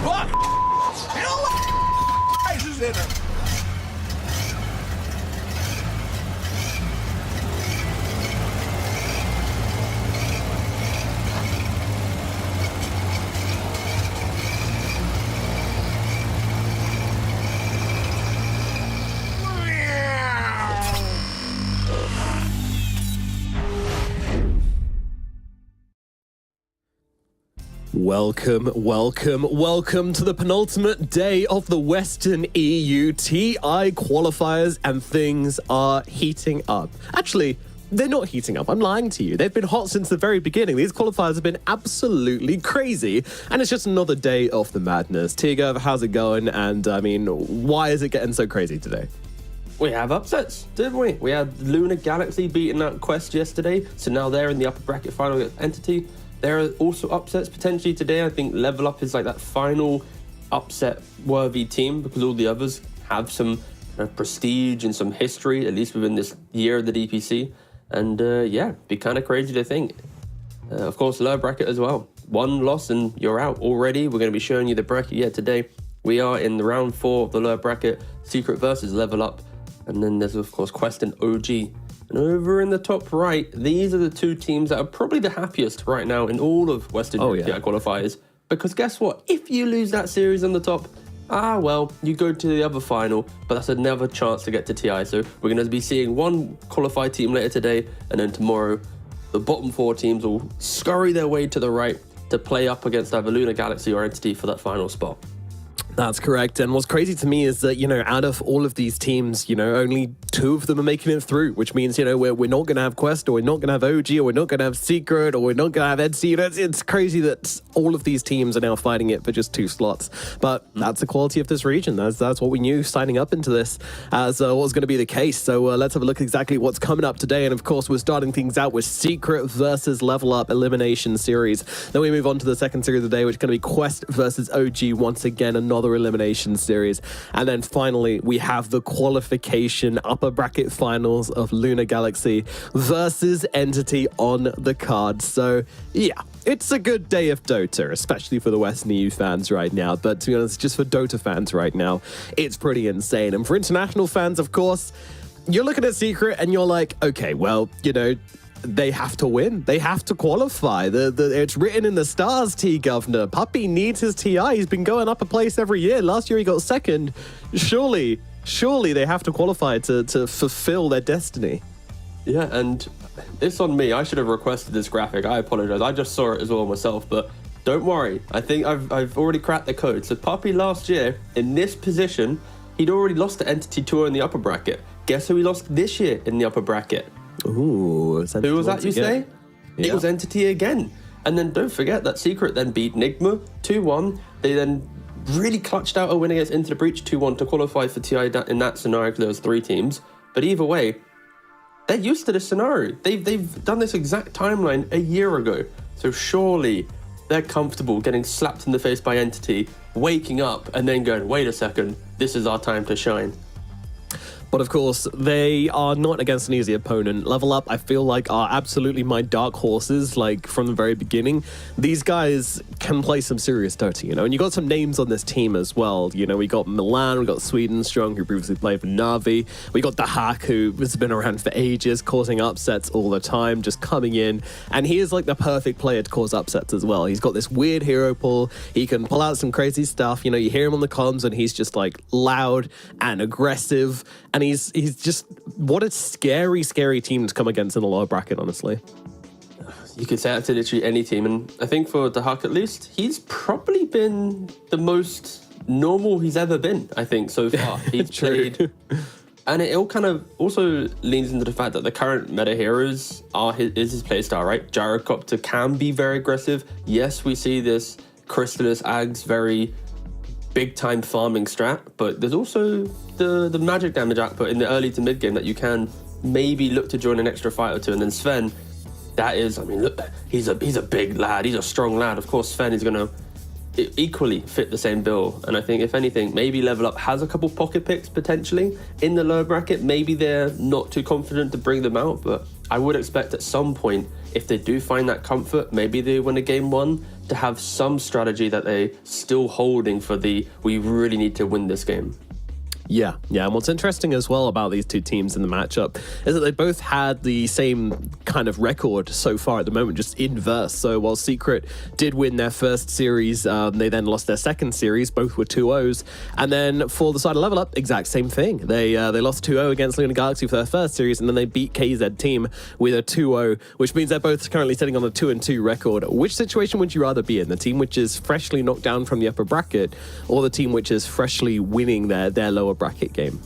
Is in her. Welcome to the penultimate day of the Western EU TI qualifiers, and things are heating up. Actually, they're not heating up. I'm lying to you. They've been hot since the very beginning. These qualifiers have been absolutely crazy, and it's just another day of the madness. Tigger, how's it going? And I mean, why is it getting so crazy today? We have upsets, didn't we? We had Nigma Galaxy beating out Quest yesterday, so now they're in the upper bracket final against Entity. There are also upsets potentially today. I think Level Up is like that final upset-worthy team because all the others have some prestige and some history, at least within this year of the DPC. And yeah, be kind of crazy to think. Of course, lower bracket as well. One loss and you're out already. We're going to be showing you the bracket. Yeah, today we are in the round 4 of the lower bracket. Secret versus Level Up. And then there's, of course, Quest and OG. And over in the top right, these are the two teams that are probably the happiest right now in all of Western TI qualifiers. Because guess what? If you lose that series on the top, well, you go to the other final, but that's another chance to get to TI. So we're going to be seeing one qualified team later today, and then tomorrow, the bottom 4 teams will scurry their way to the right to play up against either Nigma Galaxy or Entity for that final spot. That's correct. And what's crazy to me is that, you know, out of all of these teams, you know, only 2 of them are making it through, which means, you know, we're not going to have Quest, or we're not going to have OG, or we're not going to have Secret, or we're not going to have Etsy. You know, it's crazy that all of these teams are now fighting it for just 2 slots. But that's the quality of this region. That's what we knew signing up into this as what was going to be the case. So let's have a look exactly what's coming up today. And of course, we're starting things out with Secret versus Level Up Elimination Series. Then we move on to the second series of the day, which is going to be Quest versus OG. Once again, another elimination series. And then finally, we have the qualification upper bracket finals of Nigma Galaxy versus Entity on the card. So yeah, it's a good day of Dota, especially for the Western EU fans right now. But to be honest, just for Dota fans right now, it's pretty insane. And for international fans, of course, you're looking at Secret and you're like, okay, well, you know, they have to win. They have to qualify. It's written in the stars, T-Governor. Puppy needs his TI. He's been going up a place every year. Last year he got second. Surely they have to qualify to fulfill their destiny. Yeah, and it's on me. I should have requested this graphic. I apologize. I just saw it as well myself, but don't worry. I think I've already cracked the code. So Puppy last year, in this position, he'd already lost to Entity 2 in the upper bracket. Guess who he lost this year in the upper bracket? Ooh, who was that, you say? Yeah. It was Entity again. And then don't forget that Secret then beat Nigma 2-1. They then really clutched out a win against Into the Breach 2-1 to qualify for TI in that scenario because there was 3 teams. But either way, they're used to this scenario. They've done this exact timeline a year ago. So surely they're comfortable getting slapped in the face by Entity, waking up and then going, wait a second, this is our time to shine. But of course, they are not against an easy opponent. Level Up, I feel like, are absolutely my dark horses, like, from the very beginning. These guys can play some serious Dota, you know, and you got some names on this team as well. You know, we got Milan, we got Sweden Strong, who previously played for Navi. We got the Hack, who has been around for ages, causing upsets all the time, just coming in. And he is like the perfect player to cause upsets as well. He's got this weird hero pull. He can pull out some crazy stuff. You know, you hear him on the comms and he's just like loud and aggressive. And he's just, what a scary team to come against in the lower bracket, honestly. You could say that to literally any team, and I think for the Huck at least, he's probably been the most normal he's ever been, I think, so far. He's played, and it all kind of also leans into the fact that the current meta heroes is his playstyle, right? Gyrocopter can be very aggressive. Yes, we see this Crystallis Ags very big time farming strat, but there's also the magic damage output in the early to mid game that you can maybe look to join an extra fight or two. And then Sven, that is, I mean, look, he's a big lad, he's a strong lad. Of course, Sven is going to equally fit the same bill. And I think if anything, maybe Level Up has a couple pocket picks potentially in the lower bracket. Maybe they're not too confident to bring them out, but I would expect at some point, if they do find that comfort, maybe they win a game one, to have some strategy that they still holding for we really need to win this game. Yeah. And what's interesting as well about these two teams in the matchup is that they both had the same kind of record so far at the moment, just inverse. So while Secret did win their first series, they then lost their second series. Both were 2-0s. And then for the side of Level Up, exact same thing. They lost 2-0 against Nigma Galaxy for their first series, and then they beat KZ Team with a 2-0, which means they're both currently sitting on a 2-2 record. Which situation would you rather be in? The team which is freshly knocked down from the upper bracket, or the team which is freshly winning their lower bracket game?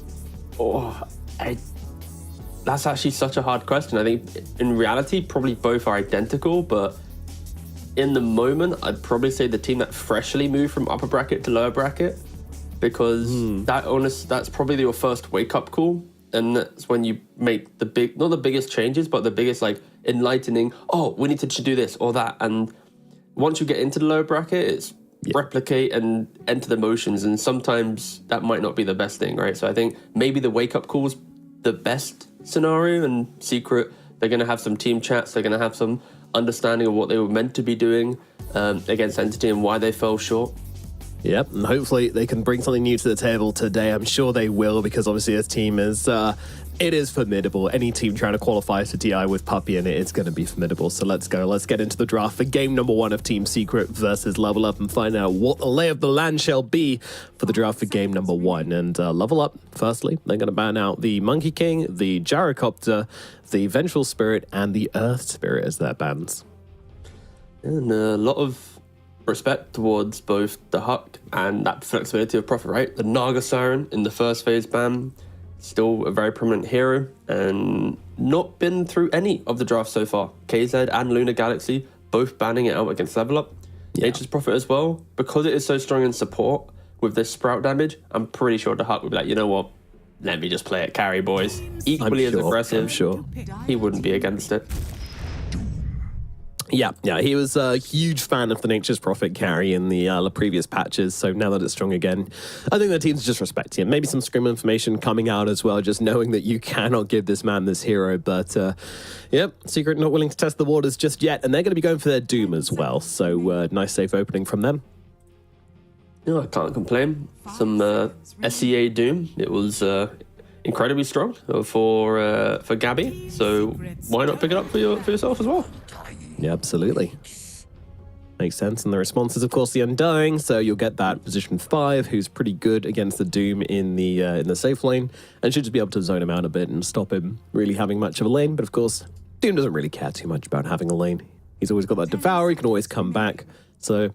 That's actually such a hard question. I think in reality, probably both are identical, but in the moment, I'd probably say the team that freshly moved from upper bracket to lower bracket, because that's probably your first wake-up call, and that's when you make not the biggest changes, but the biggest enlightening, we need to do this or that. And once you get into the lower bracket, it's replicate and enter the motions, and sometimes that might not be the best thing, right? So I think maybe the wake-up call is the best scenario, and Secret, they're going to have some team chats, they're going to have some understanding of what they were meant to be doing against Entity and why they fell short. Yep, and hopefully they can bring something new to the table today. I'm sure they will, because obviously this team is it is formidable. Any team trying to qualify to DI with Puppy in it, it's going to be formidable. So let's go. Let's get into the draft for game number 1 of Team Secret versus Level Up and find out what the lay of the land shall be for the draft for game number 1. And Level Up, firstly, they're going to ban out the Monkey King, the Gyrocopter, the Vengeful Spirit, and the Earth Spirit as their bans. And a lot of respect towards both the Huck and that flexibility of Prophet, right? The Naga Siren in the first phase ban, still a very prominent hero, and not been through any of the drafts so far. KZ and Lunar Galaxy both banning it out against Level Up. Nature's Prophet as well. Because it is so strong in support with this Sprout damage, I'm pretty sure the Huck would be like, you know what? Let me just play it carry, boys. Equally as aggressive. I'm sure. He wouldn't be against it. Yeah, he was a huge fan of the Nature's Prophet carry in the previous patches, so now that it's strong again, I think the team's just respecting him. Maybe some scrim information coming out as well, just knowing that you cannot give this man this hero, but Secret not willing to test the waters just yet, and they're going to be going for their Doom as well, so nice safe opening from them. No, I can't complain. Some SEA Doom. It was incredibly strong for Gabby, so why not pick it up for yourself as well? Yeah, absolutely. Makes sense. And the response is, of course, the Undying, so you'll get that position 5, who's pretty good against the Doom in the safe lane, and should just be able to zone him out a bit and stop him really having much of a lane. But of course, Doom doesn't really care too much about having a lane. He's always got that Devour, he can always come back. So,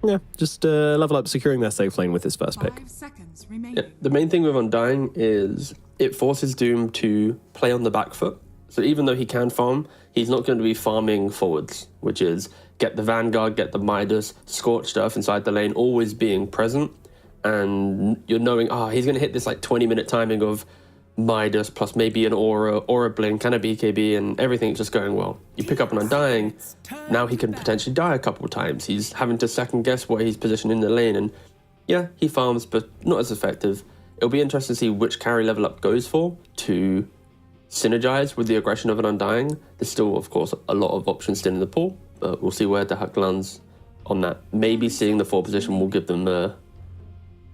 yeah, just Level Up securing their safe lane with his first pick. 5 seconds remaining. The main thing with Undying is it forces Doom to play on the back foot. So even though he can farm, he's not going to be farming forwards, which is get the Vanguard, get the Midas, Scorched Earth inside the lane, always being present. And you're knowing, he's going to hit this 20-minute timing of Midas plus maybe an Aura Blink, and a BKB, and everything's just going well. You pick up an Undying, now he can potentially die a couple of times. He's having to second guess where he's positioned in the lane, and yeah, he farms, but not as effective. It'll be interesting to see which carry Level Up goes for to synergize with the aggression of an Undying. There's still, of course, a lot of options still in the pool, but we'll see where the Huck lands on that. Maybe seeing the 4 position will give them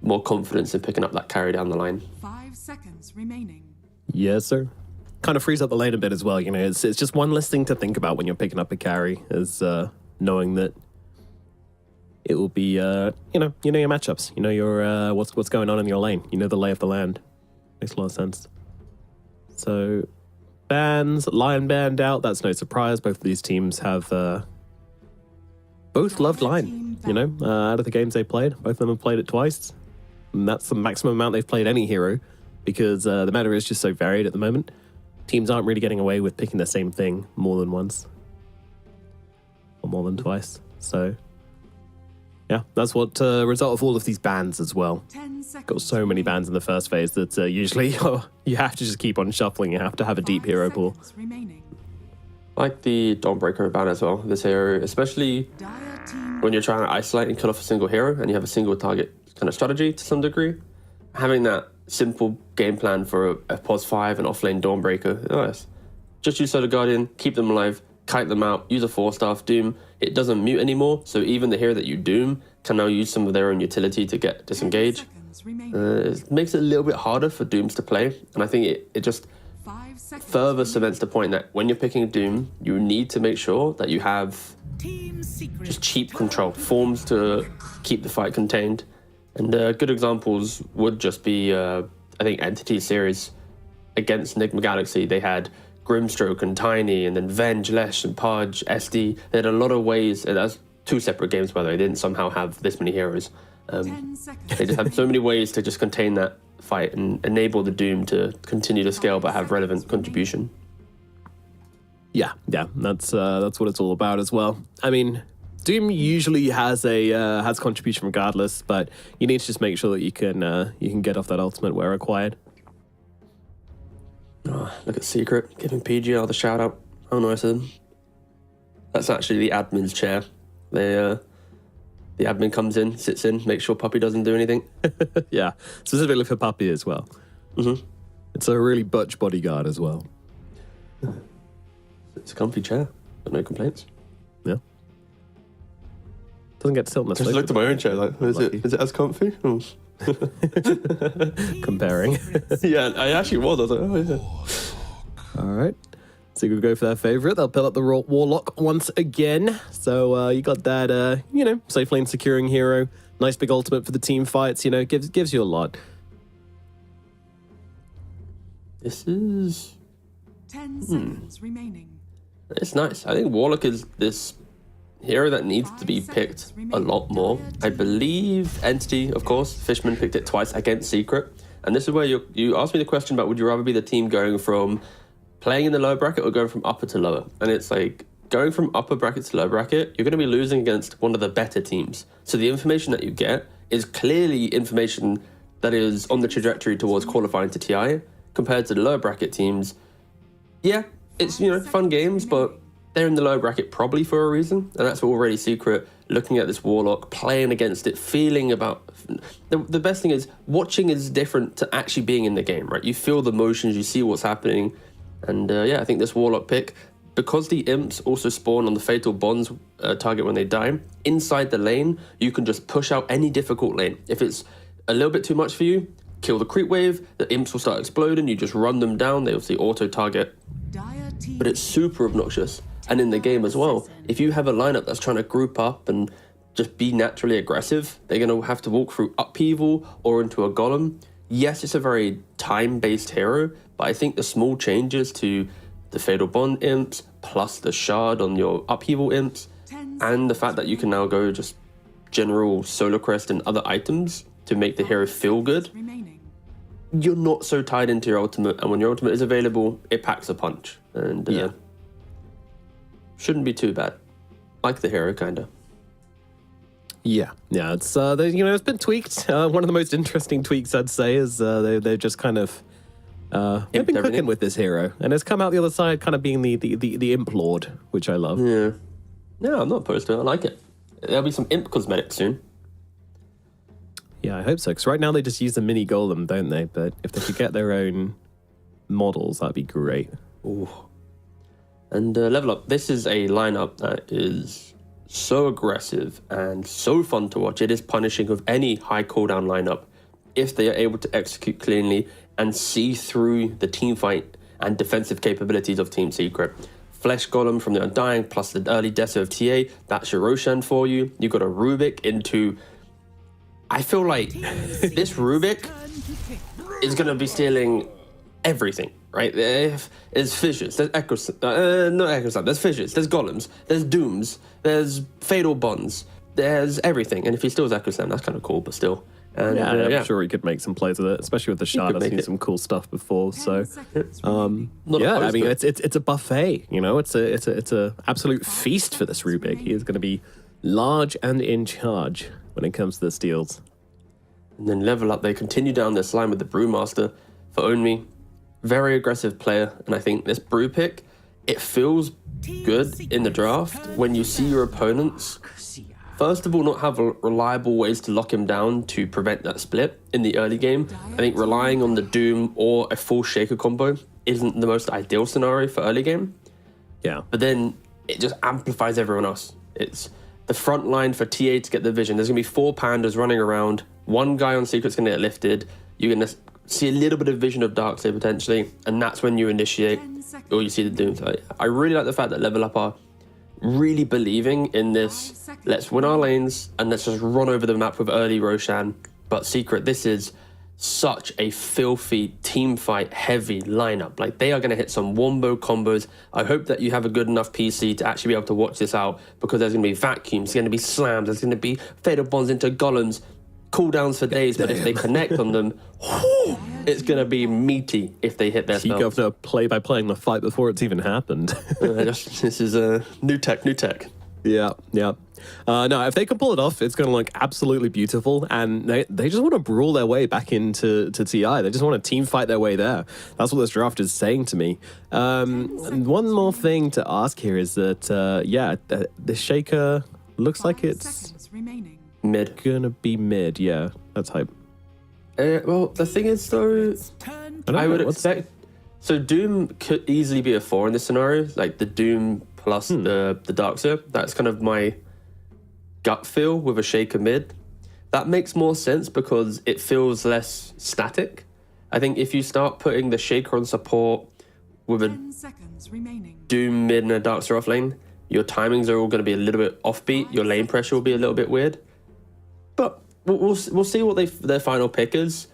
more confidence in picking up that carry down the line. 5 seconds remaining. Yes, sir. Kind of frees up the lane a bit as well. You know, it's just one less thing to think about when you're picking up a carry, is knowing that it will be, you know your matchups. You know your what's going on in your lane. You know the lay of the land. Makes a lot of sense. So, bans, Lion banned out. That's no surprise. Both of these teams have both loved Lion. You know, out of the games they played, both of them have played it twice. And that's the maximum amount they've played any hero, because the meta is just so varied at the moment. Teams aren't really getting away with picking the same thing more than once. Or more than twice. So, yeah, that's what result of all of these bans as well. 10 seconds. Got so many bans in the first phase that usually you have to just keep on shuffling. You have to have a deep 5 hero pool. seconds remaining. Like the Dawnbreaker ban as well, this hero, especially Dire team when you're trying to isolate and kill off a single hero and you have a single target kind of strategy to some degree. Having that simple game plan for a pos 5 and offlane Dawnbreaker, just use Solar Guardian, keep them alive, kite them out, use a 4-staff Doom. It doesn't mute anymore, so even the hero that you Doom can now use some of their own utility to get disengaged. It makes it a little bit harder for Dooms to play, and I think it just further cements the point that when you're picking a Doom, you need to make sure that you have just cheap control, forms to keep the fight contained. And good examples would just be, I think, Entity series against Nigma Galaxy. They had Grimstroke and Tiny, and then Venge, Lesh, and Pudge, SD. They had a lot of ways, and that's 2 separate games, by the way. They didn't somehow have this many heroes. They just had so many ways to just contain that fight and enable the Doom to continue to scale but have relevant contribution. Yeah, that's what it's all about as well. I mean, Doom usually has contribution regardless, but you need to just make sure that you can get off that ultimate where required. Oh, look at Secret giving PGR the shout out. How nice of them. That's actually the admin's chair. The admin comes in, sits in, makes sure Puppy doesn't do anything. Yeah, specifically for Puppy as well. Mm-hmm. It's a really butch bodyguard as well. It's a comfy chair, but no complaints. Yeah. Doesn't get to sit on the Just looked at my own chair like, is it as comfy? Oh. Comparing. Yeah, I actually was. I was like, oh yeah. All right. So you could go for their favorite. They'll pull up the Warlock once again. So you got that, safe lane securing hero. Nice big ultimate for the team fights. Gives you a lot. This is 10 seconds remaining. It's nice. I think Warlock is this hero that needs to be picked a lot more. I believe Entity, of course, Fishman picked it twice against Secret. And this is where you asked me the question about would you rather be the team going from playing in the lower bracket or going from upper to lower? And it's like, going from upper bracket to lower bracket, you're going to be losing against one of the better teams. So the information that you get is clearly information that is on the trajectory towards qualifying to TI, compared to the lower bracket teams. Yeah, it's, fun games, but they're in the lower bracket probably for a reason. And that's already Secret, looking at this Warlock, playing against it, feeling about... The best thing is, watching is different to actually being in the game, right? You feel the motions, you see what's happening. And I think this Warlock pick, because the imps also spawn on the Fatal Bonds target when they die, inside the lane, you can just push out any difficult lane. If it's a little bit too much for you, kill the creep wave, the imps will start exploding, you just run them down, they obviously auto-target. But it's super obnoxious. And in the game as well, if you have a lineup that's trying to group up and just be naturally aggressive, they're going to have to walk through upheaval or into a golem. Yes, it's a very time-based hero, but I think the small changes to the Fatal Bond imps, plus the shard on your upheaval imps, and the fact that you can now go just general Solar Crest and other items to make the hero feel good, you're not so tied into your ultimate, and when your ultimate is available, it packs a punch. And shouldn't be too bad. Like the hero, kind of. Yeah, it's it's been tweaked. One of the most interesting tweaks, I'd say, is they've just kind of they've been cooking with this hero, and it's come out the other side, kind of being the imp lord, which I love. Yeah, I'm not opposed to it. I like it. There'll be some imp cosmetics soon. Yeah, I hope so. Because right now they just use the mini golem, don't they? But if they could get their own models, that'd be great. Ooh. And Level Up. This is a lineup that is so aggressive and so fun to watch. It is punishing of any high cooldown lineup if they are able to execute cleanly and see through the team fight and defensive capabilities of Team Secret. Flesh Golem from the Undying plus the early Deso of TA. That's your Roshan for you. You've got a Rubik into... I feel like this Rubik is going to be stealing everything, right? There's fissures, there's there's fissures, there's golems, there's dooms, there's fatal bonds, there's everything. And if he steals Echo Slam, that's kind of cool, but still. And, I'm sure he could make some plays with it, especially with the shard. I've seen some cool stuff before. So, I mean, it's a buffet. It's a absolute feast for this Rubik. He is going to be large and in charge when it comes to the steals. And then Level Up, they continue down this line with the Brewmaster for Onmi. Very aggressive player, and I think this Brew pick, it feels good in the draft when you see your opponents, first of all, not have reliable ways to lock him down to prevent that split in the early game. I think relying on the Doom or a full Shaker combo isn't the most ideal scenario for early game. Yeah. But then it just amplifies everyone else. It's the front line for TA to get the vision. There's going to be 4 pandas running around. One guy on Secret's going to get lifted. You're going to see a little bit of vision of Darkseid potentially, and that's when you initiate, or you see the Doom. So I really like the fact that Level Up are really believing in this, let's win our lanes, and let's just run over the map with early Roshan. But Secret, this is such a filthy team fight heavy lineup. Like, they are going to hit some wombo combos. I hope that you have a good enough PC to actually be able to watch this out, because there's going to be vacuums, there's going to be slams, there's going to be fatal bonds into golems, cooldowns for days, but if they connect on them, it's going to be meaty if they hit their spells. You have to play by playing the fight before it's even happened. This is new tech. Yeah. No, if they can pull it off, it's going to look absolutely beautiful. And they just want to brawl their way back into TI. They just want to team fight their way there. That's what this draft is saying to me. And one more thing to ask here is that, the Shaker looks like it's mid. gonna be mid. Yeah, that's hype. Well, the thing is, though, I would expect... So Doom could easily be a 4 in this scenario, like the Doom plus the Darkseid. That's kind of my gut feel with a Shaker mid. That makes more sense because it feels less static. I think if you start putting the Shaker on support with a Doom mid and a Darkseid off lane, your timings are all going to be a little bit offbeat. Your lane pressure will be a little bit weird. But we'll see what their final pick is.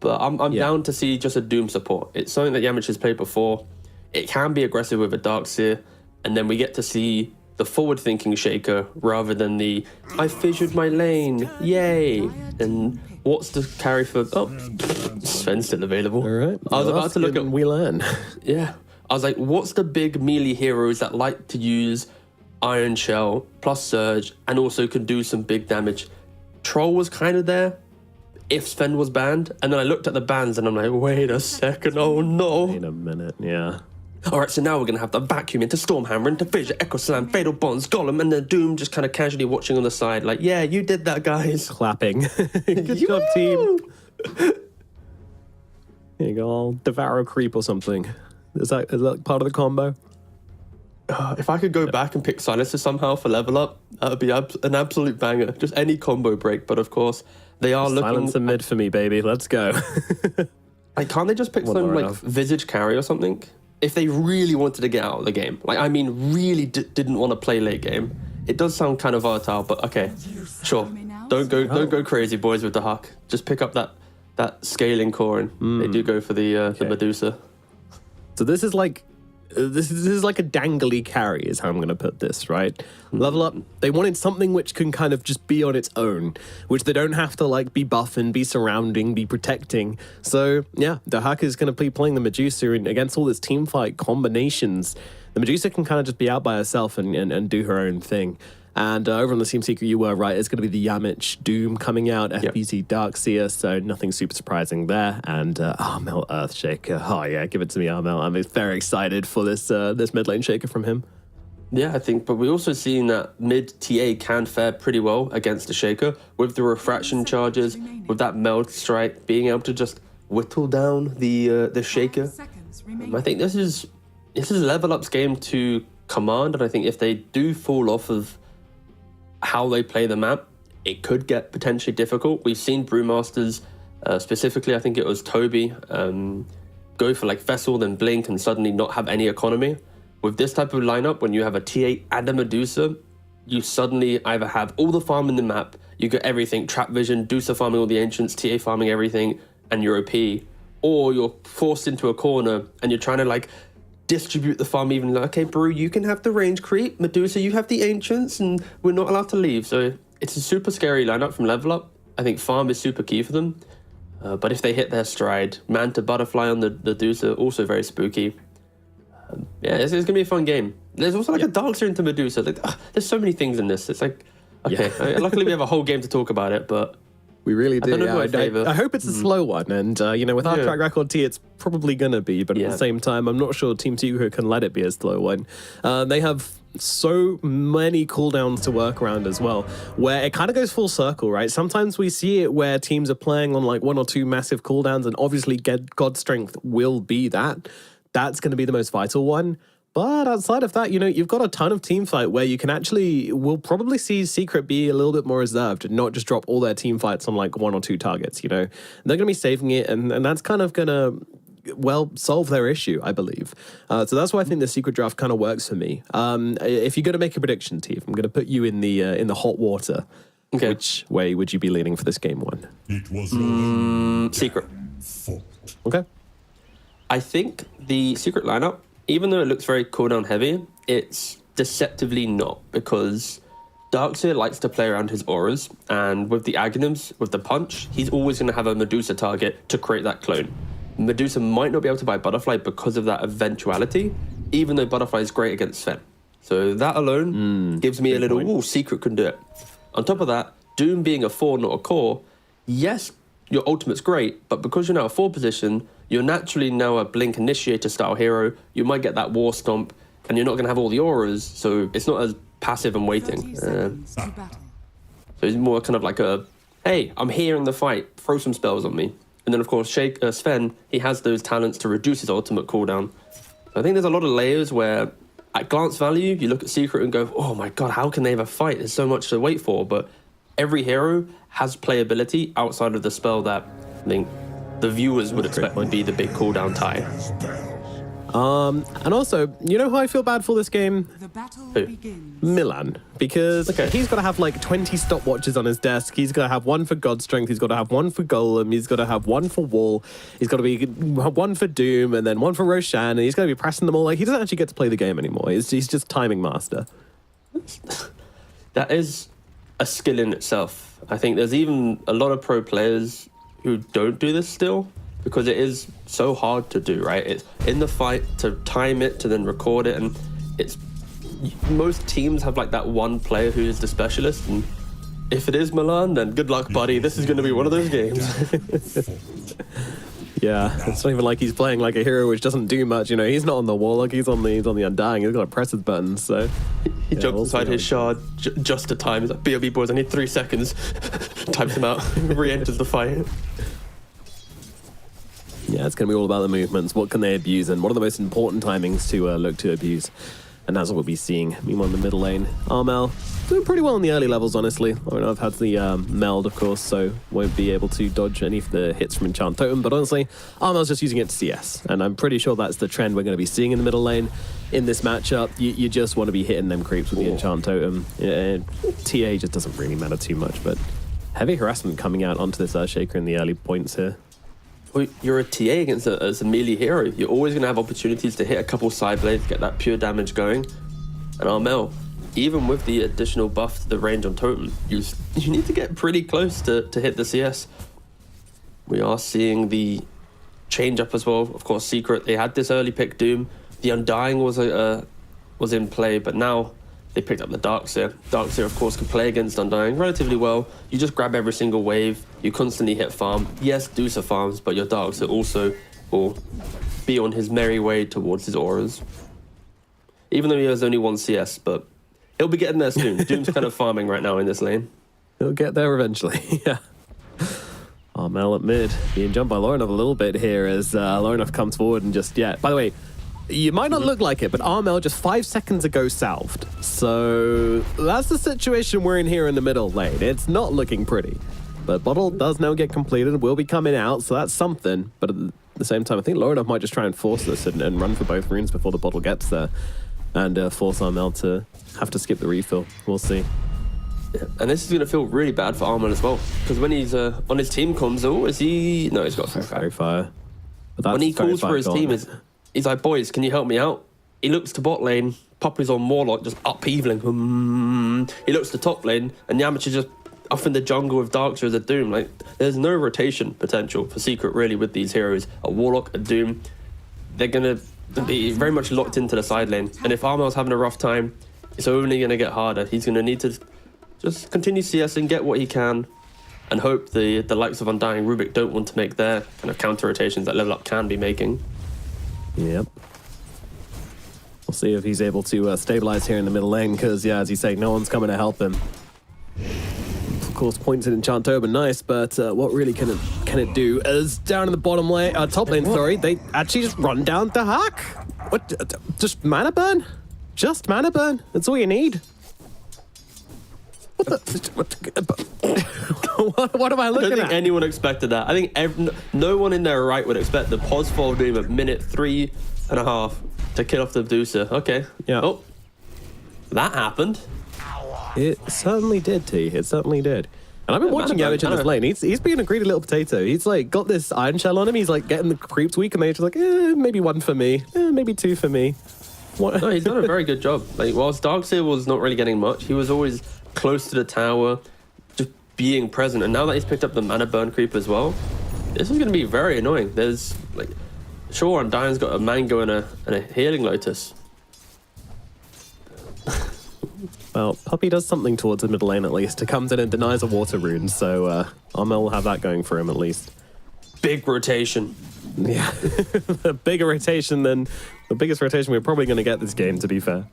But I'm down to see just a Doom support. It's something that Yamich has played before. It can be aggressive with a Darkseid, and then we get to see the forward-thinking Shaker rather than the I fissured my lane, yay! And what's the carry for? Oh, Sven's still available. All right. I was about to look at. We learn. Yeah, I was like, what's the big melee heroes that like to use Iron Shell plus Surge and also can do some big damage? Troll was kind of there if Sven was banned, and then I looked at the bans and I'm like, wait a second, oh no. Wait a minute, yeah. All right, so now we're going to have the vacuum into Stormhammer, into Fissure, Echo Slam, Fatal Bonds, Golem, and then Doom just kind of casually watching on the side like, yeah, you did that, guys. Clapping. Good job, team. Here you go, I'll devour a creep or something. Is that part of the combo? If I could go back and pick Silencer somehow for level up, that would be an absolute banger. Just any combo break, but of course, they are looking... Silencer mid for me, baby. Let's go. Like, can't they just pick some, like, Visage carry or something? If they really wanted to get out of the game. Like, I mean, really didn't want to play late game. It does sound kind of volatile, but okay. Sure. Don't go crazy, boys, with the Huck. Just pick up that scaling core, and they do go for the Medusa. So this is like... This is like a dangly carry is how I'm going to put this, right? Level Up, they wanted something which can kind of just be on its own, which they don't have to like be buffing, be surrounding, be protecting. So yeah, the hacker is going to be playing the Medusa, and against all this team fight combinations, the Medusa can kind of just be out by herself and do her own thing. And over on the Team Secret, you were right. It's going to be the Yamich Doom coming out, FBZ Darkseer, so nothing super surprising there. And Armel Earthshaker. Oh, yeah, give it to me, Armel. I'm very excited for this mid lane shaker from him. Yeah, I think, but we also seen that mid TA can fare pretty well against the shaker with the refraction charges, with that meld strike, being able to just whittle down the shaker. I think this is Level Up's game to command, and I think if they do fall off of how they play the map, it could get potentially difficult. We've seen Brewmasters, specifically, I think it was Toby, go for like Vessel, then Blink, and suddenly not have any economy. With this type of lineup, when you have a T8 and a Medusa, you suddenly either have all the farm in the map, you get everything, Trap Vision, Dusa farming all the Ancients, TA farming everything, and you're OP, or you're forced into a corner and you're trying to like distribute the farm even like, okay, Brew, you can have the range creep, Medusa, you have the Ancients, and we're not allowed to leave. So it's a super scary lineup from Level Up. I think farm is super key for them. But if they hit their stride, Manta Butterfly on the Dusa, also very spooky. It's going to be a fun game. There's also like a Darkseer into Medusa. Like, there's so many things in this. It's like, okay, luckily we have a whole game to talk about it, but we really do. I don't know who I favor. I hope it's a slow one, and with our track record T, it's probably gonna be. But at the same time, I'm not sure Team Tico can let it be a slow one. They have so many cooldowns to work around as well, where it kind of goes full circle, right? Sometimes we see it where teams are playing on like 1 or 2 massive cooldowns, and obviously God Strength will be that. that's going to be the most vital one. But outside of that, you've got a ton of team fight where you can we'll probably see Secret be a little bit more reserved and not just drop all their team fights on like 1 or 2 targets, They're going to be saving it, and that's kind of going to, solve their issue, I believe. So that's why I think the Secret draft kind of works for me. If you're going to make a prediction, Steve, I'm going to put you in the hot water. Okay. Which way would you be leaning for this game one? It was Secret. fault. Okay. I think the Secret lineup, even though it looks very cooldown heavy, it's deceptively not, because Darkseer likes to play around his auras, and with the Aghanims, with the punch, he's always going to have a Medusa target to create that clone. Medusa might not be able to buy Butterfly because of that eventuality, even though Butterfly is great against Sven. So that alone gives me a little, Secret can do it. On top of that, Doom being a 4, not a core, yes, your ultimate's great, but because you're now a 4 position, you're naturally now a Blink Initiator style hero. You might get that War Stomp, and you're not going to have all the auras, so it's not as passive and 30 waiting. seconds to battle. So it's more kind of like a, hey, I'm here in the fight, throw some spells on me. And then, of course, Sven, he has those talents to reduce his ultimate cooldown. I think there's a lot of layers where, at glance value, you look at Secret and go, oh my god, how can they have a fight? There's so much to wait for. But every hero has playability outside of the spell that I think the viewers would expect would be the big cooldown tie. And also, who I feel bad for this game? The battle Who? begins. Milan, because he's got to have like 20 stopwatches on his desk. He's got to have 1 for God Strength. He's got to have 1 for Golem. He's got to have 1 for Wall. He's got to be 1 for Doom, and then 1 for Roshan. And he's going to be pressing them all. Like, he doesn't actually get to play the game anymore. He's just timing master. That is a skill in itself. I think there's even a lot of pro players who don't do this still, because it is so hard to do, right? It's in the fight to time it, to then record it, and it's most teams have like that one player who is the specialist, and if it is Milan, then good luck, buddy. This is going to be one of those games. Yeah, it's not even like he's playing like a hero which doesn't do much. He's not on the Warlock. He's on the Undying. He's got to press his buttons. So He jumps inside his shard just to time. He's like, BOB boys, I need 3 seconds. Types him out, re-enters the fight. Yeah, it's going to be all about the movements. What can they abuse, and what are the most important timings to look to abuse? And that's what we'll be seeing. Meanwhile, in the middle lane, Armel doing pretty well in the early levels, honestly. I mean, I've had the meld, of course, so won't be able to dodge any of the hits from Enchant Totem. But honestly, Armel's just using it to CS, and I'm pretty sure that's the trend we're going to be seeing in the middle lane. In this matchup, you just want to be hitting them creeps with the Enchant Totem. TA just doesn't really matter too much, but heavy harassment coming out onto this Earthshaker in the early points here. Well, you're a TA against a melee hero. You're always going to have opportunities to hit a couple side blades, get that pure damage going. And Armel, even with the additional buff to the range on Totem, you need to get pretty close to hit the CS. We are seeing the change up as well. Of course, Secret, they had this early pick Doom. The Undying was in play, but now they picked up the Darkseer. Darkseer, of course, can play against Undying relatively well. You just grab every single wave. You constantly hit farm. Yes, Dusa farms, but your Darkseer also will be on his merry way towards his auras. Even though he has only 1 CS, but he'll be getting there soon. Doom's kind of farming right now in this lane. He'll get there eventually, yeah. Armel at mid, being jumped by Lorinov a little bit here as Lorinov comes forward and just, by the way, you might not look like it, but Armel just 5 seconds ago salved. So that's the situation we're in here in the middle lane. It's not looking pretty. But Bottle does now get completed, will be coming out, so that's something. But at the same time, I think Lorinov might just try and force this and run for both runes before the Bottle gets there. And force Armel to have to skip the refill. We'll see. Yeah. And this is going to feel really bad for Armel as well. Because when he's on his team comms, is he... No, he's got Fairy Fire. But when he calls for his team, he's like, boys, can you help me out? He looks to bot lane, Poppy's on Warlock, just upheaving. He looks to top lane, and Yamcha just off in the jungle with Darkseer as a Doom. Like, there's no rotation potential for Secret, really, with these heroes. A Warlock, a Doom. They're going to be very much locked into the side lane. And if Armel's having a rough time, it's only going to get harder. He's going to need to just continue CSing, get what he can, and hope the likes of Undying Rubik don't want to make their kind of counter rotations that Level Up can be making. Yep. We'll see if he's able to stabilize here in the middle lane, because, as you say, no one's coming to help him. Of course, points in Enchantober, nice, but what really can it do? As down in the bottom lane, top lane, sorry, they actually just run down the hack. What? Just mana burn? Just mana burn? That's all you need. What am I looking at? I don't think anyone expected that. I think no one in their right would expect the pos fall Doom at minute 3.5 to kill off the Medusa. Okay. Yeah. Oh, that happened. It certainly did, T. It certainly did. And I've been watching Yamich in this lane. He's being a greedy little potato. He's like got this iron shell on him. He's like getting the creeps weak, and they're just like, maybe one for me, maybe two for me. What? No, he's done a very good job. Like, whilst Darkseer was not really getting much, he was always close to the tower, just being present. And now that he's picked up the mana burn creep as well, this is going to be very annoying. There's like, sure, Undying's got a mango and a healing lotus. Well, Puppey does something towards the middle lane at least. It comes in and denies a water rune, so Armel will have that going for him at least. Big rotation. Yeah, a bigger rotation than the biggest rotation we're probably going to get this game, to be fair.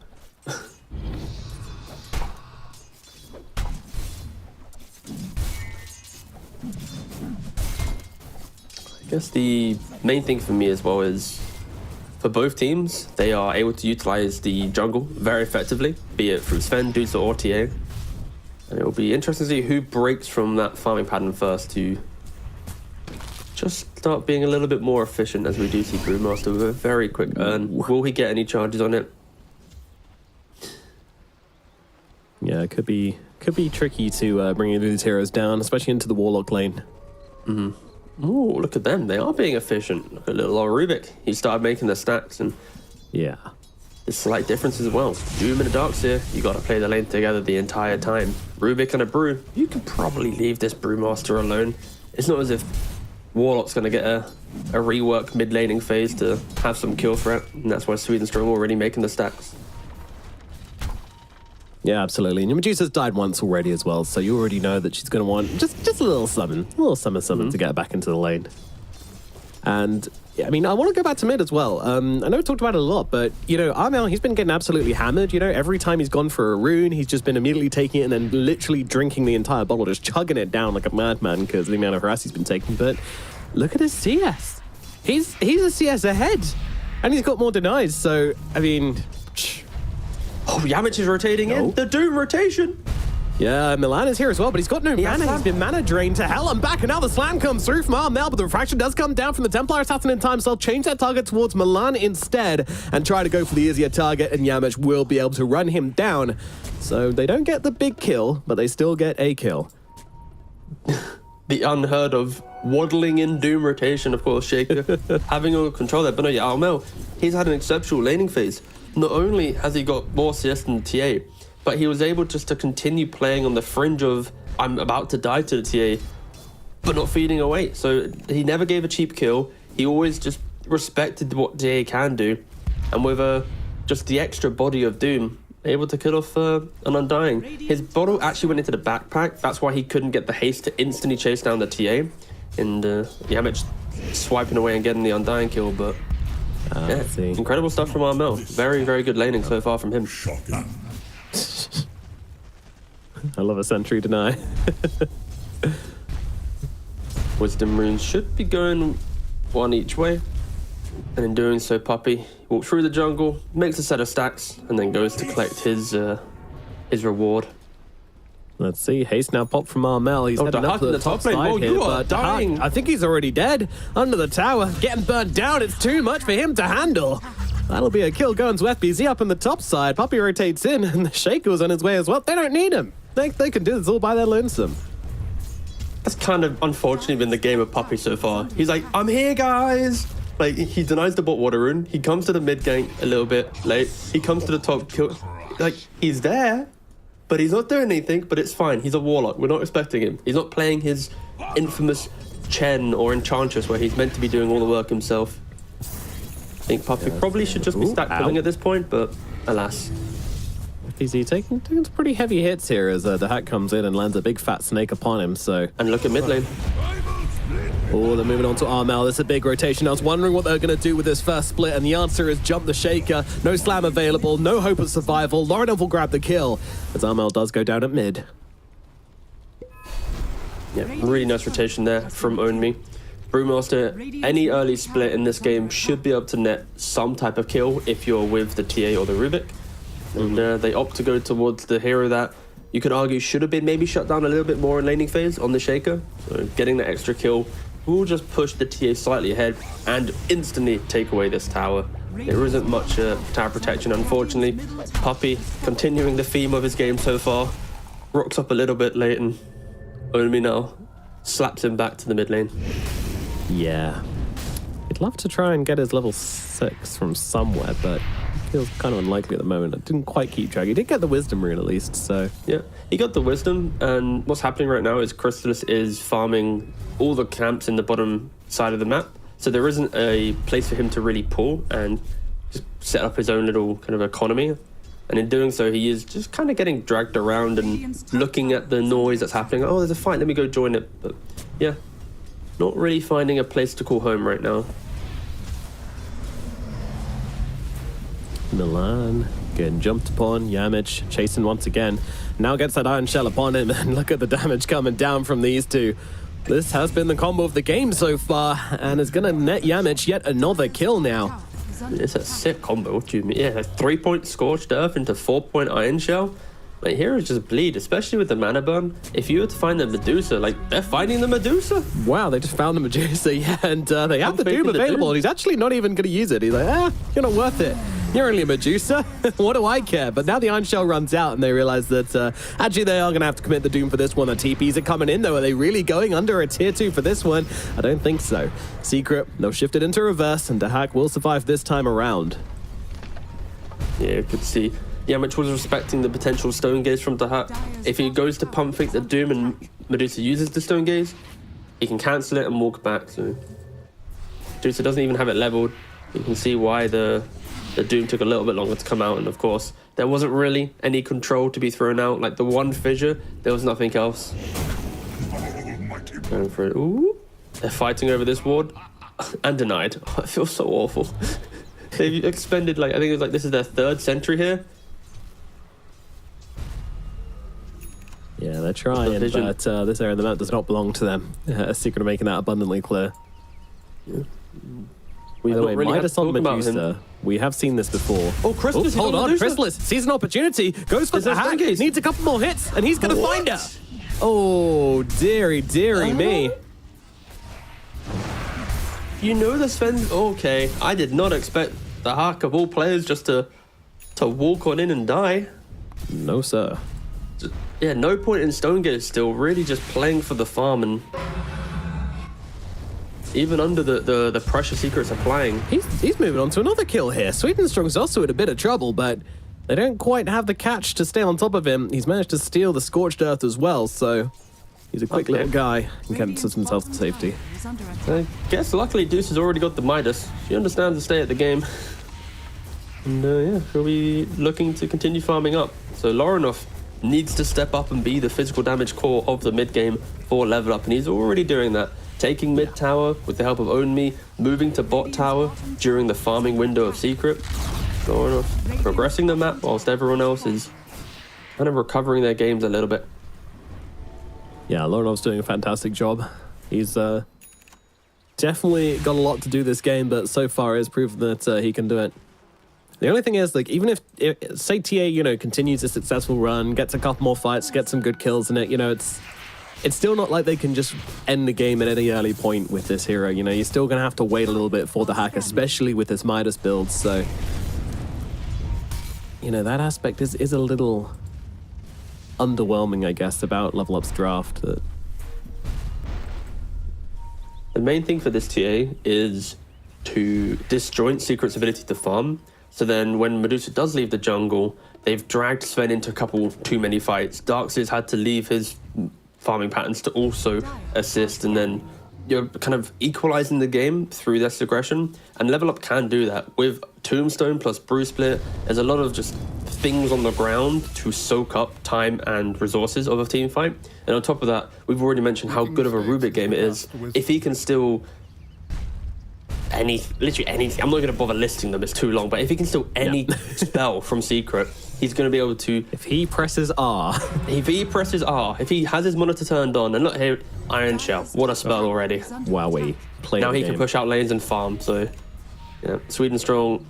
I guess the main thing for me as well is for both teams, they are able to utilize the jungle very effectively, be it through Sven, Dusa, or TA. And it will be interesting to see who breaks from that farming pattern first to just start being a little bit more efficient, as we do see Brewmaster with a very quick earn. Will he get any charges on it? Yeah, it could be tricky to bring these heroes down, especially into the Warlock lane. Mm-hmm. Oh, look at them. They are being efficient. Look at little old Rubik. He started making the stacks, and yeah, there's slight differences as well. Doom and a Darkseer, you got to play the lane together the entire time. Rubik and a Brew, you can probably leave this Brewmaster alone. It's not as if Warlock's going to get a rework mid-laning phase to have some kill threat, and that's why Sweet and Strong already making the stacks. Yeah, absolutely. And your Medusa's died once already as well, so you already know that she's going to want just a little summon, to get back into the lane. And yeah, I mean, I want to go back to mid as well. I know we talked about it a lot, but you know, Armel, he's been getting absolutely hammered. You know, every time he's gone for a rune, he's just been immediately taking it and then literally drinking the entire bottle, just chugging it down like a madman because of the amount of harass he's been taking. But look at his CS. He's a CS ahead, and he's got more denies. So I mean. Oh, Yamich is rotating in. The Doom rotation. Yeah, Milan is here as well, but he's got no mana. He's been mana drained to hell and back, and now the slam comes through from Armel, but the refraction does come down from the Templar Assassin in time, so I'll change that target towards Milan instead and try to go for the easier target, and Yamich will be able to run him down. So they don't get the big kill, but they still get a kill. The unheard of waddling in Doom rotation, of course, Shaker having all control there. But no, yeah, Armel, he's had an exceptional laning phase. Not only has he got more CS than TA, but he was able just to continue playing on the fringe of I'm about to die to the TA, but not feeding away. So he never gave a cheap kill. He always just respected what TA can do. And with just the extra body of Doom, able to kill off an Undying. His bottle actually went into the backpack. That's why he couldn't get the haste to instantly chase down the TA. And Yamich swiping away and getting the Undying kill, but yeah, incredible stuff from Armel. Very, very good laning so far from him. I love a sentry deny. Wisdom runes should be going one each way. And in doing so, Puppey walks through the jungle, makes a set of stacks, and then goes to collect his reward. Let's see. Haste now popped from Armel. He's headed up to the top side lane. here, You are but dying. I think he's already dead. Under the tower, getting burnt down. It's too much for him to handle. That'll be a kill going to FBZ up on the top side. Puppey rotates in, and the Shaker was on his way as well. They don't need him. They can do this all by their lonesome. That's kind of unfortunately been the game of Puppey so far. He's like, I'm here, guys. Like, he denies the bot water rune. He comes to the mid gank a little bit late. He comes to the top kill. Like, he's there, but he's not doing anything, but it's fine. He's a warlock. We're not expecting him. He's not playing his infamous Chen or Enchantress where he's meant to be doing all the work himself. I think Puppey probably should just be stack killing at this point, but alas. FBZ taking some pretty heavy hits here as the hack comes in and lands a big fat snake upon him, so... And look at mid lane. Oh, they're moving on to Armel. This is a big rotation. I was wondering what they're going to do with this first split, and the answer is jump the Shaker. No slam available, no hope of survival. Lauren will grab the kill, as Armel does go down at mid. Yeah, really nice rotation there from Onmi. Brewmaster, any early split in this game should be able to net some type of kill if you're with the TA or the Rubik. And they opt to go towards the hero that you could argue should have been maybe shut down a little bit more in laning phase on the Shaker. So getting the extra kill will just push the TA slightly ahead and instantly take away this tower. There isn't much tower protection, unfortunately. Puppey, continuing the theme of his game so far, rocks up a little bit late, and Onmi now slaps him back to the mid lane. Yeah. He'd love to try and get his level 6 from somewhere, but it feels kind of unlikely at the moment. I didn't quite keep track. He did get the Wisdom rune at least, so... Yeah, he got the Wisdom, and what's happening right now is Crystallis is farming all the camps in the bottom side of the map, so there isn't a place for him to really pull and just set up his own little kind of economy. And in doing so, he is just kind of getting dragged around and looking at the noise that's happening. Oh, there's a fight, let me go join it. But yeah, not really finding a place to call home right now. Milan getting jumped upon. Yamich chasing once again. Now gets that Iron Shell upon him, and look at the damage coming down from these two. This has been the combo of the game so far, and is going to net Yamich yet another kill now. It's a sick combo. What do you mean? Yeah, 3-point Scorched Earth into 4-point Iron Shell. Like, heroes just bleed, especially with the mana burn. If you were to find the Medusa, like, they're finding the Medusa. Wow, they just found the Medusa, yeah, and they have the Doom available, and he's actually not even going to use it. He's like, you're not worth it. You're only a Medusa. What do I care? But now the Iron Shell runs out, and they realize that actually they are going to have to commit the Doom for this one. The TPs are coming in, though. Are they really going under a tier 2 for this one? I don't think so. Secret, they'll shift it into reverse, and Dahak will survive this time around. Yeah, you could see Yamich was respecting the potential Stone Gaze from Dahak. If he goes to pump fake the Doom and Medusa uses the Stone Gaze, he can cancel it and walk back. So Medusa doesn't even have it leveled. You can see why the Doom took a little bit longer to come out, and of course there wasn't really any control to be thrown out. Like the one fissure, there was nothing else. Going for it. Ooh. They're fighting over this ward and denied. Oh, it feels so awful. They've expended, like, I think it was like this is their 3rd sentry here. Yeah, they're trying, but this area of the map does not belong to them. Secret of making that abundantly clear. Yeah. By the way, Midas on Medusa. We have seen this before. Oh, Crystallis! Hold on, Crystallis sees an opportunity, goes for the hack, needs a couple more hits, and he's going to find her. Oh, dearie me. You know the Sven... Okay, I did not expect the hack of all players just to walk on in and die. No, sir. Yeah, no point in Stone Gaze still, really just playing for the farm, and even under the pressure Secret's applying. He's moving on to another kill here. Swedenstrong's also in a bit of trouble, but they don't quite have the catch to stay on top of him. He's managed to steal the Scorched Earth as well, so he's a quick little guy and gets himself to safety. I guess luckily Deuce has already got the Midas. She understands to stay at the game. And yeah, she'll be looking to continue farming up. So Lorinov needs to step up and be the physical damage core of the mid game for level up, and he's already doing that. Taking mid tower with the help of Onmi, moving to bot tower during the farming window of Secret. Lorinov progressing the map whilst everyone else is kind of recovering their games a little bit. Yeah, Lorinov's doing a fantastic job. He's definitely got a lot to do this game, but so far has proven that he can do it. The only thing is, like, even if say TA, you know, continues a successful run, gets a couple more fights, gets some good kills in it, you know, it's still not like they can just end the game at any early point with this hero. You know, you're still going to have to wait a little bit for the hack, especially with this Midas build. So, you know, that aspect is a little underwhelming, I guess, about Level Up's draft. The main thing for this TA is to disjoint Secret's ability to farm. So then when Medusa does leave the jungle, they've dragged Sven into a couple too many fights. Darkseid's had to leave his farming patterns to also assist, and then you're kind of equalizing the game through this aggression. And Level Up can do that. With Tombstone plus Brew Split, there's a lot of just things on the ground to soak up time and resources of a team fight. And on top of that, we've already mentioned how good of a Rubik game it is. If he can still literally anything. I'm not going to bother listing them, it's too long, but if he can steal any spell from Secret, he's going to be able to... If he presses R. If he presses R, if he has his monitor turned on, and look here, Iron Shell, what a spell already. Wowee. Now he can push out lanes and farm, so... Yeah, Sweden Strong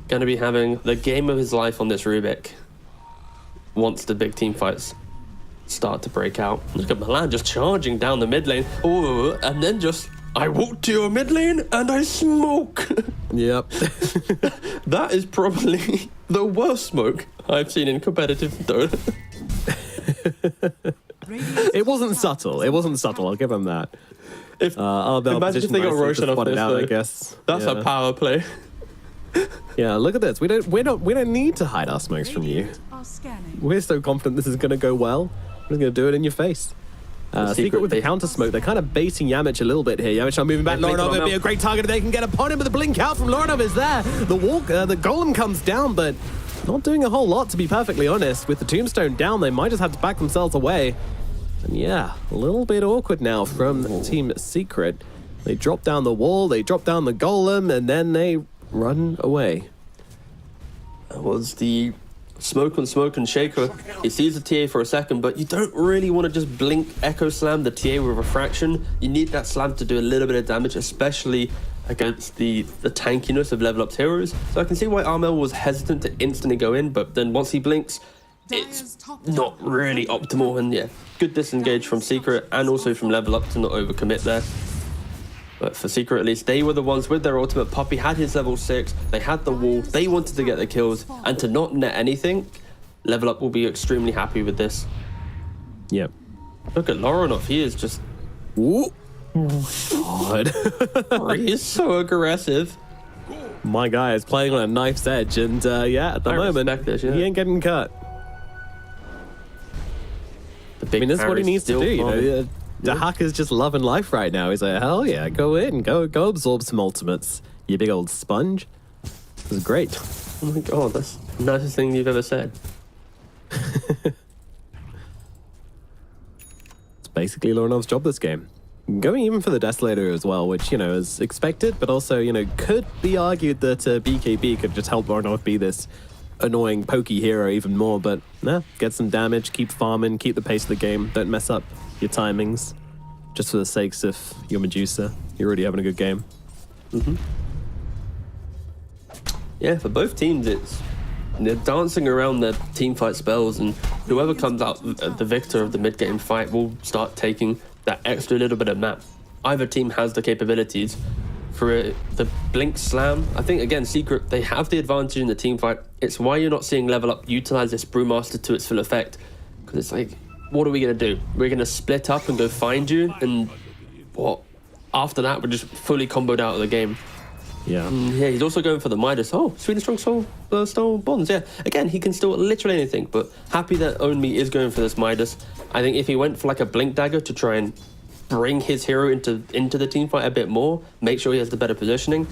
going to be having the game of his life on this Rubik once the big team fights start to break out. Look at Milan just charging down the mid lane. Oh, and then just, I walk to your mid lane and I smoke. Yep. That is probably the worst smoke I've seen in competitive Dota. It wasn't subtle. It wasn't subtle. I'll give him that. If, imagine if they got Roshan off this, I guess. That's a power play. Yeah, look at this. We don't need to hide our smokes from you. We're so confident this is going to go well. We're going to do it in your face. Secret with the counter smoke. They're kind of baiting Yamich a little bit here. Yamich are moving back. Lorinov would be a great target if they can get upon him, but the blink out from Lorinov is there. The golem comes down, but not doing a whole lot, to be perfectly honest. With the tombstone down, they might just have to back themselves away. And yeah, a little bit awkward now from Team Secret. They drop down the wall, they drop down the golem, and then they run away. That was the smoke and shaker. He sees the TA for a second, but you don't really want to just blink echo slam the TA with refraction. You need that slam to do a little bit of damage, especially against the tankiness of level up heroes. So I can see why Armel was hesitant to instantly go in, but then once he blinks, it's not really optimal. And yeah, good disengage from Secret and also from level up to not overcommit there. But for Secret, at least, they were the ones with their ultimate. Puppey had his level 6. They had the wall. They wanted to get the kills. And to not net anything, level up will be extremely happy with this. Yep. Look at Lorinov. He is just... Ooh. God. He is so aggressive. My guy is playing on a knife's edge. And yeah, at the moment, this, he ain't getting cut. I mean, that's what he needs to do, you know. The hacker's just loving life right now. He's like, hell yeah, go in, go absorb some ultimates, you big old sponge. This is great. Oh my god, that's the nicest thing you've ever said. It's basically Lorinov's job this game. Going even for the Desolator as well, which, you know, is expected, but also, you know, could be argued that BKB could just help Lorinov be this annoying pokey hero even more, but nah, get some damage, keep farming, keep the pace of the game, don't mess up your timings, just for the sakes of your Medusa. You're already having a good game. Yeah, for both teams, they're dancing around their team fight spells, and whoever comes out the victor of the mid game fight will start taking that extra little bit of map. Either team has the capabilities for the blink slam. I think again, Secret, they have the advantage in the team fight. It's why you're not seeing level up utilize this Brewmaster to its full effect, because it's like, what are we going to do? We're going to split up and go find you, and what? After that, we're just fully comboed out of the game. Yeah. Yeah, he's also going for the Midas. Oh, Sweden Strong stole bonds. Yeah, again, he can steal literally anything, but happy that Only is going for this Midas. I think if he went for like a Blink Dagger to try and bring his hero into the team fight a bit more, make sure he has the better positioning.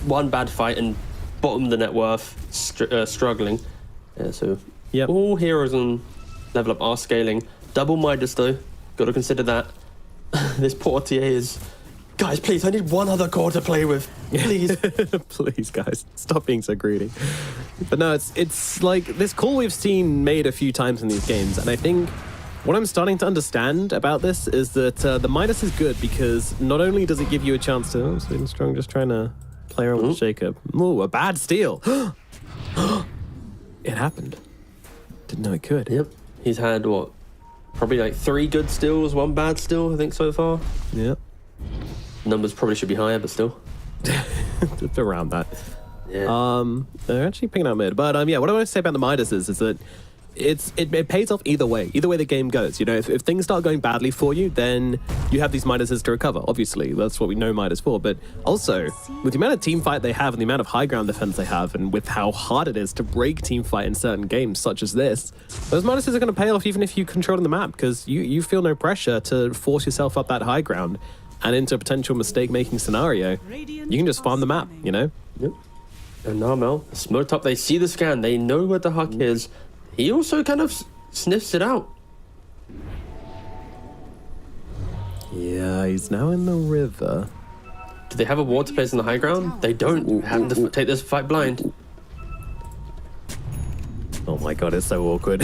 One bad fight and bottom of the net worth, struggling. Yeah, so all heroes on level up are scaling. Double Midas though, got to consider that. This poor TA is... Guys, please, I need one other core to play with. Please. Please, guys, stop being so greedy. But no, it's like this call we've seen made a few times in these games, and I think what I'm starting to understand about this is that the Midas is good because not only does it give you a chance to... Oh, Sweden Strong just trying to play around with the shake-up. Ooh, a bad steal. It happened. Didn't know it could. Yep. He's had, what, probably like 3 good steals, 1 bad steal, I think, so far. Yep. Numbers probably should be higher, but still. It's around that. Yeah. They're actually picking out mid. But yeah, what I want to say about the Midas is that it pays off either way the game goes. You know, if things start going badly for you, then you have these Midases to recover. Obviously, that's what we know Midas for. But also, with the amount of team fight they have and the amount of high ground defense they have, and with how hard it is to break team fight in certain games such as this, those Midases are going to pay off even if you control the map, because you feel no pressure to force yourself up that high ground and into a potential mistake-making scenario. You can just farm the map, you know? Yep. And Narmel, smoked up, they see the scan, they know where the huck is. He also kind of sniffs it out. Yeah, he's now in the river. Do they have a ward to place on the high ground? They don't. Have to take this fight blind. Oh my god, it's so awkward.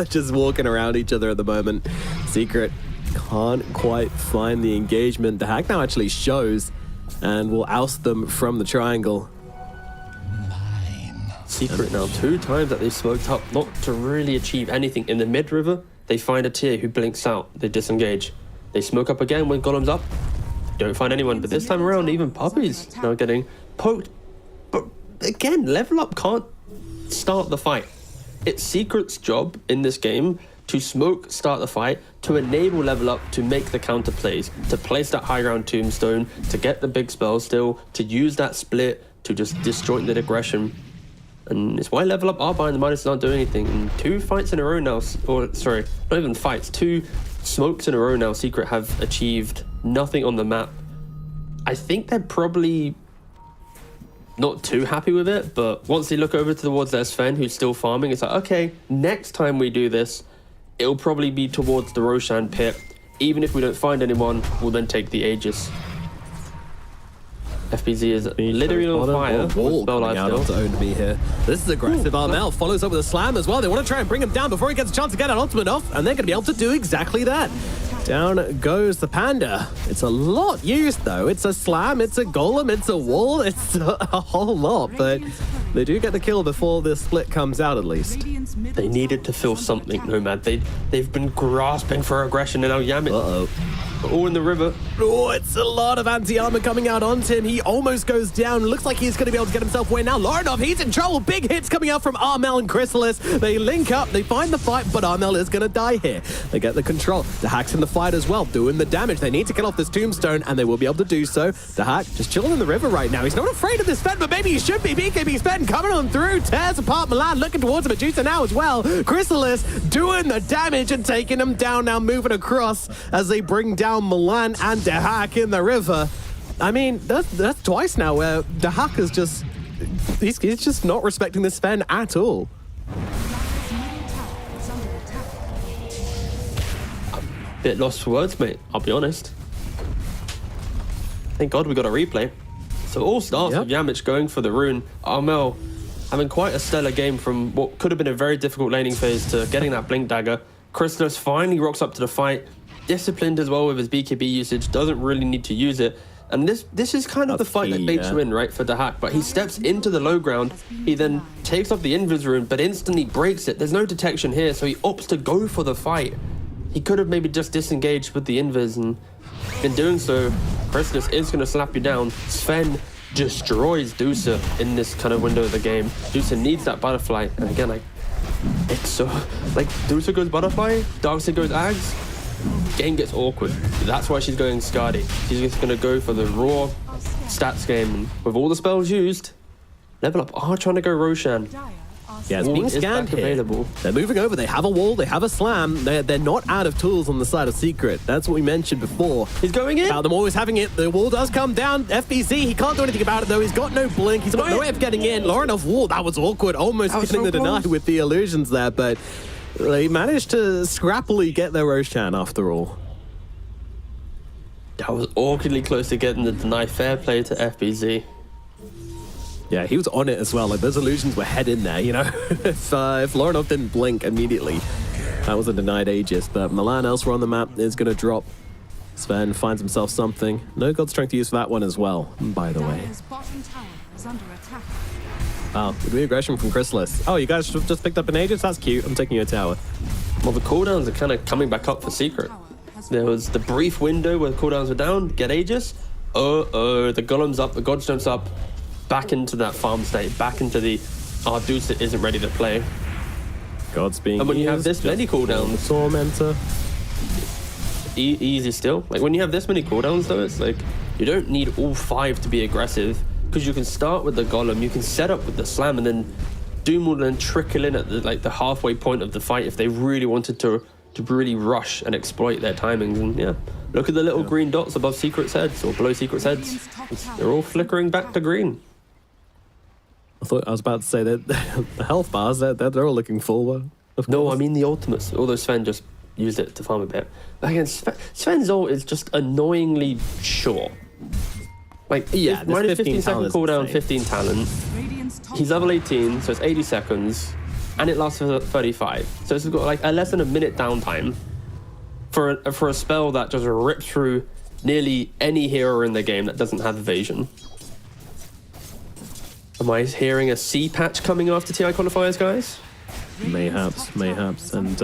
Just walking around each other at the moment. Secret can't quite find the engagement. The hack now actually shows and will oust them from the triangle. Secret now 2 times that they've smoked up, not to really achieve anything. In the mid river, they find a tier who blinks out. They disengage. They smoke up again when Golem's up. Don't find anyone, but this time around, even Puppy's now getting poked. But again, level up can't start the fight. It's Secret's job in this game to smoke, start the fight, to enable level up, to make the counter plays, to place that high ground tombstone, to get the big spell still, to use that split, to just disjoint the aggression. And it's why level up are behind the minus not doing anything. And 2 fights in a row now, or sorry, not even fights, 2 smokes in a row now, Secret have achieved nothing on the map. I think they're probably not too happy with it, but once they look over towards their Sven, who's still farming, it's like, okay, next time we do this, it'll probably be towards the Roshan pit. Even if we don't find anyone, we'll then take the Aegis. FPZ is literally on fire. Wall coming out onto own me here. This is aggressive. Armel follows up with a slam as well. They want to try and bring him down before he gets a chance to get an ultimate off, and they're going to be able to do exactly that. Down goes the Panda. It's a lot used though. It's a slam, it's a golem, it's a wall, it's a whole lot, but they do get the kill before the split comes out at least. They needed to feel something, Nomad. They've been grasping for aggression, and now Yamit all in the river. Oh, it's a lot of anti-armor coming out onto him. He almost goes down. Looks like he's going to be able to get himself away now. Lorinov, he's in trouble. Big hits coming out from Armel and Chrysalis. They link up, they find the fight, but Armel is going to die here. They get the control. The Hack's in the fight as well, doing the damage. They need to kill off this tombstone, and they will be able to do so. The Hack just chilling in the river right now. He's not afraid of this Sven, but maybe he should be. BKB Sven coming on through, tears apart Milan, looking towards him. Medusa now as well. Chrysalis doing the damage and taking him down now, moving across as they bring down Milan and the Hack in the river. I mean, that's twice now where the Hack is just... He's just not respecting this Sven at all. Bit lost for words, mate, I'll be honest. Thank God we got a replay. So it all starts with Yamich going for the rune. Armel having quite a stellar game from what could have been a very difficult laning phase to getting that blink dagger. Chrysalis finally rocks up to the fight. Disciplined as well with his BKB usage, doesn't really need to use it. And this is kind of the fight that baits you in, right, for the Hack. But he steps into the low ground, he then takes off the invis rune, but instantly breaks it. There's no detection here, so he opts to go for the fight. He could have maybe just disengaged with the invis, and in doing so, Chrysalis is going to slap you down. Sven destroys Dusa in this kind of window of the game. Dusa needs that butterfly, and again, it's so, Dusa goes butterfly, Darkseid goes Ags, game gets awkward. That's why she's going Skadi. She's just going to go for the raw stats game, and with all the spells used, level up are trying to go Roshan. Yeah, it's being scanned here. Available. They're moving over. They have a wall. They have a slam. They're not out of tools on the side of Secret. That's what we mentioned before. He's going in. About them always having it. The wall does come down. FBC, he can't do anything about it, though. He's got no blink. He's got no way of getting in. Lorinov, wall, that was awkward. Almost getting the deny with the illusions there, but they managed to scrappily get their Roshan after all. That was awkwardly close to getting the deny. Fair play to FBZ. Yeah, he was on it as well. Like, those illusions were head in there, you know? if Lorinov didn't blink immediately, that was a denied Aegis. But Milan elsewhere on the map is going to drop. Sven finds himself something. No God Strength to use for that one as well, by the way. Wow, good aggression from Chrysalis. Oh, you guys just picked up an Aegis? That's cute. I'm taking you a tower. Well, the cooldowns are kind of coming back up for Secret. There was the brief window where the cooldowns were down, get Aegis. The Golem's up, the Godstone's up. Back into that farm state, back into the Dusa isn't ready to play. God's being And when you have this many cooldowns, Tormentor. Easy still. Like when you have this many cooldowns though, it's like you don't need all 5 to be aggressive, because you can start with the Golem, you can set up with the slam, and then Doom will then trickle in at the halfway point of the fight if they really wanted to really rush and exploit their timings. And yeah, look at the little green dots above Secret's heads or below Secret's heads. They're all flickering back to green. I was about to say that the health bars, they're all looking full. No, I mean the ultimates. Although Sven just used it to farm a bit. But again, Sven's ult is just annoyingly short. Like, Yeah, minus this 15 second talent is cooldown, insane. 15 talent. Radiant's top He's level 18, so it's 80 seconds, and it lasts for 35. So it's got like less than a minute downtime for a spell that just rips through nearly any hero in the game that doesn't have evasion. Am I hearing a C patch coming after TI qualifiers, guys? Mayhaps. And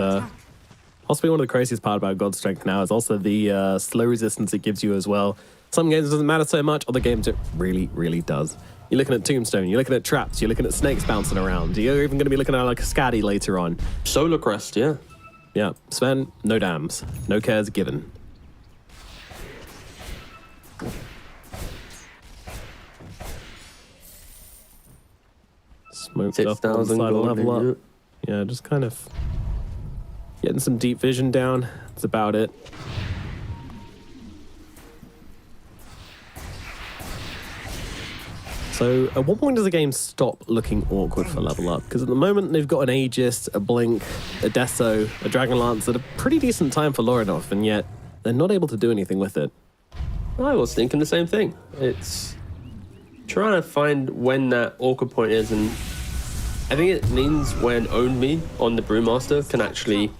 possibly one of the craziest part about God's Strength now is also the slow resistance it gives you as well. Some games it doesn't matter so much, other games it really, really does. You're looking at Tombstone, you're looking at traps, you're looking at snakes bouncing around. You're even going to be looking at like a Scatty later on. Solar Crest, yeah. Yeah, Sven, no dams, no cares given. Smoked up on the 6,000 side of gold, level yeah. up. Yeah, just kind of getting some deep vision down. That's about it. So at what point does the game stop looking awkward for level up? Because at the moment they've got an Aegis, a Blink, a Deso, a Dragonlance at a pretty decent time for Lorinov, and yet they're not able to do anything with it. I was thinking the same thing. It's trying to find when that awkward point is, and I think it means when Own Me on the Brewmaster can actually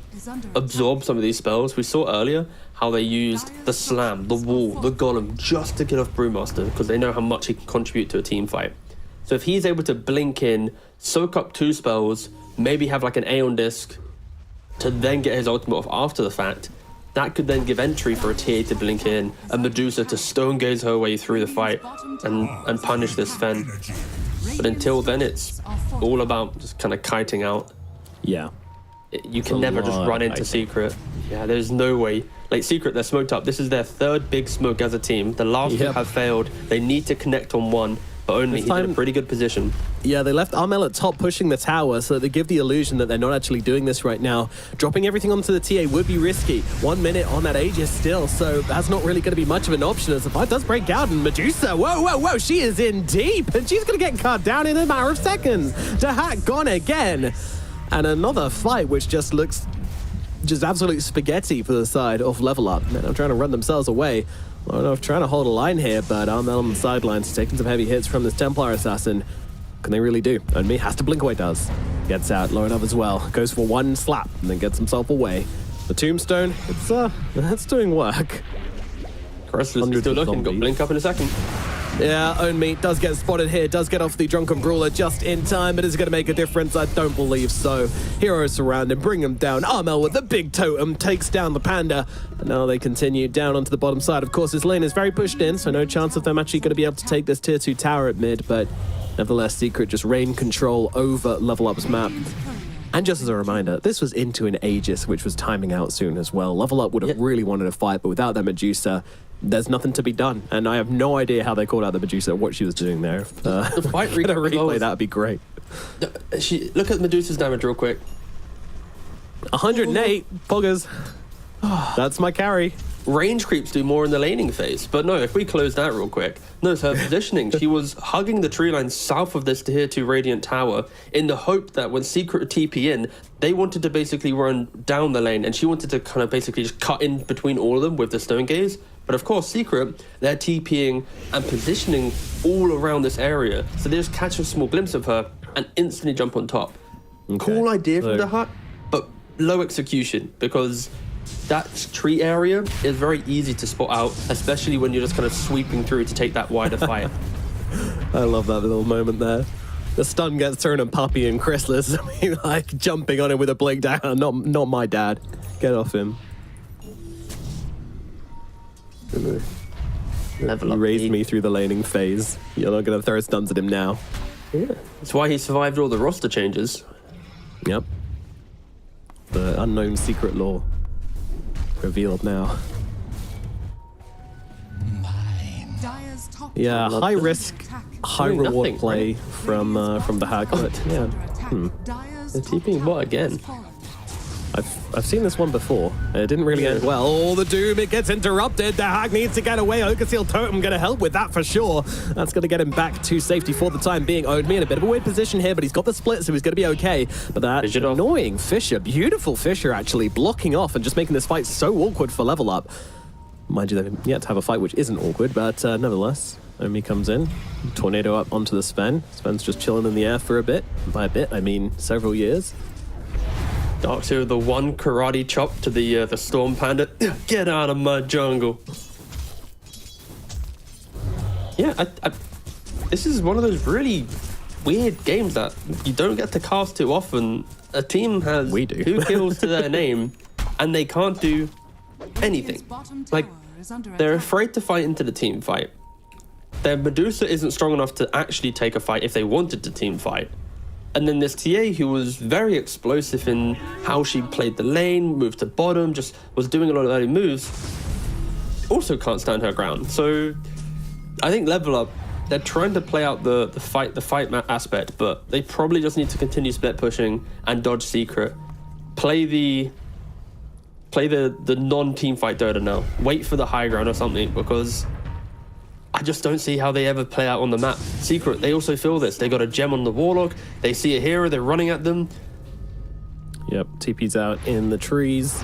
absorb some of these spells. We saw earlier how they used the Slam, the Wall, the Golem just to get off Brewmaster because they know how much he can contribute to a team fight. So if he's able to blink in, soak up 2 spells, maybe have like an Aeon Disc to then get his ultimate off after the fact, that could then give entry for a TA to blink in, a Medusa to stone gaze her way through the fight and punish this Fen. But until then, it's all about just kind of kiting out. Yeah. You can never just run into Secret. Yeah, there's no way. Like, Secret, they're smoked up. This is their 3rd big smoke as a team. The last 2 have failed. They need to connect on one, but only he's in a pretty good position. Yeah, they left Armel at top pushing the tower, so they give the illusion that they're not actually doing this right now. Dropping everything onto the TA would be risky. 1 minute on that Aegis still, so that's not really going to be much of an option as the fight does break out. And Medusa, whoa, she is in deep, and she's going to get cut down in a matter of seconds. Dahak gone again. And another fight which just looks just absolute spaghetti for the side of Level Up. Man, I'm trying to run themselves away. I don't know if trying to hold a line here, but Armel on the sidelines taking some heavy hits from this Templar assassin. Can they really do? And me has to blink away, does. Gets out, low enough as well. Goes for one slap and then gets himself away. The Tombstone, that's doing work. Cressler's still looking, got blink up in a second. Yeah, Own Me does get spotted here, does get off the Drunken Brawler just in time, but is it going to make a difference? I don't believe so. Heroes surround him, bring him down. Armel with the big totem takes down the Panda. And now they continue down onto the bottom side. Of course, this lane is very pushed in, so no chance of them actually going to be able to take this tier 2 tower at mid, but nevertheless, Secret just reign control over Level Up's map. And just as a reminder, this was into an Aegis, which was timing out soon as well. Level Up would have really wanted to fight, but without that Medusa, there's nothing to be done. And I have no idea how they called out the Medusa, what she was doing there. The fight could have replay, that would be great. Look at Medusa's damage real quick. 108, poggers. That's my carry. Range creeps do more in the laning phase, but no, if we close that real quick, notice her positioning. She was hugging the tree line south of this tier 2 Radiant Tower in the hope that when Secret TP in, they wanted to basically run down the lane, and she wanted to kind of basically just cut in between all of them with the Stone Gaze. But of course, Secret, they're TPing and positioning all around this area, so they just catch a small glimpse of her and instantly jump on top. Okay. Cool idea from the hut, but low execution, because that tree area is very easy to spot out, especially when you're just kind of sweeping through to take that wider fight. I love that little moment there. The stun gets thrown at Puppy and Chrysalis, like jumping on him with a blink down. Not my dad. Get off him. Level You up. raised me through the laning phase. You're not going to throw stuns at him now. Yeah, that's why he survived all the roster changes. Yep. The unknown secret lore revealed now. Dire's top Yeah, Love high this. risk, high reward nothing, play from the hack, but yeah. They're TPing bot again. I've seen this one before. It didn't really end well. Oh, the Doom, it gets interrupted. The Hag needs to get away. Oakerseal Totem going to help with that for sure. That's going to get him back to safety for the time being. Owned me in a bit of a weird position here, but he's got the split, so he's going to be okay. But that annoying Fisher, beautiful Fisher actually, blocking off and just making this fight so awkward for Level Up. Mind you, they've yet to have a fight which isn't awkward, but nevertheless, Omi comes in, tornado up onto the Sven. Sven's just chilling in the air for a bit. By a bit, I mean several years. Darkseer, the one karate chop to the Storm Panda. Get out of my jungle. Yeah, this is one of those really weird games that you don't get to cast too often. A team has We do. 2 kills to their name, and they can't do anything. Like, they're afraid to fight into the team fight. Their Medusa isn't strong enough to actually take a fight if they wanted to team fight. And then this TA who was very explosive in how she played the lane, moved to bottom, just was doing a lot of early moves, also can't stand her ground. So I think Level Up, they're trying to play out the fight aspect, but they probably just need to continue split pushing and dodge secret. Play the non-team fight Dota now. Wait for the high ground or something, because I just don't see how they ever play out on the map. Secret, they also feel this. They got a gem on the Warlock. They see a hero, they're running at them. Yep, TP's out in the trees.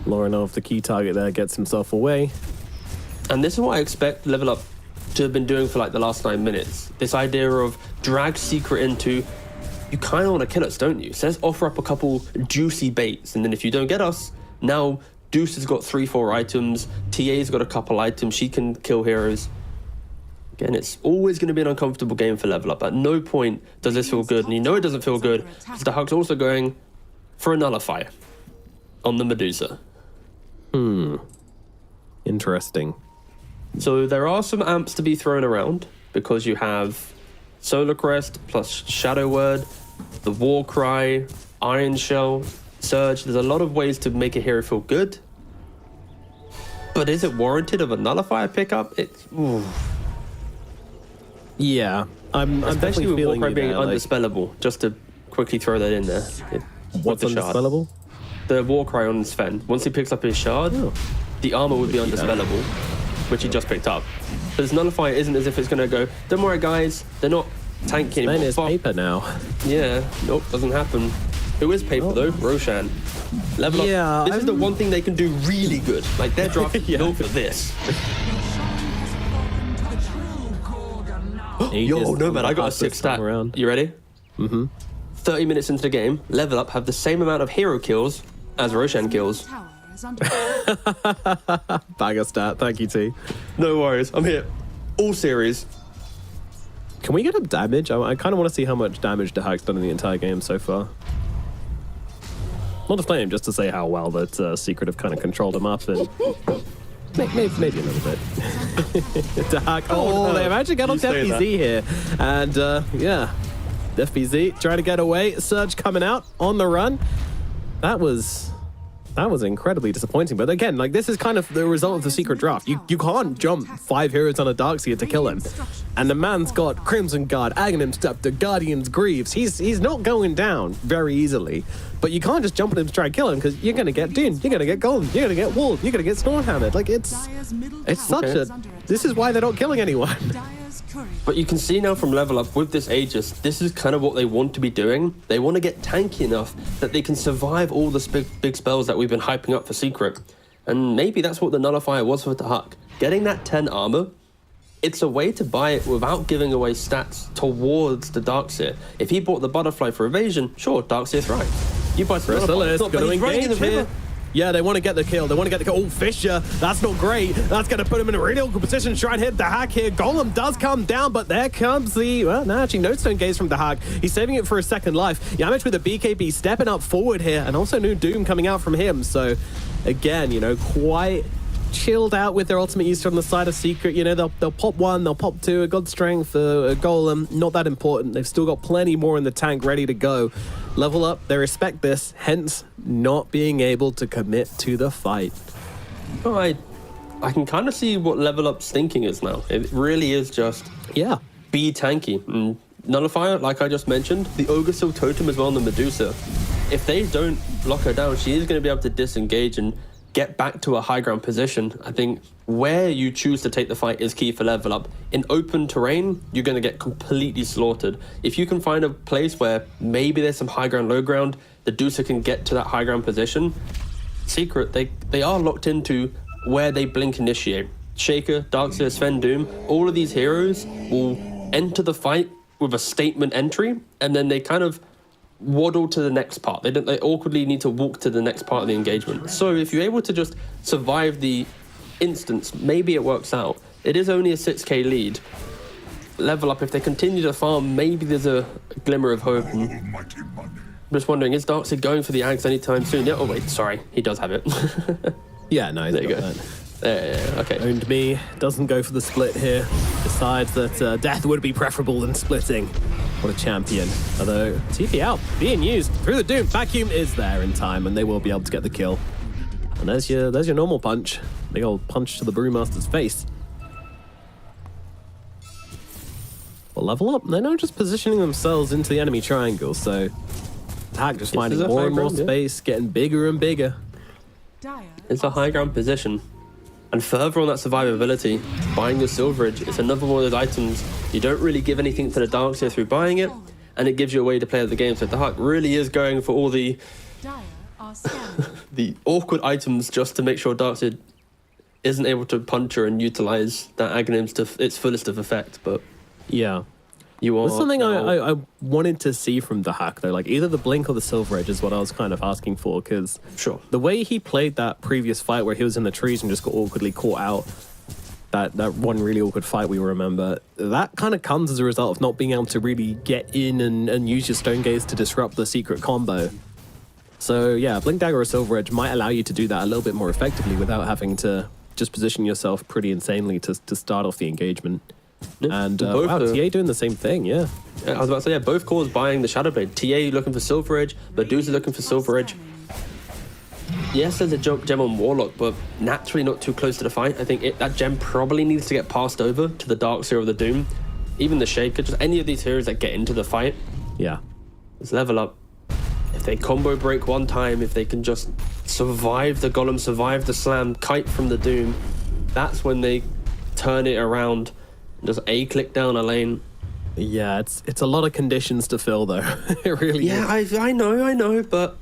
Lorinov, the key target there, gets himself away. And this is what I expect Level Up to have been doing for like the last 9 minutes. This idea of drag Secret into, you kind of want to kill us, don't you? So let's offer up a couple juicy baits, and then if you don't get us, now Deuce has got 3-4 items, TA's got a couple items, she can kill heroes. Again, it's always going to be an uncomfortable game for Level Up. At no point does this feel good, and you know it doesn't feel good because the Huck's also going for a nullifier on the Medusa. Interesting. So there are some amps to be thrown around because you have Solar Crest plus Shadow Word, the War Cry, Iron Shell, Surge. There's a lot of ways to make a hero feel good. But is it warranted of a nullifier pickup? Yeah, I'm Especially definitely with War feeling Cry you being there, like, undispellable, just to quickly throw that in there. what's with the shard. undispellable? The War Cry on Sven. Once he picks up his shard, the armor would be undispellable, which he just picked up. But this nullifier isn't as if it's going to go, don't worry guys, they're not tanky anymore. Sven is Fuck. paper now. Yeah, nope, doesn't happen. Who is paper though? Roshan. Level Yeah, up. This is the one thing they can do really good. Like their draft is built for this. Yo, no man, I got a 6 stat. Around. You ready? 30 minutes into the game, Level Up have the same amount of hero kills as Roshan kills. Bag of stat, thank you, T. No worries, I'm here. All series. Can we get up damage? I kind of want to see how much damage the Hack's done in the entire game so far. Not to play him, just to say how well that Secret have kind of controlled him up and maybe a little bit. The Hack. Oh, they've actually got on You say FBZ here, and yeah, FBZ trying to get away. Surge coming out on the run. That was incredibly disappointing. But again, like this is kind of the result of the Secret draft. You can't jump 5 heroes on a Darkseer to kill him. And the man's got Crimson Guard, Aghanim Scepter, Guardians, Greaves. He's not going down very easily. But you can't just jump on him to try and kill him because you're going to get Dune, you're going to get Golem, you're going to get Walled, you're going to get Stormhammered. Like it's such a... This is why they're not killing anyone. But you can see now from Level Up with this Aegis, this is kind of what they want to be doing. They want to get tanky enough that they can survive all the big spells that we've been hyping up for Secret. And maybe that's what the Nullifier was for the Huck. Getting that 10 armor, it's a way to buy it without giving away stats towards the Darkseer. If he bought the Butterfly for evasion, sure, Darkseer thrives. You buy some Nullifier, it's not, but he's running in the river. Yeah, they want to get the kill. They want to get the kill. Oh, Fisher, that's not great. That's going to put him in a really awkward position to try and hit the Hack here. Golem does come down, but there comes the... Well, no, actually, no Stone Gaze from the Hack. He's saving it for a second life. Yamich with a BKB stepping up forward here, and also new Doom coming out from him. So, again, you know, quite chilled out with their ultimate use on the side of Secret. You know, they'll pop 1, they'll pop 2, a God Strength, a Golem. Not that important. They've still got plenty more in the tank ready to go. Level Up, they respect this, hence not being able to commit to the fight. Oh, I can kind of see what Level Up's thinking is now. It really is just be tanky. And Nullifier, like I just mentioned, the Ogre Seal Totem as well on the Medusa. If they don't lock her down, she is going to be able to disengage and get back to a high ground position. I think where you choose to take the fight is key for Level Up. In open terrain, you're going to get completely slaughtered. If you can find a place where maybe there's some high ground, low ground, the Deucer can get to that high ground position. Secret, they are locked into where they blink initiate. Shaker, Darkseer, Sven, Doom, all of these heroes will enter the fight with a statement entry, and then they kind of waddle to the next part. They awkwardly need to walk to the next part of the engagement. So if you're able to just survive the instance, maybe it works out. It is only a 6k lead. Level up, if they continue to farm, maybe there's a glimmer of hope. I'm just wondering, is Darkseer going for the Ags anytime soon? Yeah, oh wait, sorry, he does have it. Yeah, no, there you go. Okay. Owned me, doesn't go for the split here. Decides that death would be preferable than splitting. What a champion. Although, TP out, being used through the Doom. Vacuum is there in time, and they will be able to get the kill. And there's your normal punch. Big old punch to the Brewmaster's face. Well, level up. They're now just positioning themselves into the enemy triangle, so Hack just finding more and more space, getting bigger and bigger. It's a high ground position. And further on that survivability, buying the Silver Edge is another one of those items you don't really give anything to the Darkseer through buying it, and it gives you a way to play the game. So the Huck really is going for all the the awkward items just to make sure Darkseer isn't able to puncture and utilize that Aghanim's to its fullest of effect. But yeah. There's something I wanted to see from the Hack, though. Like, either the Blink or the Silver Edge is what I was kind of asking for, because sure, the way he played that previous fight where he was in the trees and just got awkwardly caught out, that one really awkward fight we remember, that kind of comes as a result of not being able to really get in and use your Stone Gaze to disrupt the secret combo. So, yeah, Blink Dagger or Silver Edge might allow you to do that a little bit more effectively without having to just position yourself pretty insanely to start off the engagement. And wow, TA doing the same thing, yeah. I was about to say, yeah, both cores buying the Shadowblade. TA looking for Silver Edge, Medusa looking for Silver Edge. Yes, there's a gem on Warlock, but naturally not too close to the fight. I think that gem probably needs to get passed over to the Darkseer or the Doom. Even the Shaker, just any of these heroes that get into the fight. Yeah. Let's level up. If they combo break one time, if they can just survive the Golem, survive the Slam, kite from the Doom, that's when they turn it around. Just A-click down a lane. Yeah, it's a lot of conditions to fill, though. It really is. I know, but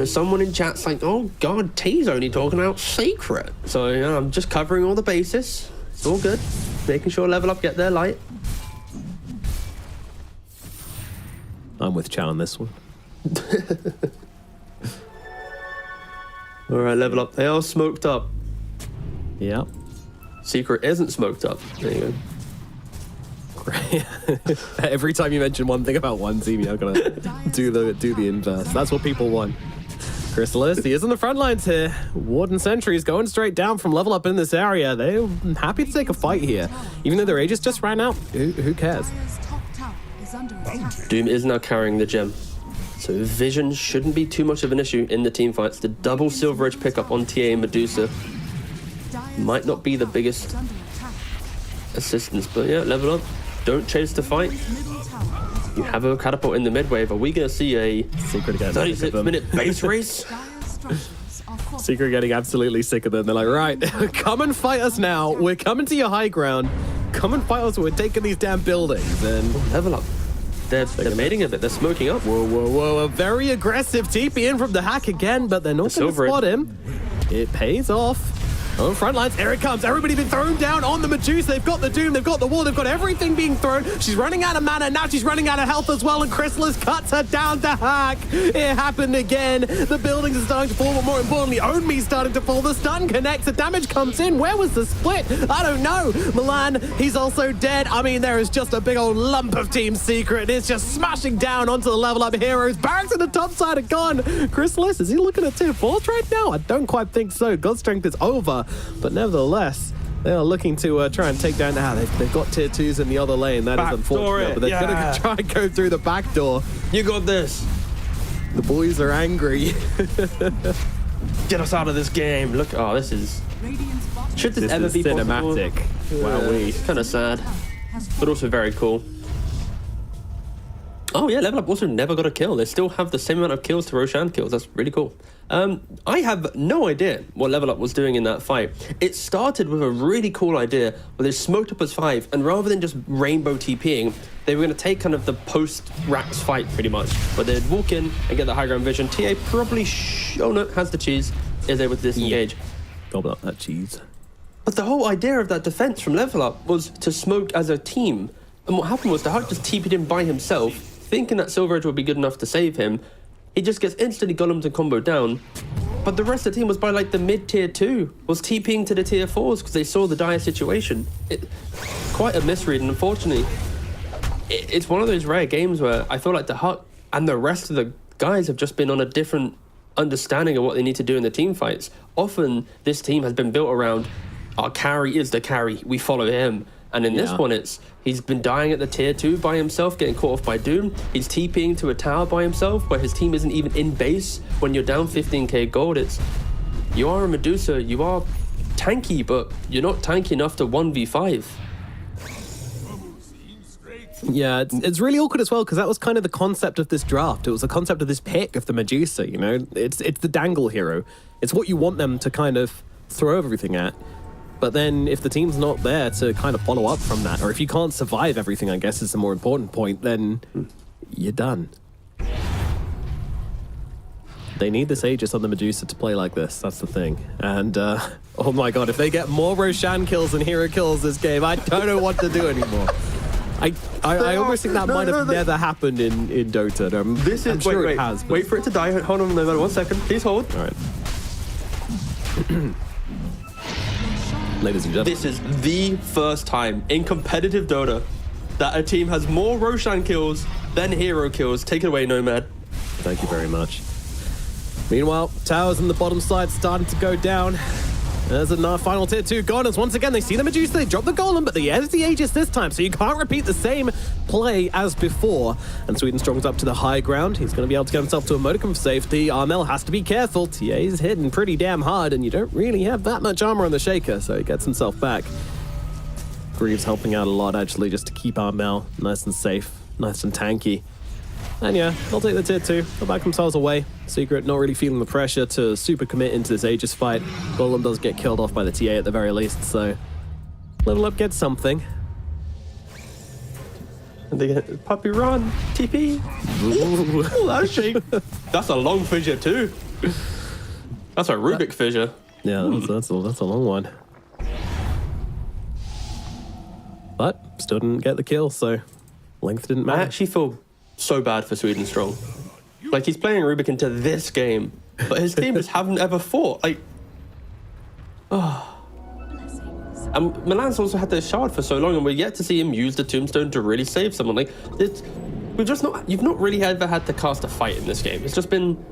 someone in chat's like, oh god, T's only talking about secret. So I'm just covering all the bases. It's all good. Making sure level up get their light. I'm with Chow on this one. All right, level up. They are smoked up. Yeah. Secret isn't smoked up. There you go. Every time you mention one thing about one team, you're gonna do the inverse. That's what people want. Chrysalis, he is in the front lines here. Warden Sentries going straight down from level up in this area. They're happy to take a fight here. Even though their Aegis just ran out, who cares? Doom is now carrying the gem. So vision shouldn't be too much of an issue in the team fights. The double Silver Edge pickup on TA and Medusa might not be the biggest assistance, but yeah, level up. Don't chase the fight. You have a catapult in the mid wave. Are we going to see a 36-minute base race? Secret getting absolutely sick of them. They're like, right, come and fight us now. We're coming to your high ground. Come and fight us. We're taking these damn buildings. And level up. They're mating a bit. They're smoking up. Whoa. A very aggressive TP in from the Hack again, but they're not going to spot him. It pays off. Oh, front lines, here it comes. Everybody been thrown down on the Medusa. They've got the Doom, they've got the wall, they've got everything being thrown. She's running out of mana, now she's running out of health as well, and Chrysalis cuts her down to Hack. It happened again. The buildings are starting to fall, but more importantly, Onmi's starting to fall. The stun connects, the damage comes in. Where was the split? I don't know. Milan, he's also dead. I mean, there is just a big old lump of Team Secret. It's just smashing down onto the level up heroes. Barracks on the top side are gone. Chrysalis, is he looking at tier 4s right now? I don't quite think so. God Strength is over. But nevertheless, they are looking to try and take down now. They've got tier 2s in the other lane. That is unfortunate. But they're going to try and go through the back door. You got this. The boys are angry. Get us out of this game. Look, oh, this is... Should this ever be cinematic? Wow, it's kind of sad, but also very cool. Oh yeah, level up also never got a kill. They still have the same amount of kills to Roshan kills. That's really cool. I have no idea what level up was doing in that fight. It started with a really cool idea where they smoked up as 5, and rather than just rainbow TPing, they were going to take kind of the post-Rax fight pretty much, where they'd walk in and get the high ground vision. TA probably, oh no, has the cheese, is able to disengage. Gobble up that cheese. But the whole idea of that defense from Level Up was to smoke as a team. And what happened was the Huck just TP'd him by himself, thinking that Silver Edge would be good enough to save him. He just gets instantly golemed and comboed down. But the rest of the team was by like the mid-tier 2, was TPing to the tier 4s because they saw the dire situation. Quite a misread, and unfortunately, it's one of those rare games where I feel like the Huck and the rest of the guys have just been on a different understanding of what they need to do in the team fights. Often, this team has been built around, our carry is the carry, we follow him. And in this one, he's been dying at the tier 2 by himself, getting caught off by Doom. He's TPing to a tower by himself, where his team isn't even in base. When you're down 15k gold, you are a Medusa, you are tanky, but you're not tanky enough to 1v5. Yeah, it's really awkward as well, because that was kind of the concept of this draft. It was the concept of this pick of the Medusa, you know? It's the dangle hero. It's what you want them to kind of throw everything at. But then if the team's not there to kind of follow up from that, or if you can't survive everything, I guess is the more important point, then you're done. They need this Aegis on the Medusa to play like this, that's the thing. And, oh my god, if they get more Roshan kills and hero kills this game, I don't know what to do anymore. I almost think that might have never happened in Dota. I'm sure it has. But... Wait for it to die. Hold on, no, 1 second. Please hold. All right. Ladies and gentlemen. This is the first time in competitive Dota that a team has more Roshan kills than hero kills. Take it away, Nomad. Thank you very much. Meanwhile, towers on the bottom side starting to go down. There's a final tier 2 gone, as once again they see the Medusa, they drop the Golem, but they edit the Aegis this time, so you can't repeat the same play as before. And Sweden Strong's up to the high ground. He's going to be able to get himself to a modicum of safety. Armel has to be careful. TA's hitting pretty damn hard, and you don't really have that much armor on the Shaker, so he gets himself back. Greaves helping out a lot, actually, just to keep Armel nice and safe, nice and tanky. And yeah, they'll take the tier 2. They'll back themselves away. Secret not really feeling the pressure to super commit into this Aegis fight. Golem does get killed off by the TA at the very least, so Level Up gets something. And they get puppy run, TP. Ooh, that's shake. That's a long fissure too. That's a Rubik fissure. Yeah, that's a long one. But still didn't get the kill, so length didn't matter. I actually feel so bad for Sweden Strong. Like, he's playing Rubik into this game, but his team just haven't ever fought. Like, and Milan's also had their shard for so long, and we're yet to see him use the tombstone to really save someone. Like, you've not really ever had to cast a fight in this game. It's just been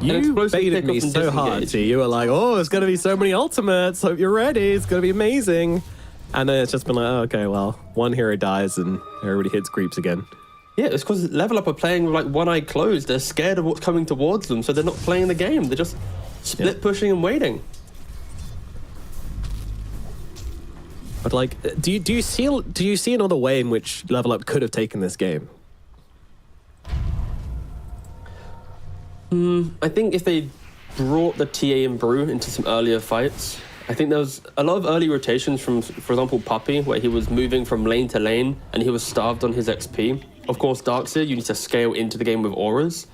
You baited me so hard, T. You were like, oh, there's going to be so many ultimates. Hope you're ready. It's going to be amazing. And then it's just been like, oh, okay, well, one hero dies and everybody hits creeps again. Yeah, it's because Level Up are playing with like one eye closed. They're scared of what's coming towards them, so they're not playing the game. They're just split pushing and waiting. But like, do you see another way in which Level Up could have taken this game? I think if they brought the TA and Brew into some earlier fights, I think there was a lot of early rotations from, for example, Puppy, where he was moving from lane to lane and he was starved on his XP. Of course, Darkseer, you need to scale into the game with auras.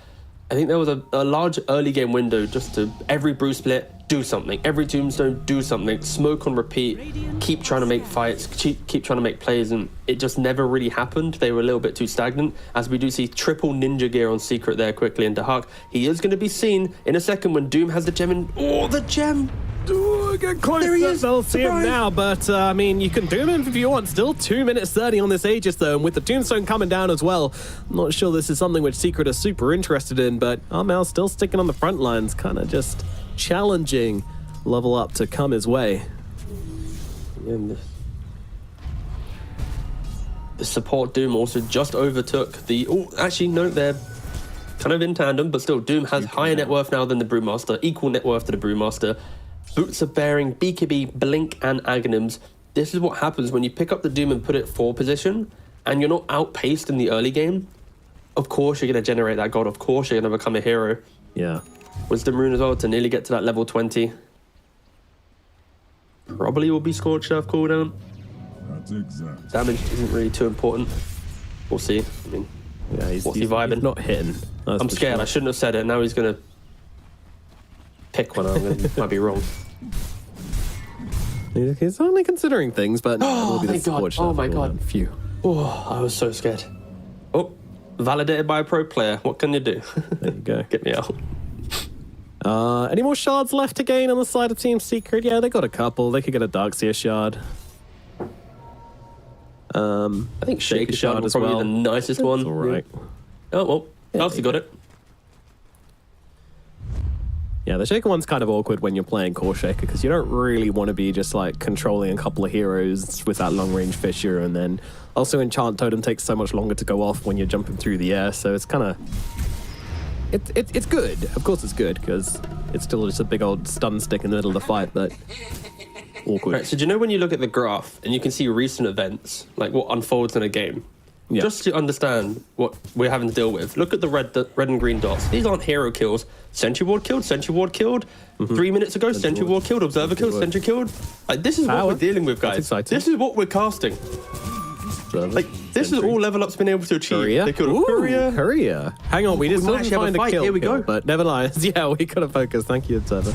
I think there was a large early game window just to every Brew split, do something. Every Tombstone, do something. Smoke on repeat, keep trying to make fights, keep trying to make plays, and it just never really happened. They were a little bit too stagnant, as we do see triple ninja gear on Secret there quickly into Huck. He is going to be seen in a second when Doom has the gem in. Oh, the gem! Ooh, get close. There he is. They'll see him now, but I mean, you can doom him if you want. Still 2 minutes 30 on this Aegis, though, and with the Tombstone coming down as well, I'm not sure this is something which Secret are super interested in, but Armel's still sticking on the front lines, kind of just challenging Level Up to come his way. And the support Doom also just overtook the... Oh, actually, no, they're kind of in tandem, but still, Doom has higher net worth now than the Brewmaster, equal net worth to the Brewmaster. Boots of Bearing, BKB, Blink, and Aghanims. This is what happens when you pick up the Doom and put it 4 position, and you're not outpaced in the early game. Of course you're going to generate that gold. Of course you're going to become a hero. Yeah. Wisdom Rune as well to nearly get to that level 20. Probably will be Scorched Earth cooldown. That's exact. Damage isn't really too important. We'll see. I mean, Yeah, he's vibing? He's not hitting. I'm scared. Sure. I shouldn't have said it. Now he's going to pick one. Might be wrong. He's only considering things, but no, it will be the thank God. support Oh my shuffle, God. and Phew. Oh, I was so scared. Oh, validated by a pro player. What can you do? There you go. Get me out. Any more shards left to gain on the side of Team Secret? Yeah, they got a couple. They could get a Darkseer shard. I think Shaker shard was as probably well. the nicest one. All right. Oh, well, Darcy got it. Yeah, the Shaker one's kind of awkward when you're playing Core Shaker because you don't really want to be just like controlling a couple of heroes with that long range Fissure, and then also Enchant Totem takes so much longer to go off when you're jumping through the air, so it's kind of... It's good. Of course it's good because it's still just a big old stun stick in the middle of the fight, but awkward. Right, so do you know when you look at the graph and you can see recent events, like what unfolds in a game? Yeah. Just to understand what we're having to deal with, look at the red and green dots. These aren't hero kills. Sentry ward killed, Sentry ward killed. 3 minutes ago, Sentry ward killed, Observer killed, Sentry killed. Like, this is what Power. we're dealing with, guys. That's exciting. This is what we're casting. Like, this is all level up's been able to achieve. Courier? They killed Ooh, Courier. Courier. Hang on, we just might didn't actually have a find a fight. kill. Here we go. But never mind. Yeah, we gotta focus. Thank you, Observer.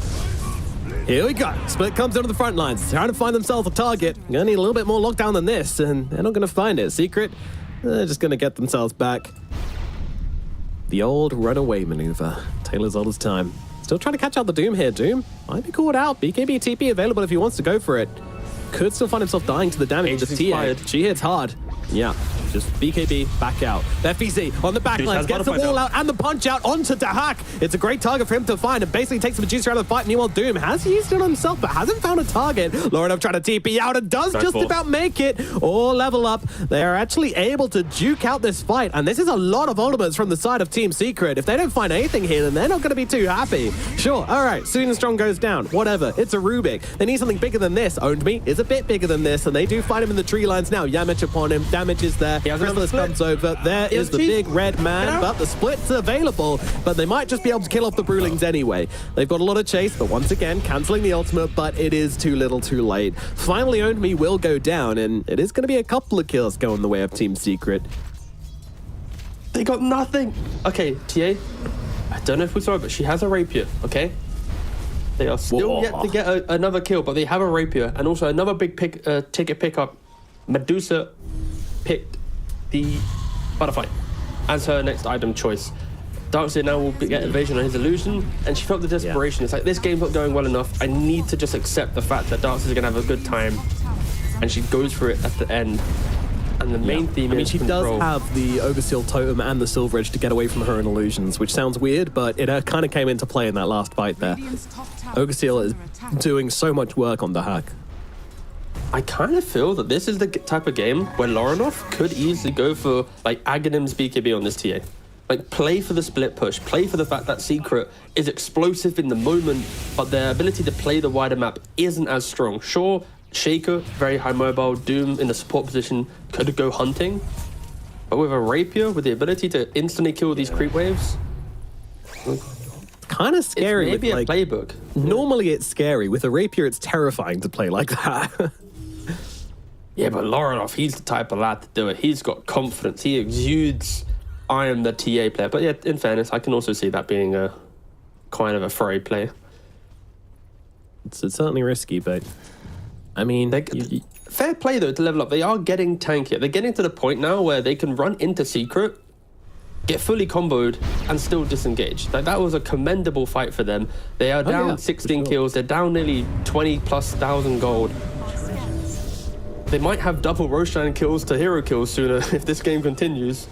Here we go. Split comes onto the front lines, trying to find themselves a target. Gonna need a little bit more lockdown than this, and they're not gonna find it. Secret, they're just gonna get themselves back. The old runaway maneuver. Taylor's all his time. Still trying to catch out the Doom here. Doom might be caught out. BKB TP available if he wants to go for it. Could still find himself dying to the damage. Aegis Just TA. expired. She hits hard. Yeah, just BKB back out. FEZ on the back Dude, lines, has gets the butterfly wall now. out and the punch out onto Dahak. It's a great target for him to find and basically takes the Medusa out of the fight. Meanwhile, Doom has used it on himself but hasn't found a target. Laurenov trying to TP out and does Nice just ball. about make it or level up. They are actually able to duke out this fight, and this is a lot of ultimates from the side of Team Secret. If they don't find anything here, then they're not going to be too happy. Sure, all right, Soon and Strong goes down. Whatever, it's a Rubik. They need something bigger than this. Owned Me is a bit bigger than this, and they do find him in the tree lines now. Yamich upon him, damage is there. has another Chrysalis split. comes over. There He is has the cheese. big red man, Get out. but the split's available. But they might just be able to kill off the Brewlings anyway. They've got a lot of chase, but once again, cancelling the ultimate, but it is too little too late. Finally, Owned Me will go down, and it is going to be a couple of kills going the way of Team Secret. They got nothing. Okay, TA, I don't know if we saw it, but she has a rapier, okay? They are still Whoa. yet to get another kill, but they have a rapier. And also another big ticket pickup. Medusa picked the butterfly as her next item choice. Darkseer now will get evasion on his illusion, and she felt the desperation. It's like, this game's not going well enough. I need to just accept the fact that Darkseer's gonna have a good time. And she goes for it at the end. And the main theme I mean, is she control. does have the Overseal Totem and the Silver Edge to get away from her in illusions, which sounds weird, but it kind of came into play in that last fight there. Radiant's top tower Overseal is under attack. doing so much work on the hack. I kind of feel that this is the type of game where Laurenov could easily go for like Aghanim's BKB on this TA. Like, play for the split push, play for the fact that Secret is explosive in the moment, but their ability to play the wider map isn't as strong. Sure, Shaker, very high mobile, Doom in the support position could go hunting, but with a rapier, with the ability to instantly kill these creep waves, Kind of it's scary. maybe with, a like, playbook. Normally it's scary. With a rapier, it's terrifying to play like that. Yeah, but Laurenov, he's the type of lad to do it. He's got confidence. He exudes, I am the TA player. But yeah, in fairness, I can also see that being a kind of a fray play. It's certainly risky, but I mean, Fair play, though, to level up. They are getting tankier. They're getting to the point now where they can run into Secret, get fully comboed, and still disengage. Like, that was a commendable fight for them. They are down yeah, for 16 sure. kills. They're down nearly 20,000+ gold. They might have double Roshan kills to hero kills sooner if this game continues.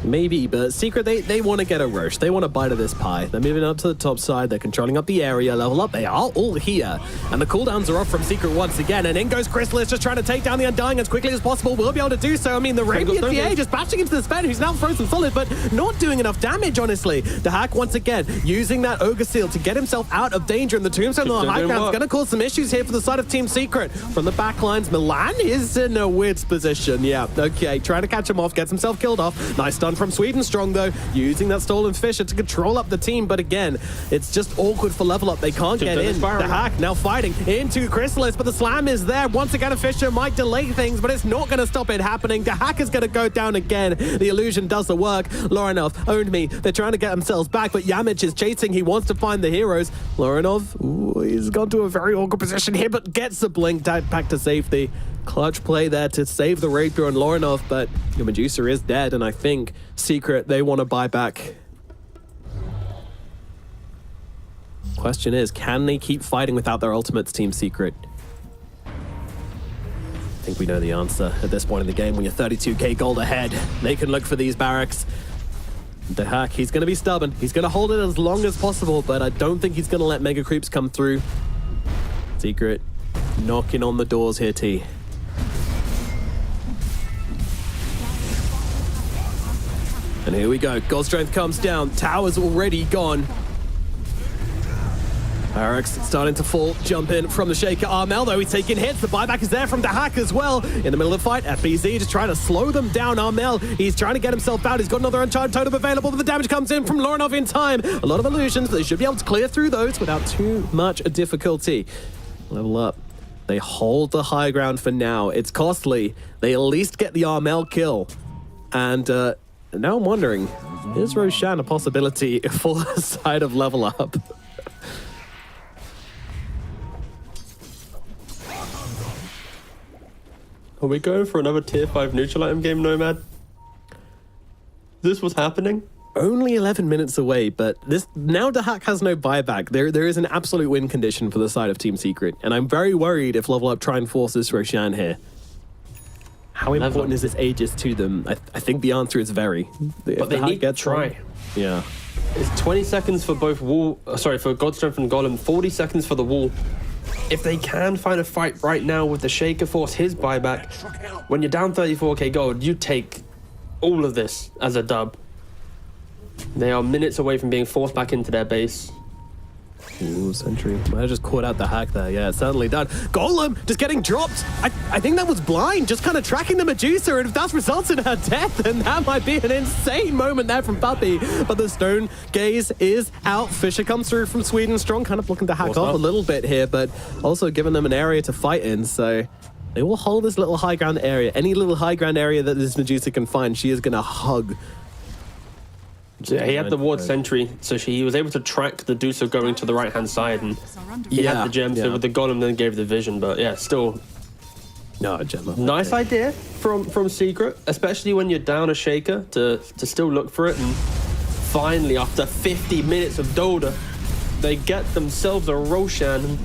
maybe, but Secret, they want to get a Roche. They want to bite of this pie. They're moving up to the top side. They're controlling up the area. Level up. They are all here. And the cooldowns are off from Secret once again. And in goes Chrysalis, just trying to take down the Undying as quickly as possible. Will be able to do so. I mean, the Radiant got TA no just bashing into the Sven, who's now frozen solid, but not doing enough damage, honestly. The hack, once again, using that Ogre Seal to get himself out of danger. And the Tombstone on the high doing ground is work. going to cause some issues here for the side of Team Secret. From the back lines, Milan is in a weird position. Yeah, okay. Trying to catch him off, gets himself killed off. Nice stun from Sweden Strong, though, using that stolen Fisher to control up the team. But again, it's just awkward for Level Up. They can't get in. The Hack now fighting into Chrysalis, but the slam is there. Once again, a Fisher might delay things, but it's not going to stop it happening. The Hack is going to go down again. The illusion does the work. Lorinov owned me. They're trying to get themselves back, but Yamich is chasing. He wants to find the heroes. Lorinov, ooh, he's gone to a very awkward position here, but gets the blink back to safety. Clutch play there to save the raid through on Lorinov, but your Medusa is dead, and I think Secret, they want to buy back. Question is, can they keep fighting without their ultimates, Team Secret? I think we know the answer at this point in the game. When you're 32k gold ahead, they can look for these barracks. The Hack, he's going to be stubborn. He's going to hold it as long as possible, but I don't think he's going to let Mega Creeps come through. Secret knocking on the doors here, T. And here we go. God Strength comes down. Tower's already gone. Barracks starting to fall. Jump in from the Shaker. Armel, though, he's taking hits. The buyback is there from the Hack as well. In the middle of the fight, FBZ just trying to slow them down. Armel, he's trying to get himself out. He's got another Uncharted Totem available, but the damage comes in from Lorinov in time. A lot of illusions. They should be able to clear through those without too much difficulty. Level Up. They hold the high ground for now. It's costly. They at least get the Armel kill. And now I'm wondering, is Roshan a possibility for the side of Level Up? Are we going for another tier 5 neutral item game, Nomad? This was happening? Only 11 minutes away, but this now the Hack has no buyback. There is an absolute win condition for the side of Team Secret, and I'm very worried if Level Up try and force this Roshan here. How important is this Aegis to them? I think the answer is very. But they need to try. One, yeah. It's 20 seconds for both wall. For God Strength and Golem. 40 seconds for the wall. If they can find a fight right now with the Shaker, force his buyback, when you're down 34k gold, you take all of this as a dub. They are minutes away from being forced back into their base. Ooh, Sentry. I just caught out the Hack there. Yeah, it's certainly done. Golem just getting dropped. I think that was blind, just kind of tracking the Medusa, and if that results in her death, then that might be an insane moment there from Puppy. But the Stone Gaze is out. Fisher comes through from Sweden Strong, kind of looking to hack off a little bit here, but also giving them an area to fight in, so they will hold this little high ground area. Any little high ground area that this Medusa can find, she is going to hug. Yeah, he had the ward sentry, so he was able to track the Medusa going to the right-hand side, and he had the gem, so with the golem then gave the vision, but yeah, still. No, gem. Nice idea from Secret, especially when you're down a Shaker, to still look for it, and finally, after 50 minutes of Doda, they get themselves a Roshan.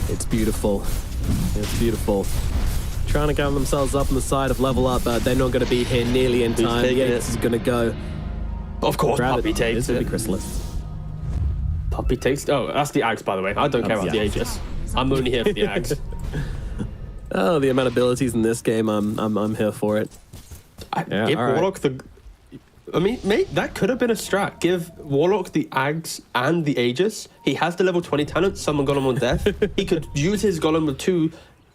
It's beautiful. It's beautiful. Trying to gather themselves up on the side of Level Up, but they're not going to be here nearly in time. Yates is going to go. Of course, Puppy takes it. Chrysalis. Puppy takes. Oh, that's the Ags, by the way. I don't care about the Aegis. I'm only here for the Ags. Oh, the amount of abilities in this game, I'm here for it. Give Warlock the. I mean, mate, that could have been a strat. Give Warlock the Ags and the Aegis. He has the level 20 talent. Summon Golem on death. He could use his Golem with 2.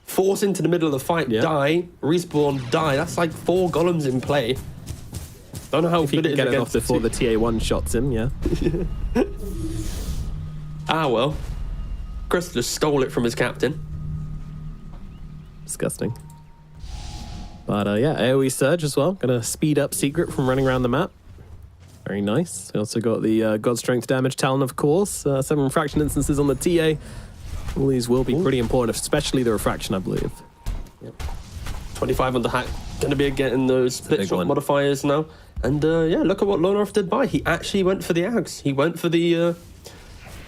Force into the middle of the fight, die, respawn, die. That's like 4 golems in play. Don't know how good it is get it off before the TA1 shots him, yeah. Well. Chris just stole it from his captain. Disgusting. But yeah, AoE Surge as well. Gonna speed up Secret from running around the map. Very nice. We also got the God Strength damage talent, of course. 7 refraction instances on the TA. All these will be pretty important, especially the refraction, I believe. Yep. 25 on the Hack. Going to be getting those split shot modifiers now. And yeah, look at what Lorinov did by. He actually went for the Ags. He went for the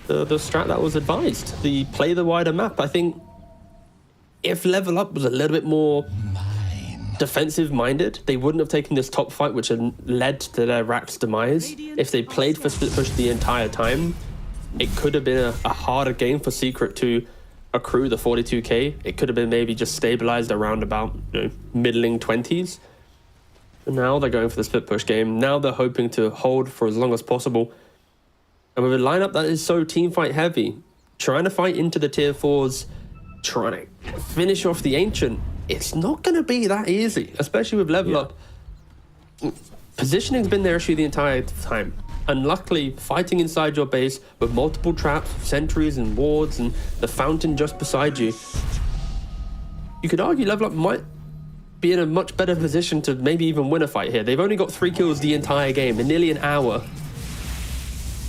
strat that was advised. The play the wider map. I think if Level Up was a little bit more defensive-minded, they wouldn't have taken this top fight, which had led to their Rack's demise. If they played for split push the entire time, it could have been a harder game for Secret to accrue the 42k. It could have been maybe just stabilized around about middling 20s. And now they're going for the split push game. Now they're hoping to hold for as long as possible. And with a lineup that is so team fight heavy, trying to fight into the tier 4s, trying to finish off the Ancient, it's not going to be that easy, especially with level up. Positioning's been their issue the entire time. And luckily, fighting inside your base with multiple traps, sentries and wards, and the fountain just beside you, you could argue level up might be in a much better position to maybe even win a fight here. They've only got 3 kills the entire game in nearly an hour.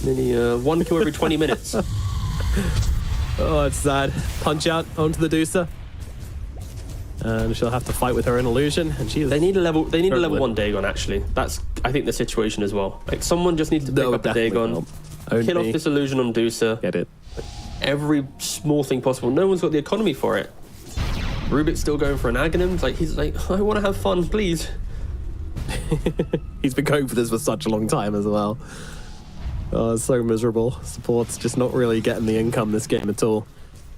Nearly 1 kill every 20 minutes. Oh, it's sad. Punch out onto the Deucer. And she'll have to fight with her own illusion. And she is They need a level 1 Dagon, actually. That's, I think, the situation as well. Like, someone just needs to pick up the Dagon, kill off this illusion on Deucer. Get it. Every small thing possible. No one's got the economy for it. Rubik's still going for an Aghanim. Like, he's like, I want to have fun, please. He's been going for this for such a long time as well. Oh, it's so miserable. Support's just not really getting the income this game at all.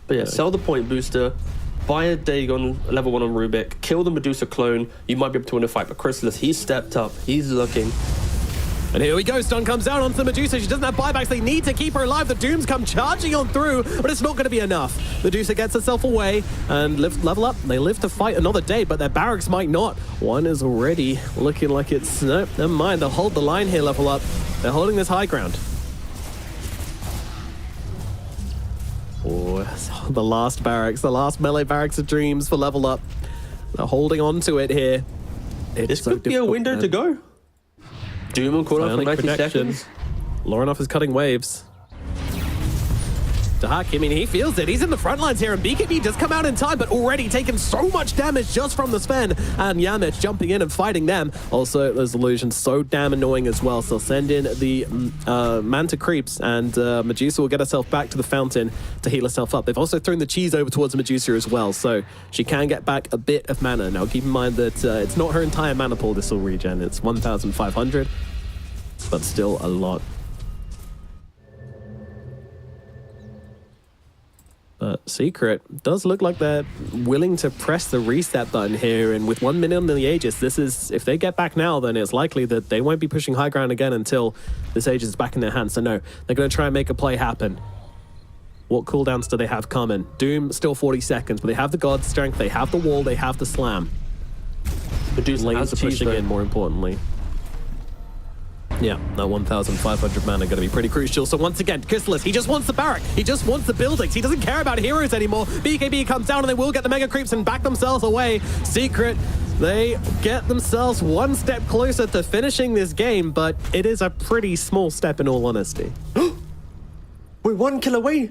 But yeah, sell the point booster, buy a Dagon level 1 on Rubik, kill the Medusa clone. You might be able to win a fight. But Chrysalis, he's stepped up. He's looking. And here we go. Stun comes down onto the Medusa. She doesn't have buybacks. They need to keep her alive. The Dooms come charging on through, but it's not going to be enough. Medusa gets herself away and level up. They live to fight another day, but their barracks might not. One is already looking like it's... Nope, never mind. They'll hold the line here, level up. They're holding this high ground. Oh, the last barracks, the last melee barracks of dreams for level up. They're holding on to it here. This could be a window to go. Doom will call out for 90 seconds. Lorinov is cutting waves. Dahak, I mean, he feels it. He's in the front lines here, and BKB does come out in time, but already taken so much damage just from the Sven. And Yamich jumping in and fighting them. Also, those illusions so damn annoying as well. So send in the Manta creeps, and Medusa will get herself back to the fountain to heal herself up. They've also thrown the cheese over towards Medusa as well, so she can get back a bit of mana. Now, keep in mind that it's not her entire mana pool this will regen. It's 1,500, but still a lot. But Secret does look like they're willing to press the reset button here, and with 1 minute on the Aegis, this is, if they get back now, then it's likely that they won't be pushing high ground again until this Aegis is back in their hands. So no, they're going to try and make a play happen. What cooldowns do they have coming? Doom, still 40 seconds, but they have the God Strength, they have the wall, they have the slam. Medusa Lanes are pushing in, more importantly. Yeah, that 1,500 mana going to be pretty crucial. So once again, Chrysalis, he just wants the barrack. He just wants the buildings. He doesn't care about heroes anymore. BKB comes down and they will get the mega creeps and back themselves away. Secret, they get themselves one step closer to finishing this game, but it is a pretty small step in all honesty. We're 1 kill away.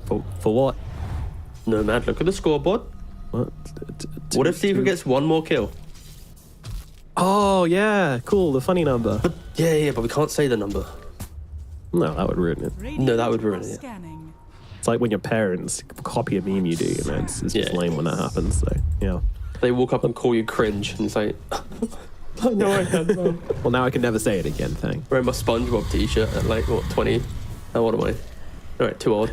For what? No, man, look at the scoreboard. What? What if Secret gets 1 more kill? Oh, yeah, cool, the funny number. But yeah, but we can't say the number. No, that would ruin it. No, that would ruin it. Scanning. It's like when your parents copy a meme you do, you know, it's just lame when that happens, so, yeah. They walk up and call you cringe and say, I know I had one. Well, now I can never say it again, thanks. Wearing my SpongeBob t-shirt at like, what, 20? How old am I? All right, too old.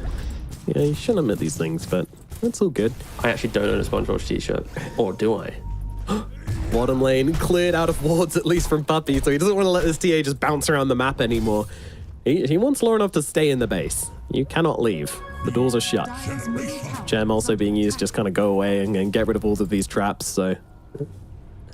Yeah, you shouldn't admit these things, but that's all good. I actually don't own a SpongeBob t-shirt. Or do I? Bottom lane cleared out of wards, at least from Puppy, so he doesn't want to let this TA just bounce around the map anymore. He wants Lorinov to stay in the base. You cannot leave. The doors are shut. Dyer's middle tower. Gem also being used, just kind of go away and get rid of all of these traps, so...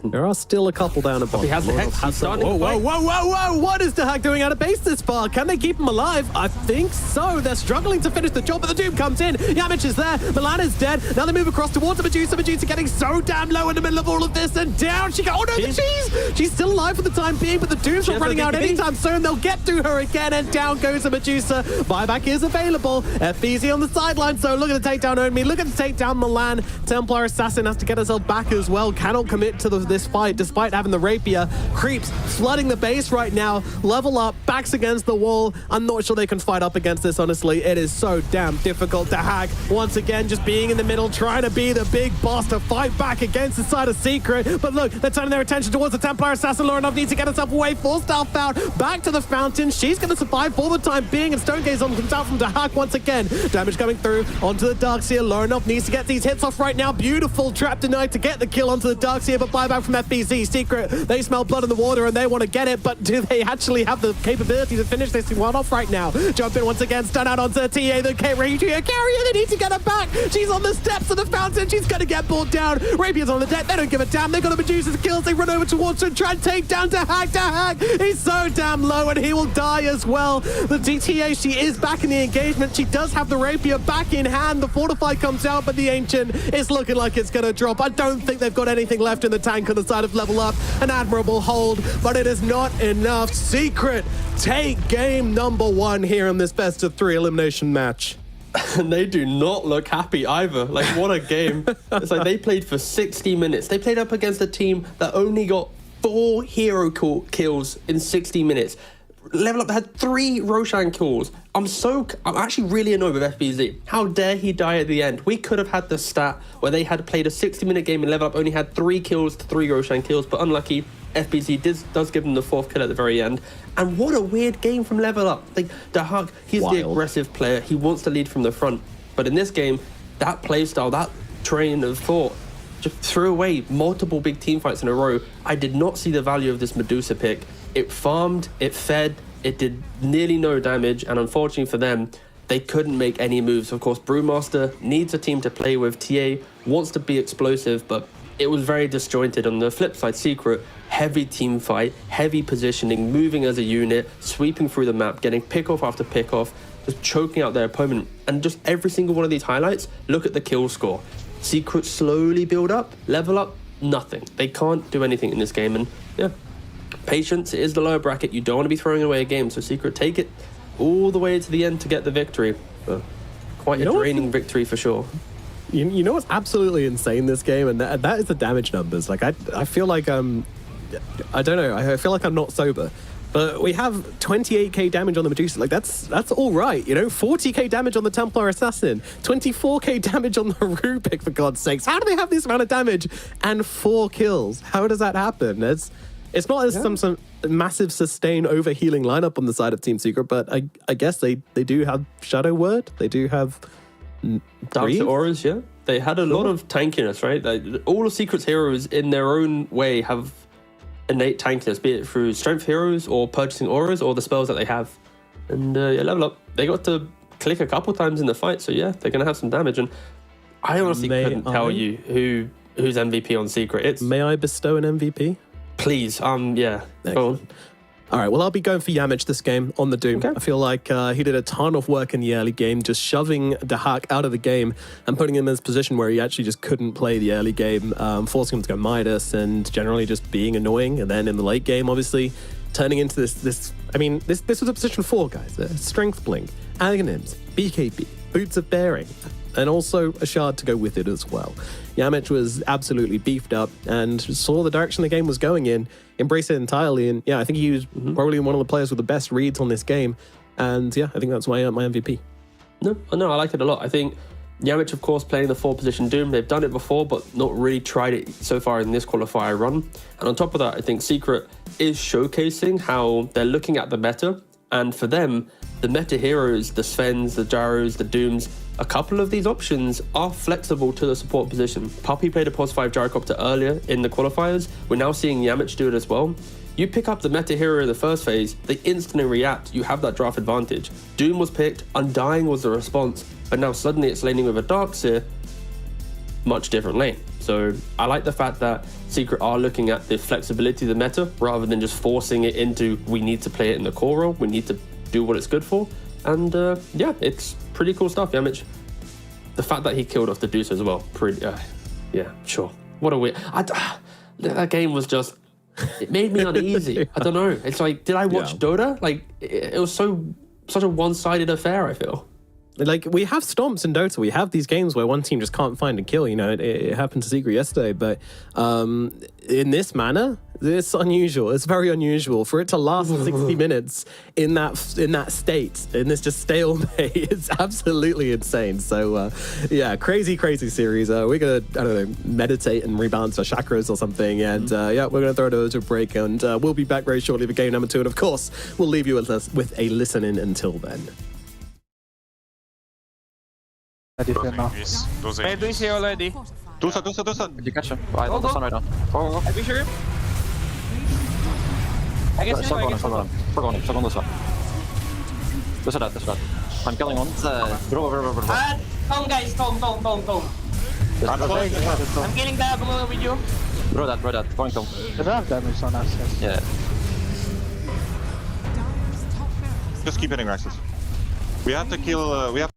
There are still a couple down at bottom. He has the Hex. He's starting Whoa, to whoa, fight. whoa, whoa, whoa! What is Dahak doing out of base this far? Can they keep him alive? I think so. They're struggling to finish the job, but the Doom comes in. Yamich is there. Milan is dead. Now they move across towards the Medusa. Medusa getting so damn low in the middle of all of this, and down she goes. Oh no, the cheese! She's still alive for the time being, but the Doom's not running out anytime soon. They'll get to her again, and down goes the Medusa. Buyback is available. FBZ on the sideline, so look at the takedown Onmi. Look at the takedown Milan. Templar Assassin has to get herself back as well. Cannot commit to this fight, despite having the rapier. Creeps flooding the base right now. Level up, backs against the wall. I'm not sure they can fight up against this, honestly. It is so damn difficult to hack. Once again, just being in the middle, trying to be the big boss to fight back against the side of Secret. But look, they're turning their attention towards the Templar Assassin. Lorinov needs to get herself away. Forced out out. Back to the fountain. She's going to survive for the time being, and Stonegaze comes out from Dahak once again. Damage coming through onto the Darkseer. Lorinov needs to get these hits off right now. Beautiful trap denied to get the kill onto the Darkseer, but buyback from FBZ. Secret, they smell blood in the water and they want to get it, but do they actually have the capability to finish this one off right now? Jump in once again, stun out onto TA, the carrier. They need to get her back. She's on the steps of the fountain. She's going to get brought down. Rapier's on the deck. They don't give a damn. They're going to produce his kills. They run over towards her and try and take down Dahak. He's so damn low and he will die as well. The DTA, she is back in the engagement. She does have the Rapier back in hand. The Fortify comes out, but the Ancient is looking like it's going to drop. I don't think they've got anything left in the tank on the side of Level Up. An admirable hold, but it is not enough. Secret take game number 1 here in this best of 3 elimination match. And they do not look happy either. Like, what a game. It's like they played for 60 minutes. They played up against a team that only got 4 hero kills in 60 minutes. Level Up had 3 Roshan kills. I'm actually really annoyed with FBZ. How dare he die at the end? We could have had the stat where they had played a 60-minute game and Level Up only had 3 kills to 3 Roshan kills, but unlucky. FBZ does give them the 4th kill at the very end. And what a weird game from Level Up. Like, Dahak, he's the aggressive player. He wants to lead from the front. But in this game, that playstyle, that train of thought, just threw away multiple big team fights in a row. I did not see the value of this Medusa pick. It farmed, it fed, it did nearly no damage, and unfortunately for them, they couldn't make any moves. Of course, Brewmaster needs a team to play with. TA wants to be explosive, but it was very disjointed. On the flip side, Secret, heavy team fight, heavy positioning, moving as a unit, sweeping through the map, getting pick-off after pick-off, just choking out their opponent. And just every single one of these highlights, look at the kill score. Secret slowly build up, Level Up, nothing. They can't do anything in this game, and yeah. Patience is the lower bracket. You don't want to be throwing away a game, so Secret take it all the way to the end to get the victory. But quite a draining victory for sure. You know what's absolutely insane this game, and that is the damage numbers. Like I feel like I don't know. I feel like I'm not sober, but we have 28k damage on the Medusa. Like that's all right, you know. 40k damage on the Templar Assassin, 24k damage on the Rubik. For God's sakes, how do they have this amount of damage and 4 kills? How does that happen? It's not as some massive sustained overhealing lineup on the side of Team Secret, but I guess they do have Shadow Word. They do have Dark Auras, yeah. They had a lot of tankiness, right? Like, all of Secret's heroes in their own way have innate tankiness, be it through strength heroes or purchasing auras or the spells that they have. And Level Up, they got to click a couple times in the fight, so yeah, they're going to have some damage. And I honestly couldn't tell you who's MVP on Secret. May I bestow an MVP? Please, yeah. Go on. All right, well, I'll be going for Yamich this game on the Doom. Okay. I feel like he did a ton of work in the early game, just shoving Dahak out of the game and putting him in this position where he actually just couldn't play the early game, forcing him to go Midas and generally just being annoying. And then in the late game, obviously, turning into this was a position 4, guys. Strength Blink, Aghanims, BKB, Boots of Bearing, and also a shard to go with it as well. Yamich was absolutely beefed up and saw the direction the game was going in, embraced it entirely, and yeah, I think he was probably one of the players with the best reads on this game, and yeah, I think that's my MVP. No, I like it a lot. I think Yamich, of course, playing the 4-position Doom, they've done it before, but not really tried it so far in this qualifier run. And on top of that, I think Secret is showcasing how they're looking at the meta, and for them, the meta heroes, the Svens, the Gyros, the Dooms, a couple of these options are flexible to the support position. Puppy played a pos 5 Gyrocopter earlier in the qualifiers. We're now seeing Yamich do it as well. You pick up the meta hero in the first phase, they instantly react. You have that draft advantage. Doom was picked, Undying was the response, but now suddenly it's laning with a Darkseer, much different lane. So I like the fact that Secret are looking at the flexibility of the meta rather than just forcing it into, we need to play it in the core role, we need to do what it's good for. And yeah, it's pretty cool stuff, Yamich. The fact that he killed off the Deuce as well, yeah, sure. What a weird... that game was just... It made me uneasy. I don't know. It's like, did I watch Dota? Like, it was such a one-sided affair, I feel. Like, we have stomps in Dota. We have these games where one team just can't find a kill. You know, it happened to Secret yesterday. But in this manner, it's unusual. It's very unusual. For it to last 60 minutes in that state, in this just stalemate, it's absolutely insane. So, yeah, crazy series. We're going to, I don't know, meditate and rebalance our chakras or something. And, yeah, we're going to throw it over to a break. And we'll be back very shortly for game number 2. And, of course, we'll leave you with a listen-in until then. Made wins here already. You catch him. I love the sun right now. Go. Are we sure? I guess Stop going him. Stop on this one. This is that. I'm killing one. Bro. Tom guys, Tom. I'm killing the Agumon with you. Bro that. Going Tom. They don't have damage on us. Yes. Yeah. Dire's top barracks. Just keep hitting Rexes. We have to kill. We have.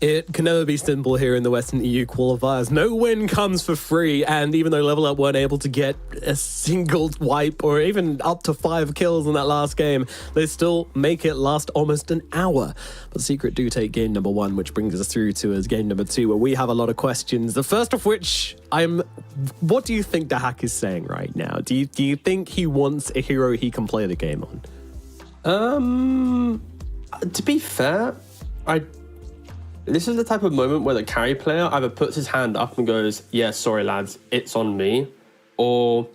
It can never be simple here in the Western EU qualifiers. No win comes for free, and even though Level Up weren't able to get a single wipe or even up to 5 kills in that last game, they still make it last almost an hour. But Secret do take game number 1, which brings us through to as game number 2, where we have a lot of questions. The first of which, what do you think Dahak is saying right now? Do you think he wants a hero he can play the game on? To be fair, this is the type of moment where the carry player either puts his hand up and goes, yeah, sorry lads, it's on me. Or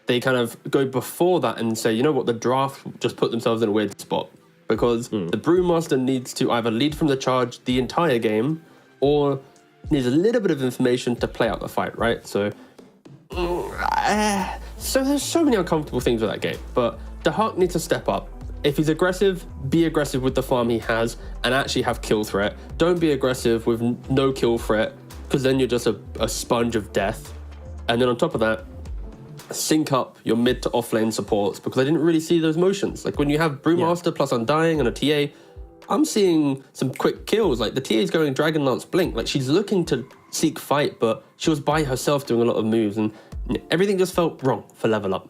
they kind of go before that and say, you know what, the draft just put themselves in a weird spot. Because the Brewmaster needs to either lead from the charge the entire game or needs a little bit of information to play out the fight, right? So there's so many uncomfortable things with that game. But the Hawk needs to step up. If he's aggressive, be aggressive with the farm he has and actually have kill threat. Don't be aggressive with no kill threat, because then you're just a sponge of death. And then on top of that, sync up your mid to off lane supports, because I didn't really see those motions. Like when you have Brewmaster plus Undying and a TA, I'm seeing some quick kills. Like the TA is going Dragonlance Blink. Like she's looking to seek fight, but she was by herself doing a lot of moves, and everything just felt wrong for Level Up.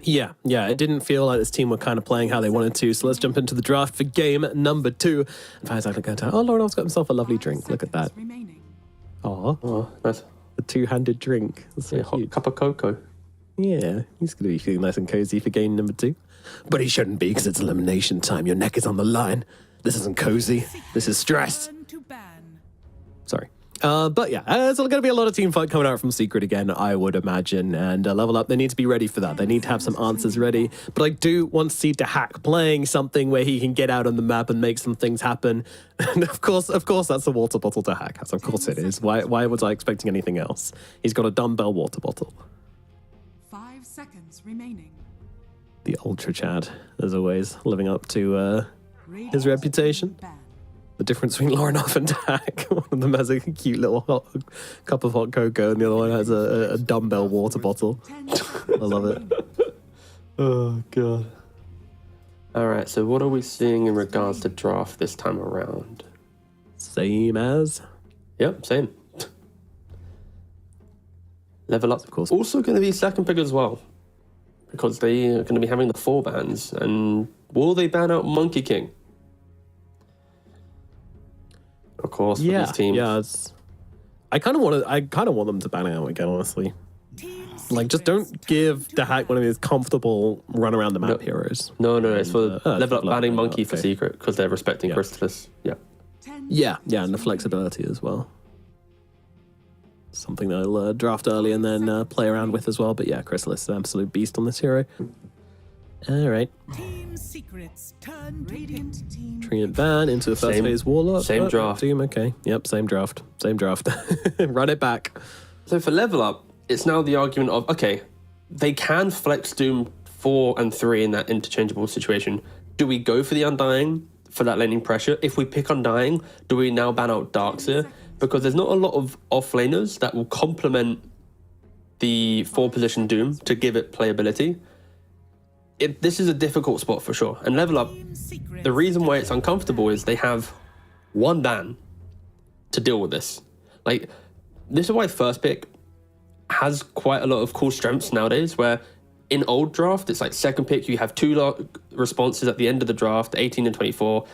Yeah, it didn't feel like this team were kind of playing how they wanted to. So let's jump into the draft for game number 2. And Fire's like, oh, Lauren's got himself a lovely drink. Look at that. Oh, nice. A 2-handed drink. That's so cute. Cup of cocoa. Yeah, he's going to be feeling nice and cozy for game number 2. But he shouldn't be, because it's elimination time. Your neck is on the line. This isn't cozy. This is stress. Sorry. But yeah, there's going to be a lot of team fight coming out from Secret again, I would imagine. And Level Up, they need to be ready for that. They need to have some answers ready. But I do want to see Dahak playing something where he can get out on the map and make some things happen. And of course, that's a water bottle Dahak. Of course it is. Why was I expecting anything else? He's got a dumbbell water bottle. 5 seconds remaining. The Ultra Chad, as always, living up to his reputation. The difference between Lauren and Dak. One of them has a cute little cup of hot cocoa, and the other one has a dumbbell water bottle. I love it. Oh, God. All right, so what are we seeing in regards to draft this time around? Same as? Yep, same. Level Up, of course. Also going to be second pick as well, because they are going to be having the 4 bans. And will they ban out Monkey King? Of course, for these teams. Yeah, I kind of want them to ban it out again, honestly. Like, just don't give Dahak one of these comfortable run around the map heroes. No, it's for Level Up banning Monkey for okay. Secret, because they're respecting Chrysalis. Yeah, and the flexibility as well. Something that I'll draft early and then play around with as well. But yeah, Chrysalis is an absolute beast on this hero. All right. Team Secrets turn Radiant team. Treant ban into the first phase Warlock. Same draft. Team, okay. Yep, same draft. Run it back. So for Level Up, it's now the argument of, okay, they can flex Doom 4 and 3 in that interchangeable situation. Do we go for the Undying for that laning pressure? If we pick Undying, do we now ban out Darkseer? Because there's not a lot of off-laners that will complement the 4-position Doom to give it playability. This is a difficult spot for sure. And Level Up, the reason why it's uncomfortable is they have 1 ban to deal with this. Like, this is why first pick has quite a lot of cool strengths nowadays, where in old draft, it's like second pick, you have 2 responses at the end of the draft, 18 and 24.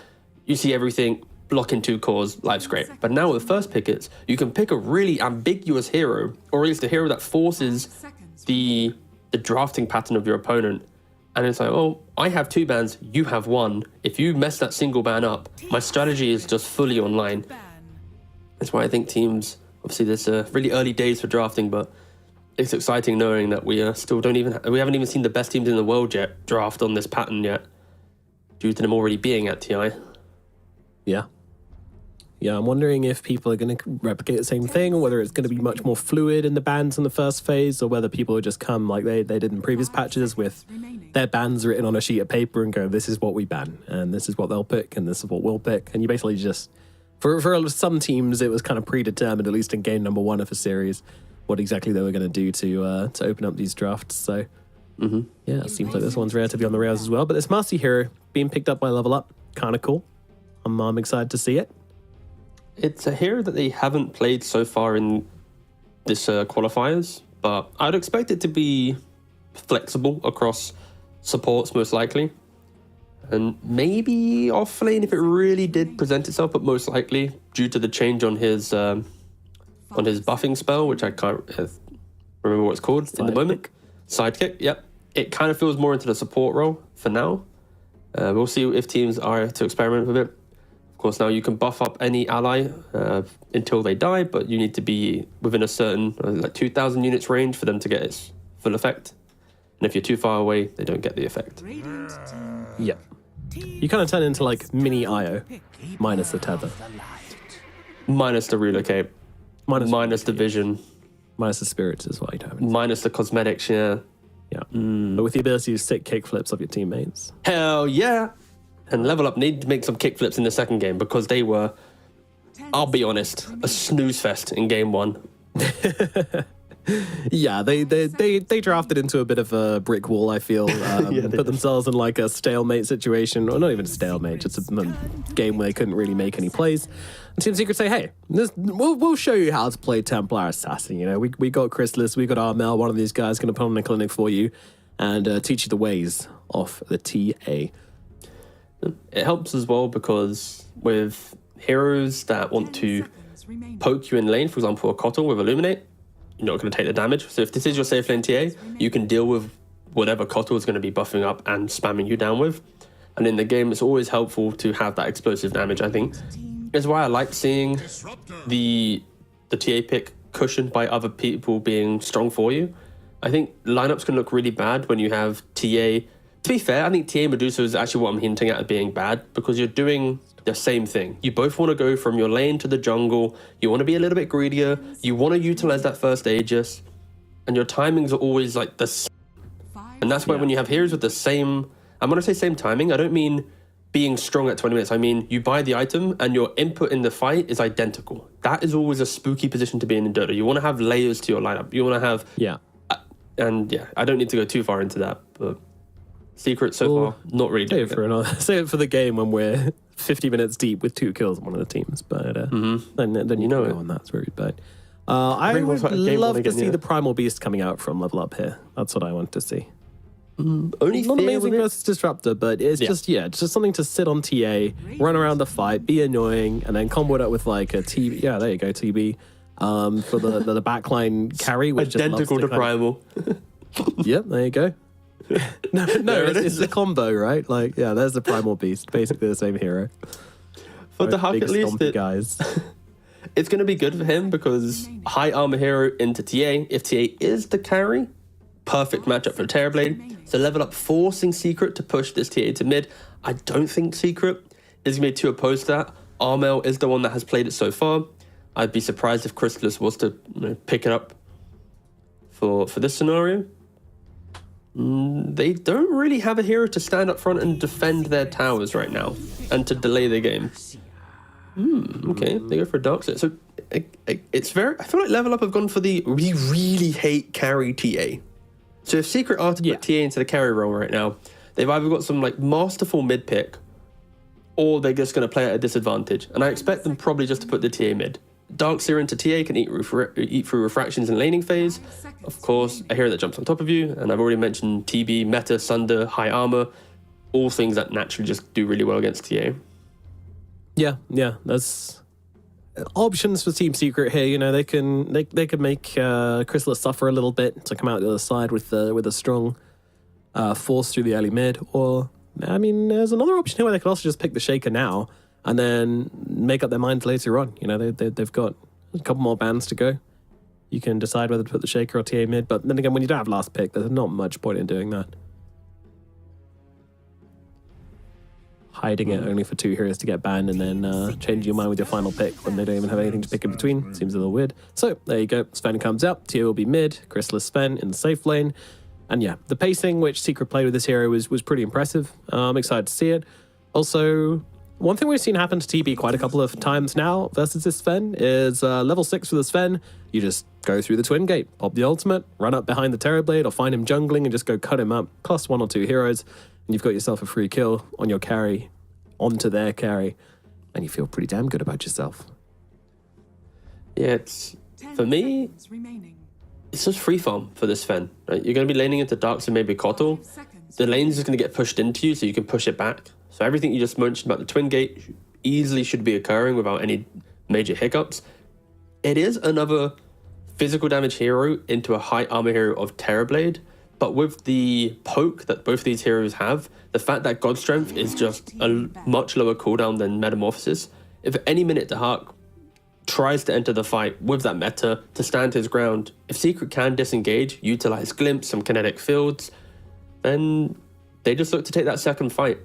You see everything, block in 2 cores, life's great. But now with first pick, you can pick a really ambiguous hero, or at least a hero that forces the drafting pattern of your opponent. And it's like, oh, I have 2 bans, you have 1. If you mess that single ban up, my strategy is just fully online. That's why I think teams, obviously there's really early days for drafting, but it's exciting knowing that we still we haven't even seen the best teams in the world yet draft on this pattern yet, due to them already being at TI. Yeah, I'm wondering if people are going to replicate the same thing, or whether it's going to be much more fluid in the bans in the first phase, or whether people would just come like they did in previous patches with their bans written on a sheet of paper and go, this is what we ban, and this is what they'll pick, and this is what we'll pick. And you basically just, for some teams, it was kind of predetermined, at least in game number 1 of a series, what exactly they were going to do to open up these drafts. So, yeah, it seems like this one's rare to be on the rails as well. But this Marcy hero being picked up by Level Up, kind of cool. I'm excited to see it. It's a hero that they haven't played so far in this qualifiers, but I'd expect it to be flexible across supports most likely. And maybe off lane if it really did present itself, but most likely due to the change on his buffing spell, which I can't remember what it's called in the moment. Sidekick, yep. It kind of feels more into the support role for now. We'll see if teams are to experiment with it. Of course, now you can buff up any ally until they die, but you need to be within a certain like 2,000 units range for them to get its full effect. And if you're too far away, they don't get the effect. Yeah. You kind of turn into like mini IO, minus the tether. Minus the relocate. Minus the vision. Minus the spirits as well. You don't have anything. Minus the cosmetics, yeah. Yeah. But with the ability to stick kickflips of your teammates. Hell yeah. And Level Up need to make some kickflips in the second game because they were, I'll be honest, a snooze fest in game one. Yeah, they drafted into a bit of a brick wall, I feel. Put themselves in like a stalemate situation, or not even a stalemate, just a game where they couldn't really make any plays. And Team Secret say, hey, we'll show you how to play Templar Assassin. You know, we got Chrysalis, we got Armel, one of these guys going to put on a clinic for you and teach you the ways of the TA. It helps as well because with heroes that want to poke you in lane, for example, a Kotl with Illuminate, you're not going to take the damage. So if this is your safe lane TA, you can deal with whatever Kotl is going to be buffing up and spamming you down with. And in the game, it's always helpful to have that explosive damage, I think. Is why I like seeing the TA pick cushioned by other people being strong for you. I think lineups can look really bad when you have TA. To be fair, I think TA Medusa is actually what I'm hinting at being bad because you're doing the same thing. You both want to go from your lane to the jungle. You want to be a little bit greedier. You want to utilize that first Aegis. And your timings are always like the same. And that's why when you have heroes with the same... I'm going to say same timing. I don't mean being strong at 20 minutes. I mean, you buy the item and your input in the fight is identical. That is always a spooky position to be in Dota. You want to have layers to your lineup. You want to have... Yeah. And yeah, I don't need to go too far into that, but... Secret so far, not really doing it. Save it for the game when we're 50 minutes deep with 2 kills on one of the teams. But then you know on that's very bad. I would love to see the Primal Beast coming out from Level Up here. That's what I want to see. Only not amazing versus Disruptor, but it's just something to sit on TA, run around the fight, be annoying, and then combo it up with like a TB. Yeah, there you go, TB. For the backline carry, which identical to Primal. Yep, there you go. No, it's a combo, right? Like, yeah, there's the Primal Beast, basically the same hero. For the Huck, at least, guys. It's going to be good for him because high armor hero into TA. If TA is the carry, perfect matchup for Terrorblade. So Level Up forcing Secret to push this TA to mid. I don't think Secret is going to be too opposed to that. Armel is the one that has played it so far. I'd be surprised if Chrysalis was to pick it up for this scenario. They don't really have a hero to stand up front and defend their towers right now and to delay the game. Okay, they go for a dark set. So it's very... I feel like Level Up have gone for the we really hate carry TA. So if Secret are to put TA into the carry role right now, they've either got some like masterful mid pick or they're just going to play at a disadvantage. And I expect them probably just to put the TA mid. Darkseer into TA can eat through refractions in laning phase. Of course, a hero that jumps on top of you. And I've already mentioned TB, Meta, Sunder, High Armor. All things that naturally just do really well against TA. Yeah. There's options for Team Secret here. You know, they can make Chrysalis suffer a little bit to come out the other side with a strong force through the early mid. Or, I mean, there's another option here where they could also just pick the Shaker now and then make up their minds later on. You know, they've got a couple more bans to go. You can decide whether to put the Shaker or TA mid, but then again, when you don't have last pick, there's not much point in doing that. Hiding it only for 2 heroes to get banned and then changing your mind with your final pick when they don't even have anything to pick in between seems a little weird. So there you go. Sven comes out. TA will be mid. Chrysalis Sven in the safe lane. And yeah, the pacing which Secret played with this hero was pretty impressive. I'm excited to see it. Also, one thing we've seen happen to TB quite a couple of times now versus this Sven is level 6 for the Sven. You just go through the Twin Gate, pop the ultimate, run up behind the Terrorblade or find him jungling and just go cut him up, cost 1 or 2 heroes, and you've got yourself a free kill on your carry, onto their carry, and you feel pretty damn good about yourself. Yeah, it's 10 for me. seconds remaining. It's just free farm for this Sven. Right? You're going to be laning into Darks and maybe Kotal. 5 seconds. The lane's just going to get pushed into you, so you can push it back. So everything you just mentioned about the Twin Gate easily should be occurring without any major hiccups. It is another physical damage hero into a high armor hero of Terrorblade, but with the poke that both these heroes have, the fact that God Strength is just a much lower cooldown than Metamorphosis. If at any minute Dahak tries to enter the fight with that meta to stand his ground, if Secret can disengage, utilize Glimpse, some kinetic fields, then they just look to take that second fight.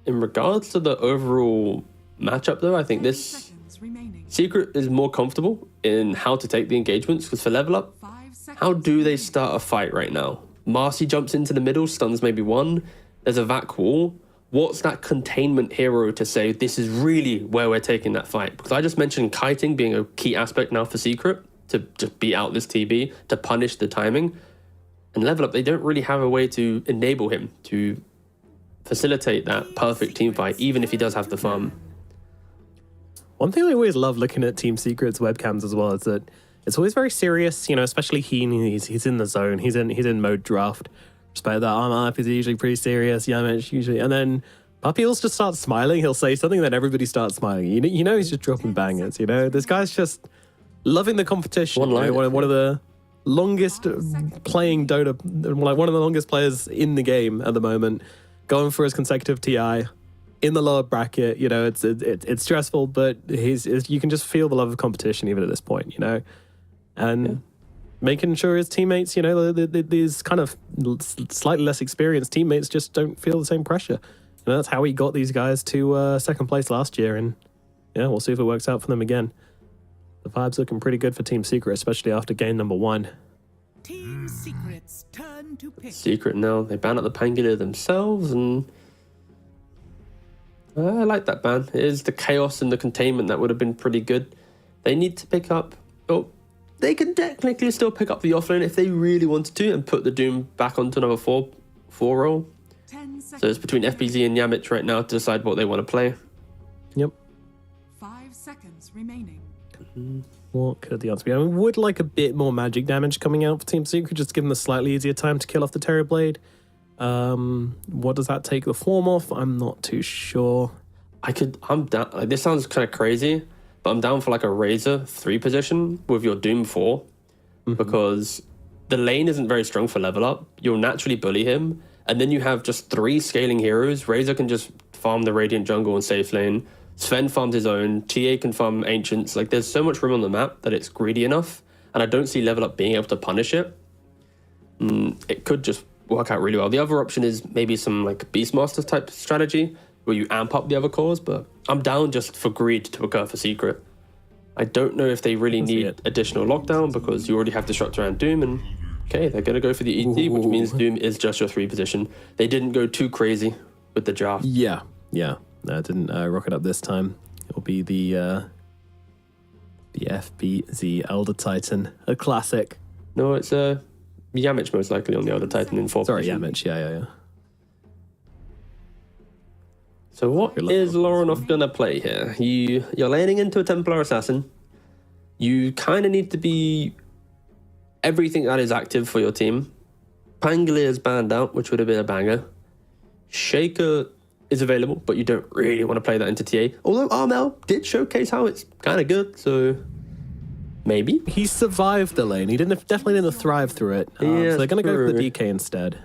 In regards to the overall matchup though, I think 10 this seconds remaining. Secret is more comfortable in how to take the engagements, because for level up, 5 seconds. how do they start a fight right now? Marcy jumps into the middle, stuns maybe one, there's a vac wall. What's that containment hero to say this is really where we're taking that fight? Because I just mentioned kiting being a key aspect now for Secret to just beat out this TB, to punish the timing. And level up, they don't really have a way to enable him to facilitate that perfect team fight, even if he does have the farm. One thing I always love looking at Team Secret's webcams as well is that it's always very serious, you know, especially he's in the zone, he's in mode draft. Respect that. Arm is usually pretty serious, Yamich usually, and then Puppy will just start smiling, he'll say something, then everybody starts smiling. You know he's just dropping bangers, you know? This guy's just loving the competition. You know, one of the longest playing Dota, like one of the longest players in the game at the moment, going for his consecutive TI in the lower bracket. You know, it's stressful, but you can just feel the love of competition even at this point, you know, and making sure his teammates, you know, these kind of slightly less experienced teammates just don't feel the same pressure. And that's how he got these guys to second place last year, and yeah, we'll see if it works out for them again. The vibe's looking pretty good for Team Secret, especially after game number 1. Team Secret's turn to pick. Secret now, they ban out the Pangolier themselves, and I like that ban. It is the chaos and the containment that would have been pretty good. They need to pick up, they can technically still pick up the offlane if they really wanted to and put the Doom back onto another 4 role. 10 seconds. So it's between FBZ and Yamich right now to decide what they want to play. Yep. 5 seconds remaining. What could the answer be? I mean, would like a bit more magic damage coming out for Team Secret, just give them a slightly easier time to kill off the Terrorblade. What does that take the form off? I'm not too sure. I'm down. Like, this sounds kind of crazy, but I'm down for like a Razor 3 position with your Doom 4, because the lane isn't very strong for level up. You'll naturally bully him, and then you have just 3 scaling heroes. Razor can just farm the Radiant jungle and safe lane. Sven farms his own. TA can farm Ancients. Like, there's so much room on the map that it's greedy enough, and I don't see level up being able to punish it. It could just work out really well. The other option is maybe some like Beastmaster type strategy where you amp up the other cores, but I'm down just for greed to occur for Secret. I don't know if they really need additional lockdown, because you already have Disruptor and Doom, and okay, they're going to go for the ET, which means Doom is just your 3 position. They didn't go too crazy with the draft. Yeah. No, it didn't rock it up this time. It'll be the FBZ Elder Titan, a classic. No, it's Yamich most likely on the Elder Titan in 4th Sorry, position. Yamich, yeah. So what is Lorinov gonna play here? You're laning into a Templar Assassin. You kind of need to be everything that is active for your team. Pangolier is banned out, which would have been a banger. Shaker is available, but you don't really want to play that into TA. Although Armel did showcase how it's kind of good, so maybe. He survived the lane. He definitely didn't thrive through it. So they're going to go for the DK instead.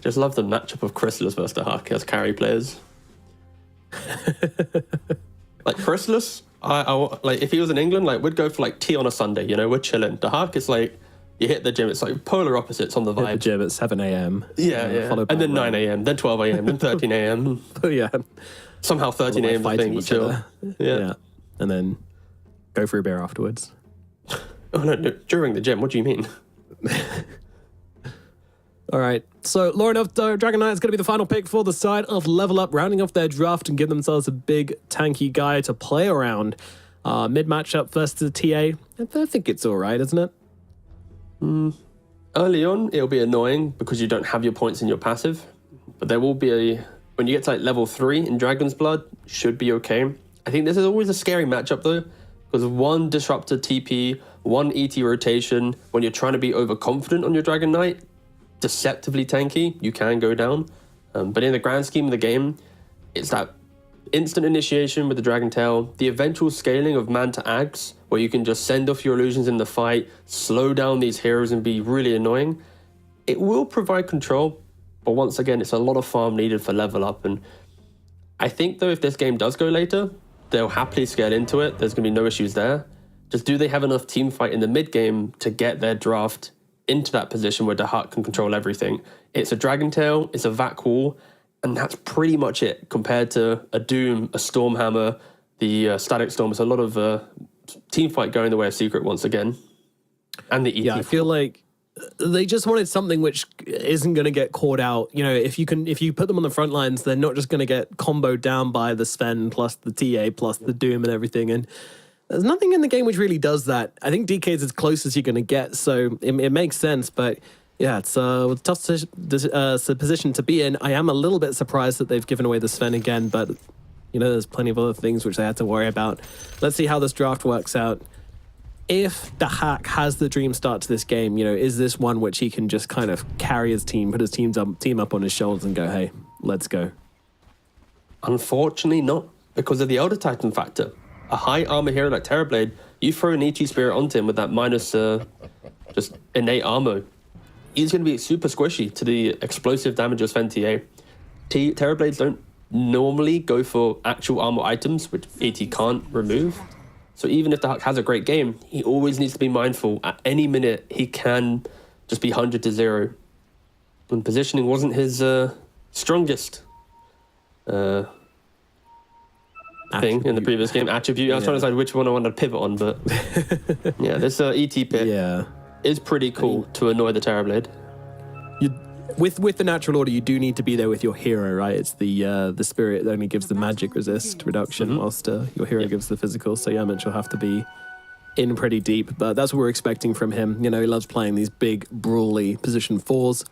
Just love the matchup of Chrysalis versus Dahak as carry players. Like Chrysalis, I like if he was in England, like we'd go for like tea on a Sunday. You know, we're chilling. Dahak is like you hit the gym. It's like polar opposites on the vibe. Hit the gym at 7 a.m. Yeah. And then 9 a.m. Then 12 a.m. Then 13 a.m. Yeah. Somehow 13 a.m. Fighting thing, each other. Yeah. And then go for a beer afterwards. Oh no, during the gym. What do you mean? All right, so Lorinov Dragon Knight is going to be the final pick for the side of Level Up, rounding off their draft and give themselves a big tanky guy to play around. Mid matchup versus the TA. I think it's all right, isn't it? Early on, it'll be annoying because you don't have your points in your passive, but there will be when you get to like level 3 in Dragon's Blood, should be okay. I think this is always a scary matchup though, because one disruptor TP, one ET rotation, when you're trying to be overconfident on your Dragon Knight, deceptively tanky, you can go down. But in the grand scheme of the game, it's that instant initiation with the Dragon Tail, the eventual scaling of man to axe, where you can just send off your illusions in the fight, slow down these heroes and be really annoying. It will provide control, but once again, it's a lot of farm needed for level up. And I think though, if this game does go later, they'll happily scale into it. There's going to be no issues there. Just do they have enough team fight in the mid game to get their draft into that position where the Hut can control everything? It's a Dragon Tail, it's a Vac Wall, and that's pretty much it compared to a Doom, a Stormhammer, the Static Storm. It's a lot of team fight going the way of Secret once again. And the ET. Yeah, I feel like they just wanted something which isn't going to get caught out. You know, if you put them on the front lines, they're not just going to get comboed down by the Sven plus the TA plus the Doom and everything. And there's nothing in the game which really does that. I think DK is as close as you're going to get, so it makes sense. But yeah, it's a tough position to be in. I am a little bit surprised that they've given away the Sven again, but you know, there's plenty of other things which they had to worry about. Let's see how this draft works out. If the Hack has the dream start to this game, you know, is this one which he can just kind of carry his team, put his team up on his shoulders and go, hey, let's go? Unfortunately not, because of the Elder Titan factor. A high armor hero like Terrorblade, you throw an ET Spirit onto him with that minus just innate armor, he's going to be super squishy to the explosive damage of Sven TA. Terrorblades don't normally go for actual armor items, which ET can't remove. So even if the Huck has a great game, he always needs to be mindful. At any minute, he can just be 100 to 0. And positioning wasn't his strongest thing in the previous game. Attribute. I was trying to decide which one I wanted to pivot on, but yeah, this ET pit is pretty cool to annoy the Terrorblade. With the natural order, you do need to be there with your hero, right? It's the spirit that only gives the magic resist reduction, whilst your hero gives the physical. So Yamich will have to be in pretty deep, but that's what we're expecting from him. You know, he loves playing these big, brawly position 4s.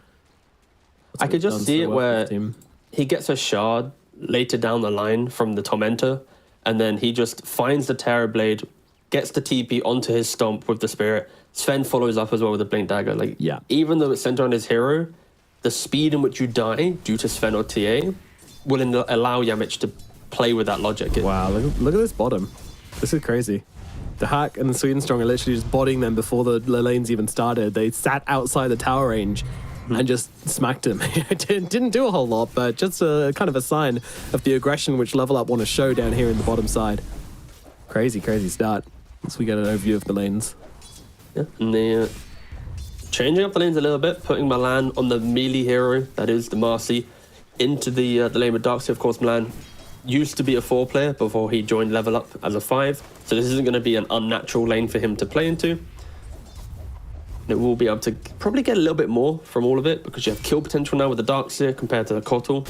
I could just see it where he gets a shard later down the line from the Tormentor, and then he just finds the Terrorblade, gets the TP onto his stomp with the spirit. Sven follows up as well with the Blink Dagger. Like, even though it's centered on his hero, the speed in which you die due to Sven or TA will allow Yamich to play with that logic. Wow, look at this bottom. This is crazy. The Hack and the Sweden Strong are literally just bodying them before the lanes even started. They sat outside the tower range and just smacked him. It didn't do a whole lot, but just a kind of a sign of the aggression which Level Up want to show down here in the bottom side. Crazy, crazy start. Once we get an overview of the lanes. Yeah, and the changing up the lanes a little bit, putting Milan on the melee hero, that is the Marcy, into the lane with Darkseid. Of course, Milan used to be a 4-player before he joined Level Up as a 5, so this isn't going to be an unnatural lane for him to play into. It will be able to probably get a little bit more from all of it, because you have kill potential now with the Darkseid compared to the Kotl.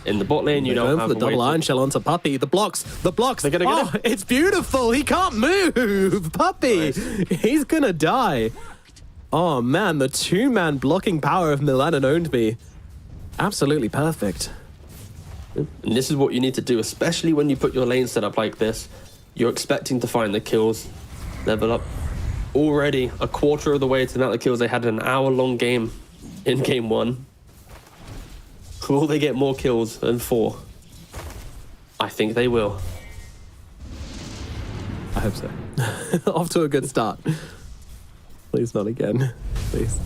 In the bot lane, you don't have the double Iron Shell onto Puppy. The blocks. They're gonna get him. It's beautiful. He can't move. Puppy, he's gonna die. Oh man, the 2-man blocking power of Milan and Owned Me. Absolutely perfect. And this is what you need to do, especially when you put your lane set up like this. You're expecting to find the kills. Level Up already a quarter of the way to the amount of kills they had in an hour-long game in game 1. Will they get more kills than 4? I think they will. I hope so. Off to a good start. Please not again. Please.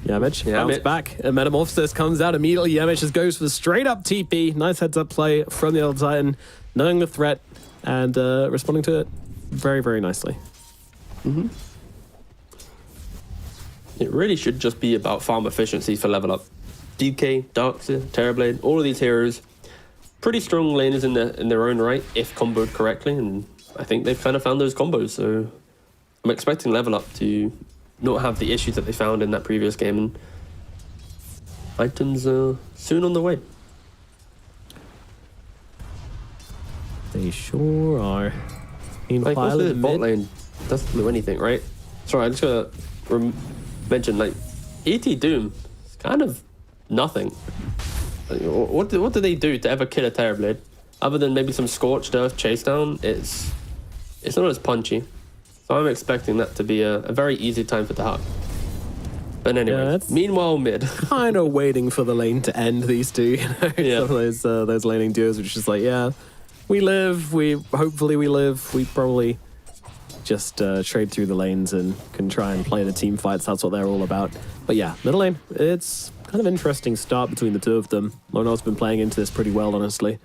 Yamich bounce back. A Metamorphosis comes out immediately. Yamich just goes for the straight up TP. Nice heads up play from the Elder Titan, knowing the threat and responding to it very, very nicely. It really should just be about farm efficiency for Level Up. DK, Darkseid, Terrorblade, all of these heroes, pretty strong laners in their own right, if comboed correctly, and I think they've kind of found those combos, so I'm expecting Level Up to not have the issues that they found in that previous game, and items are soon on the way. They sure are. Like, also the bot lane doesn't do anything, right? Sorry, I just gotta mention, like, ET Doom is kind of nothing. Like, what do they do to ever kill a Terrorblade? other than maybe some Scorched Earth chase down, it's not as punchy. So I'm expecting that to be a very easy time for Dahak. But anyway, meanwhile, mid. Kind of waiting for the lane to end, these two. You know? Yeah. Some of those laning duos, which is just like, yeah, we live, hopefully we live. We probably just trade through the lanes and can try and play the team fights. That's what they're all about. But yeah, middle lane, it's kind of interesting start between the two of them. Lono's been playing into this pretty well, honestly.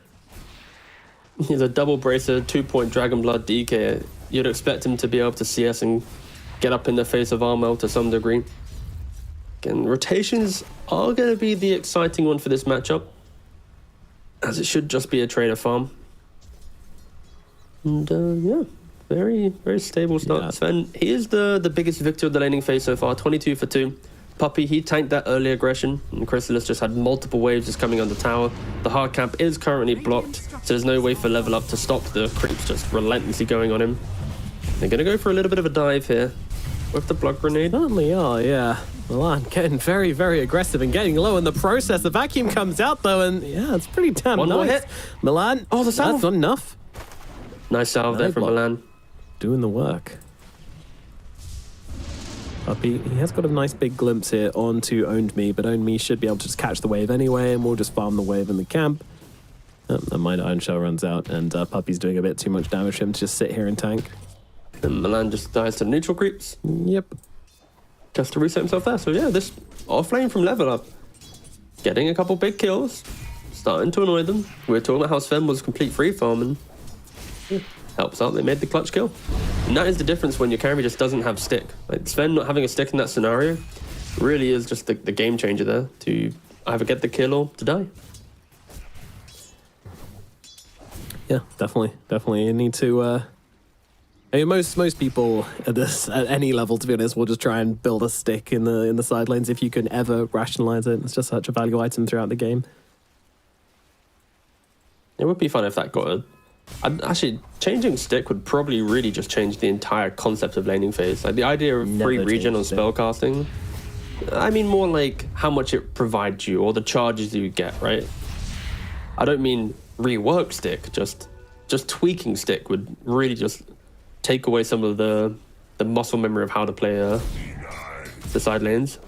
He's a double bracer, 2-point Dragon Blood DK. You'd expect him to be able to CS and get up in the face of Armel to some degree. Again, rotations are going to be the exciting one for this matchup, as it should just be a trader farm. And yeah, very, very stable start. Yeah. Sven, he is the biggest victor of the laning phase so far, 22 for 2. Puppy, he tanked that early aggression, and Chrysalis just had multiple waves just coming on the tower. The hard camp is currently blocked, so there's no way for level up to stop the creeps just relentlessly going on him. They're going to go for a little bit of a dive here with the blood grenade. Certainly are, yeah. Milan getting very, very aggressive and getting low in the process. The vacuum comes out, though, and yeah, it's pretty damn One nice. more hit. Milan, Oh, the salve. that's not enough. Nice salve there from block. Milan. Doing the work. Puppy, he has got a nice big glimpse here onto Owned Me, but Owned Me should be able to just catch the wave anyway, and we'll just farm the wave in the camp. And my Iron Shell runs out, and Puppy's doing a bit too much damage for him to just sit here and tank. And Milan just dies to the neutral creeps. Yep. Just to reset himself there. So yeah, this offlane from level up, getting a couple big kills, starting to annoy them. We were talking about how Sven was complete free farm, and yeah, helps out. They made the clutch kill. And that is the difference when your carry just doesn't have stick. Like Sven not having a stick in that scenario really is just the game changer there to either get the kill or to die. Yeah, definitely. You need to. I mean, most people at any level, to be honest, will just try and build a stick in the side lanes if you can ever rationalize it. It's just such a value item throughout the game. It would be fun if that got actually, changing stick would probably really just change the entire concept of laning phase. Like the idea of free Never regen on changed it. spellcasting. I mean more like how much it provides you or the charges you get, right? I don't mean rework stick, just tweaking stick would really just take away some of the muscle memory of how to play the side lanes.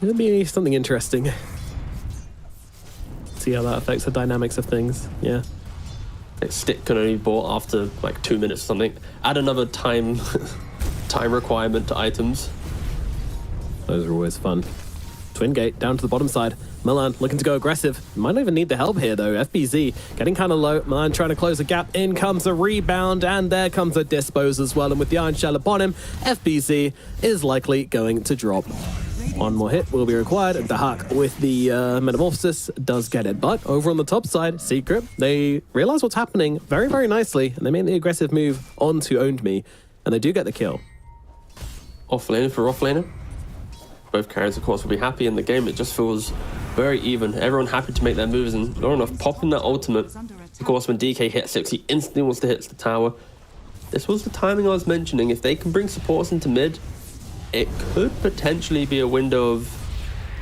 It'll be something interesting. See how that affects the dynamics of things. Yeah. Like stick can only be bought after like 2 minutes or something. Add another time requirement to items. Those are always fun. Twin gate down to the bottom side. Milan looking to go aggressive. Might not even need the help here though. FBZ getting kind of low. Milan trying to close the gap. In comes a rebound, and there comes a dispose as well. And with the Iron Shell upon him, FBZ is likely going to drop. One more hit will be required. Dahak with the Metamorphosis does get it. But over on the top side, Secret, they realize what's happening very, very nicely. And they make the aggressive move onto Owned Me. And they do get the kill. Offlaner for offlaner. Both carriers, of course, will be happy in the game. It just feels very even. Everyone happy to make their moves, and Lorinov popping that ultimate. Of course, when DK hits 6, he instantly wants to hit the tower. This was the timing I was mentioning. If they can bring supports into mid, it could potentially be a window of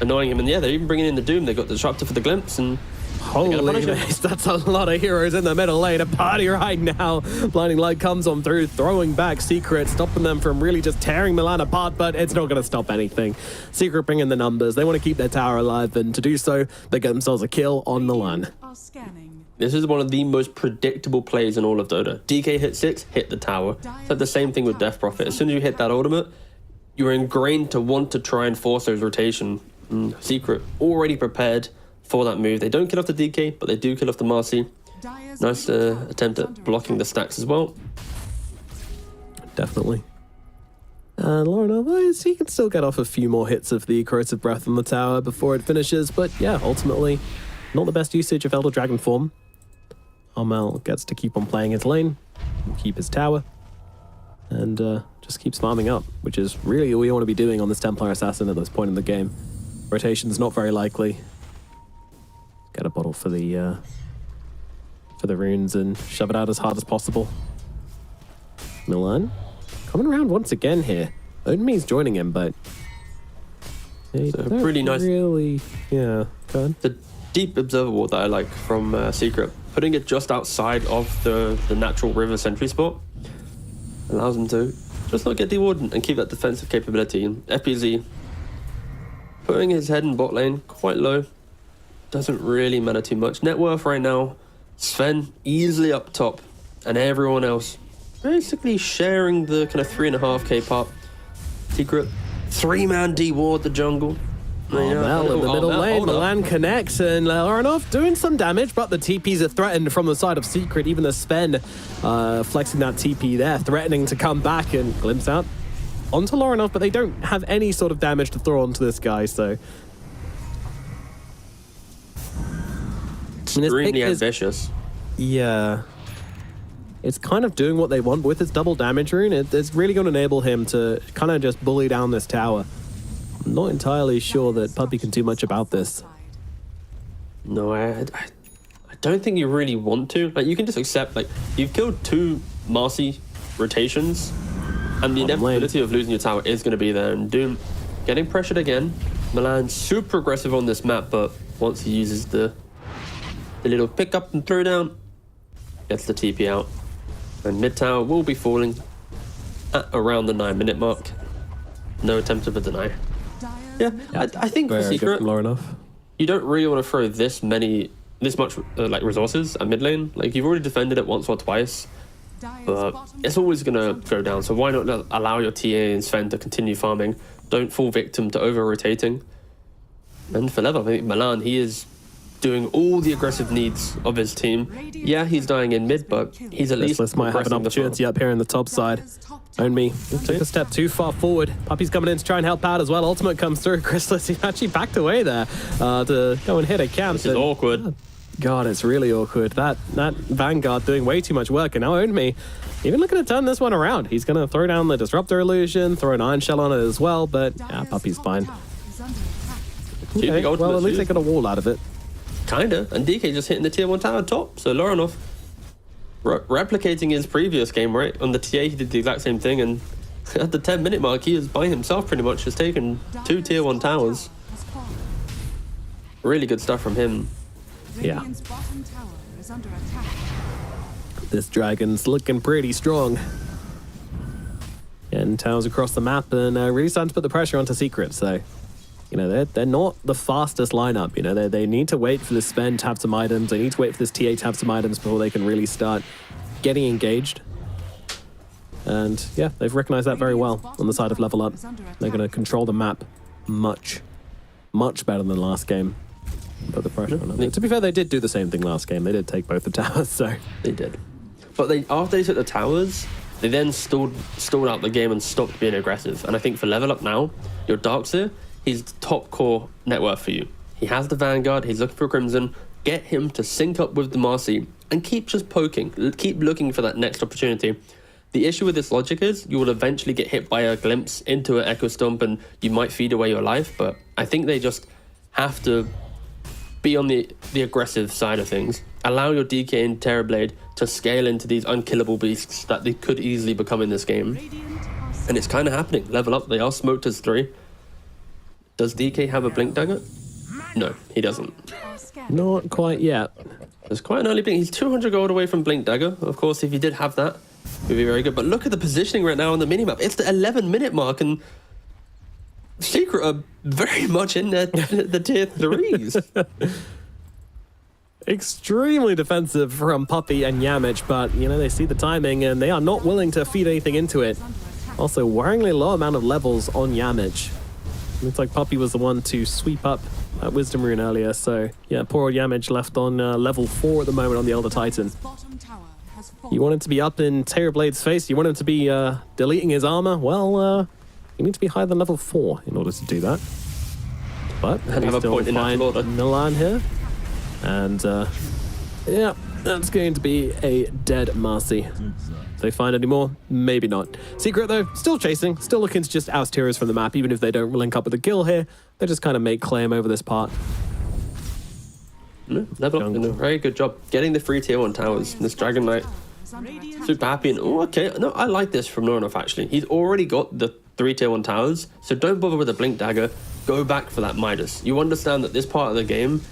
annoying him. And yeah, they're even bringing in the Doom. They got the Disruptor for the Glimpse, and Holy mace, that's a lot of heroes in the middle lane. A party right now. Blinding Light comes on through, throwing back Secret, stopping them from really just tearing Milan apart, but it's not going to stop anything. Secret bringing the numbers. They want to keep their tower alive, and to do so, they get themselves a kill on Milan. Are scanning. this is one of the most predictable plays in all of Dota. DK hit 6, hit the tower. It's like the same thing with Death Prophet. As soon as you hit that ultimate, you're ingrained to want to try and force those rotation. Secret already prepared for that move. They don't kill off the DK, but they do kill off the Marcy. Nice attempt at blocking the stacks as well. Definitely. And Lauren, he can still get off a few more hits of the Corrosive Breath on the tower before it finishes, but yeah, ultimately, not the best usage of Elder Dragon form. Armel gets to keep on playing his lane, keep his tower, and just keeps farming up, which is really all you want to be doing on this Templar Assassin at this point in the game. Rotation's not very likely. Get a bottle for the runes and shove it out as hard as possible. Milan coming around once again here. Onmi's joining him, but pretty nice. Really, yeah. Go on. The deep observable that I like from Secret. putting it just outside of the natural river sentry spot allows him to just not get dewarded and keep that defensive capability. And FPZ putting his head in bot lane quite low. Doesn't really matter too much. Net worth right now, Sven easily up top, and everyone else basically sharing the kind of 3.5k part. Secret 3-man deward the jungle. Mel in the middle lane, Milan connects, and Laranov doing some damage, but the TPs are threatened from the side of Secret. Even the Sven flexing that TP there, threatening to come back and glimpse out onto Laranov, but they don't have any sort of damage to throw onto this guy, so... Extremely ambitious. Yeah. It's kind of doing what they want with its double damage rune. It's really going to enable him to kind of just bully down this tower. I'm not entirely sure that Puppey can do much about this. No, I don't think you really want to. Like, you can just accept, like, you've killed 2 Marcy rotations, and the inevitability of losing your tower is going to be there. And Doom getting pressured again. Milan super aggressive on this map, but once he uses the little pick up and throw down, gets the TP out. And mid tower will be falling at around the 9-minute mark. No attempt of a deny. Yeah, I think for Secret, you don't really want to throw this much like resources at mid lane. Like, you've already defended it once or twice, but it's always gonna go down. So why not allow your TA and Sven to continue farming? Don't fall victim to over rotating. And for level, I think Milan, he is doing all the aggressive needs of his team. Yeah, he's dying in mid, but he's at least This might have an opportunity up here in the top side. Own me. Took a step too far forward. Puppey's coming in to try and help out as well. Ultimate comes through. Chrysalis, he actually backed away there to go and hit a camp. This is awkward. God, it's really awkward. That Vanguard doing way too much work, and now Own me even looking to turn this one around. He's going to throw down the Disruptor Illusion, throw an Iron Shell on it as well, but yeah, Puppey's fine. Okay, well, at least they got a wall out of it. Kinda, and DK just hitting the tier 1 tower top. So Laranov replicating his previous game, right? On the TA, he did the exact same thing, and at the 10-minute mark, he is by himself pretty much, just taken 2 tier 1 towers. Really good stuff from him. Yeah. This dragon's looking pretty strong. And towers across the map, and really starting to put the pressure onto Secret, so... You know, they're not the fastest lineup. You know, they need to wait for this Sven to have some items. They need to wait for this TA to have some items before they can really start getting engaged. And yeah, they've recognized that very well on the side of Level Up. They're going to control the map much better than last game. Put the pressure on them. To be fair, they did do the same thing last game. They did take both the towers, so... They did. But after they took the towers, they then stalled out the game and stopped being aggressive. And I think for Level Up now, your Darkseer, he's the top core net worth for you. He has the Vanguard, he's looking for Crimson. Get him to sync up with the Marcy and keep just poking. Keep looking for that next opportunity. The issue with this logic is you will eventually get hit by a glimpse into an Echo Stomp and you might feed away your life, but I think they just have to be on the aggressive side of things. Allow your DK and Terrorblade to scale into these unkillable beasts that they could easily become in this game. And it's kind of happening. Level Up, they are smoked as 3. Does DK have a Blink Dagger? No, he doesn't. Not quite yet. There's quite an early blink. He's 200 gold away from Blink Dagger. Of course, if he did have that, it would be very good. But look at the positioning right now on the minimap. It's the 11-minute mark, and Secret are very much in the tier 3s. Extremely defensive from Puppey and Yamich, but, you know, they see the timing, and they are not willing to feed anything into it. Also, worryingly low amount of levels on Yamich. Looks like Puppey was the one to sweep up that Wisdom Rune earlier, so yeah, poor old Yamich left on level 4 at the moment on the Elder Titan. You want him to be up in Terrorblade's face, you want him to be deleting his armor, well, you need to be higher than level 4 in order to do that. But we still find Milan here, and yeah, that's going to be a dead Marcy. If they find any more, maybe not. Secret, though, still chasing, still looking to just oust heroes from the map, even if they don't link up with a kill here. They just kind of make claim over this part. Level Up doing a very good job getting the 3 tier 1 towers. This Dragon Knight, super happy. And oh, okay, no, I like this from Laranov actually. He's already got the 3 tier 1 towers, so don't bother with the Blink Dagger. Go back for that Midas. You understand that this part of the game,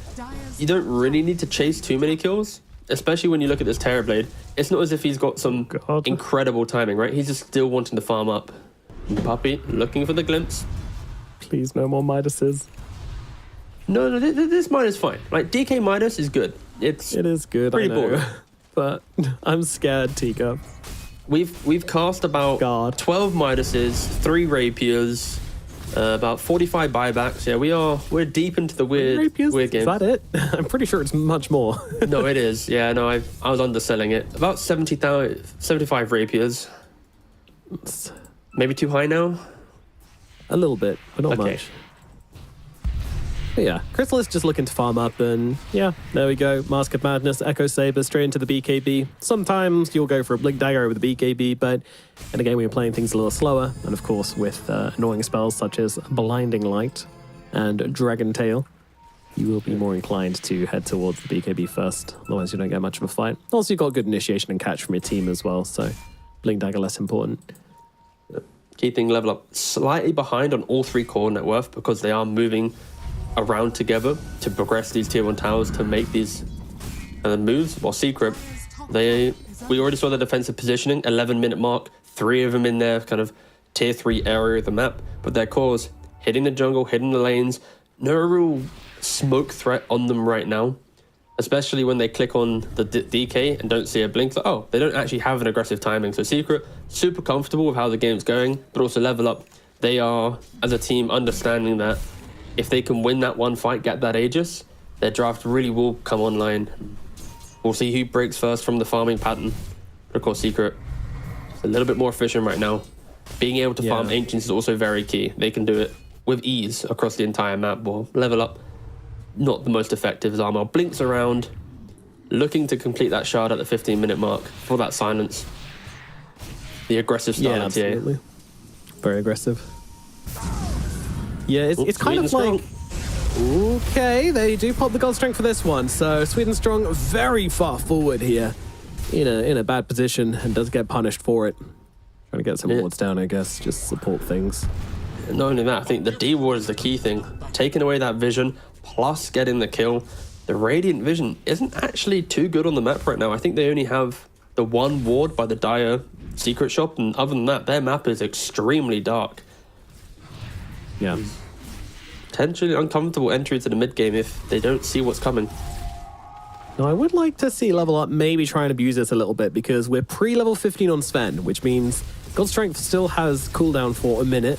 you don't really need to chase too many kills. especially when you look at this Terrorblade, it's not as if he's got some incredible timing, right? He's just still wanting to farm up. Puppey looking for the glimpse. Please, no more Midases. No, this Midas is fine. Like, DK Midas is good. It is good, pretty I know. boring. But I'm scared, Tika. We've cast about 12 Midases, 3 Rapiers, about 45 buybacks. Yeah, we're deep into the weird game. Is that it? I'm pretty sure it's much more. No, it is. Yeah, no, I was underselling it. About 75 Rapiers. Maybe too high now? A little bit, but not much. But yeah, Crystal is just looking to farm up, and yeah, there we go. Mask of Madness, Echo Saber, straight into the BKB. Sometimes you'll go for a Blink Dagger over the BKB, but in a game where you're playing things a little slower, and of course with annoying spells such as Blinding Light and Dragon Tail, you will be more inclined to head towards the BKB first, otherwise you don't get much of a fight. Also, you've got good initiation and catch from your team as well, so Blink Dagger less important. Keeping level up slightly behind on all 3 core net worth because they are moving around together to progress these tier 1 towers to make these moves. While Secret, we already saw the defensive positioning, 11-minute mark, 3 of them in their kind of tier 3 area of the map, but their cores hitting the jungle, hitting the lanes, no real smoke threat on them right now, especially when they click on the DK and don't see a blink. Like, oh, they don't actually have an aggressive timing. So Secret, super comfortable with how the game's going, but also level up. They are, as a team, understanding that if they can win that one fight, get that Aegis, their draft really will come online. We'll see who breaks first from the farming pattern. But of course, Secret is a little bit more efficient right now. Being able to farm Ancients is also very key. They can do it with ease across the entire map. Well, level up, not the most effective. Zarmar blinks around, looking to complete that shard at the 15-minute mark for that silence. The aggressive style. Yeah, absolutely. Very aggressive. Yeah, it's kind of like... Okay, they do pop the gold strength for this one. So Sweden Strong very far forward here in a bad position and does get punished for it. Trying to get some wards down, I guess, just support things. Not only that, I think the D ward is the key thing. Taking away that vision, plus getting the kill. The Radiant Vision isn't actually too good on the map right now. I think they only have the 1 ward by the Dire Secret Shop, and other than that, their map is extremely dark. Yeah. Potentially uncomfortable entry to the mid game if they don't see what's coming. Now, I would like to see level up maybe try and abuse this a little bit because we're pre-level 15 on Sven, which means God Strength still has cooldown for a minute.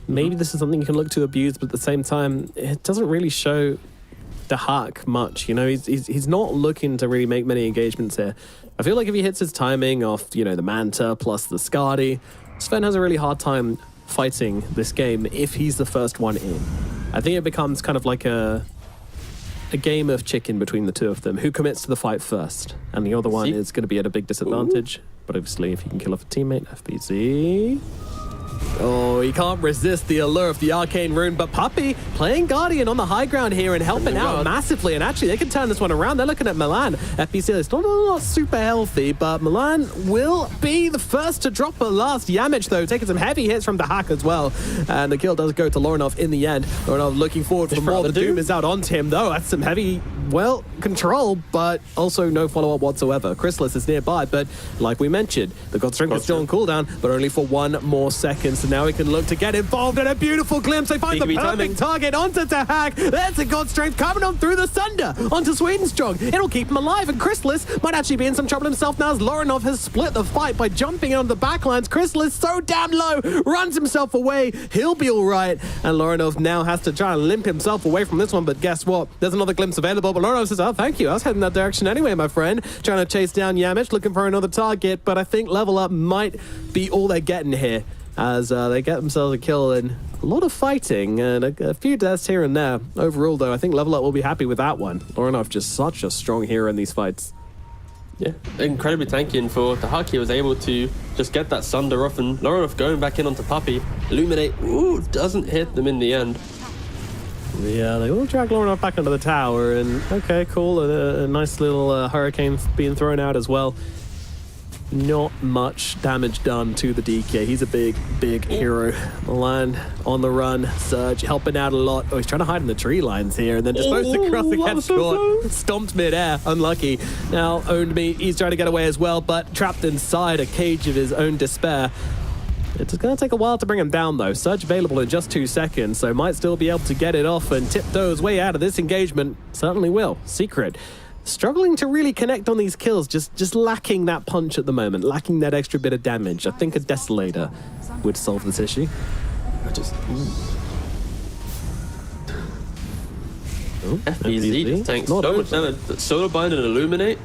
Maybe this is something you can look to abuse, but at the same time, it doesn't really show the Hack much. You know, he's not looking to really make many engagements here. I feel like if he hits his timing off, you know, the Manta plus the Skadi, Sven has a really hard time fighting this game if he's the first one in. I think it becomes kind of like a game of chicken between the two of them. Who commits to the fight first? And the other one is going to be at a big disadvantage. Ooh. But obviously, if you can kill off a teammate, FBZ... Oh, he can't resist the allure of the Arcane Rune, but Puppey playing Guardian on the high ground here and helping out massively, and actually they can turn this one around. They're looking at Milan. FBC is not super healthy, but Milan will be the first to drop a last. Yamich, though, taking some heavy hits from the Hack as well, and the kill does go to Lorinov in the end. Lorinov looking forward for more. The Doom is out onto him, though. That's some heavy, well, control, but also no follow-up whatsoever. Chrysalis is nearby, but like we mentioned, the God Strength is still on cooldown, but only for 1 more second. So now we can look to get involved in a beautiful glimpse. They find the perfect target onto Tahak. There's a God Strength coming on through the Sunder onto Sweden Strong. It'll keep him alive, and Chrysalis might actually be in some trouble himself now as Lorinov has split the fight by jumping on the backlines. Chrysalis so damn low, runs himself away. He'll be all right, and Lorinov now has to try and limp himself away from this one, but guess what? There's another glimpse available, but Lorinov says, oh, thank you. I was heading that direction anyway, my friend. Trying to chase down Yamich, looking for another target, but I think level up might be all they're getting here, as they get themselves a kill and a lot of fighting and a few deaths here and there. Overall, though, I think level up will be happy with that one. Lorinov just such a strong hero in these fights. Yeah, incredibly tanky, and for Tahaki, he was able to just get that Sunder off, and Lorinov going back in onto Puppey. Illuminate, doesn't hit them in the end. Yeah, they will drag Lorinov back under the tower, and okay, cool, a nice little hurricane being thrown out as well. not much damage done to the DK. He's a big, big hero. Milan on the run. Surge helping out a lot. Oh, he's trying to hide in the tree lines here and then just supposed to cross against short. Stomped mid-air. Unlucky. Now owned me. He's trying to get away as well, but trapped inside a cage of his own despair. It's going to take a while to bring him down, though. Surge available in just 2 seconds, so might still be able to get it off and tiptoe his way out of this engagement. Certainly will. Secret struggling to really connect on these kills, just lacking that punch at the moment, lacking that extra bit of damage. I think a Desolator would solve this issue. FBZ just tanks so much damage. Solar Bind and Illuminate.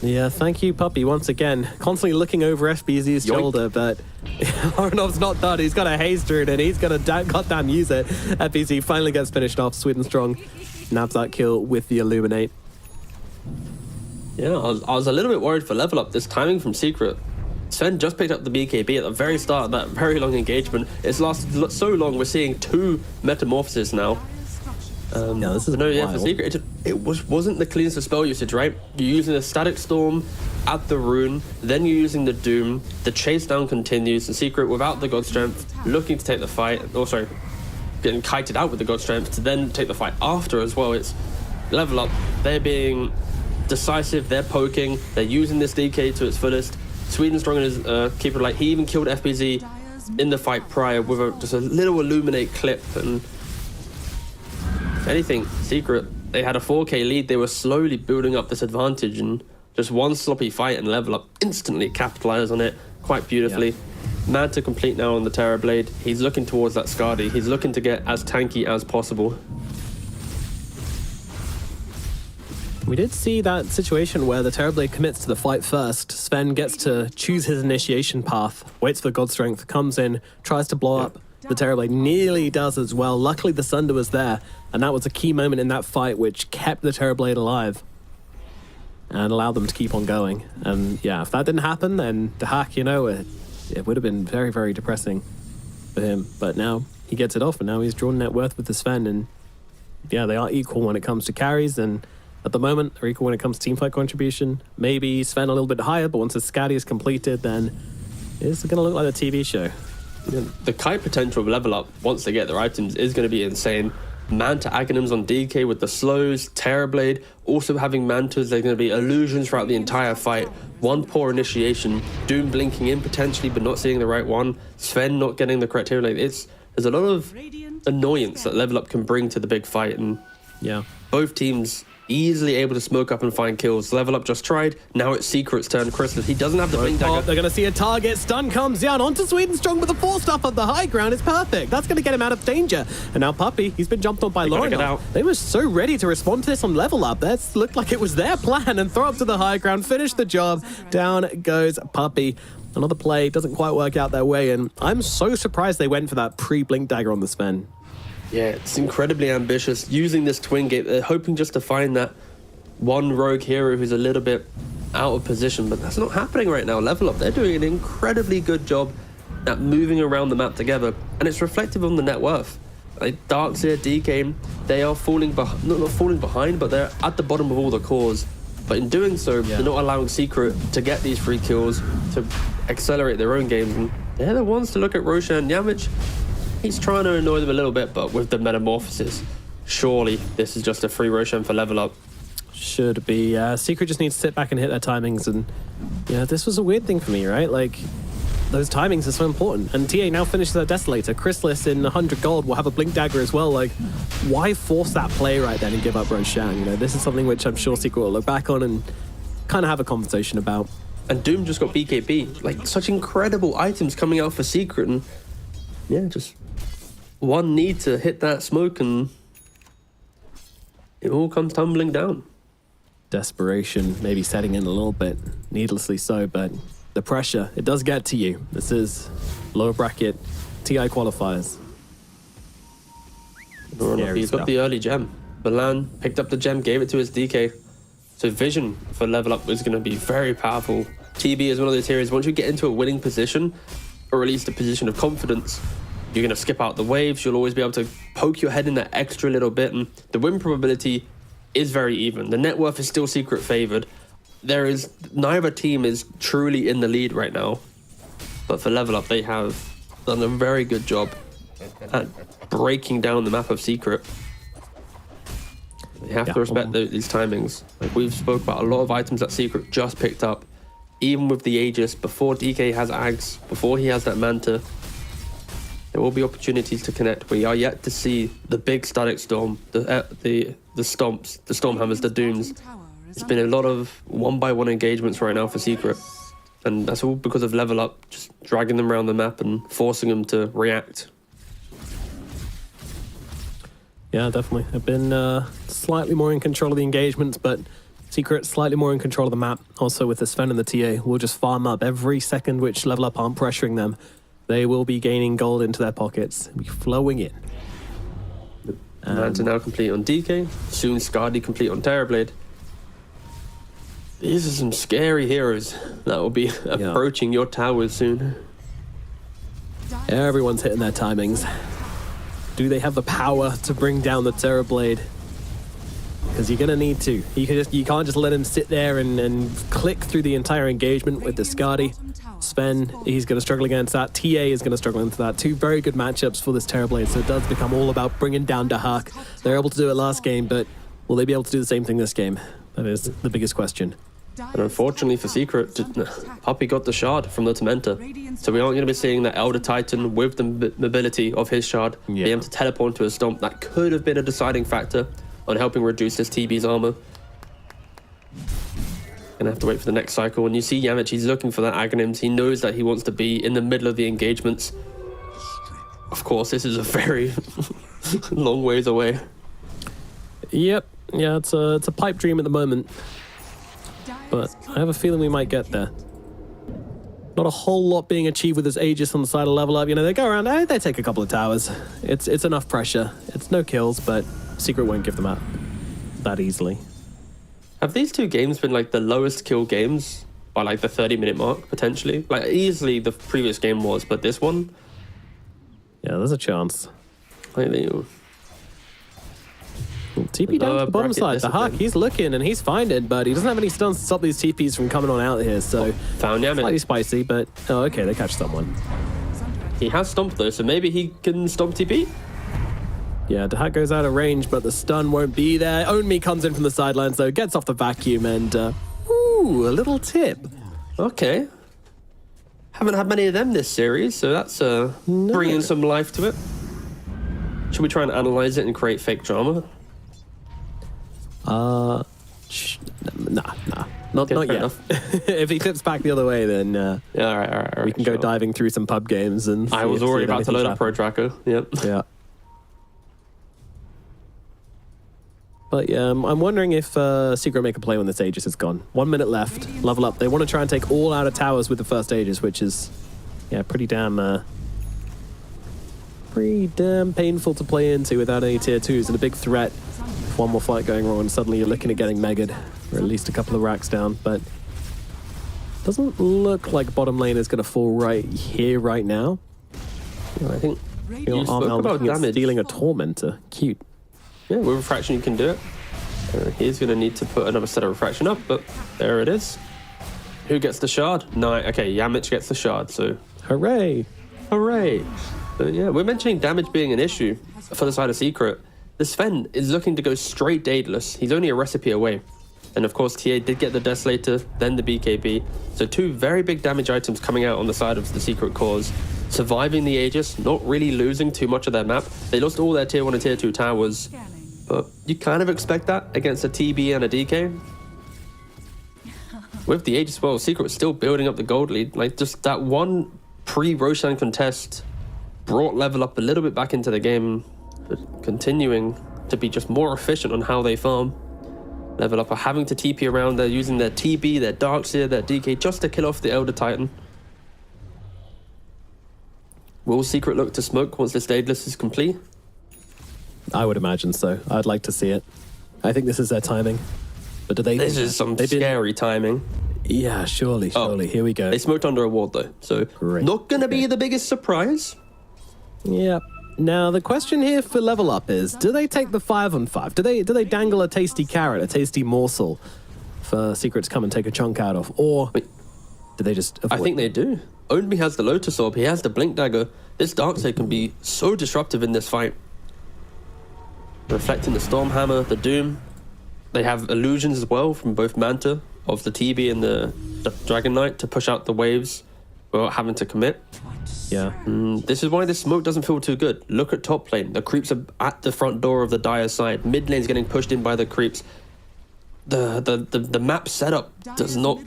Yeah, thank you, Puppy, once again. Constantly looking over FBZ's shoulder, but Aronov's not done. He's got a haste rune and he's going to goddamn use it. FBZ finally gets finished off. Sweet and strong. Nabs that kill with the Illuminate. Yeah, I was a little bit worried for level up. This timing from Secret. Sven just picked up the BKB at the very start of that very long engagement. It's lasted so long. We're seeing 2 metamorphoses now. Yeah, this is for Secret, it wasn't the cleanest of spell usage, right? You're using a Static Storm at the rune, then you're using the Doom. The chase down continues. The Secret, without the God Strength, looking to take the fight. Also, getting kited out with the God Strength to then take the fight after as well. It's level up. They're being decisive. They're poking. They're using this DK to its fullest. Sweden strong in his keeper light. He even killed FBZ in the fight prior with just a little Illuminate clip. And anything, Secret, they had a 4K lead. They were slowly building up this advantage, and just one sloppy fight and level up instantly capitalized on it quite beautifully. Yeah. Mad to complete now on the Terrorblade. He's looking towards that Skadi. He's looking to get as tanky as possible. We did see that situation where the Terrorblade commits to the fight first. Sven gets to choose his initiation path, waits for God Strength, comes in, tries to blow up the Terrorblade, nearly does as well. Luckily, the Sunder was there, and that was a key moment in that fight which kept the Terrorblade alive and allowed them to keep on going. And yeah, if that didn't happen, then the hack, you know, it would have been very, very depressing for him. But now he gets it off, and now he's drawn net worth with the Sven. And yeah, they are equal when it comes to carries, and at the moment, they're equal when it comes to teamfight contribution. Maybe Sven a little bit higher, but once the Skadi is completed, then it's going to look like a TV show. Yeah, the kite potential of level up, once they get their items, is going to be insane. Manta Aghanims on DK with the slows, Terrorblade, also having Mantas. They're going to be illusions throughout the entire fight. One poor initiation, Doom blinking in potentially, but not seeing the right one. Sven not getting the correct hero. There's a lot of annoyance that level up can bring to the big fight, and yeah, both teams easily able to smoke up and find kills. Level up just tried. Now it's Secret's turn. Chrysalis, he doesn't have the blink dagger. They're going to see a target. Stun comes down onto Sweden Strong with the 4-stuff of the high ground. It's perfect. That's going to get him out of danger. And now Puppy, he's been jumped on by Lauren. They were so ready to respond to this on level up. That looked like it was their plan, and throw up to the high ground, finish the job. Down goes Puppy. Another play doesn't quite work out their way, and I'm so surprised they went for that pre-blink dagger on the Sven. Yeah, it's incredibly ambitious. Using this twin gate, they're hoping just to find that one rogue hero who's a little bit out of position, but that's not happening right now. Level up, they're doing an incredibly good job at moving around the map together, and it's reflective on the net worth. Like Darkseer, DK, they are falling behind, not falling behind, but they're at the bottom of all the cores. But in doing so, they're not allowing Secret to get these free kills, to accelerate their own games, and they're the ones to look at Roshan Yamich. He's trying to annoy them a little bit, but with the metamorphosis, surely this is just a free Roshan for level up. Should be. Secret just needs to sit back and hit their timings, and yeah, this was a weird thing for me, right? Like, those timings are so important. And TA now finishes their Desolator. Chrysalis in 100 gold will have a blink dagger as well. Like, why force that play right then and give up Roshan? You know, this is something which I'm sure Secret will look back on and kind of have a conversation about. And Doom just got BKB. Like, such incredible items coming out for Secret, and yeah, just one need to hit that smoke and it all comes tumbling down. Desperation maybe setting in a little bit, needlessly so, but the pressure, it does get to you. This is lower bracket TI qualifiers. He's got the early gem. Milan picked up the gem, gave it to his DK. So vision for level up is going to be very powerful. TB is one of those heroes, once you get into a winning position, or at least a position of confidence, you're going to skip out the waves. You'll always be able to poke your head in that extra little bit, and the win probability is very even. The net worth is still Secret favored. neither team is truly in the lead right now. But for Level Up, they have done a very good job at breaking down the map of Secret. You have to respect these timings. Like we've spoke about a lot of items that Secret just picked up, even with the Aegis, before DK has Ags, before he has that Manta. There will be opportunities to connect. We are yet to see the big Static Storm, the Stomps, the Stormhammers, the Dooms. It's been a lot of one-by-one engagements right now for Secret. And that's all because of Level Up, just dragging them around the map and forcing them to react. Yeah, definitely. I've been slightly more in control of the engagements, but Secret slightly more in control of the map. Also with the Sven and the TA, we'll just farm up every second which Level Up aren't pressuring them. They will be gaining gold into their pockets. It'll be flowing in. Manta now complete on DK. Soon Skadi complete on Terrorblade. These are some scary heroes that will be approaching your towers soon. Everyone's hitting their timings. Do they have the power to bring down the Terrorblade? Because you're going to need to. You can't just let him sit there and click through the entire engagement with the Skadi. Sven, he's going to struggle against that. TA is going to struggle into that. Two very good matchups for this Terrorblade, so it does become all about bringing down Dahak. They're able to do it last game, but will they be able to do the same thing this game? That is the biggest question. And unfortunately for Secret, Puppey got the shard from the Tormentor. So we aren't going to be seeing the Elder Titan with the mobility of his shard be able to teleport to a Stomp. That could have been a deciding factor on helping reduce this TB's armor. Gonna have to wait for the next cycle. And you see Yamich, he's looking for that Aghanims. He knows that he wants to be in the middle of the engagements. Of course, this is a very long ways away. Yep, yeah, it's a pipe dream at the moment. But I have a feeling we might get there. Not a whole lot being achieved with this Aegis on the side of Level Up. You know, they go around, they take a couple of towers. It's enough pressure. It's no kills, but Secret won't give them up that easily. Have these two games been like the lowest kill games by like the 30-minute mark, potentially? Like easily the previous game was, but this one? Yeah, there's a chance. Like they... TP down to the bottom side. The Hawk, he's looking and he's finding, but he doesn't have any stuns to stop these TPs from coming on out here, so... Found Yamit. Slightly spicy, but... Oh, okay, they catch someone. He has Stomp though, so maybe he can Stomp TP? Yeah, Dahak goes out of range, but the stun won't be there. Onmi comes in from the sidelines, though, gets off the vacuum, and... ooh, a little tip. Okay. Haven't had many of them this series, so that's bringing some life to it. Should we try and analyze it and create fake drama? Nah. Not yet. Enough. If he flips back the other way, then yeah, all right. We can go diving through some pub games and. I was already about to load up Pro Tracker. Yep. Yeah. But yeah, I'm wondering if Secret make a play when this Aegis is gone. 1 minute left. Level Up. They want to try and take all out of towers with the first Aegis, which is, yeah, pretty damn painful to play into without any tier 2s and a big threat. One more fight going wrong and suddenly you're looking at getting megged, or at least a couple of racks down, but doesn't look like bottom lane is going to fall right here, right now. Yeah, I think you spoke about damage. Stealing a Tormentor. Cute. Yeah, with Refraction you can do it. He's going to need to put another set of Refraction up, but there it is. Who gets the shard? No, okay, Yamich gets the shard, so... Hooray! Hooray! So yeah, we're mentioning damage being an issue for the side of Secret. The Sven is looking to go straight Daedalus. He's only a recipe away. And of course, TA did get the Desolator, then the BKB. So two very big damage items coming out on the side of the Secret cause. Surviving the Aegis, not really losing too much of their map. They lost all their tier 1 and tier 2 towers. But you kind of expect that against a TB and a DK. With the Aegis, well, Secret still building up the gold lead. Like, just that one pre-Roshan contest brought Level Up a little bit back into the game. But continuing to be just more efficient on how they farm. Level Up are having to TP around. They're using their TB, their Darkseer, their DK just to kill off the Elder Titan. Will Secret look to smoke once this Daedalus is complete? I would imagine so. I'd like to see it. I think this is their timing. But do they... This is some scary timing. Yeah, surely. Here we go. They smoked under a ward though, so not going to be the biggest surprise. Yeah. Now, the question here for Level Up is, do they take the 5-on-5? Do they dangle a tasty carrot, a tasty morsel for Secret to come and take a chunk out of? Or do they just avoid I think they do. Only has the Lotus Orb, he has the Blink Dagger. This Darkseid can be so disruptive in this fight. Reflecting the Stormhammer, the Doom. They have illusions as well from both Manta of the TB and the Dragon Knight to push out the waves without having to commit. Yeah. This is why this smoke doesn't feel too good. Look at top lane. The creeps are at the front door of the Dire side. Mid lane's getting pushed in by the creeps. The map setup does not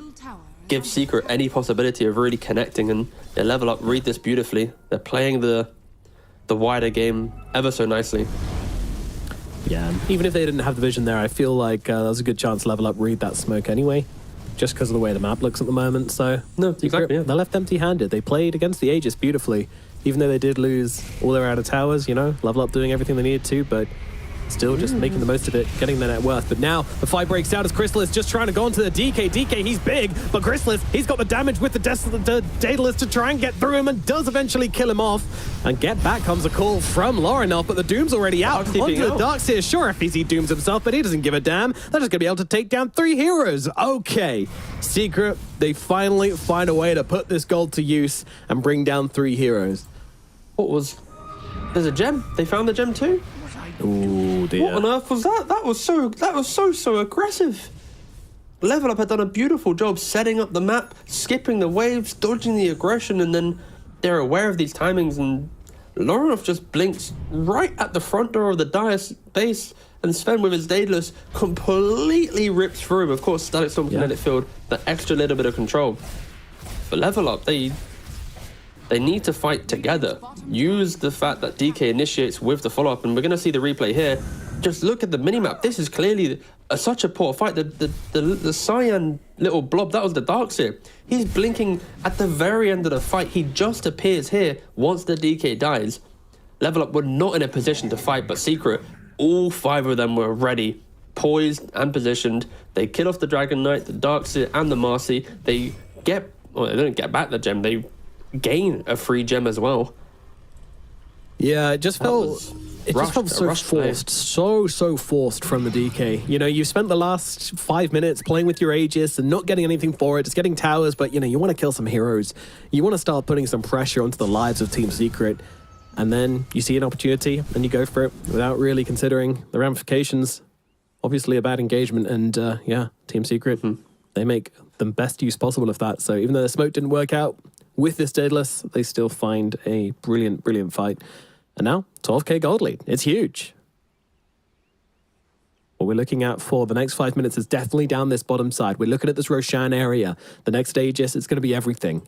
give Secret any possibility of really connecting, and they level up, read this beautifully. They're playing the wider game ever so nicely. Yeah, and even if they didn't have the vision there, I feel like there was a good chance to level up, read that smoke anyway, just because of the way the map looks at the moment. So No, exactly, yeah. They're left empty-handed. They played against the Aegis beautifully, even though they did lose all their outer towers, you know, level up doing everything they needed to, but still just making the most of it, getting their net worth. But now the fight breaks out as Chrysalis just trying to go onto the DK. DK, he's big, but Chrysalis, he's got the damage with the Daedalus to try and get through him, and does eventually kill him off. And get back comes a call from Lorinov, but the Doom's already out. Onto the Darkseer. Sure, if he dooms himself, but he doesn't give a damn. They're just going to be able to take down 3 heroes. Okay. Secret, they finally find a way to put this gold to use and bring down 3 heroes. There's a gem. They found the gem too? Ooh, dear. What on earth was that? That was so aggressive. Level Up had done a beautiful job setting up the map, skipping the waves, dodging the aggression, and then they're aware of these timings, and Lorinov just blinks right at the front door of the Dire base, and Sven with his Daedalus completely rips through him. Of course, Static Storm Kinetic Field, that extra little bit of control. But Level Up, they need to fight together. Use the fact that DK initiates with the follow-up, and we're going to see the replay here. Just look at the minimap. This is clearly such a poor fight. The cyan little blob, that was the Darkseer. He's blinking at the very end of the fight. He just appears here once the DK dies. Level Up were not in a position to fight, but Secret, all 5 of them were ready, poised and positioned. They kill off the Dragon Knight, the Darkseer, and the Marcy. They don't get back the gem. They gain a free gem as well. Yeah, it just felt so forced, so forced from the DK. You know, you've spent the last 5 minutes playing with your Aegis and not getting anything for it, just getting towers, but you know, you want to kill some heroes. You want to start putting some pressure onto the lives of Team Secret, and then you see an opportunity and you go for it without really considering the ramifications. Obviously a bad engagement, and yeah, Team Secret, they make the best use possible of that. So even though the smoke didn't work out with this Daedalus, they still find a brilliant, brilliant fight. And now, 12k gold lead. It's huge. What we're looking at for the next 5 minutes is definitely down this bottom side. We're looking at this Roshan area. The next Aegis, it's going to be everything.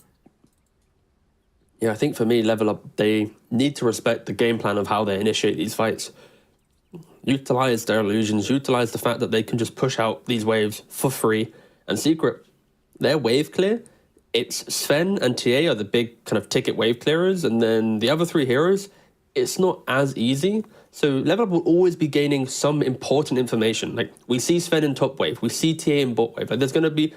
Yeah, I think for me, Level Up, they need to respect the game plan of how they initiate these fights. Utilize their illusions, utilize the fact that they can just push out these waves for free. And Secret, their wave clear, it's Sven and TA are the big kind of ticket wave clearers, and then the other 3 heroes, it's not as easy. So Level Up will always be gaining some important information. Like, we see Sven in top wave, we see TA in bot wave. Like, there's going to be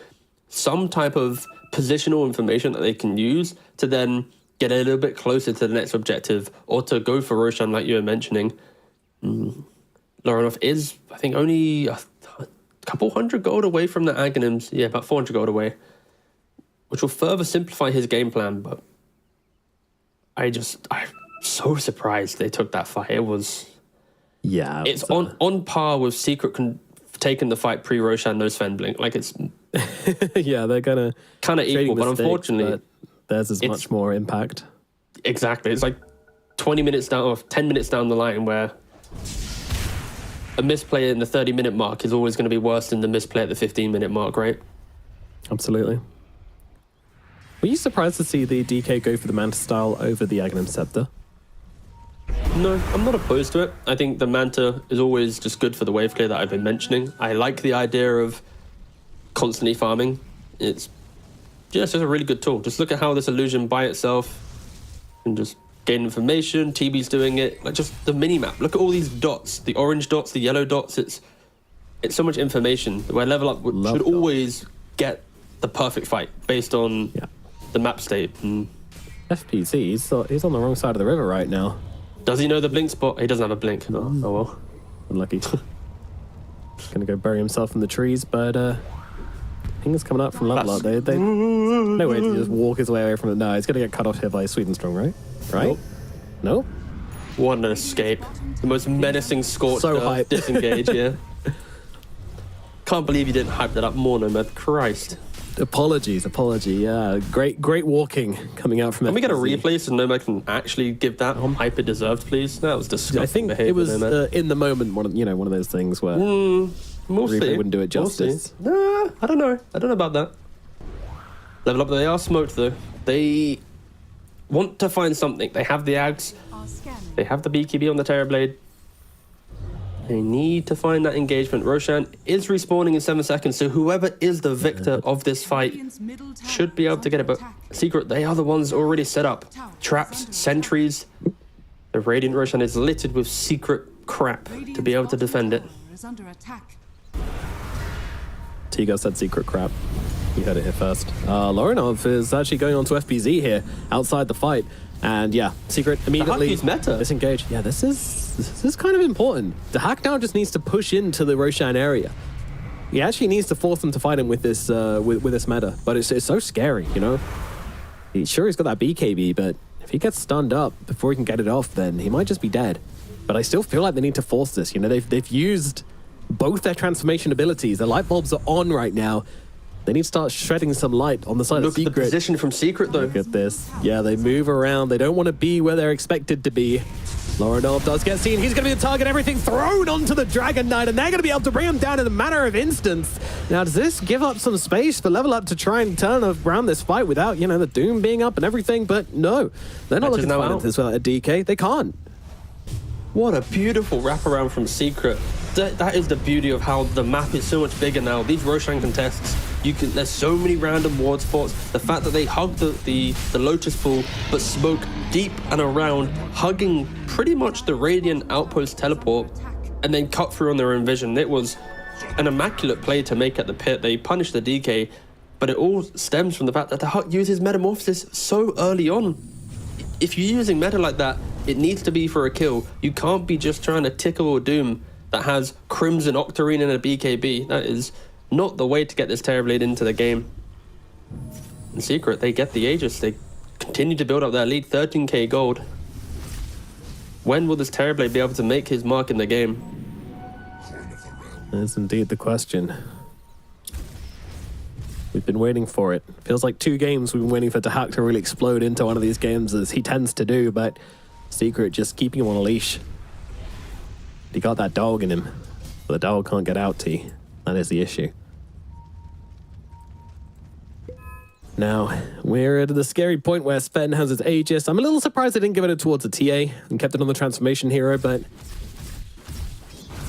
some type of positional information that they can use to then get a little bit closer to the next objective, or to go for Roshan, like you were mentioning. Lorinov is, I think, only a couple hundred gold away from the Aghanims. Yeah, about 400 gold away, which will further simplify his game plan. But I'm so surprised they took that fight. It was... Yeah. It's on par with Secret taking the fight pre-Roshan, no Sven blink. Like, it's... yeah, they're going to... kind of equal, but unfortunately... But theirs is much more impact. Exactly. It's like 20 minutes down, or 10 minutes down the line, where a misplay in the 30-minute mark is always going to be worse than the misplay at the 15-minute mark, right? Absolutely. Were you surprised to see the DK go for the Manta style over the Aghanim Scepter? No, I'm not opposed to it. I think the Manta is always just good for the wave clear that I've been mentioning. I like the idea of constantly farming. It's just a really good tool. Just look at how this illusion by itself can just gain information. TB's doing it. Like, just the mini-map. Look at all these dots. The orange dots, the yellow dots. It's so much information. Where Level Up should always get the perfect fight based on the map state. FPC, he's on the wrong side of the river right now. Does he know the blink spot? He doesn't have a blink. Oh well. Unlucky. Gonna go bury himself in the trees, but think it's coming up from level up. They no way to just walk his way away from it. No, he's going to get cut off here by Sweden Strong, right? Right? Nope. What an escape. The most menacing Scorch So hype. disengage, yeah. Can't believe you didn't hype that up more, Nomad. Christ. Apology. Yeah, great walking coming out from it. Can we get a replay so Nomad can actually give that hype it deserved, please? That was disgusting I think behavior, it was Nomad. in the moment, one of those things where We'll replay see. wouldn't do it We'll see. justice. Nah, I don't know. I don't know about that. Level up, they are smoked though. They want to find something. They have the Ags. Are scanning. They have the BKB on the Terrorblade. They need to find that engagement. Roshan is respawning in 7 seconds, so whoever is the victor of this fight Radiant's middle tower should be able is to get it. under But attack. Secret, they are the ones already set up. Traps, sentries. The Radiant Roshan is littered with secret crap to Radiant's be able to bottom defend it. tower is under attack. Tigo said secret crap. You heard it here first. Lorinov is actually going on to FBZ here outside the fight. And yeah, Secret immediately Haki's meta. disengaged. Yeah, this is kind of important. The Hack now just needs to push into the Roshan area. He actually needs to force them to fight him with this with this meta. But it's so scary, you know? He's got that BKB, but if he gets stunned up before he can get it off, then he might just be dead. But I still feel like they need to force this. You know, they've used both their transformation abilities. Their light bulbs are on right now. They need to start shedding some light on the side Look of at the Secret. position from Secret though. Look at this. Yeah, they move around. They don't want to be where they're expected to be. Lorinov does get seen. He's going to be the target. Everything thrown onto the Dragon Knight, and they're going to be able to bring him down in a matter of instants. Now, does this give up some space for Level Up to try and turn around this fight without, you know, the Doom being up and everything? But no, they're not Match is looking to now fight out. this without a DK. They can't. What a beautiful wraparound from Secret. That is the beauty of how the map is so much bigger now. These Roshan contests, there's so many random ward spots. The fact that they hug the Lotus Pool, but smoke deep and around, hugging pretty much the Radiant Outpost teleport, and then cut through on their own vision. It was an immaculate play to make at the pit. They punished the DK, but it all stems from the fact that the Huck uses Metamorphosis so early on. If you're using meta like that, it needs to be for a kill. You can't be just trying to tickle a Doom that has Crimson, Octarine, and a BKB. That is not the way to get this Terrorblade into the game. In Secret, they get the Aegis. They continue to build up their lead, 13k gold. When will this Terrorblade be able to make his mark in the game? That is indeed the question. We've been waiting for it. Feels like 2 games we've been waiting for Tahak to really explode into one of these games, as he tends to do, but Secret just keeping him on a leash. He got that dog in him, but the dog can't get out, T. That is the issue. Now, we're at the scary point where Sven has his Aegis. I'm a little surprised they didn't give it towards a TA and kept it on the transformation hero, but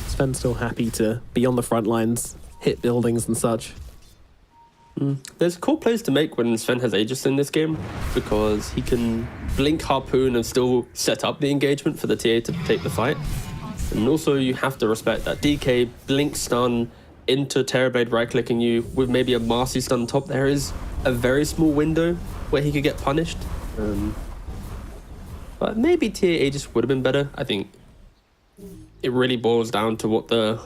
Sven's still happy to be on the front lines, hit buildings and such. There's cool plays to make when Sven has Aegis in this game, because he can blink Harpoon and still set up the engagement for the TA to take the fight. And also you have to respect that DK blink stun into Terrorblade right-clicking you with maybe a Marcy stun on top. There is a very small window where he could get punished. But maybe TA Aegis would have been better. I think it really boils down to what the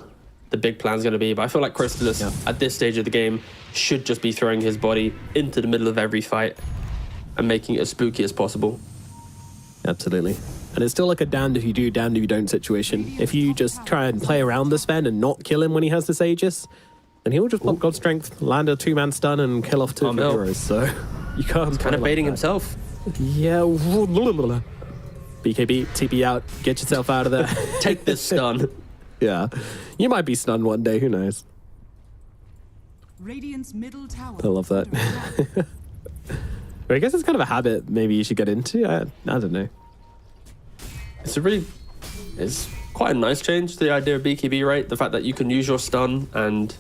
big plan's going to be. But I feel like Crystallis at this stage of the game should just be throwing his body into the middle of every fight and making it as spooky as possible. Absolutely. And it's still like a damned if you do, damned if you don't situation. If you just try and play around the Sven and not kill him when he has this Aegis, then he'll just pop God Strength, land a 2-man stun, and kill off 2 of your heroes. So you can't. Kind of baiting himself. Yeah. BKB, TP out, get yourself out of there. Take this stun. Yeah. You might be stunned one day, who knows? Radiant's middle tower. I love that. is under attack. But I guess it's kind of a habit maybe you should get into. I don't know. It's quite a nice change to the idea of BKB, right? The fact that you can use your stun, and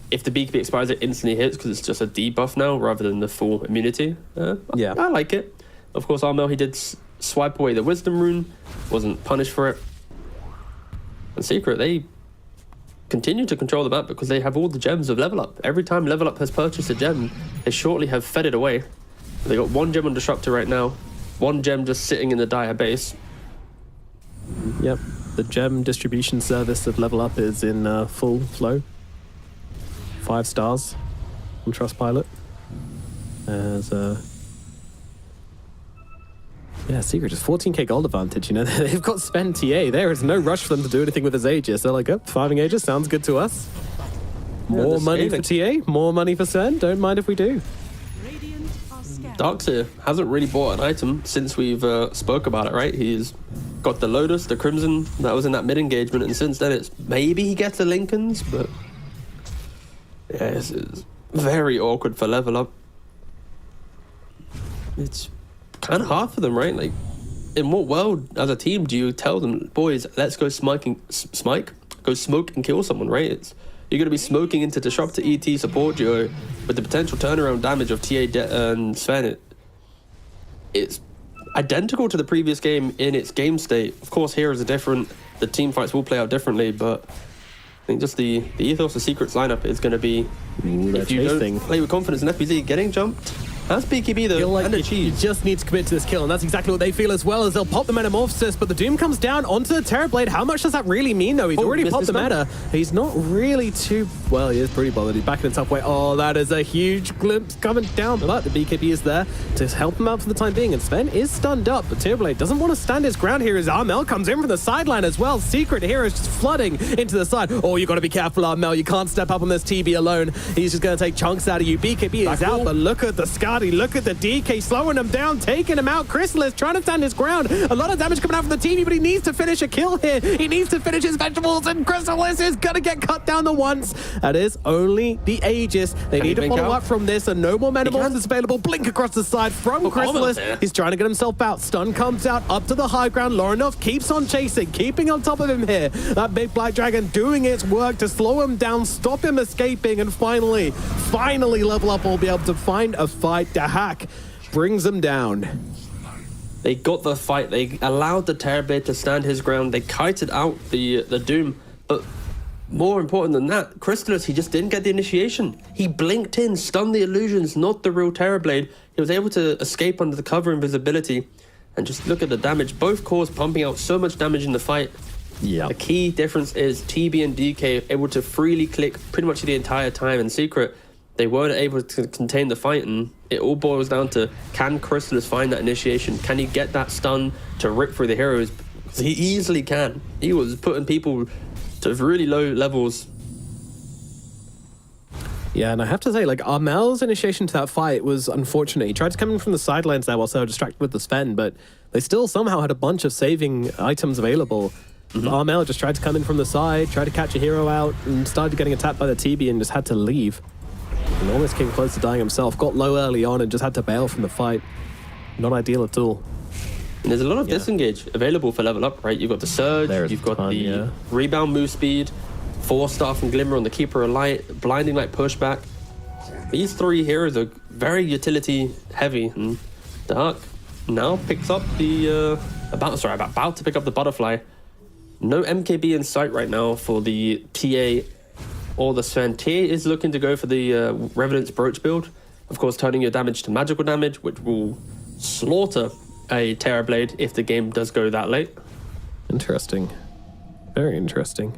if the BKB expires, it instantly hits because it's just a debuff now rather than the full immunity. Yeah. I like it. Of course, Armel, he did swipe away the Wisdom Rune, wasn't punished for it. And Secret, they continue to control the map because they have all the gems of Level Up. Every time Level Up has purchased a gem, they shortly have fed it away. They got 1 gem on Disruptor right now, 1 gem just sitting in the Dire base. Yep. The gem distribution service of Level Up is in full flow. 5 stars. on Trustpilot. As yeah, Secret just 14k gold advantage. You know, they've got Sven TA. There is no rush for them to do anything with his Aegis. They're like, oh, 5ing Aegis sounds good to us. More money for TA, more money for Sven. Don't mind if we do. Radiant are scared. Darkseer hasn't really bought an item since we've spoke about it, right? He's got the Lotus, the Crimson, that was in that mid engagement, and since then it's maybe he gets the Lincolns, but yeah, it's very awkward for level up. It's kind of hard for them, right? Like, in what world as a team do you tell them, boys, let's go go smoke and kill someone, right? You're going to be smoking into Disrupt to ET support duo with the potential turnaround damage of TA and Sven. It's identical to the previous game in its game state. Of course, heroes are different. The team fights will play out differently, but I think just the ethos of Secret's lineup is going to be, if you don't play with confidence in FBZ, getting jumped. That's BKB though, Like and a you cheese. just need to commit to this kill, and that's exactly what they feel as well, as they'll pop the Metamorphosis, but the Doom comes down onto the Terrorblade. How much does that really mean, though? He's already popped the meta. He's not really too... Well, he is pretty bothered. He's back in the top way. Oh, that is a huge glimpse coming down, but the BKB is there to help him out for the time being, and Sven is stunned up, but Terrorblade doesn't want to stand his ground here as Armel comes in from the sideline as well. Secret here is just flooding into the side. Oh, you got to be careful, Armel. You can't step up on this TB alone. He's just going to take chunks out of you. BKB is out, but look at the Skadi. Look at the DK slowing him down, taking him out. Chrysalis trying to stand his ground. A lot of damage coming out from the TV, but he needs to finish a kill here. He needs to finish his vegetables, and Chrysalis is gonna get cut down the once. That is only the Aegis. They need to follow up from this, and no more Metamorphosis available. Blink across the side from Chrysalis. He's trying to get himself out. Stun comes out up to the high ground. Lorinov keeps on chasing, keeping on top of him here. That big black dragon doing its work to slow him down, stop him escaping, and finally level up will be able to find a fight. Dahak brings him down. They got the fight. They allowed the Terrorblade to stand his ground. They kited out the Doom. But more important than that, Chrysalis, he just didn't get the initiation. He blinked in, stunned the illusions, not the real Terrorblade. He was able to escape under the cover invisibility. And just look at the damage. Both cores pumping out so much damage in the fight. Yeah. The key difference is TB and DK able to freely click pretty much the entire time. In Secret, they weren't able to contain the fight, and it all boils down to, can Chrysalis find that initiation? Can he get that stun to rip through the heroes? He easily can. He was putting people to really low levels. Yeah, and I have to say, like, Armel's initiation to that fight was unfortunate. He tried to come in from the sidelines there while so distracted with the Sven, but they still somehow had a bunch of saving items available. Armel just tried to come in from the side, tried to catch a hero out, and started getting attacked by the TB and just had to leave. And almost came close to dying himself. Got low early on and just had to bail from the fight. Not ideal at all. And there's a lot of disengage available for level up, right? You've got the Surge, you've got the rebound move speed, 4-star from Glimmer on the Keeper of Light, Blinding Light pushback. These three heroes are very utility heavy, and Dark now picks up the about to pick up the Butterfly. No MKB in sight right now for the TA or the Sven. TA is looking to go for the Revenant's Brooch build. Of course, turning your damage to magical damage, which will slaughter a Terrorblade if the game does go that late. Interesting. Very interesting.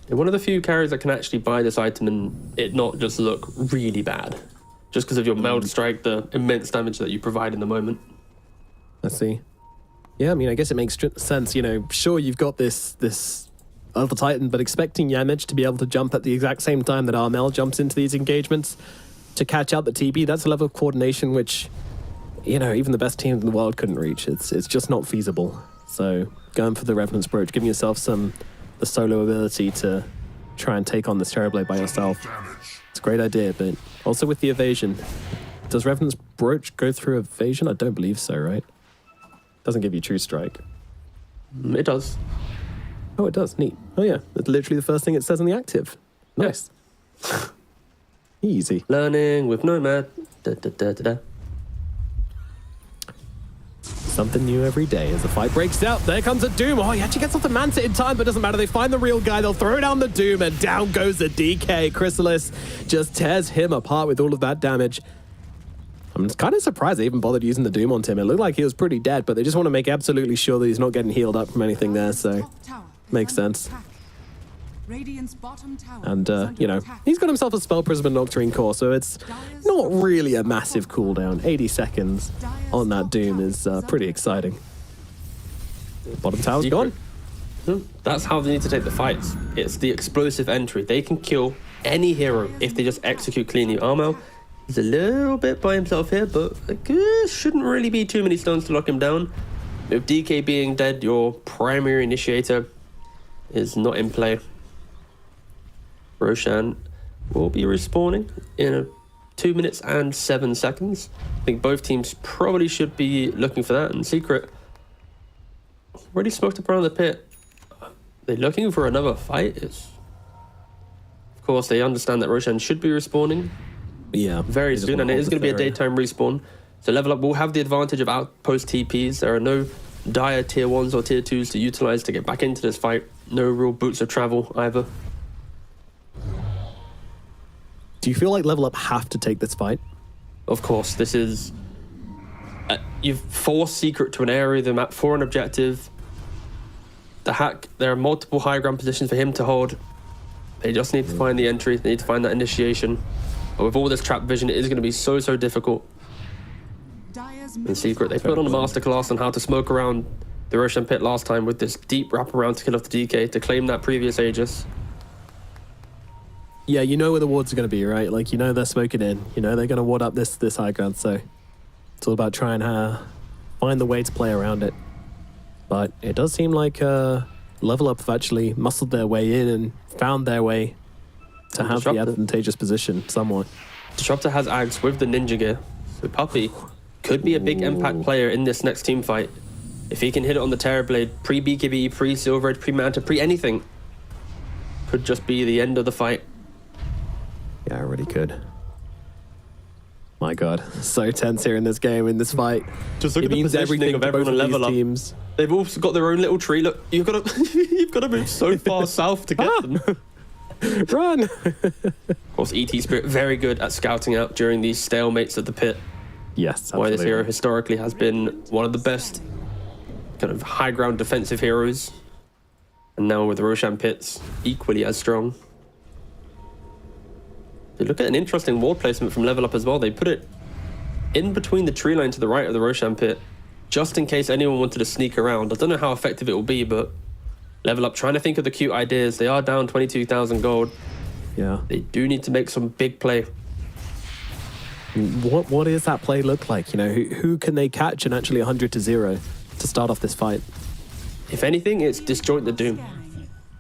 They're one of the few carriers that can actually buy this item and it not just look really bad. Just because of your Meld Strike, the immense damage that you provide in the moment. I see. Yeah, I mean, I guess it makes sense. You know, sure, you've got this other Titan, but expecting Yamage to be able to jump at the exact same time that Armel jumps into these engagements to catch out the TB, that's a level of coordination which, you know, even the best teams in the world couldn't reach. It's just not feasible. So going for the Revenant's Brooch, giving yourself the solo ability to try and take on this Terrorblade by yourself. It's a great idea, but also with the evasion. Does Revenant's Brooch go through evasion? I don't believe so, right? Doesn't give you true strike. It does. Oh, it does. Neat. Oh, yeah. That's literally the first thing it says in the active. Nice. Easy. Learning with Nomad. Da, da, da, da, da. Something new every day as the fight breaks out. There comes a Doom. Oh, he actually gets off the Manta in time, but it doesn't matter. They find the real guy. They'll throw down the Doom, and down goes the DK. Chrysalis just tears him apart with all of that damage. I'm kind of surprised they even bothered using the Doom on Tim. It looked like he was pretty dead, but they just want to make absolutely sure that he's not getting healed up from anything there, so makes sense. Radiant's bottom tower And, is under you know, attack. he's got himself a Spell Prism and Nocturne Core, so it's not really a massive cooldown. 80 seconds on that Doom is pretty exciting. Bottom tower's gone. That's how they need to take the fights. It's the explosive entry. They can kill any hero if they just execute cleanly. Armel, he's a little bit by himself here, but shouldn't really be too many stones to lock him down. With DK being dead, your primary initiator is not in play. Roshan will be respawning in 2 minutes and 7 seconds. I think both teams probably should be looking for that. And Secret already smoked up around the pit. They're looking for another fight. Of course, they understand that Roshan should be respawning Yeah. very they just soon, wanna and it hold is this going to be a area. daytime respawn. So Level Up will have the advantage of outpost TPs. There are no dire tier 1s or tier 2s to utilize to get back into this fight. No real boots of travel either. Do you feel like Level Up have to take this fight? Of course, this is... you've forced Secret to an area of the map for an objective. The hack, there are multiple high ground positions for him to hold. They just need to find the entry. They need to find that initiation. But with all this trap vision, it is going to be so difficult. In Secret, they put on a masterclass on how to smoke around the Roshan pit last time with this deep wraparound to kill off the DK to claim that previous Aegis. Yeah, you know where the wards are going to be, right? Like, you know they're smoking in. You know they're going to ward up this high ground, so it's all about trying to find the way to play around it. But it does seem like Level Up have actually muscled their way in and found their way to have the advantageous position somewhat. Disruptor has Ags with the ninja gear, so Puppey could be a big impact player in this next team fight. If he can hit it on the Terrorblade, pre-BKB, pre-Silver Edge, pre-Manta, pre-anything, could just be the end of the fight. Yeah, it really could. My God, so tense here in this game, in this fight. Just look It at the means positioning everything of to both everyone on of Level these Up. teams. They've also got their own little tree. Look, you've got to move so far south to get them. Run! Of course, ET Spirit very good at scouting out during these stalemates at the pit. Yes, absolutely. Why this hero historically has been one of the best kind of high ground defensive heroes. And now with the Roshan pits, equally as strong. So look at an interesting ward placement from Level Up as well. They put it in between the tree line to the right of the Roshan pit, just in case anyone wanted to sneak around. I don't know how effective it will be, but Level Up trying to think of the cute ideas. They are down 22,000 gold. Yeah. They do need to make some big play. What does that play look like? You know, who can they catch in actually 100-0 to start off this fight? If anything, it's disjoint the Doom.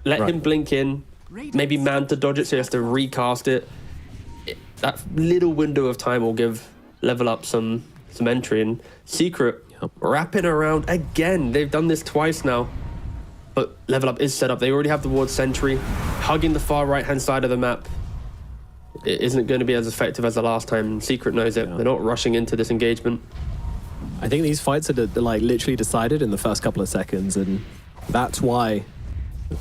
Let him blink in, maybe Manta dodge it so he has to recast it. That little window of time will give Level Up some entry. And Secret wrapping around again. They've done this twice now. But Level Up is set up. They already have the ward sentry, hugging the far right-hand side of the map. It isn't going to be as effective as the last time. Secret knows it. They're not rushing into this engagement. I think these fights are like literally decided in the first couple of seconds, and that's why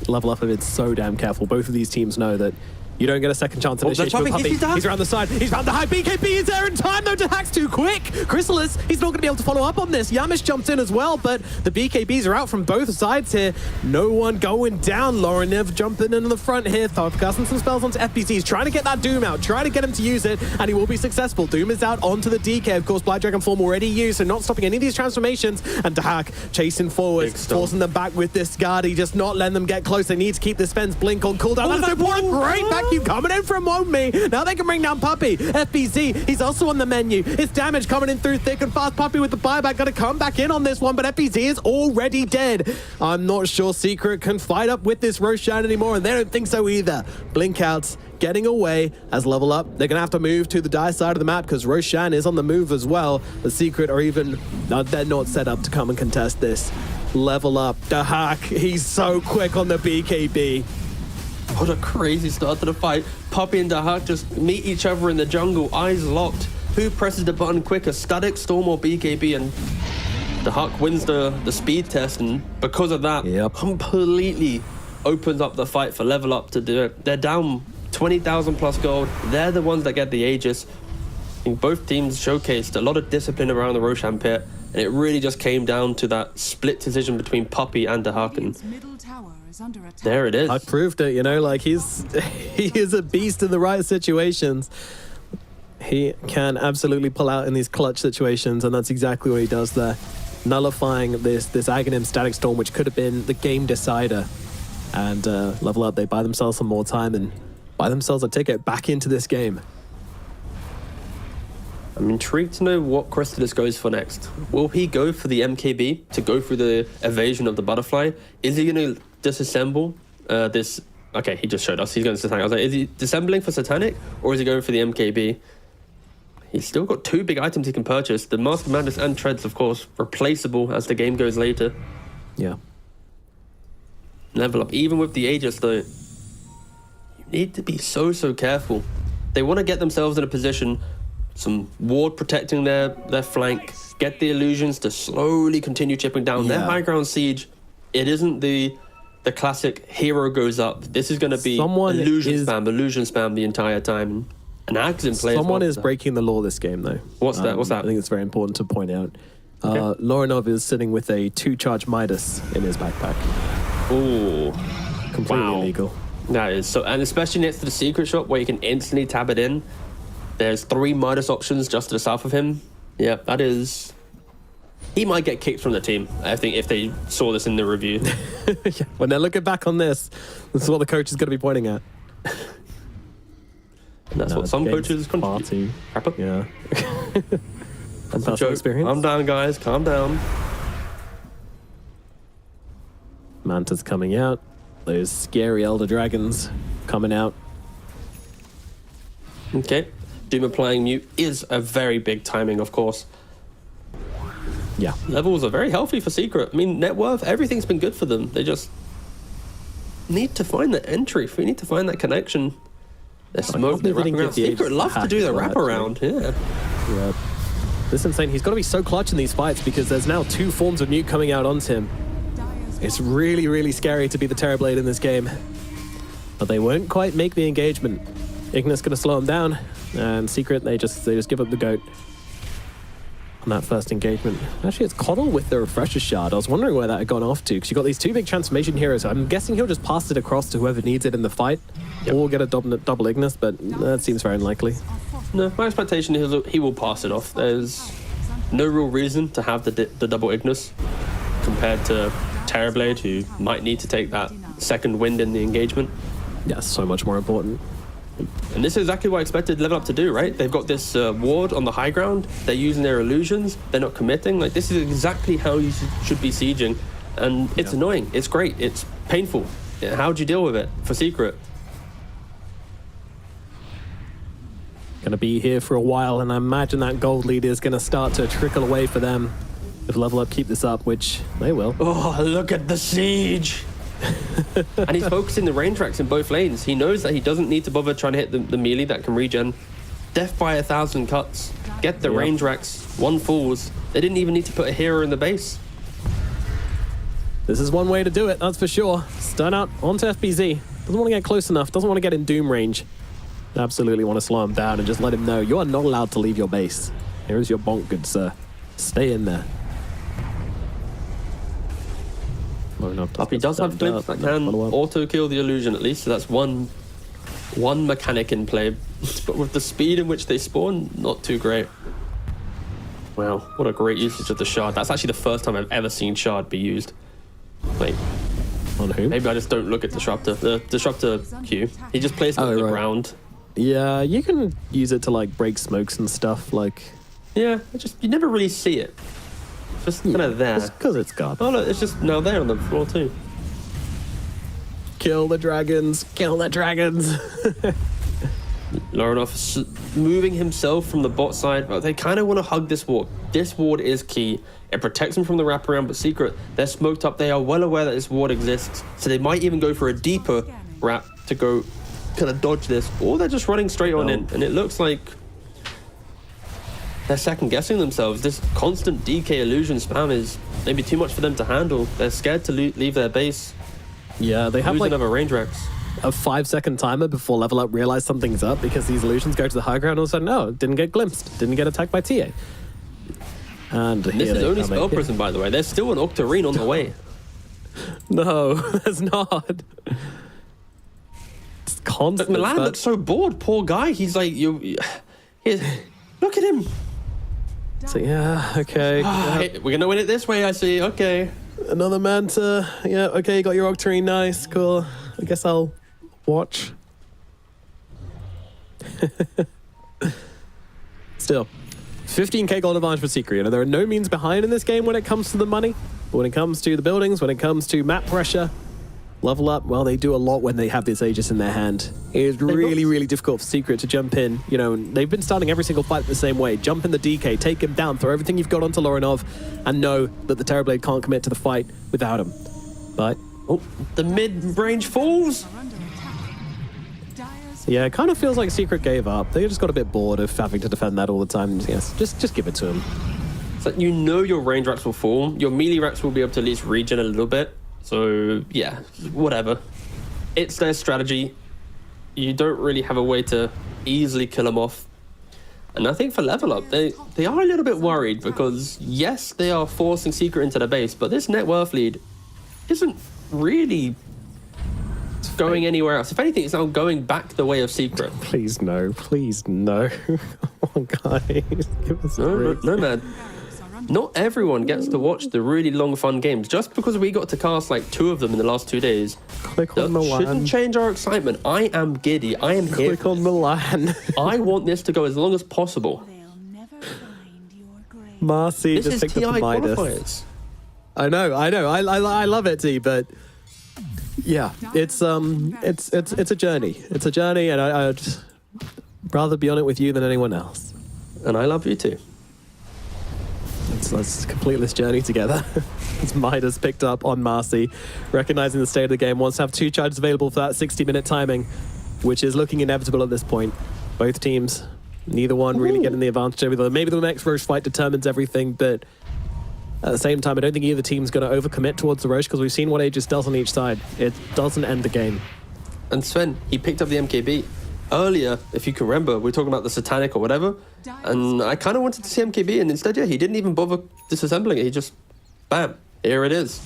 Level Up have been so damn careful. Both of these teams know that you don't get a second chance to initiate with Puppey. He's around the side. He's around the high. BKB is there in time, though. Hack's too quick. Chrysalis, he's not going to be able to follow up on this. Yamish jumps in as well, but the BKBs are out from both sides here. No one going down. Lorenev jumping in the front here. Casting some spells onto FPC. He's trying to get that Doom out, trying to get him to use it, and he will be successful. Doom is out onto the DK. Of course, Black Dragon form already used, so not stopping any of these transformations. And Hack chasing forward, forcing them back with this guard. He just not letting them get close. They need to keep this fence blink on cooldown. That's important. Great vacuum coming in from me. Now they can bring down Puppey. FBZ, he's also on the menu. It's damage coming in through thick and fast. Puppey with the buyback, got to come back in on this one, but FBZ is already dead. I'm not sure Secret can fight up with this Roshan anymore, and they don't think so either. Blink outs getting away as Level Up. They're going to have to move to the die side of the map because Roshan is on the move as well. The Secret are even, they're not set up to come and contest this. Level Up, the Hack, he's so quick on the BKB. What a crazy start to the fight. Puppey and Dahak just meet each other in the jungle, eyes locked. Who presses the button quicker, Static, Storm, or BKB? And Dahak wins the speed test, and because of that, completely opens up the fight for Level Up to do it. They're down 20,000 plus gold. They're the ones that get the Aegis. I think both teams showcased a lot of discipline around the Roshan pit, and it really just came down to that split decision between Puppey and Dahak. And is under attack. There it is. I proved it, you know, like he is a beast in the right situations. He can absolutely pull out in these clutch situations, and that's exactly what he does there. Nullifying this Aghanim Static Storm, which could have been the game decider. And Level Up, they buy themselves some more time and buy themselves a ticket back into this game. I'm intrigued to know what Crystallus goes for next. Will he go for the MKB to go through the evasion of the butterfly? Is he going to disassemble this? Okay, he just showed us. He's going to Satanic. I was like, is he disassembling for Satanic or is he going for the MKB? He's still got 2 big items he can purchase. The Mask of Madness and Treads, of course, replaceable as the game goes later. Yeah. Level Up. Even with the Aegis, though, you need to be so careful. They want to get themselves in a position, some ward protecting their flank, get the illusions to slowly continue chipping down. Their high ground siege, it isn't the classic hero goes up. This is going to be illusion spam the entire time. And Ags in play. Someone is breaking the law this game, though. What's that? What's that? I think it's very important to point out. Okay. Lorinov is sitting with a 2-charge Midas in his backpack. Ooh. Completely illegal. That is so, and especially next to the secret shop where you can instantly tab it in. There's 3 Midas options just to the south of him. Yeah, that is. He might get kicked from the team, I think, if they saw this in the review. Yeah, when they're looking back on this is what the coach is going to be pointing at. And that's what some coaches contribute. Yeah. That's a joke. Experience. Calm down, guys. Calm down. Manta's coming out. Those scary Elder Dragons coming out. Okay. Doom applying mute is a very big timing, of course. Yeah. Levels are very healthy for Secret. I mean, net worth, everything's been good for them. They just need to find that entry. We need to find that connection. They're smoking, they're wrapping around. Secret love to do the wraparound, yeah. Yeah. This is insane. He's got to be so clutch in these fights because there's now 2 forms of mute coming out onto him. It's really scary to be the Terrorblade in this game. But they won't quite make the engagement. Ignis going to slow him down. And Secret, they just give up the goat on that first engagement. Actually, it's Coddle with the Refresher Shard. I was wondering where that had gone off to because you got these 2 big transformation heroes. I'm guessing he'll just pass it across to whoever needs it in the fight. Yep. Or get a double Ignis, but that seems very unlikely. No, my expectation is he will pass it off. There's no real reason to have the double Ignis compared to Terrorblade, who might need to take that second wind in the engagement. Yeah, so much more important. And this is exactly what I expected Level Up to do, right? They've got this ward on the high ground. They're using their illusions. They're not committing. Like, this is exactly how you should be sieging. And it's annoying. It's great. It's painful. How'd you deal with it for Secret? Going to be here for a while, and I imagine that gold lead is going to start to trickle away for them if Level Up keep this up, which they will. Oh, look at the siege! And he's focusing the range racks in both lanes. He knows that he doesn't need to bother trying to hit the melee that can regen. Death by 1,000 cuts. Get the range racks. 1 falls. They didn't even need to put a hero in the base. This is one way to do it, that's for sure. Stun out onto FBZ. Doesn't want to get close enough. Doesn't want to get in Doom range. Absolutely want to slow him down and just let him know you are not allowed to leave your base. Here is your bonk, good sir. Stay in there. He does have glimpse that can auto-kill the illusion at least, so that's one mechanic in play. But with the speed in which they spawn, not too great. Wow, what a great usage of the shard. That's actually the first time I've ever seen shard be used. Wait. On who? Maybe I just don't look at Disruptor. The Disruptor Q. He just plays it on the ground. Yeah, you can use it to like break smokes and stuff. Like, yeah, you never really see it. Just kind of there. Just because it's garbage. Oh look, it's just now there on the floor too. Kill the dragons! Kill the dragons! Lorinov moving himself from the bot side. But they kind of want to hug this ward. This ward is key. It protects them from the wraparound, but Secret, they're smoked up. They are well aware that this ward exists. So they might even go for a deeper wrap to go kind of dodge this. Or they're just running straight on in. And it looks like they're second guessing themselves. This constant DK illusion spam is maybe too much for them to handle. They're scared to leave their base. Yeah, they have like another range racks. A 5-second timer before Level Up realize something's up because these illusions go to the high ground and all of a sudden, no, didn't get glimpsed, didn't get attacked by TA. And this is only Spell Prison, by the way. There's still an Octarine on the way. No, there's not. It's constant. Milan but- looks so bored. Poor guy. He's like, look at him. So yeah, okay. Hey, we're gonna win it this way, I see. Okay. Another Manta. Yeah, okay, you got your Octarine. Nice, cool. I guess I'll watch. Still, 15k gold advantage for Secret. You know, there are no means behind in this game when it comes to the money. But when it comes to the buildings, when it comes to map pressure, level up, well, they do a lot when they have this Aegis in their hand. It is really, really difficult for Secret to jump in. You know, they've been starting every single fight the same way. Jump in the DK, take him down, throw everything you've got onto Lorinov, and know that the Terrorblade can't commit to the fight without him. But, oh, the mid-range falls. Are under attack. Dire's yeah, it kind of feels like Secret gave up. They just got a bit bored of having to defend that all the time. Yes, just give it to him. It's like, you know your range racks will fall. Your melee racks will be able to at least regen a little bit. So, yeah, whatever. It's their strategy. You don't really have a way to easily kill them off. And I think for level up, they are a little bit worried because, yes, they are forcing Secret into the base, but this net worth lead isn't really going anywhere else. If anything, it's now going back the way of Secret. Please no, please no. Come on, guys, give us a break. No, man. barracks are under Not everyone gets to watch the really long, fun games. Just because we got to cast like 2 of them in the last 2 days, Click on that Milan. shouldn't change our excitement. I am giddy. I am here. Click on Milan. I want this to go as long as possible. They'll never find your grave. Marcy This just is picked TI up a Midas. qualifiers. I know. I love it, T, but yeah, it's a journey. It's a journey, and I'd rather be on it with you than anyone else. And I love you too. Let's complete this journey together. As Midas picked up on Marcy, recognizing the state of the game, wants to have 2 charges available for that 60-minute timing, which is looking inevitable at this point. Both teams, neither one really getting the advantage over the other. Maybe the next Roche fight determines everything, but at the same time, I don't think either team's going to overcommit towards the Roche because we've seen what Aegis does on each side. It doesn't end the game. And Sven, he picked up the MKB. Earlier, if you can remember, we were talking about the Satanic or whatever, and I kind of wanted to see MKB, and instead, yeah, he didn't even bother disassembling it. He just, bam, here it is.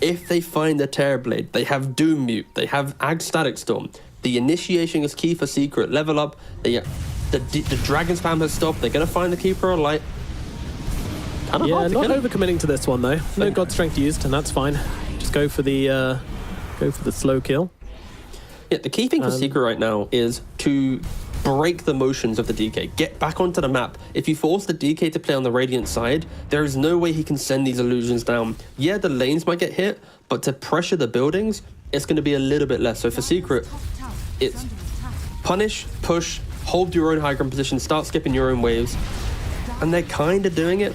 If they find the Terrorblade, they have Doom Mute, they have Ag Static Storm. The initiation is key for Secret. Level up. The Dragon Spam has stopped. They're going to find the Keeper of Light. Kind of Yeah, hard to not kill him. overcommitting to this one though. No God Strength used, and that's fine. Just go for the slow kill. Yeah, the key thing for Secret right now is to break the motions of the DK. Get back onto the map. If you force the DK to play on the Radiant side, there is no way he can send these illusions down. Yeah, the lanes might get hit, but to pressure the buildings, it's going to be a little bit less. So for Secret, Top tower it's is under attack. punish, push, hold your own high ground position, start skipping your own waves. And they're kind of doing it.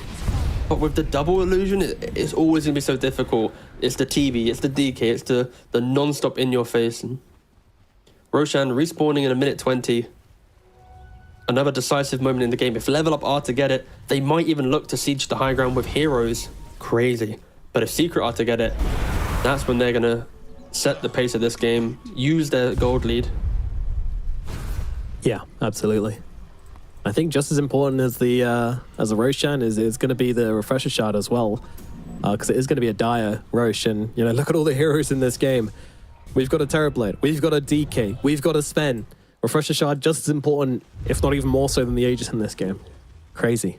But with the double illusion, it's always going to be so difficult. It's the TB, it's the DK, it's the non-stop in your face. And Roshan respawning in a minute 20. Another decisive moment in the game. If level up are to get it, they might even look to siege the high ground with heroes. Crazy. But if Secret are to get it, that's when they're going to set the pace of this game, use their gold lead. Yeah, absolutely. I think just as important as the Roshan is going to be the Refresher Shard as well, because it is going to be a dire Rosh. And you know, look at all the heroes in this game. We've got a Terrorblade, we've got a DK, we've got a Sven. Refresher Shard just as important, if not even more so than the Aegis in this game. Crazy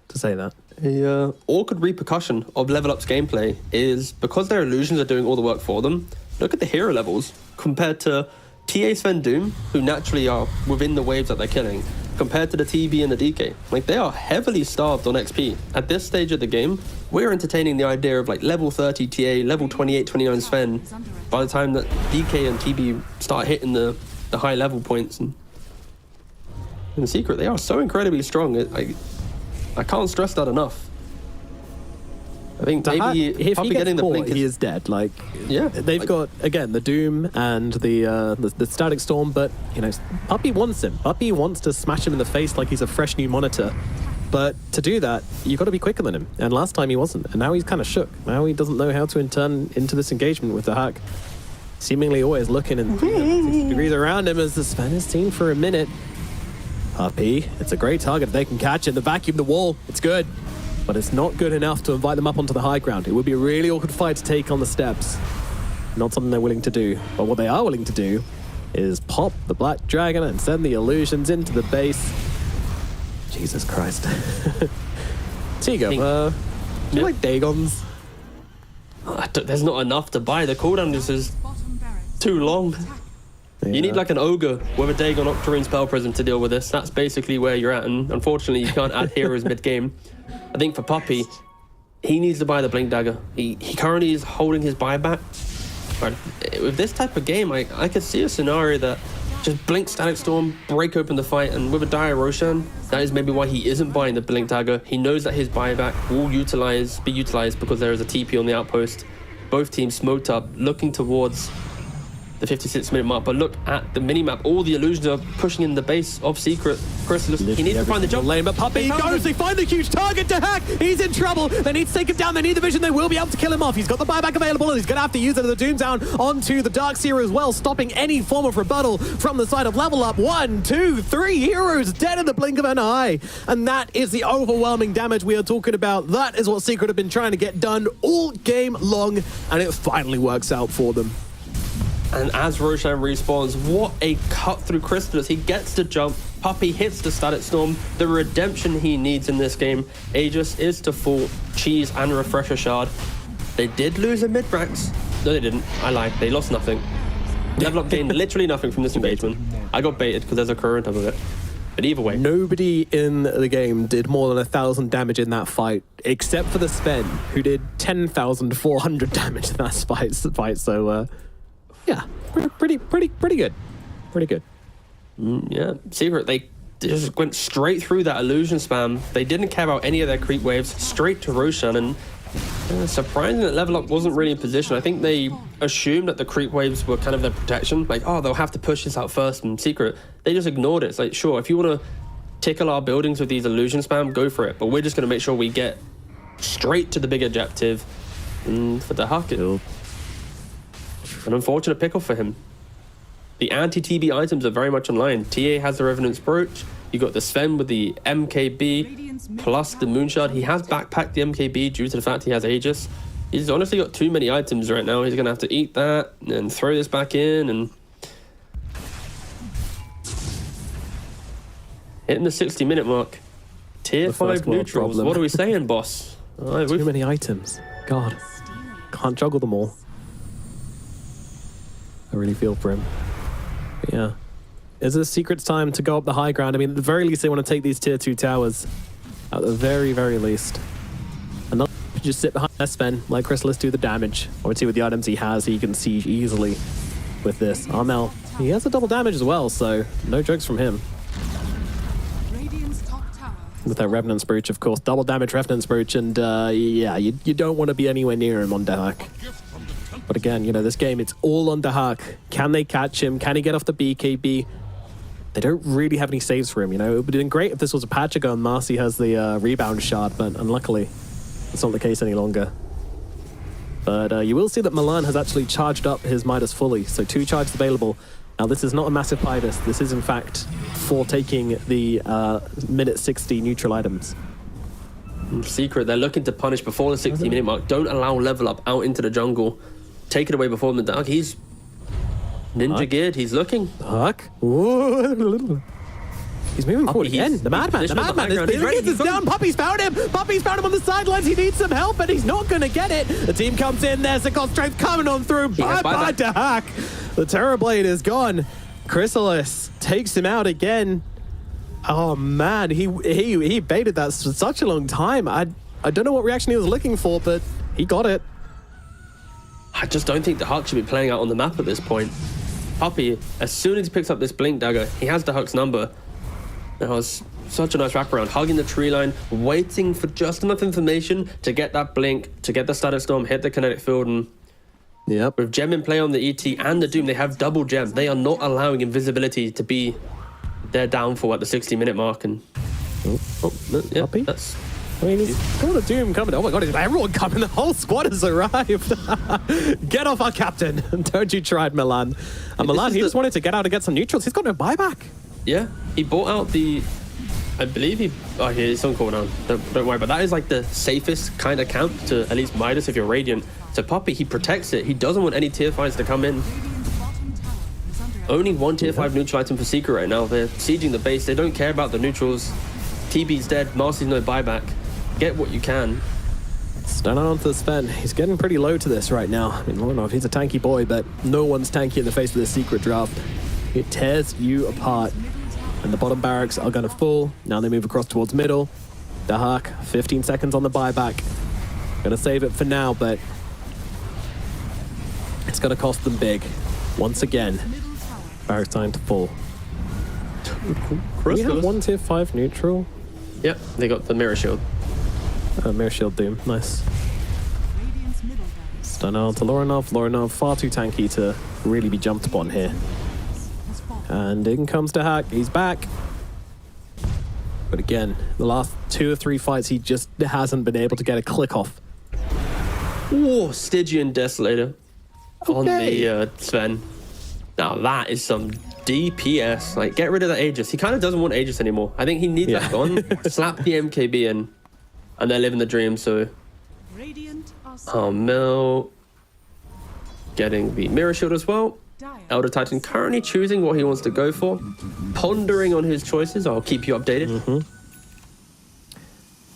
to say that. A awkward repercussion of Level Up's gameplay is because their illusions are doing all the work for them. Look at the hero levels compared to TA Sven Doom, who naturally are within the waves that they're killing, compared to the TB and the DK. Like, they are heavily starved on XP. At this stage of the game, we're entertaining the idea of like level 30 TA, level 28, 29 Sven by the time that DK and TB start hitting the high level points. And in the Secret, they are so incredibly strong. I can't stress that enough. I think maybe if Puppy he gets getting the caught, blink he is dead. Like, Yeah, they've like- got again the Doom and the Static Storm, but you know, Puppy wants him. Puppy wants to smash him in the face like he's a fresh new monitor. But to do that, you've got to be quicker than him. And last time he wasn't, and now he's kind of shook. Now he doesn't know how to turn into this engagement with the hack. Seemingly always looking in 360 degrees around him as the Sven is seen for a minute. Puppy, it's a great target. If they can catch it, the vacuum the wall. It's good. but it's not good enough to invite them up onto the high ground. It would be a really awkward fight to take on the steps. Not something they're willing to do. But what they are willing to do is pop the Black Dragon and send the illusions into the base. Jesus Christ. Tigo, do you like Dagons? There's not enough to buy. The cooldown is too long. Yeah. You need like an ogre with a Dagon Octarine Spell Prism to deal with this. That's basically where you're at, and unfortunately you can't add heroes mid-game. I think for Puppey, he needs to buy the Blink Dagger. He currently is holding his buyback. But with this type of game, I could see a scenario that just Blink Static Storm, break open the fight, and with a dire Roshan, that is maybe why he isn't buying the Blink Dagger. He knows that his buyback will be utilized because there is a TP on the outpost. Both teams smoked up, looking towards the 56-minute mark, but look at the minimap. All the illusions are pushing in the base of Secret. Chrysalis, he needs to find the jump lane, but Puppey goes, they find the huge target to hack. He's in trouble. They need to take him down. They need the vision. They will be able to kill him off. He's got the buyback available, and he's going to have to use it as the Doomtown onto the Darkseer as well, stopping any form of rebuttal from the side of Level Up. 1, 2, 3 heroes dead in the blink of an eye. And that is the overwhelming damage we are talking about. That is what Secret have been trying to get done all game long, and it finally works out for them. And as Roshan respawns, what a cut through Chrysalis. He gets the jump. Puppey hits the Static Storm. The redemption he needs in this game. Aegis is to fall. Cheese and Refresher Shard. They did lose a mid-brax. No, they didn't. I lied. They lost nothing. Level Up gained literally nothing from this engagement. I got baited because there's a current on top of it. But either way. Nobody in the game did more than 1,000 damage in that fight, except for the Sven, who did 10,400 damage in that fight. So, yeah, pretty good. Pretty good. Yeah, Secret, they just went straight through that illusion spam. They didn't care about any of their creep waves, straight to Roshan, and surprising that Level Up wasn't really in position. I think they assumed that the creep waves were kind of their protection. Like, oh, they'll have to push this out first, and Secret, they just ignored it. It's like, sure, if you want to tickle our buildings with these illusion spam, go for it. But we're just going to make sure we get straight to the big objective. And for the Huck, an unfortunate pickle for him. The anti-TB items are very much online. TA has the Revenant's Brooch. You got the Sven with the MKB plus the Moonshard. He has backpacked the MKB due to the fact he has Aegis. He's honestly got too many items right now. He's going to have to eat that and throw this back in and hitting the 60-minute mark. Tier 5 neutrals. What are we saying, boss? Too many items. God, can't juggle them all. I really feel for him. But yeah. Is it Secret's time to go up the high ground? I mean, at the very least, they want to take these tier 2 towers. At the very, very least. And not just sit behind Sven, let Chrysalis do the damage. Obviously, with the items he has, he can siege easily with this. Armel, he has a double damage as well, so no jokes from him. With that Revenant's Brooch, of course. Double damage Revenant's Brooch, and yeah, you don't want to be anywhere near him on Dahak. But again, you know, this game, it's all on Dahak. Can they catch him? Can he get off the BKB? They don't really have any saves for him, you know. It would have been great if this was a patch ago and Marcy has the rebound shard, but unluckily, it's not the case any longer. But you will see that Milan has actually charged up his Midas fully, so 2 charges available. Now, this is not a massive Midas. This is, in fact, for taking the minute 60 neutral items. Secret, they're looking to punish before the 60-minute mark. Don't allow Level Up out into the jungle. Take it away before the dark. He's ninja geared. He's looking. Huck. He's moving forward again. The madman is down. Puppey's found him. Puppey's found him on the sidelines. He needs some help, and he's not going to get it. The team comes in. There's the God Strength coming on through. Bye-bye to Hack. The Terrorblade is gone. Chrysalis takes him out again. Oh, man. He baited that for such a long time. I don't know what reaction he was looking for, but he got it. I just don't think the Huck should be playing out on the map at this point. Puppey, as soon as he picks up this Blink Dagger, he has the Huck's number. That was such a nice wraparound, hugging the tree line, waiting for just enough information to get that Blink, to get the Static Storm, hit the kinetic field, and yep. With Gem in play on the ET and the Doom, they have double Gem. They are not allowing invisibility to be their downfall at the 60-minute mark. And yeah, Puppey? that's... I mean, he's got a Doom coming. Oh my God, is everyone coming? The whole squad has arrived. Get off our captain. Don't you try it, Milan. And Milan, he just wanted to get out and get some neutrals. He's got no buyback. Yeah, he bought out the I believe he... Oh, he's on cooldown. Don't worry, but that is like the safest kind of camp to at least Midas if you're Radiant. So Puppey, he protects it. He doesn't want any tier 5s to come in. Only one tier 5 neutral item for Secret right now. They're sieging the base. They don't care about the neutrals. TB's dead. Marcy's no buyback. Get what you can. Stun onto the Sven. He's getting pretty low to this right now. I mean, I don't know if he's a tanky boy, but no one's tanky in the face of this Secret draft. It tears you apart. And the bottom barracks are going to fall. Now they move across towards middle. Dahak, 15 seconds on the buyback. Going to save it for now, but it's going to cost them big. Once again, barracks time to fall. We have one tier 5 neutral. Yep, they got the mirror shield. Mirror shield doom, nice. Stun out to Lorinov. Lorinov far too tanky to really be jumped upon here. And in comes Dahak. He's back. But again, the last 2 or 3 fights, he just hasn't been able to get a click off. Oh, Stygian Desolator on the Sven. Now that is some DPS. Like, get rid of that Aegis. He kind of doesn't want Aegis anymore. I think he needs that gone. Slap the MKB in, and they're living the dream. So, Mel getting the mirror shield as well. Elder Titan currently choosing what he wants to go for, pondering on his choices. I'll keep you updated.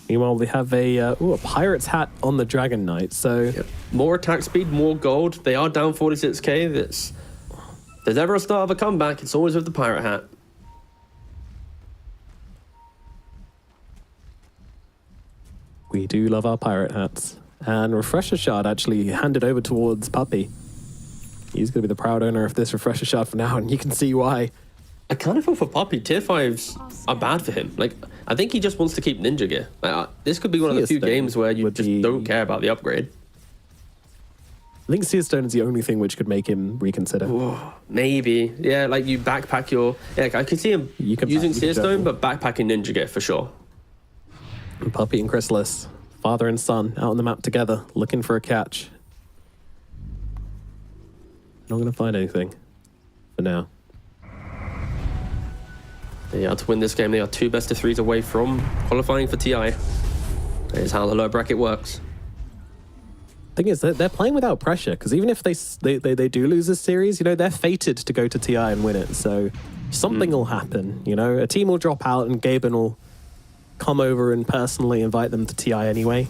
Meanwhile, we have a pirate's hat on the Dragon Knight. So more attack speed, more gold. They are down 46k. If there's ever a start of a comeback, it's always with the pirate hat. We do love our pirate hats. And Refresher Shard actually handed over towards Puppey. He's going to be the proud owner of this Refresher Shard for now, and you can see why. I kind of feel for Puppey. Tier 5s are bad for him. Like, I think he just wants to keep Ninja Gear. Like, this could be one of the few games where you just don't care about the upgrade. I think Seer Stone is the only thing which could make him reconsider. Ooh, maybe. Yeah, like you backpack your... Yeah, I could see him using Seer Stone, but backpacking Ninja Gear for sure. And Puppey and Chrysalis, father and son, out on the map together, looking for a catch. Not going to find anything for now. Yeah, to win this game, they are 2 best of 3s away from qualifying for TI. That is how the lower bracket works. Thing is, they're playing without pressure, because even if they do lose this series, you know, they're fated to go to TI and win it. So something will happen, you know. A team will drop out and Gaben will come over and personally invite them to TI anyway.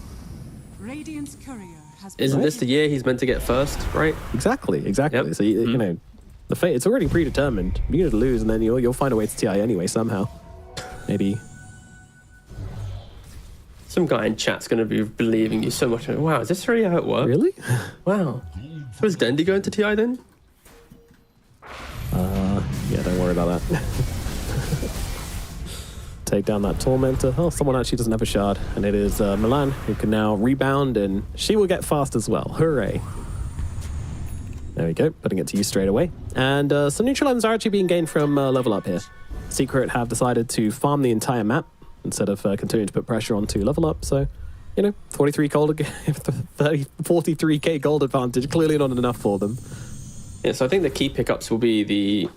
Radiant's courier has Isn't this the year he's meant to get first, right? Exactly. Yep. So, you know, the fate, it's already predetermined. You're going to lose, and then you'll find a way to TI anyway, somehow. Maybe. Some guy in chat's going to be believing you so much. Wow, is this really how it works? Really? Wow. Was Dendy going to TI then? Yeah, don't worry about that. Take down that Tormentor. Oh, someone actually doesn't have a shard, and it is Milan, who can now rebound, and she will get fast as well. Hooray. There we go, putting it to use straight away. And some neutral items are actually being gained from level up here. Secret have decided to farm the entire map instead of continuing to put pressure onto level up. So, you know, 43 gold, 43k gold advantage, clearly not enough for them. Yeah, so I think the key pickups will be the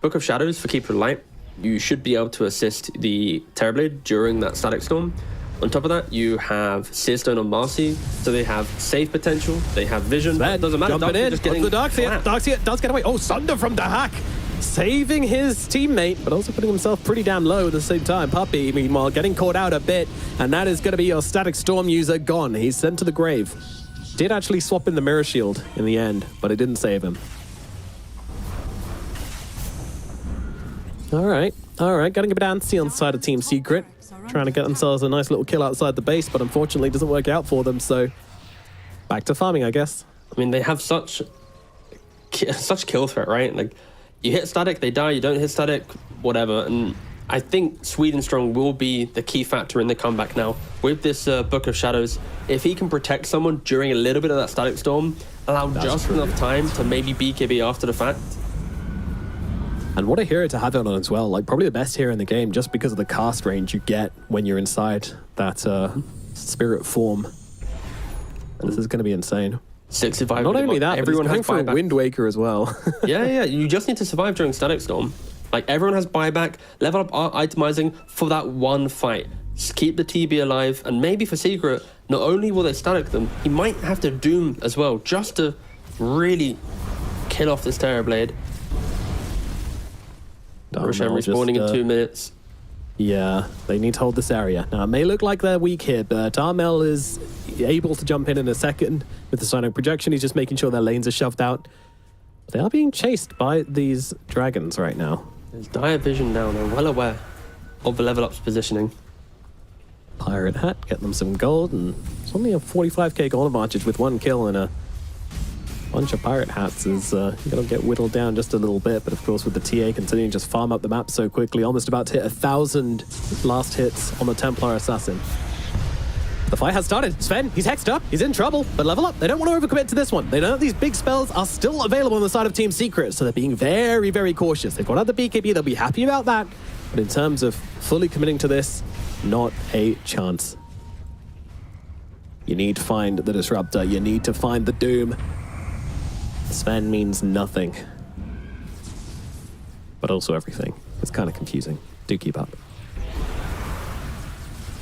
Book of Shadows for Keeper of Light. You should be able to assist the Terrorblade during that Static Storm. On top of that, you have Seer Stone on Marcy, so they have save potential, they have vision. Sven doesn't matter. jumping in, just getting the Darkseer does get away. Oh, Sunder from Dahak, saving his teammate, but also putting himself pretty damn low at the same time. Puppey, meanwhile, getting caught out a bit, and that is going to be your Static Storm user gone. He's sent to the grave. Did actually swap in the Mirror Shield in the end, but it didn't save him. All right, getting a bit antsy on the side of Team Secret. Trying to get themselves a nice little kill outside the base, but unfortunately it doesn't work out for them, so back to farming, I guess. I mean, they have such kill threat, right? Like, you hit static, they die, you don't hit static, whatever. And I think Sweden Strong will be the key factor in the comeback now. With this Book of Shadows, if he can protect someone during a little bit of that Static Storm, allow just enough time to maybe BKB after the fact. And what a hero to have it on as well. Like, probably the best hero in the game just because of the cast range you get when you're inside that spirit form. And this is going to be insane. 65. Not only that, everyone but he's going has for a buyback. Wind Waker as well. yeah, you just need to survive during Static Storm. Like, everyone has buyback, level up itemizing for that one fight. Just keep the TB alive, and maybe for Secret, not only will they static them, he might have to Doom as well, just to really kill off this Terrorblade. Roshan respawning in 2 minutes. Yeah, they need to hold this area. Now, it may look like they're weak here, but Armel is able to jump in a second with the Sonic projection. He's just making sure their lanes are shoved out. They are being chased by these dragons right now. There's dire vision now. They're well aware of the level up's positioning. Pirate Hat, get them some gold, and it's only a 45k gold advantage with 1 kill and a bunch of Pirate Hats is going to get whittled down just a little bit. But of course, with the TA continuing to just farm up the map so quickly, almost about to hit 1,000 last hits on the Templar Assassin. The fight has started. Sven, he's hexed up. He's in trouble. But level up, they don't want to overcommit to this one. They know that these big spells are still available on the side of Team Secret, so they're being very, very cautious. They've got out the BKB. They'll be happy about that. But in terms of fully committing to this, not a chance. You need to find the Disruptor. You need to find the Doom. Sven means nothing. But also everything. It's kind of confusing. Do keep up.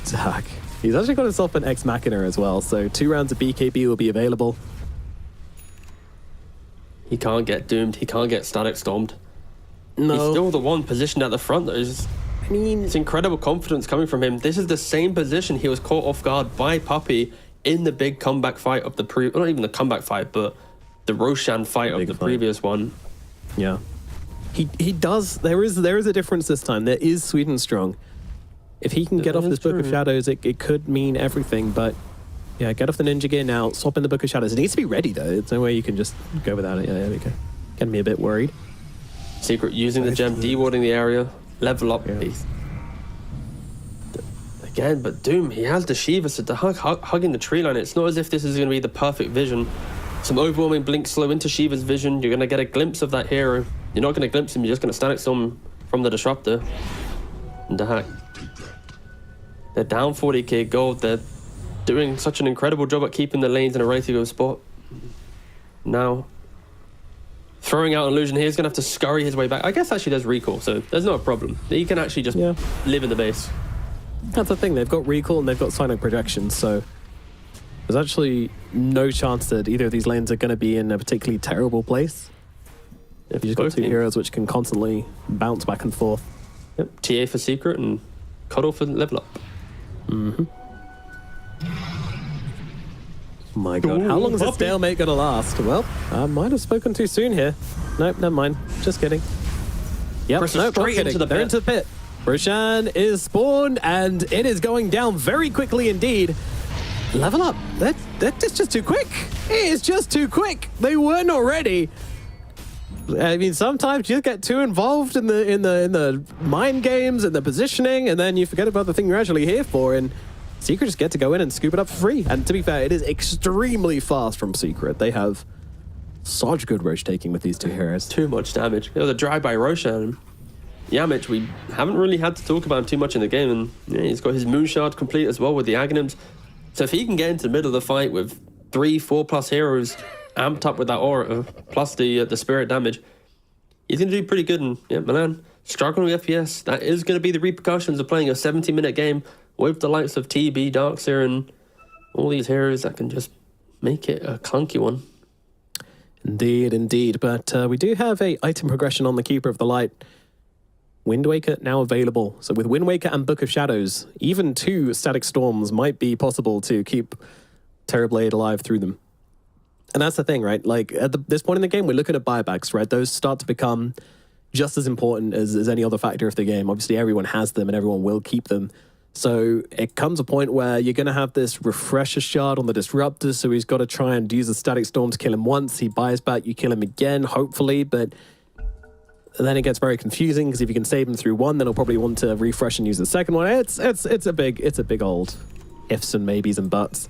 Zach. He's actually got himself an Ex Machina as well, so 2 rounds of BKB will be available. He can't get doomed. He can't get static stormed. No. He's still the one positioned at the front. It's incredible confidence coming from him. This is the same position he was caught off guard by Puppey in the big comeback fight of the not even the comeback fight, but the Roshan fight of the previous one. Yeah. He does. There is a difference this time. There is Sweden strong. If he can get off this Book of Shadows, it could mean everything, but yeah, get off the Ninja Gear now, swap in the Book of Shadows. It needs to be ready, though. There's no way you can just go without it. Yeah, there we go. Getting me a bit worried. Secret using the gem, dewarding the area, level up. Yeah. Again, but Doom, he has the Shiva, so hugging the tree line. It's not as if this is going to be the perfect vision. Some overwhelming blink slow into Shiva's vision. You're going to get a glimpse of that hero. You're not going to glimpse him, you're just going to static storm from the Disruptor. And the hack. They're down 40k gold. They're doing such an incredible job at keeping the lanes in a ready to go spot. Now, throwing out an illusion here, he's going to have to scurry his way back. I guess actually there's recall, so there's not a problem. He can actually just live in the base. That's the thing. They've got recall and they've got Sonic projection, so there's actually no chance that either of these lanes are going to be in a particularly terrible place. If you just got 2 heroes which can constantly bounce back and forth. Yep, TA for Secret and Cuddle for level up. Mm-hmm. My God, how long is this stalemate going to last? Well, I might have spoken too soon here. Nope, never mind. Just kidding. Yep, nope, straight into the pit. They're into the pit. Roshan is spawned, and it is going down very quickly indeed. Level up. That's just too quick. It is just too quick. They were not ready. I mean, sometimes you get too involved in the mind games and the positioning, and then you forget about the thing you're actually here for. And Secret just get to go in and scoop it up for free. And to be fair, it is extremely fast from Secret. They have such good roach taking with these 2 heroes. Too much damage. It was a drive-by Roshan. Yamich, we haven't really had to talk about him too much in the game, and yeah, he's got his Moonshard complete as well with the Aghanims. So if he can get into the middle of the fight with 3-4 plus heroes amped up with that aura, plus the spirit damage, he's going to do pretty good. And yeah, Milan, struggling with FPS, that is going to be the repercussions of playing a 70-minute game with the likes of TB, Darkseer, and all these heroes that can just make it a clunky one. Indeed, indeed. But we do have a item progression on the Keeper of the Light. Wind Waker now available. So with Wind Waker and Book of Shadows, even 2 Static Storms might be possible to keep Terrorblade alive through them. And that's the thing, right? Like, at this point in the game, we're looking at buybacks, right? Those start to become just as important as any other factor of the game. Obviously, everyone has them and everyone will keep them. So it comes a point where you're going to have this Refresher Shard on the Disruptor, so he's got to try and use the Static Storm to kill him once. He buys back, you kill him again, hopefully, but then it gets very confusing, because if you can save him through one, then he'll probably want to refresh and use the second one. It's a big old ifs and maybes and buts.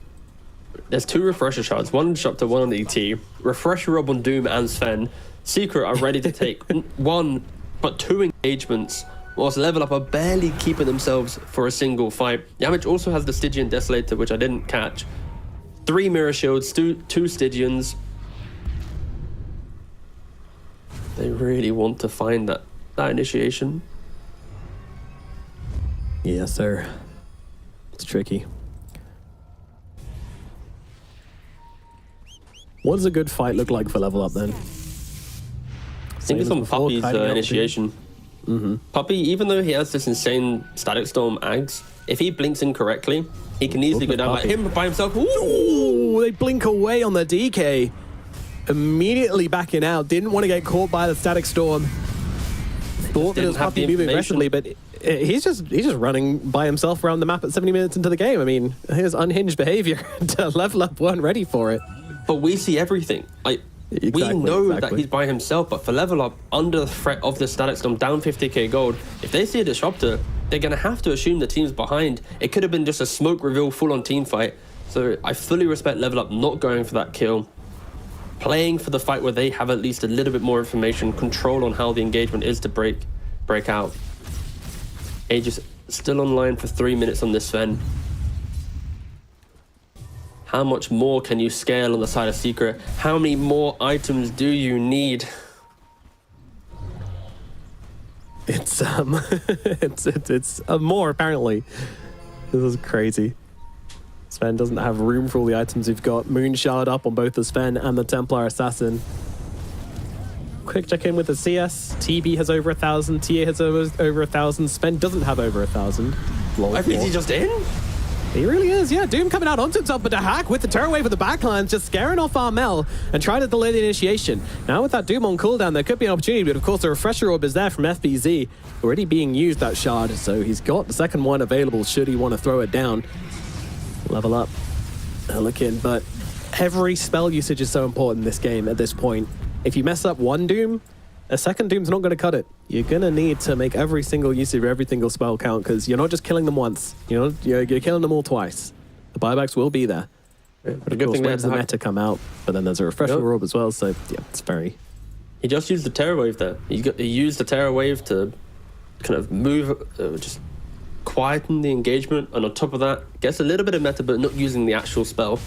There's 2 Refresher Shards, one on Disruptor, one on ET. Refresher Rob on Doom and Sven. Secret are ready to take 1, but 2 engagements, whilst Level Up are barely keeping themselves for a single fight. Yamich also has the Stygian Desolator, which I didn't catch. 3 Mirror Shields, 2 Stygians. They really want to find that that initiation. Yes, sir. It's tricky. What does a good fight look like for level up then? I think it's on Puppy's initiation. Puppy, even though he has this insane Static Storm Ags, if he blinks incorrectly, he can easily go down like him by himself. Ooh, they blink away on the DK. Immediately backing out. Didn't want to get caught by the Static Storm. Thought that it was Puppy moving aggressively, but he's just running by himself around the map at 70 minutes into the game. I mean, his unhinged behavior to level up weren't ready for it. But we see everything. Like, we know that he's by himself, but for level up, under the threat of the Static Storm, down 50k gold, if they see a disruptor, they're going to have to assume the team's behind. It could have been just a smoke reveal, full-on team fight. So I fully respect level up not going for that kill, playing for the fight where they have at least a little bit more information, control on how the engagement is to break out. Aegis still online for 3 minutes on this Sven. How much more can you scale on the side of Secret? How many more items do you need? It's it's more apparently. This is crazy. Sven doesn't have room for all the items we've got. Moon Shard up on both the Sven and the Templar Assassin. Quick check in with the CS. TB has over 1,000. TA has over 1,000. Sven doesn't have over 1,000. I think he's just in. He really is, yeah. Doom coming out onto himself, but the hack with the turret wave of the backlines, just scaring off Armel and trying to delay the initiation. Now with that Doom on cooldown, there could be an opportunity, but of course the refresher orb is there from FBZ, already being used, that shard, so he's got the second one available should he want to throw it down. Level up, look in, but every spell usage is so important in this game at this point. If you mess up one Doom, a second Doom's not going to cut it. You're going to need to make every single usage of every single spell count, because you're not just killing them once. You're killing them all twice. The buybacks will be there. Yeah, but of course, when does the meta come out? But then there's a refresher orb as well, so yeah, it's very... He just used the Terror Wave there. He used the Terror Wave to kind of move, just quieten the engagement, and on top of that, gets a little bit of meta, but not using the actual spell.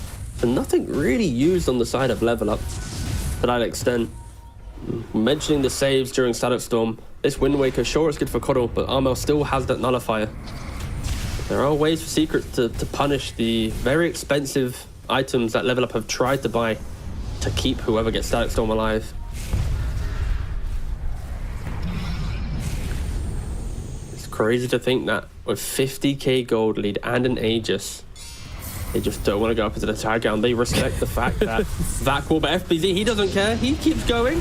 And nothing really used on the side of level up to that extent. Mentioning the saves during Static Storm, this Wind Waker sure is good for Coddle, but Armel still has that nullifier. There are ways for Secret to punish the very expensive items that level up have tried to buy to keep whoever gets Static Storm alive. It's crazy to think that with 50k gold lead and an Aegis, they just don't want to go up into the tag ground. They respect the fact that Vac will, but FBZ, he doesn't care. He keeps going.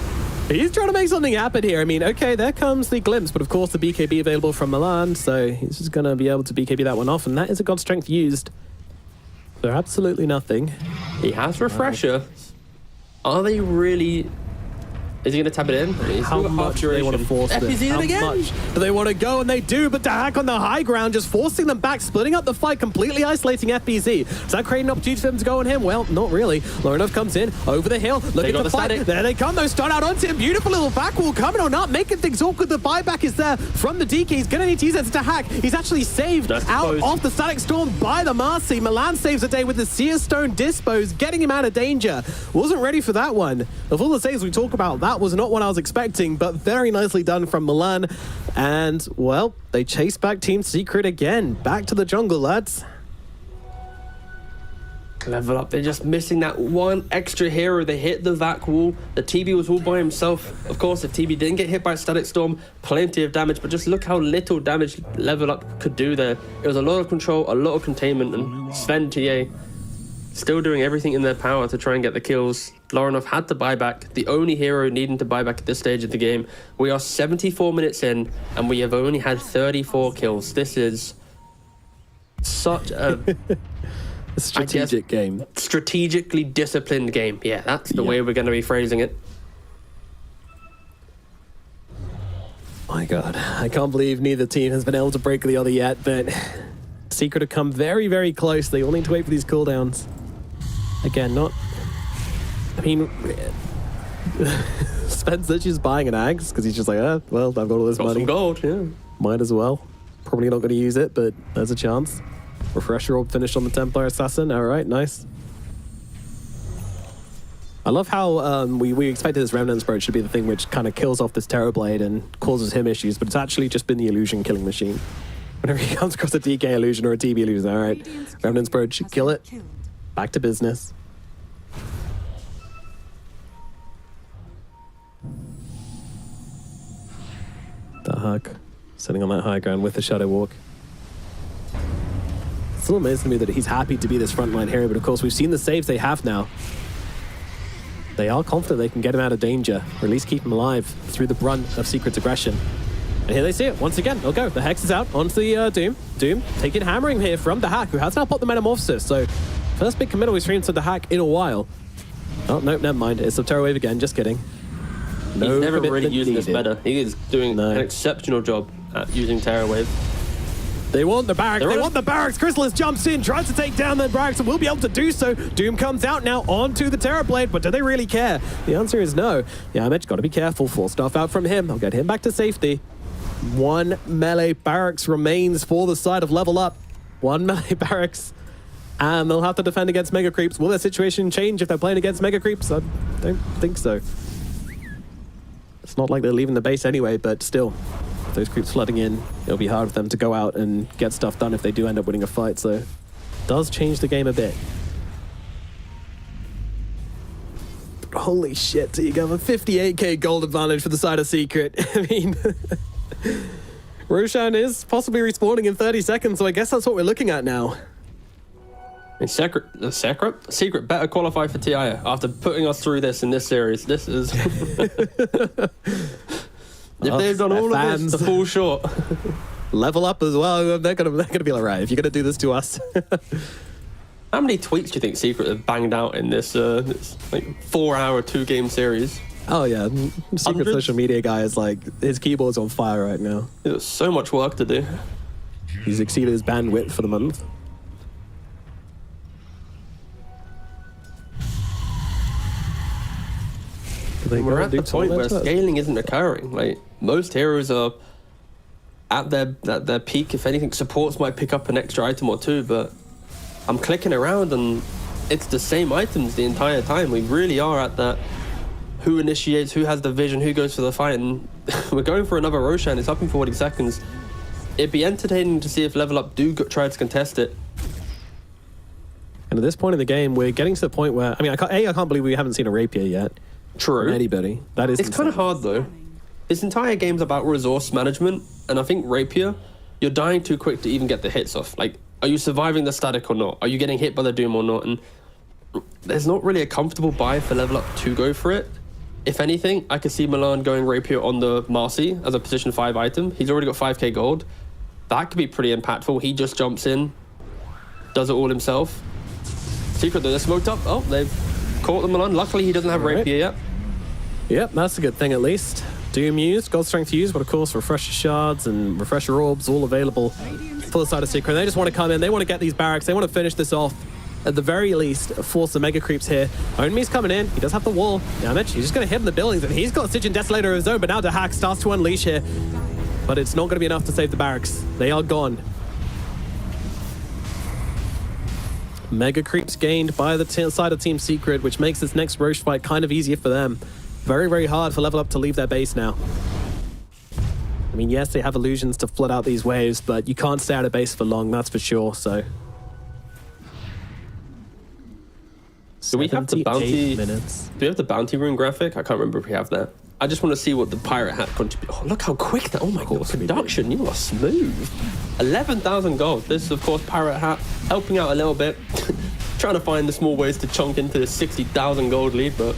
He's trying to make something happen here. I mean, okay, there comes the glimpse, but of course the BKB available from Milan, so he's just going to be able to BKB that one off, and that is a God Strength used for absolutely nothing. He has Refresher. Are they really... Is he going to tap it in? How much do they want to force this? How much do they want to go? And they do, but the hack on the high ground, just forcing them back, splitting up the fight, completely isolating FBZ. Does that create an opportunity for them to go on him? Well, not really. Low enough comes in, over the hill, looking to fight. Static. There they come, though. Start out onto him. Beautiful little back wall coming on up, making things awkward. The buyback is there from the DK. He's going to need to use it to hack. He's actually saved out of the Static Storm by the Marcy. Milan saves the day with the Seer Stone Dispose, getting him out of danger. Wasn't ready for that one. Of all the saves we talk about, that was not what I was expecting, but very nicely done from Milan. And, well, they chase back Team Secret again. Back to the jungle, lads. Level up. They're just missing that one extra hero. They hit the Vac wall. The TB was all by himself. Of course, if TB didn't get hit by Static Storm, plenty of damage, but just look how little damage level up could do there. It was a lot of control, a lot of containment, and Sven TA still doing everything in their power to try and get the kills. Lorinov had to buy back, the only hero needing to buy back at this stage of the game. We are 74 minutes in, and we have only had 34 kills. This is such a strategic game. Strategically disciplined game. Yeah, that's the way we're going to be phrasing it. My God, I can't believe neither team has been able to break the other yet, but Secret have come very, very close. They all need to wait for these cooldowns. Again, not... I mean, Spencer's just buying an Axe because he's just like, well, I've got all this money. Some gold, yeah. Might as well. Probably not going to use it, but there's a chance. Refresher orb finished on the Templar Assassin. All right, nice. I love how we expected this Remnant's Brooch to be the thing which kind of kills off this Terrorblade and causes him issues, but it's actually just been the illusion killing machine. Whenever he comes across a DK illusion or a TB illusion, all right, Remnant's Brooch, kill it, back to business. The Hug, sitting on that high ground with the Shadow Walk. It's still amazing to me that he's happy to be this frontline hero, but of course we've seen the saves they have now. They are confident they can get him out of danger, or at least keep him alive through the brunt of Secret's aggression. And here they see it. Once again, they'll go. The Hex is out onto the Doom. Doom taking hammering here from the Hack, who has now popped the Metamorphosis. So first big committal we've seen to the Hack in a while. Oh, no, never mind. It's Subterra Wave again. Just kidding. No He's never really commitment using this needed. meta. He is doing an exceptional job at using Terror Wave. They want the barracks. They're They on- want the barracks. Chrysalis jumps in, tries to take down the barracks, and will be able to do so. Doom comes out now onto the Terrorblade, but do they really care? The answer is no. Yamich, got to be careful. Full stuff out from him. I'll get him back to safety. One melee barracks remains for the side of Level Up. One melee barracks. And they'll have to defend against Mega Creeps. Will their situation change if they're playing against Mega Creeps? I don't think so. It's not like they're leaving the base anyway, but still. Those creeps flooding in, it'll be hard for them to go out and get stuff done if they do end up winning a fight, so it does change the game a bit. Holy shit, so you got a 58k gold advantage for the side of Secret. I mean, Roshan is possibly respawning in 30 seconds, so I guess that's what we're looking at now. I mean, Secret better qualify for TI after putting us through this in this series. This is... If they've done all of this to fall short. Level Up as well, they're gonna be like, right, if you're gonna do this to us. How many tweets do you think Secret have banged out in this, this like 4-hour 2-game series? Oh yeah, Secret Hundreds? social media guy is like, his keyboard's on fire right now. There's so much work to do. He's exceeded his bandwidth for the month. We're at the point where scaling isn't occurring. Like, most heroes are at their peak. If anything, supports might pick up an extra item or two, but I'm clicking around and it's the same items the entire time. We really are at that who initiates, who has the vision, who goes for the fight, and we're going for another Roshan. It's up in 40 seconds. It'd be entertaining to see if Level Up do try to contest it. And at this point in the game, we're getting to the point where, I mean, I can't believe we haven't seen a Rapier yet. True. From anybody. That is It's kind of hard though. This entire game's about resource management, and I think Rapier, you're dying too quick to even get the hits off. Like, are you surviving the static or not? Are you getting hit by the Doom or not? And there's not really a comfortable buy for Level Up to go for it. If anything, I could see Milan going Rapier on the Marcy as a position 5 item. He's already got 5k gold. That could be pretty impactful. He just jumps in, does it all himself. Secret though, they're smoked up. Oh, they've caught the Milan. Luckily, he doesn't have Rapier yet. Yep, that's a good thing at least. Doom used, God Strength used, but of course Refresher Shards and Refresher Orbs all available for the side of Secret. They just want to come in, they want to get these barracks, they want to finish this off. At the very least, force the Mega Creeps here. Onmy's coming in, he does have the wall. Damage, he's just going to hit in the buildings, and he's got a Stygian Desolator of his own, but now the Hack starts to unleash here. But it's not going to be enough to save the barracks. They are gone. Mega Creeps gained by the side of Team Secret, which makes this next Roche fight kind of easier for them. Very, very hard for Level Up to leave their base now. I mean, yes, they have illusions to flood out these waves, but you can't stay out of base for long, that's for sure, so... Do we have the 78 bounty? minutes. Do we have the bounty rune graphic? I can't remember if we have that. I just want to see what the pirate hat contributes. Oh, look how quick that! Oh my god, production! You are smooth. 11,000 gold. This is of course pirate hat helping out a little bit, trying to find the small ways to chunk into the 60,000 gold lead, but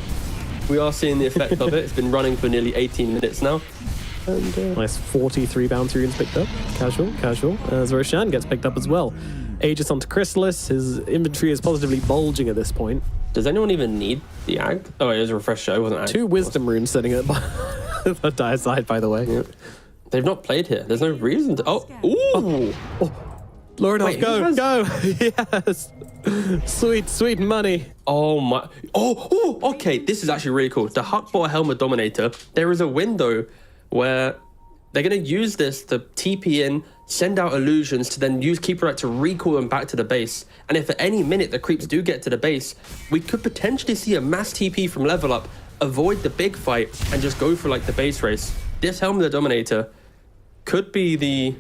we are seeing the effect of it. It's been running for nearly 18 minutes now. And, nice 43 bounty runes picked up. Casual, casual. As Roshan gets picked up as well. Aegis onto Chrysalis. His inventory is positively bulging at this point. Does anyone even need the Ag? Oh, it was a refresh show, wasn't it? 2 wisdom runes sitting at the dire side, by the way. Yeah. They've not played here. There's no reason to. Oh, ooh! Lord, Wait, go, go! Yes! Sweet, sweet money. Oh my! Oh, okay. This is actually really cool. The Huckbot Helmet Dominator. There is a window where they're going to use this to TP in, send out illusions to then use Keeper Right to recall them back to the base. And if at any minute the creeps do get to the base, we could potentially see a mass TP from Level Up, avoid the big fight, and just go for like the base race. This Helm of the Dominator could be the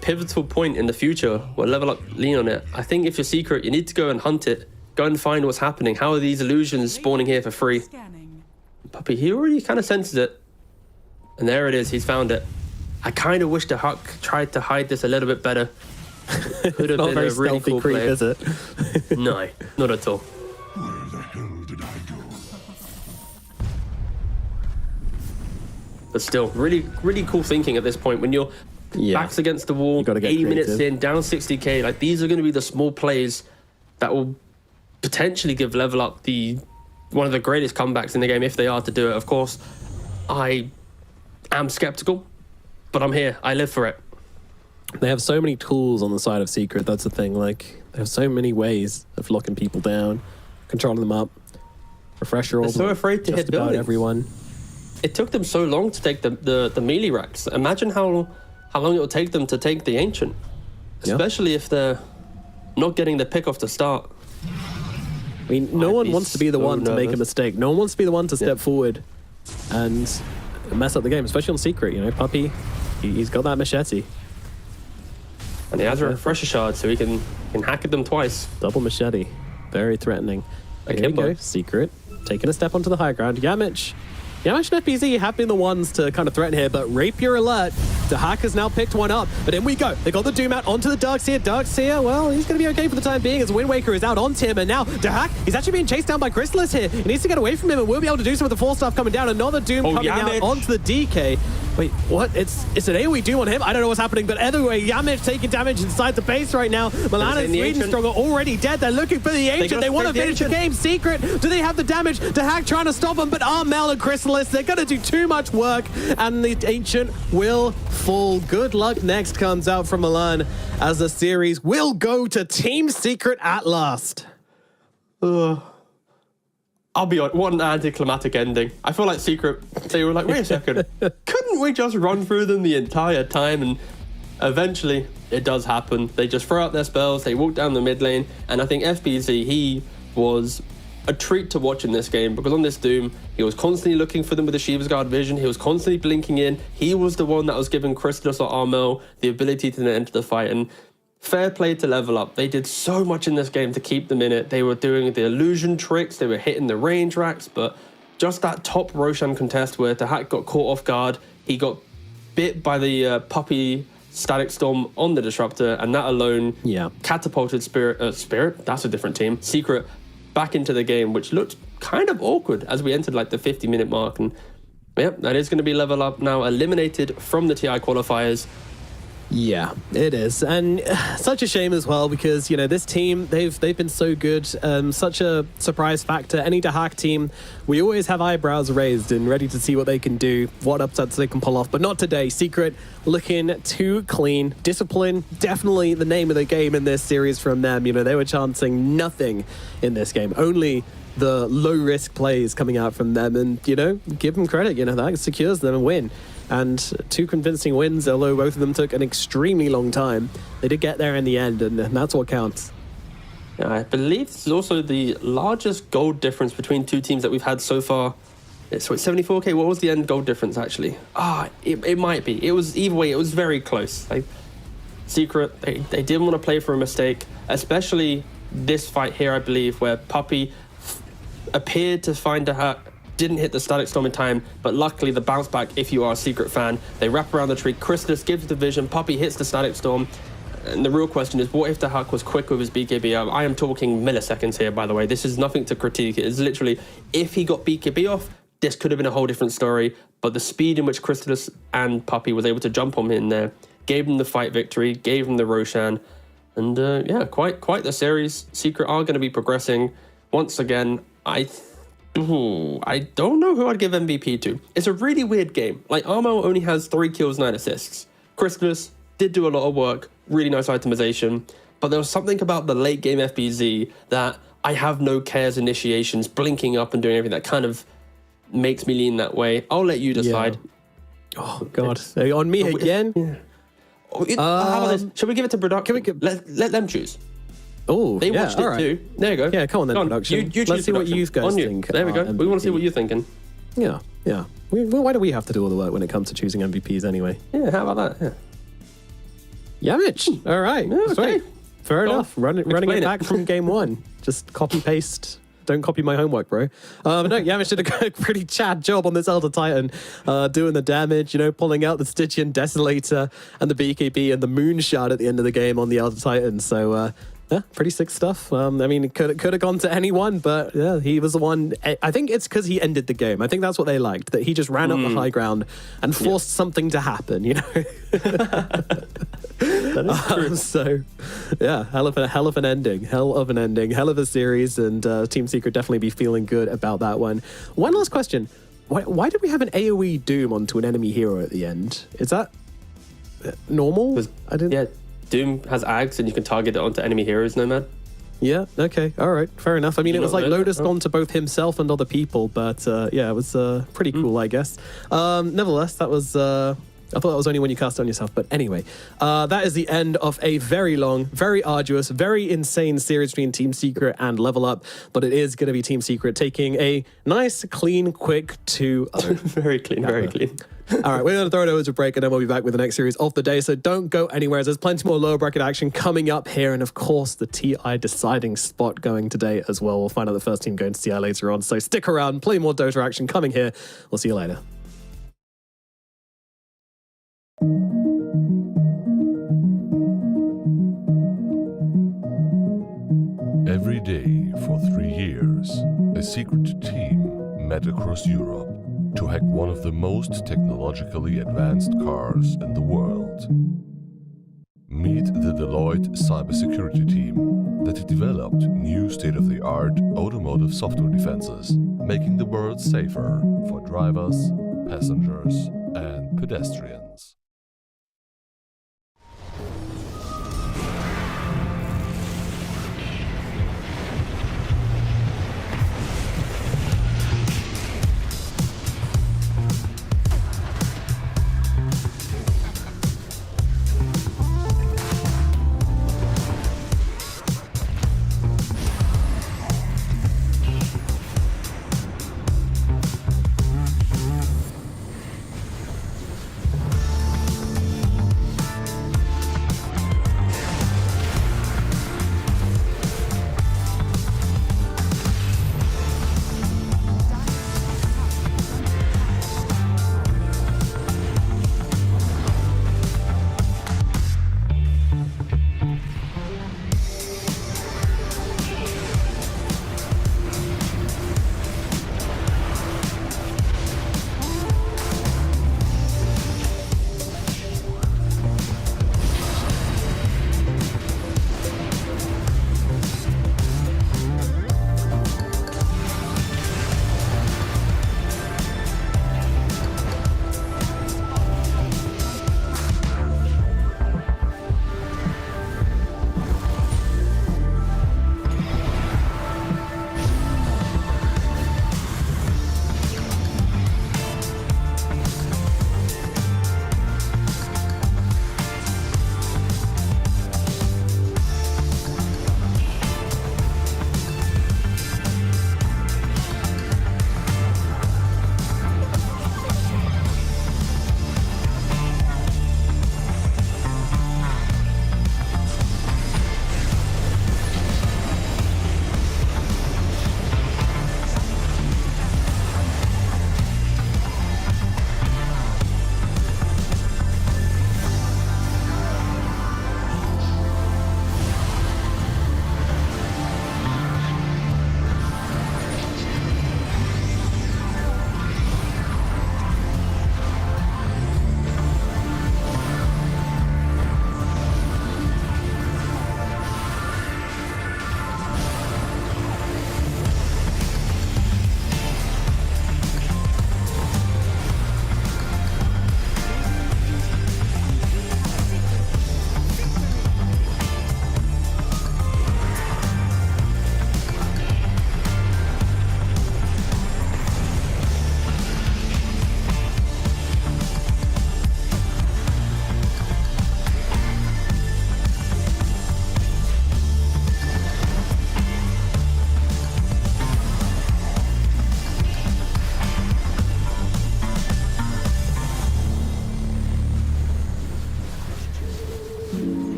pivotal point in the future where Level Up lean on it. I think if you're Secret, you need to go and hunt it. Go and find what's happening. How are these illusions spawning here for free? Scanning. Puppy, he already kind of senses it. And there it is, he's found it. I kind of wish the Huck tried to hide this a little bit better. Could have Not been very a really stealthy cool creep, play. is it? No, not at all. Where the hell did I go? But still, really, really cool thinking at this point. When you're backs against the wall, gotta get 80 minutes creative. in, down 60k, like these are going to be the small plays that will potentially give Level Up one of the greatest comebacks in the game if they are to do it. Of course, I am skeptical, but I'm here. I live for it. They have so many tools on the side of Secret. That's the thing. Like, they have so many ways of locking people down, controlling them up. Refresher all. They're so afraid to just hit about buildings. everyone. It took them so long to take the melee racks. Imagine how long it will take them to take the Ancient, Yeah. especially if they're not getting the pick off the start. I mean, no I'd one be wants to be the so one to make a nervous. mistake. No one wants to be the one to step forward and mess up the game, especially on Secret. You know, Puppy, he's got that machete. And he has a refresher shard, so he can hack at them twice. Double machete. Very threatening. Here we Akimbo. go. Secret. Taking a step onto the high ground. Yamich and FBZ have been the ones to kind of threaten here, but Rapier alert. The Hack has now picked one up, but in we go. They got the Doom out onto the Darkseer. Darkseer, well, he's going to be okay for the time being as Wind Waker is out onto him, and now Hack, he's actually being chased down by Chrysalis here. He needs to get away from him, and we'll be able to do so with the 4-staff coming down. Another Doom coming Yamich. out onto the DK. Wait, what? It's an AoE Doom on him? I don't know what's happening, but either way, Yamich taking damage inside the base right now. Milan and the Sweden Ancient. Strong are already dead. They're looking for the Ancient. gotta They want to break the finish the Ancient. game. Secret, do they have the damage? The Hack trying to stop them, but Armel and Chrysalis, they're going to do too much work, and the Ancient will fall. Good luck next comes out from Milan as the series will go to Team Secret at last. I'll be honest, what an anticlimactic ending. I feel like Secret, they were like, wait a second, couldn't we just run through them the entire time? And eventually, it does happen. They just throw out their spells, they walk down the mid lane, and I think FBZ, he was a treat to watch in this game, because on this Doom, he was constantly looking for them with the Shiva's Guard vision, he was constantly blinking in, he was the one that was giving Chrysalis or Armel the ability to then enter the fight, and fair play to Level Up. They did so much in this game to keep them in it. They were doing the illusion tricks, they were hitting the range racks, but just that top Roshan contest where Tahak got caught off guard, he got bit by the Puppy Static Storm on the Disruptor, and that alone catapulted Spirit, that's a different team, Secret, back into the game, which looked kind of awkward as we entered like the 50-minute mark. And yep, that is going to be Level Up now eliminated from the TI qualifiers. Yeah, it is, and such a shame as well, because you know this team, they've been so good, such a surprise factor. Any Dahak team, we always have eyebrows raised and ready to see what they can do, what upsets they can pull off, but not today. Secret looking too clean. Discipline, definitely the name of the game in this series from them. You know, they were chancing nothing in this game, only the low risk plays coming out from them, and you know, give them credit, you know, that secures them a win. And two convincing wins, although both of them took an extremely long time. They did get there in the end, and that's what counts. Yeah, I believe this is also the largest gold difference between two teams that we've had so far. So it's 74k. What was the end gold difference, actually? It might be. It was either way, it was very close. Like, Secret, they didn't want to play for a mistake, especially this fight here, I believe, where Puppy appeared to find a hack, didn't hit the Static Storm in time, but luckily the bounce back, if you are a Secret fan, they wrap around the tree, Chrysalis gives the vision, Puppy hits the Static Storm, and the real question is, what if the Hack was quick with his BKB? I am talking milliseconds here, by the way. This is nothing to critique. It is literally, if he got BKB off, this could have been a whole different story, but the speed in which Chrysalis and Puppy was able to jump on him there gave him the fight victory, gave him the Roshan, and yeah, quite the series. Secret are going to be progressing. Once again, I don't know who I'd give MVP to. It's a really weird game. Like, Armo only has 3 kills, 9 assists. Chrysalis did do a lot of work, really nice itemization, but there was something about the late game FBZ that I have no cares initiations, blinking up and doing everything that kind of makes me lean that way. I'll let you decide. Oh, God. On me again? Yeah. How about this? Should we give it to production? Let them choose. Oh, They watched it too. There you go. Yeah, come on then, production. You Let's see what production. you guys On you. think. There we go. We want to see what you're thinking. Yeah. Why do we have to do all the work when it comes to choosing MVPs anyway? Yeah, how about that? Yeah. Yamich. All right. Yeah, okay. Sweet. Fair Go enough. on. Running Explain it it. back from game one. Just copy paste. Don't copy my homework, bro. But no, Yamish did a pretty Chad job on this Elder Titan, doing the damage, pulling out the Stygian Desolator and the BKB and the Moonshot at the end of the game on the Elder Titan. So, yeah, pretty sick stuff. I mean, it could have gone to anyone, but yeah, he was the one. I think it's because he ended the game. I think that's what they liked, that he just ran up the high ground and forced something to happen, That is true. So, yeah, hell of an ending, hell of a series, and Team Secret definitely be feeling good about that one. One last question: why did we have an AOE Doom onto an enemy hero at the end? Is that normal? I didn't. Yeah, Doom has ags and you can target it onto enemy heroes, Nomad. Yeah, okay, all right, fair enough. I mean, You it was not like know that, Lotus huh? onto both himself and other people, but yeah, it was pretty cool, I guess. Nevertheless, that was. I thought that was only when you cast it on yourself. But anyway, that is the end of a very long, very arduous, very insane series between Team Secret and Level Up. But it is going to be Team Secret taking a nice, clean, quick 2-0. Very clean, very clean. All right, we're going to throw it over to break, and then we'll be back with the next series of the day. So don't go anywhere, as there's plenty more lower bracket action coming up here. And of course, the TI deciding spot going today as well. We'll find out the first team going to TI later on. So stick around, plenty more Dota action coming here. We'll see you later. Every day for 3 years, a secret team met across Europe to hack one of the most technologically advanced cars in the world. Meet the Deloitte cybersecurity team that developed new state-of-the-art automotive software defenses, making the world safer for drivers, passengers, and pedestrians.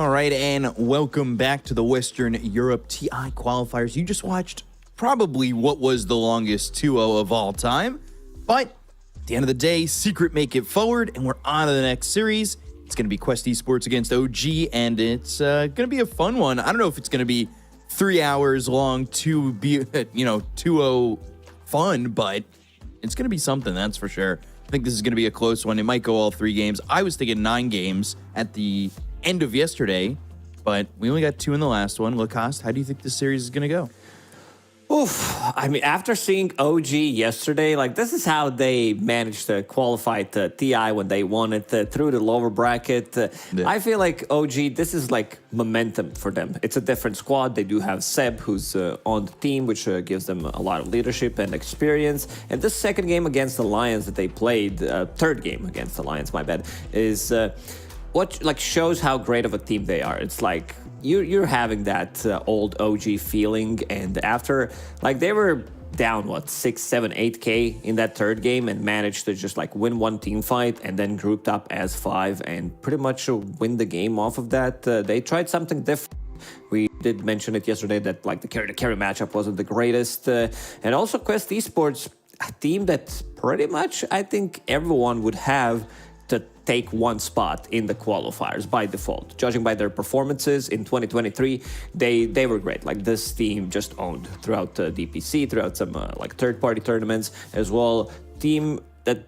All right, and welcome back to the Western Europe TI qualifiers. You just watched probably what was the longest 2-0 of all time, but at the end of the day, Secret make it forward, and we're on to the next series. It's going to be Quest Esports against OG, and it's going to be a fun one. I don't know if it's going to be 3 hours long to be, 2-0 fun, but it's going to be something, that's for sure. I think this is going to be a close one. It might go all 3 games. I was thinking 9 games at the end of yesterday, but we only got 2 in the last one. Lacoste, how do you think this series is going to go? Oof. I mean, after seeing OG yesterday, like, this is how they managed to qualify to TI when they won it through the lower bracket. I feel like OG, this is like momentum for them. It's a different squad. They do have Seb, who's on the team, which gives them a lot of leadership and experience. And this second game against the Lions that they played, third game against the Lions, my bad, is what like shows how great of a team they are. It's like you're having that old OG feeling, and after like they were down 6, 7, 8k in that third game and managed to just like win one team fight and then grouped up as 5 and pretty much win the game off of that. They tried something different. We did mention it yesterday that like the carry matchup wasn't the greatest, and also Quest Esports, a team that pretty much I think everyone would have to take one spot in the qualifiers by default. Judging by their performances in 2023, they were great. Like, this team just owned throughout DPC, throughout some like third-party tournaments as well. Team that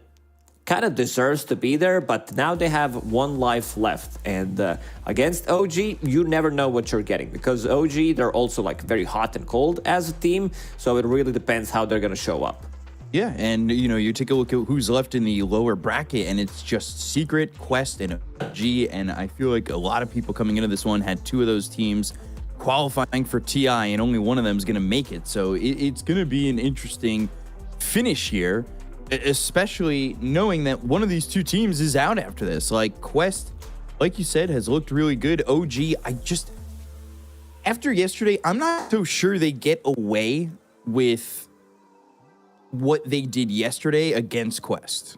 kind of deserves to be there, but now they have 1 life left. And against OG, you never know what you're getting, because OG, they're also like very hot and cold as a team, so it really depends how they're gonna show up. Yeah, and you take a look at who's left in the lower bracket, and it's just Secret, Quest, and OG, and I feel like a lot of people coming into this one had 2 of those teams qualifying for TI, and only one of them is going to make it. So it's going to be an interesting finish here, especially knowing that one of these 2 teams is out after this. Like, Quest, like you said, has looked really good. OG, after yesterday, I'm not so sure they get away with what they did yesterday against Quest.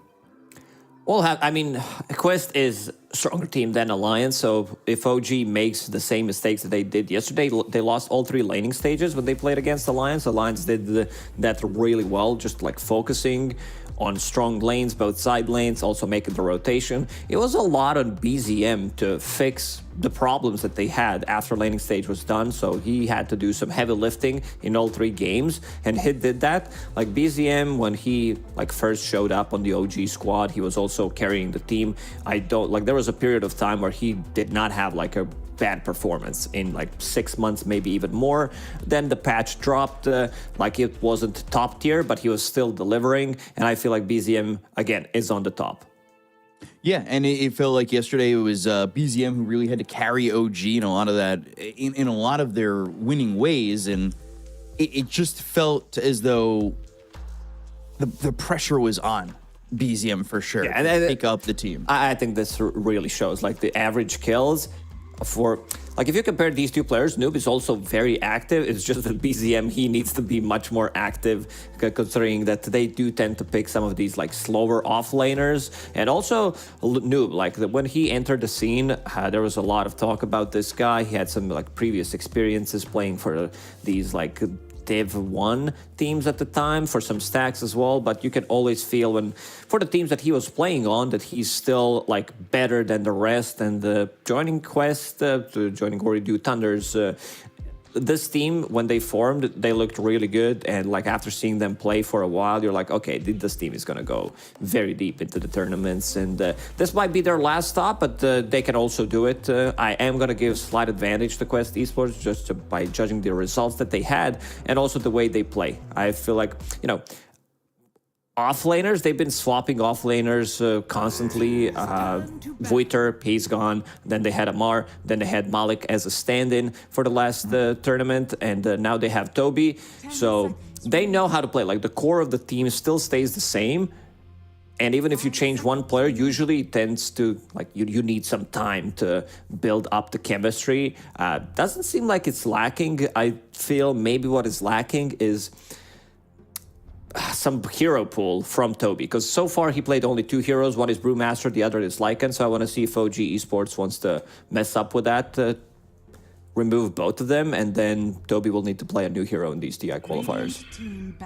Well, I mean, Quest is a stronger team than Alliance, so if OG makes the same mistakes that they did yesterday, they lost all 3 laning stages when they played against Alliance. Alliance did that really well, just like focusing on strong lanes, both side lanes, also making the rotation. It was a lot on BZM to fix the problems that they had after laning stage was done, so he had to do some heavy lifting in all 3 games, and he did that. Like, BZM, when he like first showed up on the OG squad, he was also carrying the team. There was a period of time where he did not have like a bad performance in like 6 months, maybe even more. Then the patch dropped, like it wasn't top tier, but he was still delivering, and I feel like BZM again is on the top. Yeah, and it felt like yesterday it was BZM who really had to carry OG in a lot of that, in a lot of their winning ways, and it just felt as though the pressure was on BZM for sure, yeah, to pick up the team. I think this really shows like the average kills for, like, if you compare these 2 players, Noob is also very active. It's just that BZM, he needs to be much more active, considering that they do tend to pick some of these like slower offlaners. And also Noob, like when he entered the scene, there was a lot of talk about this guy. He had some like previous experiences playing for these like Div 1 teams at the time, for some stacks as well, but you can always feel when, for the teams that he was playing on, that he's still like better than the rest. And joining Quest, joining Oridu Thunders, this team, when they formed, they looked really good, and like after seeing them play for a while, you're like, okay, this team is gonna go very deep into the tournaments, and this might be their last stop, but they can also do it. I am gonna give slight advantage to Quest Esports just by judging the results that they had and also the way they play. I feel like, offlaners, they've been swapping offlaners constantly. Voiter, he's gone. Then they had Amar. Then they had Malik as a stand-in for the last tournament. And now they have Toby. So they know how to play. Like, the core of the team still stays the same. And even if you change one player, usually it tends to, like, you need some time to build up the chemistry. Doesn't seem like it's lacking. I feel maybe what is lacking is some hero pool from Toby, because so far he played only 2 heroes. One is Brewmaster, the other is Lycan. So I want to see if OG Esports wants to mess up with that, remove both of them, and then Toby will need to play a new hero in these TI qualifiers.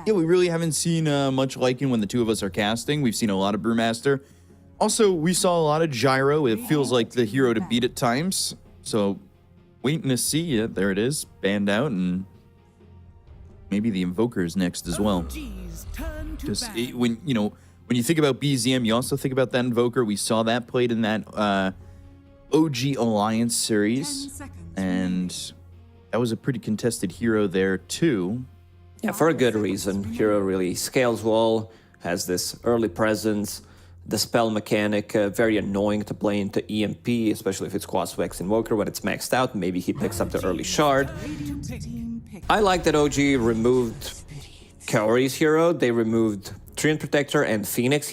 Yeah, we really haven't seen much Lycan when the two of us are casting. We've seen a lot of Brewmaster. Also, we saw a lot of Gyro. It feels like the hero to beat at times. So, waiting to see. Yeah, there it is, banned out, and maybe the Invoker's next as well. Because when you think about BZM, you also think about that Invoker. We saw that played in that OG Alliance series, and that was a pretty contested hero there too. Yeah, for a good reason. Hero really scales well, has this early presence, the spell mechanic, very annoying to play into EMP, especially if it's Quas-Vex Invoker. When it's maxed out, maybe he picks up the early shard. I like that OG removed Kaori's hero. They removed Treant Protector and Phoenix.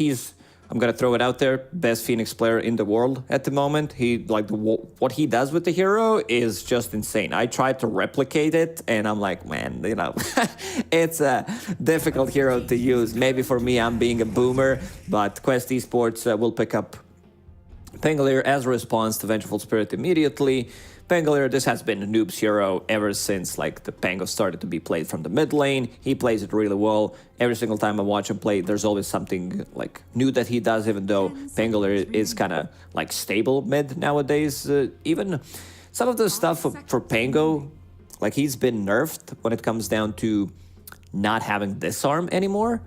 I'm gonna throw it out there, best Phoenix player in the world at the moment. What he does with the hero is just insane. I tried to replicate it, and I'm like, man, it's a difficult hero to use. Maybe for me, I'm being a boomer, but Quest Esports will pick up Pangolier as a response to Vengeful Spirit immediately. Pangolier, this has been a noob's hero ever since the Pango started to be played from the mid lane. He plays it really well. Every single time I watch him play, there's always something new that he does, even though Pangolier is kind of stable mid nowadays. Even some of the stuff for Pango, he's been nerfed when it comes down to not having disarm anymore,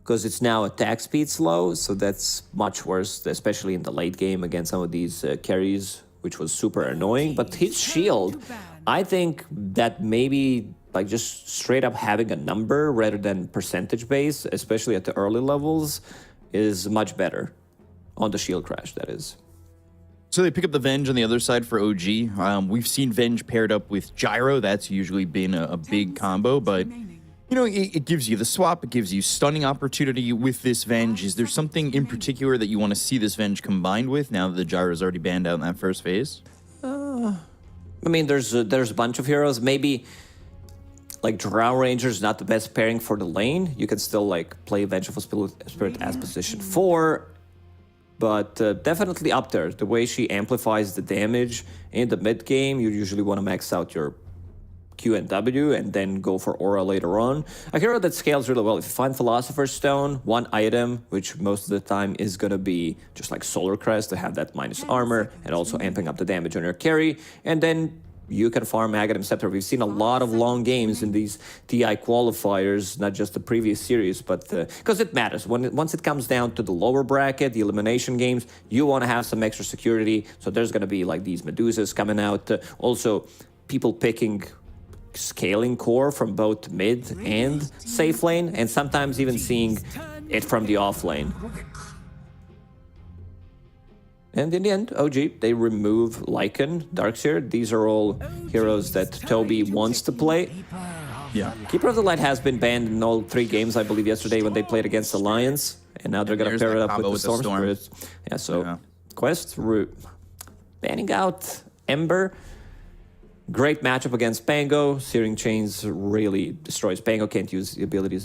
because it's now attack speed slow, so that's much worse, especially in the late game against some of these carries, which was super annoying. But his shield, I think that maybe just straight up having a number rather than percentage base, especially at the early levels, is much better on the shield crash, that is. So they pick up the Venge on the other side for OG. We've seen Venge paired up with Gyro. That's usually been a big combo, but it gives you the swap. It gives you stunning opportunity with this Venge. Is there something in particular that you want to see this Venge combined with now that the Gyro's already banned out in that first phase? There's a bunch of heroes. Maybe Drow Ranger's not the best pairing for the lane. You can still play Vengeful Spirit as position 4, but definitely up there. The way she amplifies the damage in the mid game, you usually want to max out your Q and W and then go for Aura later on. A hero that scales really well. If you find Philosopher's Stone, one item, which most of the time is going to be just Solar Crest to have that minus armor and also amping up the damage on your carry, and then you can farm Aghanim Scepter. We've seen a lot of long games in these TI qualifiers, not just the previous series, but because it matters. Once it comes down to the lower bracket, the elimination games, you want to have some extra security. So there's going to be these Medusas coming out. Also, people picking scaling core from both mid and safe lane, and sometimes even seeing it from the off lane. And in the end, OG, they remove Lycan, Darkseer. These are all heroes that Toby wants to play. Yeah. Keeper of the Light has been banned in all 3 games, I believe, yesterday when they played against Alliance, and now they're going to pair it up with the Storm Spirit. Yeah, so Quest banning out Ember. Great matchup against Pango. Searing Chains really destroys Pango. Can't use the abilities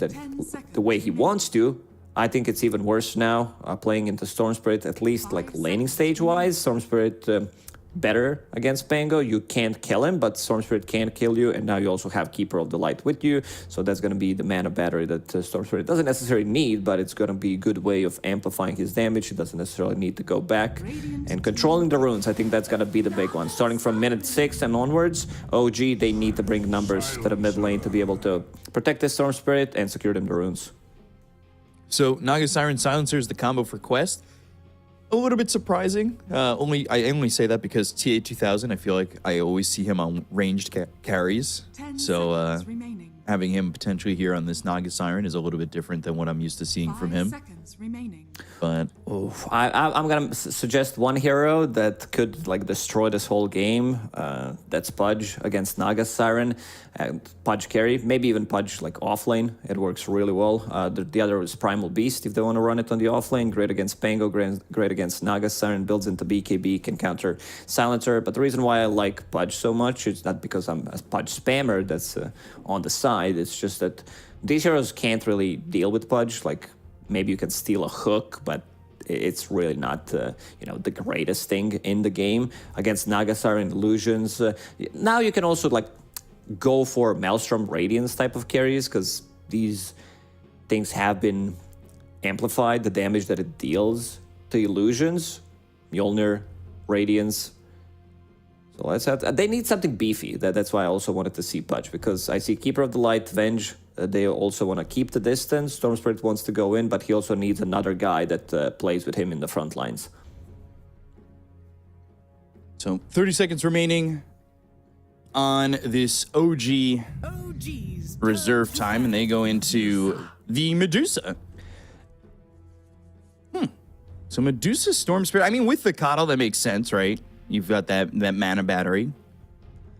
the way he wants to. I think it's even worse now, playing into Storm Spirit, at least laning stage-wise. Storm Spirit better against Pango. You can't kill him, but Storm Spirit can kill you, and now you also have Keeper of the Light with you, so that's going to be the mana battery that Storm Spirit doesn't necessarily need, but it's going to be a good way of amplifying his damage. He doesn't necessarily need to go back. And controlling the runes, I think that's going to be the big one. Starting from minute 6 and onwards, OG, they need to bring numbers to the mid lane to be able to protect this Storm Spirit and secure them the runes. So Naga Siren Silencer is the combo for Quest. A little bit surprising. I only say that because TA2000, I feel like I always see him on ranged carries. So having him potentially here on this Naga Siren is a little bit different than what I'm used to seeing from him. But I'm gonna suggest one hero that could destroy this whole game. That's Pudge against Naga Siren. Pudge carry, maybe even Pudge offlane. It works really well. The other is Primal Beast if they want to run it on the offlane. Great against Pango, great against Naga Siren. Builds into BKB, can counter Silencer. But the reason why I like Pudge so much is not because I'm a Pudge spammer that's on the side. It's just that these heroes can't really deal with Pudge. Like, maybe you can steal a hook, but it's really not, the greatest thing in the game. Against Nagasar and Illusions, now you can also, like, go for Maelstrom Radiance type of carries, because these things have been amplified, the damage that it deals to Illusions. Mjolnir, Radiance. So let's have they need something beefy. That's why I also wanted to see Pudge, because I see Keeper of the Light, Venge. They also want to keep the distance. Storm Spirit wants to go in, but he also needs another guy that plays with him in the front lines. So 30 seconds remaining on this OG reserve time, and they go into the Medusa. So Medusa, Storm Spirit. I mean, with the Coddle, that makes sense, right? You've got that mana battery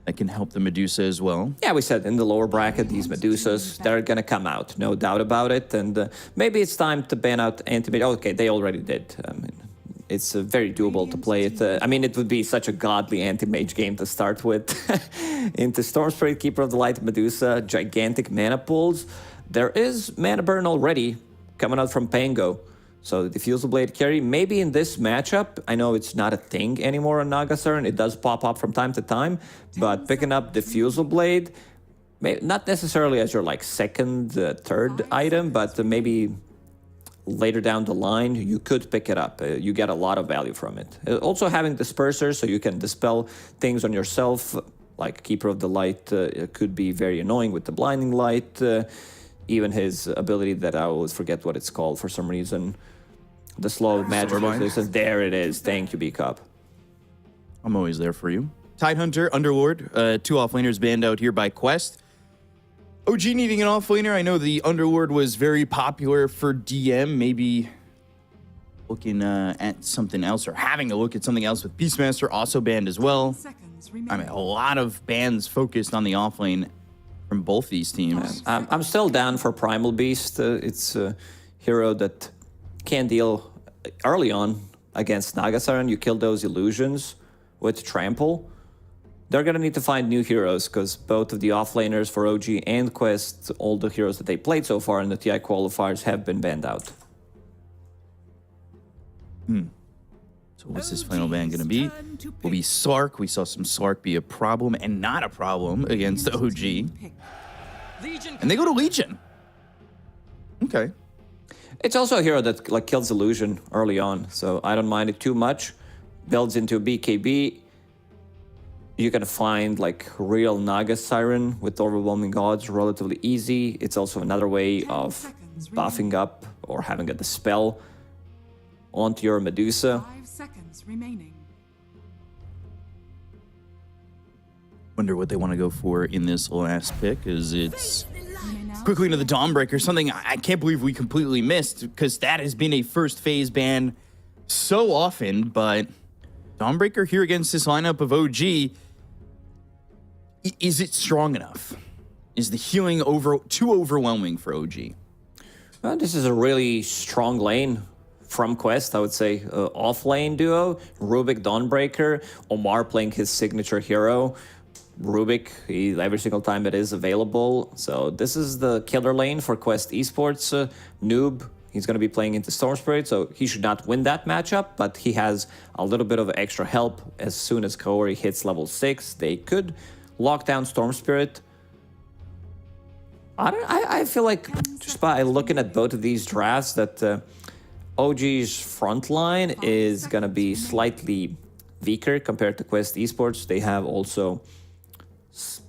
that can help the Medusa as well. Yeah, we said in the lower bracket, these Medusas, they're going to come out, no doubt about it. And maybe it's time to ban out Anti-Mage. Okay, they already did. I mean, it's very doable to play it. I mean, it would be such a godly Anti-Mage game to start with. Into Storm Spirit, Keeper of the Light, Medusa, gigantic mana pools. There is mana burn already coming out from Pango. So the Diffusal Blade carry, maybe in this matchup, I know it's not a thing anymore on Nagasar, and it does pop up from time to time, but picking up Diffusal Blade, not necessarily as your like second, third item, but maybe later down the line, you could pick it up. You get a lot of value from it. Also having Disperser, so you can dispel things on yourself, like Keeper of the Light could be very annoying with the Blinding Light, even his ability that I always forget what it's called for some reason. The slow magic resistance. There it is. Thank you, B-Cup. I'm always there for you. Tidehunter, Underlord, two offlaners banned out here by Quest. OG needing an offlaner. I know the Underlord was very popular for DM. Maybe looking at something else, or having a look at something else with Beastmaster also banned as well. I mean, a lot of bans focused on the offlane from both these teams. I'm still down for Primal Beast. It's a hero that can deal early on against Nagasar, and you kill those illusions with Trample. They're going to need to find new heroes, because both of the offlaners for OG and Quest, all the heroes that they played so far in the TI qualifiers have been banned out. So what's this final ban going to be? Will be Slark. We saw some Slark be a problem and not a problem against OG. And they go to Legion. Okay. It's also a hero that like kills Illusion early on, so I don't mind it too much. Builds into a BKB. You can find like real Naga Siren with Overwhelming Odds relatively easy. It's also another way of buffing up or having a dispel onto your Medusa. 5 seconds remaining. Wonder what they want to go for in this last pick, as it's quickly into the Dawnbreaker, something I can't believe we completely missed, because that has been a first phase ban so often, but Dawnbreaker here against this lineup of OG, is it strong enough? Is the healing too overwhelming for OG? Well, this is a really strong lane from Quest, I would say. Off-lane duo, Rubik, Dawnbreaker, Omar playing his signature hero. Rubik, every single time it is available. So this is the killer lane for Quest Esports. Noob, he's going to be playing into Storm Spirit, so he should not win that matchup, but he has a little bit of extra help. As soon as Kaori hits level 6, they could lock down Storm Spirit. I feel like, just by looking at both of these drafts, that OG's front line is going to be slightly weaker compared to Quest Esports. They have also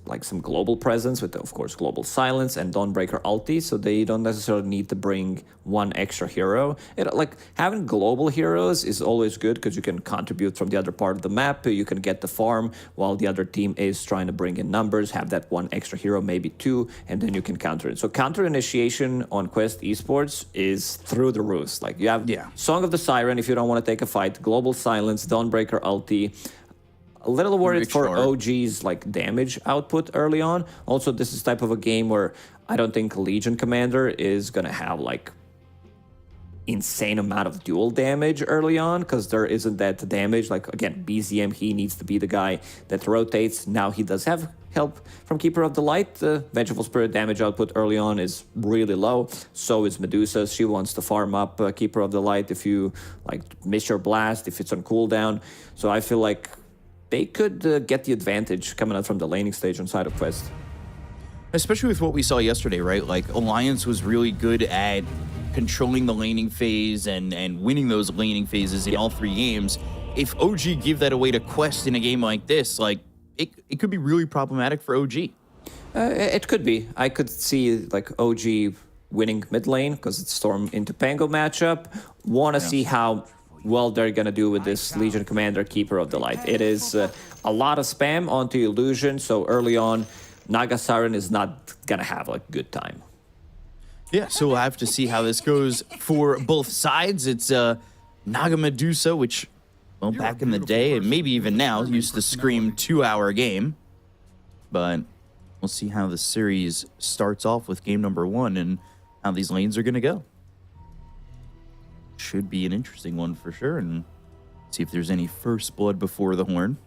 like some global presence with, of course, Global Silence and Dawnbreaker ulti, so they don't necessarily need to bring one extra hero. Like having global heroes is always good, because you can contribute from the other part of the map. You can get the farm while the other team is trying to bring in numbers, have that one extra hero, maybe two, and then you can counter it. So counter initiation on Quest Esports is through the roof. Like you have Song of the Siren if you don't want to take a fight, Global Silence, Dawnbreaker ulti. A little worried for OG's like damage output early on. Also, this is type of a game where I don't think Legion Commander is gonna have like insane amount of dual damage early on because there isn't that damage. Like, again, BZM, he needs to be the guy that rotates. Now he does have help from Keeper of the Light. The Vengeful Spirit damage output early on is really low. So is Medusa. She wants to farm up Keeper of the Light if you like miss your blast, if it's on cooldown. So I feel like they could get the advantage coming out from the laning stage on side of Quest. Especially with what we saw yesterday, right? Like, Alliance was really good at controlling the laning phase and winning those laning phases in all 3 games. If OG give that away to Quest in a game like this, like, it could be really problematic for OG. It could be. I could see like OG winning mid lane because it's Storm into Pango matchup. Want to see how well they're going to do with this Legion Commander Keeper of the Light. It is a lot of spam onto Illusion, so early on, Naga Siren is not going to have a good time. Yeah, so we'll have to see how this goes for both sides. It's Naga Medusa, which, well, back in the day, and maybe even now, used to scream 2-hour game. But we'll see how the series starts off with game number 1 and how these lanes are going to go. Should be an interesting one for sure, and see if there's any first blood before the horn.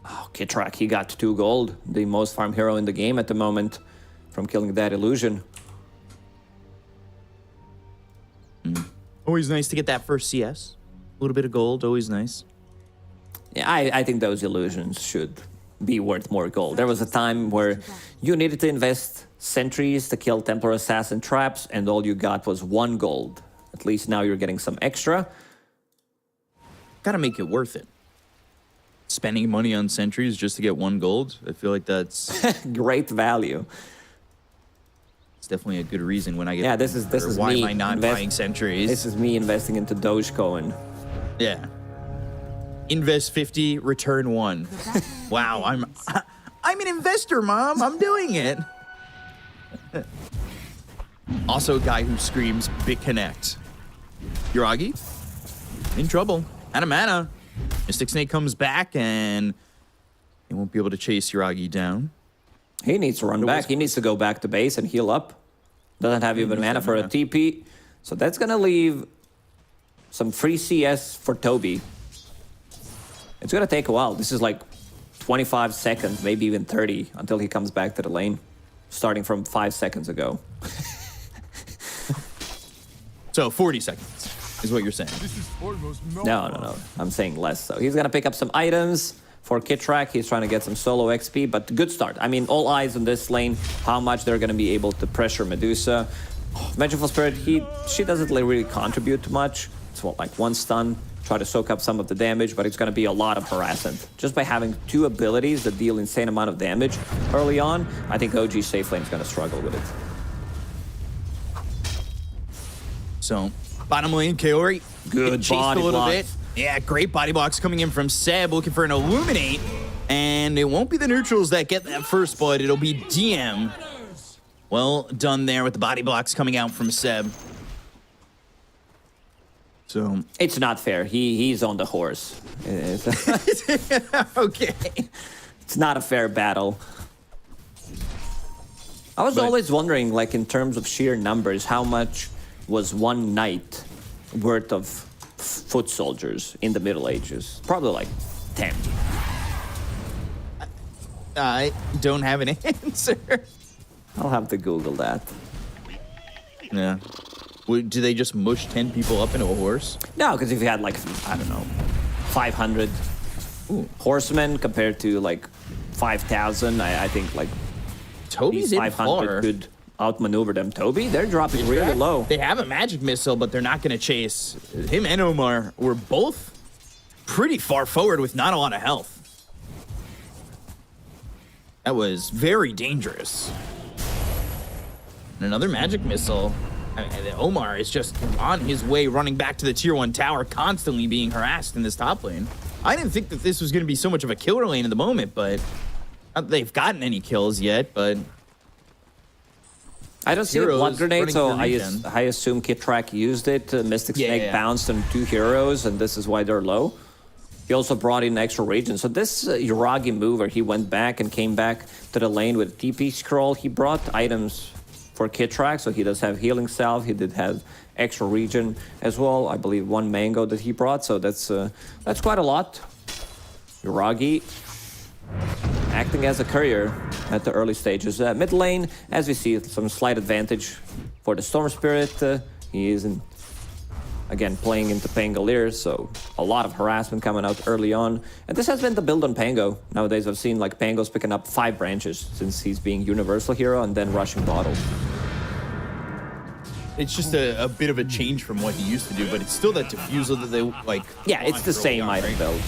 Oh, Kitrak, he got 2 gold, the most farm hero in the game at the moment from killing that Illusion. Always nice to get that first CS. A little bit of gold, always nice. Yeah, I think those Illusions should be worth more gold. There was a time where you needed to invest sentries to kill Templar Assassin traps, and all you got was 1 gold. At least now you're getting some extra. Gotta make it worth it. Spending money on sentries just to get 1 gold, I feel like that's great value. It's definitely a good reason when I get. Yeah, this is why me am I not buying sentries? This is me investing into Dogecoin. Yeah. Invest 50, return 1. Wow, I'm an investor, Mom. I'm doing it. Also, a guy who screams Big Connect. Yuragi in trouble. Out of mana. Mystic Snake comes back and he won't be able to chase Yuragi down. He needs to run back. He needs to go back to base and heal up. Doesn't have even mana for a TP. So that's going to leave some free CS for Toby. It's going to take a while. This is like 25 seconds, maybe even 30 until he comes back to the lane, starting from 5 seconds ago. So 40 seconds is what you're saying. No. I'm saying less. So he's going to pick up some items for Kitrak. He's trying to get some solo XP, but good start. I mean, all eyes on this lane, how much they're going to be able to pressure Medusa. Vengeful Spirit, she doesn't really contribute much. It's what, like 1 stun, try to soak up some of the damage, but it's going to be a lot of harassment. Just by having 2 abilities that deal insane amount of damage early on, I think OG Safe Lane is going to struggle with it. So, bottom lane, Kaori. Good chased body a little block. bit. Yeah, great body blocks coming in from Seb, looking for an Illuminate. And it won't be the neutrals that get that first blood. It'll be DM. Well done there with the body blocks coming out from Seb. So it's not fair. He's on the horse. Okay. It's not a fair battle. I was always wondering, like, in terms of sheer numbers, how much was 1 knight worth of foot soldiers in the Middle Ages? Probably like 10. I don't have an answer. I'll have to Google that. Yeah. Do they just mush 10 people up into a horse? No, because if you had like, I don't know, 500 horsemen compared to like 5,000, I think like Toby's these 500 could outmaneuver them. Toby, they're dropping really low. They have a magic missile, but they're not going to chase. Him and Omar were both pretty far forward with not a lot of health. That was very dangerous. And another magic missile. I mean, Omar is just on his way, running back to the tier 1 tower, constantly being harassed in this top lane. I didn't think that this was going to be so much of a killer lane in the moment, but not that they've gotten any kills yet, but I don't see a blood grenade, so I region. assume Kitrak used it. Mystic Snake bounced on 2 heroes, and this is why they're low. He also brought in extra regen. So this Yuragi move where he went back and came back to the lane with TP scroll, he brought items for Kitrak, so he does have healing salve, he did have extra regen as well. I believe 1 mango that he brought, so that's quite a lot. Yuragi acting as a courier at the early stages. Mid lane, as we see, some slight advantage for the Storm Spirit. He isn't, again, playing into Pangolier, so a lot of harassment coming out early on. And this has been the build on Pango. Nowadays, I've seen like Pango's picking up 5 branches since he's being Universal Hero and then rushing bottle. It's just a bit of a change from what he used to do, but it's still that diffusal that they like. Yeah, it's the same item build.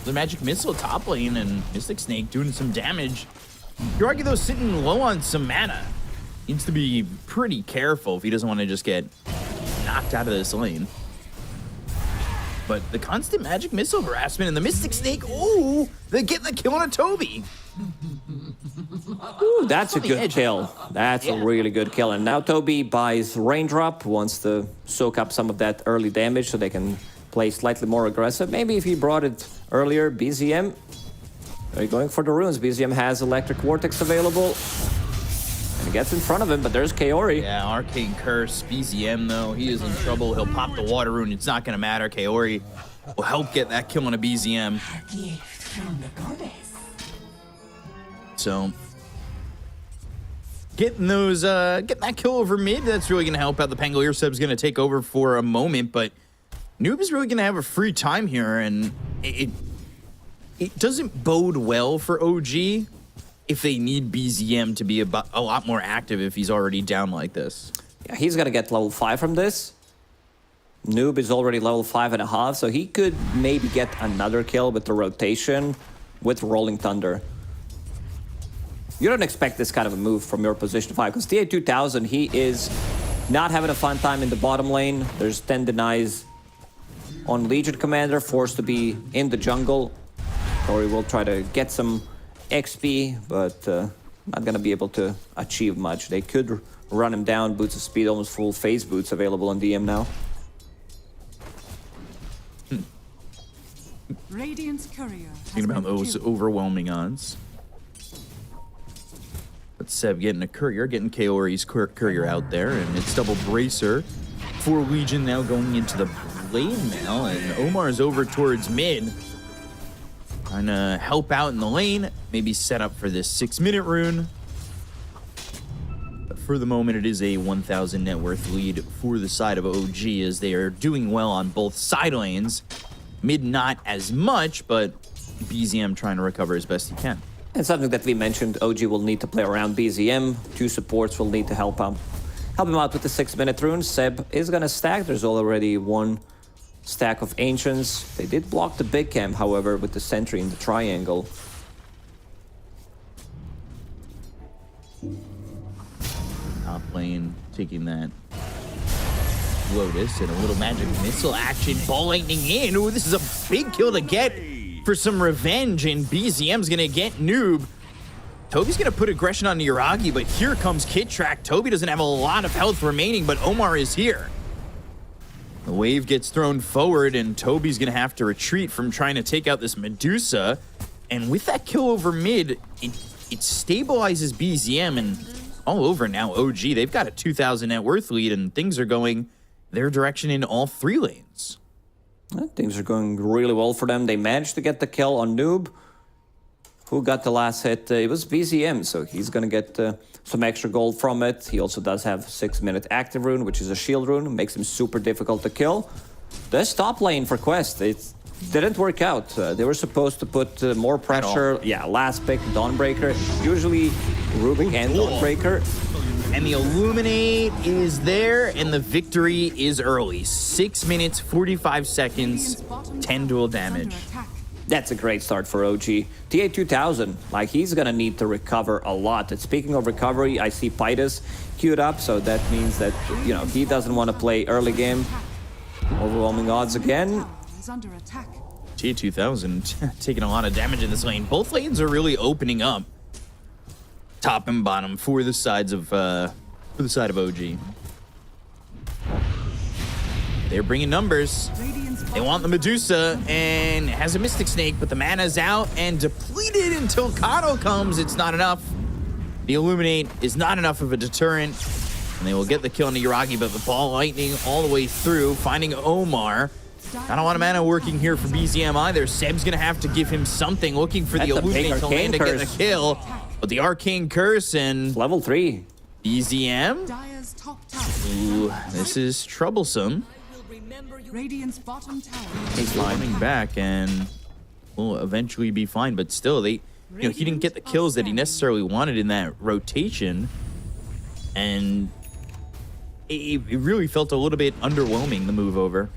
The Magic Missile top lane and Mystic Snake doing some damage. Yuragi, though, sitting low on some mana. Needs to be pretty careful if he doesn't want to just get knocked out of this lane. But the constant Magic Missile harassment and the Mystic Snake, ooh, they're getting the kill on a Toby. Ooh, that's a good kill. That's a really good kill. And now Toby buys Raindrop, wants to soak up some of that early damage so they can play slightly more aggressive. Maybe if he brought it earlier, BZM. Are you going for the runes? BZM has Electric Vortex available. And he gets in front of him, but there's Kaori. Yeah, Arcane Curse, BZM though, he is in trouble. He'll pop the water rune. It's not going to matter. Kaori will help get that kill on a BZM. So, getting that kill over mid, that's really going to help out. The Pangolier sub's going to take over for a moment, but Noob is really going to have a free time here, and it doesn't bode well for OG if they need BZM to be a lot more active if he's already down like this. Yeah, he's going to get level 5 from this. Noob is already level 5.5, so he could maybe get another kill with the rotation with Rolling Thunder. You don't expect this kind of a move from your position 5, because TA2000, he is not having a fun time in the bottom lane. There's 10 denies on Legion Commander, forced to be in the jungle. Or he will try to get some XP, but not going to be able to achieve much. They could run him down. Boots of Speed, almost full phase boots available on DM now. Radiant's courier has Thinking about been those killed. overwhelming odds. But Seb getting a courier, getting Kaori's courier out there, and it's double bracer for Legion now going into the lane now, and Omar's over towards mid. Trying to help out in the lane, maybe set up for this 6-minute rune. But for the moment, it is a 1,000 net worth lead for the side of OG as they are doing well on both side lanes. Mid not as much, but BZM trying to recover as best he can. And something that we mentioned, OG will need to play around BZM. 2 supports will need to help him out with the 6-minute rune. Seb is going to stack. There's already 1 stack of Ancients. They did block the big camp, however, with the sentry in the triangle. Top lane taking that Lotus and a little Magic Missile action. Ball lightning in. Ooh, this is a big kill to get for some revenge, and BZM's gonna get Noob. Toby's gonna put aggression on Yuragi, but here comes Kit Track. Toby doesn't have a lot of health remaining, but Omar is here. The wave gets thrown forward, and Toby's gonna have to retreat from trying to take out this Medusa. And with that kill over mid, it stabilizes BZM, and all over now OG. They've got a 2,000 net worth lead, and things are going their direction in all 3 lanes. Things are going really well for them. They managed to get the kill on Noob. Who got the last hit? It was BZM, so he's going to get some extra gold from it. He also does have 6-minute active rune, which is a shield rune. Makes him super difficult to kill. This top lane for Quest, it didn't work out. They were supposed to put more pressure. Yeah, last pick, Dawnbreaker. Usually Rubik and Dawnbreaker. And the Illuminate is there, and the victory is early. 6 minutes, 45 seconds, 10 duel damage. That's a great start for OG. TA2000, like, he's gonna need to recover a lot. And speaking of recovery, I see Pytus queued up, so that means that, you know, he doesn't want to play early game. Overwhelming odds again. TA2000 taking a lot of damage in this lane. Both lanes are really opening up, top and bottom, for the sides of OG. They're bringing numbers. They want the Medusa, and has a Mystic Snake, but the mana's out and depleted until Kato comes. It's not enough. The Illuminate is not enough of a deterrent. And they will get the kill on the Yuragi, but the ball lightning all the way through, finding Omar. Not a lot of mana working here for BZM either. Seb's going to have to give him something, looking for the Illuminate to land to get the kill. But the Arcane Curse and... Level 3. BZM? Dire's top tower. Ooh, this is troublesome. Radiant's bottom tower. He's coming back and will eventually be fine, but still, he didn't get the kills that he necessarily wanted in that rotation. And it really felt a little bit underwhelming, the move over.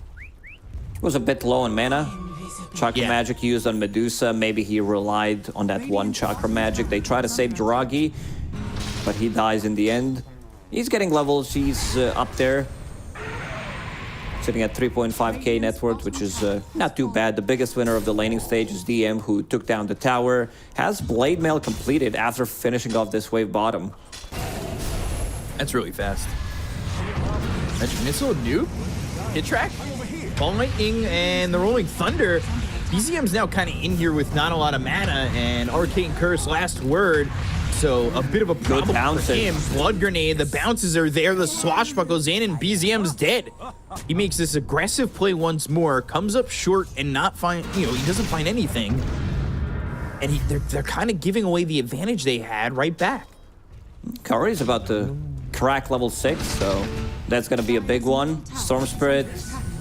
Was a bit low on mana. Chakra magic used on Medusa. Maybe he relied on that one chakra magic. They try to save Jiragi, but he dies in the end. He's getting levels. He's up there, sitting at 3.5k net worth, which is not too bad. The biggest winner of the laning stage is DM, who took down the tower. Has Blade Mail completed after finishing off this wave bottom. That's really fast. Magic Missile, Nuke, Hit Track, Ball Lightning, and the Rolling Thunder. BZM's now kind of in here with not a lot of mana, and Arcane Curse, last word. So a bit of a problem for him. Blood Grenade, the bounces are there, the swashbuckles in, and BZM's dead. He makes this aggressive play once more, comes up short and not find, he doesn't find anything. And they're kind of giving away the advantage they had right back. Kaori's about to crack level 6, so that's going to be a big one. Storm Spirit,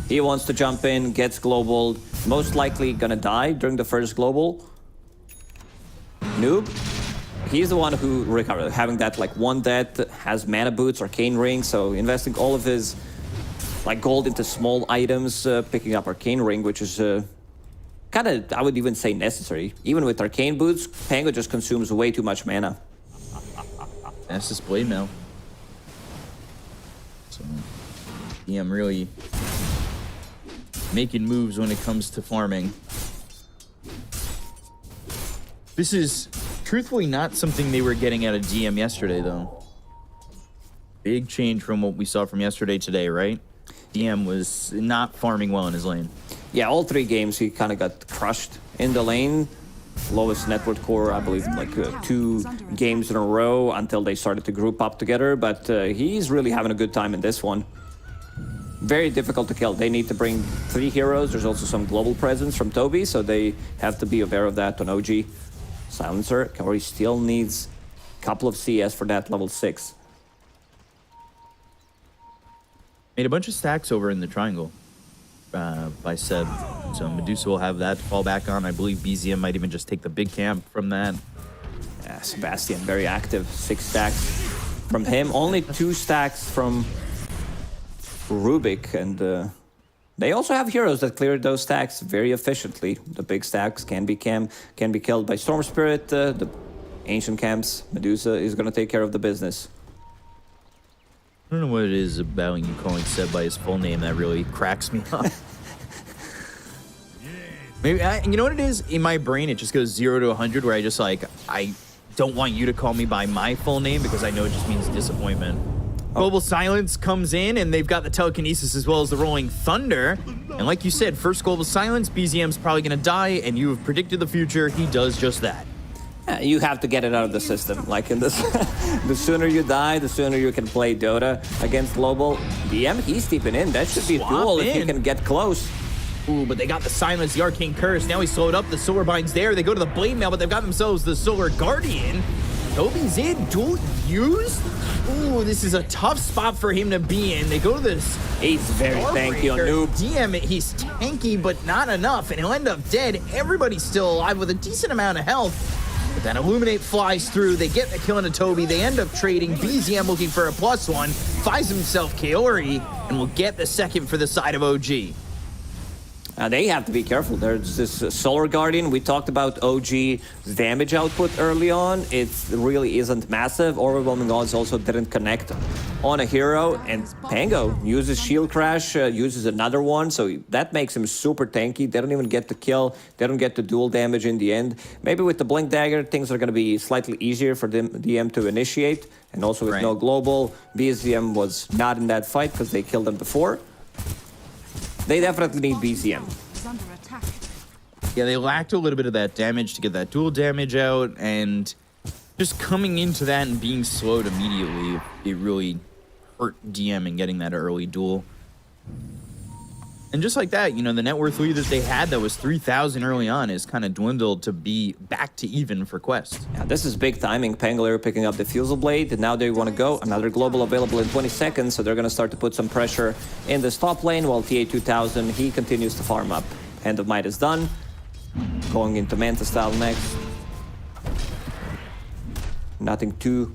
he wants to jump in, gets global, most likely going to die during the first global. Noob, he's the one who recovered, having that like one death, has mana boots, arcane ring, so investing all of his like gold into small items, picking up arcane ring, which is kind of, I would even say, necessary. Even with arcane boots, Pango just consumes way too much mana. That's this Blade Mail. So, yeah, I'm really making moves when it comes to farming. This is truthfully not something they were getting out of DM yesterday, though. Big change from what we saw from yesterday today, right? DM was not farming well in his lane. Yeah, all 3 games he kind of got crushed in the lane. Lowest net worth core, I believe, like 2 games in a row until they started to group up together. But he's really having a good time in this one. Very difficult to kill. They need to bring 3 heroes. There's also some global presence from Toby, so they have to be aware of that on OG. Silencer, Kaori still needs a couple of CS for that level 6. Made a bunch of stacks over in the triangle by Seb. So Medusa will have that to fall back on. I believe BZM might even just take the big camp from that. Yeah, Sebastian, very active. 6 stacks from him. Only 2 stacks from Rubik. And they also have heroes that clear those stacks very efficiently. The big stacks can be killed by Storm Spirit. The ancient camps, Medusa is going to take care of the business. I don't know what it is about you calling Seb by his full name that really cracks me up. Maybe you know what it is? In my brain, it just goes 0 to 100, where I just I don't want you to call me by my full name because I know it just means disappointment. Global Silence comes in, and they've got the Telekinesis as well as the Rolling Thunder. And like you said, first Global Silence, BZM's probably going to die, and you have predicted the future. He does just that. Yeah, you have to get it out of the system. Like in this, the sooner you die, the sooner you can play Dota against Global. DM, he's steeping in. That should be a duel if he can get close. Ooh, but they got the Silence, the Arcane Curse. Now he slowed up. The Solar Bind's there. They go to the Blade Mail, but they've got themselves the Solar Guardian. Toby's in. Dual use? Ooh, this is a tough spot for him to be in. They go to this. He's very tanky on Noob. DM, he's tanky, but not enough, and he'll end up dead. Everybody's still alive with a decent amount of health. But then Illuminate flies through. They get the kill into Toby. They end up trading. BZM looking for a +1. Finds himself Kaori, and will get the second for the side of OG. They have to be careful. There's this Solar Guardian. We talked about OG's damage output early on. It really isn't massive. Overwhelming Odds also didn't connect on a hero. And Pango uses Shield Crash, uses another one. So that makes him super tanky. They don't even get the kill. They don't get the dual damage in the end. Maybe with the Blink Dagger, things are going to be slightly easier for them, DM to initiate. And also with no global, BZM was not in that fight because they killed him before. They definitely need BZM. Yeah, they lacked a little bit of that damage to get that dual damage out, and just coming into that and being slowed immediately, it really hurt DM and getting that early duel. And just like that, you know, the net worth lead that they had that was 3,000 early on is kind of dwindled to be back to even for Quest. Yeah, this is big timing. Pangolier picking up the Fusel Blade, and now they want to go. Another global available in 20 seconds, so they're going to start to put some pressure in this top lane, while TA2000, he continues to farm up. Hand of Might is done. Going into Manta style next. Nothing too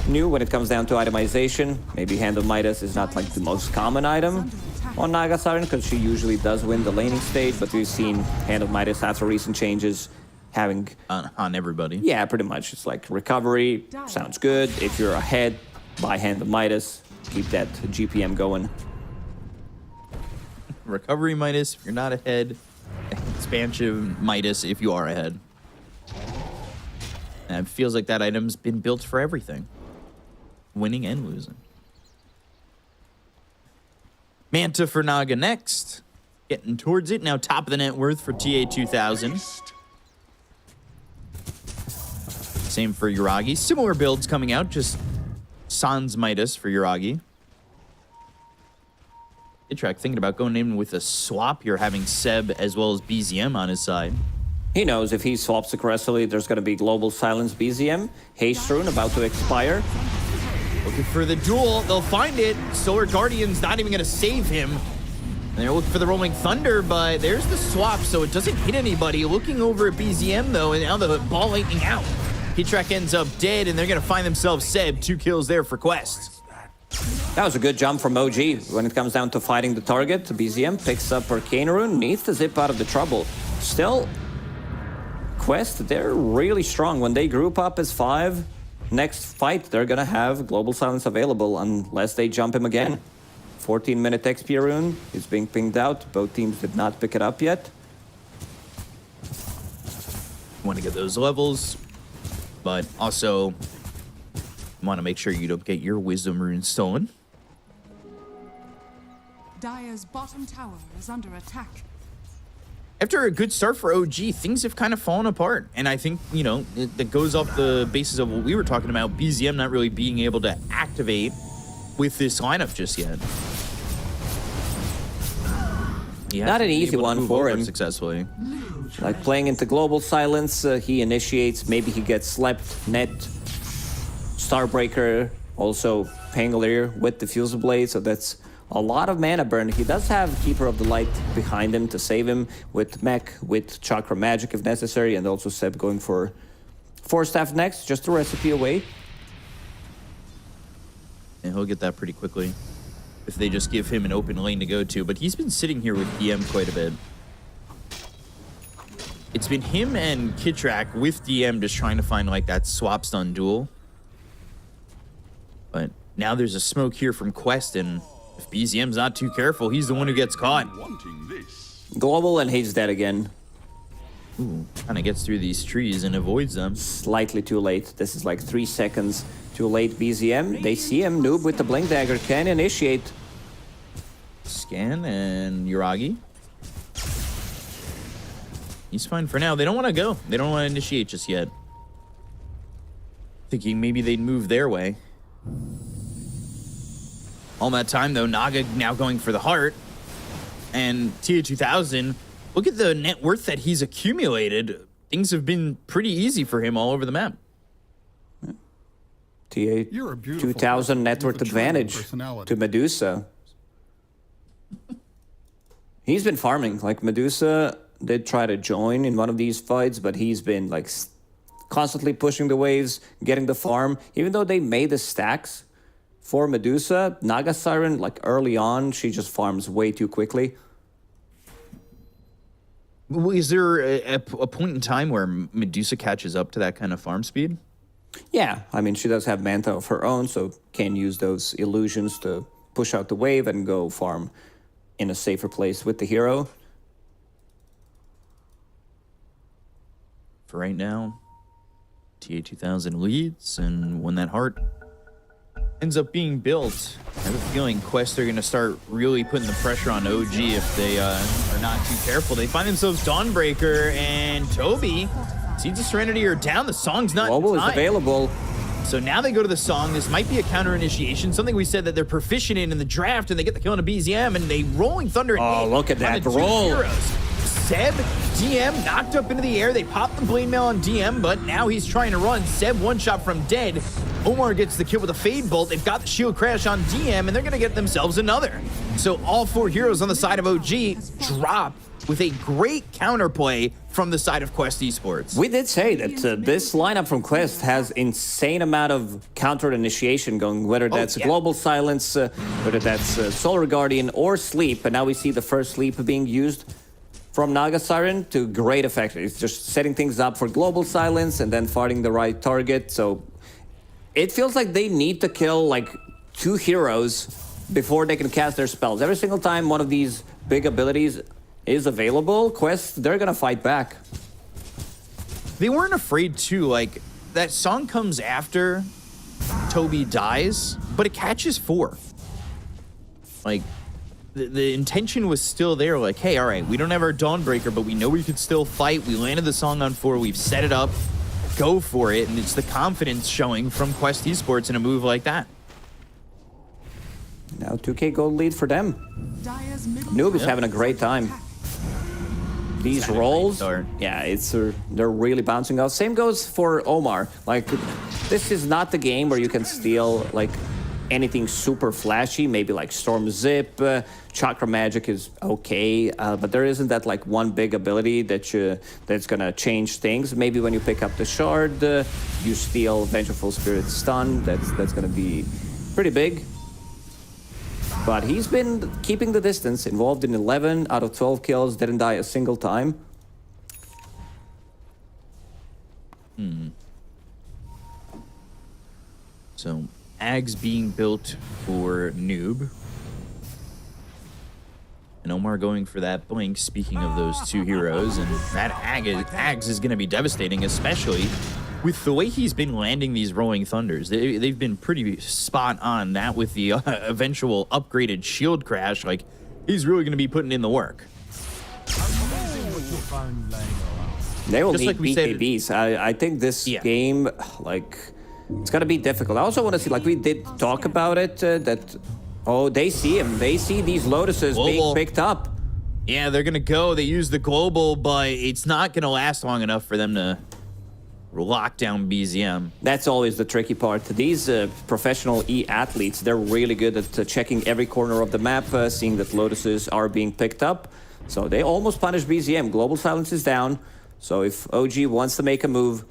new when it comes down to itemization. Maybe Hand of Midas is not like the most common item on Naga Siren, because she usually does win the laning stage, but we've seen Hand of Midas after recent changes having... On everybody. Yeah, pretty much. It's like recovery, sounds good. If you're ahead, buy Hand of Midas, keep that GPM going. Recovery Midas if you're not ahead. Expansion Midas if you are ahead. And it feels like that item's been built for everything. Winning and losing. Manta for Naga next. Getting towards it. Now top of the net worth for TA2000. Same for Yuragi. Similar builds coming out. Just Sans Midas for Yuragi. Track thinking about going in with a swap. You're having Seb as well as BZM on his side. He knows if he swaps aggressively, there's going to be Global Silence BZM. Haste Rune about to expire. Looking for the duel. They'll find it. Solar Guardian's not even going to save him. And they're looking for the Rolling Thunder, but there's the swap, so it doesn't hit anybody. Looking over at BZM, though, and now the ball lightning out. Heattrack ends up dead, and they're going to find themselves Seb. 2 kills there for Quest. That was a good jump from OG. When it comes down to fighting the target, BZM picks up Arcane Rune, needs to zip out of the trouble. Still, Quest, they're really strong. When they group up as 5, next fight, they're gonna have Global Silence available unless they jump him again. 14-minute XP Rune is being pinged out. Both teams did not pick it up yet. Want to get those levels, but also want to make sure you don't get your Wisdom Rune stolen. Dire's bottom tower is under attack. After a good start for OG, things have kind of fallen apart. And I think, you know, that goes off the basis of what we were talking about, BZM not really being able to activate with this lineup just yet. Not an easy one for him. Successfully. Like playing into Global Silence, he initiates, maybe he gets slept, net, Starbreaker, also Pangolier with the Fusel Blade, so that's a lot of mana burn. He does have Keeper of the Light behind him to save him with Mech, with Chakra Magic if necessary, and also Seb going for Force Staff next, just a recipe away. And he'll get that pretty quickly if they just give him an open lane to go to, but he's been sitting here with DM quite a bit. It's been him and Kittrak with DM just trying to find like that swap stun duel. But now there's a smoke here from Quest, and if BZM's not too careful, he's the one who gets caught. Global, and he's dead again. Ooh, kind of gets through these trees and avoids them. Slightly too late. This is like 3 seconds too late. BZM, they see him. Noob with the Blink Dagger can initiate. Scan and Yuragi. He's fine for now. They don't want to go. They don't want to initiate just yet. Thinking maybe they'd move their way. All that time, though, Naga now going for the heart. And TA2000, look at the net worth that he's accumulated. Things have been pretty easy for him all over the map. TA2000 net worth advantage to Medusa. He's been farming. Like, Medusa did try to join in one of these fights, but he's been, like, constantly pushing the waves, getting the farm. Even though they made the stacks for Medusa, Naga Siren, like early on, she just farms way too quickly. Is there a point in time where Medusa catches up to that kind of farm speed? Yeah, I mean, she does have Manta of her own, so can use those illusions to push out the wave and go farm in a safer place with the hero. For right now, TA2000 leads, and when that heart ends up being built, I have a feeling Quest are going to start really putting the pressure on OG if they are not too careful. They find themselves Dawnbreaker, and Toby, Seeds of Serenity are down. The song's not Global is available. So now they go to the Song. This might be a counter initiation, something we said that they're proficient in the draft, and they get the kill on a BZM, and they Rolling Thunder. Oh, look at that roll. Seb, DM, knocked up into the air. They pop the blade mail on DM, but now he's trying to run. Seb, one shot from dead. Omar gets the kill with a Fade Bolt. They've got the shield crash on DM, and they're going to get themselves another. So all 4 heroes on the side of OG drop with a great counterplay from the side of Quest Esports. We did say that this lineup from Quest has insane amount of counter initiation going, whether that's Global Silence, whether that's Solar Guardian or Sleep. And now we see the first Sleep being used from Naga Siren to great effect. It's just setting things up for Global Silence and then fighting the right target. So it feels like they need to kill like 2 heroes before they can cast their spells. Every single time one of these big abilities is available, Quest, they're gonna fight back. They weren't afraid to, like, that Song comes after Toby dies, but it catches 4. Like, the intention was still there, like, hey, all right, we don't have our Dawnbreaker, but we know we could still fight. We landed the Song on 4, we've set it up, go for it, and it's the confidence showing from Quest Esports in a move like that. Now 2K gold lead for them. Noob is having a great time. These rolls, yeah, they're really bouncing out. Same goes for Omar. Like, this is not the game where you can steal like anything super flashy. Maybe like Storm Zip, Chakra Magic is okay, but there isn't that like one big ability that's gonna change things. Maybe when you pick up the Shard, you steal Vengeful Spirit Stun. That's gonna be pretty big. But he's been keeping the distance, involved in 11 out of 12 kills, didn't die a single time. So, Ags being built for Noob. And Omar going for that blink, speaking of those 2 heroes. And that Ags is going to be devastating, especially with the way he's been landing these Rolling Thunders. They've been pretty spot on. That with the eventual upgraded shield crash, like, he's really going to be putting in the work. They will need BKBs. I think this game, like, it's going to be difficult. I also want to see, like, we did talk about it, that, oh, they see him. They see these Lotuses being picked up. Yeah, they're going to go. They use the Global, but it's not going to last long enough for them to lock down BZM. That's always the tricky part. These professional E-athletes, they're really good at checking every corner of the map, seeing that Lotuses are being picked up. So they almost punish BZM. Global Silence is down. So if OG wants to make a move,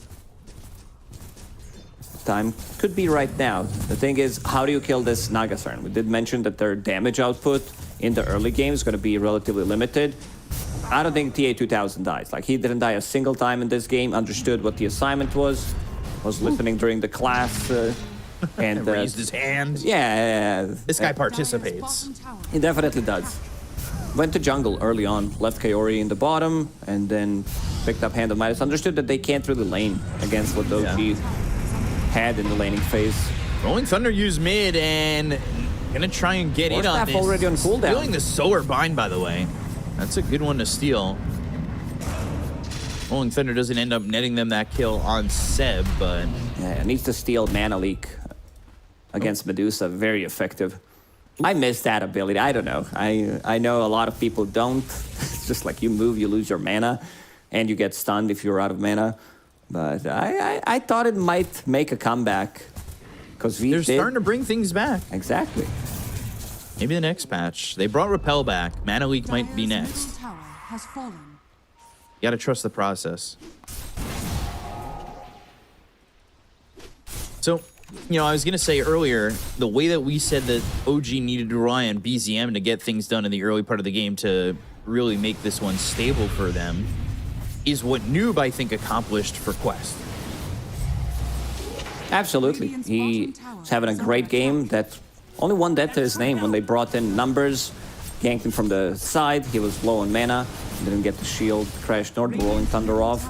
time could be right now. The thing is, how do you kill this Naga Siren? We did mention that their damage output in the early game is going to be relatively limited. I don't think TA2000 dies. Like, he didn't die a single time in this game, understood what the assignment was listening during the class, and raised his hand. Yeah. This guy participates. He definitely does. Went to jungle early on, left Kaori in the bottom, and then picked up Hand of Midas. Understood that they can't really lane against what OG had in the laning phase. Rolling Thunder used mid and gonna try and get in on this. Already on cooldown. Stealing the Solar Bind, by the way. That's a good one to steal. Rolling Thunder doesn't end up netting them that kill on Seb, but... Yeah, it needs to steal Mana Leak against Medusa. Very effective. I miss that ability. I don't know. I know a lot of people don't. It's just like you move, you lose your mana, and you get stunned if you're out of mana. But I thought it might make a comeback. Because they're starting to bring things back. Exactly. Maybe the next patch. They brought Repel back. Mana Leak might be next. You gotta trust the process. So, you know, I was gonna say earlier, the way that we said that OG needed to rely on BZM to get things done in the early part of the game to really make this one stable for them is what Noob, I think, accomplished for Quest. Absolutely. He's having a great game. That only one death to his name when they brought in numbers, ganked him from the side. He was low on mana, didn't get the shield, crashed nor the Rolling Thunder off.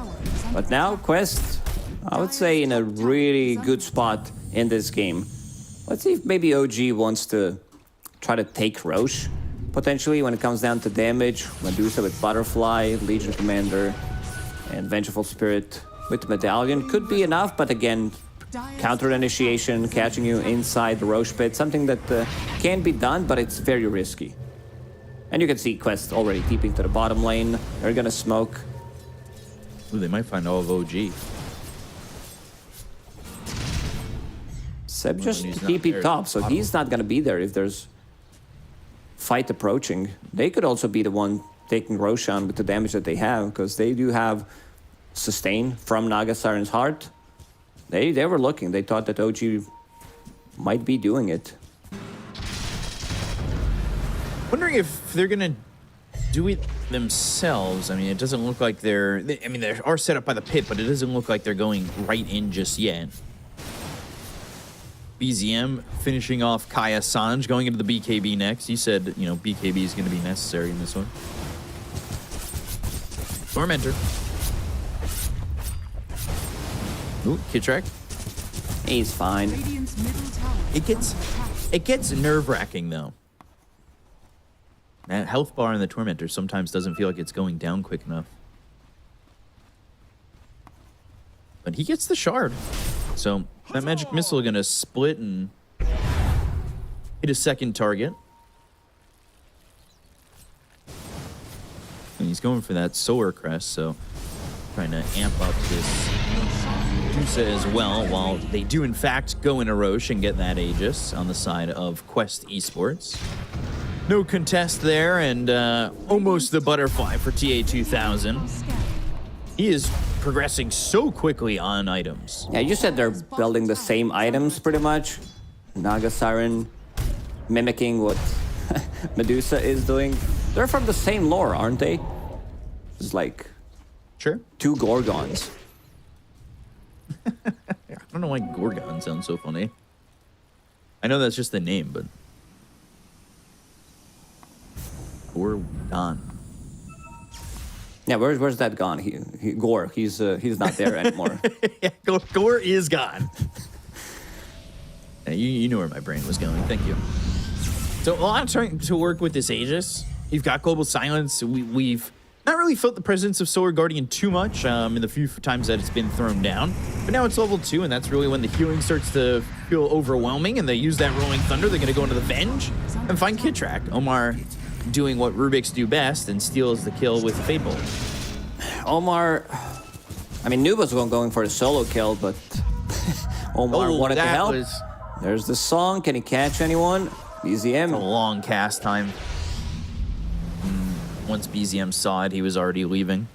But now Quest, I would say, in a really good spot in this game. Let's see if maybe OG wants to try to take Roche, potentially, when it comes down to damage. Medusa with Butterfly, Legion Commander, and Vengeful Spirit with the Medallion. Could be enough, but again, counter initiation, catching you inside the Roche pit, something that can be done, but it's very risky. And you can see Quest already deeping to the bottom lane. They're gonna smoke. Ooh, they might find all of OG. Seb just he's not TP there. top, so he's not gonna be there if there's fight approaching. They could also be the one taking Roshan with the damage that they have, because they do have sustain from Naga Siren's Heart. They were looking. They thought that OG might be doing it. Wondering if they're gonna do it themselves. I mean, it doesn't look like I mean, they are set up by the pit, but it doesn't look like they're going right in just yet. BZM finishing off Kaya Sanj, going into the BKB next. He said, you know, BKB is going to be necessary in this one. Tormentor. Ooh, Kitrak. He's fine. Radiant's middle tower It gets nerve-wracking though. That health bar in the Tormentor sometimes doesn't feel like it's going down quick enough. But he gets the shard. So that magic missile gonna split and hit a second target. And he's going for that solar crest, so trying to amp up this Medusa as well, while they do in fact go in a Roche and get that Aegis on the side of Quest Esports. No contest there, and almost the butterfly for TA2000. He is progressing so quickly on items. Yeah, you said they're building the same items pretty much. Naga Siren mimicking what Medusa is doing. They're from the same lore, aren't they? It's like Sure. 2 Gorgons. I don't know why Gorgon sounds so funny. I know that's just the name, but Gorgon. Yeah, where's that gone? Gore, he's not there anymore. Yeah, Gore is gone. Yeah, you knew where my brain was going. Thank you. So a lot of trying to work with this Aegis. You've got Global Silence. We've not really felt the presence of Solar Guardian too much in the few times that it's been thrown down. But now it's level 2, and that's really when the healing starts to feel overwhelming, and they use that Rolling Thunder. They're going to go into the Venge and find Kitrak. Omar doing what Rubik's do best and steals the kill with Fable. Omar, I mean, Nuba's going for the solo kill, but Omar wanted to help. There's the song. Can he catch anyone? BZM. A long cast time. Once BZM saw it, he was already leaving.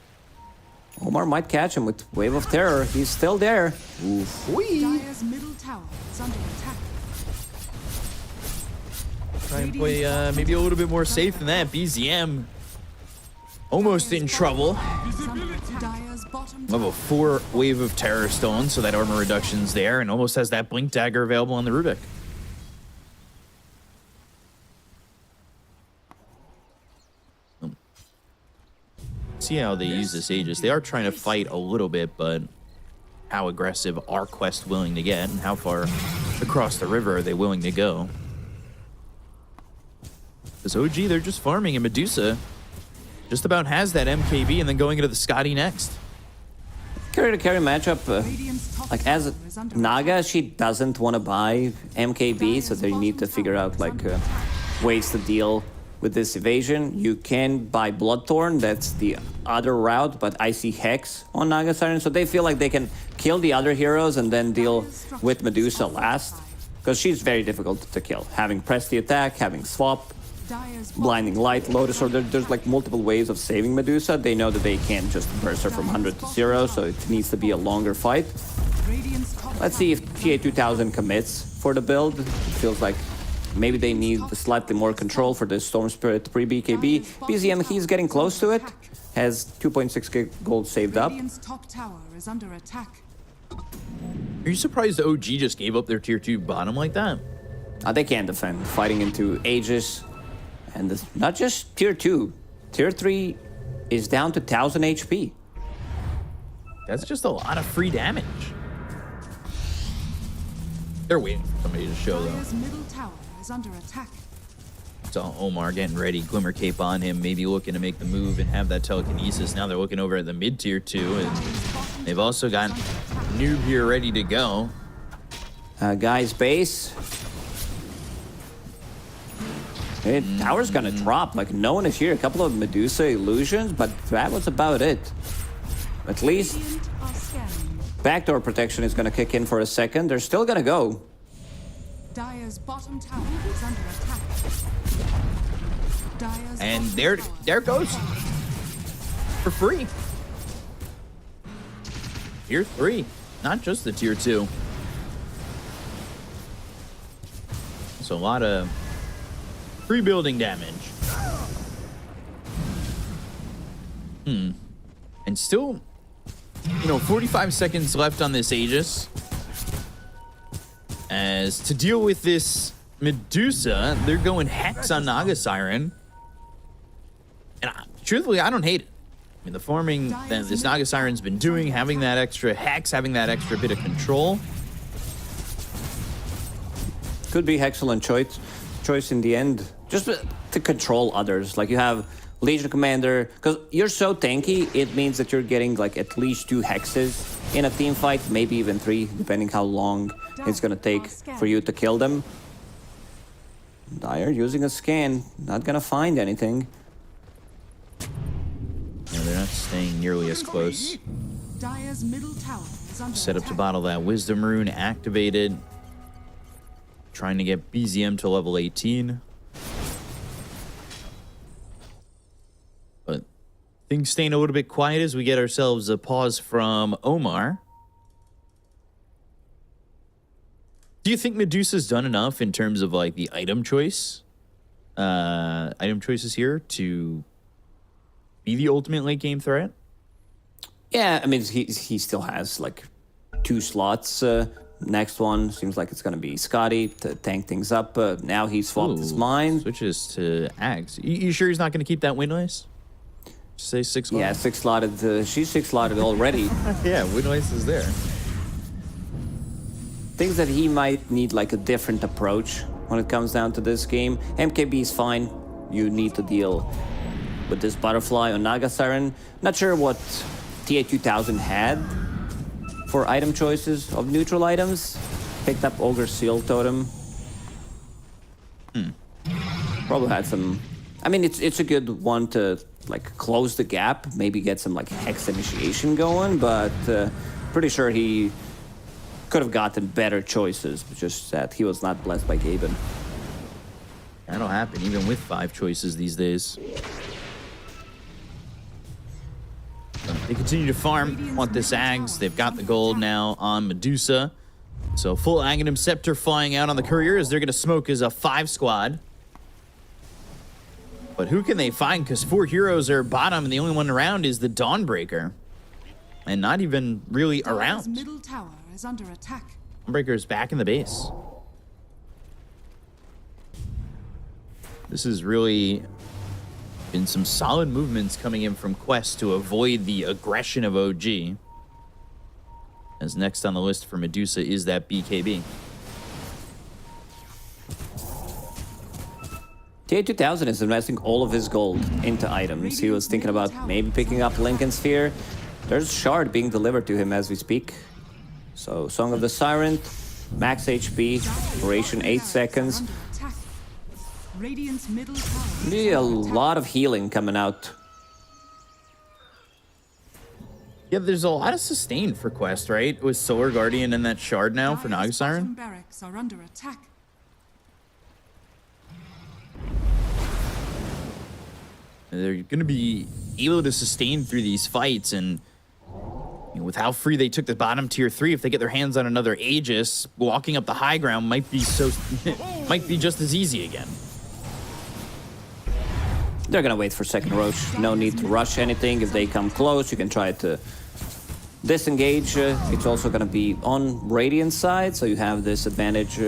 Omar might catch him with Wave of Terror. He's still there. Oof. Dire's middle tower is under attack. Try and play maybe a little bit more safe than that. BZM almost in trouble. Dire's bottom Level 4 Wave of Terror Stone, so that armor reduction's there, and almost has that Blink Dagger available on the Rubik. See how they use this Aegis. They are trying to fight a little bit, but how aggressive are Quest willing to get, and how far across the river are they willing to go? Because OG, they're just farming, and Medusa just about has that MKB, and then going into the Scotty next. Carry to carry matchup. Like as Naga, she doesn't want to buy MKB, so they need to figure out like ways to deal with this evasion. You can buy Bloodthorn, that's the other route, but I see Hex on Naga Siren, so they feel like they can kill the other heroes and then deal with Medusa last, because she's very difficult to kill. Having press the attack, having swap, blinding light, Lotus, or there's like multiple ways of saving Medusa. They know that they can't just burst her from 100 to 0, so it needs to be a longer fight. Let's see if TA2000 commits for the build. It feels like maybe they need slightly more control for the Storm Spirit pre-BKB. BZM, he's getting close to it. Has 2.6k gold saved up. Radiant's top tower is under attack. Are you surprised OG just gave up their tier 2 bottom like that? They can't defend. Fighting into Aegis. And this, not just tier 2. Tier 3 is down to 1000 HP. That's just a lot of free damage. They're waiting for somebody to show, though. Dire's middle tower is under attack. So Omar getting ready, Glimmer Cape on him, maybe looking to make the move and have that telekinesis. Now they're looking over at the mid tier 2, and they've also got Noob here ready to go. Guy's base. Tower's gonna drop. Like, no one is here. A couple of Medusa illusions, but that was about it. At least Radiant are scanning. backdoor protection is gonna kick in for a second. They're still gonna go. Dire's bottom tower is under attack. Dire's And bottom there tower goes. For free. Tier 3, not just the tier 2. So a lot of free building damage. And still, 45 seconds left on this Aegis. As to deal with this Medusa, they're going Hex on Naga Siren. And truthfully, I don't hate it. I mean, the farming that this Naga Siren's been doing, having that extra Hex, having that extra bit of control. Could be excellent choice in the end. Just to control others. Like, you have Legion Commander, because you're so tanky, it means that you're getting like at least 2 hexes in a team fight, maybe even 3, depending how long it's gonna take for you to kill them. Dire using a scan, not gonna find anything. Yeah, they're not staying nearly as close. Dire's middle tower is under Set up to attack. bottle that Wisdom Rune, activated. Trying to get BZM to level 18. But things staying a little bit quiet as we get ourselves a pause from Omar. Do you think Medusa's done enough in terms of like the item choices here to be the ultimate late game threat? Yeah, I mean, he still has like 2 slots. Next one seems like it's going to be Scotty to tank things up. Now he's swapped his mind. Switches to Axe. You sure he's not going to keep that Windlace? Say 6 slotted? Yeah, 6 slotted. She's 6 slotted already. Yeah, Windlace is there. Things that he might need like a different approach when it comes down to this game. MKB is fine. You need to deal with this butterfly on Naga Siren. Not sure what TA2000 had for item choices of neutral items. Picked up Ogre Seal Totem. Probably had some... I mean, it's a good one to like close the gap, maybe get some like Hex initiation going, but pretty sure he could have gotten better choices, just that he was not blessed by Gaben. That'll happen even with 5 choices these days. They continue to farm, want this Ags. They've got the gold now on Medusa. So full Aghanim Scepter flying out on the Courier as they're going to smoke as a 5 squad. But who can they find? Because 4 heroes are bottom and the only one around is the Dawnbreaker. And not even really Dire's around. middle tower is under attack. Dawnbreaker is back in the base. This has really been some solid movements coming in from Quest to avoid the aggression of OG. As next on the list for Medusa is that BKB. TA2000 is investing all of his gold into items. He was thinking about maybe picking up Lincoln Sphere. There's Shard being delivered to him as we speak. So, Song of the Siren, max HP, duration 8 seconds. Under attack. Radiant's middle tower is Be a under attack. lot of healing coming out. Yeah, there's a lot of sustain for Quest, right? With Solar Guardian and that Shard now for Naga Dire's bottom Siren. barracks are under attack. They're going to be able to sustain through these fights, and with how free they took the bottom tier 3, if they get their hands on another Aegis, walking up the high ground might be might be just as easy again. They're gonna wait for second Roche. No need to rush anything. If they come close, you can try to disengage. It's also gonna be on Radiant side, so you have this advantage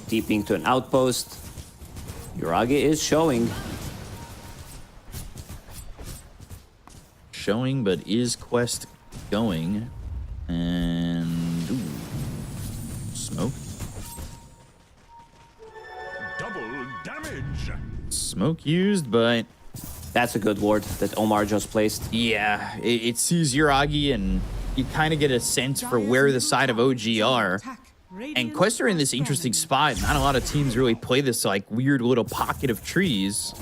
deeping to an outpost. Yuragi is showing. Showing, but is Quest going? And ooh, smoke. Double damage. Smoke used, but That's a good ward that Omar just placed. yeah, it sees Yuragi, and you kind of get a sense for where the side of OG are. And Quest are in this interesting spot. Not a lot of teams really play this like weird little pocket of trees.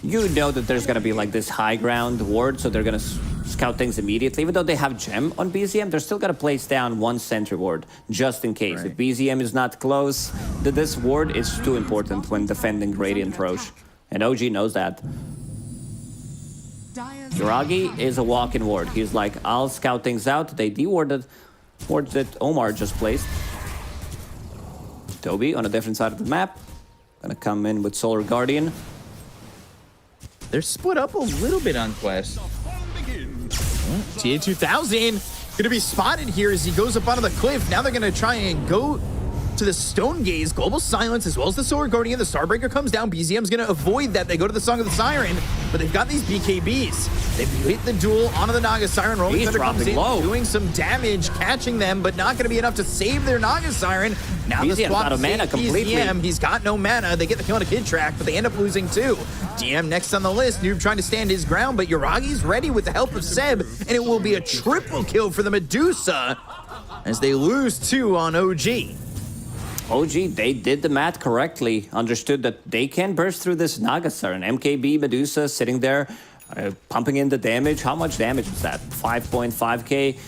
You know that there's gonna be like this high ground ward, so they're gonna scout things immediately. Even though they have gem on BZM, they're still gonna place down one sentry ward just in case. If BZM is not close, this ward is too important when defending Radiant Roche, and OG knows that. Jiragi is a walk-in ward. He's like, I'll scout things out. They dewarded wards that Omar just placed. Toby on a different side of the map, gonna come in with Solar Guardian. They're split up a little bit on Quest. TA2000 gonna be spotted here as he goes up onto the cliff. Now they're gonna try and go to the Stone Gaze, Global Silence, as well as the Solar Guardian. The Starbreaker comes down. BZM's gonna avoid that. They go to the Song of the Siren, but they've got these BKBs. They've hit the duel onto the Naga Siren. Rolling Thunder comes in, doing some damage, catching them, but not gonna be enough to save their Naga Siren. Now the swap out of mana completely. BZM, he's got no mana. They get the kill on a Kid Track, but they end up losing too. DM next on the list. Noob trying to stand his ground, but Yuragi's ready with the help of Seb, and it will be a triple kill for the Medusa as they lose 2 on OG. OG, they did the math correctly, understood that they can burst through this Naga Siren. MKB Medusa sitting there, pumping in the damage. How much damage is that? 5.5k.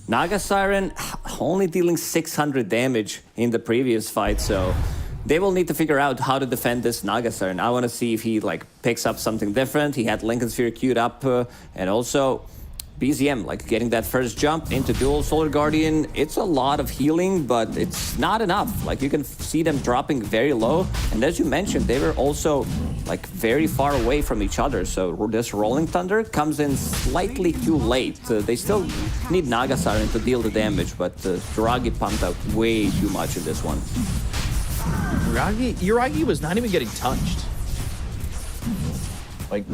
Naga Siren only dealing 600 damage in the previous fight, so they will need to figure out how to defend this Naga Siren. I want to see if he like picks up something different. He had Lincoln Sphere queued up, and also BZM, like getting that first jump into dual Solar Guardian. It's a lot of healing, but it's not enough. Like you can see them dropping very low. And as you mentioned, they were also like very far away from each other. So this Rolling Thunder comes in slightly too late. They still need Naga Siren to deal the damage, but Jiragi pumped out way too much in this one. Yuragi was not even getting touched. Like,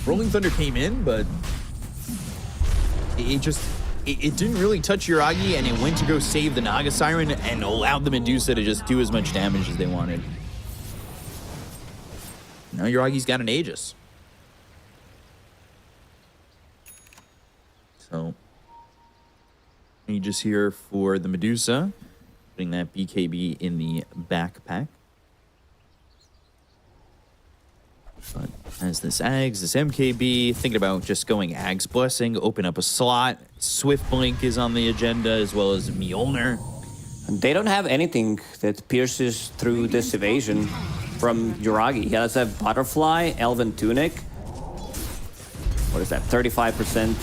Rolling Thunder came in, but it didn't really touch Yuragi, and it went to go save the Naga Siren and allowed the Medusa to just do as much damage as they wanted. Now Yuragi's got an Aegis. So, Aegis here for the Medusa, putting that BKB in the backpack. But as this Ags, this MKB, thinking about just going Ags Blessing, open up a slot. Swift Blink is on the agenda, as well as Mjolnir. They don't have anything that pierces through this evasion from Yuragi. He does have Butterfly, Elven Tunic. What is that, 35%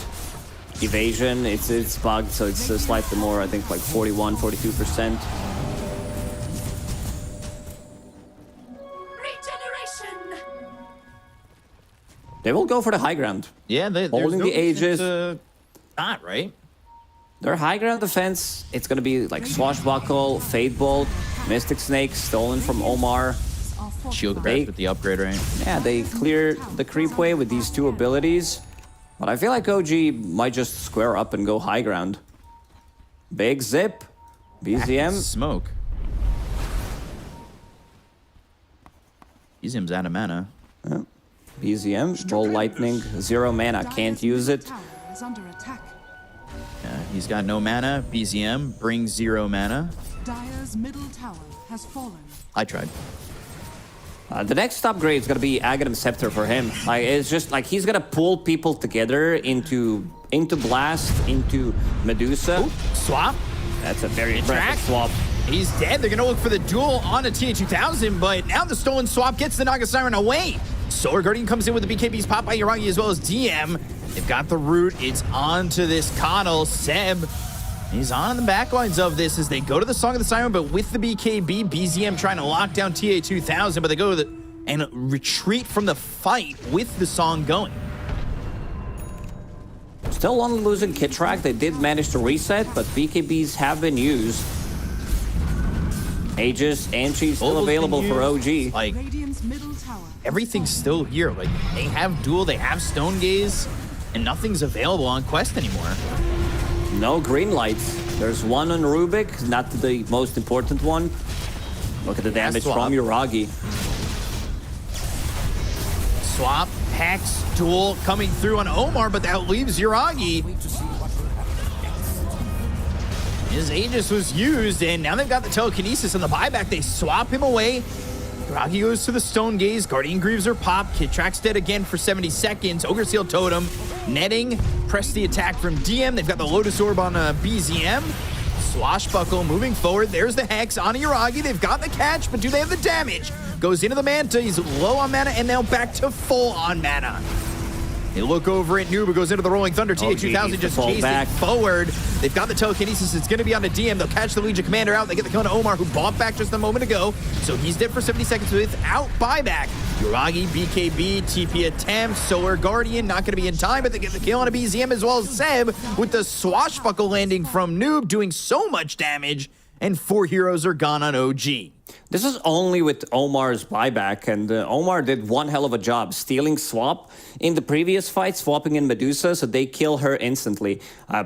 evasion? It's bugged, so it's slightly more, I think like 41, 42%. They will go for the high ground. Yeah, holding the Aegis. Not right. Their high ground defense, it's gonna be like Swashbuckle, Fade Bolt, Mystic Snake, stolen from Omar. Shield Breath with the upgrade, right? Yeah, they clear the creep wave with these 2 abilities. But I feel like OG might just square up and go high ground. Big zip. BZM. Smoke. BZM's out of mana. Yeah. BZM, Roll Lightning, 0 mana, can't use it. Yeah, he's got no mana. BZM brings 0 mana. Dire's middle tower has fallen. I tried. The next upgrade is gonna be Aghanim Scepter for him. Like it's just like he's gonna pull people together into Blast, into Medusa. Ooh, swap. That's a very impressive swap. He's dead. They're gonna look for the duel on a TA2000, but now the stolen swap gets the Naga Siren away. Solar Guardian comes in with the BKBs pop by Yuragi as well as DM. They've got the root. It's onto this Coddle. Seb, he's on the backlines of this as they go to the Song of the Siren, but with the BKB, BZM trying to lock down TA2000, but they go to and retreat from the fight with the song going. Still only losing Kid Track. They did manage to reset, but BKBs have been used. Aegis, Anchi still available for OG. Like, everything's still here. Like, they have Duel, they have Stone Gaze, and nothing's available on Quest anymore. No green lights. There's one on Rubik, not the most important one. Look at the damage from Yuragi. Swap, Hex, Duel coming through on Omar, but that leaves Yuragi. His Aegis was used, and now they've got the telekinesis and the buyback. They swap him away. Rocky goes to the Stone Gaze. Guardian Greaves are popped. Kid Track's dead again for 70 seconds. Ogre Seal Totem. Netting. Press the attack from DM. They've got the Lotus Orb on BZM. Swashbuckle moving forward. There's the Hex on Iragi. They've got the catch, but do they have the damage? Goes into the Manta. He's low on mana, and now back to full on mana. They look over at Noob, who goes into the Rolling Thunder. TA2000 just chasing forward. They've got the telekinesis. It's going to be on the DM. They'll catch the Legion Commander out. They get the kill on Omar, who bought back just a moment ago. So he's dead for 70 seconds without buyback. Yuragi, BKB, TP attempt, Solar Guardian, not going to be in time, but they get the kill on a BZM as well as Seb with the Swashbuckle landing from Noob, doing so much damage, and 4 heroes are gone on OG. This is only with Omar's buyback, and Omar did one hell of a job stealing swap in the previous fight, swapping in Medusa, so they kill her instantly.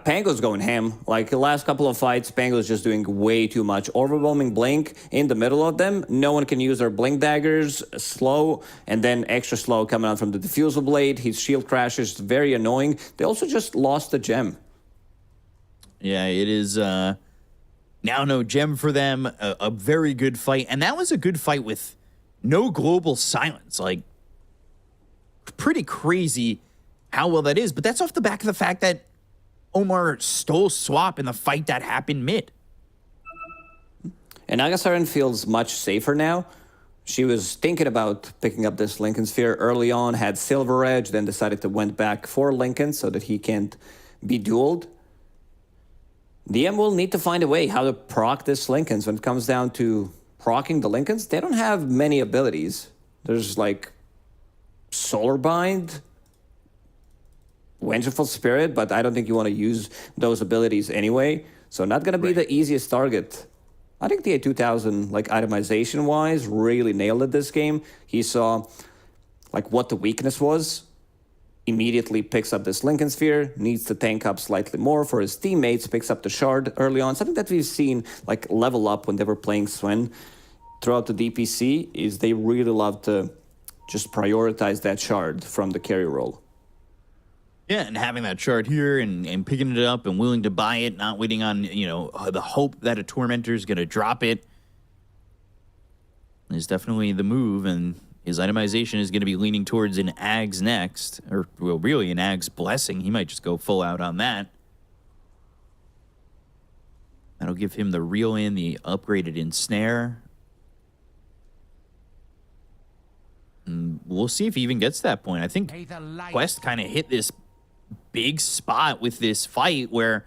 Pango's going ham. Like the last couple of fights, Pango's just doing way too much. Overwhelming Blink in the middle of them. No one can use their Blink daggers. Slow, and then extra slow coming out from the Diffusal Blade. His shield crashes, very annoying. They also just lost the gem. Yeah, it is... Now no gem for them, a very good fight. And that was a good fight with no global silence. Like, pretty crazy how well that is. But that's off the back of the fact that Omar stole swap in the fight that happened mid. And Agasaren feels much safer now. She was thinking about picking up this Lincoln Sphere early on, had Silver Edge, then decided to went back for Lincoln so that he can't be dueled. DM will need to find a way how to proc this Lincolns. When it comes down to procking the Lincolns, they don't have many abilities. There's like Solar Bind, Vengeful Spirit, but I don't think you want to use those abilities anyway. So not going to be the easiest target. I think the A2000, like itemization-wise, really nailed it this game. He saw like what the weakness was. Immediately picks up this Lincoln Sphere, needs to tank up slightly more for his teammates, picks up the Shard early on. Something that we've seen like level up when they were playing Swen throughout the DPC is they really love to just prioritize that Shard from the carry role. Yeah, and having that Shard here and picking it up and willing to buy it, not waiting on, you know, the hope that a Tormentor is going to drop it is definitely the move, and his itemization is going to be leaning towards an Ag's next, or well, really an Ag's Blessing. He might just go full out on that. That'll give him the reel in, the upgraded Ensnare. And we'll see if he even gets to that point. I think Quest kind of hit this big spot with this fight where,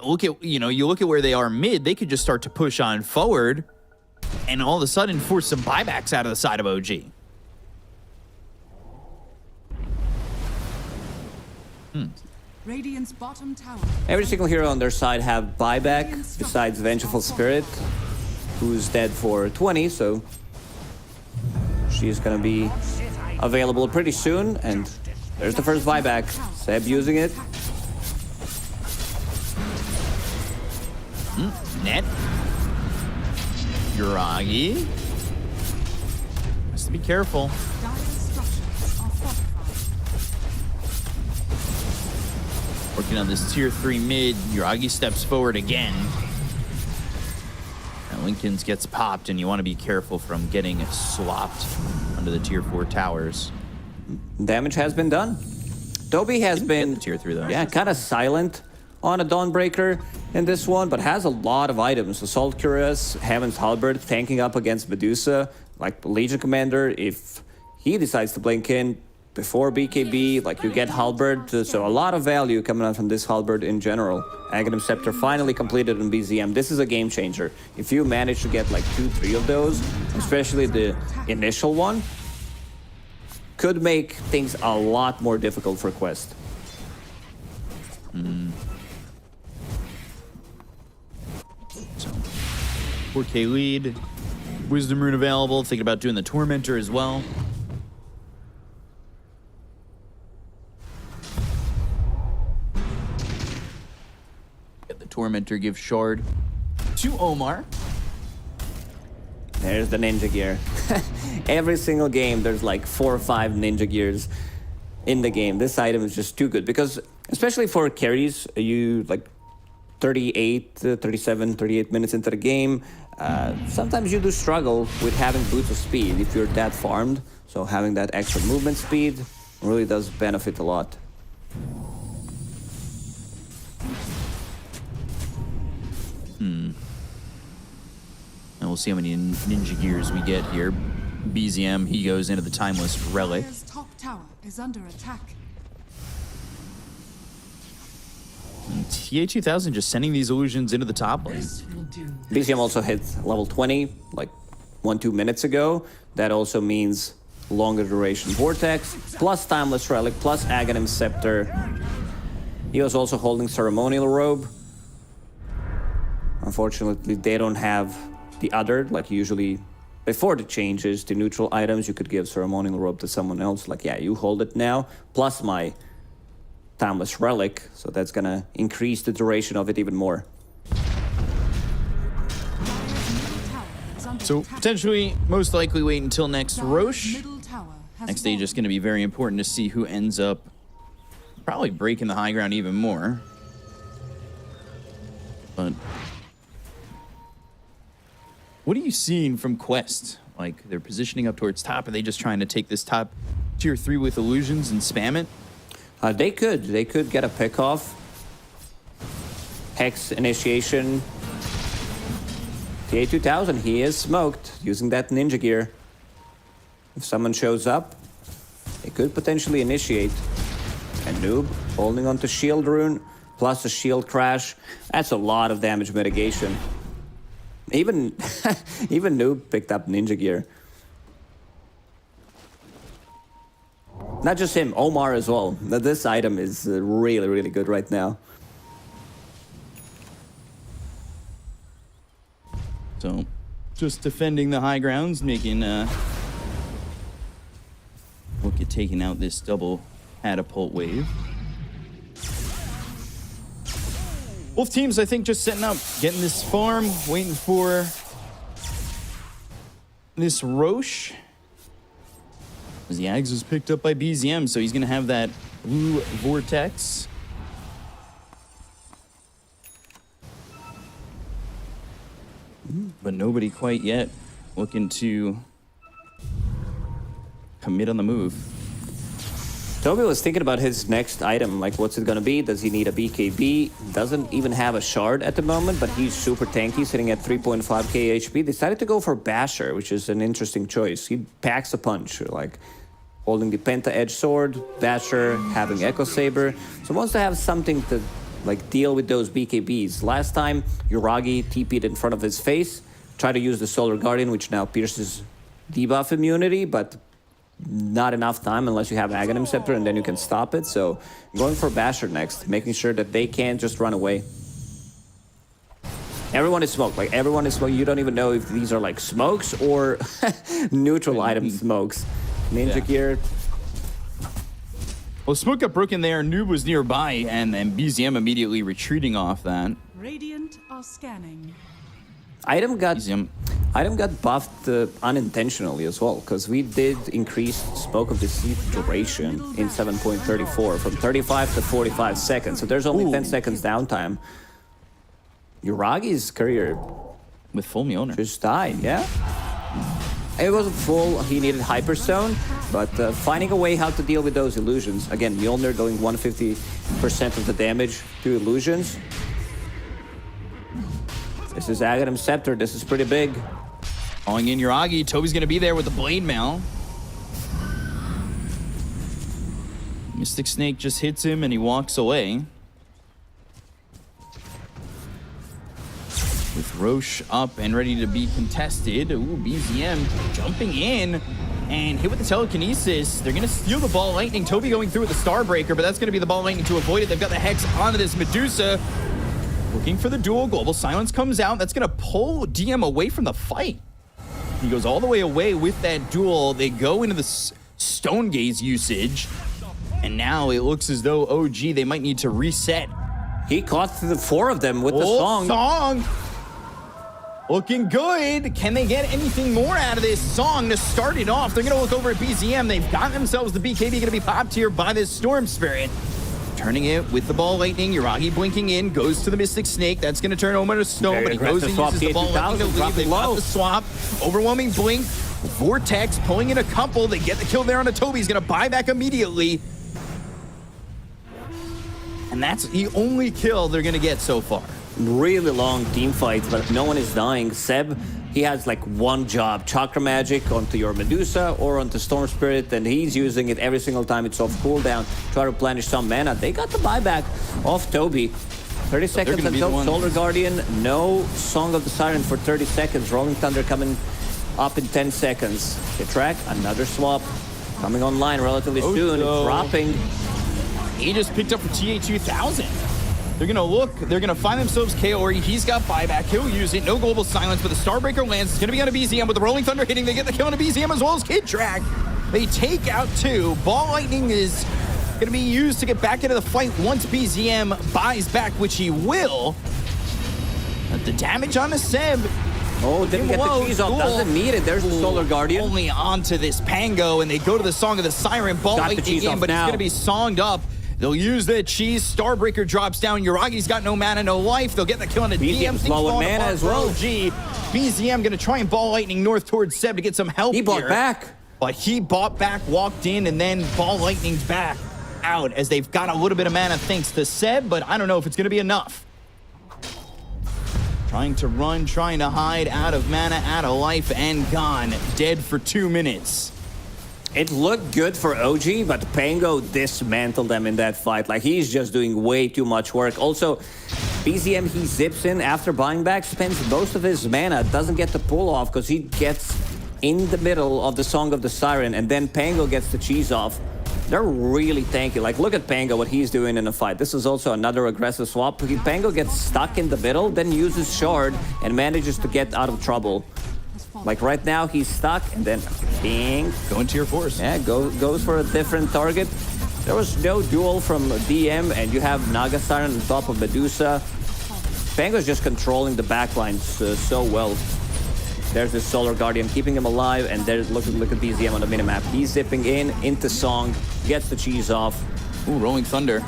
look at, you know, you look at where they are mid, they could just start to push on forward and all of a sudden force some buybacks out of the side of OG. Radiant's bottom tower. Every single hero on their side have buyback, besides Vengeful Spirit, who's dead for 20, so she's gonna be available pretty soon, and there's the first buyback. Seb using it. Net. Yuragi. Has to be careful. Dire structures are fortified. Working on this tier 3 mid. Yuragi steps forward again. And Lincoln's gets popped, and you want to be careful from getting swapped under the tier 4 towers. Damage has been done. Toby has been tier 3 though. Yeah, kind of silent on a Dawnbreaker in this one, but has a lot of items. Assault Cuirass, Heaven's Halberd, tanking up against Medusa, like Legion Commander. If he decides to blink in before BKB, like you get Halberd, so a lot of value coming out from this Halberd in general. Aghanim Scepter finally completed on BZM. This is a game changer. If you manage to get like 2-3 of those, especially the initial one, could make things a lot more difficult for Quest. 4K lead. Wisdom Rune available. Thinking about doing the Tormentor as well. Get the Tormentor, give Shard to Omar. There's the Ninja Gear. Every single game, there's like 4 or 5 Ninja Gears in the game. This item is just too good because, especially for carries, you like 37, 38 minutes into the game, sometimes you do struggle with having boots of speed if you're that farmed. So having that extra movement speed really does benefit a lot. And we'll see how many ninja gears we get here. BZM, he goes into the timeless relic. Dire's top tower is under attack. And TA2000 just sending these illusions into the top lane. BCM also hit level 20 like 1-2 minutes ago. That also means longer duration Vortex, plus Timeless Relic, plus Aghanim Scepter. He was also holding Ceremonial Robe. Unfortunately, they don't have the other, like usually before the changes to neutral items, you could give Ceremonial Robe to someone else. Like, yeah, you hold it now, plus my Timeless Relic, so that's gonna increase the duration of it even more. So potentially, most likely wait until next Roche. Next stage is going to be very important to see who ends up probably breaking the high ground even more. But what are you seeing from Quest? Like, they're positioning up towards top. Are they just trying to take this top tier 3 with illusions and spam it? They could get a pick off. Hex initiation. TA2000, he is smoked using that ninja gear. If someone shows up, they could potentially initiate. And Noob holding onto shield rune plus a shield crash. That's a lot of damage mitigation. Even Noob picked up ninja gear. Not just him, Omar as well. This item is really, really good right now. So, just defending the high grounds, making look at taking out this double catapult wave. Both teams, I think, just setting up, getting this farm, waiting for this Roche. As the Ags was picked up by BZM, so he's going to have that blue vortex. But nobody quite yet looking to commit on the move. Toby was thinking about his next item, like what's it gonna be? Does he need a BKB? Doesn't even have a shard at the moment, but he's super tanky, sitting at 3.5k HP. Decided to go for Basher, which is an interesting choice. He packs a punch, like holding the Penta Edge Sword, Basher, having Echo Saber. So wants to have something to like deal with those BKBs. Last time, Yuragi TP'd in front of his face, tried to use the Solar Guardian, which now pierces debuff immunity, but not enough time unless you have Aghanim Scepter, and then you can stop it. So going for Basher next, making sure that they can't just run away. Everyone is smoked. Like, everyone is smoked. You don't even know if these are like smokes or neutral item smokes. Ninja gear. Well, smoke got broken there. Noob was nearby, and then BZM immediately retreating off that. Radiant are scanning. Item got buffed unintentionally as well, because we did increase Smoke of Deceit duration in 7.34 from 35 to 45 seconds. So there's only 10 seconds downtime. Yuragi's career with full Mjolnir just died, yeah? It wasn't full, he needed Hyperstone, but finding a way how to deal with those illusions. Again, Mjolnir doing 150% of the damage to illusions. This is Aghanim Scepter, this is pretty big. Calling in Yuragi, Toby's gonna be there with the Blade Mail. Mystic Snake just hits him and he walks away. With Roche up and ready to be contested. Ooh, BZM jumping in and hit with the telekinesis. They're gonna steal the Ball Lightning. Toby going through with the Starbreaker, but that's gonna be the Ball Lightning to avoid it. They've got the Hex onto this Medusa. Looking for the duel. Global Silence comes out. That's gonna pull DM away from the fight. He goes all the way away with that duel. They go into the Stone Gaze usage. And now it looks as though OG, they might need to reset. He caught the 4 of them with the song. Looking good. Can they get anything more out of this song to start it off? They're going to look over at BZM. They've got themselves the BKB going to be popped here by this Storm Spirit. turning it with the ball lightning. Yuragi blinking in, goes to the Mystic Snake. That's going to turn Omen to stone, Very but he goes and aggressive uses the swap, ball lightning to T2000, leave. They got the swap. Overwhelming blink. Vortex pulling in a couple. They get the kill there on the Toby. He's going to buy back immediately. And that's the only kill they're going to get so far. Really long team fights, but no one is dying. Seb, he has like one job, Chakra Magic onto your Medusa or onto Storm Spirit, and he's using it every single time it's off cooldown, try to replenish some mana. They got the buyback off Toby. 30 seconds until Solar Guardian, no Song of the Siren for 30 seconds. Rolling Thunder coming up in 10 seconds. Hit track, another swap coming online relatively soon, dropping. He just picked up for TA2000. They're going to look. They're going to find themselves Kaori. He's got buyback. He'll use it. No global silence, but the Starbreaker lands. It's going to be on a BZM with the Rolling Thunder hitting. They get the kill on a BZM as well as Kid Track. They take out 2. Ball Lightning is going to be used to get back into the fight once BZM buys back, which he will. But the damage on the Seb. Oh, didn't get the cheese off. Doesn't need it. There's the Solar Guardian. Only onto this Pango, and they go to the Song of the Siren. Ball Lightning in, but he's going to be songed up. They'll use the cheese. Starbreaker drops down. Yuragi's got no mana, no life. They'll get the kill on a DM. Low on mana as well. BZM going to try and Ball Lightning north towards Seb to get some help. He bought back. But he bought back, walked in, and then Ball Lightning's back out as they've got a little bit of mana thanks to Seb, but I don't know if it's going to be enough. Trying to run, trying to hide, out of mana, out of life, and gone. Dead for 2 minutes. It looked good for OG, but Pango dismantled them in that fight. Like, he's just doing way too much work. Also, BZM, he zips in after buying back, spends most of his mana, doesn't get the pull off because he gets in the middle of the Song of the Siren, and then Pango gets the cheese off. They're really tanky. Like, look at Pango, what he's doing in the fight. This is also another aggressive swap. Pango gets stuck in the middle, then uses Shard and manages to get out of trouble. Like right now, he's stuck, and then bing. Going to your force. Yeah, goes for a different target. There was no duel from DM, and you have Naga Siren on top of Medusa. Pango's just controlling the backlines so well. There's this Solar Guardian keeping him alive, and there's look at BZM on the minimap. He's zipping in into Song, gets the cheese off. Ooh, Rolling Thunder.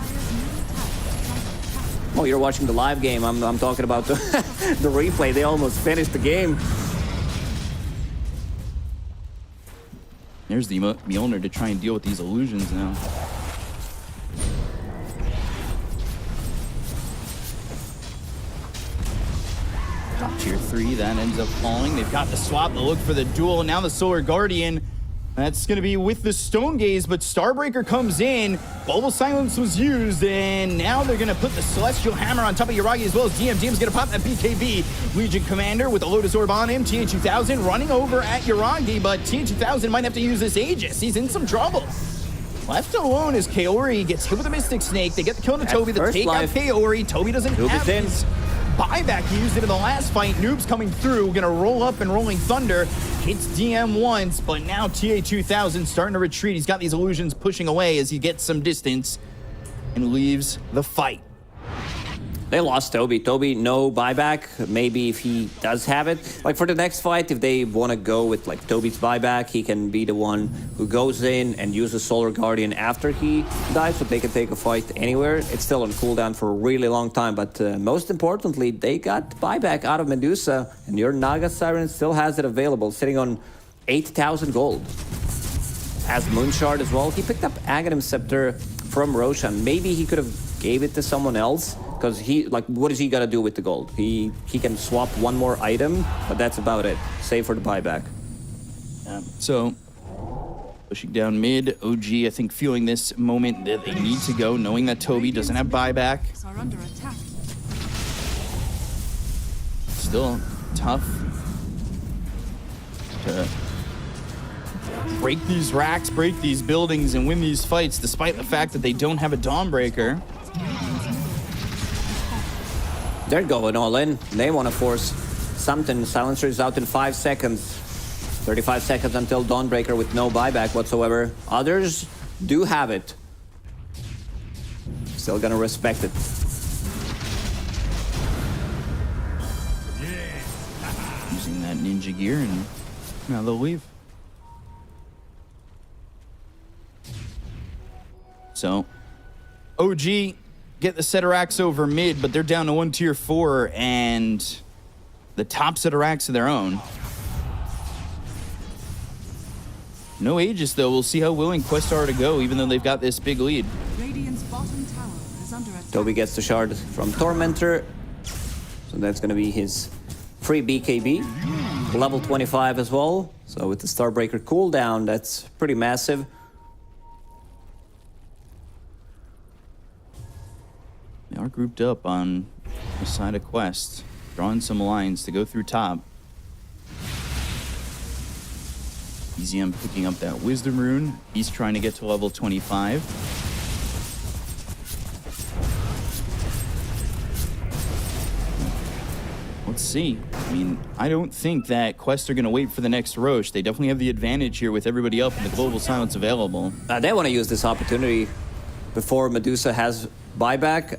Oh, you're watching the live game. I'm talking about the replay. They almost finished the game. There's the Mjolnir to try and deal with these illusions now. Top tier 3, that ends up falling. They've got the swap, the look for the duel, and now the Solar Guardian. That's going to be with the Stone Gaze, but Starbreaker comes in. Global Silence was used, and now they're going to put the Celestial Hammer on top of Yuragi as well as DM. DM's going to pop that BKB. Legion Commander with the Lotus Orb on him. TA2000 running over at Yuragi, but TA2000 might have to use this Aegis. He's in some trouble. Left alone is Kaori. Gets hit with a Mystic Snake. They get the kill to Toby. They take out Kaori. Toby doesn't have his buyback. He used it in the last fight. Noob's coming through. Gonna roll up and Rolling Thunder. Hits DM once, but now TA2000 starting to retreat. He's got these illusions pushing away as he gets some distance and leaves the fight. They lost Toby. Toby, no buyback. Maybe if he does have it. Like for the next fight, if they want to go with like Toby's buyback, he can be the one who goes in and uses Solar Guardian after he dies, so they can take a fight anywhere. It's still on cooldown for a really long time, but most importantly, they got buyback out of Medusa, and your Naga Siren still has it available, sitting on 8,000 gold. Has Moonshard as well. He picked up Aghanim Scepter from Roshan. Maybe he could have gave it to someone else, because he, like, what is he gonna do with the gold? He can swap one more item, but that's about it, save for the buyback. So, pushing down mid, OG, I think, feeling this moment that they need to go, knowing that Toby doesn't have buyback. Are under attack. Still tough to break these racks, break these buildings, and win these fights, despite the fact that they don't have a Dawnbreaker. They're going all in. They want to force something. Silencer is out in 5 seconds. 35 seconds until Dawnbreaker with no buyback whatsoever. Others do have it. Still gonna respect it. Using that ninja gear, and now they'll leave. So, OG get the Seterax over mid, but they're down to 1 tier 4, and the top Seterax of their own. No Aegis, though. We'll see how willing Quest are to go, even though they've got this big lead. Radiant's bottom tower is under attack. Toby gets the shard from Tormentor. So that's going to be his free BKB. Level 25 as well. So with the Starbreaker cooldown, that's pretty massive. They are grouped up on the side of Quest, drawing some lines to go through top. EZM picking up that Wisdom Rune. He's trying to get to level 25. Let's see. I mean, I don't think that Quest are going to wait for the next Roche. They definitely have the advantage here with everybody up and the global silence available. They want to use this opportunity before Medusa has buyback.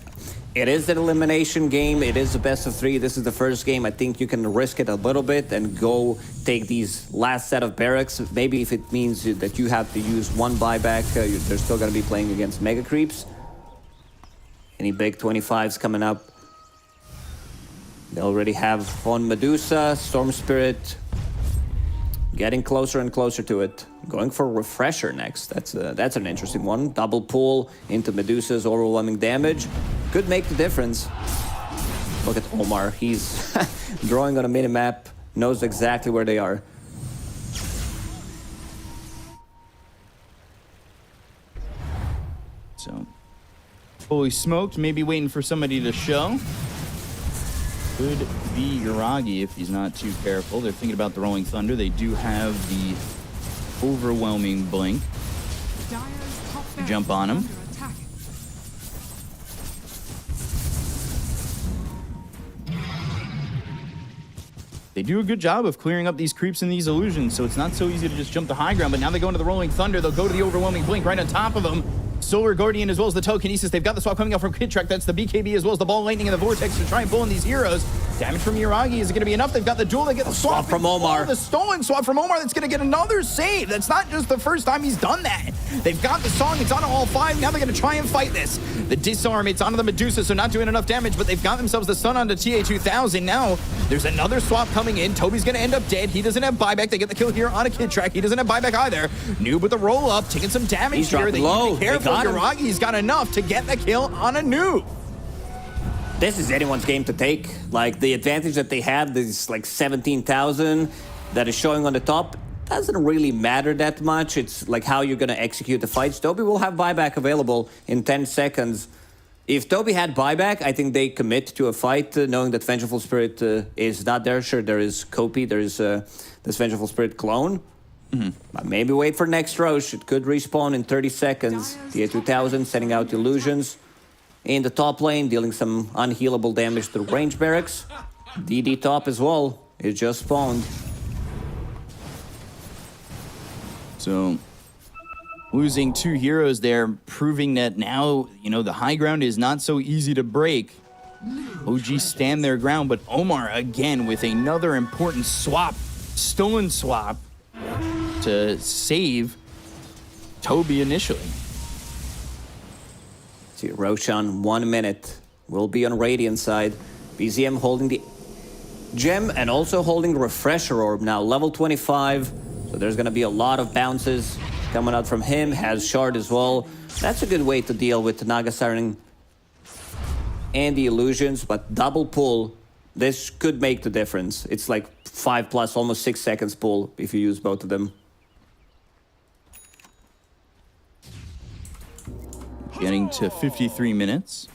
It is an elimination game. It is the best of 3. This is the first game. I think you can risk it a little bit and go take these last set of barracks. Maybe if it means that you have to use 1 buyback, they're still going to be playing against Mega Creeps. Any big 25s coming up? They already have on Medusa, Storm Spirit, getting closer and closer to it. Going for Refresher next. That's an interesting one. Double pull into Medusa's overwhelming damage. Could make the difference. Look at Omar. He's drawing on a minimap. Knows exactly where they are. So, fully smoked. Maybe waiting for somebody to show. Could be Yuragi if he's not too careful. They're thinking about the Rolling Thunder. They do have the overwhelming blink. Dire's top barracks Jump on him. is under attack. They do a good job of clearing up these creeps and these illusions, so it's not so easy to just jump the high ground. But now they go into the Rolling Thunder. They'll go to the overwhelming blink right on top of them. Solar Guardian as well as the Telekinesis. They've got the swap coming out from Kid Track. That's the BKB as well as the Ball Lightning and the Vortex to try and pull in these heroes. Damage from Yuragi. Is it going to be enough? They've got the duel. They get the swap from Omar. The stolen swap from Omar. That's going to get another save. That's not just the first time he's done that. They've got the song. It's on all 5. Now they're going to try and fight this. The disarm. It's onto the Medusa, so not doing enough damage, but they've got themselves the stun onto TA2000. Now there's another swap coming in. Toby's going to end up dead. He doesn't have buyback. They get the kill here on a Kid Track. He doesn't have buyback either. Noob with the roll up, taking some damage He's here. dropping They low. need to be careful. They got him. Yuragi's got enough to get the kill on a Noob. This is anyone's game to take. Like, the advantage that they have, this like 17,000 that is showing on the top, doesn't really matter that much. It's like how you're going to execute the fights. Toby will have buyback available in 10 seconds. If Toby had buyback, I think they commit to a fight, knowing that Vengeful Spirit is not there. Sure, there is Kopi, there is this Vengeful Spirit clone. But maybe wait for next Roche. It could respawn in 30 seconds. TA2000 sending out illusions in the top lane, dealing some unhealable damage to range barracks. DD top as well. It just spawned. So, losing 2 heroes there, proving that now, you know, the high ground is not so easy to break. OG stand their ground, but Omar again with another important swap, stolen swap, to save Toby initially. See, Roshan, 1 minute. Will be on Radiant side. BZM holding the gem and also holding the Refresher Orb now, level 25. So there's going to be a lot of bounces coming out from him. Has Shard as well. That's a good way to deal with the Naga Siren and the illusions, but double pull, this could make the difference. It's like 5 plus, almost 6 seconds pull if you use both of them. Getting to 53 minutes.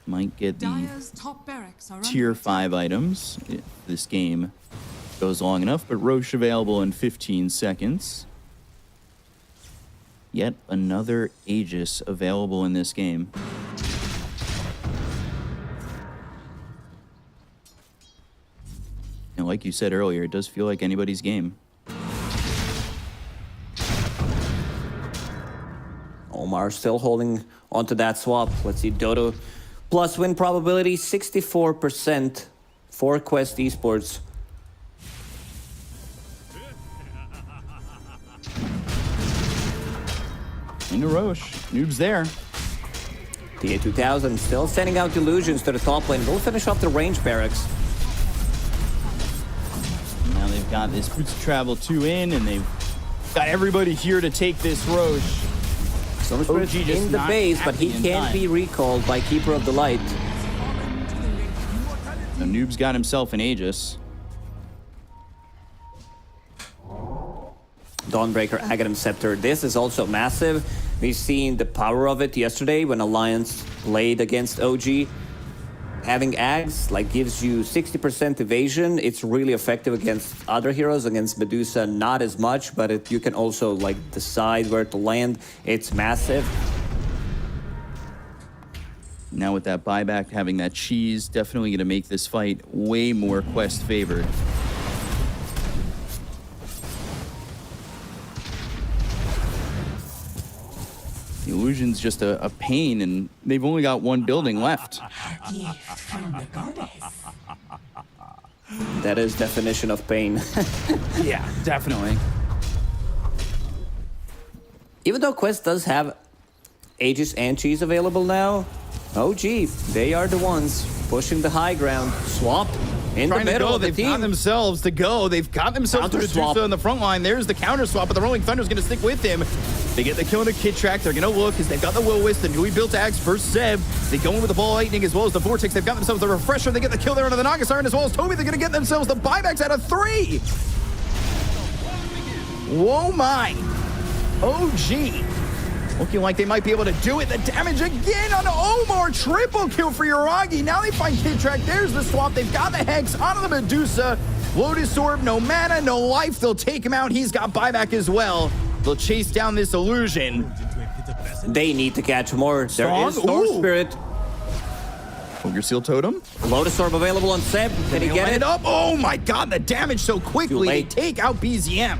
Might get the Dire's top barracks are under tier attack. 5 items if this game goes long enough, but Roche available in 15 seconds. Yet another Aegis available in this game. And like you said earlier, it does feel like anybody's game. Omar still holding onto that swap. Let's see, Dodo plus win probability 64% for Quest Esports. Into Roche. Noob's there. TA2000 still sending out illusions to the top lane. We'll finish off the range barracks. Now they've got this Boots of Travel 2 in, and they've got everybody here to take this Roche. Stormspirit's in the base, but he can't be recalled by Keeper of the Light. So Noob's got himself an Aegis. Dawnbreaker, Aghanim Scepter. This is also massive. We've seen the power of it yesterday when Alliance played against OG. Having Ags gives you 60% evasion. It's really effective against other heroes. Against Medusa, not as much, but you can also decide where to land. It's massive. Now with that buyback, having that cheese, definitely going to make this fight way more quest favored. The illusion's just a pain, and they've only got one building left. That is definition of pain. Yeah, definitely. Even though Quest does have Aegis and Cheese available now, OG, they are the ones pushing the high ground. Swap in the middle of the They've team. got themselves to go. They've got themselves to Medusa in the front line. There's the counter swap, but the Rolling Thunder's going to stick with him. They get the kill in the Kid Track. They're going to look because they've got the Will-Wisp, the newly built Axe versus Zeb. They go in with the Ball Lightning as well as the Vortex. They've got themselves the Refresher. They get the kill there under the Naga Siren as well as Toby. They're going to get themselves the buybacks out of 3. Whoa, my. OG. Looking like they might be able to do it. The damage again on Omar. Triple kill for Yuragi. Now they find Kid Track. There's the swap. They've got the Hex onto the Medusa. Lotus Orb, no mana, no life. They'll take him out. He's got buyback as well. They'll chase down this illusion. They need to catch more. There is Storm Spirit. Ogre Seal Totem. Lotus Orb available on Seb. Did he get it? Up. Oh my god, the damage so quickly. They take out BZM.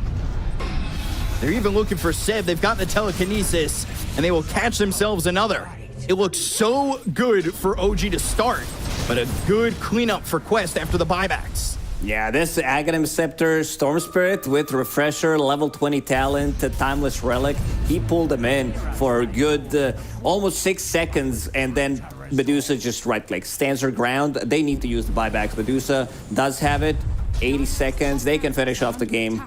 They're even looking for Seb. They've got the telekinesis, and they will catch themselves another. It looks so good for OG to start, but a good cleanup for Quest after the buybacks. Yeah, this Aghanim Scepter, Storm Spirit with Refresher, level 20 talent, Timeless Relic. He pulled them in for a good almost 6 seconds, and then Medusa just right-click, stands her ground. They need to use the buybacks. Medusa does have it. 80 seconds. They can finish off the game.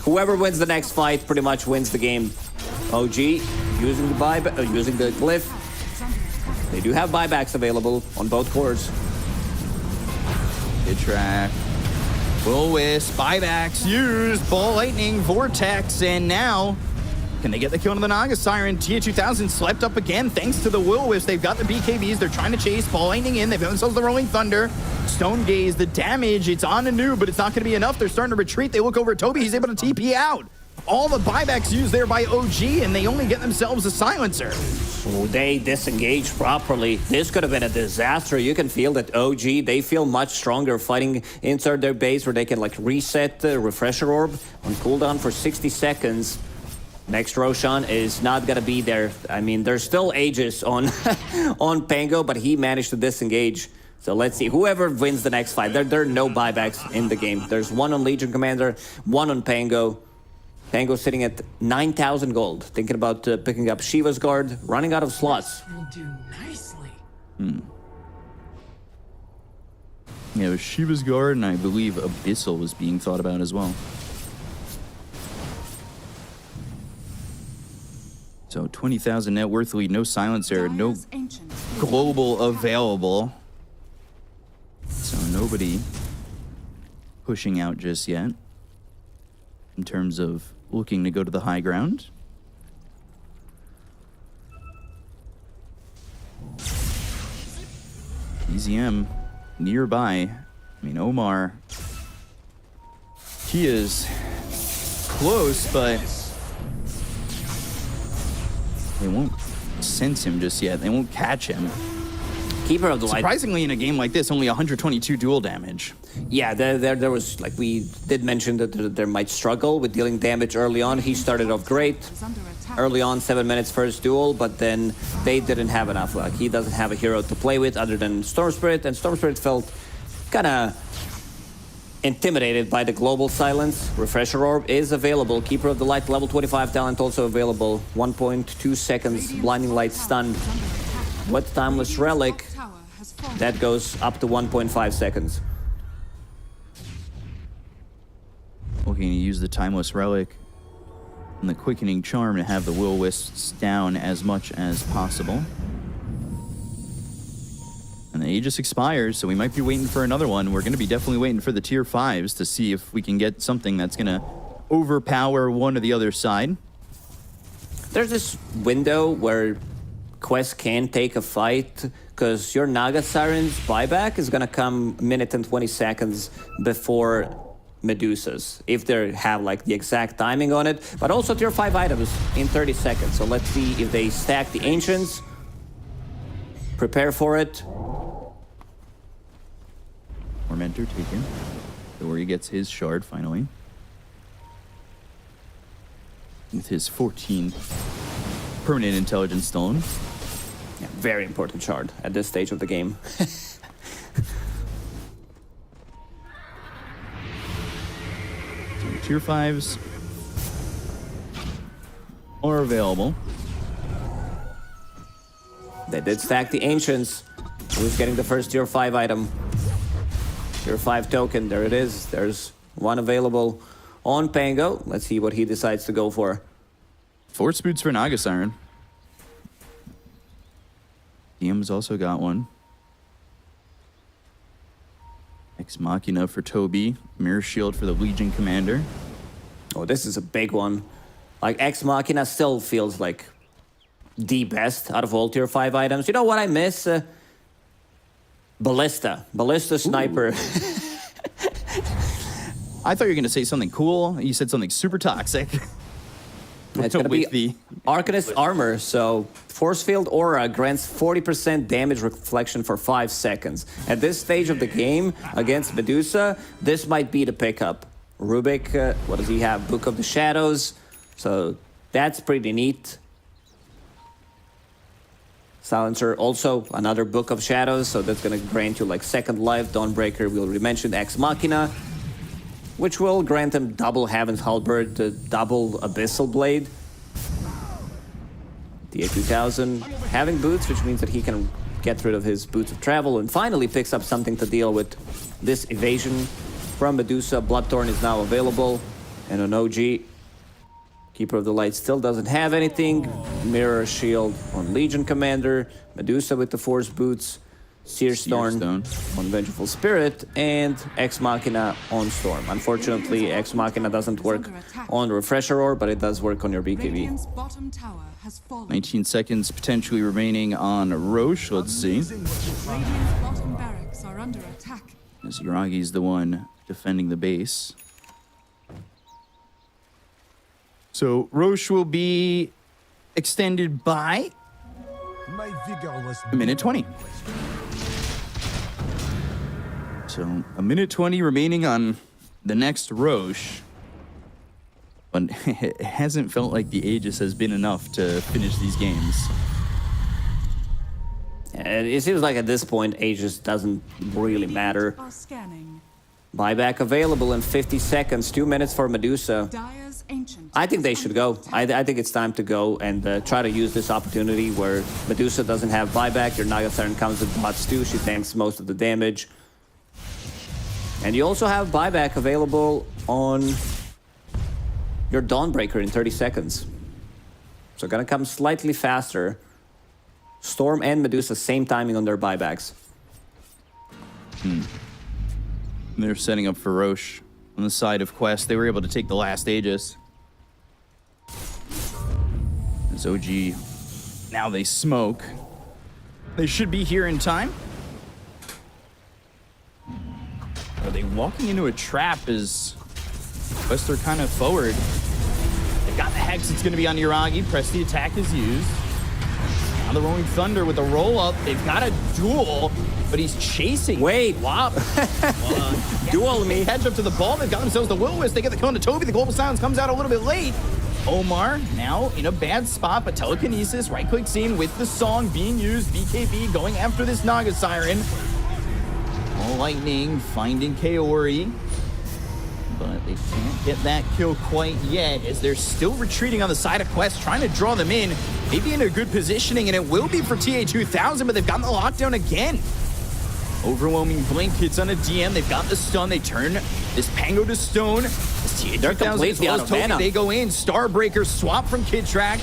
Whoever wins the next fight pretty much wins the game. OG using the buyback, using the glyph. They do have buybacks available on both cores. Good track. Will-Wisp, buybacks used, Ball Lightning, Vortex, and now can they get the kill on the Naga Siren? TA2000 slept up again thanks to the Will-Wisp. They've got the BKBs. They're trying to chase Ball Lightning in. They've got themselves the Rolling Thunder. Stone Gaze, the damage. It's on a noob, but it's not going to be enough. They're starting to retreat. They look over at Toby. He's able to TP out. All the buybacks used there by OG, and they only get themselves a silencer. So they disengage properly. This could have been a disaster. You can feel that OG, they feel much stronger fighting inside their base where they can reset the Refresher Orb on cooldown for 60 seconds. Next Roshan is not gonna be there. I mean, there's still Aegis on on Pango, but he managed to disengage. So let's see, whoever wins the next fight, there are no buybacks in the game. There's one on Legion Commander, one on Pango. Pango sitting at 9,000 gold. Thinking about picking up Shiva's Guard, running out of slots. Will do nicely. Yeah, it was Shiva's Guard, and I believe Abyssal was being thought about as well. So 20,000 net worth lead, no silencer, no global available. So nobody pushing out just yet in terms of looking to go to the high ground. BZM nearby. I mean, Omar, he is close, but they won't sense him just yet. They won't catch him. Keeper of the Light. Surprisingly, in a game like this, only 122 duel damage. Yeah, there was, we did mention that there might struggle with dealing damage early on. He started off great. Early on, 7 minutes first duel, but then they didn't have enough. He doesn't have a hero to play with other than Storm Spirit, and Storm Spirit felt kind of intimidated by the global silence. Refresher Orb is available. Keeper of the Light, level 25 talent also available. 1.2 seconds, Blinding Light stun. With Timeless Relic, that goes up to 1.5 seconds. Looking to use the Timeless Relic and the Quickening Charm to have the Will-O-Wisps down as much as possible. And the Aegis expires, so we might be waiting for another one. We're going to be definitely waiting for the tier 5s to see if we can get something that's going to overpower one or the other side. There's this window where Quest can take a fight, because your Naga Siren's buyback is going to come 1 minute and 20 seconds before Medusa's, if they have like the exact timing on it. But also tier 5 items in 30 seconds. So let's see if they stack the Ancients. Prepare for it. Tormentor taken. So where he gets his shard finally. With his 14 permanent intelligence stone. Yeah, very important shard at this stage of the game. Tier 5s are available. They did stack the Ancients. Who's getting the first tier 5 item? Tier 5 token, there it is. There's one available on Pango. Let's see what he decides to go for. Force boots for Naga Siren. DM's also got one. Ex Machina for Toby. Mirror Shield for the Legion Commander. Oh, this is a big one. Like, Ex Machina still feels like the best out of all tier 5 items. You know what I miss? Ballista. Ballista Sniper. I thought you were going to say something cool. You said something super toxic. It's going to be the Arcanist Armor, so Force Field Aura grants 40% damage reflection for 5 seconds. At this stage of the game, against Medusa, this might be the pickup. Rubik, what does he have? Book of the Shadows, so that's pretty neat. Silencer, also another Book of Shadows, so that's going to grant you like second life. Dawnbreaker, we already mentioned. Ex Machina, which will grant him double Heaven's Halberd, double Abyssal Blade. The 2000 having boots, which means that he can get rid of his boots of travel, and finally picks up something to deal with this evasion from Medusa. Bloodthorn is now available, and an OG. Keeper of the Light still doesn't have anything. Mirror Shield on Legion Commander. Medusa with the Force Boots. Searstone on Vengeful Spirit, and Ex Machina on Storm. Unfortunately, Ex Machina doesn't work on Refresher Orb, but it does work on your BKB. 19 seconds potentially remaining on Roche. Let's see. As Yuragi's the one defending the base. So Roche will be extended by a minute 20. So a minute 20 remaining on the next Roche. But it hasn't felt like the Aegis has been enough to finish these games. It seems like at this point, Aegis doesn't really matter. Buyback available in 50 seconds, 2 minutes for Medusa. I think they should go. I think it's time to go and try to use this opportunity where Medusa doesn't have buyback. Your Naga Siren comes with bots too. She tanks most of the damage. And you also have buyback available on your Dawnbreaker in 30 seconds. So gonna come slightly faster. Storm and Medusa, same timing on their buybacks. They're setting up for Roche on the side of Quest. They were able to take the last Aegis. As OG, now they smoke. They should be here in time. Are they walking into a trap as Quest are kind of forward? They got the Hex, it's going to be on Yuragi. Press the attack is used. Now the Rolling Thunder with a roll-up. They've got a duel, but he's chasing. Wait. Wop. Duel me. Catch up to the ball. They've got themselves the Will-O-Wisp. They get the cone to Toby. The Global Silence comes out a little bit late. Omar now in a bad spot, but telekinesis, right-click scene with the song being used. BKB going after this Naga Siren. All lightning finding Kaori. but they can't get that kill quite yet as they're still retreating on the side of Quest, trying to draw them in. Maybe in a good positioning, and it will be for TA2000, but they've gotten the lockdown again. Overwhelming blink hits on a DM. They've got the stun. They turn this Pango to stone. They're completely out of mana. They go in. Starbreaker swap from Kidtrack.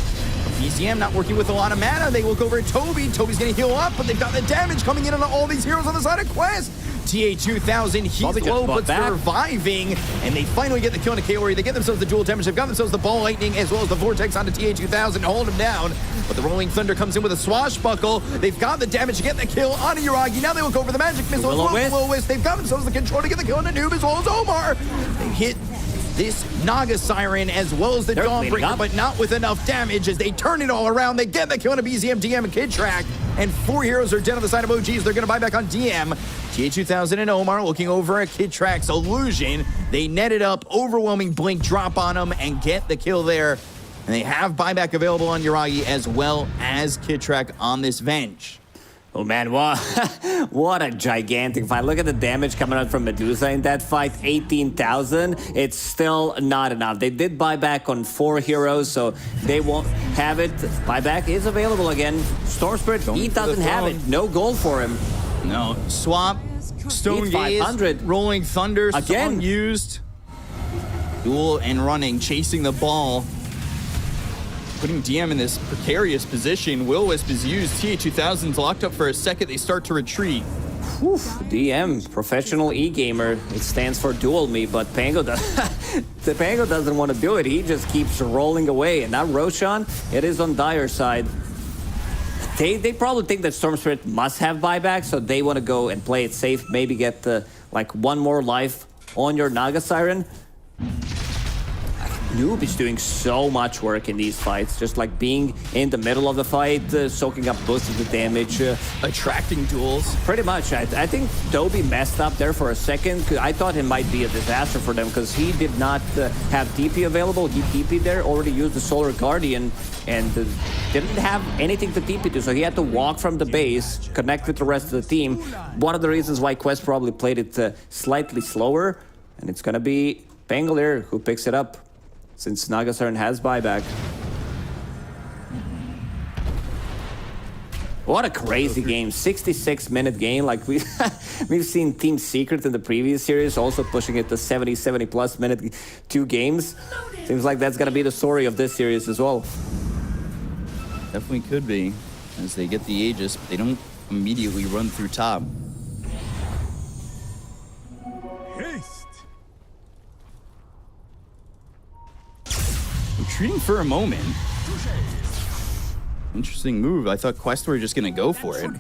BZM not working with a lot of mana. They look over at Toby. Toby's going to heal up, but they've got the damage coming in on all these heroes on the side of Quest. TA2000, he's low, but surviving, and they finally get the kill on a Kaori. They get themselves the dual damage. They've got themselves the Ball Lightning as well as the Vortex onto TA2000 to hold him down, but the Rolling Thunder comes in with a Swashbuckle. They've got the damage to get the kill on Yuragi. Now they look over the Magic Missile as well as Will-O-Wisp. They've got themselves the control to get the kill on the Noob as well as Omar. They hit this Naga Siren as well as the Dawnbreaker, but not with enough damage as they turn it all around. They get the kill on a BZM, DM, and Kidtrack, and 4 heroes are dead on the side of OGs. They're going to buy back on DM. TA2000 and Omar looking over at Kidtrack's illusion. They netted up, overwhelming blink drop on them, and get the kill there. And they have buyback available on Yuragi as well as Kidtrack on this Venge. Oh man, what a gigantic fight. Look at the damage coming out from Medusa in that fight, 18,000. It's still not enough. They did buyback on 4 heroes, so they won't have it. Buyback is available again. Storm Spirit, he doesn't have it. No gold for him. No, swap, Stone Gaze, 500. Rolling Thunder, again used. Duel and running, chasing the ball. Putting DM in this precarious position. Will-O-Wisp is used. TA2000's locked up for a second. They start to retreat. Whew, DM, professional e-gamer. It stands for duel me, but Pango the Pango doesn't want to do it. He just keeps rolling away. And now Roshan, it is on Dire's side. They probably think that Storm Spirit must have buyback, so they want to go and play it safe. Maybe get like 1 more life on your Naga Siren. Noob is doing so much work in these fights, just like being in the middle of the fight, soaking up most of the damage. Attracting duels. Pretty much. I think Toby messed up there for a second. I thought it might be a disaster for them because he did not have TP available. He TP'd there, already used the Solar Guardian, and didn't have anything to TP to, so he had to walk from the base, connect with the rest of the team. One of the reasons why Quest probably played it slightly slower, and it's going to be Pangolier who picks it up, since Naga Siren has buyback. What a crazy game. 66-minute game. Like we've seen Team Secret in the previous series also pushing it to 70 plus minute 2 games. Seems like that's going to be the story of this series as well. Definitely could be, as they get the Aegis, but they don't immediately run through top. Retreating for a moment. Interesting move. I thought Quest were just going to go for it.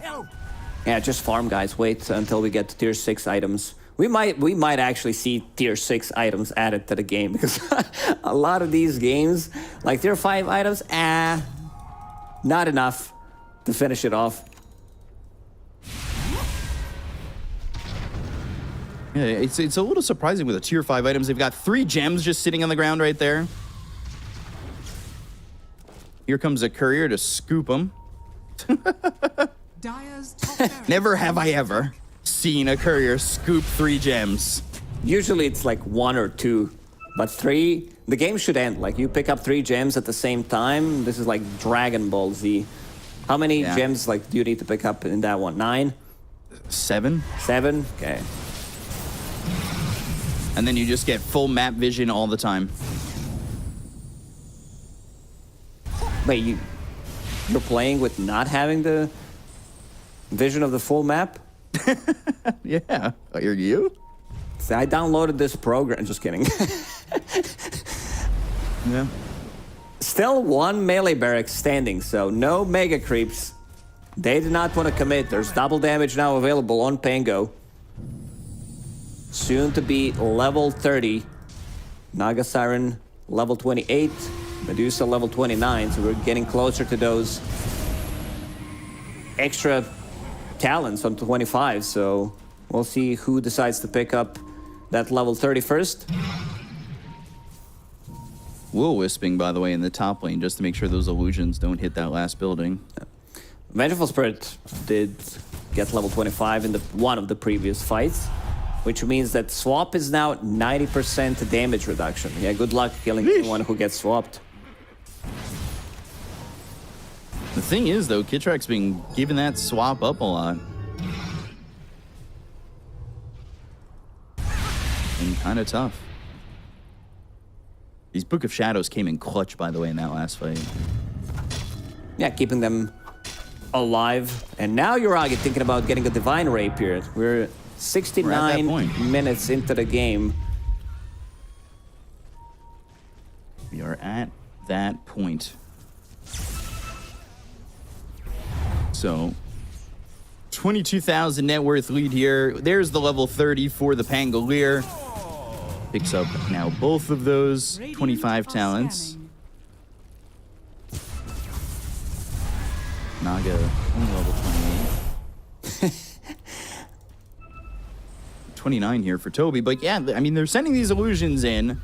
Yeah, just farm, guys. Wait until we get to tier 6 items. We might actually see tier 6 items added to the game because a lot of these games, like tier 5 items, not enough to finish it off. Yeah, it's a little surprising with the tier 5 items. They've got 3 gems just sitting on the ground right there. Here comes a courier to scoop them. Never have I ever seen a courier scoop 3 gems. Usually it's like 1 or 2, but 3, the game should end. Like you pick up 3 gems at the same time. This is like Dragon Ball Z. How many gems like do you need to pick up in that one? 9? 7. 7? Okay. And then you just get full map vision all the time. Wait, you're playing with not having the vision of the full map? Yeah. Are you? See, I downloaded this program. Just kidding. Yeah. Still 1 melee barrack standing, so no mega creeps. They did not want to commit. There's double damage now available on Pango. Soon to be level 30. Naga Siren level 28. Medusa level 29, so we're getting closer to those extra talents on 25, so we'll see who decides to pick up that level 30 first. Will-Wisping, by the way, in the top lane, just to make sure those illusions don't hit that last building. Vengeful Spirit did get level 25 in one of the previous fights. which means that swap is now 90% damage reduction. Yeah, good luck killing anyone who gets swapped. The thing is, though, Kitrak's been giving that swap up a lot. And kind of tough. These Book of Shadows came in clutch, by the way, in that last fight. Yeah, keeping them alive. And now Yuragi thinking about getting a Divine Rapier. We're 69 minutes into the game. We are at that point. So, 22,000 net worth lead here. There's the level 30 for the Pangolier. Picks up now both of those 25 talents. Naga, only level 28. 29 here for Toby. But yeah, I mean, they're sending these illusions in.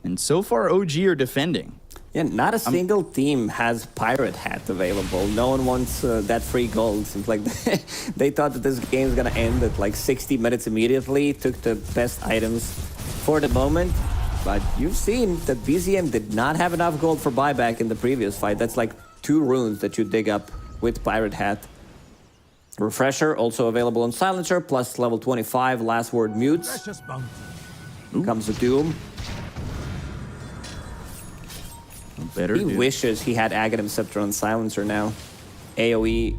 And so far, OG are defending. Yeah, not a single team has Pirate Hat available. No one wants that free gold. Seems like they thought that this game is gonna end at like 60 minutes immediately. Took the best items for the moment. But you've seen that BZM did not have enough gold for buyback in the previous fight. That's like 2 runes that you dig up with Pirate Hat. Refresher also available on Silencer, plus level 25, Last Word Mutes. Comes the Doom. Better, he wishes he had Aghanim Scepter on Silencer now. AoE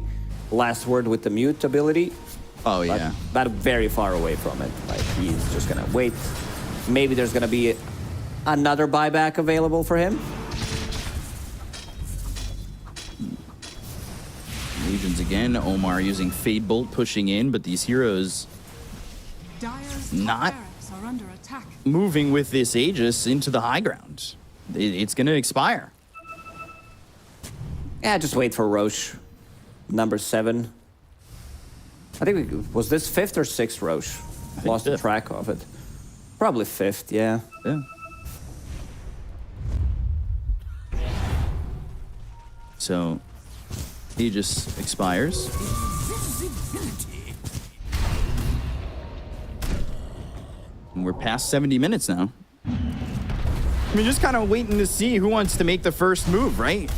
Last Word with the Mute ability. Oh, yeah. But very far away from it. Like, he's just gonna wait. Maybe there's gonna be another buyback available for him. Legions again. Omar using Fade Bolt pushing in, but these heroes not moving with this Aegis into the high ground. It's going to expire. Yeah, just wait for Roche. Number 7. I think was this 5th or 6th Roche? Lost the track of it. Probably 5th, yeah. So, Aegis expires. And we're past 70 minutes now. I mean, just kind of waiting to see who wants to make the first move, right?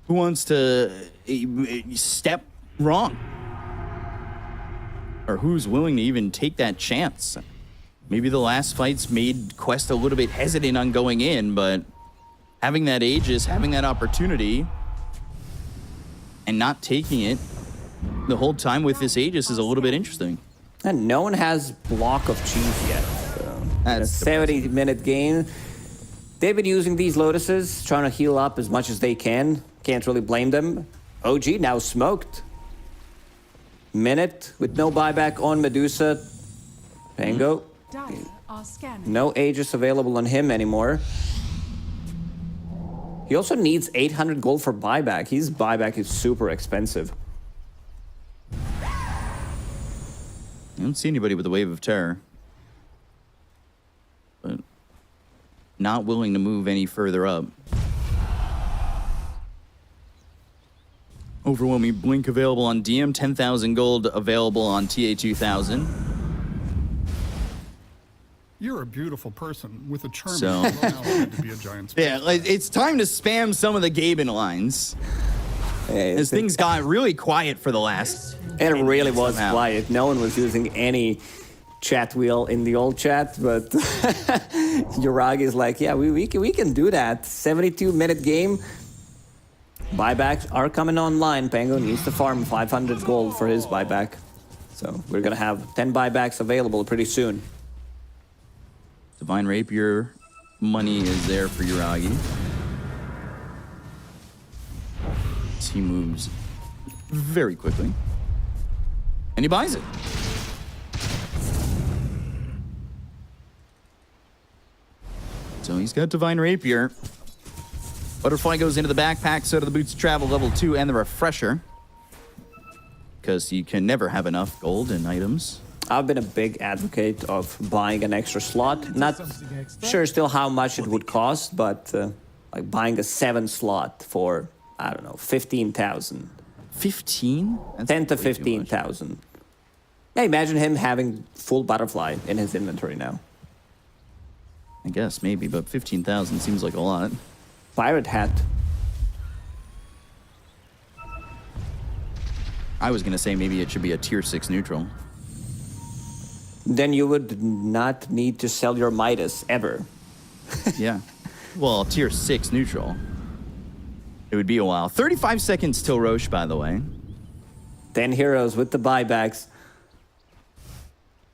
Who wants to step wrong? Or who's willing to even take that chance? Maybe the last fights made Quest a little bit hesitant on going in, but having that Aegis, having that opportunity, and not taking it the whole time with this Aegis is a little bit interesting. And no one has block of cheese yet. That's a 70-minute game. They've been using these Lotuses, trying to heal up as much as they can. Can't really blame them. OG now smoked. Minute with no buyback on Medusa. Pango. No Aegis available on him anymore. He also needs 800 gold for buyback. His buyback is super expensive. I don't see anybody with a Wave of Terror. But not willing to move any further up. Overwhelming Blink available on DM, 10,000 gold available on TA 2000. You're a beautiful person with a charming So, personality to be a giant space. yeah, like, it's time to spam some of the Gaben lines. As things got really quiet for the last. It really was quiet. No one was using any chat wheel in the old chat, but Yuragi is like, yeah, we can do that. 72-minute game. Buybacks are coming online. Pango needs to farm 500 gold for his buyback. So we're going to have 10 buybacks available pretty soon. Divine Rapier money is there for Yuragi. He moves very quickly. And he buys it. So he's got Divine Rapier. Butterfly goes into the backpack, so do the Boots of Travel level 2 and the Refresher. Because you can never have enough gold in items. I've been a big advocate of buying an extra slot. Not sure still how much it would cost, but like buying a 7 slot for, I don't know, 15,000. 15? 10 to 15,000. Yeah, imagine him having full butterfly in his inventory now. I guess, maybe, but 15,000 seems like a lot. Pirate hat. I was going to say maybe it should be a tier 6 neutral. Then you would not need to sell your Midas ever. Yeah. Well, tier 6 neutral. It would be a while. 35 seconds till Roche, by the way. 10 heroes with the buybacks.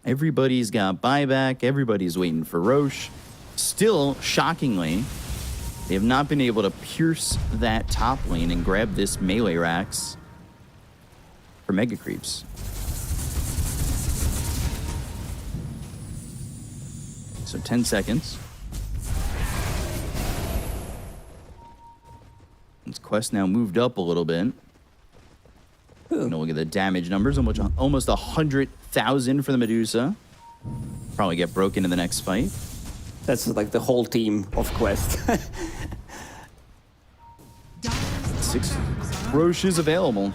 Everybody's got buyback. Everybody's waiting for Roche. Still, shockingly, they have not been able to pierce that top lane and grab this melee Rax for Mega Creeps. So 10 seconds. This quest now moved up a little bit. Look at the damage numbers. Almost 100,000 for the Medusa. Probably get broken in the next fight. That's like the whole team of Quest. 6 Roche is available.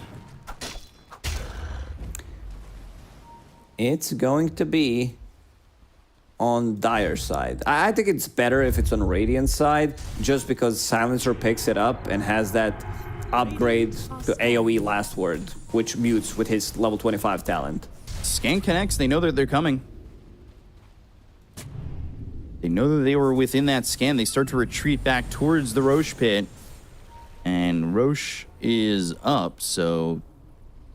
It's going to be on Dire's side. I think it's better if it's on Radiant's side, just because Silencer picks it up and has that upgrade to AoE last word, which mutes with his level 25 talent. Scan connects, they know that they're coming. They know that they were within that scan. They start to retreat back towards the Roche pit. And Roche is up, so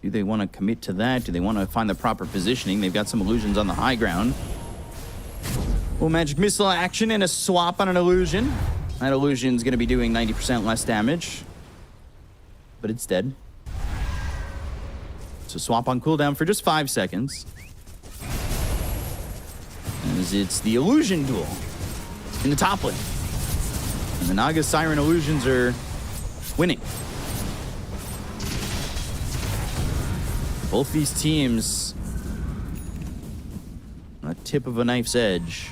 do they want to commit to that? Do they want to find the proper positioning? They've got some illusions on the high ground. Well, magic missile action and a swap on an illusion. That illusion's going to be doing 90% less damage. But it's dead. So swap on cooldown for just 5 seconds. As it's the illusion duel in the top lane. And the Naga Siren illusions are winning. Both these teams on the tip of a knife's edge.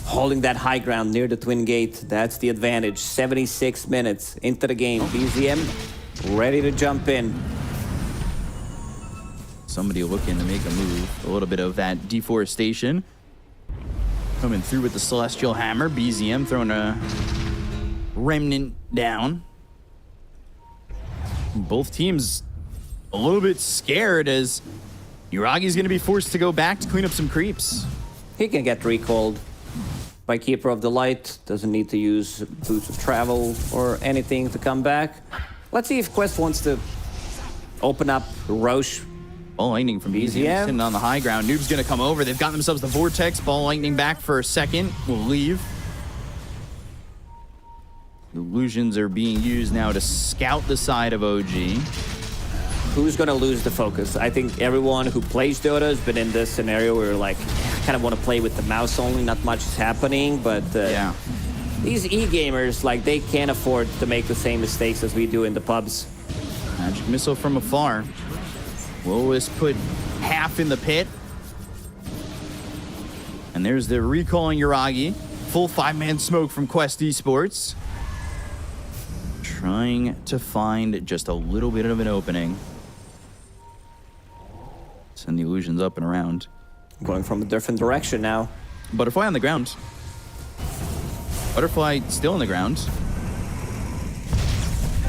Holding that high ground near the Twin Gate, that's the advantage. 76 minutes into the game. BZM ready to jump in. Somebody looking to make a move. A little bit of that deforestation. Coming through with the Celestial Hammer. BZM throwing a remnant down. Both teams a little bit scared as Yuragi's going to be forced to go back to clean up some creeps. He can get recalled by Keeper of the Light. Doesn't need to use Boots of Travel or anything to come back. Let's see if Quest wants to open up Roche. Ball lightning from BZM sitting on the high ground. Noob's going to come over. They've got themselves the Vortex. Ball lightning back for a second. Will leave. Illusions are being used now to scout the side of OG. Who's going to lose the focus? I think everyone who plays Dota has been in this scenario where like, I kind of want to play with the mouse only. Not much is happening, but yeah. These e-gamers, like, they can't afford to make the same mistakes as we do in the pubs. Magic missile from afar. Willis put half in the pit. And there's the recalling Yuragi. Full 5-man smoke from Quest Esports. Trying to find just a little bit of an opening. Send the illusions up and around. Going from a different direction now. Butterfly on the ground. Butterfly still on the ground.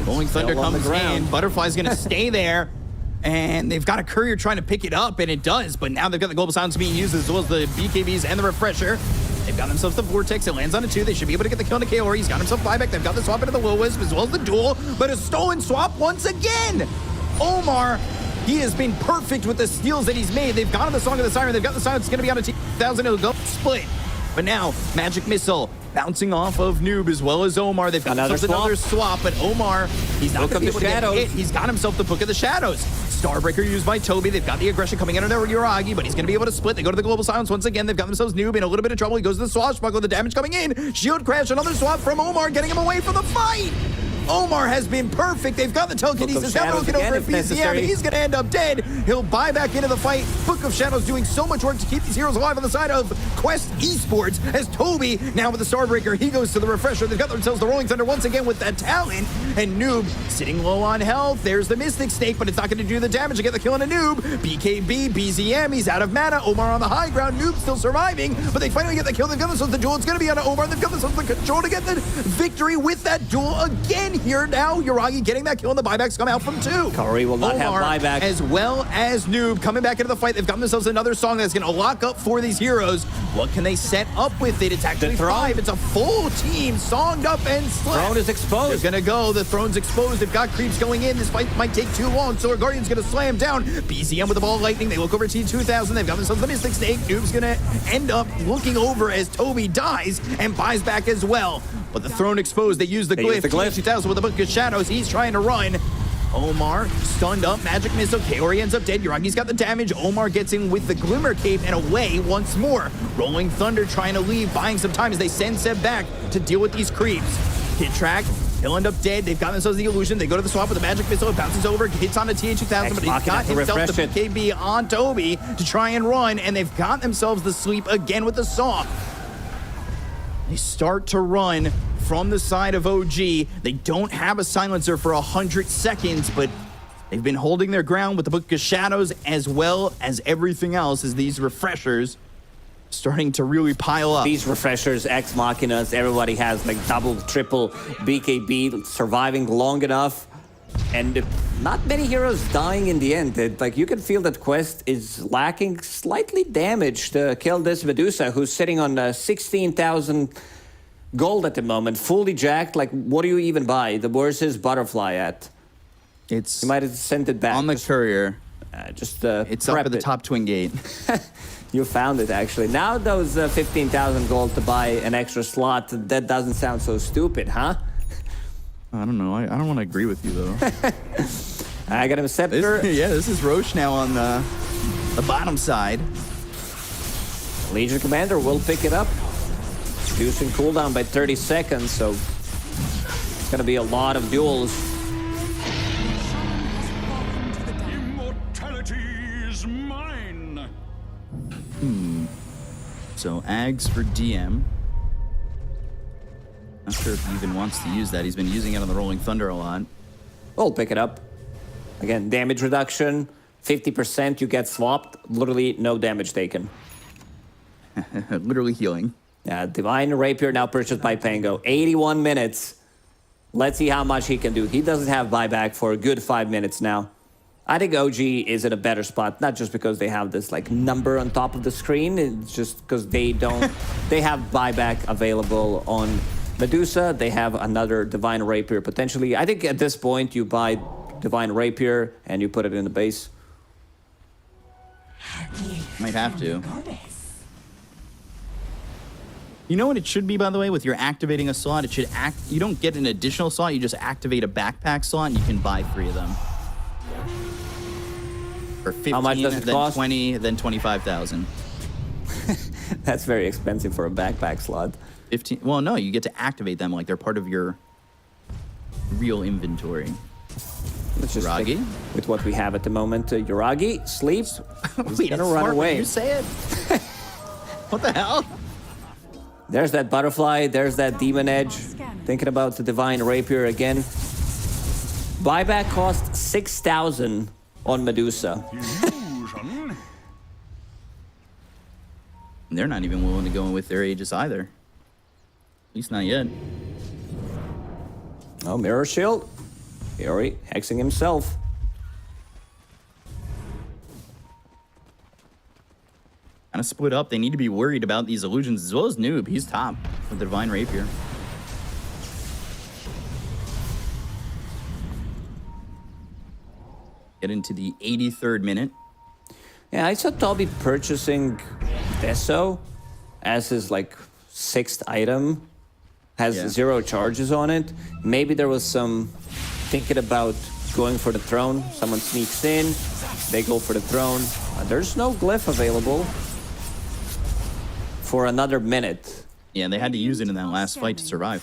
Rolling Thunder comes in. Butterfly's going to stay there. And they've got a courier trying to pick it up, and it does. But now they've got the Global Silence being used, as well as the BKBs and the Refresher. They've got themselves the Vortex. It lands on a 2. They should be able to get the kill on the KO. He's got himself buyback. They've got the swap into the Will-Wisp, as well as the duel. But a stolen swap once again. Omar, he has been perfect with the steals that he's made. They've got the Song of the Siren. They've got the Silence. It's going to be on a 2,000. It'll go split. But now, Magic Missile bouncing off of Noob as well as Omar. They've got another swap, but Omar, he's not going to be able to get hit. He's got himself the Book of the Shadows. Starbreaker used by Toby. They've got the aggression coming in on Yuragi, but he's going to be able to split. They go to the Global Silence once again. They've got themselves Noob in a little bit of trouble. He goes to the Swashbuckler. The damage coming in. Shield crash. Another swap from Omar, getting him away from the fight. Omar has been perfect. They've got the telekinesis. Now they're looking over at BCM. He's going to end up dead. He'll buy back into the fight. Book of Shadows doing so much work to keep these heroes alive on the side of Quest Esports. As Toby, now with the Starbreaker, he goes to the refresher. They've got themselves the Rolling Thunder once again with that talent. And Noob sitting low on health. There's the Mystic Snake, but it's not going to do the damage to get the kill on a Noob. BKB, BZM, he's out of mana. Omar on the high ground. Noob still surviving, but they finally get the kill. They've got themselves the duel. It's going to be on Omar. They've got themselves the control to get the victory with that duel again here now. Yuragi getting that kill, and the buybacks come out from 2. Curry will not Omar, have buyback. as well as Noob coming back into the fight. They've got themselves another song that's going to lock up for these heroes. What can they set up with it? It's actually 5. It's a full team songed up and slept. Throne is exposed. They're going to go. The throne's exposed. They've got creeps going in. This fight might take too long, so our Guardian's going to slam down. BZM with the ball of lightning. They look over T2000. They've got themselves the Mystic Snake. Noob's going to end up looking over as Toby dies and buys back as well. But the throne exposed. They use the glyph. T2000 with the Book of Shadows. He's trying to run. Omar stunned up, magic missile. Kaori ends up dead. Yuragi's got the damage. Omar gets in with the Glimmer Cape and away once more. Rolling Thunder trying to leave, buying some time as they send Seb back to deal with these creeps. Hit track. He'll end up dead. They've got themselves the illusion. They go to the swap with the magic missile. It bounces over, hits on the TH2000, but he's got himself the BKB on Toby to try and run, and they've got themselves the sleep again with the saw. They start to run from the side of OG. They don't have a silencer for 100 seconds, but they've been holding their ground with the Book of Shadows as well as everything else as these refreshers starting to really pile up. These refreshers, Ex Machinas, everybody has like double, triple BKB surviving long enough. And not many heroes dying in the end. Like, you can feel that Quest is lacking slightly damage to kill this Medusa, who's sitting on 16,000 gold at the moment, fully jacked. Like, what do you even buy? Where's his butterfly at? You might have sent it back. On the courier. It's up at the top twin gate. You found it, actually. Now those 15,000 gold to buy an extra slot, that doesn't sound so stupid, huh? I don't know. I don't want to agree with you, though. I got him a scepter. This is Roche now on the bottom side. Legion Commander will pick it up. Reducing cooldown by 30 seconds, so it's going to be a lot of duels. Immortality is mine. So Ags for DM. Not sure if he even wants to use that. He's been using it on the Rolling Thunder a lot. We'll pick it up. Again, damage reduction, 50%, you get swapped. Literally no damage taken. Literally healing. Yeah, Divine Rapier now purchased by Pango. 81 minutes. Let's see how much he can do. He doesn't have buyback for a good 5 minutes now. I think OG is in a better spot, not just because they have this like number on top of the screen. It's just because they don't. They have buyback available on Medusa. They have another Divine Rapier potentially. I think at this point you buy Divine Rapier and you put it in the base. Might have to. You know what it should be, by the way, with your activating a slot? It should you don't get an additional slot, you just activate a backpack slot and you can buy 3 of them. For 15, how much does it then cost? 20, then 25,000. That's very expensive for a backpack slot. 15. Well, no, you get to activate them like they're part of your real inventory. Let's just Yuragi? stick with what we have at the moment. Yuragi, sleep. He's gonna run away. You say it? What the hell? There's that butterfly. There's that demon edge. Thinking about the Divine Rapier again. Buyback cost 6,000 on Medusa. They're not even willing to go in with their Aegis either. At least not yet. Oh, Mirror Shield. Fiori hexing himself. Kind of split up. They need to be worried about these illusions as well as Noob. He's top with the Divine Rapier. Get into the 83rd minute. Yeah, I saw Toby purchasing Deso as his like 6th item. Has 0 charges on it. Maybe there was some thinking about going for the throne. Someone sneaks in, they go for the throne. There's no glyph available for another minute. Yeah, they had to use it in that last fight to survive.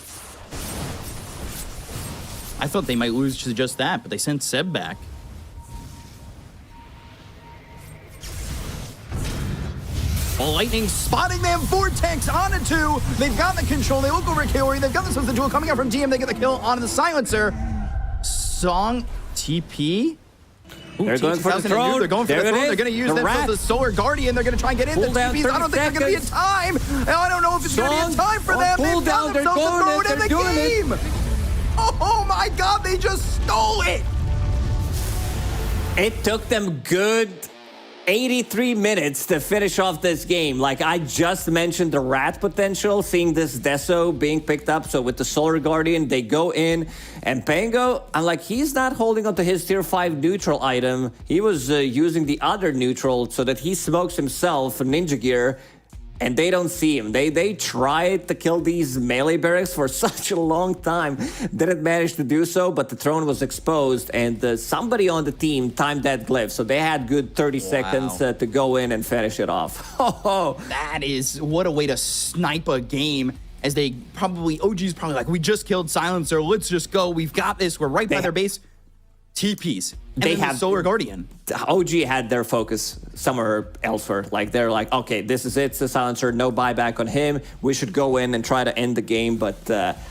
I thought they might lose to just that, but they sent Seb back. Lightning spotting them. Vortex on a 2. They've got the control. They look over at Kaori. They've got themselves the duel coming out from DM. They get the kill onto the silencer. Song TP. Ooh, they're going for the throne. They're going for the throne. They're going to use the Solar Guardian. They're going to try and get in. Pull The TPs. I don't think there's going to be a time. I don't know if it's going to be a time for them. They've got themselves the throne in the game. Oh my God, they just stole it. It took them good 83 minutes to finish off this game. Like I just mentioned the rat potential, seeing this Deso being picked up. So with the Solar Guardian, they go in and Pango, I'm like, he's not holding onto his tier 5 neutral item. He was using the other neutral so that he smokes himself for Ninja Gear. And they don't see him. They tried to kill these melee barracks for such a long time. Didn't manage to do so, but the throne was exposed, and somebody on the team timed that glyph. So they had good 30 seconds to go in and finish it off. That is, what a way to snipe a game. As they probably, OG's probably like, we just killed Silencer. Let's just go. We've got this. We're right by their base. TPs. And they have Solar Guardian. OG had their focus somewhere elsewhere. Like they're like, okay, this is it. It's the Silencer. No buyback on him. We should go in and try to end the game. But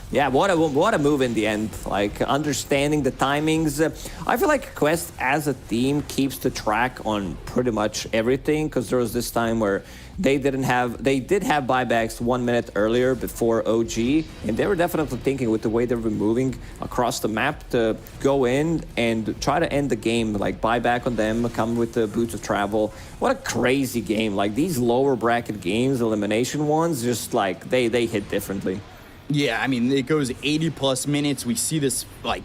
yeah, what a move in the end. Like understanding the timings. I feel like Quest as a team keeps the track on pretty much everything, because there was this time where they did have buybacks 1 minute earlier before OG, and they were definitely thinking with the way they were moving across the map to go in and try to end the game, like buyback on them, come with the boots of travel. What a crazy game. Like these lower bracket games, elimination ones, just like they hit differently. Yeah, I mean, it goes 80 plus minutes. We see this, like,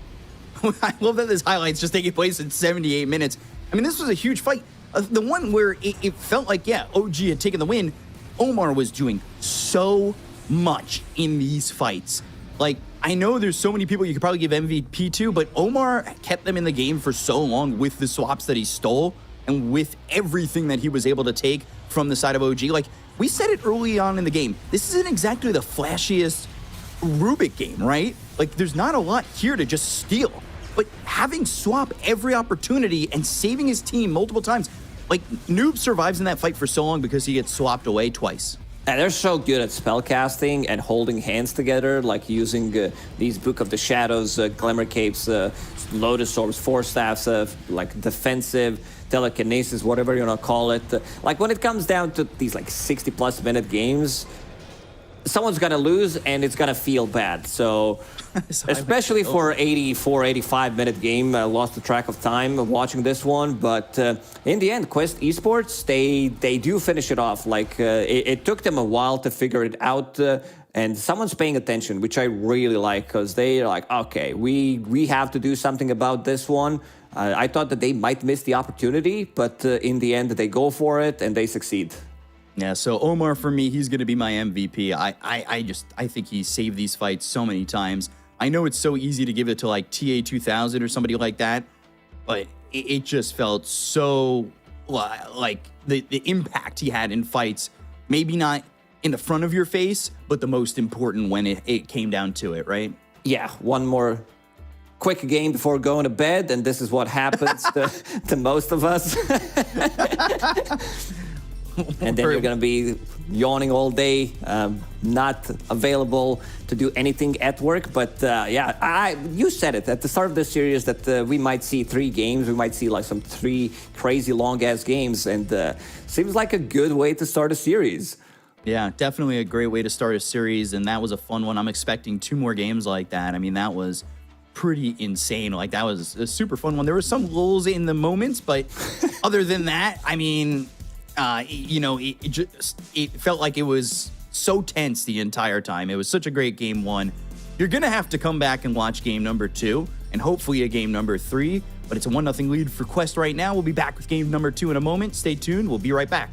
I love that this highlight's just taking place in 78 minutes. I mean, this was a huge fight. The one where it felt like, yeah, OG had taken the win. Omar was doing so much in these fights. Like, I know there's so many people you could probably give MVP to, but Omar kept them in the game for so long with the swaps that he stole and with everything that he was able to take from the side of OG. Like, we said it early on in the game. This isn't exactly the flashiest Rubik game, right? Like, there's not a lot here to just steal. But having Swap every opportunity and saving his team multiple times, like, Noob survives in that fight for so long because he gets swapped away twice. And they're so good at spellcasting and holding hands together, like using these Book of the Shadows, Glimmer Capes, Lotus Orbs, Force Staffs, like defensive, telekinesis, whatever you want to call it. Like when it comes down to these like 60+ minute games, someone's gonna lose and it's gonna feel bad. So especially for 84, 85 minute game, I lost the track of time watching this one. But in the end, Quest Esports, they do finish it off. Like it took them a while to figure it out. And someone's paying attention, which I really like, because they're like, okay, we have to do something about this one. I thought that they might miss the opportunity, but in the end, they go for it and they succeed. Yeah, so Omar, for me, he's going to be my MVP. I think he saved these fights so many times. I know it's so easy to give it to like TA2000 or somebody like that, but it just felt so like the impact he had in fights, maybe not in the front of your face, but the most important when it came down to it, right? Yeah, one more quick game before going to bed, and this is what happens to most of us. And then you're going to be yawning all day, not available to do anything at work. But yeah, you said it at the start of the series that we might see 3 games. We might see like some 3 crazy long-ass games. And seems like a good way to start a series. Yeah, definitely a great way to start a series. And that was a fun one. I'm expecting 2 more games like that. I mean, that was pretty insane. Like, that was a super fun one. There were some lulls in the moments, but other than that, I mean... you know, it felt like it was so tense the entire time. It was such a great game 1. You're going to have to come back and watch game number 2 and hopefully a game number 3. But it's a 1-0 lead for Quest right now. We'll be back with game number 2 in a moment. Stay tuned. We'll be right back.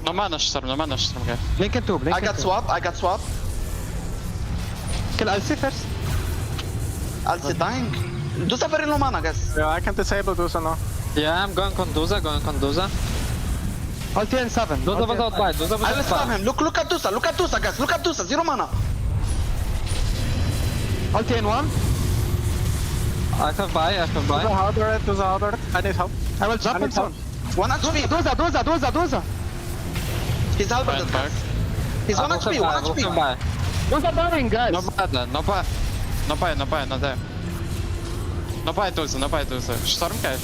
No mana storm, guys. Blink and 2, blink. I got swap. Kill Alcy first. Alcy dying. Dusa very low mana, guys. Yeah, I can disable Dusa now. Yeah, I'm going Conduza, Ulti and 7. Duza was outbite, I will spam him. Look at Dusa, guys. Look at Dusa, 0 mana. Ulti in one. I can buy. To the harder, to the harder. I need help. I will jump in soon. 1 HP. Doza. He's halberded, guys. He's 1 HP, 1 HP. Doza dying, guys. No buy, not there. No buy Doza. Storm cave.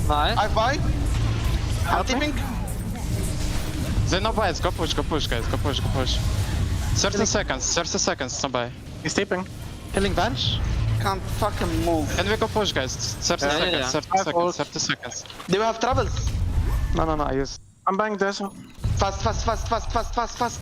Nice. I buy. I'm teaming. They no buy, go push, guys, go push. 30 seconds, no buy. He's tipping. Killing bench. Can't fucking move. Can we go push, guys? 30 Yeah. seconds, 30 seconds. Do you have travels? No, I use. I'm buying this. Fast.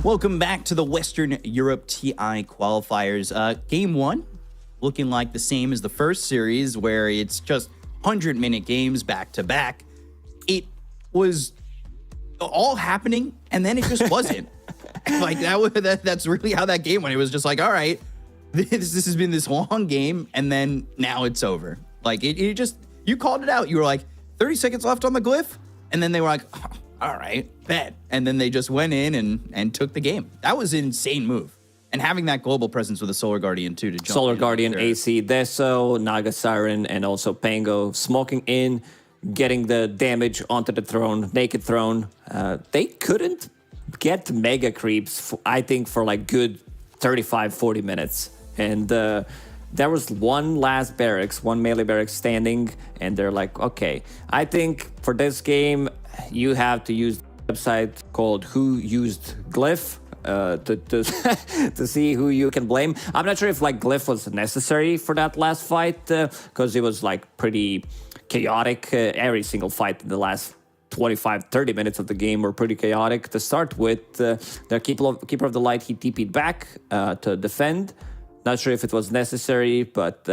Welcome back to the Western Europe TI qualifiers. Game 1 looking like the same as the first series, where it's just 100-minute games back to back. It was all happening, and then it just wasn't. Like that's really how that game went. It was just like, all right, this has been this long game, and then now it's over. Like it just, you called it out. You were like, 30 seconds left on the glyph, and then they were like, oh, all right, bet. And then they just went in and took the game. That was an insane move. And having that global presence with the Solar Guardian too to jump Solar in Guardian, there. AC, Deso, Naga Siren, and also Pango smoking in, getting the damage onto the throne, naked throne. They couldn't get mega creeps, I think, for like good 35, 40 minutes. And there was one last barracks, one melee barracks standing, and they're like, okay, I think for this game, you have to use the website called Who Used Glyph to see who you can blame. I'm not sure if like Glyph was necessary for that last fight, because it was like pretty chaotic. Every single fight in the last 25-30 minutes of the game were pretty chaotic. To start with, the Keeper of the Light, he TP'd back to defend. Not sure if it was necessary, but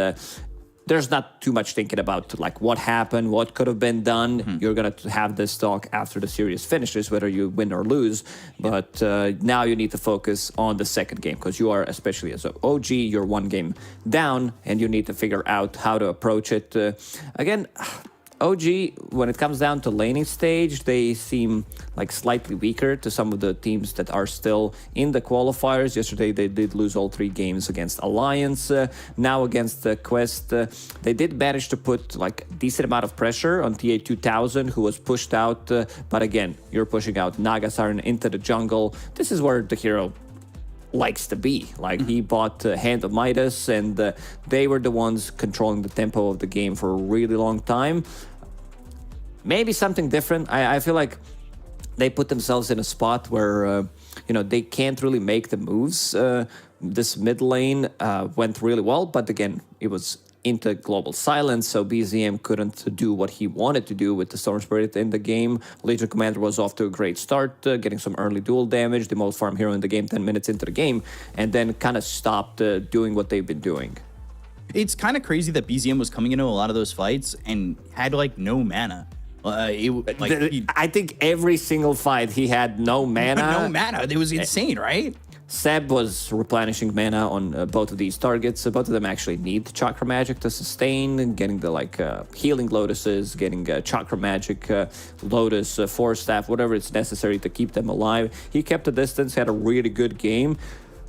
there's not too much thinking about like what happened, what could have been done. You're gonna have this talk after the series finishes, whether you win or lose. But now you need to focus on the second game, because you are, especially as an OG, you're one game down, and you need to figure out how to approach it. Again, OG, when it comes down to laning stage, they seem like slightly weaker to some of the teams that are still in the qualifiers. Yesterday, they did lose all 3 games against Alliance. Now against Quest, they did manage to put like a decent amount of pressure on TA 2000, who was pushed out. But again, you're pushing out Naga Siren into the jungle. This is where the hero likes to be. Like, he bought Hand of Midas, and they were the ones controlling the tempo of the game for a really long time. Maybe something different. I feel like they put themselves in a spot where, they can't really make the moves. This mid lane went really well, but again, it was into global silence, so BZM couldn't do what he wanted to do with the Storm Spirit in the game. Legion Commander was off to a great start, getting some early duel damage, the most farm hero in the game 10 minutes into the game, and then kind of stopped doing what they've been doing. It's kind of crazy that BZM was coming into a lot of those fights and had like no mana. I think every single fight he had no mana. No mana. It was insane, right? Seb was replenishing mana on both of these targets. Both of them actually need Chakra Magic to sustain, getting the healing Lotuses, getting Chakra Magic, Lotus, Force Staff, whatever is necessary to keep them alive. He kept the distance, had a really good game.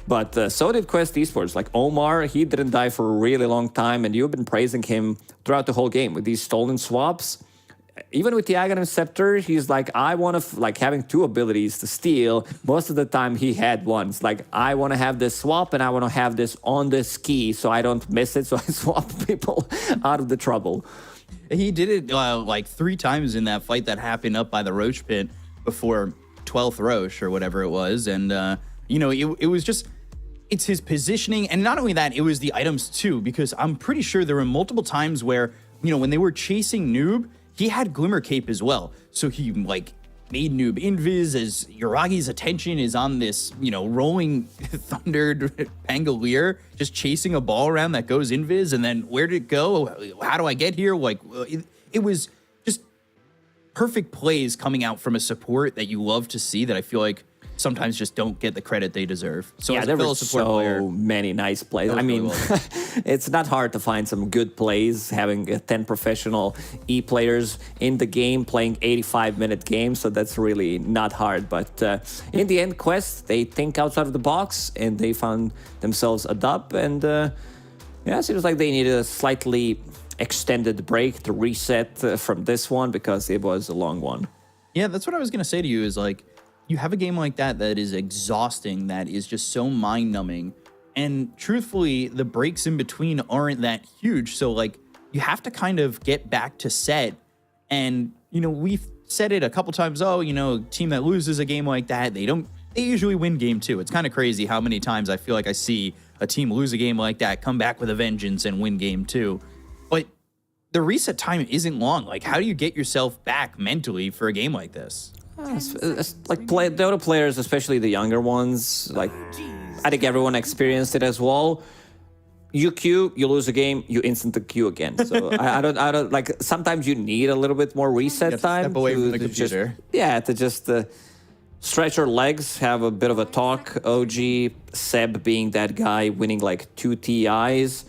But so did Quest Esports. Like Omar, he didn't die for a really long time, and you've been praising him throughout the whole game with these stolen swaps. Even with the Aghanim Scepter, he's like, I want to, having 2 abilities to steal. Most of the time he had one. It's like, I want to have this swap, and I want to have this on this key so I don't miss it, so I swap people out of the trouble. He did it 3 times in that fight that happened up by the Roche pit before 12th Roche or whatever it was. And, it was just, it's his positioning. And not only that, it was the items too, because I'm pretty sure there were multiple times where, when they were chasing Noob, he had Glimmer Cape as well. So he made Noob invis as Yuragi's attention is on this, rolling thundered Pangolier, just chasing a ball around that goes invis. And then where did it go? How do I get here? It was just perfect plays coming out from a support that you love to see, that I feel like sometimes just don't get the credit they deserve. So yeah, there were so many nice plays. I mean, it's not hard to find some good plays, having 10 professional E-players in the game playing 85-minute games, so that's really not hard. But in the end, Quest, they think outside of the box, and they found themselves a dub, and it seems like they needed a slightly extended break to reset from this one, because it was a long one. Yeah, that's what I was going to say to you, is you have a game like that is exhausting, that is just so mind-numbing, and truthfully, the breaks in between aren't that huge, so you have to kind of get back to set. And we've said it a couple times, team that loses a game like that, they usually win game 2. It's kind of crazy how many times I feel like I see a team lose a game like that, come back with a vengeance, and win game 2. But the reset time isn't long. How do you get yourself back mentally for a game like this? The other players, especially the younger ones, like I think everyone experienced it as well. You queue, you lose a game, you instantly queue again. So I don't like. Sometimes you need a little bit more reset time. Step away from the computer. To just stretch your legs, have a bit of a talk. OG, Seb being that guy winning like 2 TIs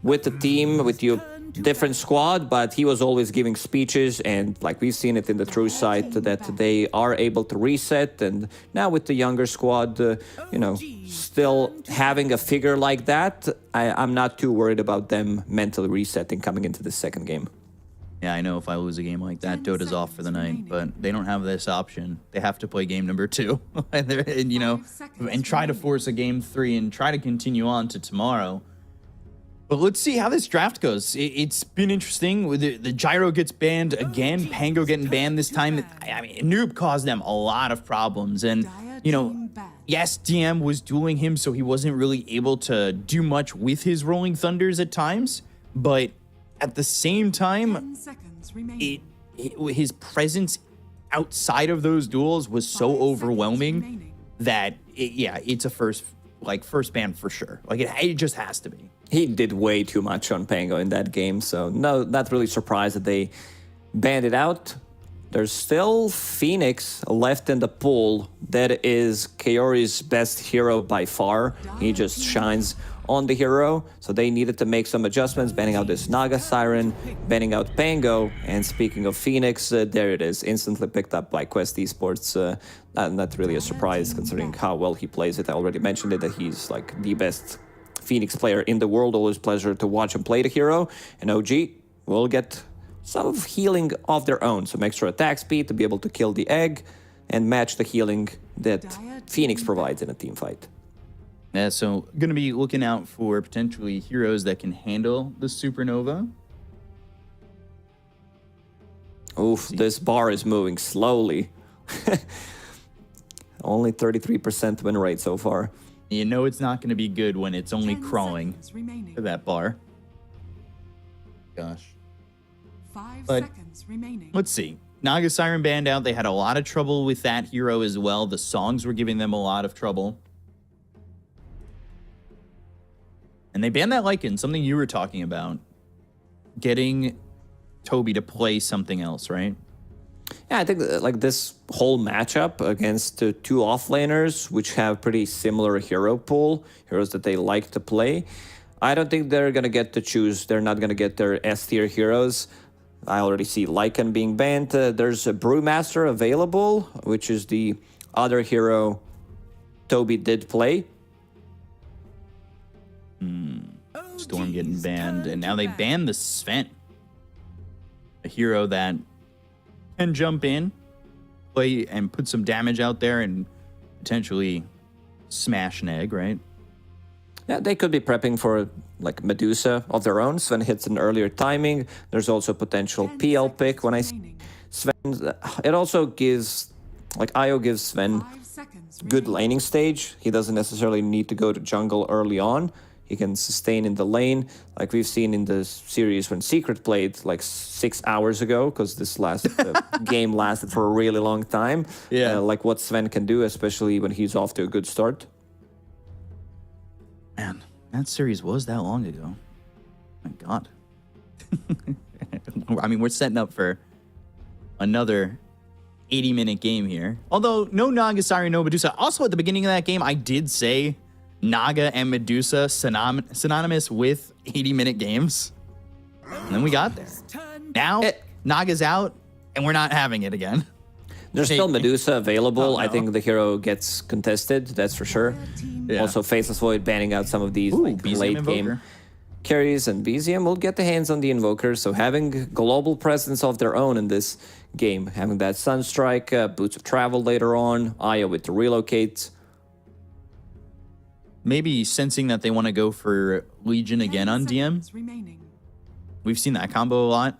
with the team, with your different squad, but he was always giving speeches, and like we've seen it in the true side that they are able to reset. And now with the younger squad, still having a figure like that, I'm not too worried about them mentally resetting coming into the second game. Yeah, I know if I lose a game like that, Dota's off for the night, but they don't have this option. They have to play game number 2, and try to force a game 3 and try to continue on to tomorrow. But let's see how this draft goes. It's been interesting. The Gyro gets banned again. Pango getting banned this time. I mean, Noob caused them a lot of problems. And, yes, DM was dueling him, so he wasn't really able to do much with his Rolling Thunders at times. But at the same time, his presence outside of those duels was so overwhelming that, it's a first ban for sure. Like, it just has to be. He did way too much on Pango in that game, so no, not really surprised that they banned it out. There's still Phoenix left in the pool. That is Kaori's best hero by far. He just shines on the hero, so they needed to make some adjustments, banning out this Naga Siren, banning out Pango, and speaking of Phoenix, there it is, instantly picked up by Quest Esports. Not really a surprise considering how well he plays it. I already mentioned it, that he's like the best Phoenix player in the world. Always pleasure to watch him play the hero, and OG will get some healing of their own, some extra attack speed to be able to kill the egg and match the healing that Phoenix provides in a team fight. Yeah, so going to be looking out for potentially heroes that can handle the Supernova. Oof, this bar is moving slowly. Only 33% win rate so far. You know it's not going to be good when it's only crawling to that bar. Gosh. 5 But seconds remaining. let's see. Naga Siren banned out. They had a lot of trouble with that hero as well. The songs were giving them a lot of trouble. And they banned that Lycan, something you were talking about. Getting Toby to play something else, right? Yeah, I think like this whole matchup against two offlaners, which have pretty similar hero pool, heroes that they like to play, I don't think they're going to get to choose. They're not going to get their S-tier heroes. I already see Lycan being banned. There's a Brewmaster available, which is the other hero Toby did play. Storm getting banned, and now they banned the Sven, a hero that can jump in, play, and put some damage out there and potentially smash an egg, right? Yeah, they could be prepping for like Medusa of their own. Sven hits an earlier timing. There's also potential PL pick when I see Sven. It also gives, like Io gives Sven good laning stage. He doesn't necessarily need to go to jungle early on. He can sustain in the lane, like we've seen in the series when Secret played like 6 hours ago, because this last game lasted for a really long time. Yeah. Like what Sven can do, especially when he's off to a good start. Man, that series was that long ago. My God. I mean, we're setting up for another 80-minute game here. Although, no Naga, sorry, no Medusa. Also, at the beginning of that game, I did say Naga and Medusa synonymous with 80-minute games. And then we got there. Now, Naga's out, and we're not having it again. There's still Medusa available. Oh, no. I think the hero gets contested, that's for sure. Yeah. Also, Faceless Void banning out some of these like, BZM late Invoker. game carries, and BZM will get the hands on the Invoker. So having global presence of their own in this game, having that Sunstrike, Boots of Travel later on, Io with the Relocate. Maybe sensing that they want to go for Legion again on DM. We've seen that combo a lot.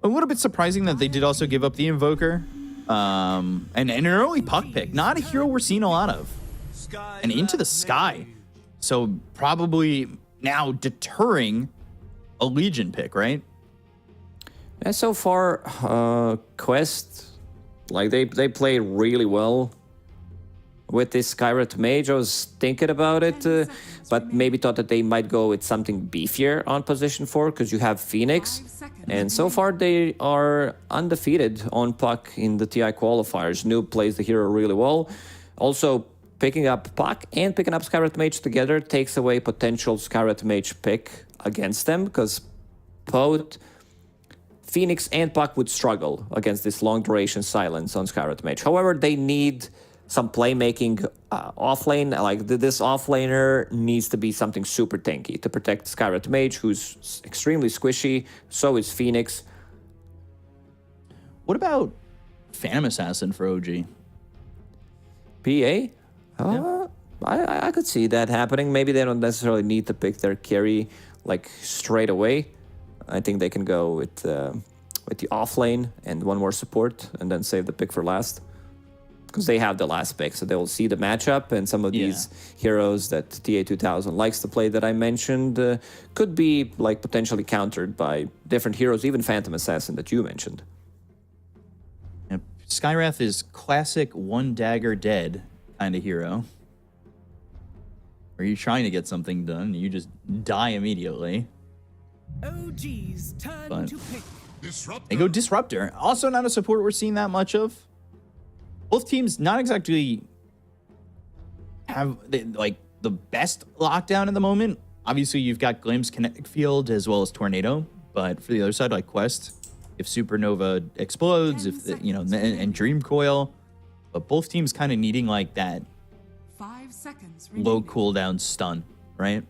A little bit surprising that they did also give up the Invoker. And an early puck pick. Not a hero we're seeing a lot of. And Into the Sky. So probably now deterring a Legion pick, right? And so far, Quest Like they played really well with this Skyrat Mage. I was thinking about it, but maybe thought that they might go with something beefier on position 4 because you have Phoenix. And so far they are undefeated on Puck in the TI qualifiers. Noob plays the hero really well. Also, picking up Puck and picking up Skyrat Mage together takes away potential Skyrat Mage pick against them because both Phoenix and Puck would struggle against this long duration silence on Skyrat Mage. However, they need some playmaking offlane. Like this offlaner needs to be something super tanky to protect Skyrat Mage, who's extremely squishy. So is Phoenix. What about Phantom Assassin for OG? PA? I could see that happening. Maybe they don't necessarily need to pick their carry like straight away. I think they can go with the offlane and one more support and then save the pick for last. Because they have the last pick, so they will see the matchup, and some of these heroes that TA2000 likes to play that I mentioned could be like potentially countered by different heroes, even Phantom Assassin that you mentioned. Yep. Skywrath is classic one dagger dead kind of hero. Where you're trying to get something done, you just die immediately. OG's turn to pick. They go Disruptor. Also not a support we're seeing that much of. Both teams not exactly have like the best lockdown at the moment. Obviously, you've got Glimpse, Kinetic Field, as well as Tornado. But for the other side, like Quest, if Supernova explodes, if the, and Dream Coil, but both teams kind of needing like that 5 seconds low cooldown stun, right?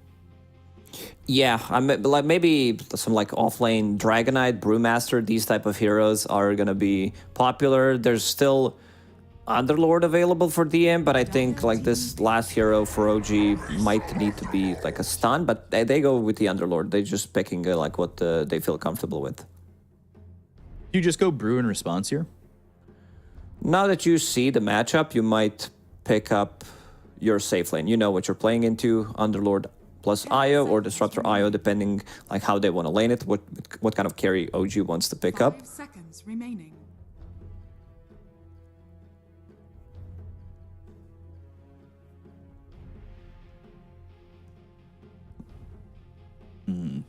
Yeah, like maybe some like offlane Dragonite, Brewmaster, these type of heroes are gonna be popular. There's still Underlord available for DM, but I think like this last hero for OG might need to be like a stun, but they go with the Underlord. They're just picking like what they feel comfortable with. You just go Brew in response here? Now that you see the matchup, you might pick up your safe lane. You know what you're playing into, Underlord plus Io or Disruptor Io, depending like how they want to lane it, what kind of carry OG wants to pick up. 5 seconds remaining.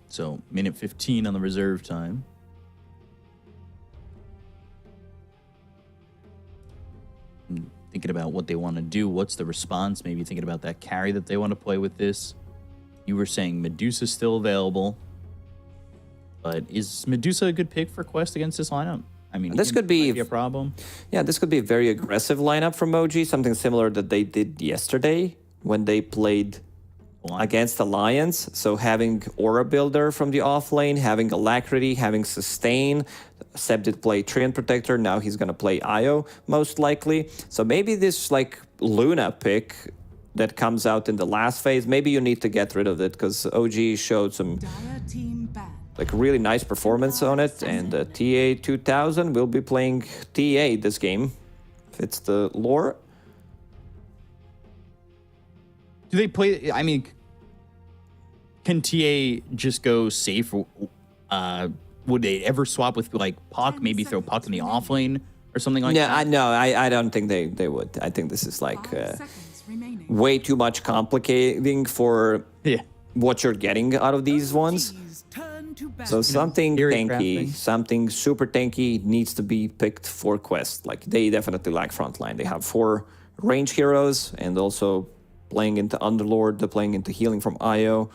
So minute 15 on the reserve time. Thinking about what they want to do. What's the response? Maybe thinking about that carry that they want to play with this. You were saying Medusa's still available. But is Medusa a good pick for Quest against this lineup? I mean, this could be a problem. Yeah, this could be a very aggressive lineup from OG, something similar that they did yesterday when they played against Alliance. So having Aura Builder from the offlane, having Alacrity, having Sustain. Seb did play Treant Protector, now he's going to play Io, most likely. So maybe this like Luna pick that comes out in the last phase, maybe you need to get rid of it because OG showed some like really nice performance on it, and TA2000 will be playing TA this game. Fits the lore. Do they play? I mean, can TA just go safe? Would they ever swap with like Puck? Maybe throw Puck in the offlane or something like that? Yeah, I don't think they would. I think this is like way too much complicating for what you're getting out of these ones. So something tanky, something super tanky needs to be picked for Quest. Like they definitely lack frontline. They have 4 range heroes and also playing into Underlord, they're playing into healing from Io.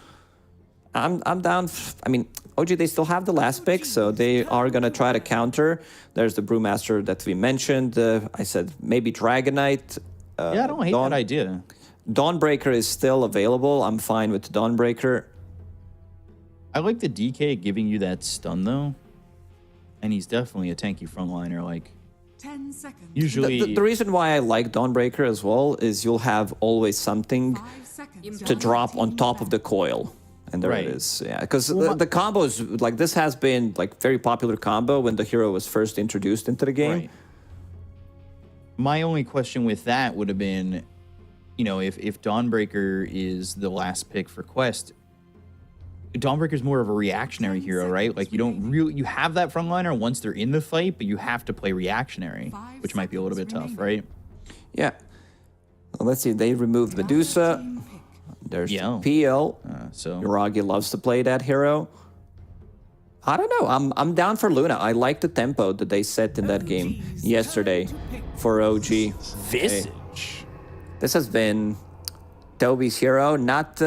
I'm down. I mean, OG, they still have the last pick, so they are going to try to counter. There's the Brewmaster that we mentioned. I said maybe Dragonite. Yeah, I don't hate that idea. Dawnbreaker is still available. I'm fine with Dawnbreaker. I like the DK giving you that stun, though. And he's definitely a tanky frontliner. Like, 10 seconds. Usually... The reason why I like Dawnbreaker as well is you'll have always something to drop on top of the coil. And there it is. Yeah, because the combos, like this has been like very popular combo when the hero was first introduced into the game. Right. My only question with that would have been, if Dawnbreaker is the last pick for Quest, Dawnbreaker's more of a reactionary hero, right? Like, you don't really... You have that frontliner once they're in the fight, but you have to play reactionary, which might be a little bit tough, right? Yeah. Well, let's see. They removed Medusa. There's PL. So Yoragi loves to play that hero. I don't know. I'm down for Luna. I like the tempo that they set in that game yesterday for OG. Visage. This has been Toby's hero. Not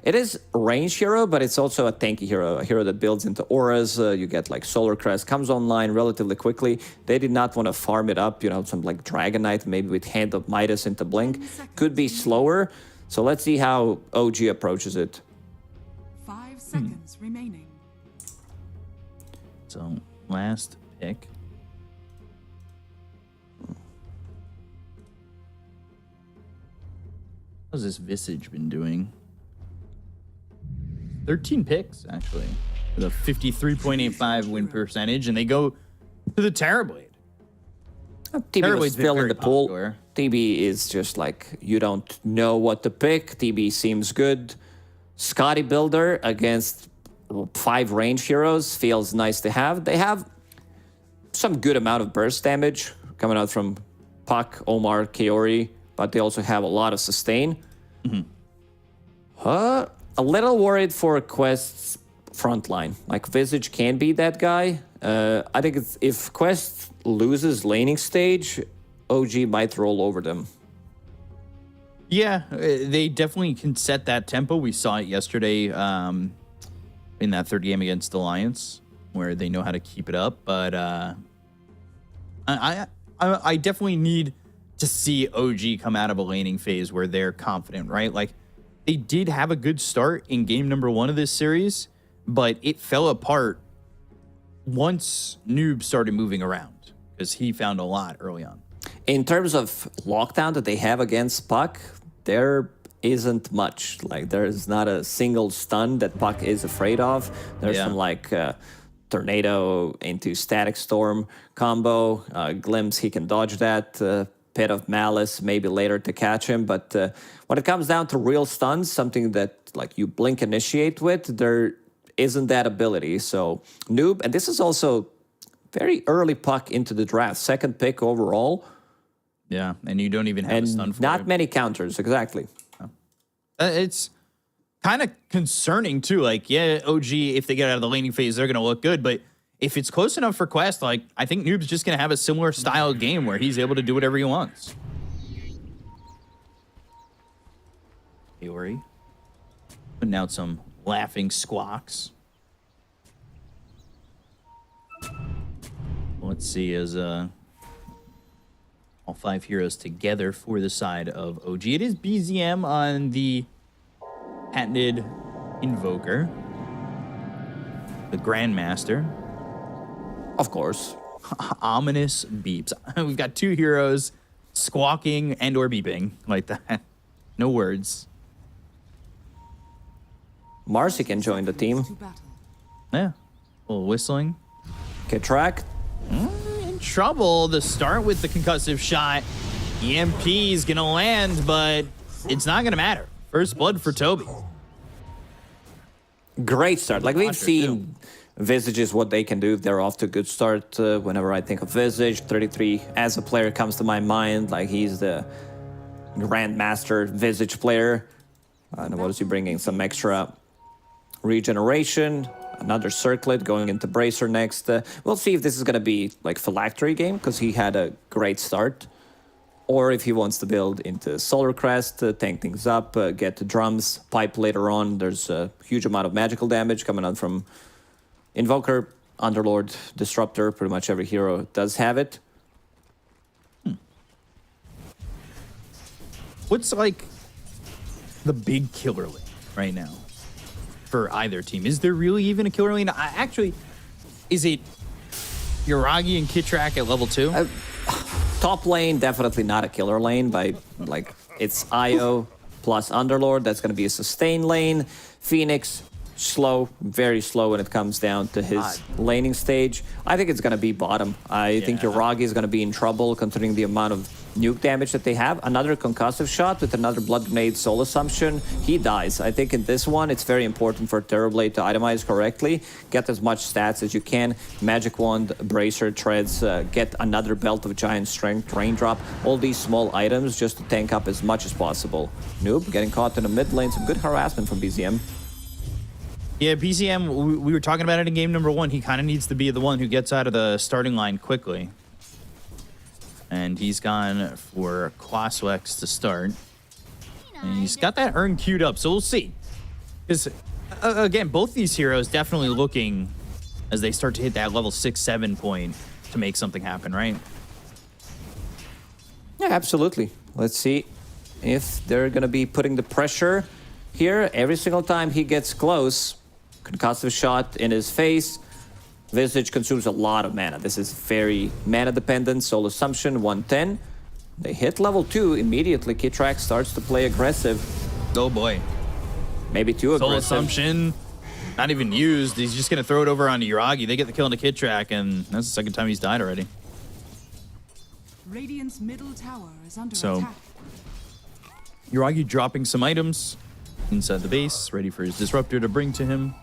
it is a range hero, but it's also a tanky hero. A hero that builds into auras. You get like Solar Crest, comes online relatively quickly. They did not want to farm it up. You know, some like Dragon Knight, maybe with Hand of Midas into Blink. Could be slower. So let's see how OG approaches it. 5 seconds remaining. So, last pick. How's this Visage been doing? 13 picks, actually, with a 53.85 win percentage, and they go to the Terrorblade. TB was still in the pool. TB is just like, you don't know what to pick. TB seems good. Scotty Builder against 5 range heroes feels nice to have. They have some good amount of burst damage coming out from Puck, Omar, Kaori, but they also have a lot of sustain. A little worried for Quest's frontline. Like, Visage can be that guy. I think if Quest loses laning stage, OG might roll over them. Yeah, they definitely can set that tempo. We saw it yesterday in that third game against Alliance, where they know how to keep it up. But I definitely need to see OG come out of a laning phase where they're confident, right? Like, they did have a good start in game number 1 of this series, but it fell apart once Noob started moving around, because he found a lot early on. In terms of lockdown that they have against Puck, there isn't much. Like, there's not a single stun that Puck is afraid of. There's some like Tornado into Static Storm combo. Glimpse, he can dodge that. Pit of Malice, maybe later to catch him. But when it comes down to real stuns, something that like you blink initiate with, there isn't that ability. So Noob, and this is also very early Puck into the draft, 2nd pick overall. Yeah, and you don't even have a stun for not it. many counters, exactly. It's kind of concerning too. Like, yeah, OG, if they get out of the laning phase, they're going to look good. But if it's close enough for Quest, like, I think Noob's just going to have a similar style game where he's able to do whatever he wants. Kaori putting out some laughing squawks. Let's see, as all 5 heroes together for the side of OG. It is BZM on the patented Invoker, the Grandmaster. Of course. Ominous beeps. We've got 2 heroes squawking and or beeping like that. No words. Marcy can join the team. Yeah. A little whistling. Get tracked. In trouble. The start with the concussive shot. EMP is going to land, but it's not going to matter. First blood for Toby. Great start. Like, we've seen Visages, what they can do if they're off to a good start. Whenever I think of Visage, 33 as a player comes to my mind. Like, he's the Grandmaster Visage player. And what is he bringing? Some extra regeneration. Another circlet going into Bracer next. We'll see if this is going to be like Phylactery game, because he had a great start. Or if he wants to build into Solar Crest, tank things up, get the drums, pipe later on. There's a huge amount of magical damage coming out from Invoker, Underlord, Disruptor. Pretty much every hero does have it. What's like the big killer lane right now for either team? Is there really even a killer lane? Actually, is it Yoragi and Kitrak at level 2? Top lane, definitely not a killer lane. By like, it's Io plus Underlord. That's going to be a sustain lane. Phoenix, slow, very slow when it comes down to his laning stage. I think it's going to be bottom. I think Yoragi is going to be in trouble considering the amount of nuke damage that they have. Another concussive shot with another blood grenade soul assumption. He dies. I think in this one, it's very important for Terrorblade to itemize correctly. Get as much stats as you can. Magic Wand, Bracer, Treads, get another Belt of Giant Strength, Raindrop. All these small items just to tank up as much as possible. Noob getting caught in the mid lane. Some good harassment from BZM. Yeah, BZM, we were talking about it in game number 1. He kind of needs to be the one who gets out of the starting line quickly. And he's gone for Quaswex to start. And he's got that urn queued up, so we'll see. Because, again, both these heroes definitely looking as they start to hit that level 6-7 point to make something happen, right? Yeah, absolutely. Let's see if they're going to be putting the pressure here. Every single time he gets close, concussive shot in his face. Visage consumes a lot of mana. This is very mana dependent. Soul Assumption 110. They hit level 2 immediately. Kitrak starts to play aggressive. Oh boy. Maybe too aggressive. Soul Assumption, not even used. He's just going to throw it over onto Yuragi. They get the kill into Kitrak, and that's the second time he's died already. Radiant's middle tower is under So, attack. Yuragi dropping some items inside the base, ready for his Disruptor to bring to him.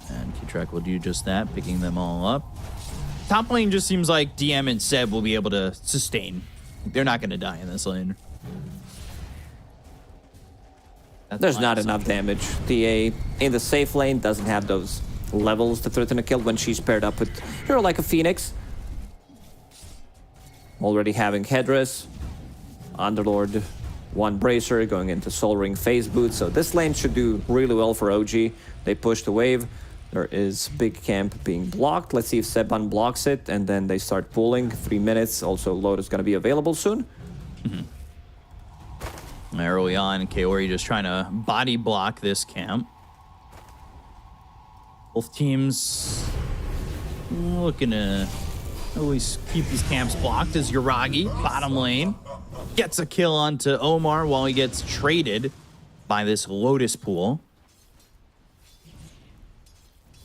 And Kitrak will do just that, picking them all up. Top lane just seems like DM and Seb will be able to sustain. They're not going to die in this lane. There's not enough damage. TA in the safe lane doesn't have those levels to threaten a kill when she's paired up with a hero like a Phoenix. Already having Headress, Underlord, one Bracer going into Soul Ring Phase Boot. So this lane should do really well for OG. They push the wave. There is big camp being blocked. Let's see if Seb unblocks it, and then they start pulling. 3 minutes. Also, Lotus going to be available soon. Early on, Kaori just trying to body block this camp. Both teams looking to always keep these camps blocked as Yuragi, bottom lane, gets a kill onto Omar while he gets traded by this Lotus pool.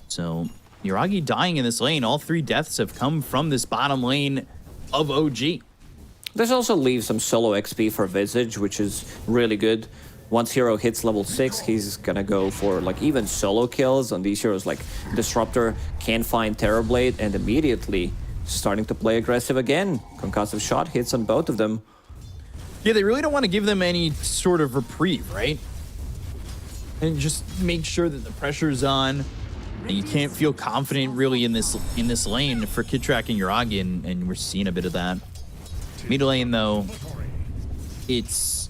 So, Yuragi dying in this lane. All 3 deaths have come from this bottom lane of OG. This also leaves some solo XP for Visage, which is really good. Once hero hits level 6, he's gonna go for like even solo kills on these heroes like Disruptor, can find Terrorblade, and immediately starting to play aggressive again. Concussive shot hits on both of them. Yeah, they really don't want to give them any sort of reprieve, right? And just make sure that the pressure's on. And you can't feel confident really in this lane for Kitrak and Yuragi, and we're seeing a bit of that. Mid lane though, it's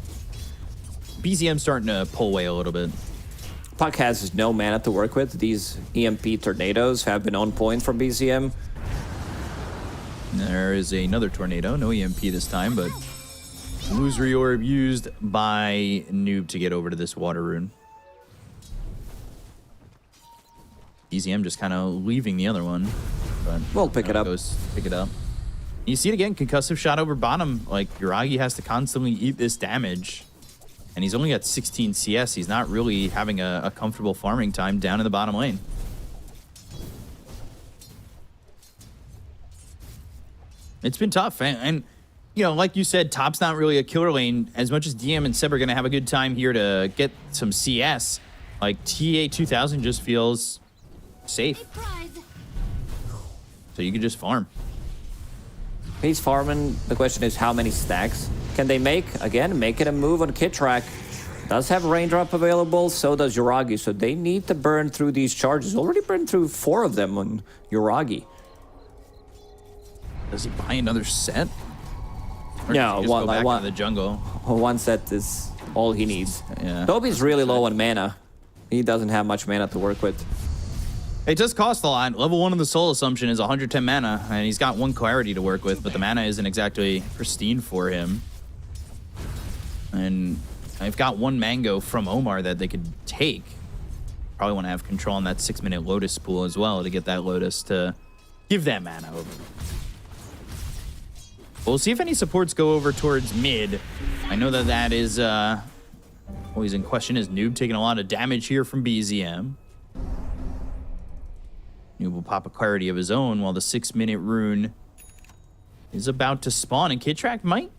BZM starting to pull away a little bit. Puck has no mana to work with. These EMP tornadoes have been on point for BZM. There is another tornado, no EMP this time, but illusory orb used by Noob to get over to this water rune. BZM just kind of leaving the other one, but we'll pick it up. Pick it up. You see it again, concussive shot over bottom. Like, Yuragi has to constantly eat this damage, and he's only got 16 CS. He's not really having a comfortable farming time down in the bottom lane. It's been tough, and you know, like you said, top's not really a killer lane. As much as DM and Seb are going to have a good time here to get some CS, like TA 2000 just feels safe. So you can just farm. He's farming. The question is how many stacks can they make? Again, making a move on Kitrak. Does have Raindrop available, so does Yuragi. So they need to burn through these charges. Already burned through 4 of them on Yuragi. Does he buy another set? Or No, does he just go back to the jungle. One set is all he needs. Yeah. Toby's really low on mana. He doesn't have much mana to work with. It does cost a lot. Level 1 of the Soul Assumption is 110 mana, and he's got 1 clarity to work with, but the mana isn't exactly pristine for him. And I've got 1 Mango from Omar that they could take. Probably want to have control on that 6-minute Lotus pool as well to get that Lotus to give that mana over. We'll see if any supports go over towards mid. I know that is always in question. Is Noob taking a lot of damage here from BZM? Noob will pop a clarity of his own while the 6-minute rune is about to spawn, and Kitrak might...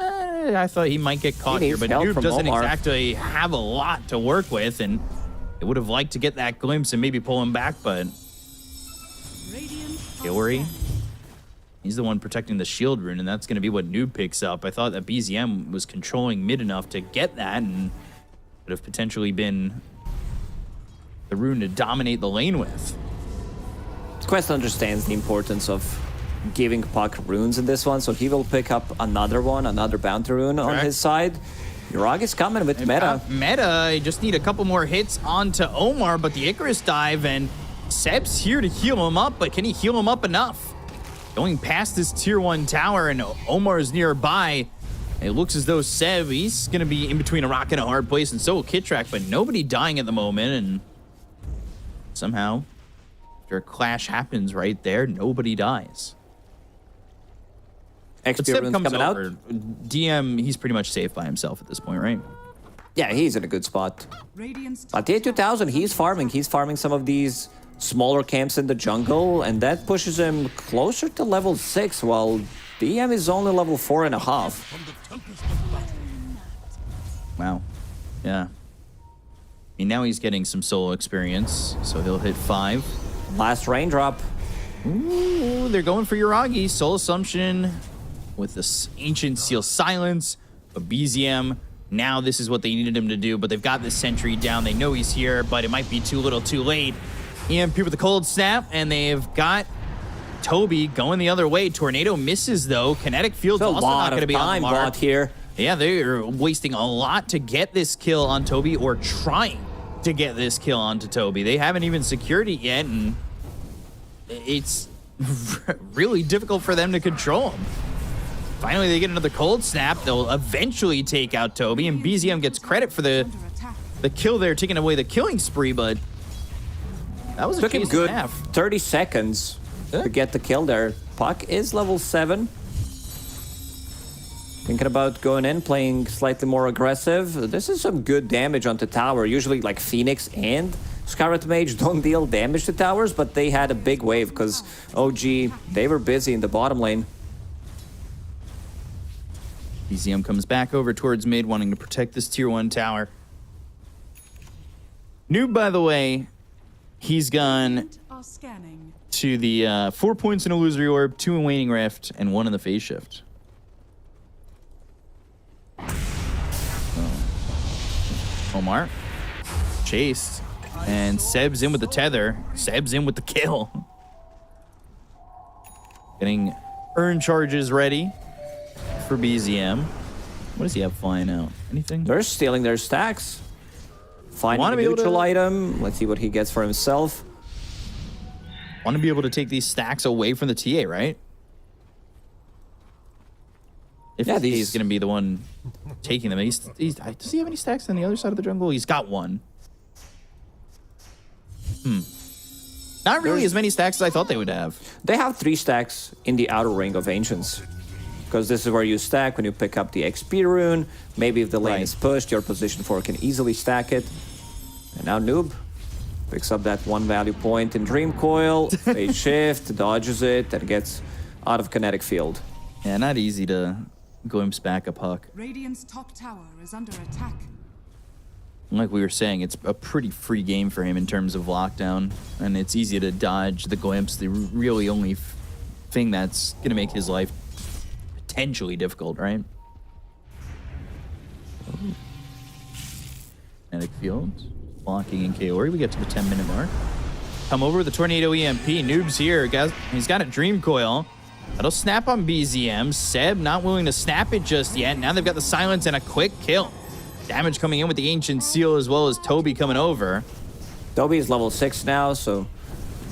I thought he might get caught He here, needs but help Noob from doesn't Omar. exactly have a lot to work with, and they would have liked to get that glimpse and maybe pull him back, but Hillary, he's the one protecting the shield rune, and that's going to be what Noob picks up. I thought that BZM was controlling mid enough to get that, and would have potentially been the rune to dominate the lane with. Quest understands the importance of giving Puck runes in this one, so he will pick up another one, another bounty rune on his side. Yurag is coming with meta. Meta, just need a couple more hits onto Omar, but the Icarus dive, and Seb's here to heal him up, but can he heal him up enough? Going past this tier 1 tower, and Omar's nearby. It looks as though Seb, he's going to be in between a rock and a hard place, and so will Kitrak, but nobody dying at the moment, and somehow, after a clash happens right there, nobody dies. But Seb comes coming over. out. DM, he's pretty much safe by himself at this point, right? Yeah, he's in a good spot. Radiant's But tier 2000, he's farming. He's farming some of these smaller camps in the jungle, and that pushes him closer to level 6, while DM is only level 4.5. Wow. Yeah. I mean, now he's getting some solo experience, so he'll hit 5. Last raindrop. Ooh, they're going for Yuragi. Soul Assumption with this Ancient Seal Silence. But BZM, now this is what they needed him to do, but they've got this sentry down. They know he's here, but it might be too little too late. EMP with the cold snap, and they've got Toby going the other way. Tornado misses, though. Kinetic Field's also not going to be on the mark. Bot here. Yeah, they're wasting a lot to get this kill on Toby, or trying to get this kill onto Toby. They haven't even secured it yet, and it's really difficult for them to control him. Finally, they get another cold snap. They'll eventually take out Toby, and BZM gets credit for the kill there, taking away the killing spree, but that was Took a him case good and a half. 30 seconds to get the kill there. Puck is level 7. Thinking about going in, playing slightly more aggressive. This is some good damage onto tower. Usually like Phoenix and Scarlet Mage don't deal damage to towers, but they had a big wave because OG, they were busy in the bottom lane. BZM comes back over towards mid, wanting to protect this tier 1 tower. Noob, by the way, he's gone are scanning. to the 4 points in Illusory Orb, 2 in Waning Rift, and 1 in the Phase Shift. Omar chased, and Seb's in with the tether. Seb's in with the kill. Getting urn charges ready for BZM. What does he have flying out? Anything? They're stealing their stacks. Finding Wanna a be able neutral to- item. Let's see what he gets for himself. Want to be able to take these stacks away from the TA, right? If Yeah, he's these- going to be the one taking them. Does he have any stacks on the other side of the jungle? He's got 1. Not really as many stacks as I thought they would have. They have 3 stacks in the outer ring of Ancients. Because this is where you stack when you pick up the XP rune. Maybe if the lane Right. is pushed, your position 4 can easily stack it. And now Noob picks up that 1 value point in Dream Coil, Phase Shift, dodges it, and gets out of kinetic field. Yeah, not easy to glimpse back a puck. Radiant's top tower is under attack. Like we were saying, it's a pretty free game for him in terms of lockdown, and it's easy to dodge the glimpse. The really only thing that's going to make his life potentially difficult, right? Kinetic Fields, blocking in Kaori. We get to the 10-minute mark. Come over with the Tornado EMP. Noob's here. Guys, he's got a Dream Coil. That'll snap on BZM. Seb not willing to snap it just yet. Now they've got the silence and a quick kill. Damage coming in with the Ancient Seal as well as Toby coming over. Toby is level 6 now, so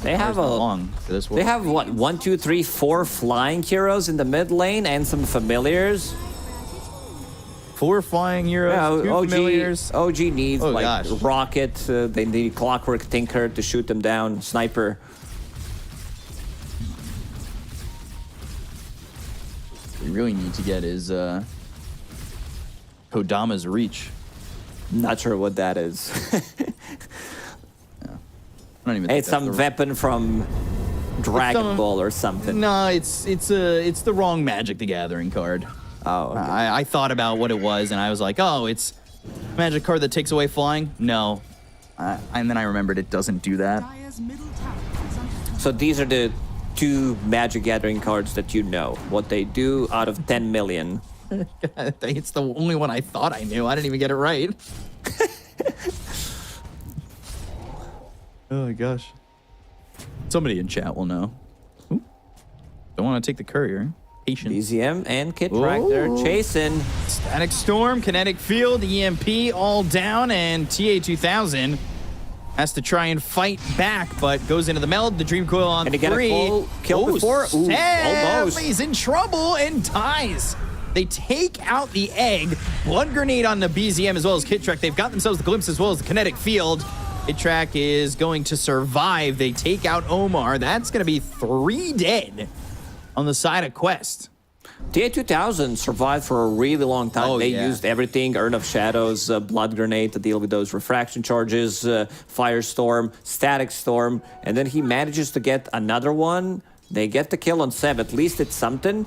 they have long for this world. They have what, 1, 2, 3, 4 flying heroes in the mid lane and some familiars. 4 flying heroes, Yeah, 2 familiars. OG needs Oh, like gosh. Rocket. They need Clockwork Tinker to shoot them down. Sniper. What we really need to get is Kodama's Reach. Not sure what that is. I don't even think It's that's some the- weapon from Dragon Ball or something. No, it's the wrong Magic the Gathering card. Oh, okay. I thought about what it was, and I was like, oh, it's a Magic card that takes away flying? No. And then I remembered it doesn't do that. Dire's middle tower is under attack. So these are the 2 Magic Gathering cards that you know what they do out of 10 million. It's the only one I thought I knew. I didn't even get it right. Oh my gosh. Somebody in chat will know. Ooh. Don't want to take the courier. Patience. BZM and Kit Track, they're chasing. Static Storm, Kinetic Field, EMP all down, and TA2000 has to try and fight back, but goes into the meld. The Dream Coil on Can he get a 3. full kill before? Ooh, almost. He's in trouble and dies. They take out the egg. Blood Grenade on the BZM as well as Kit Track. They've got themselves the Glimpse as well as the Kinetic Field. Kit Track is going to survive. They take out Omar. That's going to be 3 dead on the side of Quest. TA2000 survived for a really long time. They used everything, Urn of Shadows, Blood Grenade to deal with those refraction charges, Firestorm, Static Storm, and then he manages to get another one. They get the kill on Seb. At least it's something.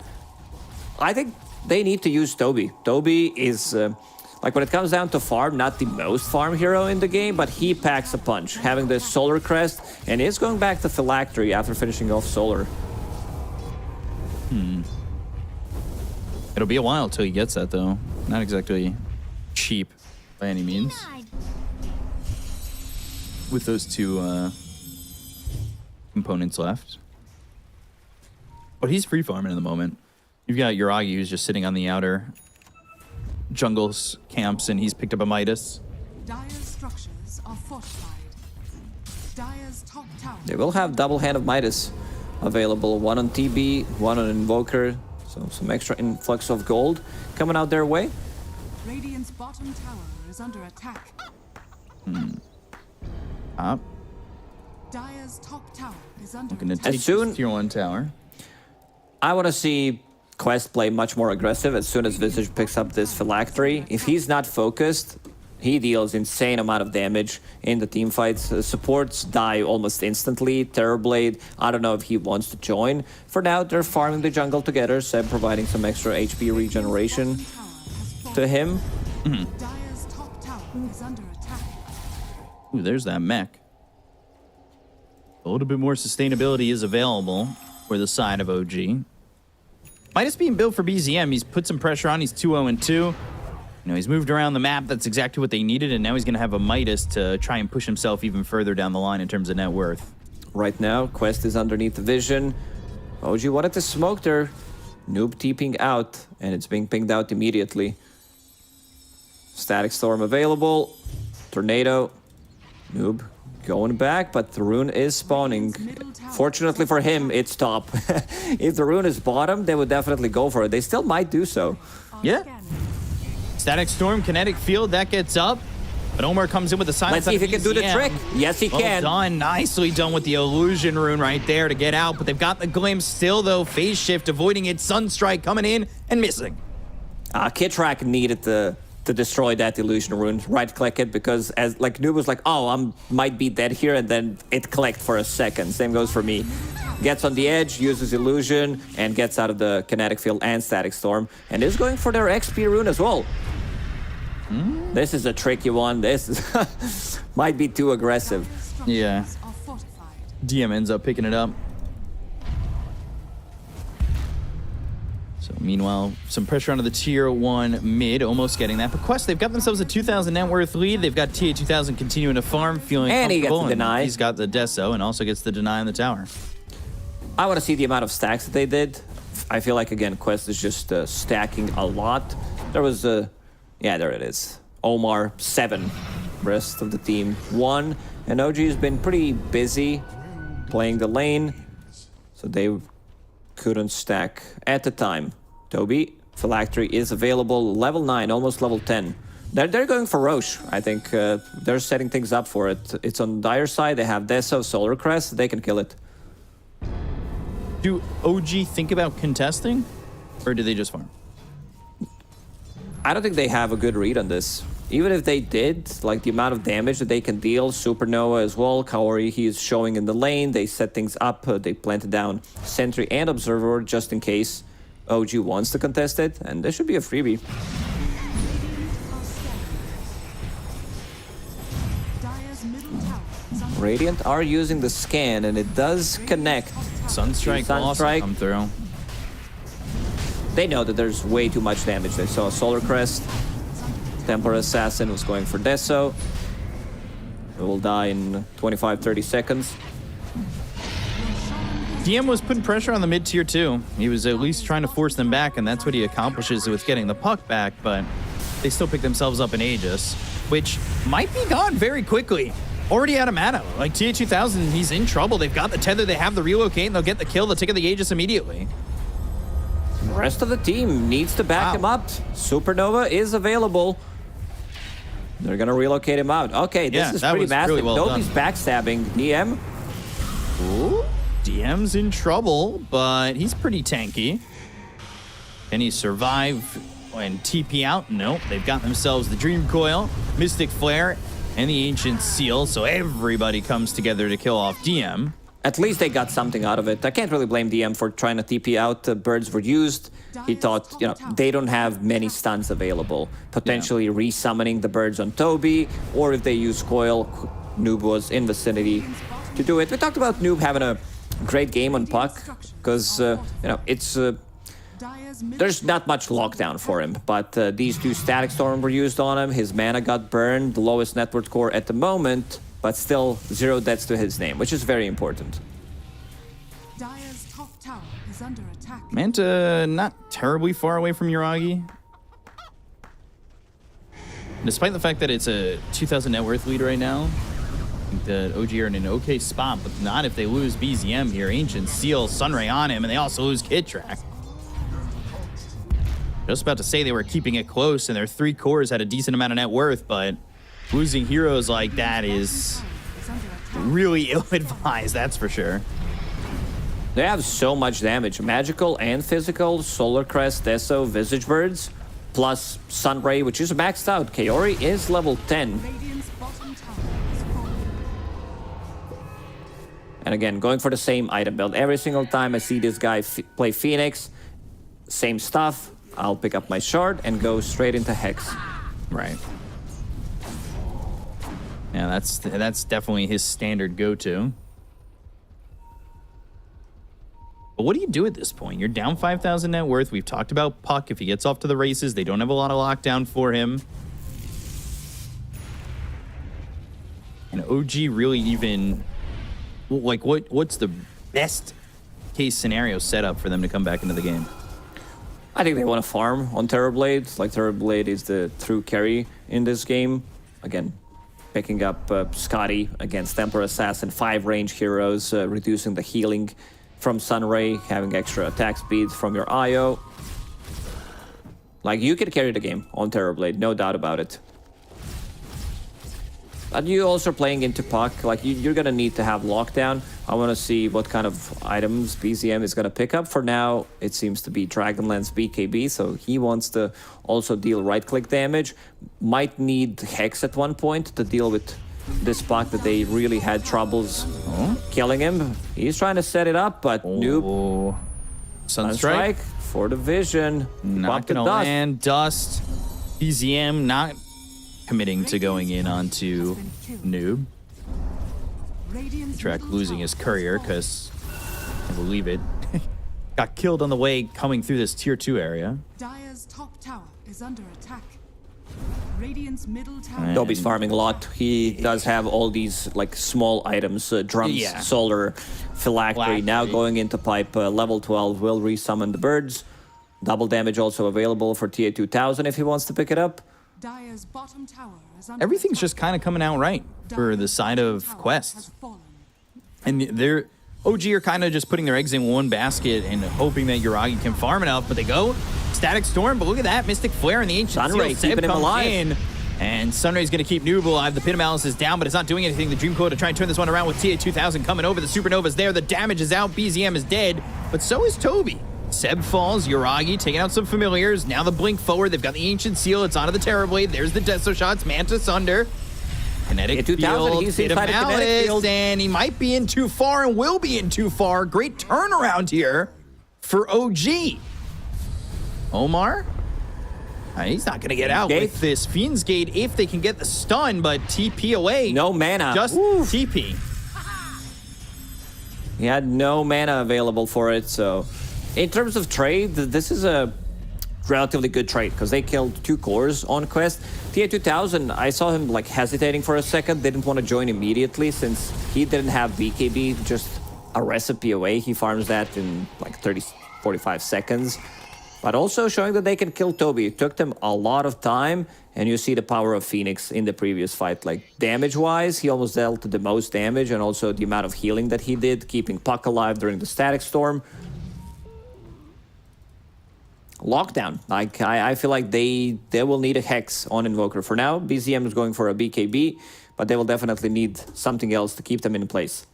I think they need to use Toby. Toby is, like when it comes down to farm, not the most farm hero in the game, but he packs a punch, having the Solar Crest, and is going back to Phylactery after finishing off Solar. It'll be a while till he gets that, though. Not exactly cheap by any means. With those 2 components left. But he's free farming in the moment. You've got Uragi who's just sitting on the outer jungles camps, and he's picked up a Midas. Dire's structures are fortified. Dire's top tower. They will have double Hand of Midas available. 1 on TB, 1 on Invoker. So some extra influx of gold coming out their way. Radiant's bottom tower is under attack. Up. Dire's top tower is under Looking to attack. take As soon- this tier 1 tower. I want to see Quest play much more aggressive as soon as Visage picks up this Phylactery. If he's not focused, he deals insane amount of damage in the team fights. Supports die almost instantly. Terrorblade, I don't know if he wants to join. For now, they're farming the jungle together, Seb providing some extra HP regeneration to him. Dire's top tower is under attack. Ooh, there's that mech. A little bit more sustainability is available for the side of OG. Midas being built for BZM. He's put some pressure on. He's 2-0-2. You know, he's moved around the map. That's exactly what they needed, and now he's going to have a Midas to try and push himself even further down the line in terms of net worth. Right now, Quest is underneath the vision. OG wanted to smoke there. Noob TPing out, and it's being pinged out immediately. Static Storm available. Tornado. Noob going back, but the rune is spawning. Fortunately for him, it's top. If the rune is bottom, they would definitely go for it. They still might do so. Yeah. Static Storm, Kinetic Field, that gets up. But Omar comes in with the silence. Let's see if he can do the trick. Yes, he can. Well done. Nicely done with the illusion rune right there to get out. But they've got the glimpse still, though. Phase shift, avoiding it. Sunstrike coming in and missing. Kit Track needed to destroy that illusion rune. Right-click it because as like Noob was like, oh, I might be dead here, and then it clicked for a second. Same goes for me. Gets on the edge, uses illusion, and gets out of the kinetic field and static storm, and is going for their XP rune as well. This is a tricky one. This is might be too aggressive. Yeah. DM ends up picking it up. So meanwhile, some pressure onto the tier 1 mid, almost getting that. But Quest, they've got themselves a 2,000 net worth lead. They've got TA2000 continuing to farm, feeling and he comfortable. gets the deny. He's got the Deso and also gets the deny on the tower. I want to see the amount of stacks that they did. I feel like, again, Quest is just stacking a lot. There was yeah, there it is. Omar, 7. Rest of the team, 1. And OG has been pretty busy playing the lane, so they couldn't stack at the time. Toby, Phylactery is available, level 9, almost level 10. They're going for Roche. I think they're setting things up for it. It's on Dire side. They have Deso, Solar Crest. They can kill it. Do OG think about contesting, or do they just farm? I don't think they have a good read on this. even if they did, like the amount of damage that they can deal, Supernova as well, Kaori, he is showing in the lane, they set things up, they planted down Sentry and Observer just in case OG wants to contest it, and this should be a freebie. Radiant are using the scan, and it does connect. Sunstrike will also come through. They know that there's way too much damage. They saw Solar Crest. Templar Assassin was going for Deso. It will die in 25-30 seconds. DM was putting pressure on the mid-tier too. He was at least trying to force them back, and that's what he accomplishes with getting the puck back, but they still pick themselves up in Aegis, which might be gone very quickly. Already out of mana. Like TA2000, he's in trouble. They've got the tether, they have the relocate, and they'll get the kill. They'll take the Aegis immediately. The rest of the team needs to back him up. Supernova is available. They're gonna relocate him out. Okay, this is pretty massive. Really well Nobody's backstabbing DM. Ooh, DM's in trouble, but he's pretty tanky. Can he survive and TP out? Nope. They've got themselves the Dream Coil, Mystic Flare, and the Ancient Seal, so everybody comes together to kill off DM. At least they got something out of it. I can't really blame DM for trying to TP out. The birds were used. He thought, you know, they don't have many stuns available. Potentially resummoning the birds on Toby, or if they use Coil, Noob was in vicinity to do it. We talked about Noob having a great game on Puck, because, you know, it's... there's not much lockdown for him, but these two Static Storm were used on him. His mana got burned, the lowest net worth core at the moment, but still 0 deaths to his name, which is very important. Dire's top tower is under attack. Manta not terribly far away from Yuragi. Despite the fact that it's a 2,000 net worth lead right now, I think that OG are in an okay spot, but not if they lose BZM here. Ancient Seal, Sunray on him, and they also lose Kid Track. Just about to say they were keeping it close, and their 3 cores had a decent amount of net worth, but losing heroes like that is really ill-advised, that's for sure. They have so much damage. Magical and physical, Solar Crest, Deso, Visage Birds, plus Sunray, which is maxed out. Kaori is level 10. And again, going for the same item build. Every single time I see this guy play Phoenix, same stuff. I'll pick up my shard and go straight into Hex. Right. Yeah, that's definitely his standard go-to. But what do you do at this point? You're down 5,000 net worth. We've talked about Puck. If he gets off to the races, they don't have a lot of lockdown for him. And OG really even... Like, what's the best case scenario set up for them to come back into the game? I think they want to farm on Terrorblade. Like, Terrorblade is the true carry in this game. Again, picking up Scotty against Templar Assassin, 5 range heroes, reducing the healing from Sunray, having extra attack speed from your IO. Like, you can carry the game on Terrorblade, no doubt about it. But you also playing into Puck, like you're gonna need to have lockdown. I want to see what kind of items BZM is gonna pick up. For now, it seems to be Dragonlance BKB, so he wants to also deal right-click damage. Might need Hex at one point to deal with this Puck that they really had troubles killing him. He's trying to set it up, but Noob. Sunstrike for the vision. Not gonna land. Dust. BZM not committing to going in onto Noob. Track losing his courier because, I believe it, got killed on the way coming through this tier 2 area. Dire's top tower is under attack. Radiant's middle tower. Dobby's farming a lot. He does have all these like small items, drums, solar, phylactery. Now going into pipe, level 12 will resummon the birds. Double damage also available for TA2000 if he wants to pick it up. Dire's bottom tower is under Everything's attack. just kind of coming out right for the side of Quest. And they're OG are kind of just putting their eggs in one basket and hoping that Yuragi can farm enough, but they go Static Storm, but look at that, Mystic Flare and the Ancient Sunray Seal keeping him alive. in. And Sunray's going to keep Noob alive. The Pit of Malice is down, but it's not doing anything. The Dream Coil to try and turn this one around with TA2000 coming over. The Supernova's there. The damage is out. BZM is dead, but so is Toby. Seb falls, Yuragi taking out some familiars. Now the blink forward. They've got the Ancient Seal. It's onto the Terrorblade. There's the Deso shots. Mantis under. Kinetic 2000, field. he's Hit of inside of kinetic Malice, field. and he might be in too far and will be in too far. Great turnaround here for OG. Omar? He's not going to get out with this Fiend's Gate if they can get the stun, but TP away. No mana. Just TP. He had no mana available for it, so in terms of trade, this is a relatively good trade because they killed 2 cores on quest. TA2000, I saw him like hesitating for a second, didn't want to join immediately since he didn't have BKB, just a recipe away. He farms that in like 45 seconds. But also showing that they can kill Toby. It took them a lot of time, and you see the power of Phoenix in the previous fight. Like, damage-wise, he almost dealt the most damage, and also the amount of healing that he did, keeping Puck alive during the Static Storm. Lockdown. Like, I feel like they will need a Hex on Invoker. For now, BZM is going for a BKB, but they will definitely need something else to keep them in place.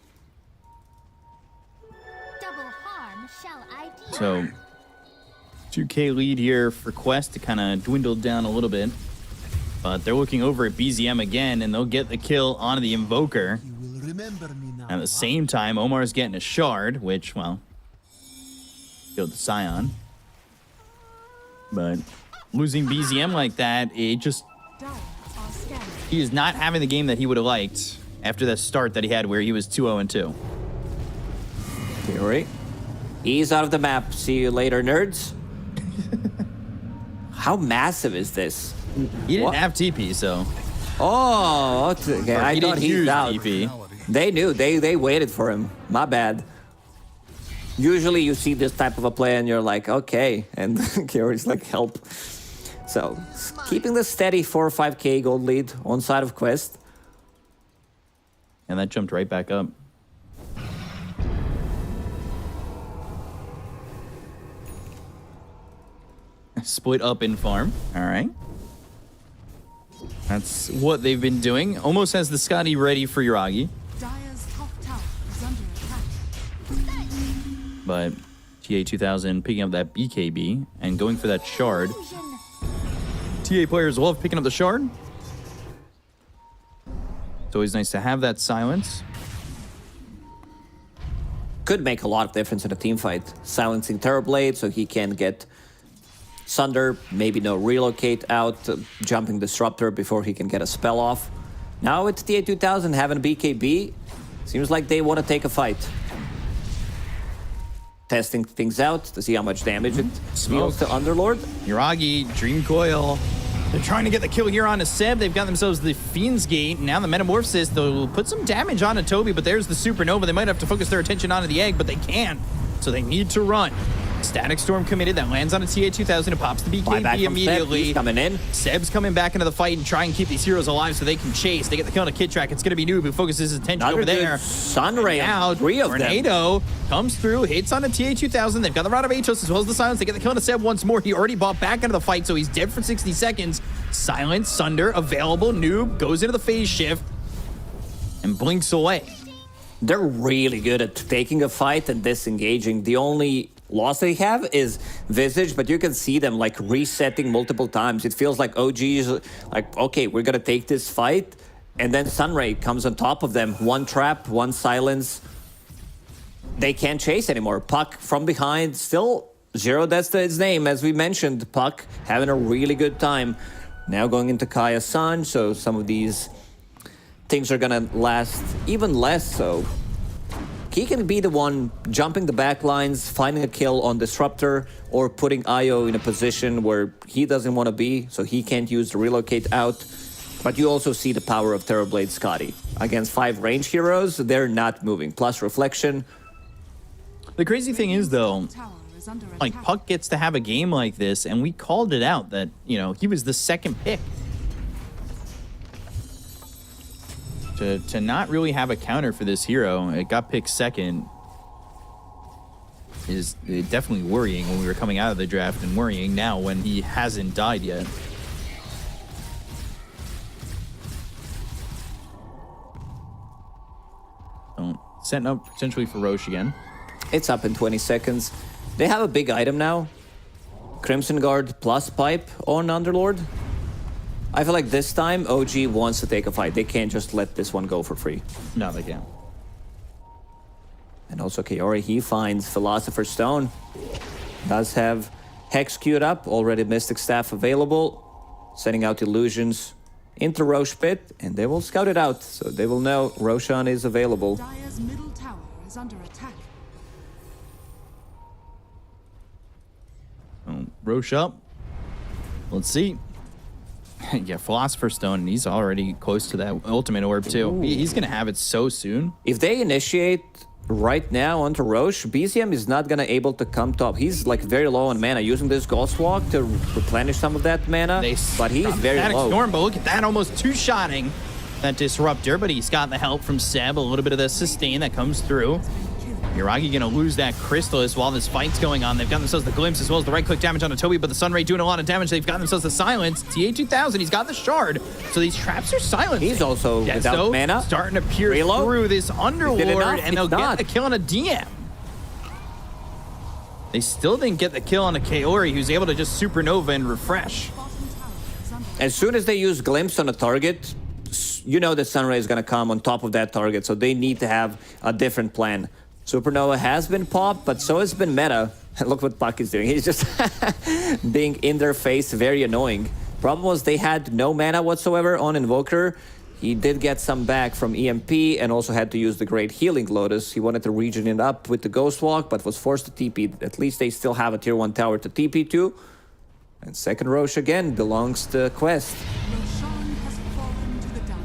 Double harm shall I do? So 2K lead here for Quest to kind of dwindle down a little bit. But they're looking over at BZM again, and they'll get the kill onto the Invoker. At the same time, Omar's getting a shard, which, well, killed the Scion. But losing BZM like that, it just... He is not having the game that he would have liked after that start that he had where he was 2-0-2. Fury. He's out of the map. See you later, nerds. How massive is this? He didn't have TP, so... Oh, okay. I thought he's out. TP. They knew. They waited for him. My bad. Usually you see this type of a play and you're like, okay. And Kiri's like, help. So, keeping the steady 4 or 5k gold lead on side of Quest. And that jumped right back up. Split up in farm. All right. That's what they've been doing. Almost has the Scotty ready for Yuragi. Dire's top tower is under attack. But TA2000 picking up that BKB and going for that shard. TA players love picking up the shard. It's always nice to have that silence. Could make a lot of difference in a team fight. Silencing Terrorblade so he can get Sunder, maybe no relocate out, jumping Disruptor before he can get a spell off. Now it's TA2000 having a BKB. Seems like they want to take a fight. Testing things out to see how much damage it deals to Underlord. Yuragi, Dream Coil. They're trying to get the kill here on a Seb. They've got themselves the Fiend's Gate. Now the Metamorphosis, they'll put some damage onto Toby, but there's the Supernova. They might have to focus their attention onto the egg, but they can't. So they need to run. Static Storm committed. That lands on a TA2000. It pops the BKB immediately. Seb. He's coming in. Seb's coming back into the fight and try and keep these heroes alive so they can chase. They get the kill on a Kid Track. It's going to be Noob who focuses his attention over there. Sunray out. 3 of Tornado comes through, hits on a TA2000. They've got the Rod of Atos as well as the Silence. They get the kill on a Seb once more. He already bought back into the fight, so he's dead for 60 seconds. Silence, Sunder, available. Noob goes into the phase shift and blinks away. They're really good at taking a fight and disengaging. The only loss they have is Visage, but you can see them like resetting multiple times. It feels like OG is like, okay, we're gonna take this fight, and then Sunray comes on top of them. One trap, one silence. They can't chase anymore. Puck from behind, still Zero, that's his name, as we mentioned. Puck having a really good time. Now going into Kaya's Sun, so some of these things are gonna last even less so. He can be the one jumping the back lines, finding a kill on Disruptor, or putting Io in a position where he doesn't want to be, so he can't use the relocate out. But you also see the power of Terrorblade Scotty. Against 5 range heroes, they're not moving. Plus Reflection. The crazy thing is, though, like, Puck gets to have a game like this, and we called it out that, you know, he was the second pick. To not really have a counter for this hero, it got picked second, is definitely worrying when we were coming out of the draft, and worrying now when he hasn't died yet. So, setting up potentially for Roche again. It's up in 20 seconds. They have a big item now. Crimson Guard plus Pipe on Underlord. I feel like this time OG wants to take a fight. They can't just let this one go for free. No, they can't. And also Kaori, he finds Philosopher's Stone. Does have Hex queued up, already Mystic Staff available. Sending out illusions into Roche Pit, and they will scout it out. So they will know Roshan is available. Dire's middle tower is under attack. Roche up. Let's see. Yeah, Philosopher's Stone, and he's already close to that ultimate orb too. He's gonna have it so soon. If they initiate right now onto Roche, BZM is not gonna able to come top. He's like very low on mana, using this Ghost Walk to replenish some of that mana, but he's very low. Storm, but look at that, almost two-shotting that Disruptor, but he's got the help from Seb, a little bit of the sustain that comes through. Yuragi gonna lose that Crystallis while this fight's going on. They've got themselves the Glimpse as well as the right-click damage on Toby, but the Sunray doing a lot of damage. They've got themselves the Silence. TA2000, he's got the Shard. So these traps are silent. He's also without mana. Starting to pierce through this Underlord, and they'll get the kill on a DM. They still didn't get the kill on a Kaori, who's able to just Supernova and refresh. As soon as they use Glimpse on a target, you know that Sunray is gonna come on top of that target, so they need to have a different plan. Supernova has been popped, but so has been meta. Look what Puck is doing. He's just being in their face, very annoying. Problem was they had no mana whatsoever on Invoker. He did get some back from EMP and also had to use the Great Healing Lotus. He wanted to regen it up with the Ghost Walk, but was forced to TP. At least they still have a tier 1 tower to TP to. And second Roche again belongs to Quest. Roshan has fallen to the Dire.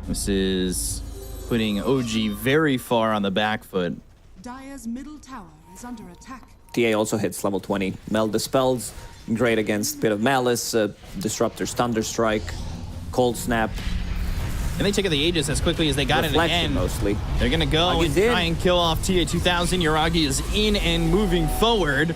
This is putting OG very far on the back foot. Dire's middle tower is under attack. TA also hits level 20. Meld Dispels, great against Bit of Malice, Disruptor's Thunderstrike, Cold Snap. And they take out the Aegis as quickly as they got Reflection it again. mostly. They're gonna go and try and kill off TA2000. Yuragi is in and moving forward.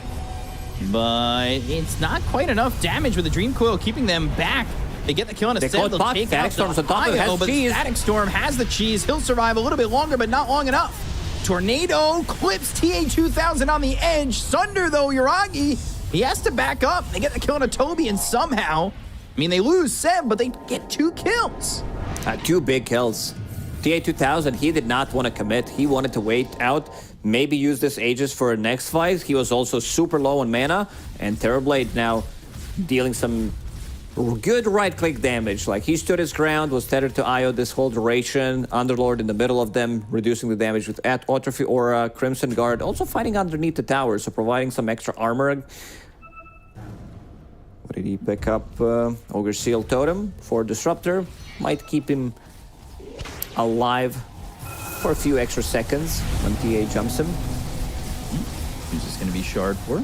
But it's not quite enough damage with the Dream Coil keeping them back. They get the kill on a set. They'll take out the Io, but Static Storm has the cheese. He'll survive a little bit longer, but not long enough. Tornado clips TA2000 on the edge. Sunder, though, Yuragi, he has to back up. They get the kill on a Toby, and somehow, I mean, they lose Seb, but they get 2 kills. 2 big kills. TA2000, he did not want to commit. He wanted to wait out, maybe use this Aegis for a next fight. He was also super low on mana, and Terrorblade now dealing some good right-click damage. Like, he stood his ground, was tethered to Io this whole duration. Underlord in the middle of them, reducing the damage with Atrophy Aura, Crimson Guard, also fighting underneath the tower, so providing some extra armor. What did he pick up? Ogre Seal Totem for Disruptor. Might keep him alive for a few extra seconds when TA jumps him. Who's this going to be Shard for?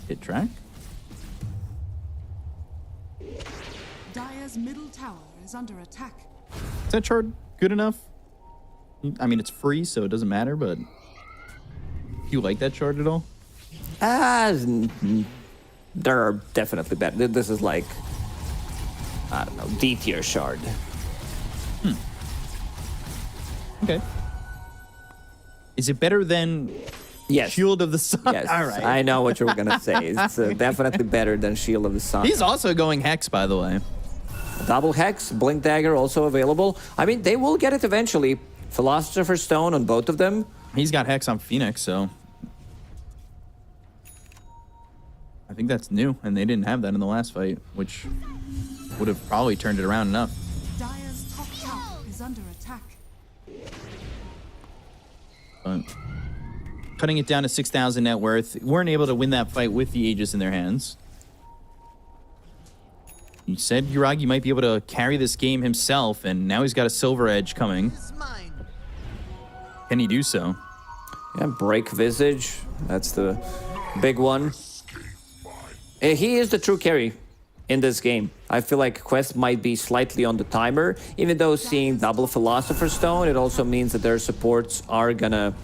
Hit track. Dire's middle tower is under attack. Is that Shard good enough? I mean, it's free, so it doesn't matter, but do you like that Shard at all? There are definitely better. This is like, I don't know, D tier Shard. Okay. Is it better than Shield of the Sun? Yes, all right. I know what you were gonna say. It's definitely better than Shield of the Sun. He's also going Hex, by the way. Double Hex, Blink Dagger also available. I mean, they will get it eventually. Philosopher's Stone on both of them. He's got Hex on Phoenix, so I think that's new, and they didn't have that in the last fight, which would have probably turned it around enough. Dire's top tower is under attack. But cutting it down to 6,000 net worth, weren't able to win that fight with the Aegis in their hands. You said Yuragi might be able to carry this game himself, and now he's got a Silver Edge coming. Can he do so? Yeah, Break Visage. That's the big one. He is the true carry in this game. I feel like Quest might be slightly on the timer. Even though seeing double Philosopher's Stone, it also means that their supports are gonna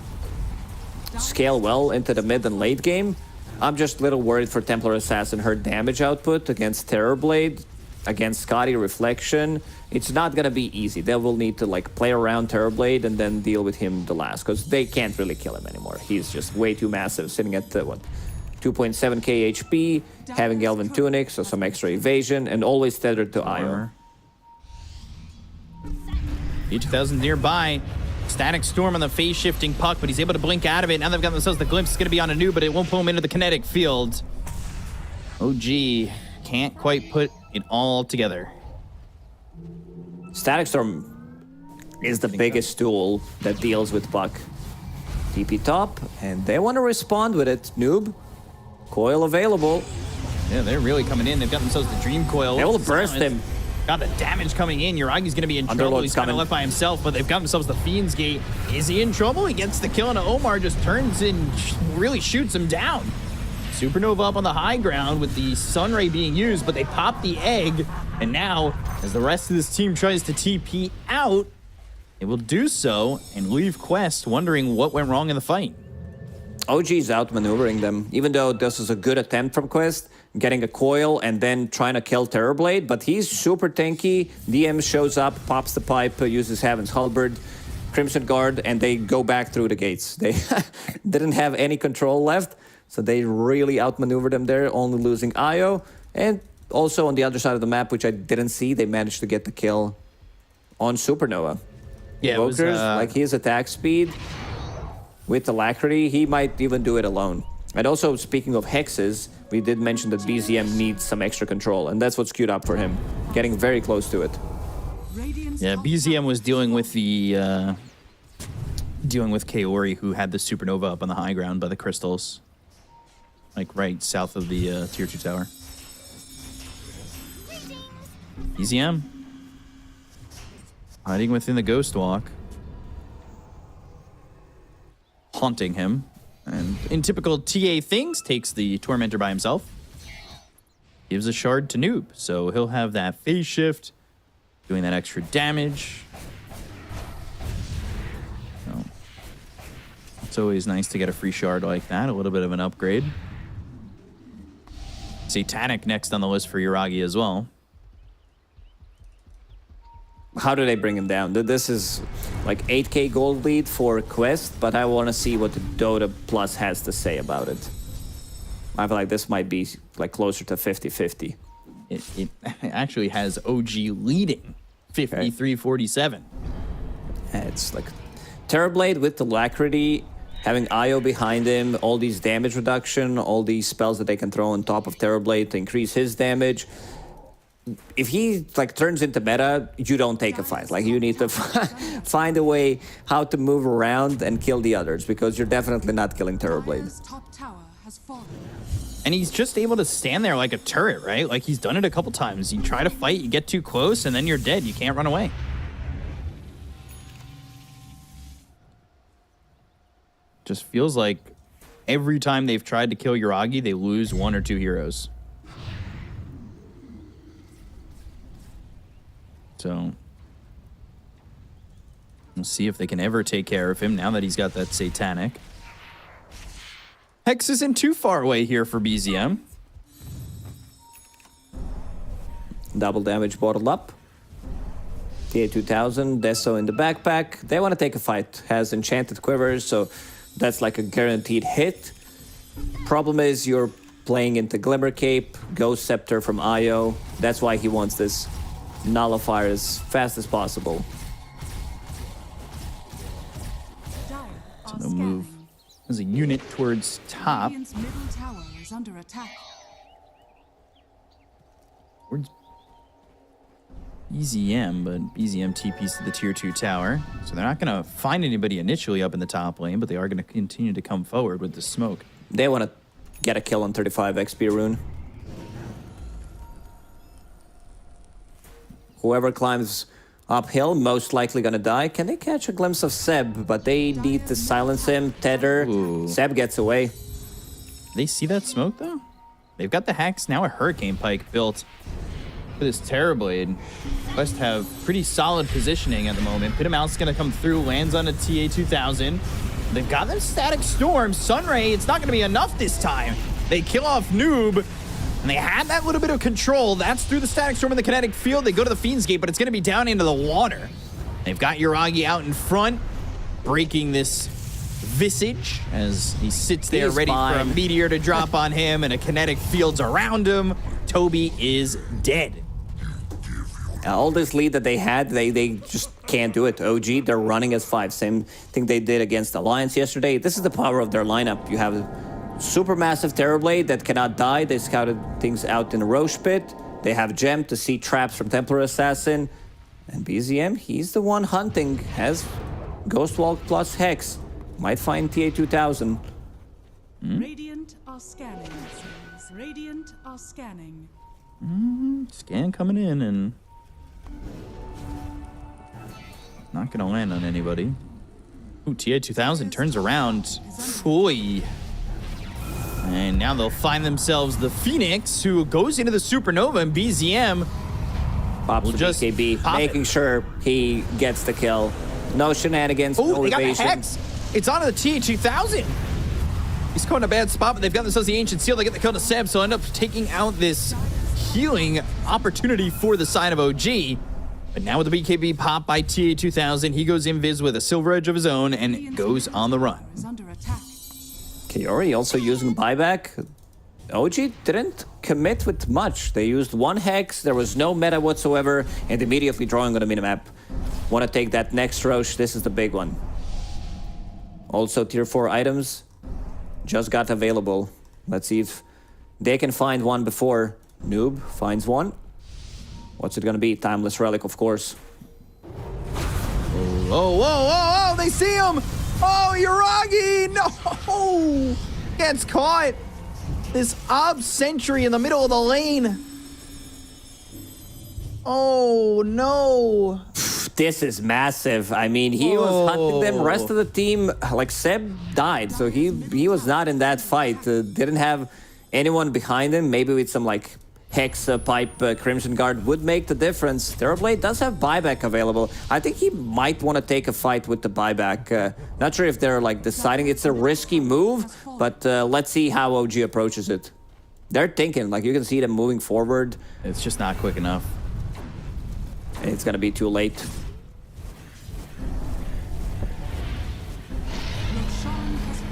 scale well into the mid and late game. I'm just a little worried for Templar Assassin. Her damage output against Terrorblade against Scotty Reflection, it's not gonna be easy. They will need to like play around Terrorblade and then deal with him the last, because they can't really kill him anymore. He's just way too massive, sitting at what, 2.7k HP, having Elven Tunic, so some extra evasion, and always tethered to Io. E2000 nearby. Static Storm on the phase-shifting puck, but he's able to blink out of it. Now they've got themselves the glimpse. It's going to be on a noob, but it won't pull him into the kinetic field. OG can't quite put it all together. Static Storm is the biggest tool that deals with puck. TP top, and they want to respond with it. Noob, coil available. Yeah, they're really coming in. They've got themselves the Dream Coil. They will burst him. Got the damage coming in. Uragi's going to be in trouble. He's kind of left by himself, but they've got themselves the Fiend's Gate. Is he in trouble? He gets the kill, and Omar just turns and really shoots him down. Supernova up on the high ground with the Sunray being used, but they pop the egg, and now, as the rest of this team tries to TP out, they will do so and leave Quest wondering what went wrong in the fight. OG's outmaneuvering them, even though this is a good attempt from Quest, getting a coil and then trying to kill Terrorblade, but he's super tanky. DM shows up, pops the pipe, uses Heaven's Halberd, Crimson Guard, and they go back through the gates. They didn't have any control left, so they really outmaneuvered them there, only losing Io. And also on the other side of the map, which I didn't see, they managed to get the kill on Supernova. Yeah, Invokers, it was, like his attack speed with Alacrity, he might even do it alone. And also, speaking of hexes, we did mention that BZM needs some extra control, and that's what's queued up for him, getting very close to it. Yeah, BZM was dealing with the Kaori, who had the Supernova up on the high ground by the crystals, like right south of the tier 2 tower. BZM hiding within the Ghost Walk, haunting him. And in typical TA things, takes the Tormentor by himself. Gives a shard to Noob, so he'll have that phase shift, doing that extra damage. So, it's always nice to get a free shard like that, a little bit of an upgrade. Satanic next on the list for Uragi as well. How do they bring him down? This is like 8k gold lead for Quest, but I want to see what the Dota Plus has to say about it. I feel like this might be like closer to 50-50. It actually has OG leading 53-47. It's like Terrorblade with Alacrity, having Io behind him, all these damage reduction, all these spells that they can throw on top of Terrorblade to increase his damage. If he like turns into meta, you don't take a fight. Like you need to find a way how to move around and kill the others, because you're definitely not killing Terrorblade. And he's just able to stand there like a turret, right? Like he's done it a couple times. You try to fight, you get too close, and then you're dead. You can't run away. Just feels like every time they've tried to kill Uragi, they lose one or two heroes. So we'll see if they can ever take care of him now that he's got that Satanic. Hex isn't too far away here for BZM. Double damage bottled up. TA2000, Deso in the backpack. They want to take a fight. Has enchanted quivers, so that's like a guaranteed hit. Problem is you're playing into Glimmer Cape, Ghost Scepter from Io. That's why he wants this nullifier as fast as possible. So no move. There's a unit towards top. Middle tower is under attack. Towards BZM, but BZM TPs to the tier 2 tower. So they're not going to find anybody initially up in the top lane, but they are going to continue to come forward with the smoke. They want to get a kill on 35 XP rune. Whoever climbs uphill, most likely gonna die. Can they catch a glimpse of Seb? But they need to silence him. Tether. Ooh. Seb gets away. They see that smoke, though? They've got the Hex, now a Hurricane Pike built for this Terrorblade. Quest have pretty solid positioning at the moment. Pitamouth's gonna come through, lands on a TA2000. They've got them Static Storm. Sunray, it's not gonna be enough this time. They kill off Noob. And they had that little bit of control. That's through the Static Storm in the Kinetic Field. They go to the Fiend's Gate, but it's going to be down into the water. They've got Yuragi out in front, breaking this Visage as he sits there ready for a meteor to drop on him and a kinetic field's around him. Toby is dead. All this lead that they had, they just can't do it. OG, they're running as 5. Same thing they did against Alliance yesterday. This is the power of their lineup. You have a supermassive Terrorblade that cannot die. They scouted things out in the Roche Pit. They have Gem to see traps from Templar Assassin. And BZM, he's the one hunting, has Ghostwalk plus Hex. Might find TA-2000. Radiant are scanning. Radiant are scanning. Scan coming in and not gonna land on anybody. Ooh, TA-2000 turns around. Oy. And now they'll find themselves the Phoenix, who goes into the Supernova, and BZM Pops will just BKB, making sure he gets the kill. No shenanigans, no they got the evasion. Hex. It's onto the TA-2000. He's caught in a bad spot, but they've got themselves the Ancient Seal. They get the kill to Seb, so end up taking out this healing opportunity for the side of OG. But now with the BKB pop by TA-2000, he goes invis with a Silver Edge of his own and goes on the run. Kiori also using buyback. OG didn't commit with much. They used 1 Hex, there was no meta whatsoever, and immediately drawing on the minimap. Want to take that next Roche, this is the big one. Also, tier 4 items just got available. Let's see if they can find one before Noob finds one. What's it gonna be? Timeless Relic, of course. Oh, they see him! Oh, Yuragi! No! Gets caught! This Ob Sentry in the middle of the lane. Oh, no. This is massive. I mean, he was hunting them. Rest of the team, like Seb died, so he was not in that fight. Didn't have anyone behind him. Maybe with some like Hex, Pipe, Crimson Guard would make the difference. Terrorblade does have buyback available. I think he might want to take a fight with the buyback. Not sure if they're like deciding it's a risky move, but let's see how OG approaches it. They're thinking, like you can see them moving forward. It's just not quick enough. It's gonna be too late.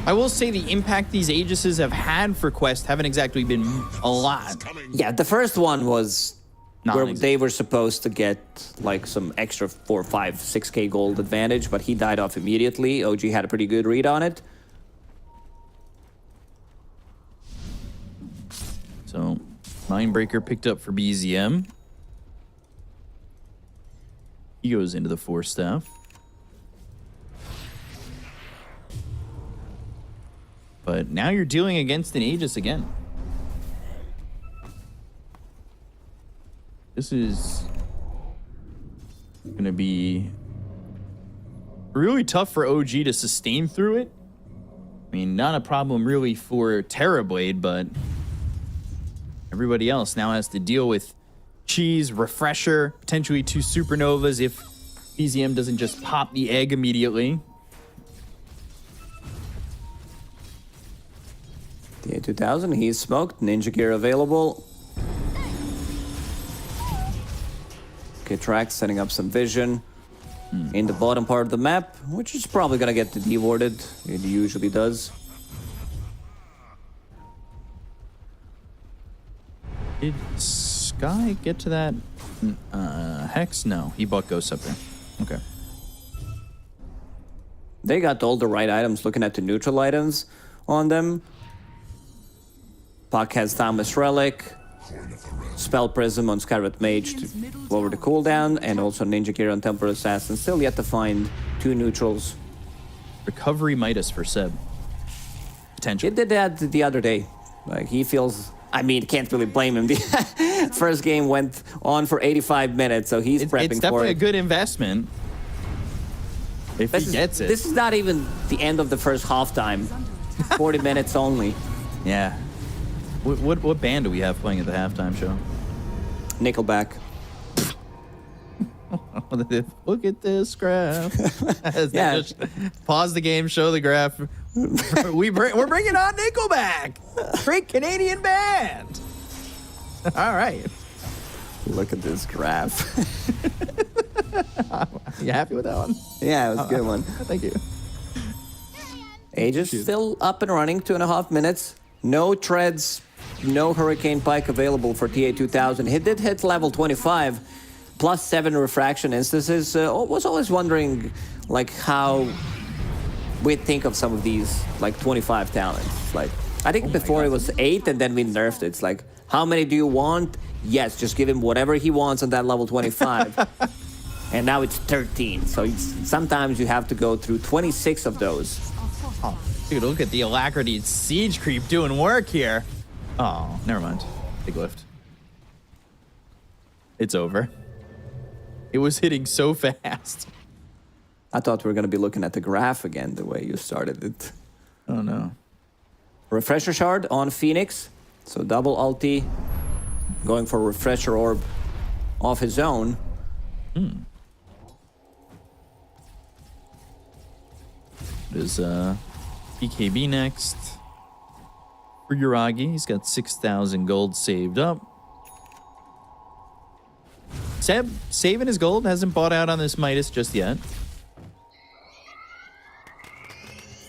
I will say the impact these Aegises have had for Quest haven't exactly been a lot. Yeah, the first one was where they were supposed to get like some extra 4, 5, 6k gold advantage, but he died off immediately. OG had a pretty good read on it. So, Mindbreaker picked up for BZM. He goes into the 4-staff. But now you're dealing against an Aegis again. This is going to be really tough for OG to sustain through it. I mean, not a problem really for Terrorblade, but everybody else now has to deal with Cheese, Refresher, potentially 2 Supernovas if BZM doesn't just pop the egg immediately. The A2000, he's smoked. Ninja gear available. Okay, Trax setting up some vision in the bottom part of the map, which is probably gonna get dewarded. It usually does. Did Sky get to that Hex? No, he bought Ghosts up there. Okay. They got all the right items, looking at the neutral items on them. Puck has Timeless Relic, Spell Prism on Scarlet Mage to lower the cooldown, and also Ninja Gear on Templar Assassin. Still yet to find 2 neutrals. Recovery Midas for Seb. Potential. He did that the other day. Like, he feels... I mean, can't really blame him. The first game went on for 85 minutes, so he's prepping for it. It's definitely a good investment. If he gets it. This is not even the end of the first halftime. 40 minutes only. Yeah. What band do we have playing at the halftime show? Nickelback. Look at this graph. Yeah. Just pause the game, show the graph. We're bringing on Nickelback. Great Canadian band. All right. Look at this graph. You happy with that one? Yeah, it was a good one. Thank you. Aegis still up and running, 2.5 minutes. No treads, no Hurricane Pike available for TA2000. He did hit level 25, plus 7 refraction instances. Was always wondering, like, how we think of some of these, like, 25 talents. Like, I think before it was 8, and then we nerfed it. It's like, how many do you want? Yes, just give him whatever he wants on that level 25. And now it's 13. So sometimes you have to go through 26 of those. Oh, dude, look at the Alacrity Siege Creep doing work here. Oh, never mind. Big lift. It's over. It was hitting so fast. I thought we were going to be looking at the graph again, the way you started it. Oh, no. Refresher Shard on Phoenix. So double ulti. Going for Refresher Orb off his own. There's BKB next. For Yuragi, he's got 6,000 gold saved up. Seb, saving his gold, hasn't bought out on this Midas just yet.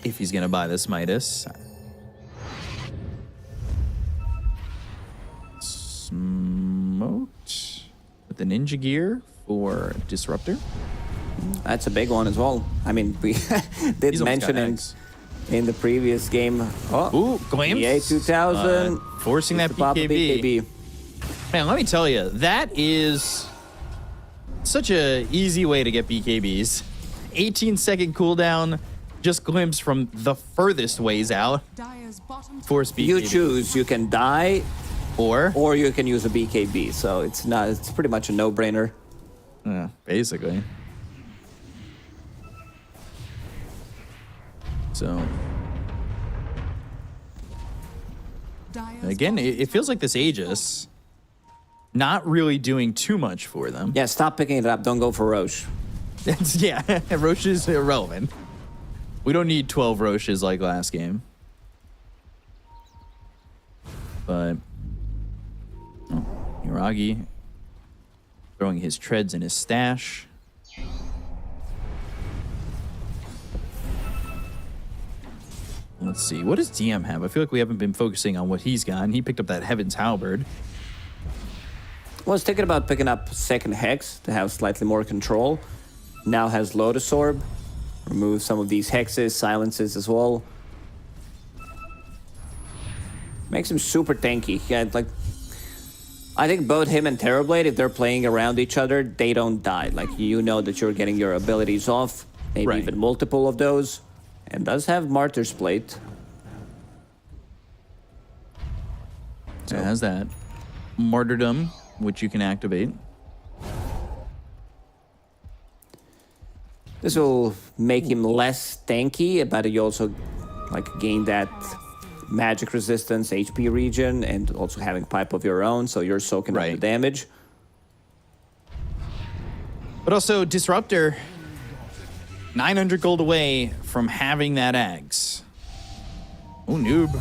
If he's gonna buy this Midas. Smoked with the Ninja Gear for Disruptor. That's a big one as well. I mean, we did mention in the previous game. Ooh, glimpse. TA2000. Forcing that BKB. Man, let me tell you, that is such a easy way to get BKBs. 18-second cooldown, just glimpse from the furthest ways out. Force BKB. You choose. You can die, or you can use a BKB. So it's pretty much a no-brainer. Yeah, basically. So again, it feels like this Aegis not really doing too much for them. Yeah, stop picking it up. Don't go for Roche. Yeah, Roche is irrelevant. We don't need 12 Roches like last game. But Yuragi throwing his treads in his stash. Let's see. What does DM have? I feel like we haven't been focusing on what he's got. And he picked up that Heaven's Halberd. I was thinking about picking up second Hex to have slightly more control. Now has Lotus Orb. Remove some of these hexes, silences as well. Makes him super tanky. Yeah, like, I think both him and Terrorblade, if they're playing around each other, they don't die. Like, you know that you're getting your abilities off. Maybe even multiple of those. And does have Martyr's Plate. So it has that. Martyrdom, which you can activate. This will make him less tanky, but you also like gain that magic resistance, HP regen, and also having pipe of your own, so you're soaking up the damage. But also Disruptor, 900 gold away from having that Ags. Oh, Noob.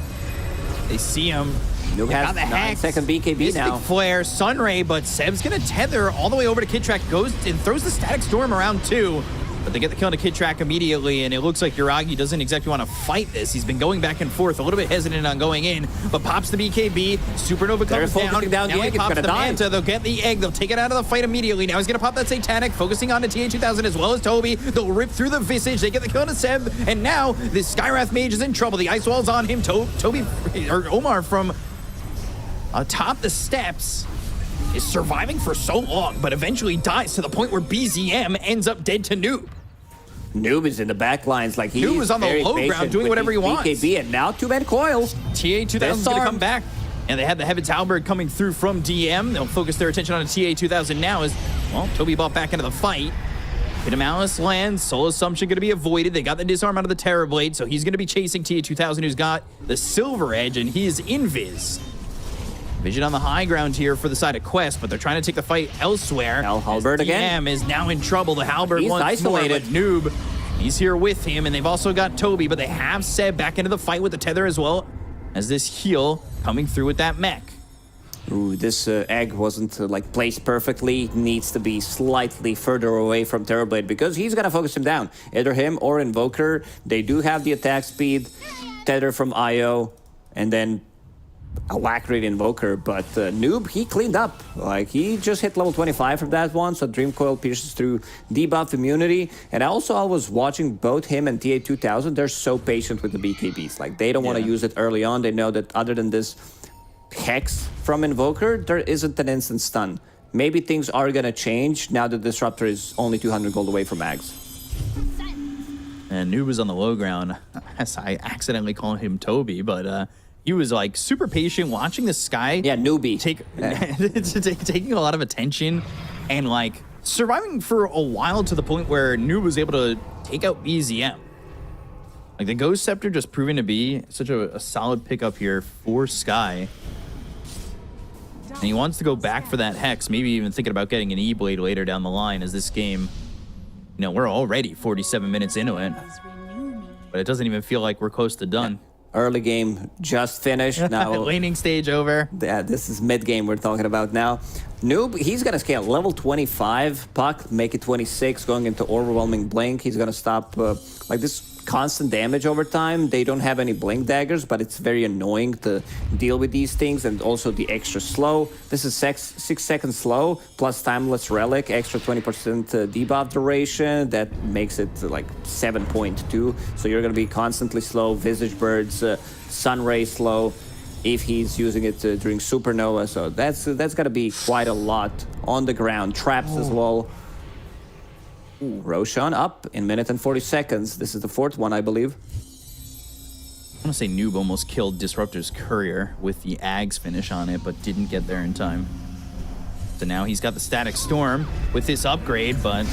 They see him. Noob has 9-second BKB Mystic now. Flare, Sunray, but Seb's gonna tether all the way over to Kid Track, goes and throws the Static Storm around too. But they get the kill on a Kid Track immediately, and it looks like Yuragi doesn't exactly want to fight this. He's been going back and forth, a little bit hesitant on going in, but pops the BKB. Supernova comes down. Now he pops the Manta. They'll get the egg. They'll take it out of the fight immediately. Now he's going to pop that Satanic, focusing on the TA2000 as well as Toby. They'll rip through the Visage. They get the kill on Seb, and now this Skywrath Mage is in trouble. The Ice Wall's on him. Toby, or Omar from atop the steps is surviving for so long, but eventually dies to the point where BZM ends up dead to Noob. Noob is in the back lines, like Noob was on the low ground doing whatever he wants. BKB, and now two-man coil. TA2000 is going to come back. And they had the Heaven's Halberd coming through from DM. They'll focus their attention on a TA2000 now as, well, Toby bought back into the fight. Bit of Malice lands, Soul Assumption going to be avoided. They got the disarm out of the Terrorblade, so he's going to be chasing TA2000, who's got the Silver Edge, and he is invis. Vision on the high ground here for the side of Quest, but they're trying to take the fight elsewhere. Now Halberd again. DM is now in trouble. The Halberd He's once isolated. more, but Noob, he's here with him, and they've also got Toby, but they have Seb back into the fight with the tether as well as this heal coming through with that mech. Ooh, this egg wasn't like placed perfectly. Needs to be slightly further away from Terrorblade because he's gonna focus him down. Either him or Invoker. They do have the attack speed, tether from IO, and then Alacrity Invoker. But Noob, he cleaned up. Like he just hit level 25 from that one. So Dream Coil pierces through debuff immunity. And also I was watching both him and TA2000. They're so patient with the BKBs. Like they don't want to use it early on. They know that other than this Hex from Invoker, there isn't an instant stun. Maybe things are gonna change now that Disruptor is only 200 gold away from Ags. And Noob was on the low ground. I accidentally called him Toby, but he was like super patient watching the sky. Yeah, Noobie. Taking a lot of attention and like surviving for a while to the point where Noob was able to take out BZM. Like the Ghost Scepter just proving to be such a solid pickup here for Sky. And he wants to go back for that Hex, maybe even thinking about getting an E-Blade later down the line as this game, you know, we're already 47 minutes into it. But it doesn't even feel like we're close to done. Early game just finished. Now laning stage over. Yeah, this is mid game we're talking about now. Noob, he's gonna scale level 25. Puck, make it 26, going into Overwhelming Blink. He's gonna stop like this constant damage over time. They don't have any blink daggers, but it's very annoying to deal with these things, and also the extra slow. This is 6 seconds slow plus Timeless Relic, extra 20% debuff duration. That makes it like 7.2. So you're gonna be constantly slow. Visage Birds, Sunray slow if he's using it during Supernova. So that's gonna be quite a lot on the ground. Traps as well. Ooh, Roshan up in minute and 40 seconds. This is the fourth one, I believe. I want to say Noob almost killed Disruptor's Courier with the Ags finish on it, but didn't get there in time. So now he's got the Static Storm with this upgrade, but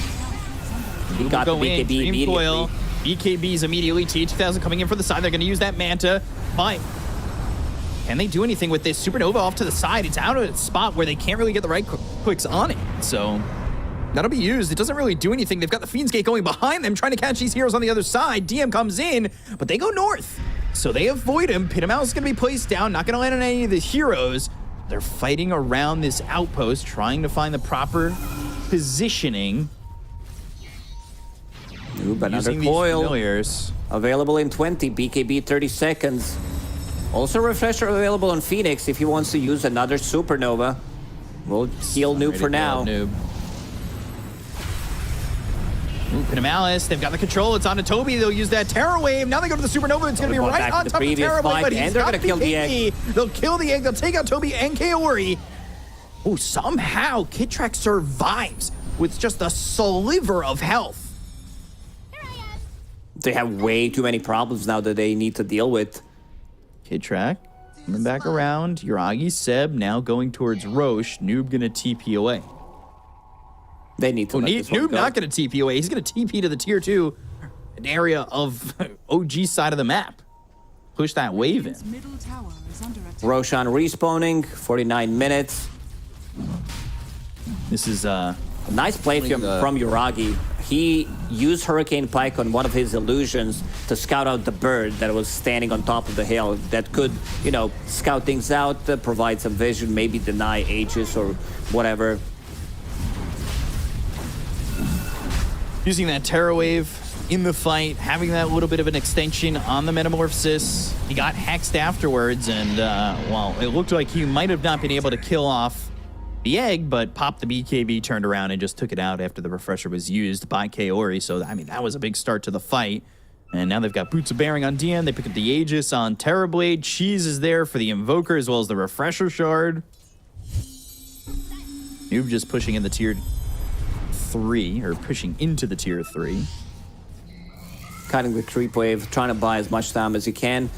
he got the BKB Dream Coil, BKBs immediately. TA2000 coming in for the side. They're going to use that Manta. But can they do anything with this? Supernova off to the side. It's out of its spot where they can't really get the right clicks on it. So that'll be used. It doesn't really do anything. They've got the Fiend's Gate going behind them, trying to catch these heroes on the other side. DM comes in, but they go north. So they avoid him. Pitamaus is going to be placed down, not going to land on any of the heroes. They're fighting around this outpost, trying to find the proper positioning. Ooh, another coil available in 20, BKB 30 seconds. Also Refresher available on Phoenix if he wants to use another Supernova. We'll heal Noob for now. Noob. Ooh, Pitamaus, they've got the control. It's on to Toby. They'll use that Terror Wave. Now they go to the Supernova. It's going to be right on top of Terror Wave, but he's got the kill the egg. They'll kill the egg. They'll take out Toby and Kaori. Oh, somehow Kidtrack survives with just a sliver of health. They have way too many problems now that they need to deal with. Kidtrack coming back around. Yuragi, Seb now going towards Roche. Noob going to TP away. They need to Noob not going to TP away. He's going to TP to the tier 2 an area of OG side of the map. Push that wave in. Roshan respawning, 49 minutes. This is a nice play from Yuragi. He used Hurricane Pike on one of his illusions to scout out the bird that was standing on top of the hill. That could, you know, scout things out, provide some vision, maybe deny Aegis or whatever. Using that Terror Wave in the fight, having that little bit of an extension on the Metamorphosis. He got hexed afterwards, and, well, it looked like he might have not been able to kill off the egg, but popped the BKB, turned around, and just took it out after the Refresher was used by Kaori. So, I mean, that was a big start to the fight. And now they've got Boots of Bearing on DM. They pick up the Aegis on Terrorblade. Cheese is there for the Invoker as well as the Refresher Shard. Noob just pushing in the tier 3, or pushing into the tier 3. Cutting the creep wave, trying to buy as much time as he can.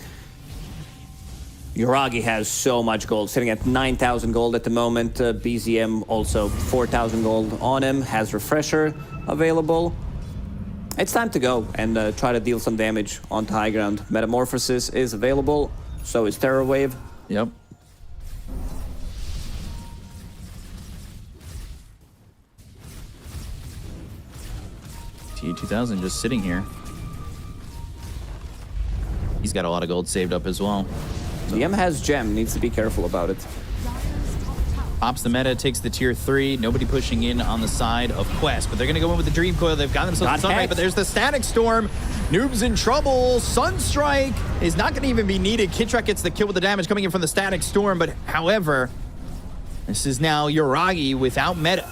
Yuragi has so much gold, sitting at 9,000 gold at the moment. BZM also 4,000 gold on him, has Refresher available. It's time to go and try to deal some damage onto high ground. Metamorphosis is available, so is Terror Wave. Yep. TA2000 just sitting here. He's got a lot of gold saved up as well. DM has Gem, needs to be careful about it. Pops the meta, takes the tier 3. Nobody pushing in on the side of Quest, but they're going to go in with the Dream Coil. They've got themselves a Sunray, but there's the Static Storm. Noob's in trouble. Sunstrike is not going to even be needed. Kitrak gets the kill with the damage coming in from the Static Storm, but however, this is now Yuragi without meta.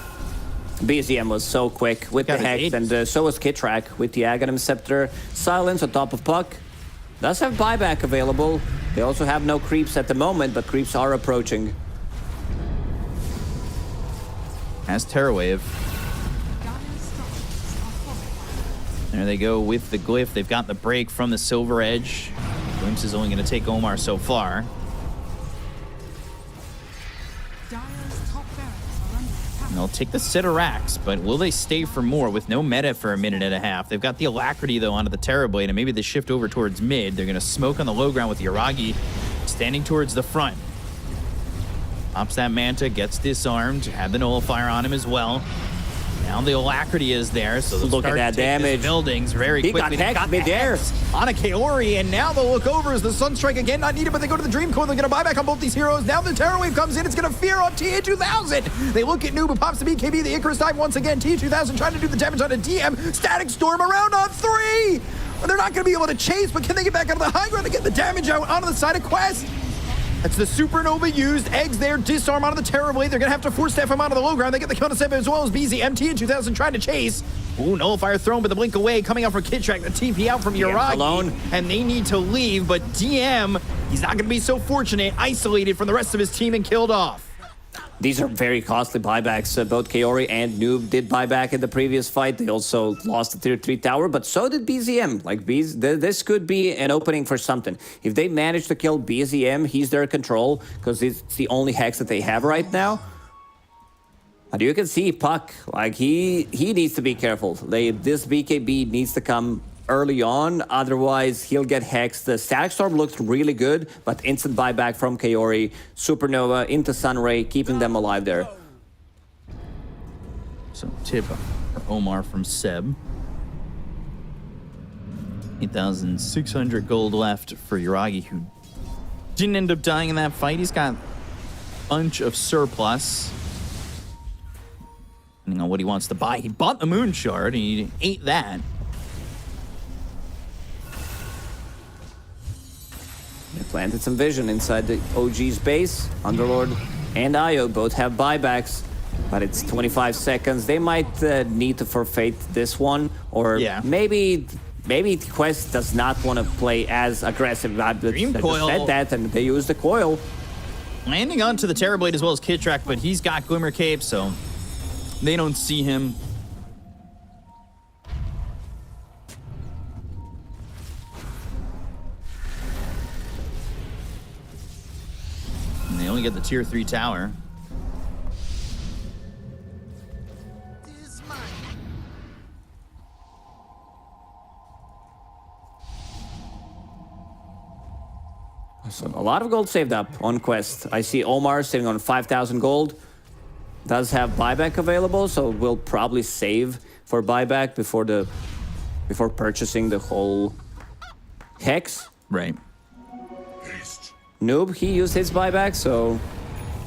BZM was so quick with the Hex, and so was Kitrak with the Aghanim Scepter. Silence on top of Puck. Does have buyback available. They also have no creeps at the moment, but creeps are approaching. Has Terrawave. There they go with the Glyph. They've got the break from the Silver Edge. Glimpse is only going to take Omar so far. And they'll take the Citarax, but will they stay for more with no meta for a minute and a half? They've got the Alacrity, though, onto the Terrorblade, and maybe they shift over towards mid. They're going to smoke on the low ground with Yuragi standing towards the front. Pops that Manta, gets disarmed, had the Nullifier on him as well. Now the Alacrity is there, so they'll look at that damage. Buildings very quickly. He got mid-air on a Kaori, and now they'll look over as the Sunstrike again not needed, but they go to the Dream Coil. They're going to buy back on both these heroes. Now the Terror Wave comes in. It's going to fear on TA2000. They look at Noob, who pops the BKB. The Icarus dive once again. TA2000 trying to do the damage on a DM. Static Storm around on 3. They're not going to be able to chase, but can they get back out of the high ground to get the damage out onto the side of Quest? That's the Supernova used. Eggs there, disarm onto the Terrorblade. They're going to have to force staff him onto the low ground. They get the counter step as well as BZM. and 2000 trying to chase. Ooh, Nullifier thrown, but the blink away. Coming out for Kitrak, the TP out from Yuragi. Alone. And they need to leave, but DM, he's not going to be so fortunate. Isolated from the rest of his team and killed off. These are very costly buybacks. Both Kaori and Noob did buyback in the previous fight. They also lost the tier 3 tower, but so did BZM. Like, this could be an opening for something. If they manage to kill BZM, he's their control, because it's the only Hex that they have right now. And you can see Puck, like, he needs to be careful. This BKB needs to come early on, otherwise he'll get hexed. The Static Storm looked really good, but instant buyback from Kaori, Supernova into Sunray, keeping them alive there. So tip for Omar from Seb. 8,600 gold left for Yuragi, who didn't end up dying in that fight. He's got a bunch of surplus. Depending on what he wants to buy. He bought the Moon Shard and he ate that. They planted some vision inside the OG's base. Underlord and Io both have buybacks, but it's 25 seconds. They might need to forfeit this one, or maybe Quest does not want to play as aggressive. Dream Coil said that, and they use the coil. Landing onto the Terrorblade as well as Kitrak, but he's got Glimmer Cape, so they don't see him. And they only get the tier 3 tower. So a lot of gold saved up on Quest. I see Omar sitting on 5,000 gold. Does have buyback available, so we'll probably save for buyback before purchasing the whole Hex. Right. Noob, he used his buyback, so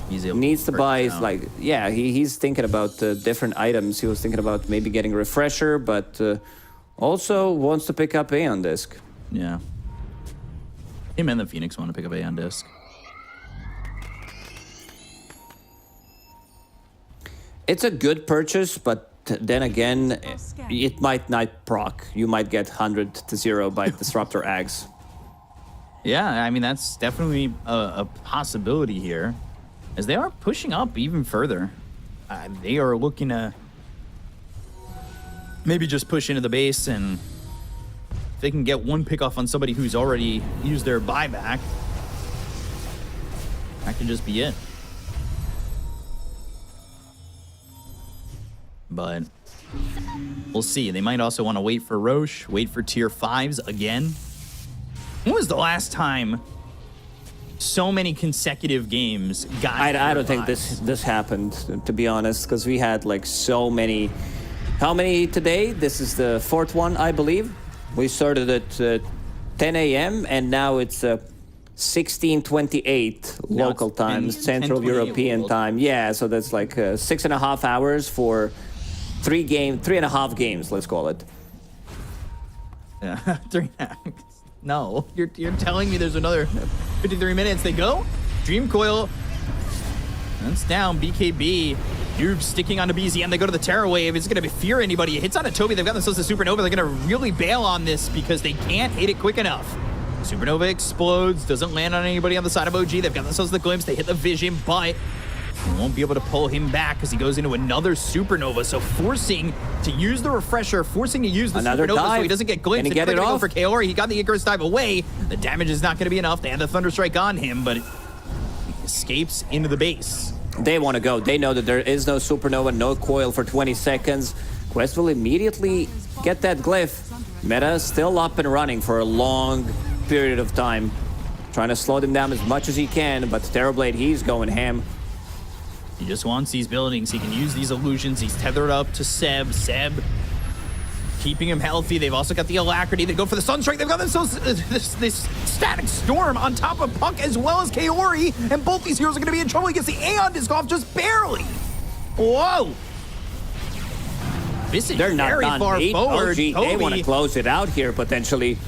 he needs to buy, like, yeah, he's thinking about different items. He was thinking about maybe getting a refresher, but also wants to pick up Aeon Disc. Yeah. Him and the Phoenix want to pick up Aeon Disc. It's a good purchase, but then again, it might not proc. You might get 100-0 by Disruptor Ags. Yeah, I mean, that's definitely a possibility here, as they are pushing up even further. They are looking to maybe just push into the base, and if they can get one pick off on somebody who's already used their buyback, that could just be it. But we'll see. They might also want to wait for Roche, wait for tier 5s again. When was the last time so many consecutive games got I don't think this happened, to be honest, because we had like so many. How many today? This is the 4th one, I believe. We started at 10 a.m. and now it's 16:28 local it's time, been Central 10:28 European world. time. Yeah, so that's like 6.5 hours for 3.5 games, let's call it. Yeah, 3.5. No, you're telling me there's another 53 minutes. They go. Dream Coil. That's down. BKB. Noob sticking onto BZM. They go to the Terror Wave. It's going to fear anybody. It hits on a Toby. They've got themselves a Supernova. They're going to really bail on this because they can't hit it quick enough. Supernova explodes. Doesn't land on anybody on the side of OG. They've got themselves the Glimpse. They hit the Vision, but they won't be able to pull him back because he goes into another Supernova. So forcing to use the Refresher, forcing to use the Another Supernova dive. so he doesn't get glimpsed. Can he get it off? For Kaori. He got the Icarus dive away. The damage is not going to be enough. They had the Thunderstrike on him, but he escapes into the base. They want to go. They know that there is no Supernova, no Coil for 20 seconds. Quest will immediately get that Glyph. Meta still up and running for a long period of time. Trying to slow them down as much as he can, but Terrorblade, he's going ham. He just wants these buildings. He can use these illusions. He's tethered up to Seb. Seb keeping him healthy. They've also got the Alacrity. They go for the Sunstrike. They've got themselves this Static Storm on top of Puck as well as Kaori. And both these heroes are going to be in trouble. He gets the Aeon Disc off just barely. Whoa. This is They're not very done. far forward. OG, they want to close it out here, potentially.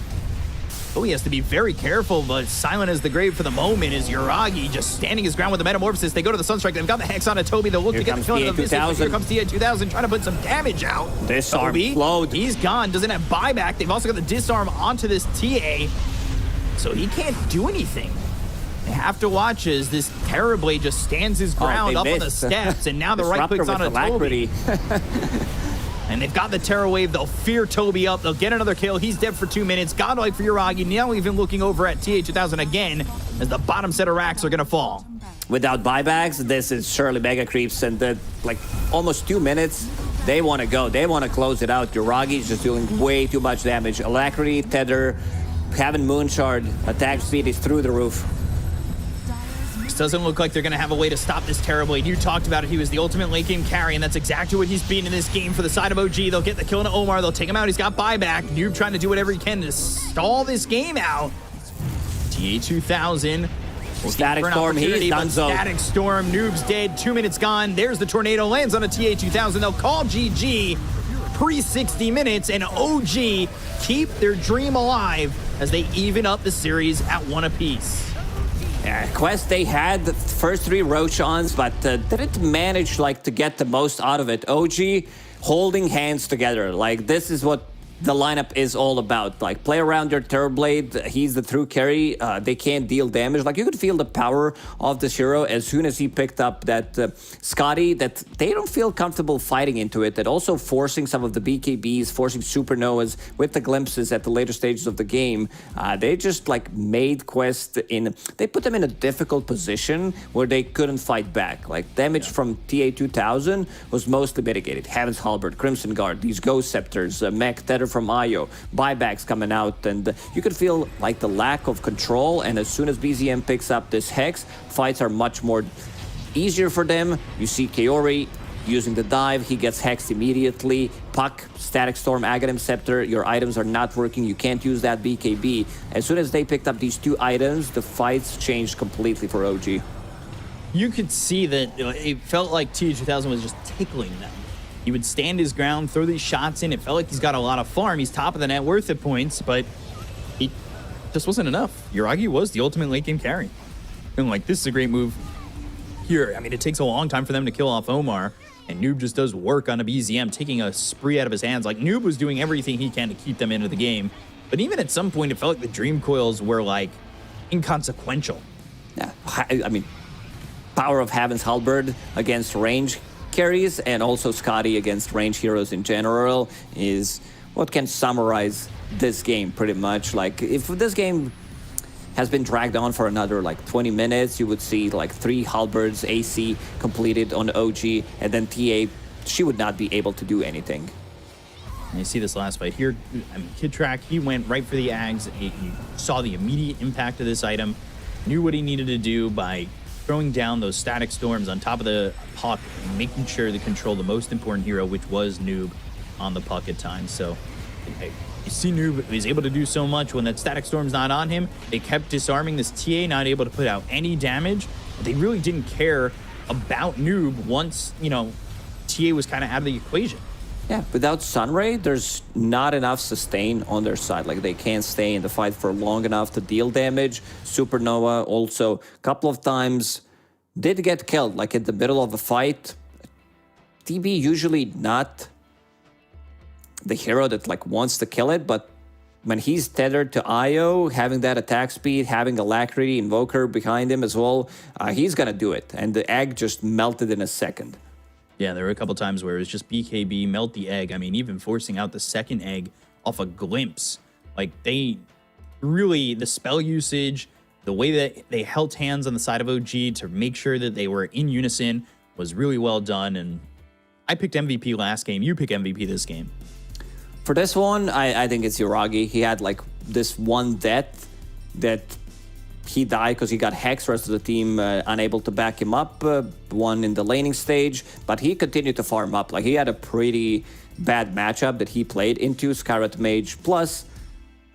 Oh, he has to be very careful, but silent as the grave for the moment is Yuragi just standing his ground with the Metamorphosis. They go to the Sunstrike. They've got the Hex on a Toby. They'll look Here to get the comes kill on the TA2000. Here comes TA2000 trying to put some damage out. Disarm Toby, flowed. he's gone. Doesn't have buyback. They've also got the Disarm onto this TA, so he can't do anything. They have to watch as this Terrorblade just stands his ground up on the steps, and now the right click's on a Toby. And they've got the Terror Wave. They'll fear Toby up. They'll get another kill. He's dead for 2 minutes. Godlike for Yuragi. Now even looking over at TA2000 again as the bottom set of racks are going to fall. Without buybacks, this is surely mega creeps, and like almost 2 minutes. They want to go. They want to close it out. Yuragi's just doing way too much damage. Alacrity, Tether, having Moonshard, attack speed is through the roof. Doesn't look like they're going to have a way to stop this Terrorblade. You talked about it. He was the ultimate late game carry, and that's exactly what he's been in this game for the side of OG. They'll get the kill into Omar. They'll take him out. He's got buyback. Noob trying to do whatever he can to stall this game out. TA2000. Static Storm, he's done so. Static Storm, Noob's dead. 2 minutes gone. There's the tornado. Lands on a TA2000. They'll call GG pre-60 minutes, and OG keep their dream alive as they even up the series at 1 apiece. Quest, they had the first 3 Roshans, but didn't manage to get the most out of it. OG holding hands together. This is what the lineup is all about. Play around your Terrorblade. He's the true carry. They can't deal damage. You could feel the power of this hero as soon as he picked up that Scotty, that they don't feel comfortable fighting into it. That also forcing some of the BKBs, forcing Supernovas with the glimpses at the later stages of the game. They just made Quest they put them in a difficult position where they couldn't fight back. Damage from TA2000 was mostly mitigated. Heaven's Halberd, Crimson Guard, these Ghost Scepters, Mech, Tether from Io, buybacks coming out, and you could feel the lack of control. And as soon as BZM picks up this Hex, fights are much more easier for them. You see Kaori using the dive, he gets hexed immediately. Puck, Static Storm, Aghanim Scepter, your items are not working, you can't use that BKB. As soon as they picked up these 2 items, the fights changed completely for OG. You could see that it felt like TA2000 was just tickling them. He would stand his ground, throw these shots in. It felt like he's got a lot of farm. He's top of the net worth at points, but it just wasn't enough. Yuragi was the ultimate late game carry. And this is a great move here. I mean, it takes a long time for them to kill off Omar, and Noob just does work on a BZM, taking a spree out of his hands. Noob was doing everything he can to keep them into the game. But even at some point, it felt like the Dream Coils were inconsequential. Yeah, I mean, power of Heaven's Halberd against range carries, and also Scotty against range heroes in general, is what can summarize this game pretty much. If this game has been dragged on for another 20 minutes, you would see 3 Halberds AC completed on OG, and then TA, she would not be able to do anything. And you see this last fight here. I mean, Kid Track, he went right for the Ags. He saw the immediate impact of this item, knew what he needed to do by throwing down those Static Storms on top of the Puck and making sure to control the most important hero, which was Noob on the Puck at times. So You see Noob is able to do so much when that Static Storm's not on him. They kept disarming this TA, not able to put out any damage. They really didn't care about Noob once, you know, TA was kind of out of the equation. Yeah, without Sunray, there's not enough sustain on their side. Like, they can't stay in the fight for long enough to deal damage. Supernova also a couple of times did get killed, like in the middle of the fight. TB usually not the hero that like wants to kill it, but when he's tethered to IO, having that attack speed, having Alacrity, Invoker behind him as well, he's gonna do it. And the egg just melted in a second. Yeah, there were a couple times where it was just BKB, melt the egg. I mean, even forcing out the second egg off a glimpse. Like, they really, the spell usage, the way that they held hands on the side of OG to make sure that they were in unison was really well done. And I picked MVP last game. You pick MVP this game. For this one, I think it's Yuragi. He had like this one death that he died because he got hexed. Rest of the team unable to back him up. One in the laning stage, but he continued to farm up. Like, he had a pretty bad matchup that he played into Scarlet Mage plus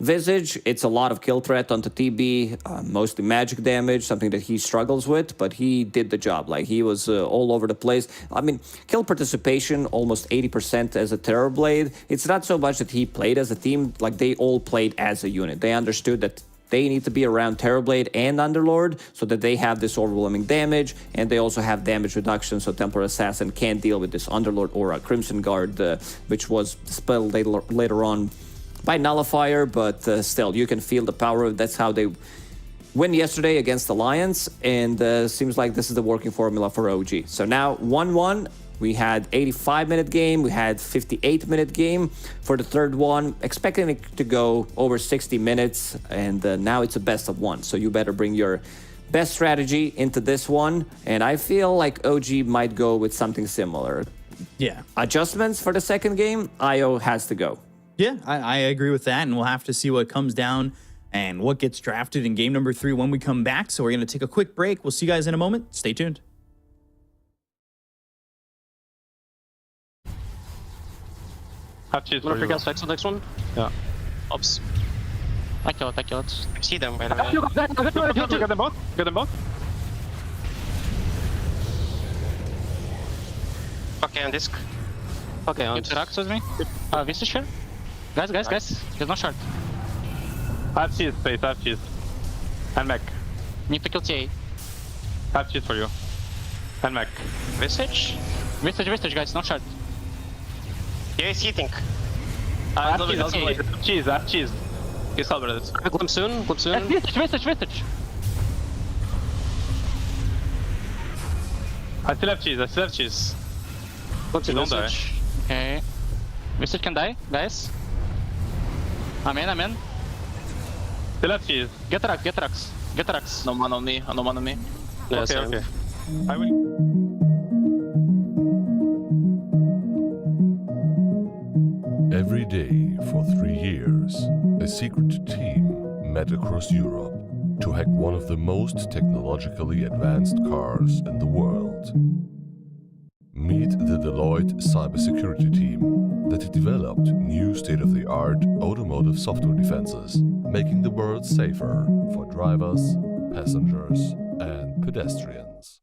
Visage. It's a lot of kill threat onto TB, mostly magic damage, something that he struggles with, but he did the job. Like, he was all over the place. I mean, kill participation, almost 80% as a Terrorblade. It's not so much that he played as a team, like, they all played as a unit. They understood that they need to be around Terrorblade and Underlord so that they have this overwhelming damage, and they also have damage reduction so Templar Assassin can't deal with this Underlord or a Crimson Guard, which was dispelled later on by Nullifier, but still, you can feel the power. That's how they win yesterday against Alliance, and seems like this is the working formula for OG. So now 1-1. We had 85-minute game. We had 58-minute game for the third one, expecting it to go over 60 minutes, and now it's a best of one. So you better bring your best strategy into this one, and I feel like OG might go with something similar. Yeah. Adjustments for the second game, IO has to go. Yeah, I agree with that, and we'll have to see what comes down and what gets drafted in game number 3 when we come back. So we're going to take a quick break. We'll see you guys in a moment. Stay tuned. Have cheese for you. Next one. Yeah. Ops. I kill it. I see them, by the way. Get them both. Get them both. Okay, on disc. Okay, on interact with me. Visage here. Guys. There's no shard. Have cheese, space. Have cheese. And mech. Need to kill TA. Have cheese for you. And mech. Visage, guys, no shard. Yeah, he's hitting. I have cheese. I have cheese. He's halberded. Glimpse soon. Visage. I still have cheese. Glimpse Don't die. Okay. Visage can die, guys. I'm in. Still have cheese. Get rocks. No man on me. Okay. I will. Every day for 3 years, a secret team met across Europe to hack one of the most technologically advanced cars in the world. Meet the Deloitte cybersecurity team that developed new state-of-the-art automotive software defenses, making the world safer for drivers, passengers, and pedestrians.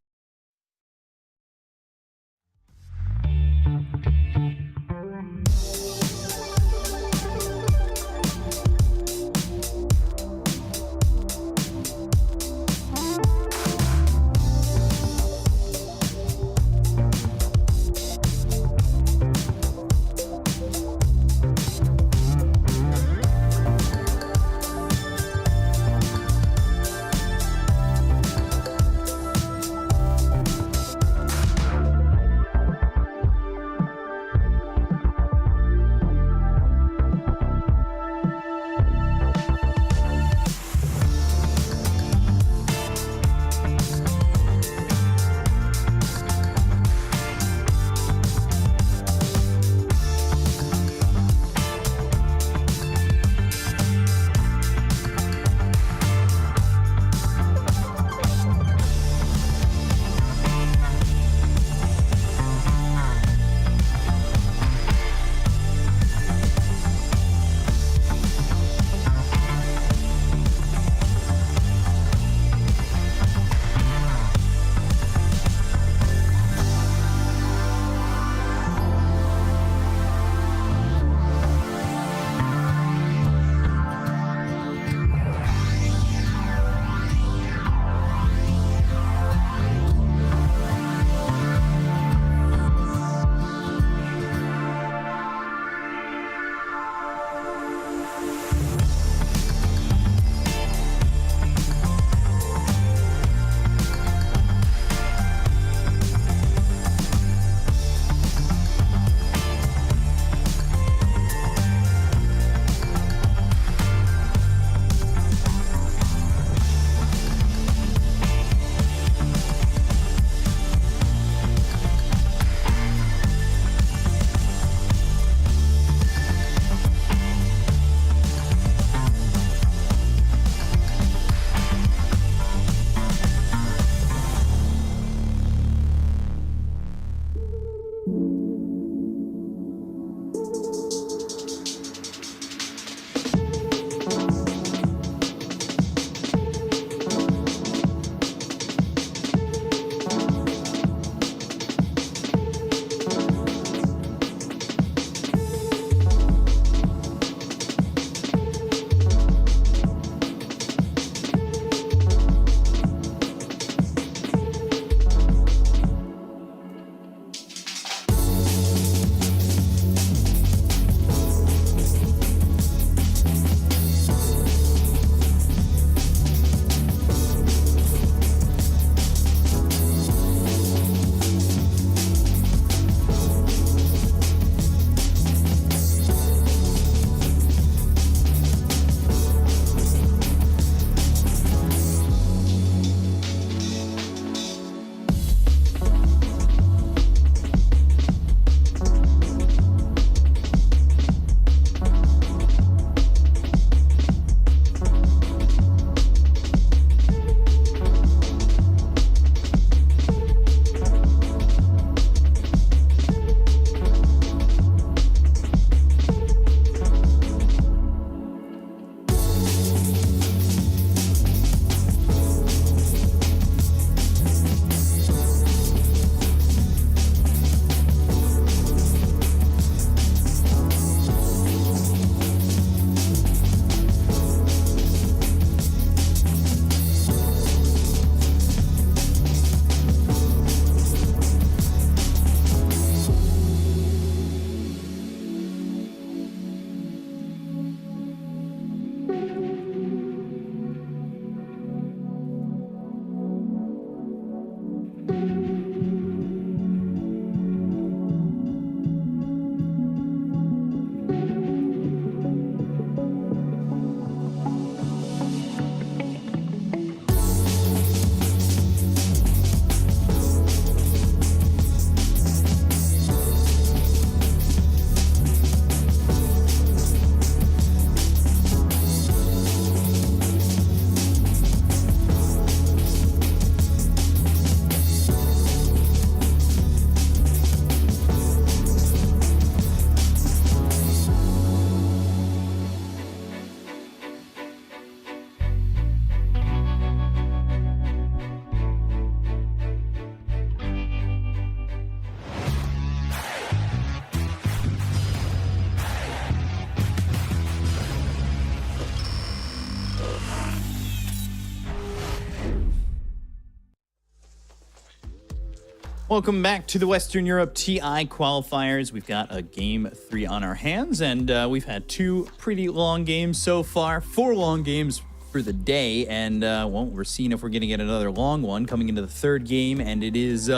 Welcome back to the Western Europe TI qualifiers. We've got a game 3 on our hands, and we've had 2 pretty long games so far, 4 long games for the day, and well, we're seeing if we're going to get another long one coming into the 3rd game, and it is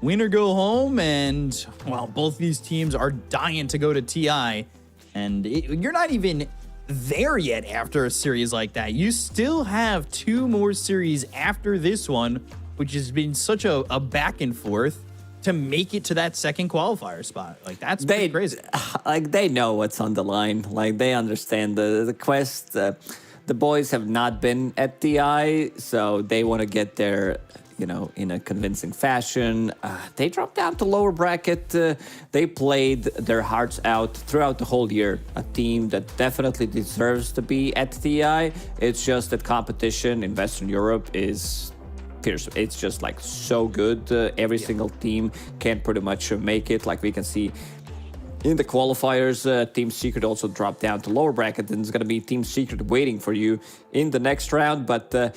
win or go home, and well, both these teams are dying to go to TI, and you're not even there yet after a series like that. You still have 2 more series after this one, which has been such a back and forth to make it to that 2nd qualifier spot. Like, that's pretty crazy. Like, they know what's on the line. Like, they understand the quest. The boys have not been at TI, so they want to get there, you know, in a convincing fashion. They dropped down to lower bracket. They played their hearts out throughout the whole year. A team that definitely deserves to be at TI. It's just that competition in Western Europe is fierce. It's just like so good. Every single team can pretty much make it. Like we can see in the qualifiers, Team Secret also dropped down to lower bracket, and it's going to be Team Secret waiting for you in the next round. But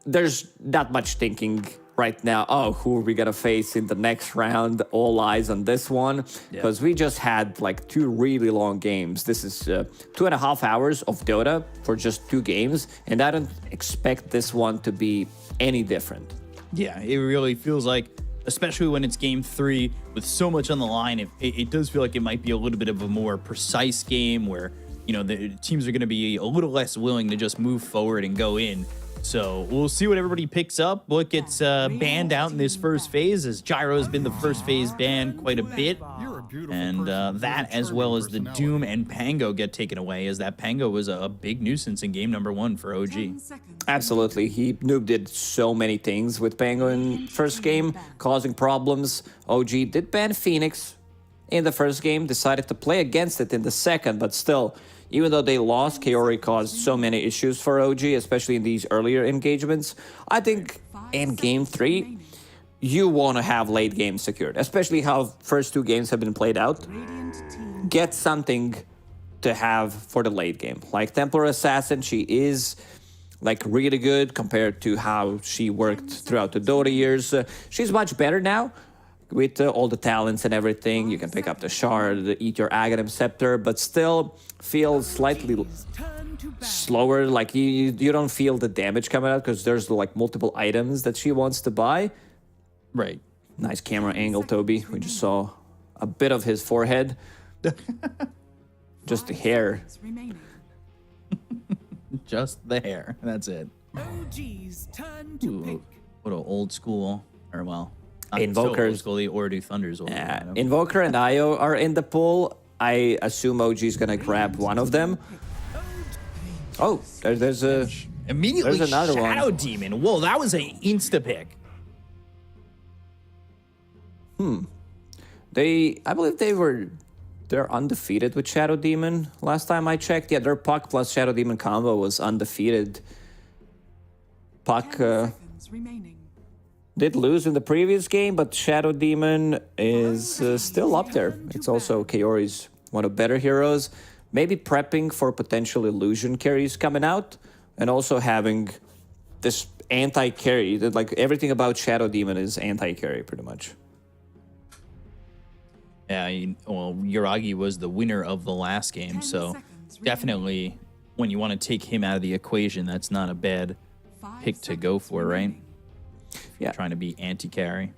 there's not much thinking right now. Oh, who are we going to face in the next round? All eyes on this one, because we just had like 2 really long games. This is 2.5 hours of Dota for just 2 games, and I don't expect this one to be any different. Yeah, it really feels like, especially when it's game 3 with so much on the line, it does feel like it might be a little bit of a more precise game where, you know, the teams are going to be a little less willing to just move forward and go in. So we'll see what everybody picks up, what gets banned out in this first phase, as Gyro has been the first phase banned quite a bit. And that, as well as the Doom and Pango, get taken away, as that Pango was a big nuisance in game number 1 for OG. Absolutely. Noob did so many things with Pango in first game, causing problems. OG did ban Phoenix in the first game, decided to play against it in the second, but still, even though they lost, Kaori caused so many issues for OG, especially in these earlier engagements. I think in game 3, you want to have late game secured, especially how first 2 games have been played out. Get something to have for the late game. Like Templar Assassin, she is like really good compared to how she worked throughout the Dota years. She's much better now with all the talents and everything. You can pick up the shard, eat your Aghanim Scepter, but still feels slightly slower. Like you don't feel the damage coming out because there's like multiple items that she wants to buy. Right. Nice camera angle, Toby. We just saw a bit of his forehead. Just the hair. Just the hair. That's it. OG's turn to pick. What an old school, or well, Invokers. Old school, the Ordu Thunders. Old, yeah. Invoker and Io are in the pool. I assume OG's gonna grab one of them. Oh, there's a immediately there's another Shadow one. Demon. Whoa, that was an insta pick. I believe they're undefeated with Shadow Demon. Last time I checked, yeah, their Puck plus Shadow Demon combo was undefeated. Puck did lose in the previous game, but Shadow Demon is still up there. It's also Kaori's one of better heroes. Maybe prepping for potential illusion carries coming out, and also having this anti-carry. Like everything about Shadow Demon is anti-carry pretty much. Yeah, well, Yuragi was the winner of the last game, so definitely when you want to take him out of the equation, that's not a bad pick to go for, right? Yeah. Trying to be anti-carry.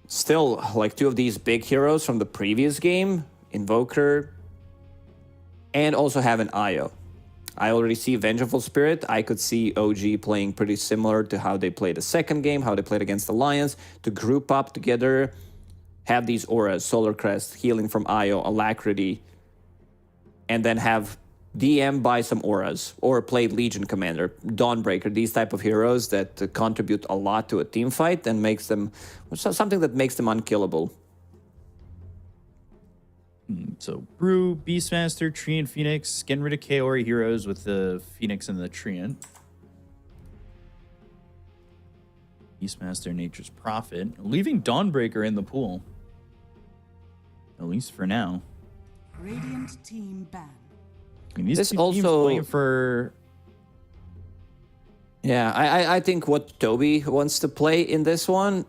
Still, like 2 of these big heroes from the previous game, Invoker, and also have an Io. I already see Vengeful Spirit. I could see OG playing pretty similar to how they played the second game, how they played against Alliance, to group up together, have these auras, Solar Crest, healing from Io, Alacrity, and then have DM buy some auras, or play Legion Commander, Dawnbreaker, these type of heroes that contribute a lot to a team fight and makes them something that makes them unkillable. So Brew, Beastmaster, Treant, Phoenix, getting rid of Kaori heroes with the Phoenix and the Treant. Beastmaster, Nature's Prophet, leaving Dawnbreaker in the pool. At least for now. Radiant team ban. I mean, these This two teams also- playing for... Yeah, I think what Toby wants to play in this one,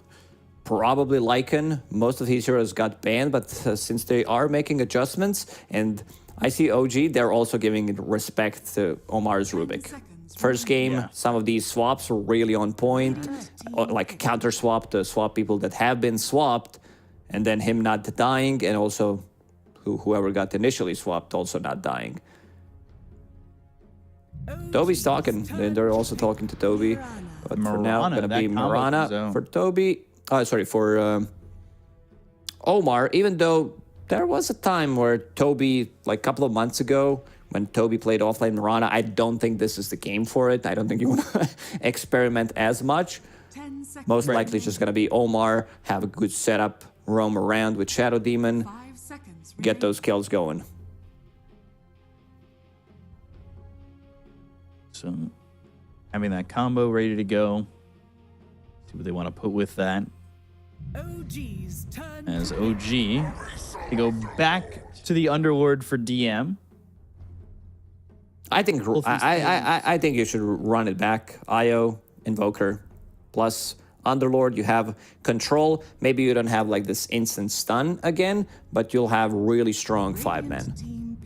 probably Lycan. Most of his heroes got banned, but since they are making adjustments, and I see OG, they're also giving respect to Omar's Rubik. First game, some of these swaps were really on point, like counter swap to swap people that have been swapped, and then him not dying, and also whoever got initially swapped also not dying. Toby's talking. They're also talking to Toby. But for now, going to be Mirana for Toby. Oh, sorry, for Omar. Even though there was a time where Toby, like a couple of months ago, when Toby played offlane Mirana, I don't think this is the game for it. I don't think you want to experiment as much. Most likely it's just going to be Omar, have a good setup, roam around with Shadow Demon, get those kills going. So, having that combo ready to go. See what they want to put with that. OG's turn. As OG, they go back to the Underlord for DM. I think you should run it back. IO, Invoker, plus Underlord. You have control. Maybe you don't have like this instant stun again, but you'll have really strong 5-man.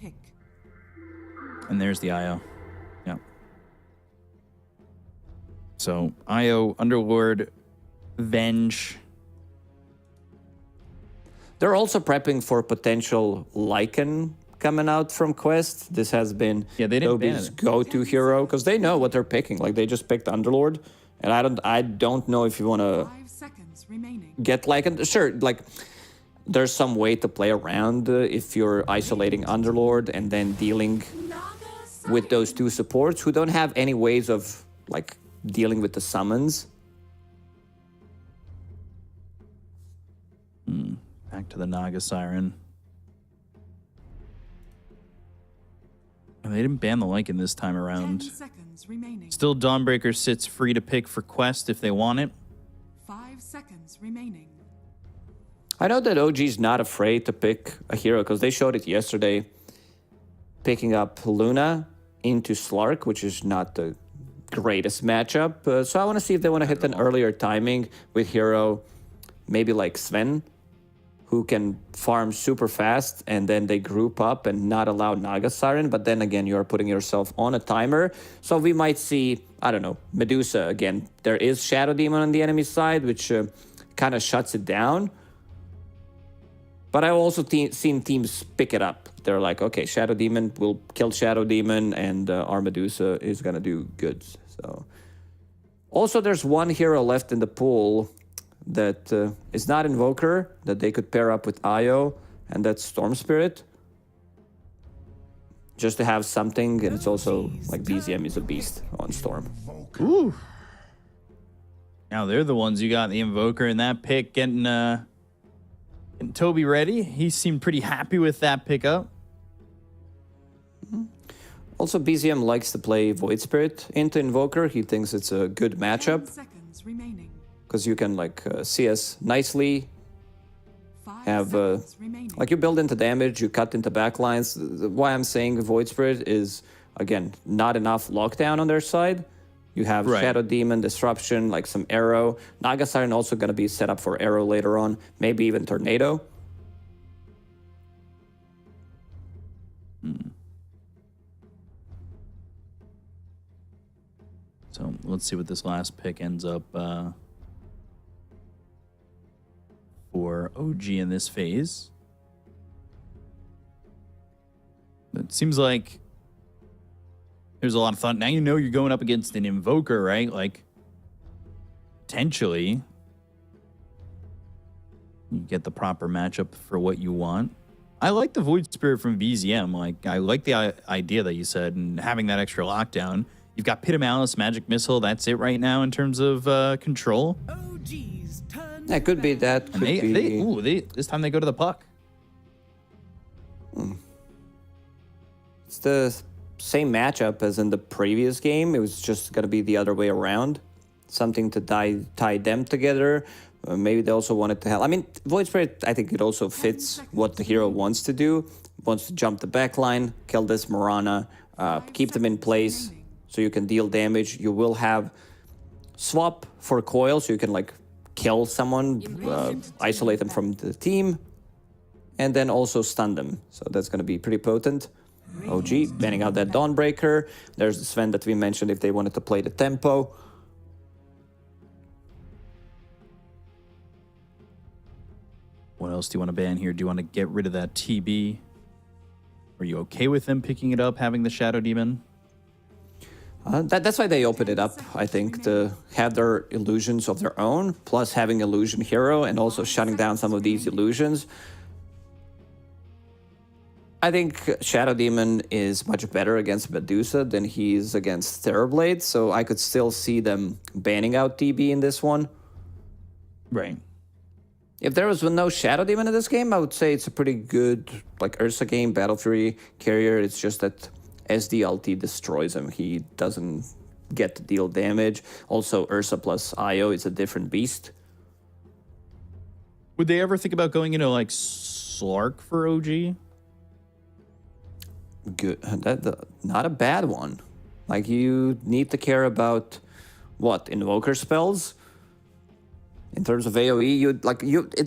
And there's the IO. Yeah. So IO, Underlord, Venge. They're also prepping for potential Lycan coming out from Quest. This has been Toby's go-to hero because they know what they're picking. Like they just picked Underlord, and I don't know if you want to get Lycan. Sure, like there's some way to play around if you're isolating Underlord and then dealing with those two supports who don't have any ways of like dealing with the summons. Back to the Naga Siren. And they didn't ban the Lycan this time around. Still, Dawnbreaker sits free to pick for Quest if they want it. 5 seconds remaining. I know that OG's not afraid to pick a hero because they showed it yesterday, picking up Luna into Slark, which is not the greatest matchup. So I want to see if they want to hit an earlier timing with hero, maybe like Sven, who can farm super fast, and then they group up and not allow Naga Siren. But then again, you're putting yourself on a timer. So we might see, I don't know, Medusa again. There is Shadow Demon on the enemy side, which kind of shuts it down. But I've also seen teams pick it up. They're like, okay, Shadow Demon will kill Shadow Demon, and our Medusa is going to do good. So, also, there's one hero left in the pool that is not Invoker, that they could pair up with IO, and that's Storm Spirit. Just to have something, and it's also like BZM is a beast on Storm. Ooh. Now they're the ones you got the Invoker in that pick, getting Toby ready. He seemed pretty happy with that pickup. Also, BZM likes to play Void Spirit into Invoker. He thinks it's a good matchup. Because you can like CS nicely, have like you build into damage, you cut into backlines. Why I'm saying Void Spirit is, again, not enough lockdown on their side. You have Shadow Demon, Disruption, like some Arrow. Naga Siren also going to be set up for Arrow later on, maybe even Tornado. So let's see what this last pick ends up for OG in this phase. It seems like there's a lot of thought. Now you know you're going up against an Invoker, right? Like, potentially, you get the proper matchup for what you want. I like the Void Spirit from BZM. Like, I like the idea that you said, and having that extra lockdown. You've got Pit of Malice, Magic Missile. That's it right now in terms of control. That could be that. This time they go to the puck. It's the same matchup as in the previous game. It was just going to be the other way around. Something to tie them together. Maybe they also wanted to help. I mean, Void Spirit, I think it also fits what the hero wants to do. Wants to jump the backline, kill this Mirana, keep them in place so you can deal damage. You will have swap for coil, so you can like kill someone, isolate them from the team, and then also stun them. So that's going to be pretty potent. OG banning out that Dawnbreaker. There's the Sven that we mentioned if they wanted to play the tempo. What else do you want to ban here? Do you want to get rid of that TB? Are you okay with them picking it up, having the Shadow Demon? That's why they opened it up, I think, to have their illusions of their own, plus having Illusion Hero and also shutting down some of these illusions. I think Shadow Demon is much better against Medusa than he is against Terrorblade, so I could still see them banning out TB in this one. Right. If there was no Shadow Demon in this game, I would say it's a pretty good, like, Ursa game, Battle Fury carrier. It's just that SD ulti destroys him. He doesn't get to deal damage. Also, Ursa plus IO is a different beast. Would they ever think about going into, like, Slark for OG? Good. Not a bad one. Like, you need to care about, what, Invoker spells? In terms of AoE,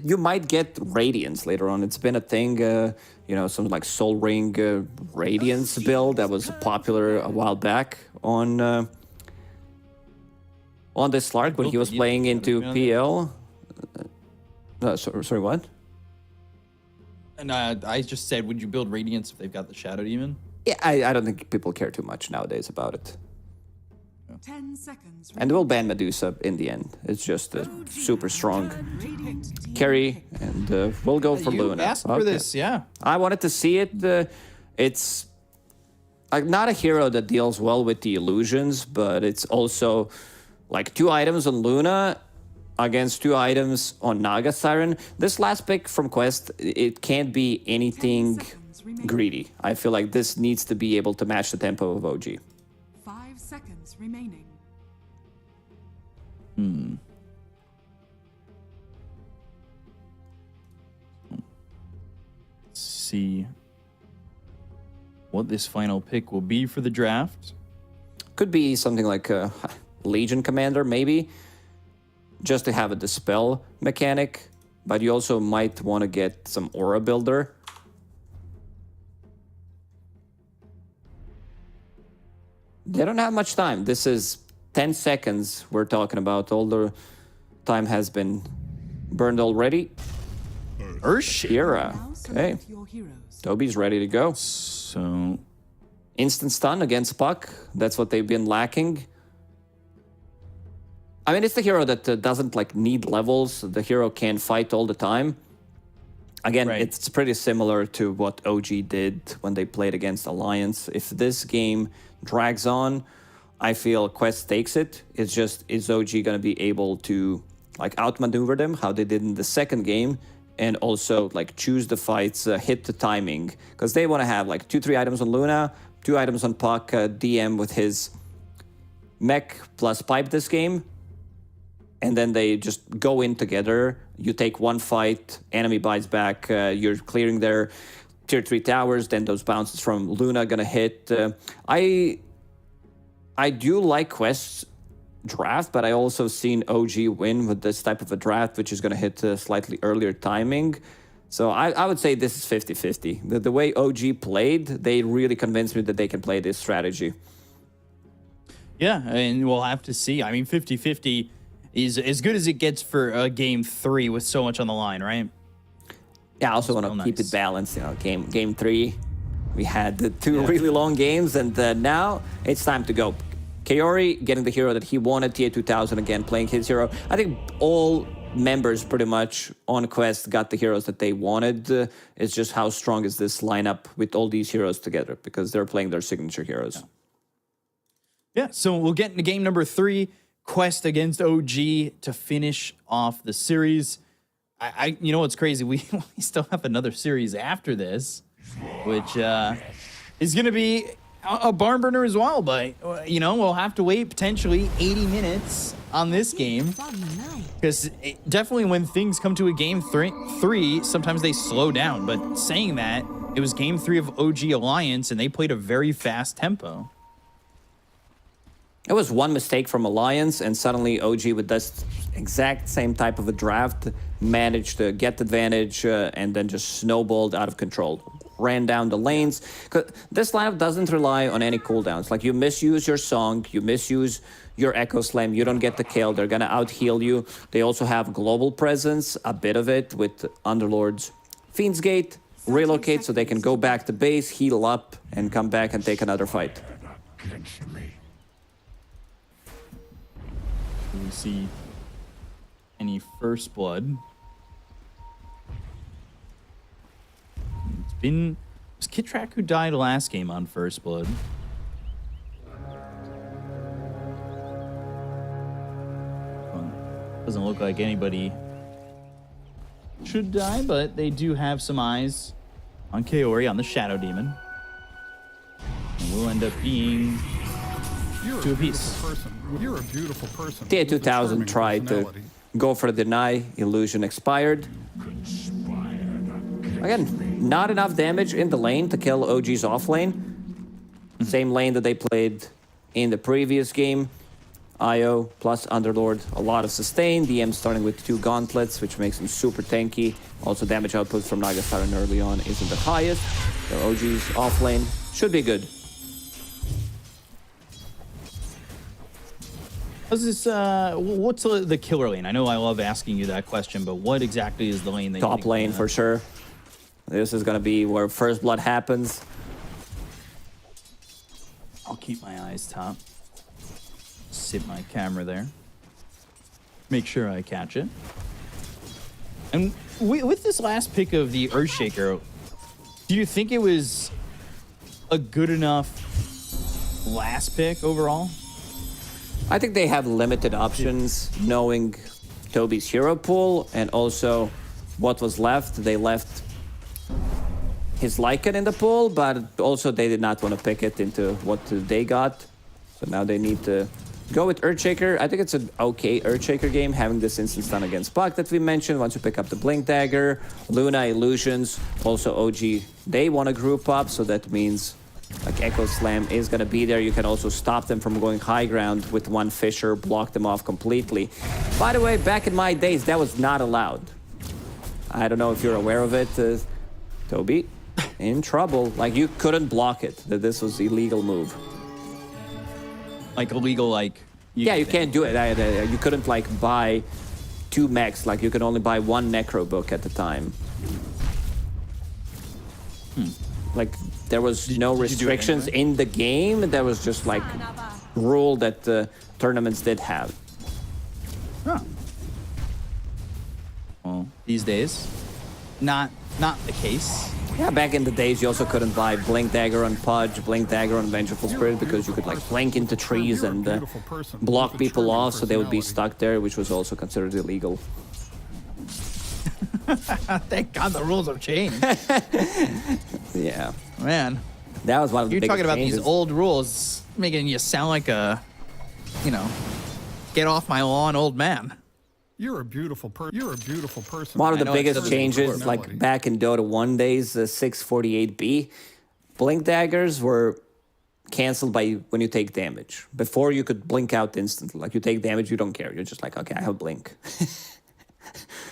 you might get Radiance later on. It's been a thing, you know, some like Soul Ring Radiance build that was popular a while back on this Slark when he was playing into PL. Sorry, what? And I just said, would you build Radiance if they've got the Shadow Demon? Yeah, I don't think people care too much nowadays about it. 10 seconds. And we'll ban Medusa in the end. It's just a super strong carry, and we'll go for Luna. Asked for this, yeah. I wanted to see it. It's like not a hero that deals well with the illusions, but it's also like 2 items on Luna against 2 items on Naga Siren. This last pick from Quest, it can't be anything greedy. I feel like this needs to be able to match the tempo of OG. 5 seconds remaining. Let's see what this final pick will be for the draft. Could be something like a Legion Commander, maybe, just to have a Dispel mechanic. But you also might want to get some Aura Builder. They don't have much time. This is 10 seconds we're talking about. All the time has been burned already. Urshira. Okay. Toby's ready to go. So, instant stun against Puck. That's what they've been lacking. I mean, it's the hero that doesn't like need levels. The hero can fight all the time. Again, it's pretty similar to what OG did when they played against Alliance. If this game drags on, I feel Quest takes it. It's just, is OG going to be able to like outmaneuver them, how they did in the second game, and also like choose the fights, hit the timing, because they want to have like 2-3 items on Luna, 2 items on Puck, DM with his mech plus pipe this game, and then they just go in together. You take one fight, enemy bites back, you're clearing their tier 3 towers, then those bounces from Luna gonna hit. I do like Quest's draft, but I also seen OG win with this type of a draft, which is gonna hit slightly earlier timing. So I would say this is 50-50. The way OG played, they really convinced me that they can play this strategy. Yeah, and we'll have to see. I mean, 50-50 is as good as it gets for game 3 with so much on the line, right? Yeah, I also want to keep it balanced. You know, game 3, we had the 2 really long games, and now it's time to go. Kaori getting the hero that he wanted, TA 2000 again, playing his hero. I think all members pretty much on Quest got the heroes that they wanted. It's just how strong is this lineup with all these heroes together, because they're playing their signature heroes. Yeah, so we'll get into game number 3, Quest against OG to finish off the series. You know what's crazy? We still have another series after this, which is going to be a barn burner as well. But, you know, we'll have to wait potentially 80 minutes on this game. Because definitely when things come to a game 3, sometimes they slow down. But saying that, it was game 3 of OG Alliance, and they played a very fast tempo. It was one mistake from Alliance, and suddenly OG with this exact same type of a draft managed to get the advantage and then just snowballed out of control. Ran down the lanes. 'Cause this lineup doesn't rely on any cooldowns. Like, you misuse your Song, you misuse your Echo Slam, you don't get the kill, they're gonna out-heal you. They also have global presence, a bit of it, with Underlords. Fiend's Gate, relocate so they can go back to base, heal up, and come back and take another fight. We see any first blood. It was Kittrack who died last game on first blood. Well, doesn't look like anybody should die, but they do have some eyes on Kaori, on the Shadow Demon. And will end up being two apiece. You're a beautiful person. Tier 2000 tried to go for the deny, illusion expired. Again, not enough damage in the lane to kill OG's off lane. Same lane that they played in the previous game. IO plus Underlord, a lot of sustain. DM starting with 2 gauntlets, which makes him super tanky. Also, damage output from Nagasaran early on isn't the highest. So OG's off lane should be good. What's this? What's the killer lane? I know I love asking you that question, but what exactly is the lane that Top lane for sure. This is gonna be where first blood happens. I'll keep my eyes top. Sit my camera there. Make sure I catch it. And with this last pick of the Earthshaker, do you think it was a good enough last pick overall? I think they have limited options, knowing Toby's hero pool and also what was left. They left his Lycan in the pool, but also they did not want to pick it into what they got. So now they need to go with Earthshaker. I think it's an okay Earthshaker game, having this instant stun against Puck that we mentioned. Once you pick up the Blink Dagger, Luna, Illusions, also OG, they want to group up, so that means like Echo Slam is going to be there. You can also stop them from going high ground with one Fissure, block them off completely. By the way, back in my days, that was not allowed. I don't know if you're aware of it, Toby. In trouble. Like, you couldn't block it. That this was illegal move. Like illegal, like... Yeah, you can't do it. You couldn't, like, buy 2 mechs. Like, you could only buy 1 Necro book at the time. Like, there was no restrictions in the game. There was just, like, rule that tournaments did have. Huh. Well, these days, not the case. Yeah, back in the days, you also couldn't buy Blink Dagger on Pudge, Blink Dagger on Vengeful Spirit, because you could, like, flank into trees and block people off, so they would be stuck there, which was also considered illegal. Thank God the rules have changed. Yeah. Man. That was one of the You're biggest talking about changes. these old rules, making you sound like a, you know, get off my lawn old man. You're a beautiful person. You're a beautiful person. One of the biggest changes, like back in Dota 1 days, 648B, Blink Daggers were canceled by when you take damage. Before, you could blink out instantly. Like, you take damage, you don't care. You're just like, okay, I have Blink.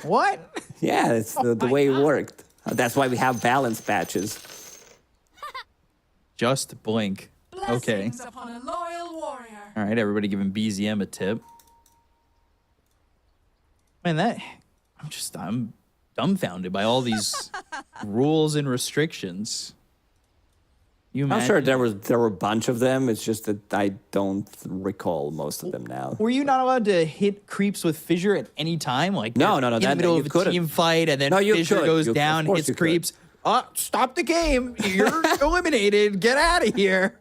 What? Yeah, it's the way it worked. That's why we have balance patches. Just blink. Okay. Blessings upon a loyal warrior. All right, everybody giving BZM a tip. Man, I'm dumbfounded by all these rules and restrictions. I'm sure there were a bunch of them. It's just that I don't recall most of them now. Were you not allowed to hit creeps with Fissure at any time? Like No. In the middle of a team fight, and then Fissure goes down, hits creeps. Stop the game! You're eliminated. Get out of here.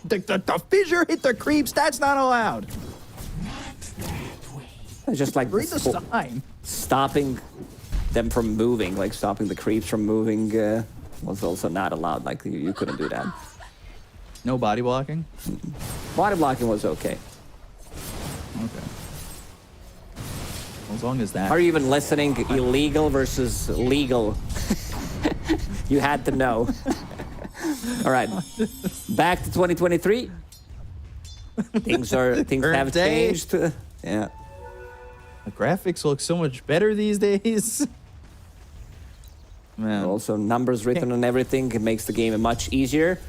the Fissure hit the creeps. That's not allowed. It's just like read the sign. Stopping them from moving, like stopping the creeps from moving, was also not allowed. Like, you couldn't do that. No body blocking? Body blocking was okay. Okay. As long as that. Are you even listening? Illegal versus legal. You had to know. All right. Back to 2023. Things have Birthday. changed. Yeah. The graphics look so much better these days. Man. Also, numbers written on everything. It makes the game much easier.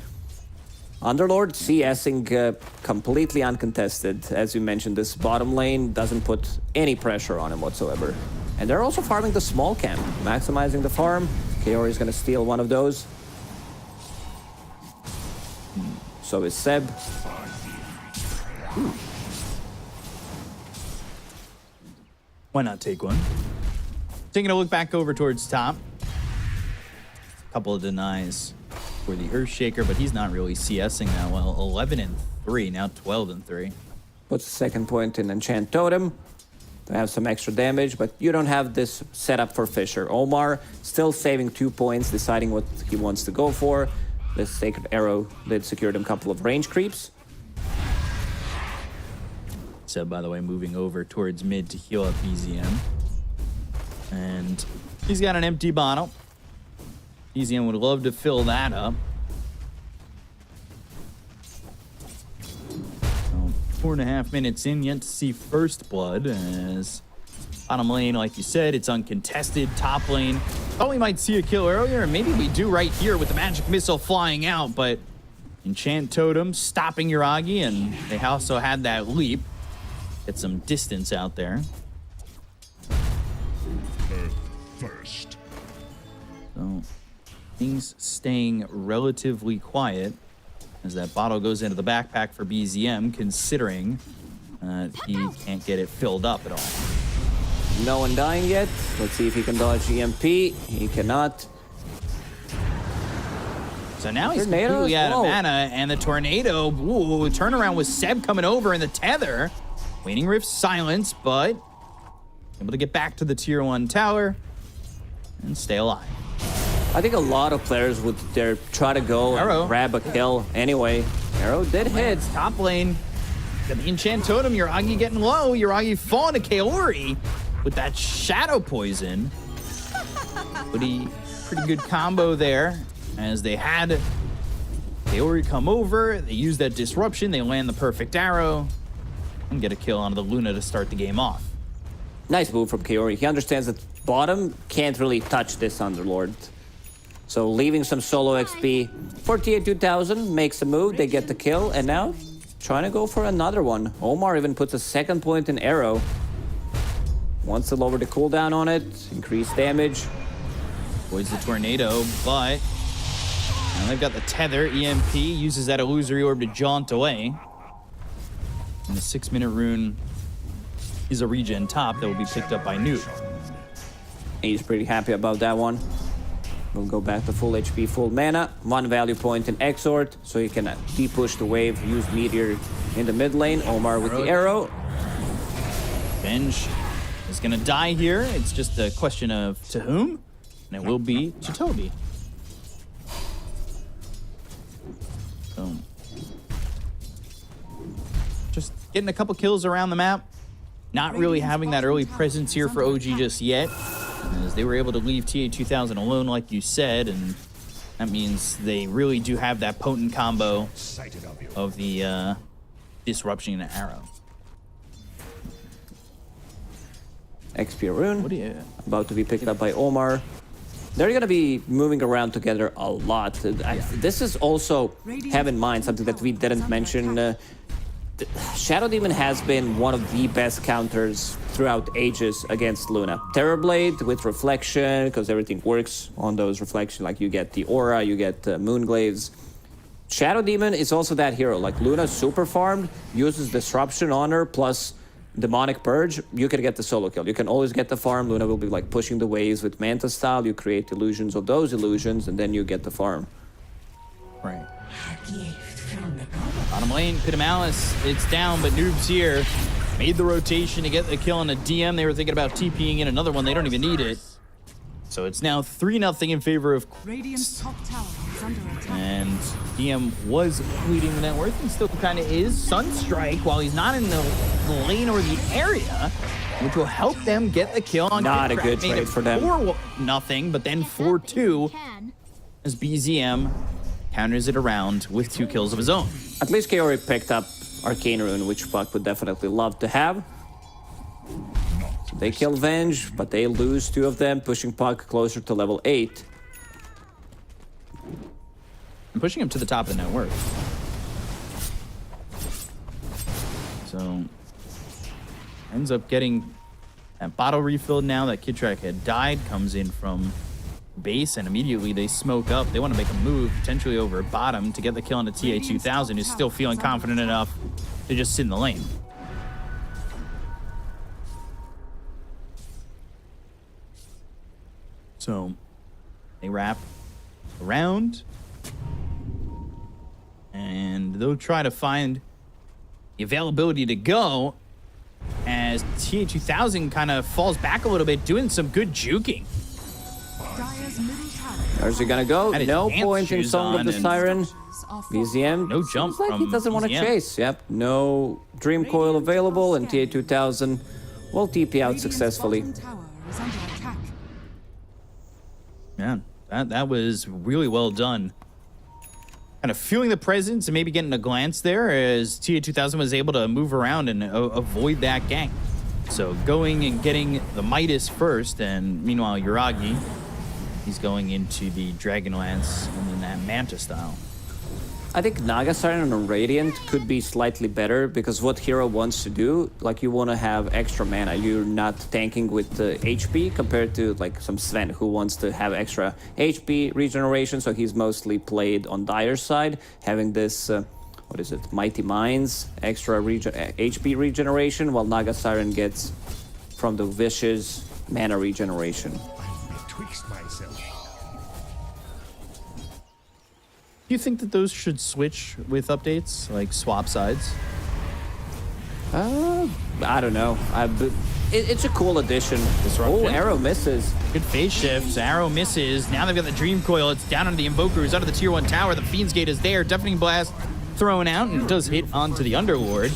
Underlord CSing completely uncontested. As you mentioned, this bottom lane doesn't put any pressure on him whatsoever. And they're also farming the small camp, maximizing the farm. Kaori is going to steal one of those. So is Seb. Why not take one? Taking a look back over towards top. Couple of denies for the Earthshaker, but he's not really CSing that well. 11-3, now 12-3. Puts the second point in Enchant Totem to have some extra damage, but you don't have this setup for Fisher. Omar still saving 2 points, deciding what he wants to go for. This Sacred Arrow did secure him a couple of range creeps. Seb, by the way, moving over towards mid to heal up BZM. And he's got an empty bottle. BZM would love to fill that up. So 4.5 minutes in, yet to see first blood, as bottom lane, like you said, it's uncontested. Top lane, thought we might see a kill earlier, and maybe we do right here with the magic missile flying out, but Enchant Totem stopping Yuragi, and they also had that leap. Get some distance out there. First. So things staying relatively quiet as that bottle goes into the backpack for BZM, considering he can't get it filled up at all. No one dying yet. Let's see if he can dodge EMP. He cannot. So now he's Tornado? completely out of Whoa. mana, and the tornado, ooh, turnaround with Seb coming over in the tether. Waning Rift silence, but able to get back to the tier 1 tower and stay alive. I think a lot of players would try to go Arrow. and grab a kill anyway. Arrow did hit. Top lane. Got the Enchant Totem. Yuragi getting low. Yuragi falling to Kaori with that Shadow Poison. Pretty good combo there, as they had Kaori come over. They use that disruption. They land the perfect arrow and get a kill onto the Luna to start the game off. Nice move from Kaori. He understands that bottom can't really touch this Underlord. So leaving some solo XP. 48,000 makes a move. They get the kill, and now trying to go for another one. Omar even puts a second point in arrow. Wants to lower the cooldown on it, increase damage. Avoids the tornado, but now they've got the tether. EMP uses that illusory orb to jaunt away. And the 6-minute rune is a regen top that will be picked up by Noob. He's pretty happy about that one. We'll go back to full HP, full mana. 1 value point in Exort, so you can de-push the wave, use Meteor in the mid lane. Omar with the arrow. Benj is going to die here. It's just a question of to whom, and it will be to Toby. So, just getting a couple kills around the map. Not really having that early presence here for OG just yet, as they were able to leave TA2000 alone, like you said, and that means they really do have that potent combo of the disruption and arrow. XP rune. What do you? About to be picked up by Omar. They're going to be moving around together a lot. This is also, have in mind, something that we didn't mention. Shadow Demon has been one of the best counters throughout ages against Luna. Terrorblade with reflection, because everything works on those reflections. Like you get the aura, you get Moonglaives. Shadow Demon is also that hero. Like Luna super farmed, uses disruption on her, plus Demonic Purge, you can get the solo kill. You can always get the farm. Luna will be like pushing the waves with Manta style. You create illusions of those illusions, and then you get the farm. Right. Bottom lane, Pit of Malice, it's down, but Noob's here. Made the rotation to get the kill on a DM. They were thinking about TPing in another one. They don't even need it. So it's now 3-0 in favor of Radiant's top tower is under attack. And DM was leading the net worth and still kind of is. Sunstrike, while he's not in the lane or the area, which will help them get the kill on Not a Kid good Crack. Made trade it for them. 4-0, but then 4-2 as BZM counters it around with 2 kills of his own. At least Kaori picked up Arcane Rune, which Puck would definitely love to have. So they kill Venge, but they lose 2 of them, pushing Puck closer to level 8. And pushing him to the top of the net worth. So ends up getting that bottle refilled now that Kidtrack had died, comes in from base, and immediately they smoke up. They want to make a move, potentially over bottom, to get the kill on the TA2000, who's still feeling confident enough to just sit in the lane. So they wrap around, and they'll try to find the availability to go as TA2000 kind of falls back a little bit, doing some good juking. Where's he gonna go? No point in Song of the Siren. BZM. No jump like from he doesn't want to BZM. chase. Yep. No Dream Coil available, and TA2000 will TP out successfully. Man, that was really well done. Kind of feeling the presence and maybe getting a glance there as TA2000 was able to move around and avoid that gank. So going and getting the Midas first, and meanwhile Yuragi, he's going into the Dragonlance and then that Manta style. I think Naga Siren on Radiant could be slightly better because what hero wants to do, like you want to have extra mana. You're not tanking with HP compared to like some Sven who wants to have extra HP regeneration. So he's mostly played on Dire's side, having this, what is it, Mighty Mines, extra HP regeneration, while Naga Siren gets from the Vicious mana regeneration. Do you think that those should switch with updates, like swap sides? I don't know. It's a cool addition. Oh, Arrow misses. Good phase shift. Arrow misses. Now they've got the Dream Coil. It's down onto the Invoker, who's under the tier 1 tower. The Fiend's Gate is there. Deafening Blast thrown out, and it does hit onto the Underlord.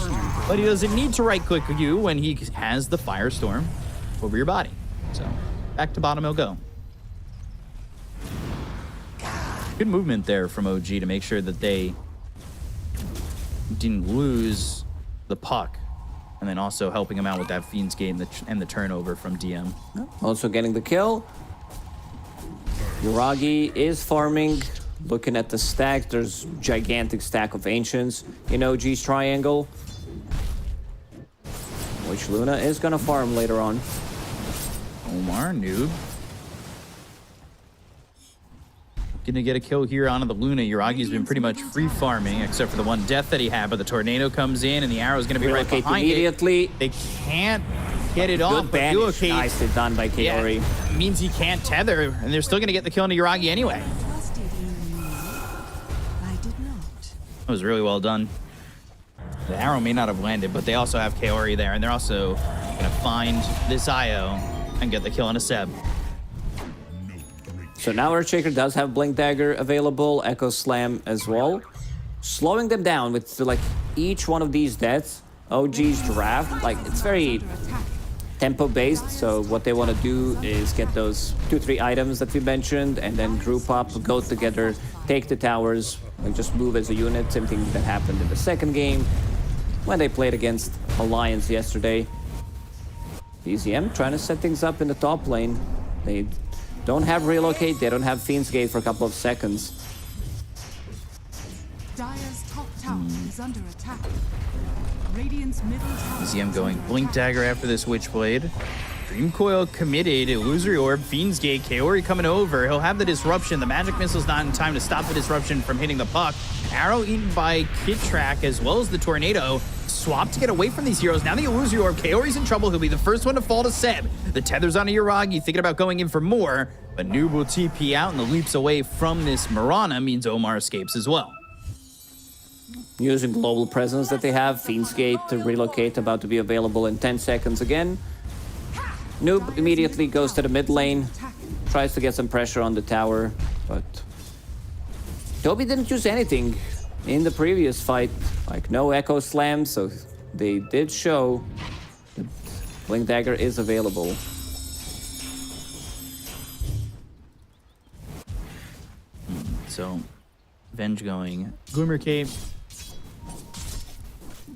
But he doesn't need to right-click you when he has the Firestorm over your body. So back to bottom he'll go. Good movement there from OG to make sure that they didn't lose the puck, and then also helping him out with that Fiend's Gate and the turnover from DM. Also getting the kill. Yuragi is farming. Looking at the stack, there's gigantic stack of Ancients in OG's triangle, which Luna is gonna farm later on. Omar, noob. Gonna get a kill here onto the Luna. Yuragi's been pretty much free farming, except for the one death that he had, but the Tornado comes in, and the Arrow's gonna be right behind immediately. They can't get it off. Good banish. Nicely done by Kaori. Yeah, it means he can't tether, and they're still gonna get the kill on Yuragi anyway. That was really well done. The Arrow may not have landed, but they also have Kaori there, and they're also gonna find this IO and get the kill on a Seb. So now Earthshaker does have Blink Dagger available, Echo Slam as well. Slowing them down with like each one of these deaths. OG's draft, like it's very tempo based, so what they want to do is get those 2-3 items that we mentioned and then group up, go together, take the towers, like just move as a unit. Same thing that happened in the second game when they played against Alliance yesterday. BZM trying to set things up in the top lane. They don't have relocate, they don't have Fiend's Gate for a couple of seconds. Dire's top tower is under attack. Radiant's middle tower. BZM going Blink Dagger after this Witchblade. Dream Coil committed, Illusory Orb, Fiend's Gate, Kaori coming over. He'll have the disruption. The magic missile's not in time to stop the disruption from hitting the puck. Arrow eaten by Kidtrack as well as the Tornado. Swap to get away from these heroes. Now the Illusory Orb. Kaori's in trouble. He'll be the first one to fall to Seb. The tether's onto Yuragi, thinking about going in for more. But Noob will TP out, and the leaps away from this Mirana means Omar escapes as well. Using global presence that they have, Fiend's Gate to relocate, about to be available in 10 seconds again. Noob immediately goes to the mid lane, tries to get some pressure on the tower, but Toby didn't use anything in the previous fight, like no Echo Slam, so they did show that Blink Dagger is available. So, Venge going Glimmer Cape.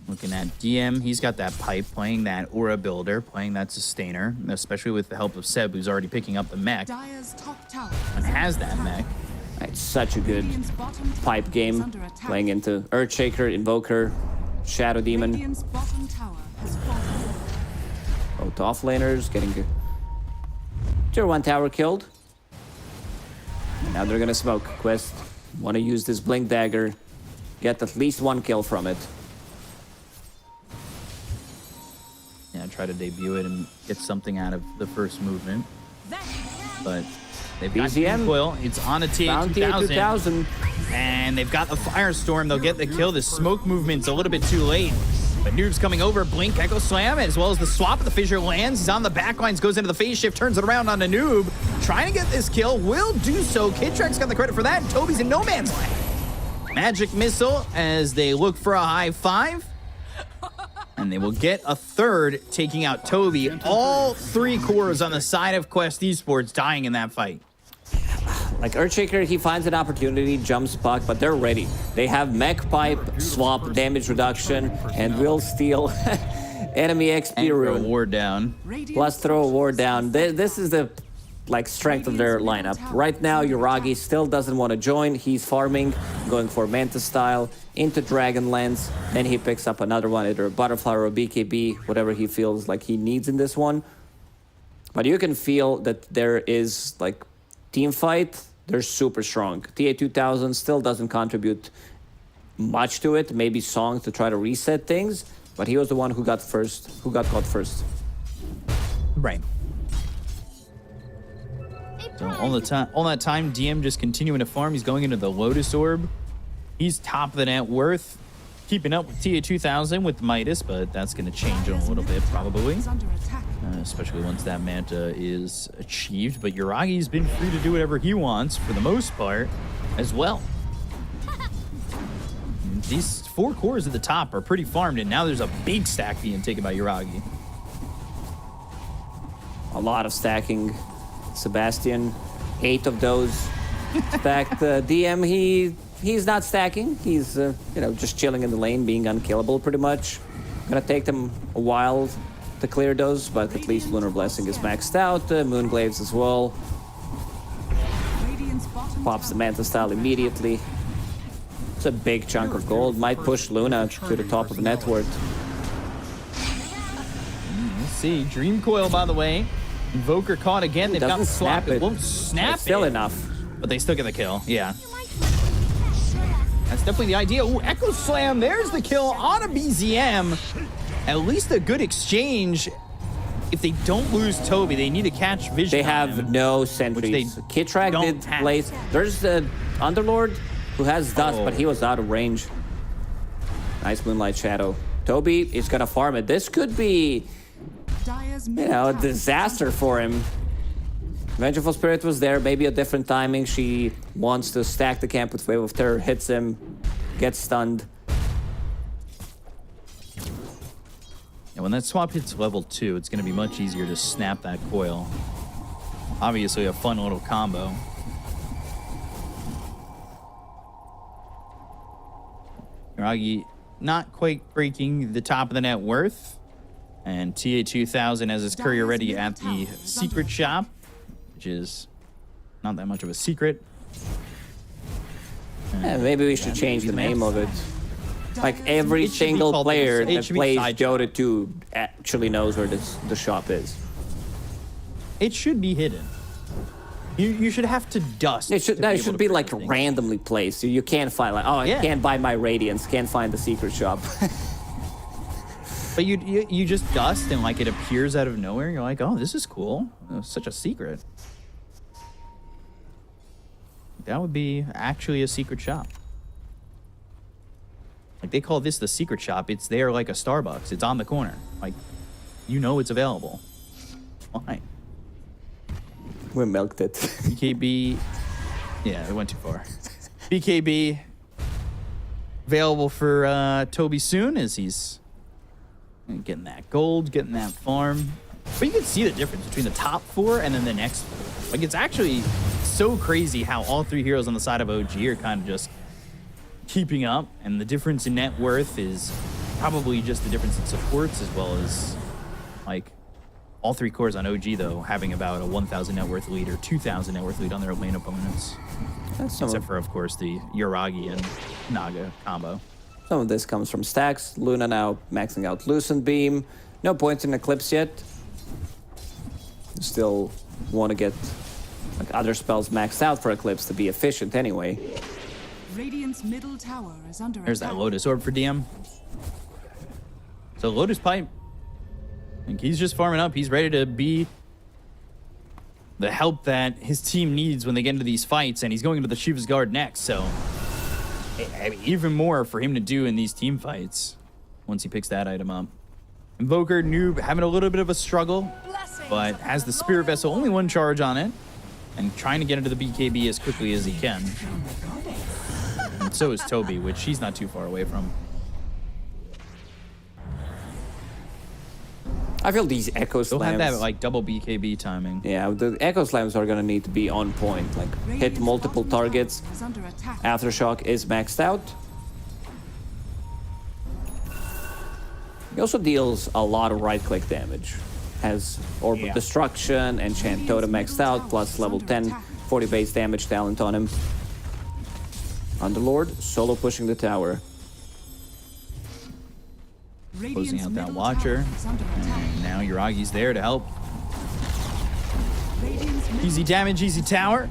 Looking at DM, he's got that pipe, playing that aura builder, playing that sustainer, especially with the help of Seb, who's already picking up the mech Dire's top tower and has that mech. It's such a good Radiant's bottom tower pipe is game. under attack. Playing into Earthshaker, Invoker, Shadow Demon. Radiant's bottom tower has fallen. Both offlaners getting good. Tier 1 tower killed. And now they're gonna smoke. Quest want to use this Blink Dagger, get at least 1 kill from it. Yeah, try to debut it and get something out of the first movement. But they've got BZM. Coil. It's on a Found TA2000. And they've got the Firestorm. They'll get the kill. The smoke movement's a little bit too late. But Noob's coming over. Blink, Echo Slam, as well as the swap of the Fissure lands. He's on the backlines, goes into the phase shift, turns it around on a Noob. Trying to get this kill. Will do so. Kidtrek's got the credit for that. And Toby's in no man's land. Magic Missile as they look for a high 5. And they will get a third, taking out Toby. All 3 cores on the side of Quest Esports dying in that fight. Like Earthshaker, he finds an opportunity, jumps puck, but they're ready. They have mech pipe, swap, damage reduction, and will steal enemy XP And throw a rune. ward down. Plus throw a ward down. This is the strength of their lineup. Right now, Yuragi still doesn't want to join. He's farming, going for Manta style, into Dragonlance. Then he picks up another one, either a Butterfly or a BKB, whatever he feels like he needs in this one. But you can feel that there is like team fight. They're super strong. TA2000 still doesn't contribute much to it. Maybe Song to try to reset things, but he was the one who got caught first. Right. So all that time, DM just continuing to farm. He's going into the Lotus Orb. He's top of the net worth, keeping up with TA2000 with Midas, but that's going to change in a little bit probably, especially once that Manta is achieved. But Yuragi's been free to do whatever he wants for the most part as well. These 4 cores at the top are pretty farmed, and now there's a big stack being taken by Yuragi. A lot of stacking. Sebastian, 8 of those stacked. DM, he's not stacking. He's just chilling in the lane, being unkillable pretty much. Gonna take them a while to clear those, but at least Lunar Blessing is maxed out. Moonglaves as well. Pops the Manta style immediately. It's a big chunk of gold. Might push Luna to the top of the net worth. Let's see. Dream Coil, by the way. Invoker caught again. They've got snap it. Won't snap it. Still enough. But they still get the kill. Yeah. That's definitely the idea. Ooh, Echo Slam. There's the kill on a BZM. At least a good exchange. If they don't lose Toby, they need to catch vision. They have no sentries. Kidtrack did place. There's the Underlord who has dust, but he was out of range. Nice Moonlight Shadow. Toby is gonna farm it. This could be, a disaster for him. Vengeful Spirit was there, maybe a different timing. She wants to stack the camp with Wave of Terror, hits him, gets stunned. And when that swap hits level 2, it's going to be much easier to snap that coil. Obviously, a fun little combo. Yuragi not quite breaking the top of the net worth. And TA2000 has his courier ready at the secret shop, which is not that much of a secret. Yeah, maybe we should change the name of it. Like every single player that plays Dota 2 actually knows where the shop is. It should be hidden. You should have to dust. It should be like randomly placed. You can't find like, I can't buy my Radiance, can't find the secret shop. But you just dust and like it appears out of nowhere. You're like, oh, this is cool. It's such a secret. That would be actually a secret shop. Like they call this the secret shop. It's there like a Starbucks. It's on the corner. Like, it's available. Why? We milked it. BKB. Yeah, it went too far. BKB available for Toby soon as he's getting that gold, getting that farm. But you can see the difference between the top 4 and then the next 4. Like, it's actually so crazy how all 3 heroes on the side of OG are kind of just keeping up, and the difference in net worth is probably just the difference in supports as well as, like, all 3 cores on OG, though, having about a 1,000 net worth lead or 2,000 net worth lead on their main opponents. Except for, of course, the Yuragi and Naga combo. Some of this comes from stacks. Luna now maxing out Lucent Beam. No points in Eclipse yet. Still want to get like other spells maxed out for Eclipse to be efficient anyway. Radiant's middle tower is under There's attack. that Lotus Orb for DM. So Lotus Pipe, I think he's just farming up. He's ready to be the help that his team needs when they get into these fights, and he's going into the Shiva's Guard next, so I mean, even more for him to do in these team fights once he picks that item up. Invoker, Noob, having a little bit of a struggle, but has the Spirit Vessel, only 1 charge on it, and trying to get into the BKB as quickly as he can. And so is Toby, which he's not too far away from. I feel these Echo They'll Slams... have that, like, double BKB timing. Yeah, the Echo Slams are gonna need to be on point. Like, hit multiple targets. Is under attack. Aftershock is maxed out. He also deals a lot of right-click damage. Has Orb of Destruction, Enchant Totem maxed out, plus level 10, 40 base damage talent on him. Underlord, solo pushing the tower. Closing out that Watcher. And now Yuragi's there to help. Easy damage, easy tower.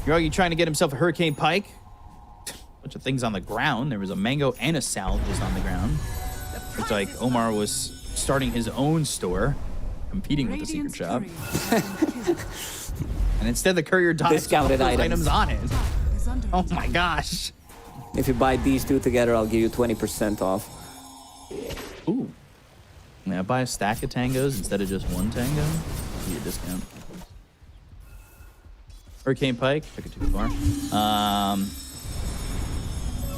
Yuragi trying to get himself a Hurricane Pike. Bunch of things on the ground. There was a Mango and a Salve just on the ground. Looks like Omar was starting his own store, competing with the secret shop. And instead the courier dies Discounted with those items on it. Oh my gosh. If you buy these 2 together, I'll give you 20% off. Ooh. Now buy a stack of tangos instead of just 1 tango. Give you a discount. Hurricane Pike. Took it too far.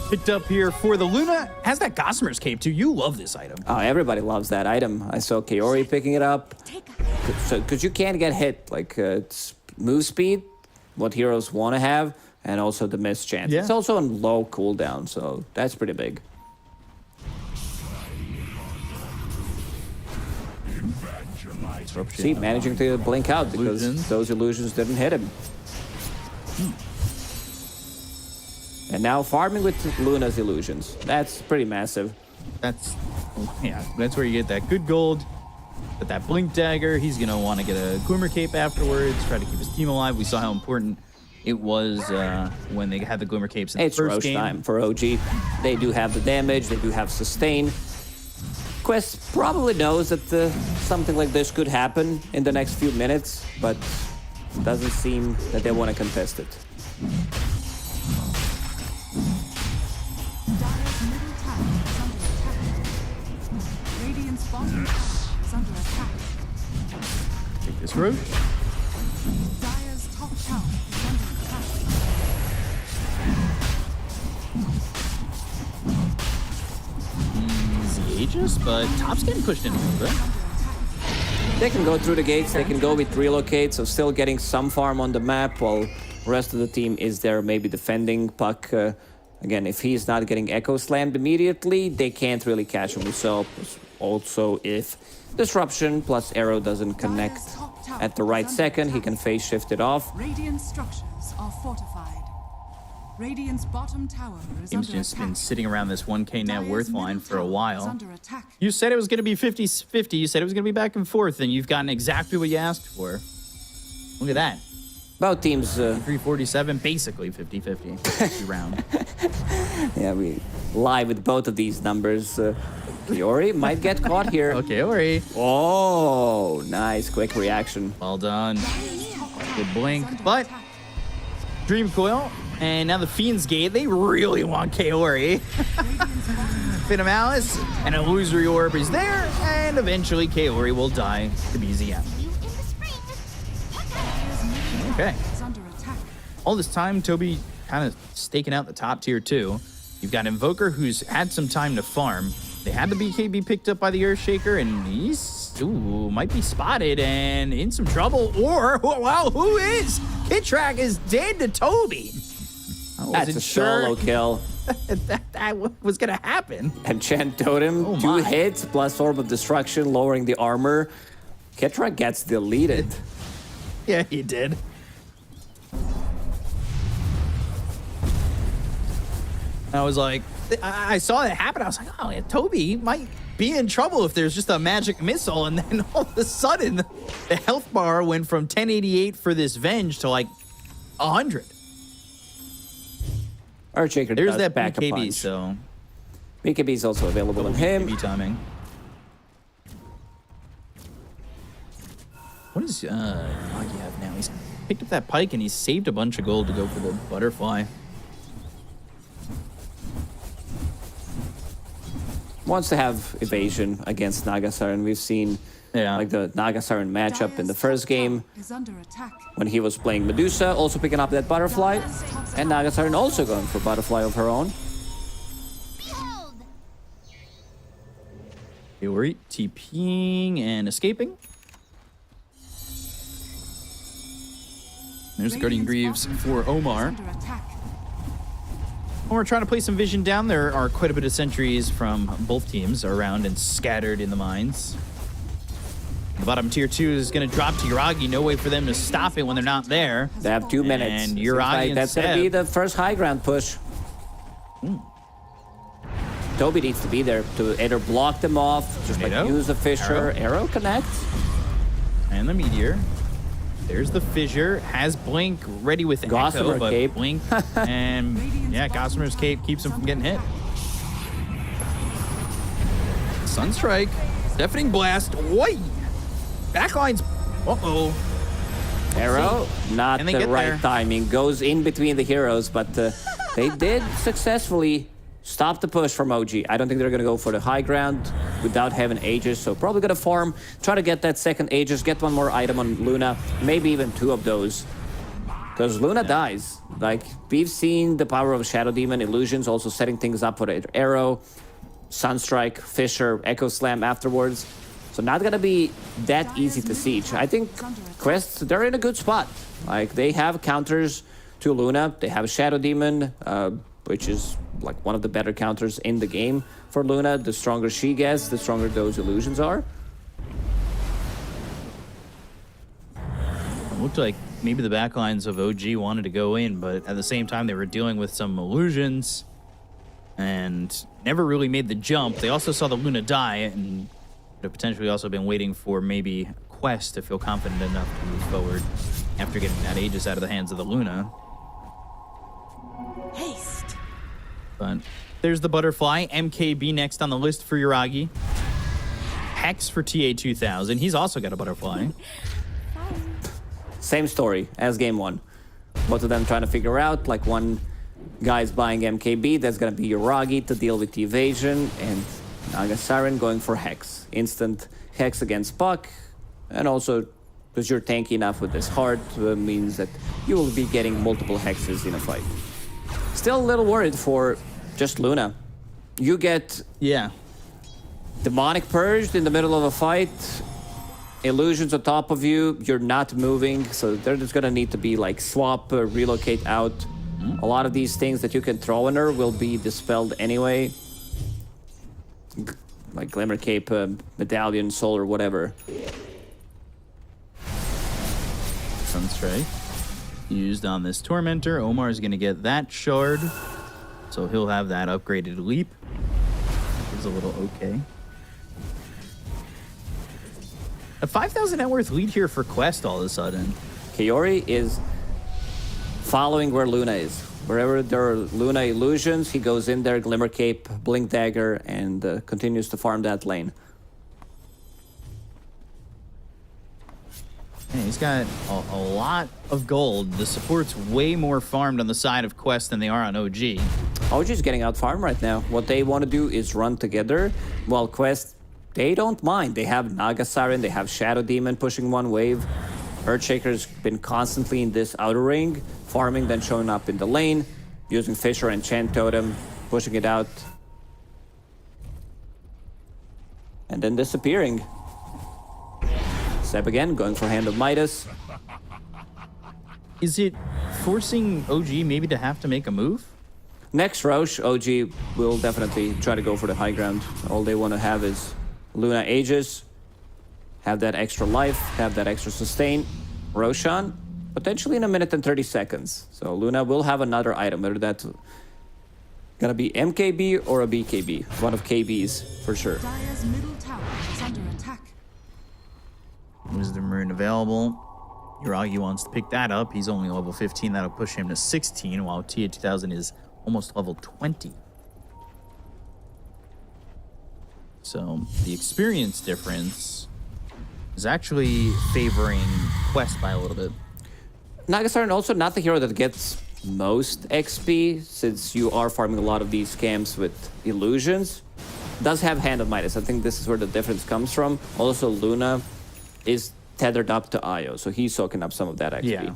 Picked up here for the Luna. Has that Gossamer's Cape too. You love this item. Oh, everybody loves that item. I saw Kaori picking it up. Because you can't get hit. Like, it's move speed, what heroes want to have, and also the miss chance. Yeah. It's also on low cooldown, so that's pretty big. See, managing to blink out because those illusions didn't hit him. And now farming with Luna's illusions. That's pretty massive. That's where you get that good gold. But that blink dagger, he's gonna want to get a Glimmer Cape afterwards, try to keep his team alive. We saw how important it was when they had the Glimmer Capes in the first Roche game. time for OG. They do have the damage, they do have sustain. Quest probably knows that something like this could happen in the next few minutes, but it doesn't seem that they want to contest it. Dire's middle tower is under attack. Radiant's bottom tower is under attack. Take this route. Dire's top tower is under attack. Easy Aegis, but top's getting pushed in a little bit. They can go through the gates, they can go with relocate, so still getting some farm on the map while the rest of the team is there maybe defending. Puck, again, if he's not getting Echo Slammed immediately, they can't really catch him. So also if Disruption plus Arrow doesn't connect at the right second, he can phase shift it off. Radiant structures are fortified. Radiant's bottom tower is Team's under just attack. been sitting around this 1K net worth line for a Is while. under attack. You said it was going to be 50-50. You said it was going to be back and forth, and you've gotten exactly what you asked for. Look at that. Both teams... 347, basically 50-50 round. Yeah, we lie with both of these numbers. Kaori might get caught here. Okay, Ori. Oh, nice. Quick reaction. Well done. Good blink. But Dream Coil, and now the Fiend's Gate, they really want Kaori. Fit of Malice, and an Illusory Orb is there, and eventually Kaori will die to BZM. Okay. Is under attack. All this time, Toby kind of staking out the top tier too. You've got Invoker, who's had some time to farm. They had the BKB picked up by the Earthshaker, and he's might be spotted and in some trouble. Or, wow, who is? Kitrak is dead to Toby. That's a solo kill. that was going to happen. And Chen Totem, 2 hits plus Orb of Destruction, lowering the armor. Ketra gets deleted. Yeah, he did. I was like, I saw that happen. I was like, oh, yeah, Toby might be in trouble if there's just a magic missile. And then all of a sudden, the health bar went from 1088 for this Venge to like 100. Earthshaker There's does that back a BKB, punch. so BKB is also available on him. BKB timing. What is Nagi have now? He's picked up that pike and he's saved a bunch of gold to go for the butterfly. Wants to have evasion against Nagasiren. We've seen like the Nagasiren matchup in the first game Is under attack. when he was playing Medusa, also picking up that butterfly. And Nagasiren also going for butterfly of her own. Yuri TPing and escaping. There's the Guardian Greaves for Omar. Under attack. Omar trying to play some vision down. There are quite a bit of sentries from both teams around and scattered in the mines. The bottom tier 2 is going to drop to Yuragi. No way for them to stop it when they're not there. They have 2 minutes. And Seems Yuragi like that's going to be the first high ground push. Toby needs to be there to either block them off, just like use the Fissure. Arrow connects. And the Meteor. There's the Fissure. Has Blink ready with Gossamer Echo, but Cape. Blink and yeah, Gossamer's Cape keeps him from getting hit. Sunstrike. Deafening Blast. Oi! Backlines. Uh-oh. Arrow, not And they the get right there. timing. Goes in between the heroes, but they did successfully stop the push from OG. I don't think they're going to go for the high ground without having Aegis, so probably going to farm, try to get that second Aegis, get one more item on Luna, maybe even 2 of those. Because Luna dies. Like, we've seen the power of Shadow Demon, Illusions, also setting things up for Arrow, Sunstrike, Fissure, Echo Slam afterwards. So not going to be that easy to siege. I think Quest, they're in a good spot. Like, they have counters to Luna. They have Shadow Demon, which is like one of the better counters in the game for Luna. The stronger she gets, the stronger those illusions are. It looked like maybe the backlines of OG wanted to go in, but at the same time they were dealing with some illusions and never really made the jump. They also saw the Luna die and could have potentially also been waiting for maybe Quest to feel confident enough to move forward after getting that Aegis out of the hands of the Luna. Haste. But there's the butterfly. MKB next on the list for Yuragi. Hex for TA2000. He's also got a butterfly. Same story as game 1. Both of them trying to figure out, like, one guy's buying MKB, that's going to be Yuragi to deal with the evasion, and Nagasiren going for Hex. Instant Hex against Puck, and also because you're tanky enough with this heart means that you will be getting multiple Hexes in a fight. Still a little worried for just Luna. You get Demonic Purged in the middle of a fight, illusions on top of you, you're not moving, so they're just gonna need to be like swap, relocate out. A lot of these things that you can throw in her will be dispelled anyway. Like Glimmer Cape, Medallion, Soul, or whatever. Sunstrike used on this Tormentor. Omar's going to get that shard, so he'll have that upgraded leap. It's a little okay. A 5,000 net worth lead here for Quest all of a sudden. Kaori is following where Luna is. Wherever there are Luna illusions, he goes in there, Glimmer Cape, Blink Dagger, and continues to farm that lane. Hey, he's got a lot of gold. The support's way more farmed on the side of Quest than they are on OG. OG's getting out farmed right now. What they want to do is run together, while Quest, they don't mind. They have Nagasiren, they have Shadow Demon pushing one wave. Earthshaker's been constantly in this outer ring, farming, then showing up in the lane, using Fissure and Chant Totem, pushing it out, and then disappearing. Seb again, going for Hand of Midas. Is it forcing OG maybe to have to make a move? Next Roche, OG will definitely try to go for the high ground. All they want to have is Luna Aegis, have that extra life, have that extra sustain. Roshan, potentially in 1 minute and 30 seconds. So Luna will have another item, whether that's gonna be MKB or a BKB. One of KBs, for sure. Dire's middle tower is under attack. Wisdom Rune available. Yuragi wants to pick that up. He's only level 15. That'll push him to 16, while Tia 2000 is almost level 20. So the experience difference is actually favoring Quest by a little bit. Nagasar also not the hero that gets most XP, since you are farming a lot of these scams with illusions. Does have Hand of Midas. I think this is where the difference comes from. Also, Luna is tethered up to Io, so he's soaking up some of that XP. Yeah.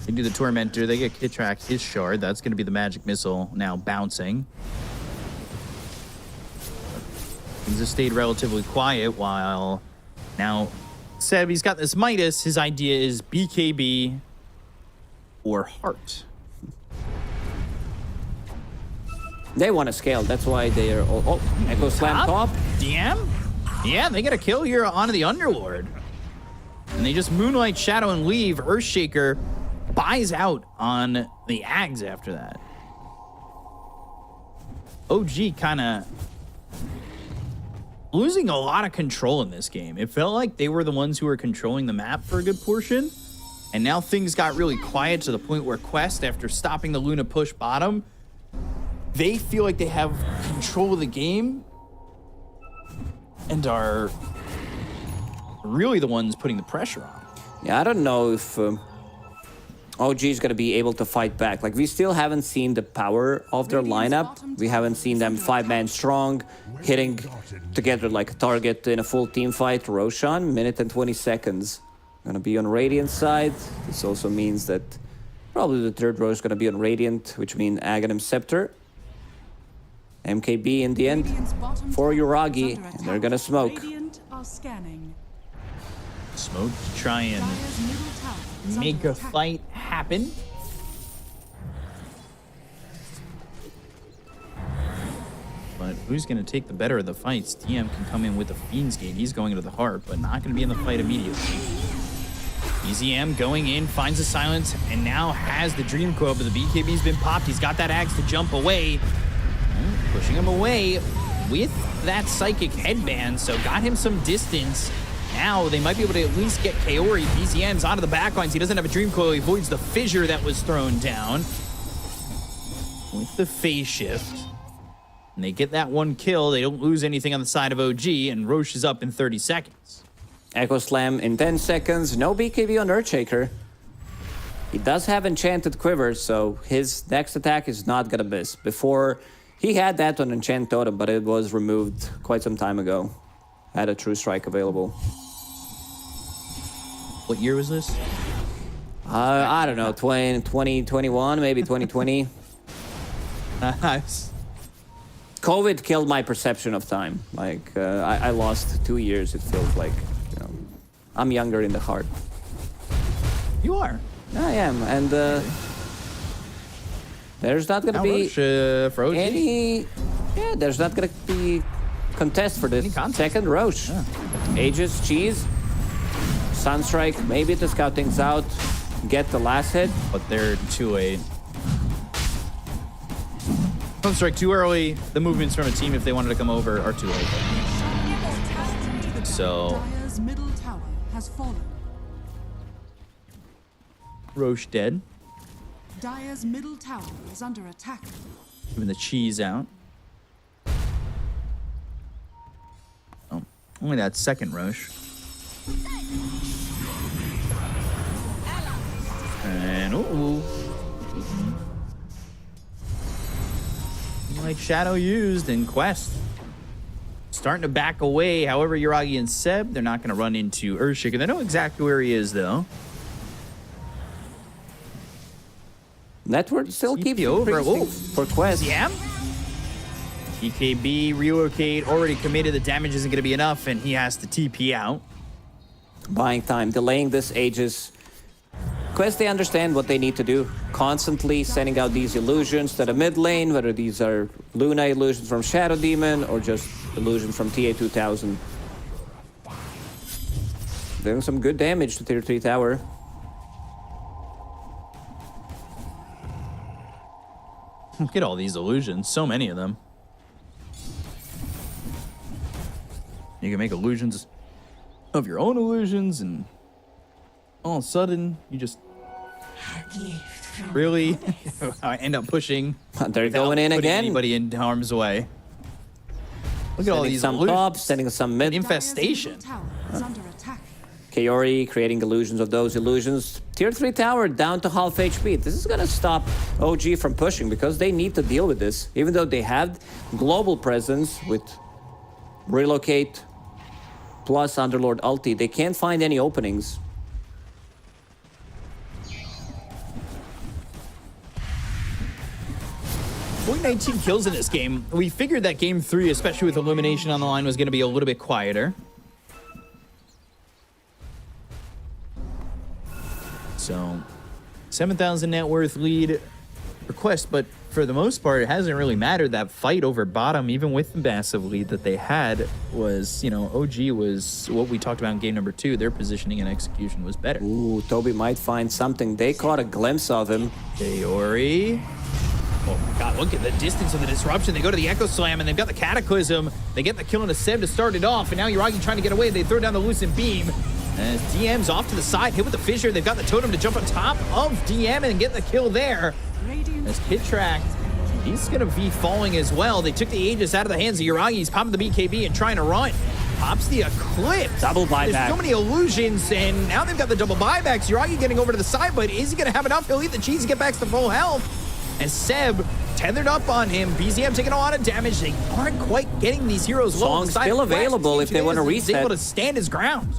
They do the Tormentor, they get Kitrak, his shard. That's going to be the magic missile now bouncing. Things have stayed relatively quiet while now Seb, he's got this Midas. His idea is BKB or Heart. They want to scale. That's why they are... Oh, Echo Slam top. DM? Yeah, they get a kill here onto the Underlord. And they just Moonlight Shadow and leave. Earthshaker buys out on the Ags after that. OG kind of losing a lot of control in this game. It felt like they were the ones who were controlling the map for a good portion. And now things got really quiet to the point where Quest, after stopping the Luna push bottom, they feel like they have control of the game and are really the ones putting the pressure on. Yeah, I don't know if OG is going to be able to fight back. Like, we still haven't seen the power of their lineup. We haven't seen them 5-man strong, hitting together like a target in a full team fight. Roshan, minute and 20 seconds. Going to be on Radiant side. This also means that probably the third row is going to be on Radiant, which means Aghanim Scepter. MKB in the end for Yuragi, and they're going to smoke. Radiant are scanning. Smoke to try and make a fight happen. But who's going to take the better of the fights? DM can come in with the Fiend's Gate. He's going into the heart, but not going to be in the fight immediately. EZM going in, finds the silence, and now has the Dream Coil, but the BKB's been popped. He's got that axe to jump away. Pushing him away with that Psychic Headband, so got him some distance. Now they might be able to at least get Kaori. BZM's onto the back lines. He doesn't have a Dream Coil. He avoids the fissure that was thrown down with the phase shift. And they get that one kill. They don't lose anything on the side of OG, and Roche is up in 30 seconds. Echo Slam in 10 seconds. No BKB on Earthshaker. He does have Enchanted Quiver, so his next attack is not gonna miss. Before, he had that on Enchant Totem, but it was removed quite some time ago. Had a True Strike available. What year was this? I don't know, 2021, maybe 2020. Nice. COVID killed my perception of time. Like, I lost 2 years, it feels like. You know, I'm younger in the heart. You are. I am, and there's not gonna be any... Yeah, there's not gonna be contest for this second Roche. Yeah. Aegis, Cheese, Sunstrike, maybe to scout things out, get the last hit. But they're too late. Sunstrike too early. The movements from a team, if they wanted to come over, are too late. So... Dire's middle tower has fallen. Roche dead. Dire's middle tower is under attack. Moving the cheese out. Oh, only that second Roche. And ooh. Like Shadow used in Quest. Starting to back away. However, Yuragi and Seb, they're not going to run into Earthshaker. They know exactly where he is, though. Network still keeps over for Quest. Yeah. TKB relocate already committed. The damage isn't going to be enough, and he has to TP out. Buying time, delaying this ages. Quest, they understand what they need to do. Constantly sending out these illusions to the mid lane, whether these are Luna illusions from Shadow Demon or just illusions from TA2000. Doing some good damage to tier 3 tower. Look at all these illusions, so many of them. You can make illusions of your own illusions, and all of a sudden, you just really end up pushing. They're going in again. Anybody in harm's way. Look at all these some illusions. top, sending some mid. Infestation. Tower is under attack. Kaori creating illusions of those illusions. Tier 3 tower down to half HP. This is gonna stop OG from pushing because they need to deal with this. Even though they have global presence with relocate plus Underlord ulti, they can't find any openings. Only 19 kills in this game. We figured that game 3, especially with Illumination on the line, was going to be a little bit quieter. So, 7,000 net worth lead for Quest, but for the most part, it hasn't really mattered. That fight over bottom, even with the massive lead that they had, was, you know, OG was what we talked about in game number 2. Their positioning and execution was better. Ooh, Toby might find something. They caught a glimpse of him. Kaori. Oh my god, look at the distance of the disruption. They go to the Echo Slam, and they've got the Cataclysm. They get the kill on a Seb to start it off, and now Yuragi trying to get away. They throw down the Lucent Beam. As DM's off to the side, hit with the Fissure. They've got the Totem to jump on top of DM and get the kill there. As Kid Tracked, he's going to be falling as well. They took the Aegis out of the hands of Yuragi. He's popping the BKB and trying to run. Pops the Eclipse. Double buyback. There's so many illusions, and now they've got the double buybacks. Yuragi getting over to the side, but is he going to have enough? He'll eat the cheese and get back to full health. And Seb tethered up on him. BZM taking a lot of damage. They aren't quite getting these heroes low. Song's still available if they want to reset. He's able to stand his ground.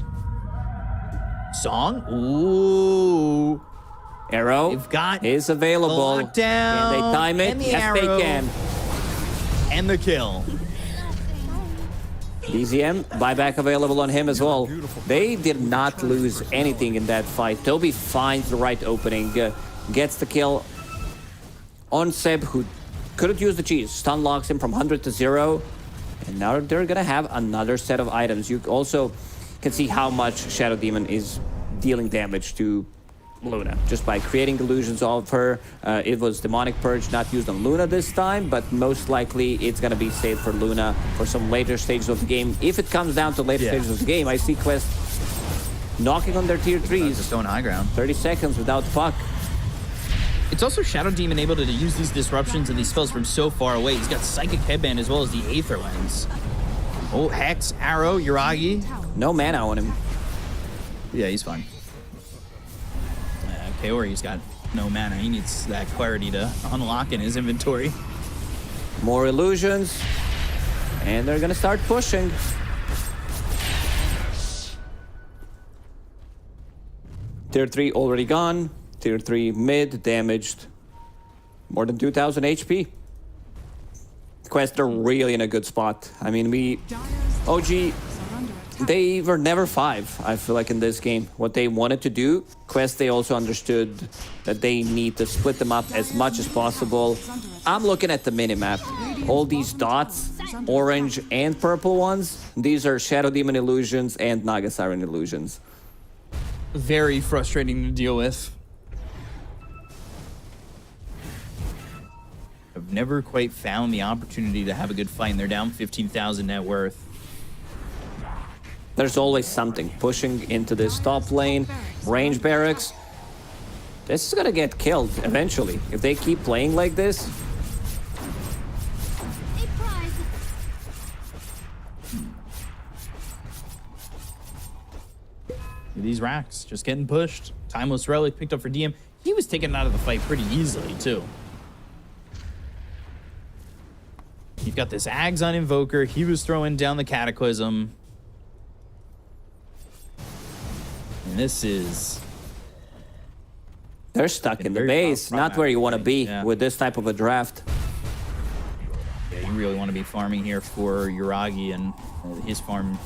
Song. Ooh. Arrow They've got is available. Lockdown. Can they time it? And the Yes, arrow. they can. And the kill. BZM, buyback available on him as well. They did not lose anything in that fight. Toby finds the right opening, gets the kill on Seb, who couldn't use the cheese. Stun locks him from 100 to 0. And now they're gonna have another set of items. You also can see how much Shadow Demon is dealing damage to Luna just by creating illusions of her. It was Demonic Purge not used on Luna this time, but most likely it's gonna be saved for Luna for some later stages of the game. If it comes down to later stages of the game, I see Quest knocking on their tier 3s. Just going high ground. 30 seconds without fuck. It's also Shadow Demon able to use these disruptions and these spells from so far away. He's got Psychic Headband as well as the Aether Lens. Oh, Hex, Arrow, Yuragi. No mana on him. Yeah, he's fine. Kaori's got no mana. He needs that clarity to unlock in his inventory. More illusions. And they're gonna start pushing. Tier 3 already gone. Tier 3 mid damaged. More than 2,000 HP. Quest are really in a good spot. I mean, OG, they were never 5, I feel like, in this game. What they wanted to do, Quest, they also understood that they need to split them up as much as possible. I'm looking at the minimap. All these dots, orange and purple ones, these are Shadow Demon illusions and Naga Siren illusions. Very frustrating to deal with. I've never quite found the opportunity to have a good fight, and they're down 15,000 net worth. There's always something pushing into this top lane. Range barracks. This is gonna get killed eventually. If they keep playing like this. These racks just getting pushed. Timeless Relic picked up for DM. He was taken out of the fight pretty easily, too. You've got this Ags on Invoker. He was throwing down the Cataclysm. And this is... They're stuck in the base, not where you want to be with this type of a draft. Yeah, you really want to be farming here for Yuragi and his farm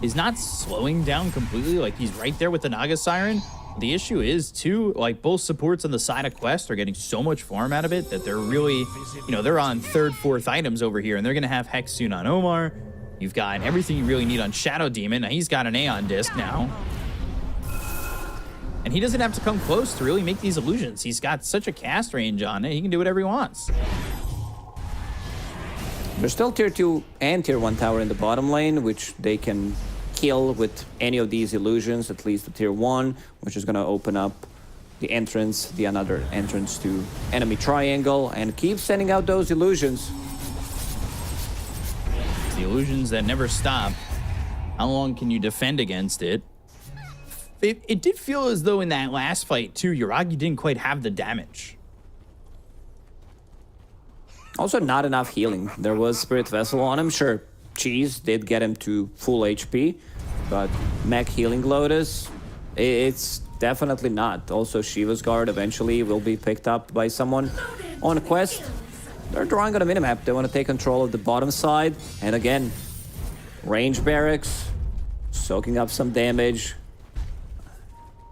is not slowing down completely. Like, he's right there with the Naga Siren. The issue is, too, like, both supports on the side of Quest are getting so much farm out of it that they're really, you know, they're on 3rd, 4th items over here, and they're going to have Hex soon on Omar. You've got everything you really need on Shadow Demon. Now, he's got an Aeon Disc now. And he doesn't have to come close to really make these illusions. He's got such a cast range on it, he can do whatever he wants. There's still tier 2 and tier 1 tower in the bottom lane, which they can kill with any of these illusions, at least the tier 1, which is going to open up the entrance, the another entrance to enemy triangle, and keep sending out those illusions. The illusions that never stop. How long can you defend against it? It did feel as though in that last fight, too, Yuragi didn't quite have the damage. Also, not enough healing. There was Spirit Vessel on him. Sure, Cheese did get him to full HP, but Mech Healing Lotus, it's definitely not. Also, Shiva's Guard eventually will be picked up by someone on a quest. They're drawing on a minimap. They want to take control of the bottom side. And again, range barracks, soaking up some damage.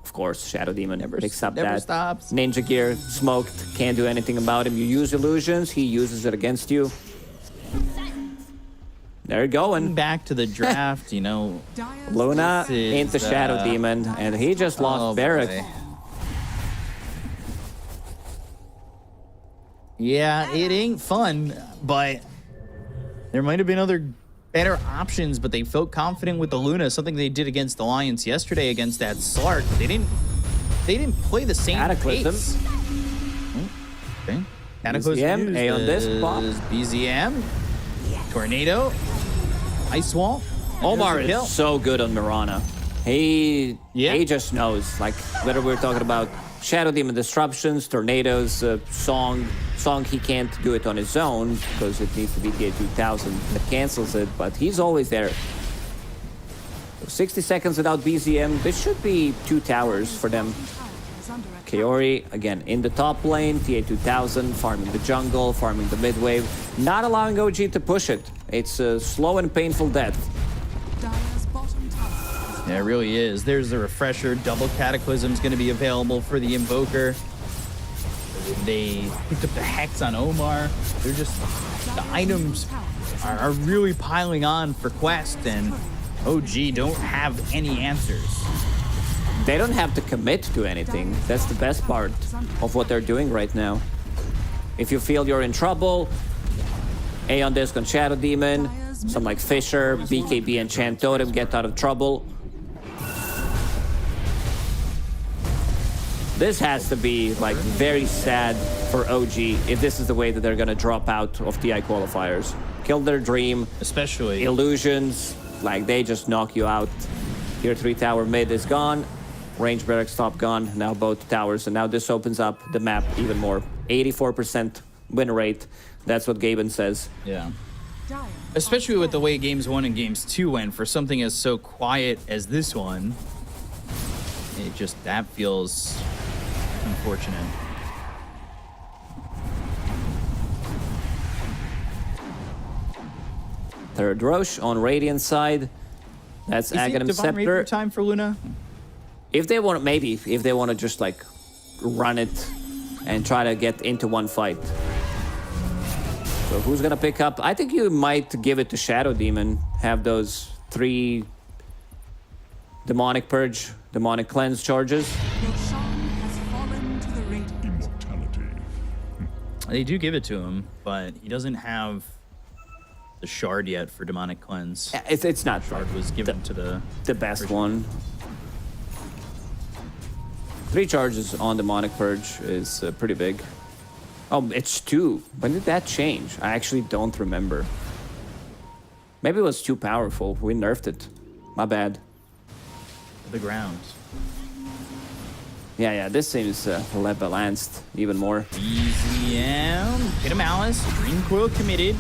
Of course, Shadow Demon never picks up that. Stops. Ninja Gear, smoked, can't do anything about him. You use illusions, he uses it against you. There you go. And back to the draft, you know. Luna into Shadow Demon, and he just lost Barrack. Boy. Yeah, it ain't fun, but there might have been other better options, but they felt confident with the Luna, something they did against the Lions yesterday against that Slark. They didn't play the same pace. Okay. Cataclysm, BZM, Aeon Disc, pop. BZM, Tornado, Ice Wall. Omar is so good on Mirana. He just knows, like, whether we're talking about Shadow Demon Disruptions, Tornadoes, Song he can't do it on his own because it needs to be TA 2000 that cancels it, but he's always there. So 60 seconds without BZM, this should be 2 towers for them. Kaori, again, in the top lane, TA 2000, farming the jungle, farming the mid wave, not allowing OG to push it. It's a slow and painful death. Yeah, it really is. There's the refresher. Double Cataclysm is going to be available for the Invoker. They picked up the Hex on Omar. They're just, the items are really piling on for Quest, and OG don't have any answers. They don't have to commit to anything. That's the best part of what they're doing right now. If you feel you're in trouble, Aeon Disc on Shadow Demon, some like Fisher, BKB and Chant Totem get out of trouble. This has to be like very sad for OG if this is the way that they're gonna drop out of TI qualifiers. Kill their dream, especially illusions, like they just knock you out. Tier 3 tower mid is gone, range barracks top gone, now both towers, and now this opens up the map even more. 84% win rate, that's what Gaben says. Yeah. Especially with the way Games 1 and Games 2 went, for something as so quiet as this one, it just, that feels unfortunate. Third Roche on Radiant side. That's Aghanim Scepter. Time for Luna? If they want, maybe if they want to just like run it and try to get into one fight. So who's gonna pick up? I think you might give it to Shadow Demon. Have those 3 Demonic Purge, Demonic Cleanse charges. They do give it to him, but he doesn't have the shard yet for Demonic Cleanse. It's not shard was given to the best one. 3 charges on Demonic Purge is pretty big. Oh, it's 2. When did that change? I actually don't remember. Maybe it was too powerful. We nerfed it. My bad. The ground. Yeah, this seems balanced even more. BZM, Pit of Malice, Dream Coil committed.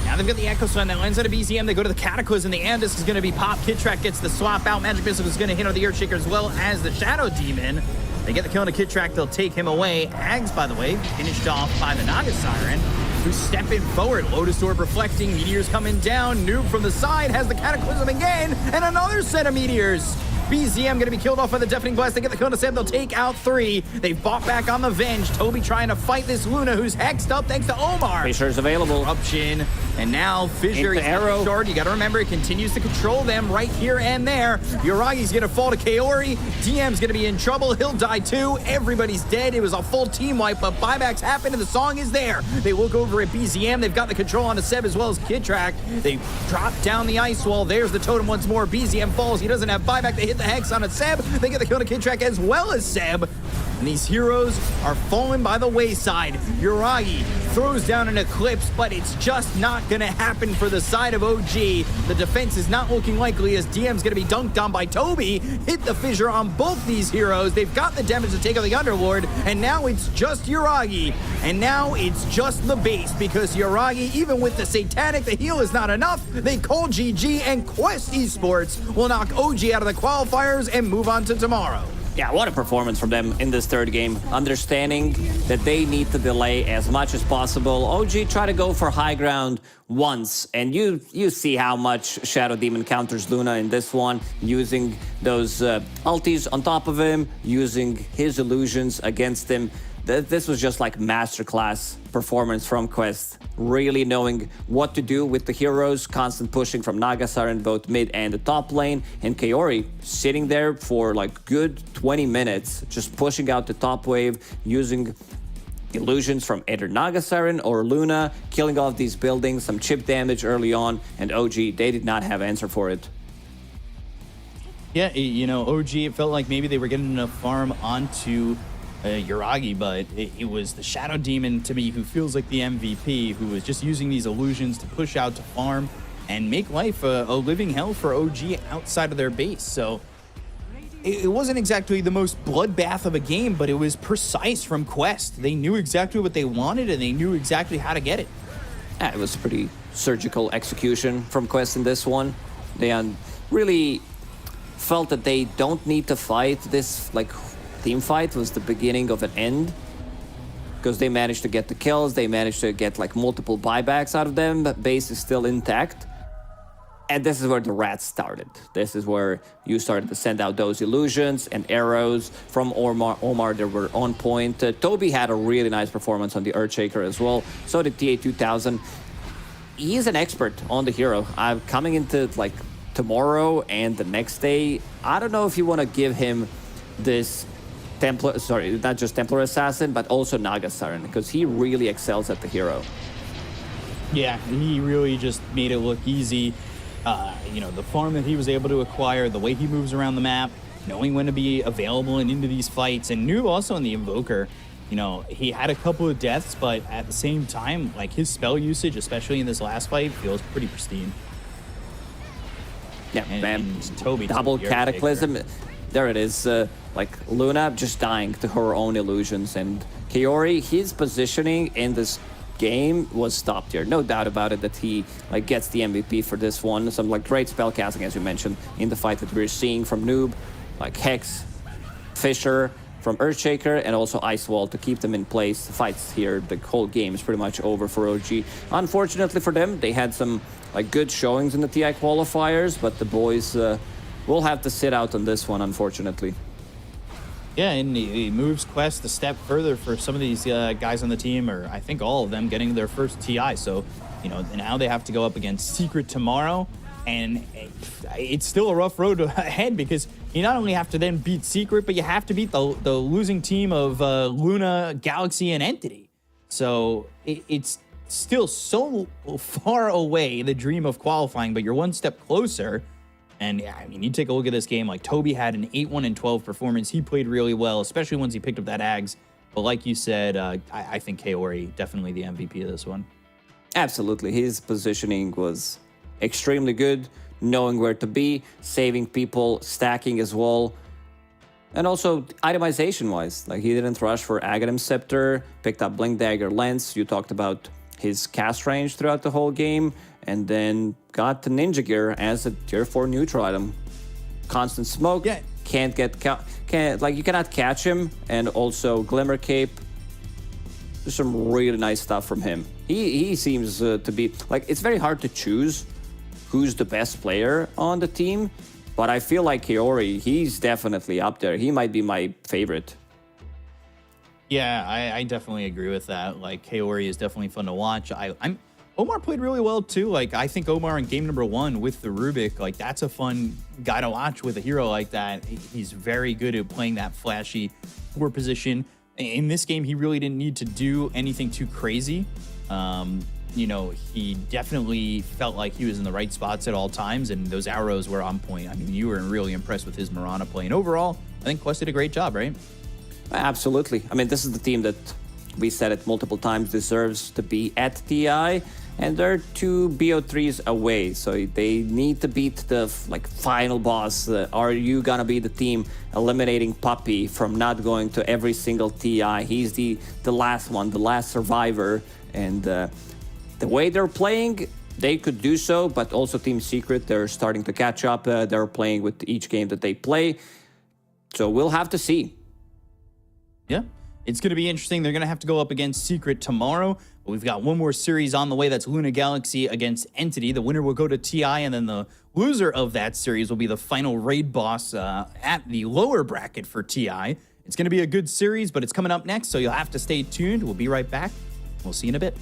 Now they've got the Echo Sun that lands out of BZM. They go to the Cataclysm. The Andis is going to be pop. Kid Track gets the swap out. Magic Missile is going to hit on the Earthshaker as well as the Shadow Demon. They get the kill on a Kid Track. They'll take him away. Ags, by the way, finished off by the Naga Siren. who's stepping forward. Lotus Orb reflecting, meteors coming down. Noob from the side has the Cataclysm again, and another set of meteors. BZM going to be killed off by the Deafening Blast. They get the kill to Seb. They'll take out 3. They've bought back on the Venge. Toby trying to fight this Luna, who's hexed up thanks to Omar. Fissure's available. Corruption. And now Fissure is arrow. short. You got to remember, it continues to control them right here and there. Yuragi's going to fall to Kaori. DM's going to be in trouble. He'll die too. Everybody's dead. It was a full team wipe, but buybacks happen and the song is there. They look over at BZM. They've got the control on the Seb as well as Kid Track. They drop down the ice wall. There's the totem once more. BZM falls. He doesn't have buyback. They hit the hex on a Seb. They get the kill to Kid Track as well as Seb. And these heroes are falling by the wayside. Yuragi throws down an Eclipse, but it's just not going to happen for the side of OG. The defense is not looking likely as DM's going to be dunked on by Toby. Hit the Fissure on both these heroes. They've got the damage to take out the Underlord, and now it's just Yuragi. And now it's just the base, because Yuragi, even with the Satanic, the heal is not enough. They call GG, and Quest Esports will knock OG out of the qualifiers and move on to tomorrow. Yeah, what a performance from them in this third game. Understanding that they need to delay as much as possible. OG try to go for high ground once, and you see how much Shadow Demon counters Luna in this one, using those ultis on top of him, using his illusions against him. This was just like masterclass performance from Quest. Really knowing what to do with the heroes, constant pushing from Nagasar in both mid and the top lane, and Kaori sitting there for like good 20 minutes, just pushing out the top wave, using illusions from either Nagasarin or Luna, killing off these buildings, some chip damage early on, and OG, they did not have answer for it. Yeah, you know, OG, it felt like maybe they were getting enough farm onto Yuragi, but it was the Shadow Demon to me who feels like the MVP, who was just using these illusions to push out to farm and make life a living hell for OG outside of their base. So it wasn't exactly the most bloodbath of a game, but it was precise from Quest. They knew exactly what they wanted and they knew exactly how to get it. Yeah, it was a pretty surgical execution from Quest in this one. They really felt that they don't need to fight this like team fight. Was the beginning of an end, because they managed to get the kills, they managed to get like multiple buybacks out of them, but base is still intact. And this is where the rats started. This is where you started to send out those illusions and arrows from Omar that were on point. Toby had a really nice performance on the Earthshaker as well. So did TA2000. He's an expert on the hero. I'm coming into like tomorrow and the next day. I don't know if you want to give him this Templar, sorry, not just Templar Assassin, but also Nagasarin, because he really excels at the hero. Yeah, he really just made it look easy. You know, the farm that he was able to acquire, the way he moves around the map, knowing when to be available and into these fights, and knew also in the Invoker, you know, he had a couple of deaths, but at the same time, like his spell usage, especially in this last fight, feels pretty pristine. Yeah, man, Toby double Cataclysm. There it is, like Luna just dying to her own illusions, and Kaori, his positioning in this game was top tier. No doubt about it that he like gets the MVP for this one. Some like great spell casting, as you mentioned, in the fight that we're seeing from Noob, like Hex, Fissure from Earthshaker, and also Ice Wall to keep them in place. The fights here, the whole game is pretty much over for OG. Unfortunately for them, they had some like good showings in the TI qualifiers, but the boys will have to sit out on this one, unfortunately. Yeah, and he moves Quest a step further for some of these guys on the team, or I think all of them, getting their first TI. So, you know, now they have to go up against Secret tomorrow, and it's still a rough road ahead, because you not only have to then beat Secret, but you have to beat the losing team of Nigma Galaxy and Entity. So it's still so far away, the dream of qualifying, but you're one step closer. And yeah, I mean, you take a look at this game, like Toby had an 8-1-12 performance. He played really well, especially once he picked up that Ags. But like you said, I think Kaori definitely the MVP of this one. Absolutely. His positioning was extremely good, knowing where to be, saving people, stacking as well. And also itemization-wise, like he didn't rush for Aghanim Scepter, picked up Blink Dagger Lens. You talked about his cast range throughout the whole game, and then got the Ninja Gear as a tier 4 neutral item. Constant smoke, yeah. You cannot catch him, and also Glimmer Cape. There's some really nice stuff from him. He seems to be like, it's very hard to choose who's the best player on the team, but I feel like Kaori, he's definitely up there. He might be my favorite. Yeah, I definitely agree with that. Like, Kaori is definitely fun to watch. Omar played really well too. Like, I think Omar in game number 1 with the Rubik, like, that's a fun guy to watch with a hero like that. He's very good at playing that flashy forward position. In this game, he really didn't need to do anything too crazy. You know, he definitely felt like he was in the right spots at all times, and those arrows were on point. I mean, you were really impressed with his Mirana play. And overall, I think Quest did a great job, right? Absolutely. I mean, this is the team that we said it multiple times deserves to be at TI, and they're 2 BO3s away, so they need to beat the final boss. Are you gonna be the team eliminating Puppy from not going to every single TI? He's the last one, the last survivor, and the way they're playing, they could do so, but also Team Secret, they're starting to catch up. They're playing with each game that they play, so we'll have to see. Yeah, it's going to be interesting. They're going to have to go up against Secret tomorrow. But we've got one more series on the way. That's Luna Galaxy against Entity. The winner will go to TI, and then the loser of that series will be the final raid boss at the lower bracket for TI. It's going to be a good series, but it's coming up next, so you'll have to stay tuned. We'll be right back. We'll see you in a bit.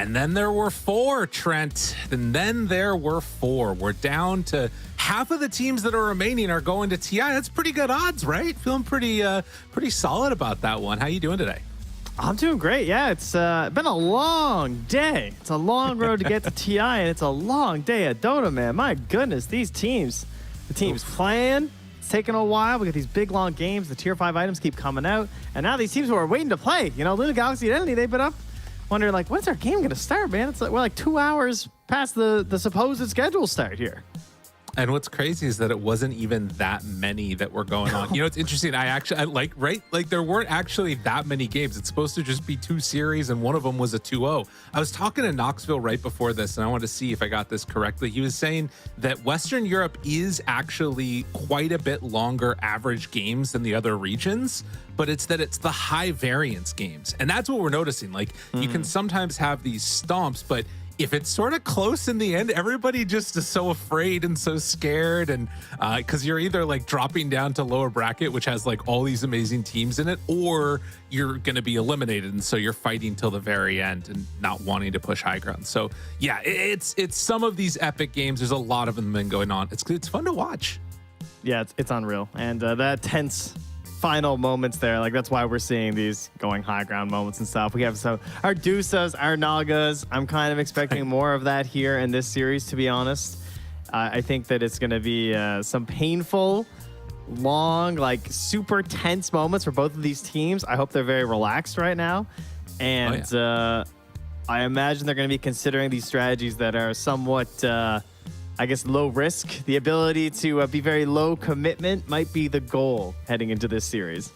And then there were 4, Trent. And then there were 4. We're down to half of the teams that are remaining are going to TI. That's pretty good odds, right? Feeling pretty solid about that one. How you doing today? I'm doing great. Yeah, it's been a long day. It's a long road to get to TI, and it's a long day at Dota, man. My goodness, the team's playing. It's taking a while. We got these big, long games. The Tier 5 items keep coming out. And now these teams who are waiting to play, Nigma Galaxy and Entity, they've been up wondering, like, when's our game going to start, man? It's like we're like 2 hours past the supposed schedule start here. And what's crazy is that it wasn't even that many that were going on. It's interesting. There weren't actually that many games. It's supposed to just be 2 series, and one of them was a 2-0. I was talking to Knoxville right before this, and I wanted to see if I got this correctly. He was saying that Western Europe is actually quite a bit longer average games than the other regions, but it's the high variance games. And that's what we're noticing. Like, you can sometimes have these stomps, but if it's sort of close in the end, everybody just is so afraid and so scared, and because you're either like dropping down to lower bracket, which has like all these amazing teams in it, or you're going to be eliminated, and so you're fighting till the very end and not wanting to push high ground. So yeah, it's some of these epic games. There's a lot of them been going on. It's fun to watch. Yeah, it's unreal, and that tense final moments there, like that's why we're seeing these going high ground moments and stuff. We have our Dusas, our Nagas. I'm kind of expecting more of that here in this series, to be honest. I think that it's going to be some painful, long, like super tense moments for both of these teams. I hope they're very relaxed right now, and I imagine they're going to be considering these strategies that are somewhat low risk. The ability to be very low commitment might be the goal heading into this series.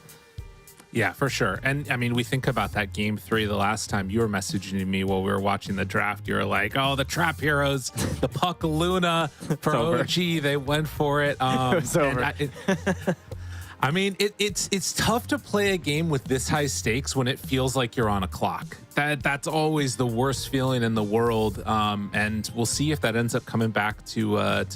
Yeah, for sure. And I mean, we think about that game 3 the last time you were messaging me while we were watching the draft. You were like, oh, the Trap Heroes, the Puck Luna for OG, they went for it. It was over. I mean, it's tough to play a game with this high stakes when it feels like you're on a clock. That's always the worst feeling in the world. And we'll see if that ends up coming back to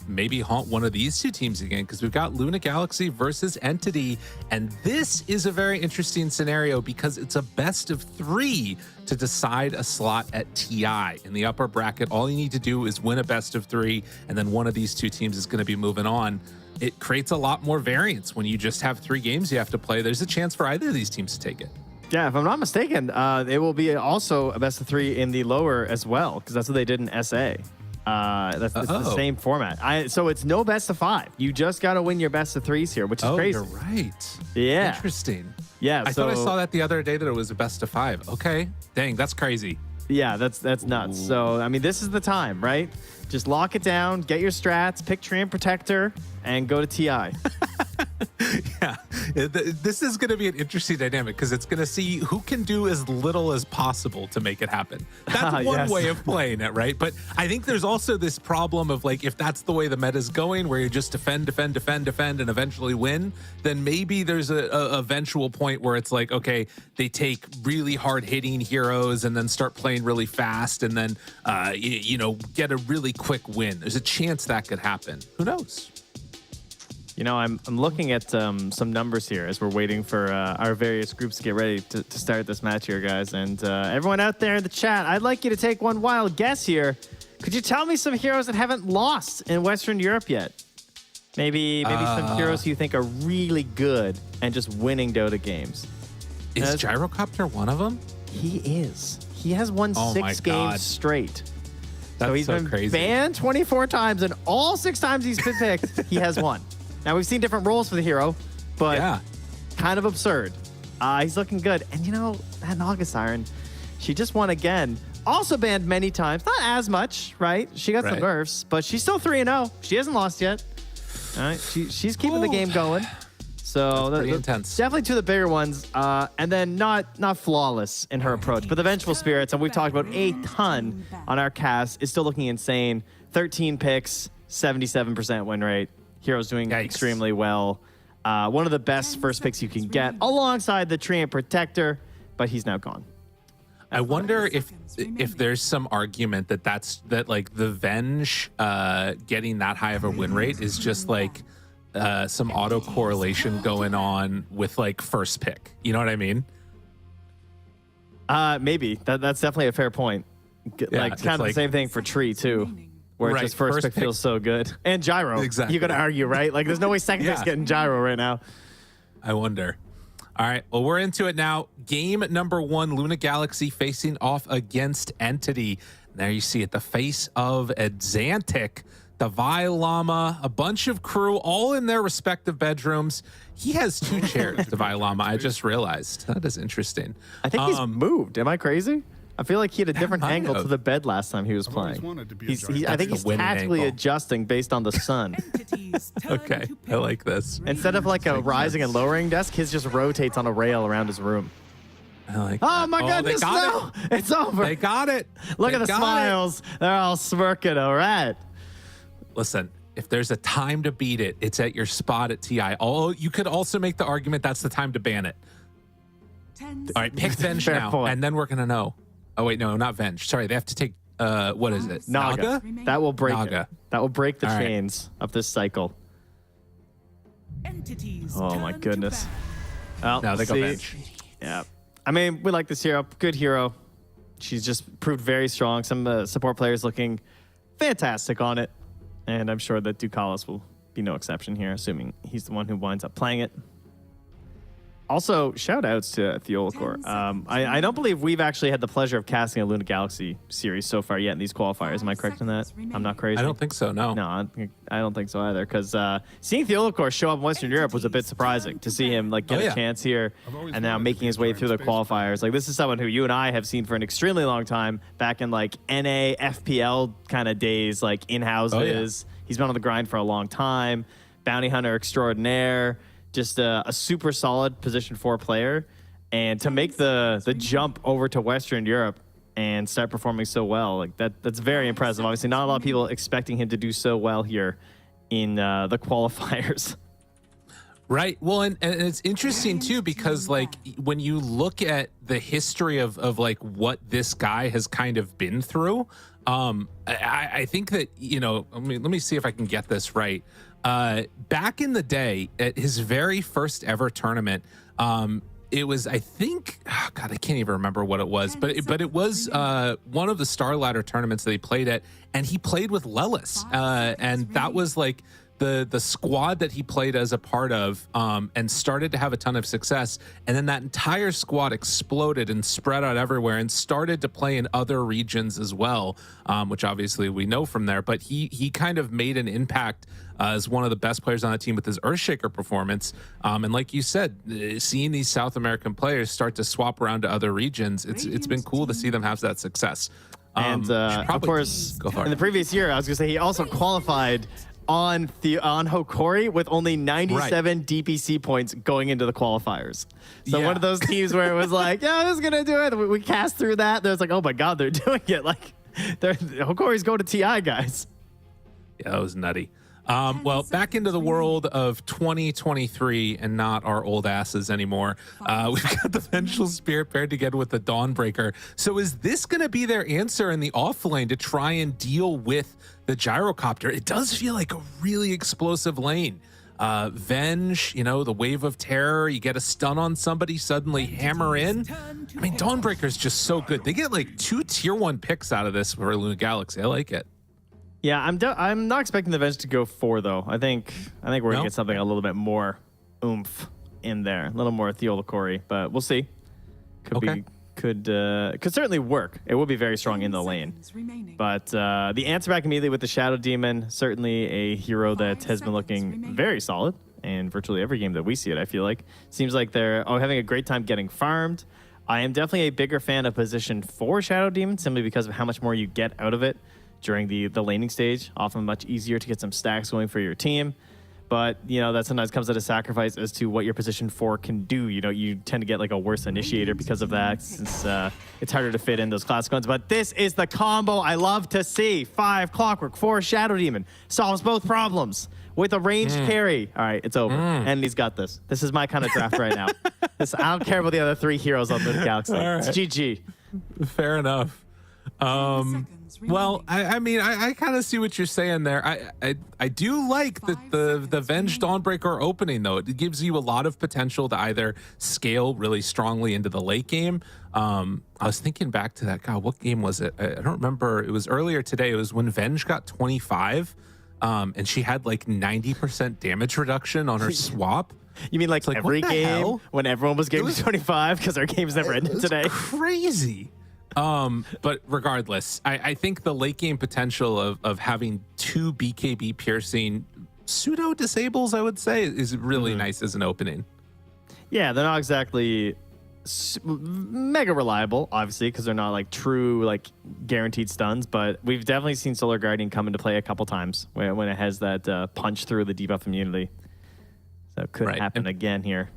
maybe haunt one of these 2 teams again, because we've got Nigma Galaxy versus Entity, and this is a very interesting scenario because it's a best of 3 to decide a slot at TI. In the upper bracket, all you need to do is win a best of 3, and then one of these 2 teams is going to be moving on. It creates a lot more variance when you just have 3 games you have to play. There's a chance for either of these teams to take it. Yeah, if I'm not mistaken, it will be also a best of 3 in the lower as well, because that's what they did in SA. It's the same format. So it's no best of 5. You just got to win your best of 3s here, which is crazy. You're right. Yeah. Interesting. Yeah. I thought I saw that the other day that it was a best of 5. Okay. Dang, that's crazy. Yeah, that's nuts. Ooh. So, I mean, this is the time, right? Just lock it down, get your strats, pick Treant Protector, and go to TI. Yeah, this is going to be an interesting dynamic because it's going to see who can do as little as possible to make it happen. That's one way of playing it, right? But I think there's also this problem of like, if that's the way the meta is going, where you just defend, and eventually win, then maybe there's a eventual point where it's like, okay, they take really hard hitting heroes and then start playing really fast and then, get a really quick win. There's a chance that could happen. Who knows? I'm looking at some numbers here as we're waiting for our various groups to get ready to start this match here, guys. And everyone out there in the chat, I'd like you to take one wild guess here. Could you tell me some heroes that haven't lost in Western Europe yet? Maybe some heroes you think are really good and just winning Dota games. Is Gyrocopter one of them? He is. He has won 6 games straight. That's he's been crazy. Banned 24 times, and all 6 times he's been picked, he has won. Now, we've seen different roles for the hero, but kind of absurd. He's looking good. And, that Naga Siren, she just won again. Also banned many times. Not as much, right? She got some nerfs, but she's still 3-0. She hasn't lost yet. All right, she's keeping the game going. So that's pretty intense. Definitely 2 of the bigger ones. And then not flawless in her approach. But the Vengeful Spirits, and we've talked about a ton on our cast, is still looking insane. 13 picks, 77% win rate. Hero's doing extremely well. One of the best first picks you can get alongside the Treant Protector, but he's now gone. I wonder if there's some argument that like the Venge getting that high of a win rate is just like some auto correlation going on with like first pick. You know what I mean? Maybe. That's definitely a fair point. Like kind of the same thing for Tree too, where Right, just first pick feels so good. And Gyro. Exactly. You could argue, right? Like there's no way second pick's getting Gyro right now. I wonder. All right, well, we're into it now. Game number 1, Luna Galaxy facing off against Entity. There you see it, the face of Exantic, the Llama, a bunch of crew, all in their respective bedrooms. He has 2 chairs, the Llama. I just realized. That is interesting. I think he's moved. Am I crazy? I feel like he had a different angle to the bed last time he was playing. I think he's tactically adjusting based on the sun. Okay, I like this. Instead of like a rising and lowering desk, his just rotates on a rail around his room. I like oh my goodness, no! It's over. They got it. Look at the smiles. They're all smirking. All right. Listen, if there's a time to beat it, it's at your spot at TI. You could also make the argument that's the time to ban it. All right, pick Venge now, and then we're going to know. Oh, wait, no, not Venge. Sorry, they have to take, what is it? Naga? That will break Naga. it. That will break the chains of this cycle. Oh, my goodness. Well, no, they go Venge. Yeah. I mean, we like this hero. Good hero. She's just proved very strong. Some support players looking fantastic on it. And I'm sure that Ducalis will be no exception here, assuming he's the one who winds up playing it. Also, shout outs to Theolacor. I don't believe we've actually had the pleasure of casting a Luna Galaxy series so far yet in these qualifiers. Am I correct in that? I'm not crazy. I don't think so, no. No, I don't think so either. Because seeing Theolacor show up in Western Europe was a bit surprising to see him like get a chance here and now making his way through the qualifiers. Like this is someone who you and I have seen for an extremely long time back in like NA, FPL kind of days, like in houses. He's been on the grind for a long time. Bounty hunter extraordinaire. Just a super solid position 4 player, and to make the jump over to Western Europe and start performing so well, like that's very impressive. Obviously, not a lot of people expecting him to do so well here in the qualifiers. Right. Well, and it's interesting too because like when you look at the history of like what this guy has kind of been through, I think that let me see if I can get this right. Back in the day, at his very first ever tournament, it was, I think, oh God, I can't even remember what it was, but it was one of the Star Ladder tournaments that he played at, and he played with Lelis, and that was like the squad that he played as a part of, and started to have a ton of success, and then that entire squad exploded and spread out everywhere and started to play in other regions as well, which obviously we know from there, but he kind of made an impact as one of the best players on the team with his Earthshaker performance. And like you said, seeing these South American players start to swap around to other regions, it's been cool to see them have that success. And of course, in the previous year, I was going to say he also qualified on Hokori with only 97 DPC points going into the qualifiers. So one of those teams where it was like, yeah, who's going to do it? We cast through that. There's like, oh my God, they're doing it. Like, Hokori's going to TI, guys. Yeah, that was nutty. Well, back into the world of 2023 and not our old asses anymore. We've got the Vengeful Spirit paired together with the Dawnbreaker. So is this going to be their answer in the offlane to try and deal with the Gyrocopter? It does feel like a really explosive lane. Venge, the wave of terror, you get a stun on somebody, suddenly hammer in. I mean, Dawnbreaker's just so good. They get like 2 tier 1 picks out of this for Luna Galaxy. I like it. Yeah, I'm not expecting the Venge to go 4 though. I think we're gonna get something a little bit more oomph in there, a little more Theolacori, but we'll see. Could certainly work. It will be very strong in the lane. But the answer back immediately with the Shadow Demon, certainly a hero that has been looking very solid in virtually every game that we see it. I feel like seems like they're having a great time getting farmed. I am definitely a bigger fan of position 4 Shadow Demon simply because of how much more you get out of it during the laning stage. Often much easier to get some stacks going for your team. But, that sometimes comes at a sacrifice as to what your position 4 can do. You tend to get like a worse initiator because of that, since it's harder to fit in those classic ones. But this is the combo I love to see. 5 Clockwork, 4 Shadow Demon. Solves both problems with a ranged carry. All right, it's over. And he's got this. This is my kind of draft right now. I don't care about the other 3 heroes on the Galaxy. Right. It's GG. Fair enough. Well, I mean, I kind of see what you're saying there. I do like the Venge Dawnbreaker opening, though. It gives you a lot of potential to either scale really strongly into the late game. I was thinking back to that. God, what game was it? I don't remember. It was earlier today. It was when Venge got 25, and she had like 90% damage reduction on her swap. You mean like every game hell? when everyone was getting 25 because our games never ended today? Crazy. But regardless, I think the late game potential of having 2 BKB piercing pseudo disables, I would say, is really nice as an opening. Yeah, they're not exactly mega reliable, obviously, because they're not like true like guaranteed stuns. But we've definitely seen Solar Guardian come into play a couple times when it has that punch through the debuff immunity. So it could happen again here.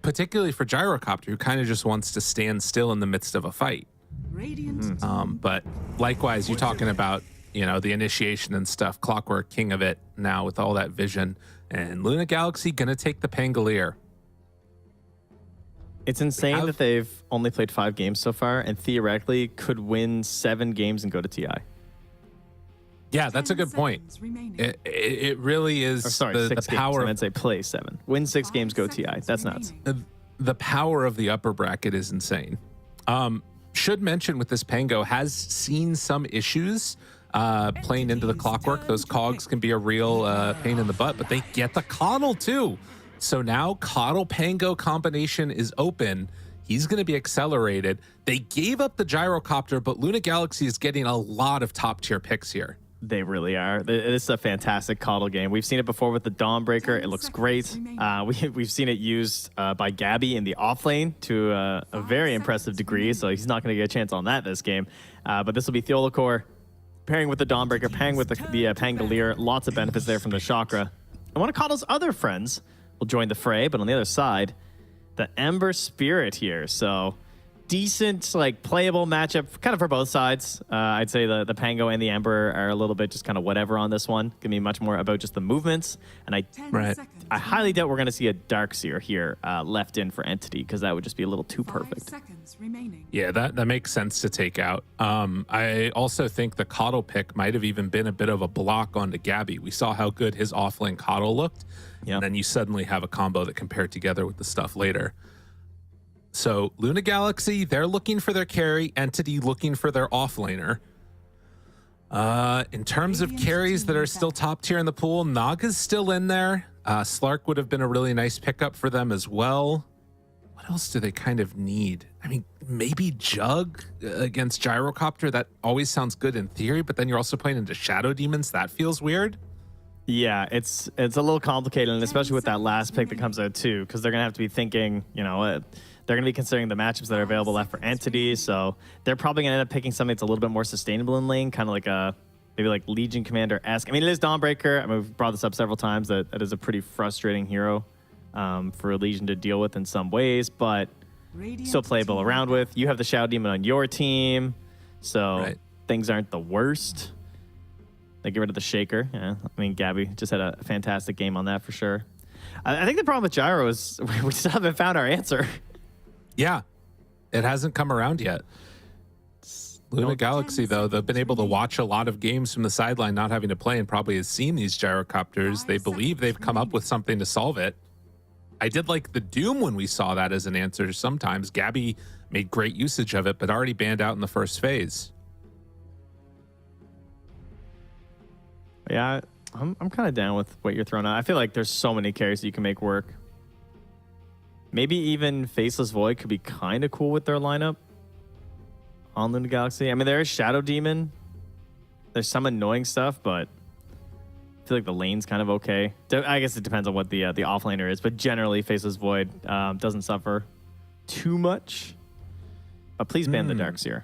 Particularly for Gyrocopter, who kind of just wants to stand still in the midst of a fight. But likewise, you're talking about, you know, the initiation and stuff. Clockwork, king of it now with all that vision. And Luna Galaxy gonna take the Pangolier. It's insane that they've only played 5 games so far and theoretically could win 7 games and go to TI. Yeah, that's a good point. It really is the power. I meant to say play 7. Win 6 games, go TI. That's nuts. The power of the upper bracket is insane. Should mention with this Pango has seen some issues playing into the Clockwork. Those cogs can be a real pain in the butt, but they get the Coddle too. So now Coddle Pango combination is open. He's going to be accelerated. They gave up the Gyrocopter, but Luna Galaxy is getting a lot of top tier picks here. They really are. This is a fantastic Coddle game. We've seen it before with the Dawnbreaker. It looks great. We've seen it used by Gabby in the off lane to a very impressive degree, so he's not going to get a chance on that this game. But this will be Theolacor pairing with the Dawnbreaker, pairing with the Pangolier. Lots of benefits there from the Chakra. And one of Coddle's other friends will join the fray, but on the other side, the Ember Spirit here. So decent, like, playable matchup kind of for both sides. I'd say the Pango and the Ember are a little bit just kind of whatever on this one. Gonna be much more about just the movements. And I highly doubt we're going to see a Darkseer here left in for Entity, because that would just be a little too perfect. Yeah, that makes sense to take out. I also think the Coddle pick might have even been a bit of a block onto Gabby. We saw how good his offlane Coddle looked. And then you suddenly have a combo that can pair together with the stuff later. So Luna Galaxy, they're looking for their carry. Entity looking for their offlaner. In terms of carries that are still top tier in the pool, Naga's still in there. Slark would have been a really nice pickup for them as well. What else do they kind of need? I mean, maybe Jug against Gyrocopter. That always sounds good in theory, but then you're also playing into Shadow Demons. That feels weird. Yeah, it's a little complicated, and especially with that last pick that comes out too, because they're going to have to be thinking, you know, they're going to be considering the matchups that are available left for Entity, so they're probably going to end up picking something that's a little bit more sustainable in lane, kind of like maybe like Legion Commander-esque. I mean, it is Dawnbreaker. I mean, we've brought this up several times, that is a pretty frustrating hero for a Legion to deal with in some ways, but still playable around with. You have the Shadow Demon on your team, so things aren't the worst. They get rid of the Shaker. Yeah, I mean, Gabby just had a fantastic game on that for sure. I think the problem with Gyro is we still haven't found our answer. Yeah, it hasn't come around yet. Luna Galaxy, though, they've been able to watch a lot of games from the sideline, not having to play, and probably has seen these Gyrocopters. They believe they've come up with something to solve it. I did like the Doom when we saw that as an answer sometimes. Gabby made great usage of it, but already banned out in the first phase. Yeah, I'm kind of down with what you're throwing out. I feel like there's so many carries that you can make work. Maybe even Faceless Void could be kind of cool with their lineup on Luna Galaxy. I mean, there is Shadow Demon. There's some annoying stuff, but I feel like the lane's kind of okay. I guess it depends on what the offlaner is, but generally Faceless Void doesn't suffer too much. But please ban the Darkseer.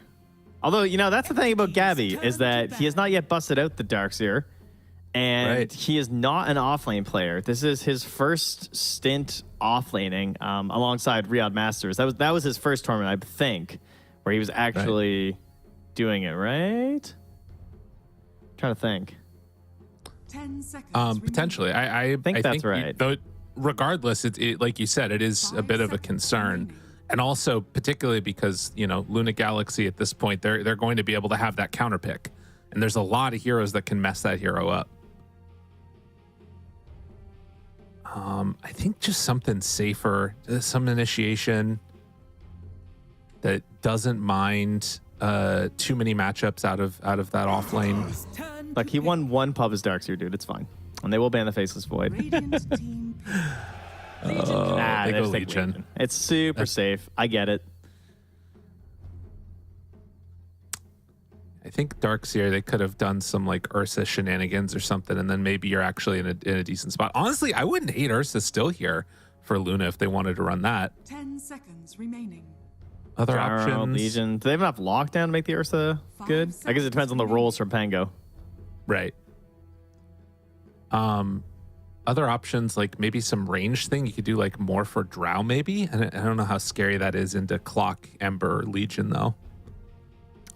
Although, you know, that's the thing about Gabby, is that he has not yet busted out the Darkseer. And he is not an offlane player. This is his first stint offlaning alongside Riyadh Masters. That was his first tournament, I think, where he was actually doing it, right? I'm trying to think. 10 seconds. Potentially. I think that's right. But regardless, it like you said, it is a bit of a concern. And also, particularly because, you know, Luna Galaxy at this point, they're going to be able to have that counter pick. And there's a lot of heroes that can mess that hero up. I think just something safer, some initiation that doesn't mind too many matchups out of that off lane. Like, he won one pub as Darkseer, dude. It's fine. And they will ban the Faceless Void. They go Legion. It's super safe. I get it. I think Darkseer, they could have done some like Ursa shenanigans or something, and then maybe you're actually in a decent spot. Honestly, I wouldn't hate Ursa still here for Luna if they wanted to run that. 10 seconds remaining. Other Gyro, options. Legion. Do they have enough lockdown to make the Ursa good? I guess it depends on the rolls from Pango. Right. Other options, like maybe some range thing. You could do like more for Drow, maybe. I don't know how scary that is into Clock, Ember, Legion, though.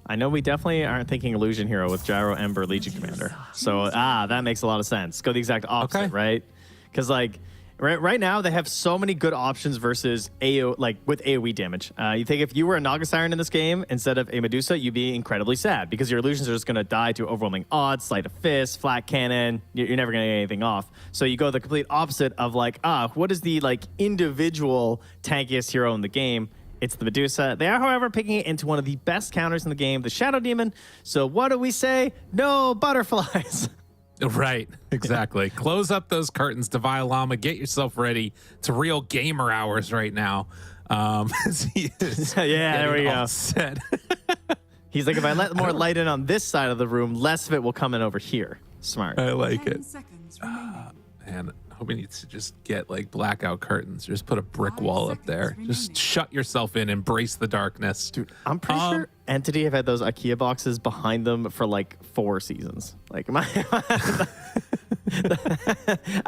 I know we definitely aren't thinking Illusion Hero with Gyro, Ember, Legion Commander. So, that makes a lot of sense. Go the exact opposite, right? Because, like, right now, they have so many good options versus with AoE damage. You think if you were a Naga Siren in this game instead of a Medusa, you'd be incredibly sad because your illusions are just going to die to overwhelming odds, Sleight of Fist, Flat Cannon. You're never going to get anything off. So you go the complete opposite of, like, what is the, like, individual tankiest hero in the game? It's the Medusa. They are, however, picking it into one of the best counters in the game, the Shadow Demon. So what do we say? No butterflies. Right, exactly. Close up those curtains, Divine Llama. Get yourself ready. It's real gamer hours right now. Yeah, there we go. Set. He's like, if I let more light in on this side of the room, less of it will come in over here. Smart. I like it. 10 seconds remaining. Man, I hope we need to just get like blackout curtains. Just put a brick wall up there. Just shut yourself in, embrace the darkness. Dude, I'm pretty sure Entity have had those IKEA boxes behind them for like 4 seasons. Like, I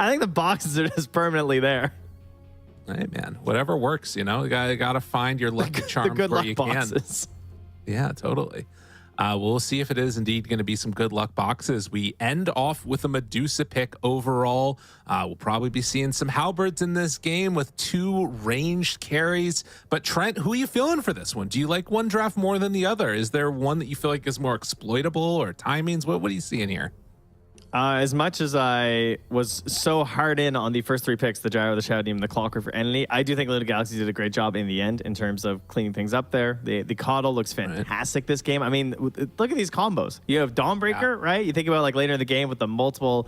think the boxes are just permanently there. Hey man, whatever works, you know. You gotta find your lucky charms the good where luck you boxes. can. Yeah, totally. We'll see if it is indeed going to be some good luck boxes. We end off with a Medusa pick overall. We'll probably be seeing some halberds in this game with 2 ranged carries. But Trent, who are you feeling for this one? Do you like one draft more than the other? Is there one that you feel like is more exploitable or timings? What are you seeing here? As much as I was so hard in on the first 3 picks, the Gyro, the Shadow Demon, the Clockwork for Entity, I do think Nigma Galaxy did a great job in the end in terms of cleaning things up there. The Coddle looks fantastic this game. I mean, look at these combos. You have Dawnbreaker, right? You think about like later in the game with the multiple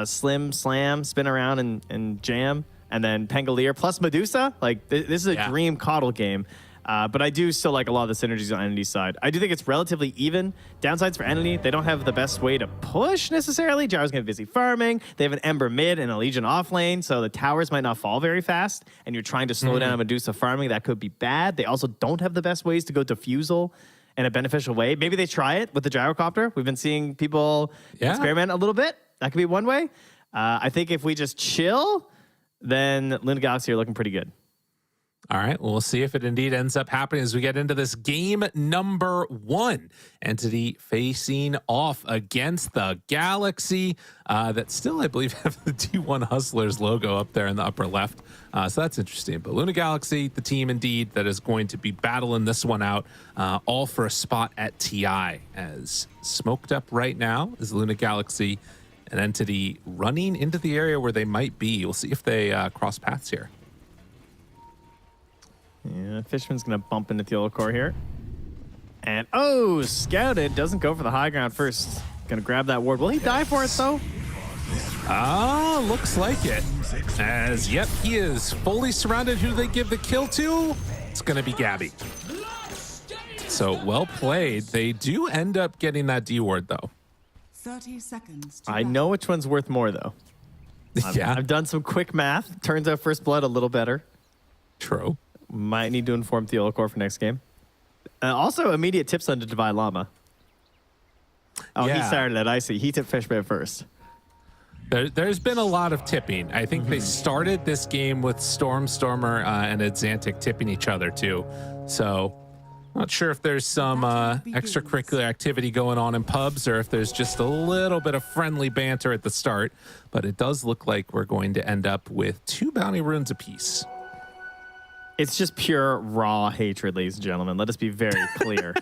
Slim, Slam, spin around and jam, and then Pangolier plus Medusa. Like, this is a dream Coddle game. But I do still like a lot of the synergies on Entity's side. I do think it's relatively even. Downsides for Entity, they don't have the best way to push necessarily. Gyro's going to be busy farming. They have an Ember mid and a Legion off lane, so the towers might not fall very fast, and you're trying to slow down a Medusa farming. That could be bad. They also don't have the best ways to go Diffusal in a beneficial way. Maybe they try it with the Gyrocopter. We've been seeing people experiment a little bit. That could be one way. I think if we just chill, then Nigma Galaxy are looking pretty good. All right, well, we'll see if it indeed ends up happening as we get into this game number 1. Entity facing off against the Galaxy that still, I believe, have the D1 Hustlers logo up there in the upper left. So that's interesting. But Nigma Galaxy, the team indeed that is going to be battling this one out, all for a spot at TI. As smoked up right now is Nigma Galaxy, an Entity running into the area where they might be. We'll see if they cross paths here. Yeah, Fishman's going to bump into the yellow core here. And, scouted. Doesn't go for the high ground first. Going to grab that ward. Will he die for it, though? Looks like it. As, yep, he is fully surrounded. Who do they give the kill to? It's going to be Gabby. So, well played. They do end up getting that D ward, though. 30 seconds. I know which one's worth more, though. I've done some quick math. Turns out First Blood a little better. True. Might need to inform the yellow core for next game. Also, immediate tips on the Divine Llama. He started it. I see. He tipped Fishman first. There's been a lot of tipping. I think they started this game with Stormer, and Exantic tipping each other, too. So, not sure if there's some extracurricular activity going on in pubs or if there's just a little bit of friendly banter at the start. But it does look like we're going to end up with 2 bounty runes apiece. It's just pure raw hatred, ladies and gentlemen. Let us be very clear.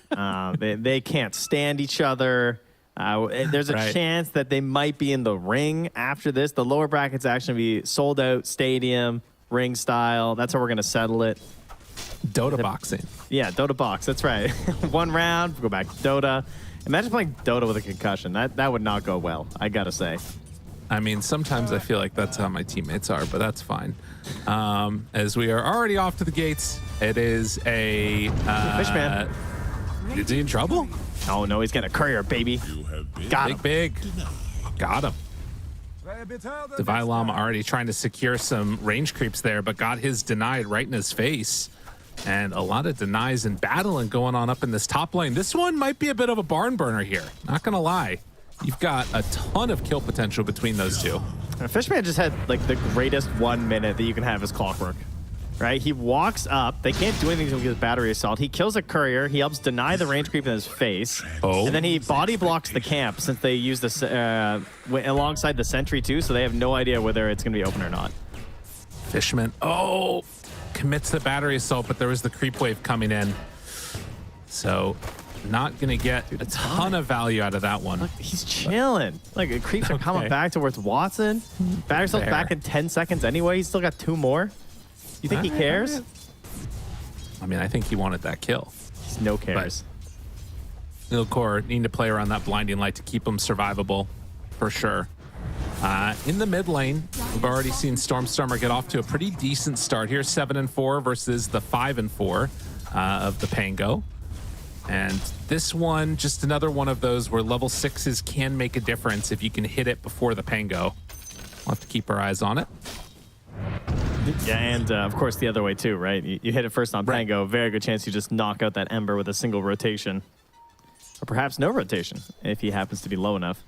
They can't stand each other. There's a Right. chance that they might be in the ring after this. The lower bracket's actually be sold out stadium, ring style. That's how we're going to settle it. Dota boxing. Yeah, Dota box. That's right. One round, go back to Dota. Imagine playing Dota with a concussion. That would not go well, I got to say. I mean, sometimes I feel like that's how my teammates are, but that's fine. As we are already off to the gates, it is a... Fishman. Is he in trouble? Oh, no, he's getting a courier, baby. Got him. Big. Got him. Divine Llama already trying to secure some range creeps there, but got his denied right in his face. And a lot of denies and battling going on up in this top lane. This one might be a bit of a barn burner here. Not going to lie. You've got a ton of kill potential between those two. Fishman just had like the greatest 1 minute that you can have as Clockwork, right? He walks up. They can't do anything with his battery assault. He kills a courier. He helps deny the range creep in his face. Oh. And then he body blocks the camp since they use this alongside the sentry too, so they have no idea whether it's going to be open or not. Fishman. Oh, commits the battery assault, but there was the creep wave coming in. So not going to get a ton of value out of that one. Look, he's chilling. Like, creeps are coming back towards Watson. Battery assault's back in 10 seconds anyway. He's still got 2 more. You think he cares? I mean, I think he wanted that kill. He's no cares. Ilkor need to play around that blinding light to keep him survivable, for sure. In the mid lane, we've already seen Stormstormer get off to a pretty decent start here, 7-4 versus the 5-4 of the Pango. And this one, just another one of those where level 6s can make a difference if you can hit it before the Pango. We'll have to keep our eyes on it. Yeah, and of course the other way too, right? You hit it first on Pango, very good chance you just knock out that Ember with a single rotation. Or perhaps no rotation, if he happens to be low enough.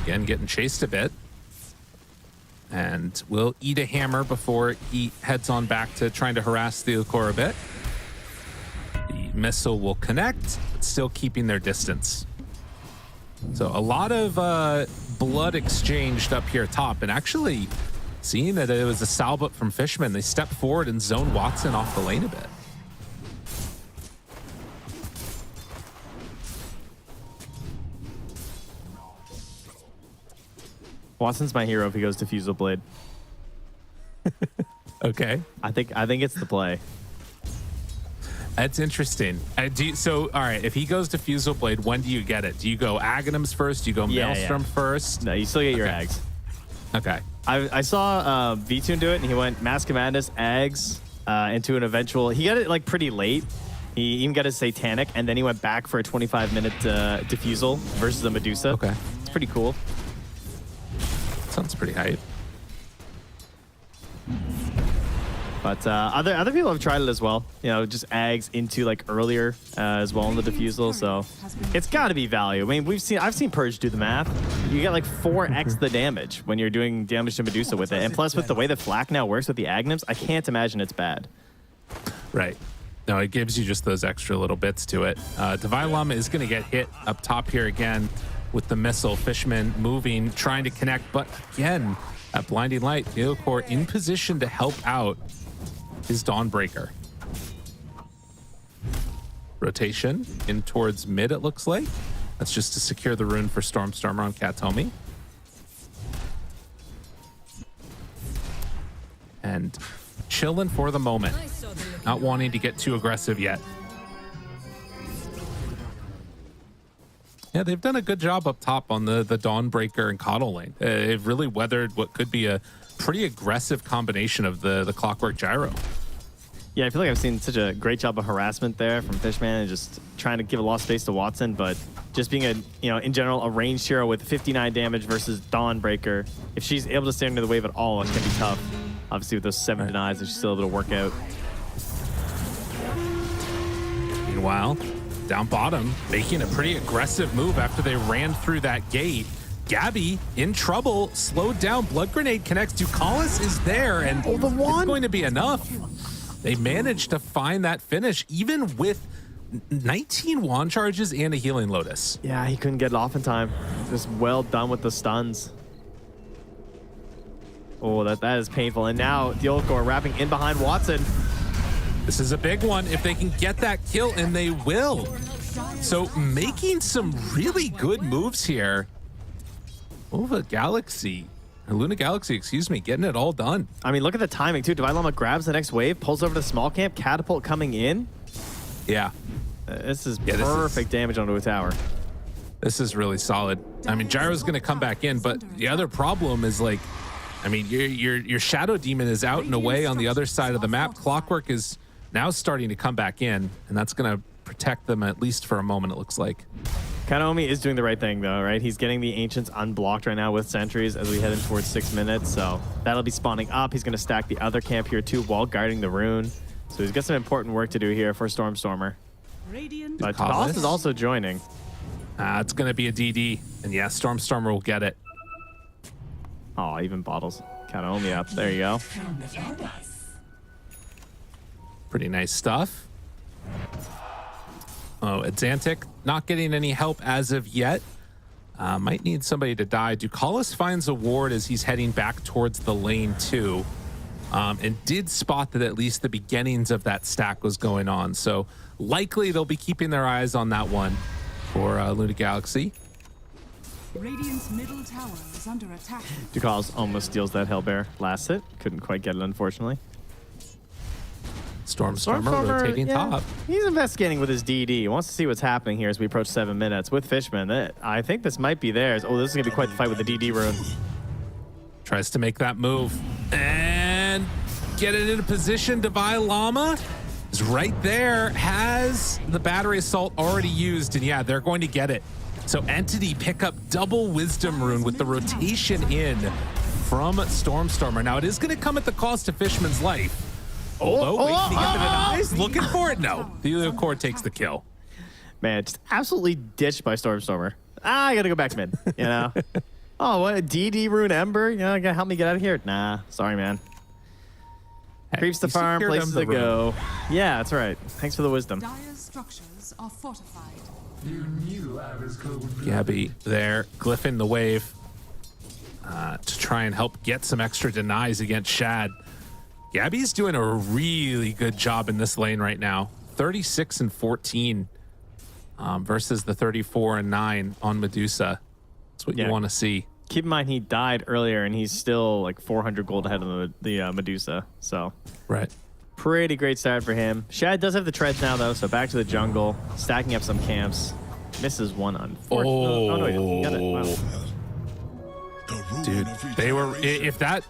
Again, getting chased a bit. And will eat a hammer before he heads on back to trying to harass the Ilkor a bit. The missile will connect, but still keeping their distance. So a lot of blood exchanged up here top, and actually seeing that it was a salvut from Fishman, they stepped forward and zoned Watson off the lane a bit. Watson's my hero if he goes to Fusel Blade. Okay. I think it's the play. That's interesting. So, all right, if he goes to Fusel Blade, when do you get it? Do you go Aghanims first? Do you go Maelstrom first? No, you still get your Ags. Okay. I saw VTune do it, and he went Mask of Madness, Ags, into an eventual... He got it, like, pretty late. He even got his Satanic, and then he went back for a 25-minute Diffusal versus the Medusa. Okay. It's pretty cool. Sounds pretty hype. But other people have tried it as well. You know, just Ags into like earlier as well in the Diffusal. So it's got to be value. I mean, I've seen Purge do the math. You get like 4x the damage when you're doing damage to Medusa with it. And plus, with the way the Flak now works with the Aghanims, I can't imagine it's bad. Right. No, it gives you just those extra little bits to it. Divine Llama is going to get hit up top here again with the missile. Fishman moving, trying to connect, but again, that blinding light. Ilkor in position to help out his Dawnbreaker. Rotation in towards mid, it looks like. That's just to secure the rune for Stormstormer on Katomi. And chilling for the moment. Not wanting to get too aggressive yet. Yeah, they've done a good job up top on the Dawnbreaker and Coddle lane. They've really weathered what could be a pretty aggressive combination of the Clockwork Gyro. Yeah, I feel like I've seen such a great job of harassment there from Fishman and just trying to give a lot of space to Watson, but just being in general, a ranged hero with 59 damage versus Dawnbreaker. If she's able to stay under the wave at all, it's going to be tough. Obviously, with those 7 denies, she's still able to work out. Meanwhile, down bottom, making a pretty aggressive move after they ran through that gate. Gabby in trouble, slowed down. Blood Grenade connects. Ducalis is there, and it's going to be enough. They managed to find that finish, even with 19 wand charges and a healing Lotus. Yeah, he couldn't get it off in time. Just well done with the stuns. Oh, that is painful. And now the Ilkor wrapping in behind Watson. This is a big one if they can get that kill, and they will. So making some really good moves here. Luna Galaxy, excuse me, getting it all done. I mean, look at the timing too. Divine Llama grabs the next wave, pulls over to small camp, catapult coming in. Yeah. This is perfect damage onto a tower. This is really solid. I mean, Gyro's going to come back in, but the other problem is like, I mean, your Shadow Demon is out and away on the other side of the map. Clockwork is now starting to come back in, and that's going to protect them at least for a moment, it looks like. Kanaomi is doing the right thing, though, right? He's getting the Ancients unblocked right now with sentries as we head in towards 6 minutes, so that'll be spawning up. He's going to stack the other camp here, too, while guarding the rune. So he's got some important work to do here for Stormstormer. But Toss is also joining. It's going to be a DD, and yeah, Stormstormer will get it. Oh, even bottles Kanaomi up. There you go. Pretty nice stuff. Oh, Exantic not getting any help as of yet. Might need somebody to die. Ducalis finds a ward as he's heading back towards the lane too. And did spot that at least the beginnings of that stack was going on. So likely they'll be keeping their eyes on that one for Luna Galaxy. Radiant's middle tower is under attack. Ducalis almost steals that Hellbear. Last hit. Couldn't quite get it, unfortunately. Stormstormer rotating top. He's investigating with his DD. He wants to see what's happening here as we approach 7 minutes with Fishman. I think this might be theirs. Oh, this is going to be quite the fight with the DD rune. Tries to make that move and get it into position. Divine Llama is right there, has the battery assault already used, and yeah, they're going to get it. So Entity pick up double Wisdom Rune with the rotation in from Stormstormer. Now it is going to come at the cost of Fishman's life. Although, wait, he get the denies? Looking for it? No. The Helio Core takes the kill. Man, just absolutely ditched by Stormstormer. I got to go back to mid, you know? Oh, what a DD Rune Ember? You know, gonna help me get out of here? Nah, sorry, man. Hey, Creeps the farm, places to go. Yeah, that's right. Thanks for the wisdom. Dire's structures are fortified. Gabby there, glyphing the wave to try and help get some extra denies against Shad. Gabby's doing a really good job in this lane right now. 36 and 14 versus the 34 and 9 on Medusa. That's what you want to see. Keep in mind he died earlier and he's still like 400 gold ahead of the Medusa. So right. Pretty great start for him. Shad does have the treads now though, so back to the jungle, stacking up some camps. Misses one unfortunately. Oh no, he got it. Wow. Dude, they were, if that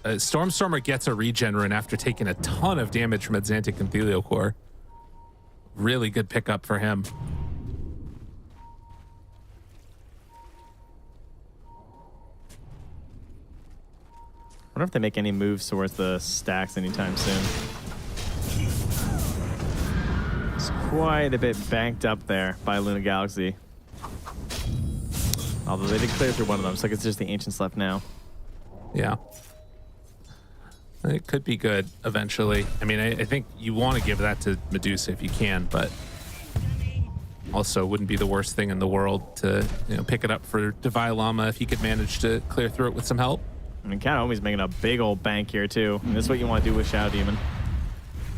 Stormstormer gets a regen rune after taking a ton of damage from Exantic and Helio Core. Really good pickup for him. I wonder if they make any moves towards the stacks anytime soon. It's quite a bit banked up there by Luna Galaxy. Although they did clear through one of them, so it's just the Ancients left now. Yeah. It could be good eventually. I mean, I think you want to give that to Medusa if you can, but also wouldn't be the worst thing in the world to pick it up for Divine Llama if he could manage to clear through it with some help. I mean, Kanaomi's making a big old bank here too. And this is what you want to do with Shadow Demon.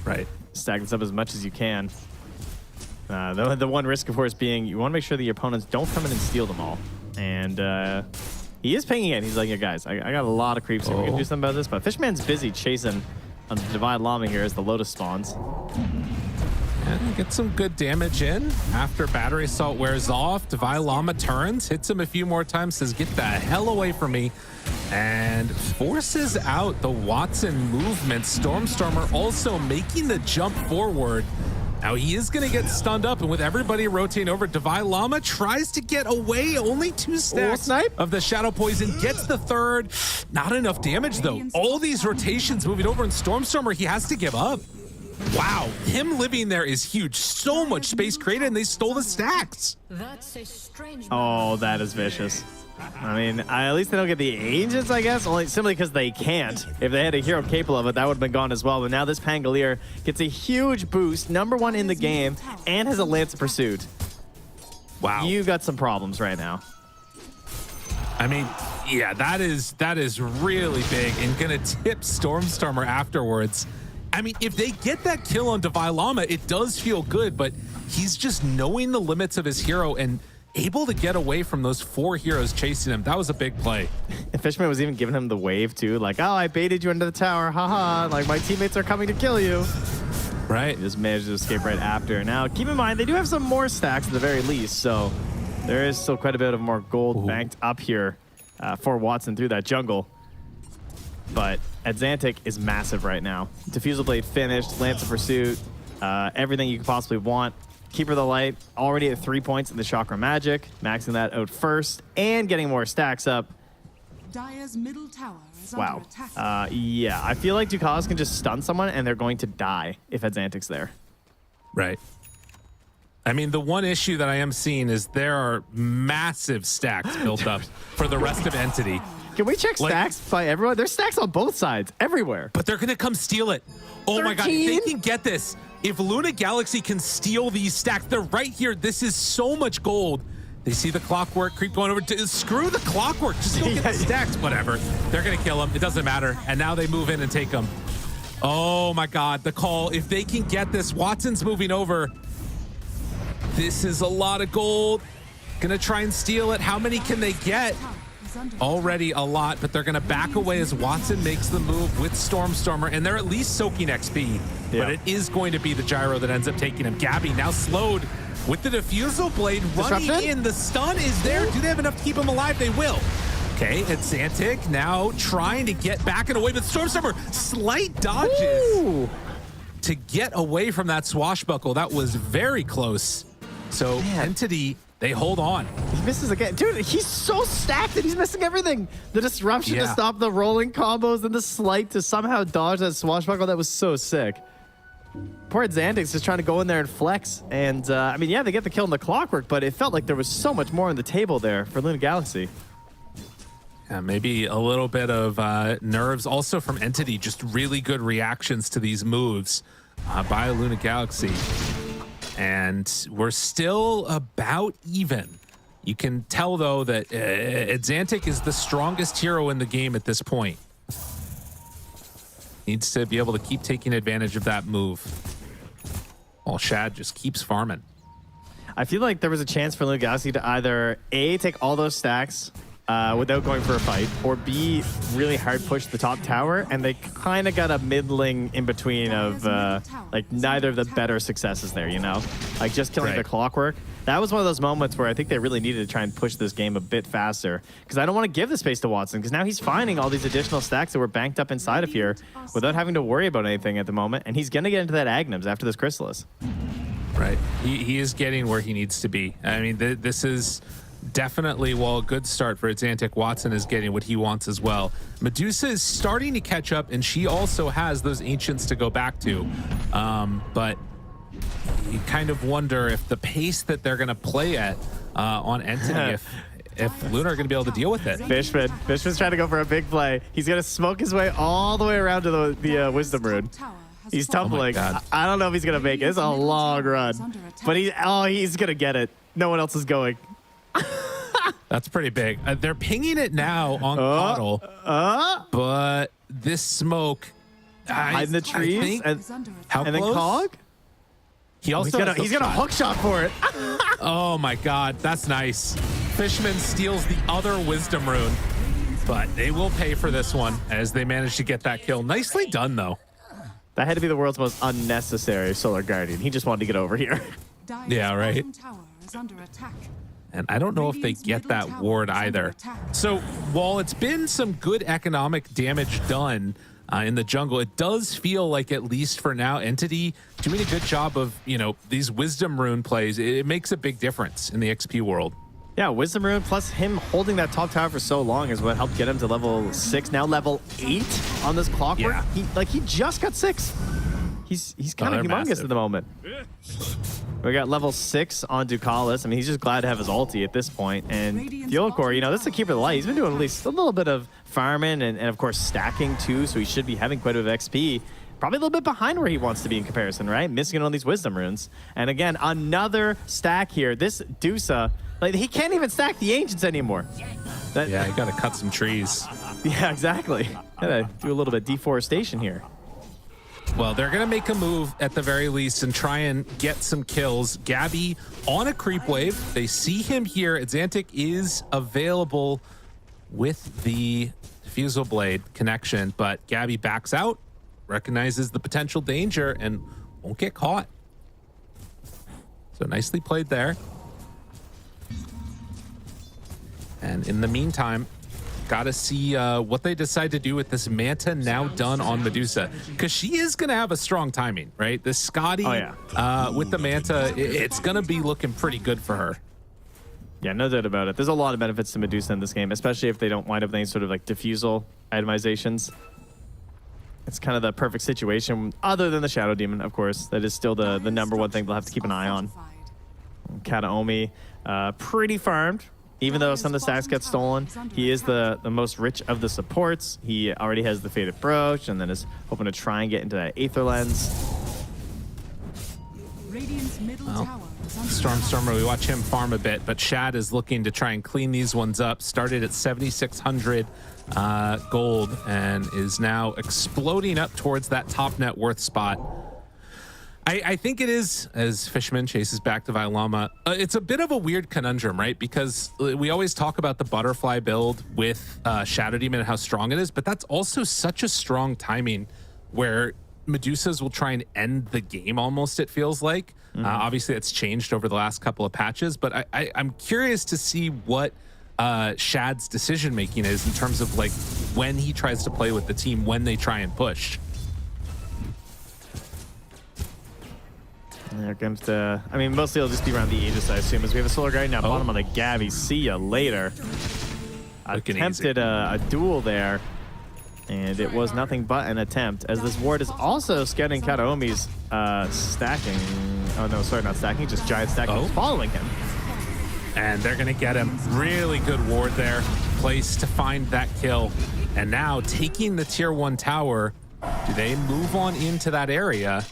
Right. Stack this up as much as you can. The one risk, of course, being you want to make sure that your opponents don't come in and steal them all. And he is pinging in. He's like, yeah, guys, I got a lot of creeps here. We can do something about this. But Fishman's busy chasing on the Divine Llama here as the Lotus spawns. And get some good damage in. After Battery Assault wears off, Divine Llama turns, hits him a few more times, says, get the hell away from me. And forces out the Watson movement. Stormstormer also making the jump forward. Now he is going to get stunned up, and with everybody rotating over, Divine Llama tries to get away. Only 2 stacks of the Shadow Poison, gets the third. Not enough damage, though. All these rotations moving over, and Stormstormer, he has to give up. Wow, him living there is huge. So much space created, and they stole the stacks. That's a strange. Oh, that is vicious. I mean, at least they don't get the Ancients, I guess, only simply because they can't. If they had a hero capable of it, that would have been gone as well. But now this Pangolier gets a huge boost, #1 in the game, and has a Lance of Pursuit. Wow. You've got some problems right now. I mean, yeah, that is really big and gonna tip Stormstormer afterwards. I mean, if they get that kill on Devi Lama, it does feel good, but he's just knowing the limits of his hero and able to get away from those 4 heroes chasing him. That was a big play. And Fishman was even giving him the wave too, like, oh, I baited you into the tower, haha, like my teammates are coming to kill you. Right. He just managed to escape right after. Now, keep in mind, they do have some more stacks at the very least, so there is still quite a bit of more gold banked up here for Watson through that jungle. But Adzantic is massive right now. Diffusal Blade finished, Lance of Pursuit, everything you could possibly want. Keeper of the Light already at 3 points in the Chakra Magic, maxing that out first and getting more stacks up. Dire's middle tower is Wow. under attack. Yeah, I feel like Ducalis can just stun someone and they're going to die if Adzantic's there. Right. I mean, the one issue that I am seeing is there are massive stacks built up for the rest of Entity. Can we check stacks by everyone? There's stacks on both sides, everywhere. But they're going to come steal it. Oh my God, if they can get this, if Luna Galaxy can steal these stacks, they're right here. This is so much gold. They see the clockwork creep going over to screw the clockwork. Just go get the stacks, whatever. They're going to kill him. It doesn't matter. And now they move in and take him. Oh my God, the call. If they can get this, Watson's moving over. This is a lot of gold. Gonna try and steal it. How many can they get? Already a lot, but they're gonna back away as Watson makes the move with Stormer, and they're at least soaking XP. But it is going to be the gyro that ends up taking him. Gabby now slowed with the Diffusal Blade running in. The stun is there. Do they have enough to keep him alive? They will. Okay, it's Xantic now trying to get back and away, but Stormer slight dodges to get away from that swashbuckle. That was very close. So Entity, they hold on. He misses again. Dude, he's so stacked that he's missing everything. The disruption to stop the rolling combos and the slight to somehow dodge that swashbuckle. That was so sick. Poor Xantic's just trying to go in there and flex. And, I mean, yeah, they get the kill in the clockwork, but it felt like there was so much more on the table there for Luna Galaxy. Yeah, maybe a little bit of nerves also from Entity. Just really good reactions to these moves by Luna Galaxy. And we're still about even. You can tell, though, that Xantic is the strongest hero in the game at this point. Needs to be able to keep taking advantage of that move. While Shad just keeps farming. I feel like there was a chance for Luna Galaxy to either A, take all those stacks without going for a fight, or B, really hard push the top tower, and they kind of got a middling in between of like neither of the better successes there, you know? Like just killing the clockwork. That was one of those moments where I think they really needed to try and push this game a bit faster, because I don't want to give the space to Watson, because now he's finding all these additional stacks that were banked up inside of here without having to worry about anything at the moment, and he's going to get into that Agnums after this Chrysalis. Right. He is getting where he needs to be. I mean, this is definitely, well, a good start for Xantic. Watson is getting what he wants as well. Medusa is starting to catch up, and she also has those Ancients to go back to. But you kind of wonder if the pace that they're going to play at on Entity, if Luna are going to be able to deal with it. Fishman's trying to go for a big play. He's going to smoke his way all the way around to the Wisdom Rune. He's tumbling. I don't know if he's going to make it. It's a long run. But he's going to get it. No one else is going. That's pretty big. They're pinging it now on Coddle. But this smoke... hide in the trees. How and then close? Cog? He also he's gonna hook shot for it. Oh my God, that's nice. Fishman steals the other Wisdom Rune, but they will pay for this one as they manage to get that kill. Nicely done, though. That had to be the world's most unnecessary Solar Guardian. He just wanted to get over here. Yeah, right. And I don't know if they get that ward either. So while it's been some good economic damage done in the jungle, it does feel like, at least for now, Entity doing a good job of, you know, these Wisdom Rune plays. It makes a big difference in the XP world. Yeah, Wisdom Rune plus him holding that top tower for so long is what helped get him to level 6, now level 8 on this clockwork. Yeah. He just got 6. He's kind of humongous massive at the moment. We got level 6 on Ducalis. I mean, he's just glad to have his ulti at this point. And Theolcor, you know, this is the Keeper of the Light. He's been doing at least a little bit of farming and of course stacking too, so he should be having quite a bit of XP. Probably a little bit behind where he wants to be in comparison, right? Missing on these Wisdom Runes. And again, another stack here. This Dusa, like, he can't even stack the Ancients anymore. Yeah, you gotta cut some trees. Yeah, exactly. Gotta do a little bit of deforestation here. Well, they're going to make a move at the very least and try and get some kills. Gabby on a creep wave. They see him here. Xantic is available with the Diffusal Blade connection, but Gabby backs out, recognizes the potential danger, and won't get caught. So nicely played there. And in the meantime, gotta see what they decide to do with this Manta now done on Medusa, because she is gonna have a strong timing, right? This Scotty with the Manta, it's gonna be looking pretty good for her. Yeah, no doubt about it. There's a lot of benefits to Medusa in this game, especially if they don't wind up with any sort of like diffusal itemizations. It's kind of the perfect situation, other than the Shadow Demon, of course. That is still the number one thing they'll have to keep an eye on. Kataomi, pretty farmed. Even though some of the stacks get stolen, he is the most rich of the supports. He already has the Faded Brooch and then is hoping to try and get into that Aether Lens. Well, Stormstormer, we watch him farm a bit, but Shad is looking to try and clean these ones up. Started at 7,600 gold and is now exploding up towards that top net worth spot. I think it is, as Fishman chases back to Vilama, it's a bit of a weird conundrum, right? Because we always talk about the butterfly build with Shadow Demon and how strong it is, but that's also such a strong timing where Medusas will try and end the game almost, it feels like. Obviously, it's changed over the last couple of patches, but I'm curious to see what Shad's decision-making is in terms of like when he tries to play with the team, when they try and push. There comes the... I mean, mostly it'll just be around the Aegis, I assume, as we have a Solar Guardian now bottom on the Gabby. See ya later. Attempted a duel there, and it was nothing but an attempt, as this ward is also scouting Kataomi's stacking. Oh, no, sorry, not stacking, just giant stacking. He's following him. And they're going to get him. Really good ward there. Place to find that kill. And now taking the tier 1 tower, do they move on into that area?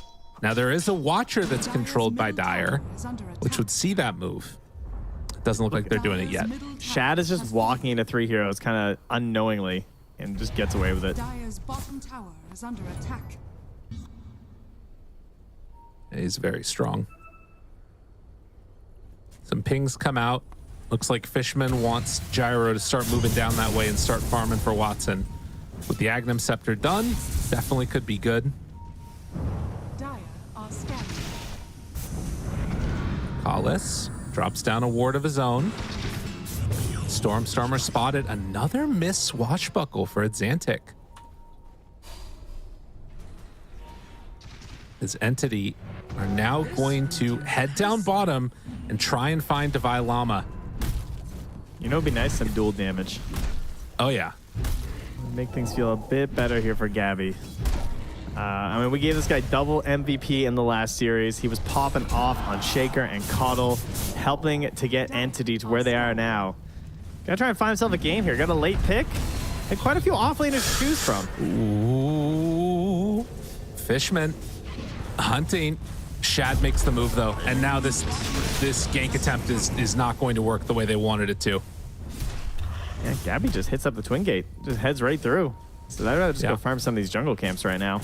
Now, there is a Watcher that's controlled by Dire, which would see that move. It doesn't look like they're doing it yet. Shad is just walking into 3 heroes kind of unknowingly and just gets away with it. Dire's bottom tower is under attack. He's very strong. Some pings come out. Looks like Fishman wants Gyro to start moving down that way and start farming for Watson. With the Agnum Scepter done, definitely could be good. Collis drops down a ward of his own. Stormstormer spotted another miss swashbuckle for Xantic. His entity are now going to head down bottom and try and find Devi Lama. You know, it'd be nice some dual damage. Oh, yeah. Make things feel a bit better here for Gabby. I mean, we gave this guy double MVP in the last series. He was popping off on Shaker and Coddle, helping to get Entity to where they are now. Gotta try and find himself a game here. Got a late pick and quite a few offlaners to choose from. Ooh. Fishman hunting. Shad makes the move, though. And now this gank attempt is not going to work the way they wanted it to. Yeah, Gabby just hits up the Twin Gate. Just heads right through. So I'd rather just go farm some of these jungle camps right now.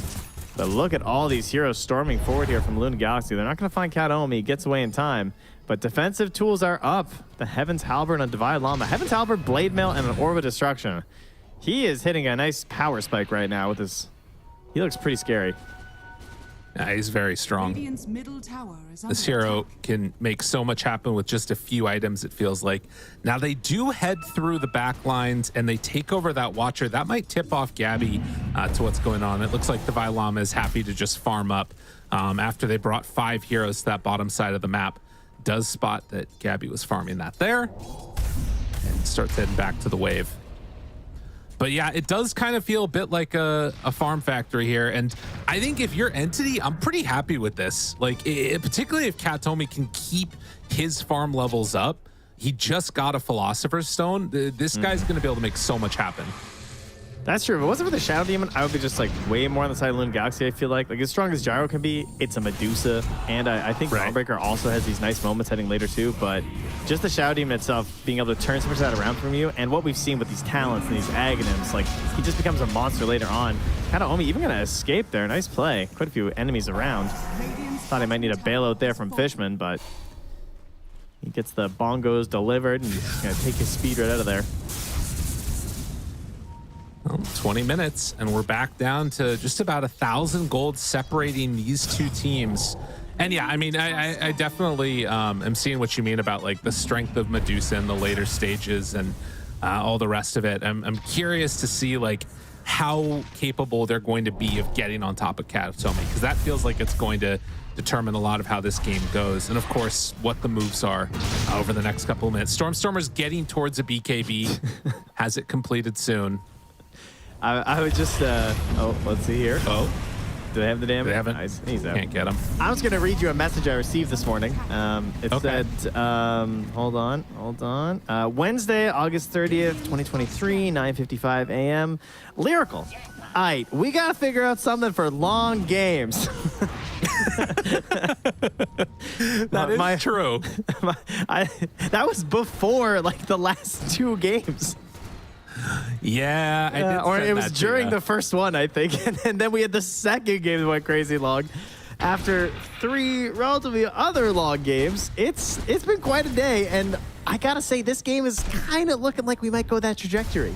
But look at all these heroes storming forward here from Luna Galaxy. They're not going to find Kataomi. Gets away in time. But defensive tools are up. The Heaven's Halberd on Devi Lama. Heaven's Halberd, Blade Mail, and an Orb of Destruction. He is hitting a nice power spike right now with his... He looks pretty scary. Yeah, he's very strong. Middle tower is This hero can make so much happen with just a few items, it feels like. Now, they do head through the back lines, and they take over that Watcher. That might tip off Gabby to what's going on. It looks like the Vilama is happy to just farm up after they brought 5 heroes to that bottom side of the map. Does spot that Gabby was farming that there, and starts heading back to the wave. But yeah, it does kind of feel a bit like a farm factory here. And I think if you're Entity, I'm pretty happy with this. Like, particularly if Kataomi can keep his farm levels up. He just got a Philosopher's Stone. This guy's going to be able to make so much happen. That's true. If it wasn't for the Shadow Demon, I would be just like way more on the side of Luna Galaxy, I feel like. Like as strong as Gyro can be, it's a Medusa. And I think Dawnbreaker also has these nice moments heading later too, but just the Shadow Demon itself, being able to turn so much of that around from you, and what we've seen with these talents and these Aghanims, like he just becomes a monster later on. Kind of Omi even gonna escape there. Nice play. Quite a few enemies around. Thought he might need a bailout there from Fishman, but he gets the bongos delivered and he's gonna take his speed right out of there. Well, 20 minutes, and we're back down to just about 1,000 gold separating these two teams. And yeah, I mean, I definitely am seeing what you mean about like the strength of Medusa in the later stages and all the rest of it. I'm curious to see like how capable they're going to be of getting on top of Katomi, because that feels like it's going to determine a lot of how this game goes, and of course what the moves are over the next couple of minutes. Stormstormer's getting towards a BKB, has it completed soon. I would just, oh, let's see here. Oh. Do they have the damage? They haven't. Nice. He's out. Can't get him. I was going to read you a message I received this morning. It said, hold on. Wednesday, August 30th, 2023, 9:55 a.m. Lyrical. All right, we got to figure out something for long games. That is true. That was before, like, the last two games. Yeah, I did. Or it was during the first one, I think, and then we had the second game that went crazy long. After 3 relatively other long games, it's been quite a day, and I gotta say this game is kind of looking like we might go that trajectory.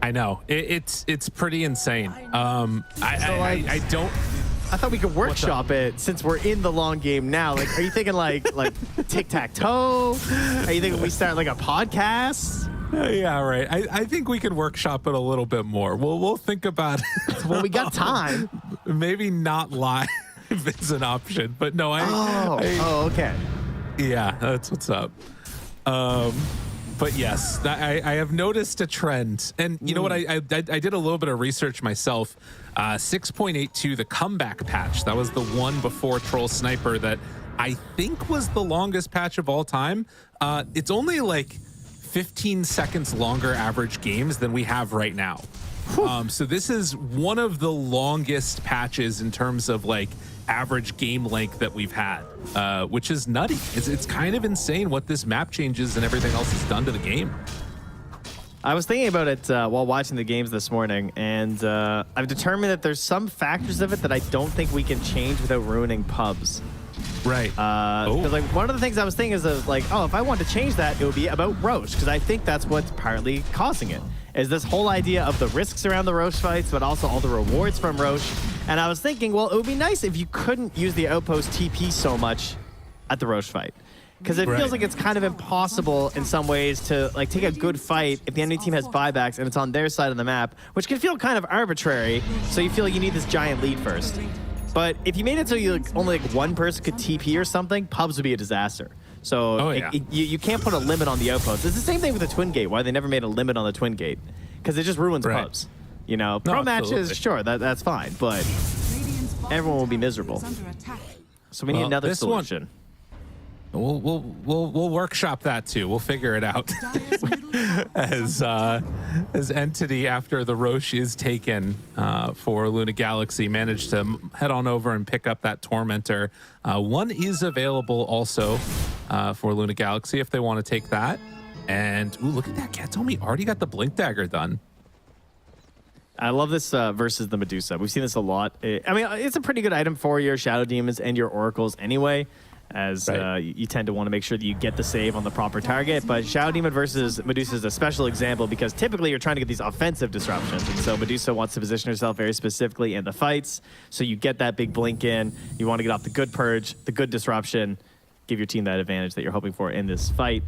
I know it's pretty insane. I don't. I thought we could workshop it since we're in the long game now. Like, are you thinking like tic-tac-toe? Are you thinking we start like a podcast? Yeah, right. I think we can workshop it a little bit more. We'll think about it. Well, we got time. Maybe not live is an option, but no, okay. Yeah, that's what's up. But yes, I have noticed a trend, and you know what? I did a little bit of research myself. 6.82, the comeback patch. That was the one before Troll Sniper that I think was the longest patch of all time. It's only like 15 seconds longer average games than we have right now. So this is one of the longest patches in terms of like average game length that we've had, which is nutty. It's kind of insane what this map changes and everything else has done to the game. I was thinking about it while watching the games this morning, and I've determined that there's some factors of it that I don't think we can change without ruining pubs. Right. Because like one of the things I was thinking is like, oh, if I want to change that, it would be about Roche, because I think that's what's partly causing it. Is this whole idea of the risks around the Roche fights, but also all the rewards from Roche. And I was thinking, well, it would be nice if you couldn't use the outpost TP so much at the Roche fight. Because it feels like it's kind of impossible in some ways to like take a good fight if the enemy team has buybacks and it's on their side of the map, which can feel kind of arbitrary. So you feel like you need this giant lead first. But if you made it so you only like one person could TP or something, pubs would be a disaster. So you can't put a limit on the outpost. It's the same thing with the Twin Gate, why they never made a limit on the Twin Gate. Because it just ruins pubs. You know, pro matches, sure, that's fine, but everyone will be miserable. So we need another solution. We'll workshop that too. We'll figure it out. as Entity, after the Roche is taken for Luna Galaxy, managed to head on over and pick up that Tormentor. One is available also for Luna Galaxy if they want to take that. And ooh, look at that. Katomi already got the Blink Dagger done. I love this versus the Medusa. We've seen this a lot. I mean, it's a pretty good item for your Shadow Demons and your Oracles anyway, as you tend to want to make sure that you get the save on the proper target. But Shadow Demon versus Medusa is a special example because typically you're trying to get these offensive disruptions. And so Medusa wants to position herself very specifically in the fights. So you get that big blink in. You want to get off the good purge, the good disruption, give your team that advantage that you're hoping for in this fight.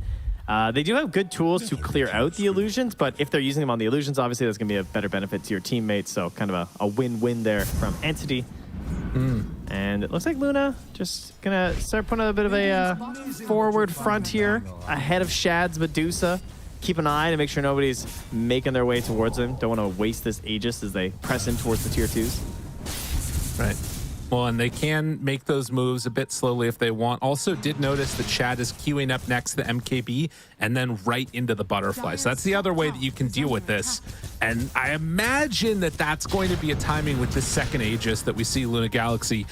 They do have good tools to clear out the illusions, but if they're using them on the illusions, obviously that's going to be a better benefit to your teammates. So kind of a win-win there from Entity. And it looks like Luna just gonna start putting a bit of a forward front here ahead of Shad's Medusa. Keep an eye to make sure nobody's making their way towards him. Don't want to waste this Aegis as they press in towards the tier 2s. Right. Well, and they can make those moves a bit slowly if they want. Also did notice that Chad is queuing up next to the MKB and then right into the butterfly. So that's the other way that you can deal with this. And I imagine that that's going to be a timing with this second Aegis that we see Luna Galaxy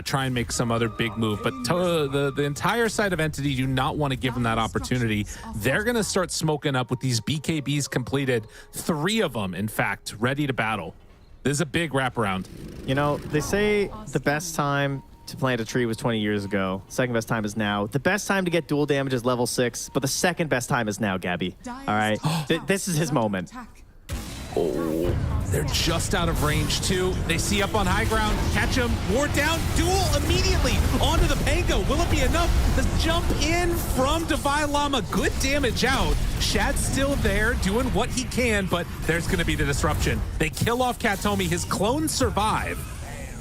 try and make some other big move. But the entire side of Entity do not want to give them that opportunity. They're going to start smoking up with these BKBs completed. 3 of them, in fact, ready to battle. This is a big wraparound. You know, they say the best time to plant a tree was 20 years ago. Second best time is now. The best time to get dual damage is level 6, but the second best time is now, Gabby. All right? This is his moment. Oh, they're just out of range too. They see up on high ground, catch him, ward down, duel immediately onto the Pango. Will it be enough? The jump in from Divine Llama, good damage out. Shad's still there doing what he can, but there's gonna be the disruption. They kill off Katomi, his clones survive.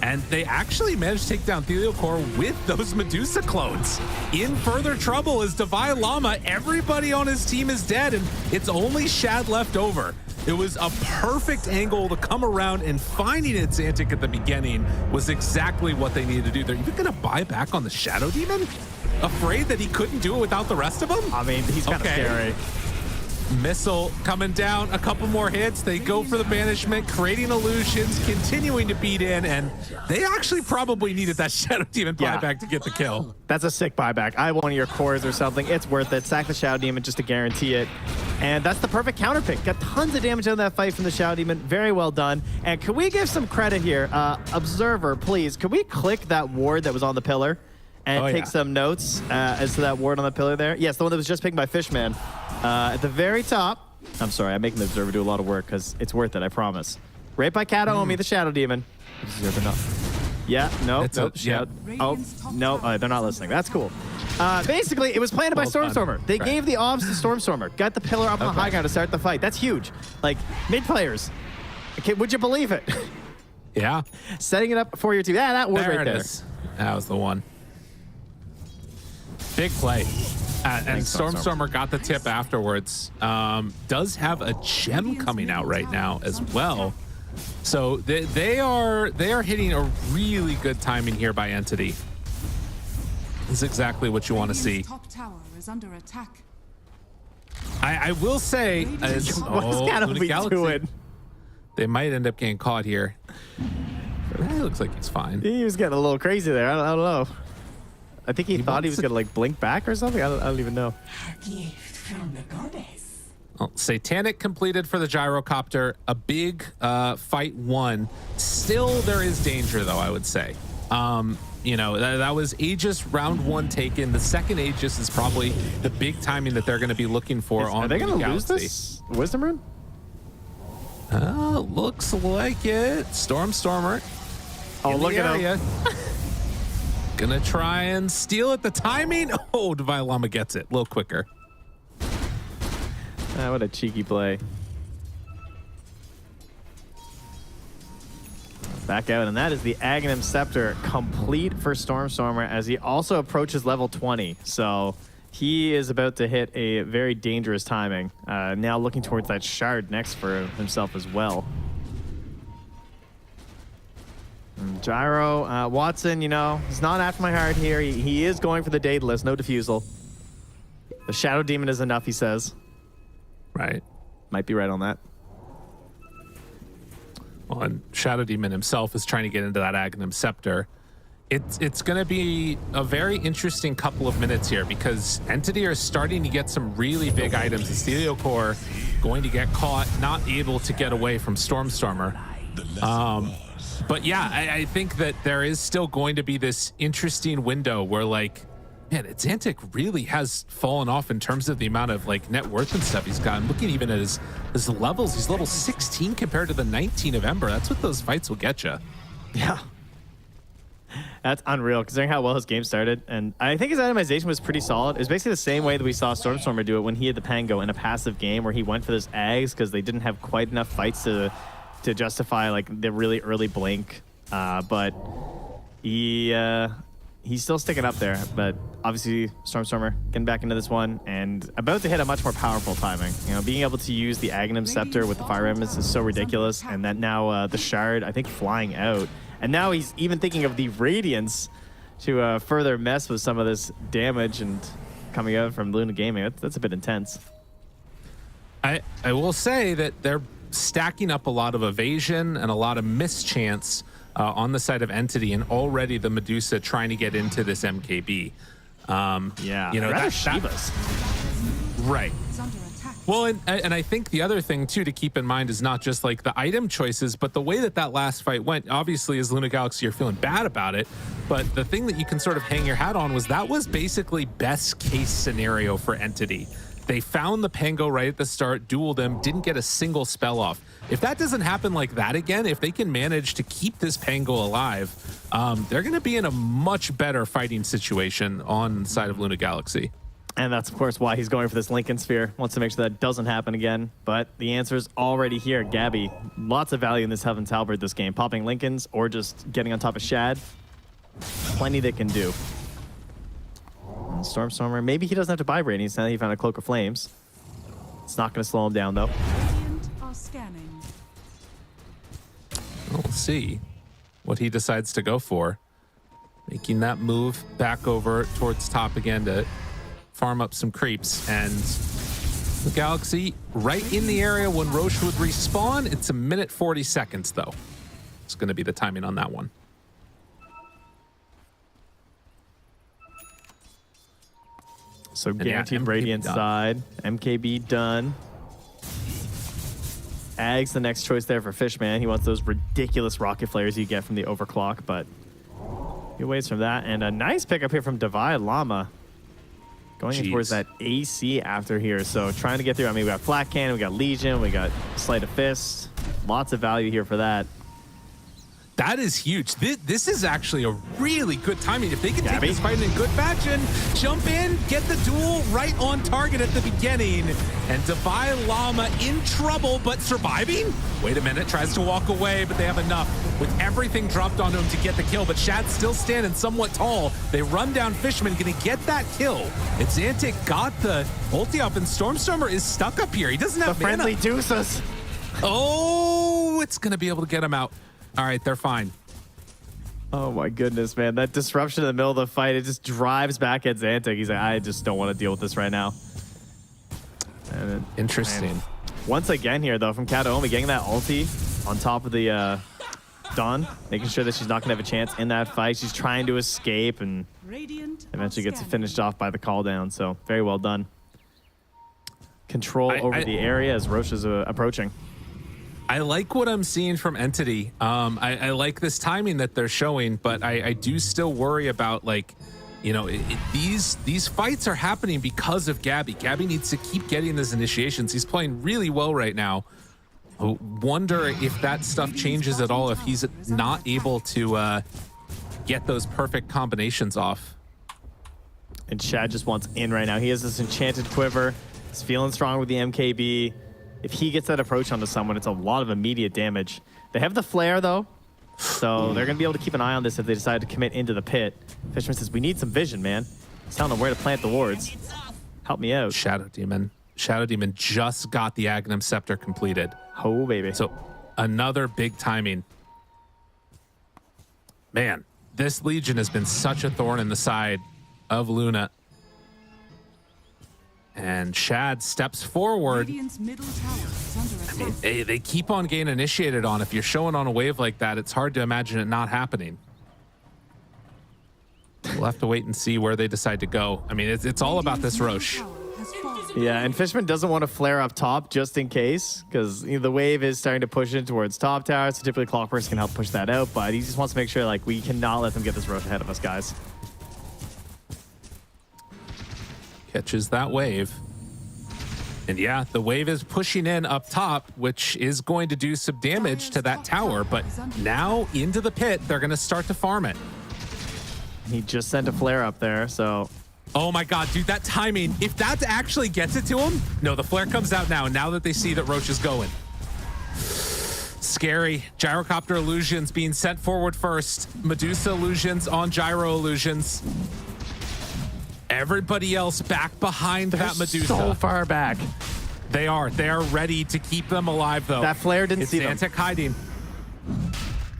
And they actually managed to take down Core with those Medusa clones. In further trouble is Divine Llama. Everybody on his team is dead, and it's only Shad left over. It was a perfect angle to come around, and finding its Antic at the beginning was exactly what they needed to do. They're even going to buy back on the Shadow Demon? Afraid that he couldn't do it without the rest of them? I mean, he's kind of scary. Missile coming down, a couple more hits. They go for the banishment, creating illusions, continuing to beat in, and they actually probably needed that Shadow Demon buyback to get the kill. That's a sick buyback. I have one of your cores or something. It's worth it. Sack the Shadow Demon just to guarantee it. And that's the perfect counter pick. Got tons of damage on that fight from the Shadow Demon. Very well done. And can we give some credit here? Observer, please, could we click that ward that was on the pillar and take some notes as to that ward on the pillar there? Yes, the one that was just picked by Fishman. At the very top, I'm sorry, I'm making the Observer do a lot of work because it's worth it, I promise. Right by Kataomi, the Shadow Demon. Observer, no. Yeah, no, Oh, no, they're not listening. That's cool. Basically, it was planted by Stormstormer. They gave the obs to Stormstormer. Got the pillar up on high ground to start the fight. That's huge. Like, mid players. Okay, would you believe it? Yeah. Setting it up for your team. Yeah, that word right there. Is. That was the one. Big play. And Stormstormer got the tip afterwards. Does have a gem coming out right now as well. So they are hitting a really good timing here by Entity. This is exactly what you want to see. Top tower is under attack. I will say, Luna Galaxy, they might end up getting caught here. It looks like he's fine. He was getting a little crazy there. I don't know. I think he thought he was gonna like blink back or something. I don't even know. Well, Satanic completed for the gyrocopter. A big fight won. Still, there is danger though, I would say. You know, that was Aegis round 1 taken. The second Aegis is probably the big timing that they're going to be looking for. Are they going to lose this Wisdom Rune? Looks like it. Stormstormer. Oh, look at him. Gonna try and steal it. The timing. Oh, Divine Llama gets it a little quicker. What a cheeky play. Back out, and that is the Aghanim Scepter complete for Stormstormer as he also approaches level 20. So he is about to hit a very dangerous timing. Now looking towards that shard next for himself as well. And Gyro, Watson, you know, he's not after my heart here. He is going for the Daedalus, no defusal. The Shadow Demon is enough, he says. Right. Might be right on that. Well, and Shadow Demon himself is trying to get into that Aghanim Scepter. It's going to be a very interesting couple of minutes here because Entity are starting to get some really big items. The Core going to get caught, not able to get away from Stormstormer. But yeah, I think that there is still going to be this interesting window where, like, man, Xantic really has fallen off in terms of the amount of like net worth and stuff he's got. I'm looking even at his levels. He's level 16 compared to the 19 of Ember. That's what those fights will get you. Yeah. That's unreal considering how well his game started. And I think his itemization was pretty solid. It was basically the same way that we saw Stormstormer do it when he had the Pango in a passive game where he went for those Ags because they didn't have quite enough fights to justify like the really early blink. But he's still sticking up there, but obviously Stormstormer getting back into this one and about to hit a much more powerful timing. You know, being able to use the Aghanim Scepter with the Fire Remnants is so ridiculous, and that now the Shard, I think, flying out And now he's even thinking of the Radiance to further mess with some of this damage and coming out from Luna Gaming. That's a bit intense. I will say that they're stacking up a lot of evasion and a lot of mischance on the side of Entity, and already the Medusa trying to get into this MKB. Yeah, you know, rather that Shivas. Right. Well, and I think the other thing too to keep in mind is not just like the item choices, but the way that last fight went. Obviously, as Luna Galaxy, you're feeling bad about it, but the thing that you can sort of hang your hat on was that was basically best case scenario for Entity. They found the Pango right at the start, dueled him, didn't get a single spell off. If that doesn't happen like that again, if they can manage to keep this Pango alive, they're going to be in a much better fighting situation on the side of Luna Galaxy. And that's, of course, why he's going for this Lincoln Sphere. Wants to make sure that doesn't happen again. But the answer's already here. Gabby, lots of value in this Heaven's Halberd this game. Popping Lincolns or just getting on top of Shad. Plenty they can do. And Stormstormer, maybe he doesn't have to buy Radiance now that he found a Cloak of Flames. It's not going to slow him down, though. Radiant are scanning. We'll see what he decides to go for. Making that move back over towards top again to farm up some creeps. And the Galaxy right in the area when Roche would respawn. It's 1:40 seconds, though. It's going to be the timing on that one. So And guaranteed yeah, Radiant done. side. MKB done. Ag's the next choice there for Fishman. He wants those ridiculous rocket flares you get from the overclock, but he waits from that. And a nice pickup here from Divide Llama. Going in towards that AC after here. So trying to get through. I mean, we got Flat Cannon, we got Legion, we got Sleight of Fist. Lots of value here for that. That is huge. This is actually a really good timing. If they can take this fight in good fashion, jump in, get the duel right on target at the beginning. And Divide Llama in trouble, but surviving? Wait a minute, tries to walk away, but they have enough with everything dropped onto him to get the kill. But Shad's still standing somewhat tall. They run down Fishman, gonna get that kill. And Xantic got the ulti up, and Stormstormer is stuck up here. He doesn't have the friendly mana. Deuces. Oh, it's gonna be able to get him out. All right, they're fine. Oh my goodness, man. That disruption in the middle of the fight, it just drives back at Xantic. He's like, I just don't want to deal with this right now. And Interesting. Once again here, though, from Kataomi, getting that ulti on top of the Dawn, making sure that she's not going to have a chance in that fight. She's trying to escape and eventually gets finished off by the call down. So very well done. Control over the area as Roche is approaching. I like what I'm seeing from Entity. I like this timing that they're showing, but I do still worry about, like, you know, these fights are happening because of Gabby. Gabby needs to keep getting those initiations. He's playing really well right now. I wonder if that stuff changes at all if he's not able to get those perfect combinations off. And Shad just wants in right now. He has this enchanted quiver. He's feeling strong with the MKB. If he gets that approach onto someone, it's a lot of immediate damage. They have the flare, though, so they're going to be able to keep an eye on this if they decide to commit into the pit. Fisherman says, we need some vision, man. He's telling them where to plant the wards. Help me out. Shadow Demon just got the Aghanim Scepter completed. Oh, baby. So another big timing. Man, this Legion has been such a thorn in the side of Luna. And Shad steps forward. Middle tower is under attack. I mean, they keep on getting initiated on. If you're showing on a wave like that, it's hard to imagine it not happening. We'll have to wait and see where they decide to go. I mean, it's all about this Roche. Yeah, and Fishman doesn't want to flare up top just in case, because the wave is starting to push in towards top tower, so typically Clockworks can help push that out, but he just wants to make sure, like, we cannot let them get this Roche ahead of us, guys. Catches that wave. And yeah, the wave is pushing in up top, which is going to do some damage to that tower, but now into the pit, they're going to start to farm it. He just sent a flare up there, so... Oh my god, dude, that timing. If that actually gets it to him... No, the flare comes out now that they see that Roche is going. Scary. Gyrocopter illusions being sent forward first. Medusa illusions on gyro illusions. Everybody else back behind that Medusa. So far back. They are ready to keep them alive, though. That flare didn't see them. Xantic hiding.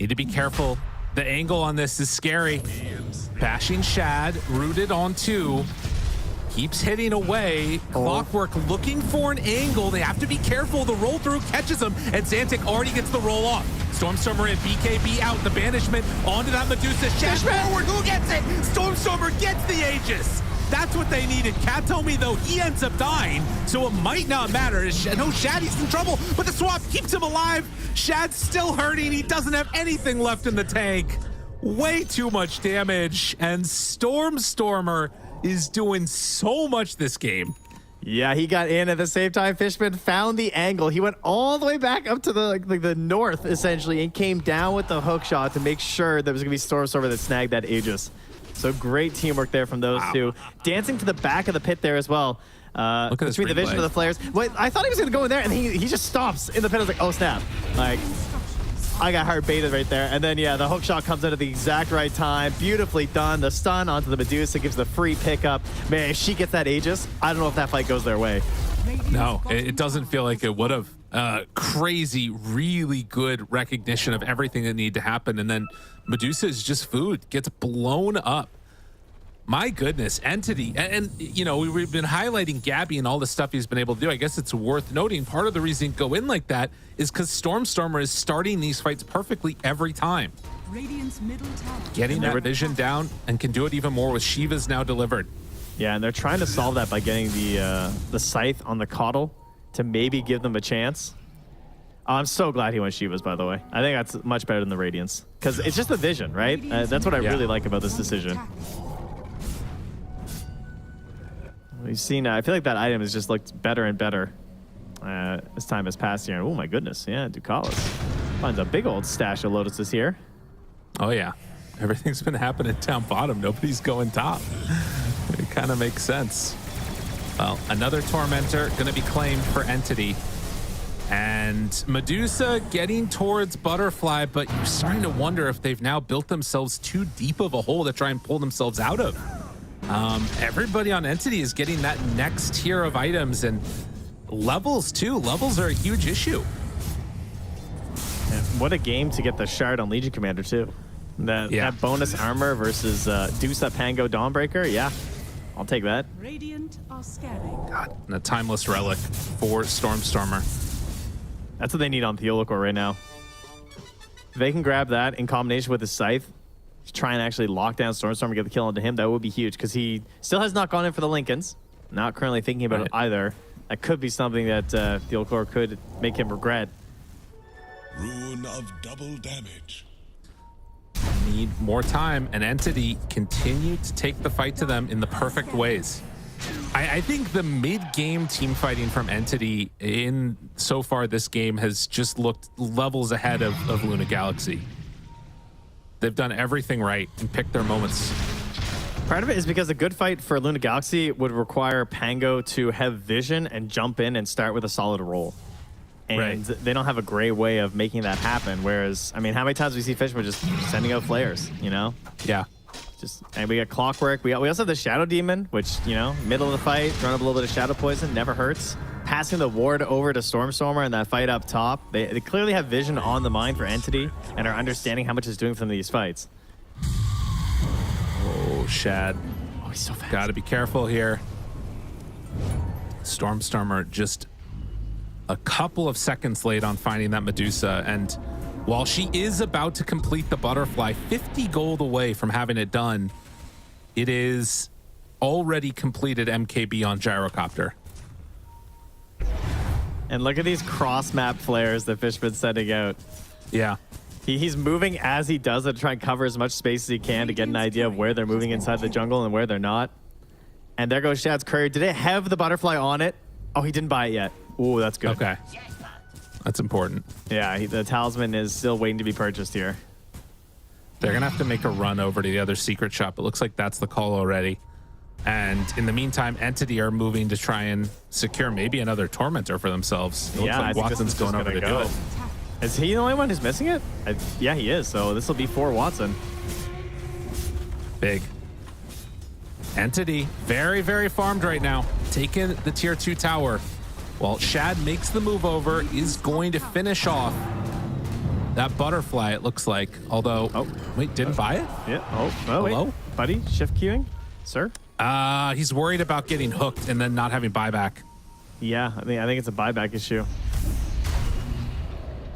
Need to be careful The angle on this is scary. Bashing Shad, rooted on 2. Keeps hitting away. Clockwork looking for an angle. They have to be careful. The roll through catches him, and Xantic already gets the roll off. Stormstormer in, BKB out. The banishment onto that Medusa. Shad forward. Who gets it? Stormstormer gets the Aegis. That's what they needed. Cat told me, though, he ends up dying, so it might not matter. No, Shaddy's in trouble, but the swap keeps him alive. Shad's still hurting. He doesn't have anything left in the tank. Way too much damage, and Stormstormer is doing so much this game. Yeah, he got in at the same time. Fishman found the angle. He went all the way back up to the north, essentially, and came down with the hook shot to make sure there was going to be Stormstormer that snagged that Aegis. So great teamwork there from those two. Dancing to the back of the pit there as well. Look at between the vision of the flares. Wait, I thought he was going to go in there, and he just stops in the pit. I was like, oh, snap. Like, I got hard baited right there. And then, yeah, the hook shot comes out at the exact right time. Beautifully done. The stun onto the Medusa gives the free pickup. Man, if she gets that Aegis, I don't know if that fight goes their way. No, it doesn't feel like it would have. Crazy, really good recognition of everything that needed to happen. And then Medusa is just food. Gets blown up. My goodness, Entity. And you know, we've been highlighting Gabby and all the stuff he's been able to do. I guess it's worth noting part of the reason he go in like that is because Stormstormer is starting these fights perfectly every time. Radiant's middle tower. Getting their vision down and can do it even more with Shiva's now delivered. Yeah, and they're trying to solve that by getting the scythe on the Coddle to maybe give them a chance. I'm so glad he went Shiva's, by the way. I think that's much better than the Radiance because it's just the vision, right? That's what I really like about this decision. We've seen, I feel like that item has just looked better and better as time has passed here. Oh my goodness, yeah, Ducalis finds a big old stash of Lotuses here. Oh yeah, everything's been happening down bottom. Nobody's going top. It kind of makes sense. Well, another Tormentor gonna be claimed for Entity. And Medusa getting towards Butterfly, but you're starting to wonder if they've now built themselves too deep of a hole to try and pull themselves out of. Everybody on Entity is getting that next tier of items and levels too. Levels are a huge issue. And what a game to get the shard on Legion Commander too. That bonus armor versus Dusa Pango Dawnbreaker. Yeah, I'll take that. Radiant are scanning. God, and a timeless relic for Stormstormer. That's what they need on Theolocor right now. If they can grab that in combination with his scythe, try and actually lock down Stormstorm and get the kill onto him, that would be huge because he still has not gone in for the Lincolns. Not currently thinking about it either. That could be something that Theolocor could make him regret. Rune of double damage. Need more time, and Entity continue to take the fight to them in the perfect ways. I think the mid-game team fighting from Entity in so far this game has just looked levels ahead of Luna Galaxy. They've done everything right and picked their moments. Part of it is because a good fight for Luna Galaxy would require Pango to have vision and jump in and start with a solid roll. And they don't have a great way of making that happen. Whereas, I mean, how many times we see Fishman just sending out flares, you know? Yeah. And we got Clockwork. We also have the Shadow Demon, which, you know, middle of the fight, run up a little bit of Shadow Poison, never hurts. Passing the ward over to Stormstormer and that fight up top. They clearly have vision on the mind for Entity and are understanding how much it's doing for them in these fights. Oh, Shad. Oh, he's so fast. Gotta be careful here. Stormstormer just a couple of seconds late on finding that Medusa, and while she is about to complete the Butterfly, 50 gold away from having it done, it is already completed MKB on Gyrocopter. And look at these cross-map flares that Fishman's sending out. Yeah. He's moving as he does it to try and cover as much space as he can to get an idea of where they're moving inside the jungle and where they're not. And there goes Shad's courier. Did it have the Butterfly on it? Oh, he didn't buy it yet. Ooh, that's good. Okay. That's important. Yeah, the talisman is still waiting to be purchased here. They're going to have to make a run over to the other secret shop. It looks like that's the call already. And in the meantime, Entity are moving to try and secure maybe another Tormentor for themselves. It looks like Watson's going over to do it. Is he the only one who's missing it? Yeah, he is. So this will be for Watson. Big. Entity, very, very farmed right now. Taking the tier 2 tower. While Shad makes the move over, is going to finish off That butterfly, it looks like. Although, wait, didn't buy it? Yeah. Oh, Hello? wait. Buddy, shift queuing? Sir? He's worried about getting hooked and then not having buyback. Yeah, I think it's a buyback issue.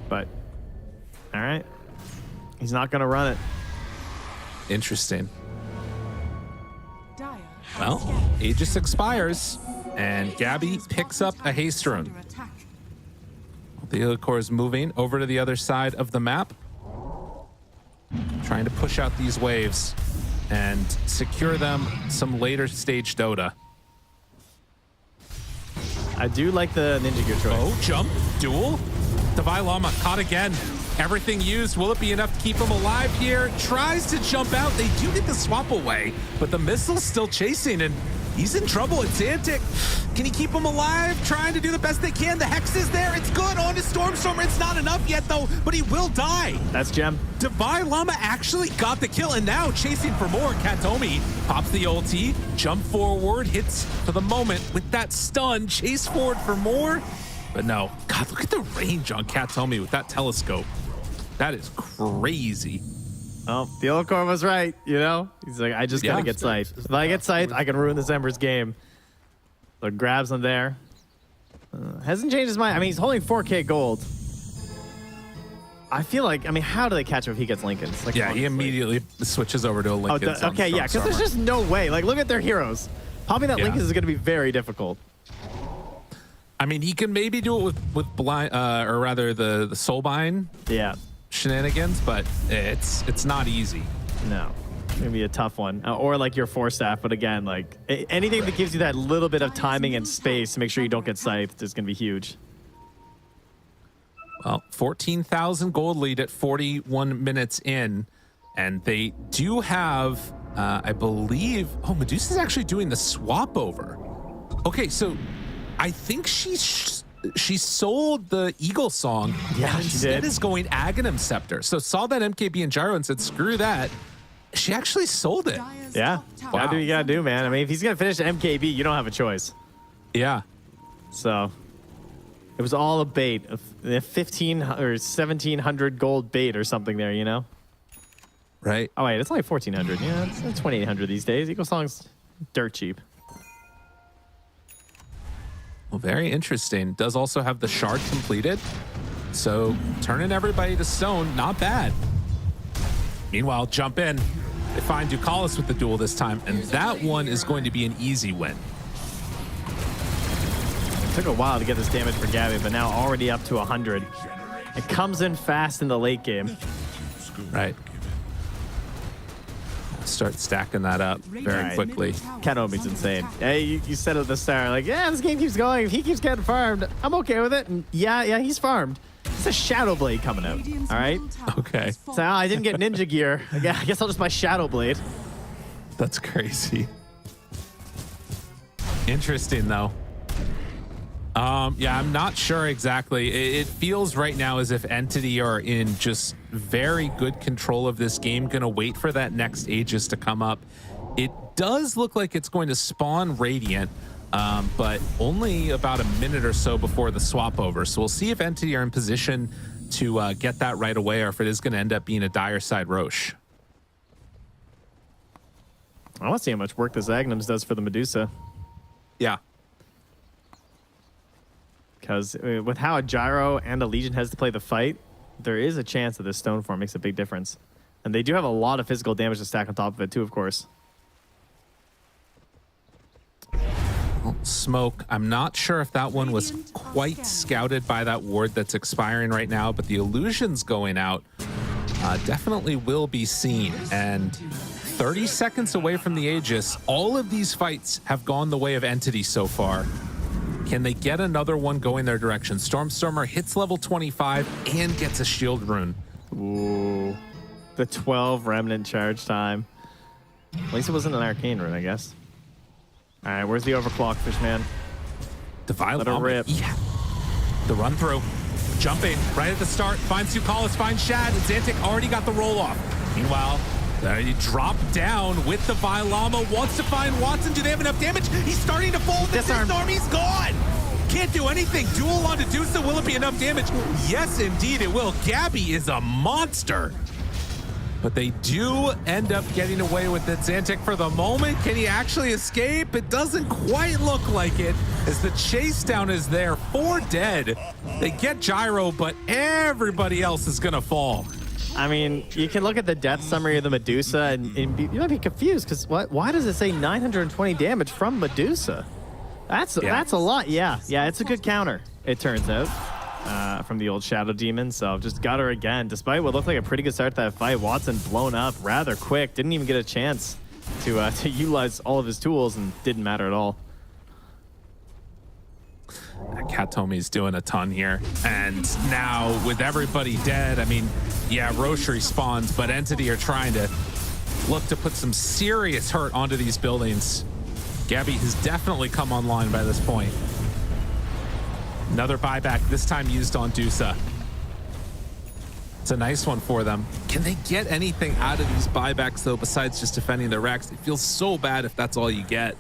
But, all right. He's not going to run it. Interesting. Well, Aegis expires, and Gabby picks up a haste rune. The Illicore is moving over to the other side of the map, trying to push out these waves and secure them some later stage Dota. I do like the Ninja Gear choice. Oh, jump, duel. Divine Llama caught again. Everything used. Will it be enough to keep him alive here? Tries to jump out. They do get the swap away, but the missile's still chasing, and he's in trouble. It's Antic. Can he keep him alive? Trying to do the best they can. The Hex is there. It's good on his Stormstormer. It's not enough yet, though, but he will die. That's Gem. Divine Llama actually got the kill, and now chasing for more. Katomi pops the ulti, jump forward, hits for the moment with that stun, chase forward for more. But no, God, look at the range on Katomi with that telescope. That is crazy. Oh, the Illicore was right, you know? He's like, I just got to get sight. If I get sight, I can ruin this Ember's game. So grabs him there. Hasn't changed his mind. I mean, he's holding 4K gold. I feel like, I mean, how do they catch him if he gets Lincolns? Like, yeah, he immediately switches over to a Lincoln. Okay, yeah, because there's just no way. Like, look at their heroes. Popping that Lincoln is going to be very difficult. I mean, he can maybe do it with blind, or rather the Soulbind. Yeah. Shenanigans, but it's not easy. No, it's gonna be a tough one. Or like your Force Staff, but again, like anything that gives you that little bit of timing and space to make sure you don't get scythed is gonna be huge. Well, 14,000 gold lead at 41 minutes in, and they do have, I believe, Medusa's actually doing the swap over. Okay, so I think she sold the Eagle Song. Yeah, and she instead did. is going Aghanim Scepter. So saw that MKB and Gyro and said, screw that. She actually sold it. Yeah. Gotta do what you gotta do, man. I mean, if he's gonna finish MKB, you don't have a choice. Yeah. So it was all a bait, a 15 or 1,700 gold bait or something there, you know? Right. Oh wait, it's only 1,400. Yeah, it's 2,800 these days. Eagle Song's dirt cheap. Well, very interesting. Does also have the shard completed. So turning everybody to stone, not bad. Meanwhile, jump in. They find Ducalis with the duel this time, and that one is going to be an easy win. It took a while to get this damage for Gabby, but now already up to 100. It comes in fast in the late game. Right. Start stacking that up very quickly. Katomi's insane. Hey, you said at the start, like, yeah, this game keeps going. If he keeps getting farmed, I'm okay with it. And yeah, he's farmed. It's a Shadow Blade coming out. All right. Okay. So I didn't get Ninja Gear. I guess I'll just buy Shadow Blade. That's crazy. Interesting though. Yeah, I'm not sure exactly. It feels right now as if Entity are in just very good control of this game, gonna wait for that next Aegis to come up. It does look like it's going to spawn Radiant, but only about a minute or so before the swap over. So we'll see if Entity are in position to get that right away, or if it is gonna end up being a dire side Roche. I want to see how much work this Agnums does for the Medusa. Yeah. Because with how a Gyro and a Legion has to play the fight, there is a chance that this Stone Form makes a big difference. And they do have a lot of physical damage to stack on top of it too, of course. Well, smoke. I'm not sure if that one was quite scouted by that ward that's expiring right now, but the illusions going out definitely will be seen. And 30 seconds away from the Aegis, all of these fights have gone the way of Entity so far. Can they get another one going their direction? Stormstormer hits level 25 and gets a shield rune. Ooh. The 12 Remnant charge time. At least it wasn't an arcane rune, I guess. All right, where's the overclock, Fishman? Divine Let her rip. Yeah. The run through. Jumping right at the start. Finds Ducalis, finds Shad. Xantic already got the roll off. Meanwhile, you drop down with the Llama. Wants to find Watson. Do they have enough damage? He's starting to fall. The Disarm. Army's gone. can't do anything. Duel on Medusa. Will it be enough damage? Yes, indeed it will. Gabby is a monster. But they do end up getting away with it. Xantic for the moment. Can he actually escape? It doesn't quite look like it, as the chase down is there. 4 dead. They get Gyro, but everybody else is going to fall. I mean, you can look at the death summary of the Medusa, and you might be confused, because why does it say 920 damage from Medusa? That's a lot. Yeah, it's a good counter, it turns out. From the old Shadow Demon, so just got her again. Despite what looked like a pretty good start to that fight, Watson blown up rather quick. Didn't even get a chance to utilize all of his tools, and didn't matter at all. Katomi's doing a ton here. And now with everybody dead, I mean, yeah, Roche respawns, but Entity are trying to look to put some serious hurt onto these buildings. Gabby has definitely come online by this point. Another buyback, this time used on Dusa. It's a nice one for them. Can they get anything out of these buybacks, though, besides just defending their racks? It feels so bad if that's all you get.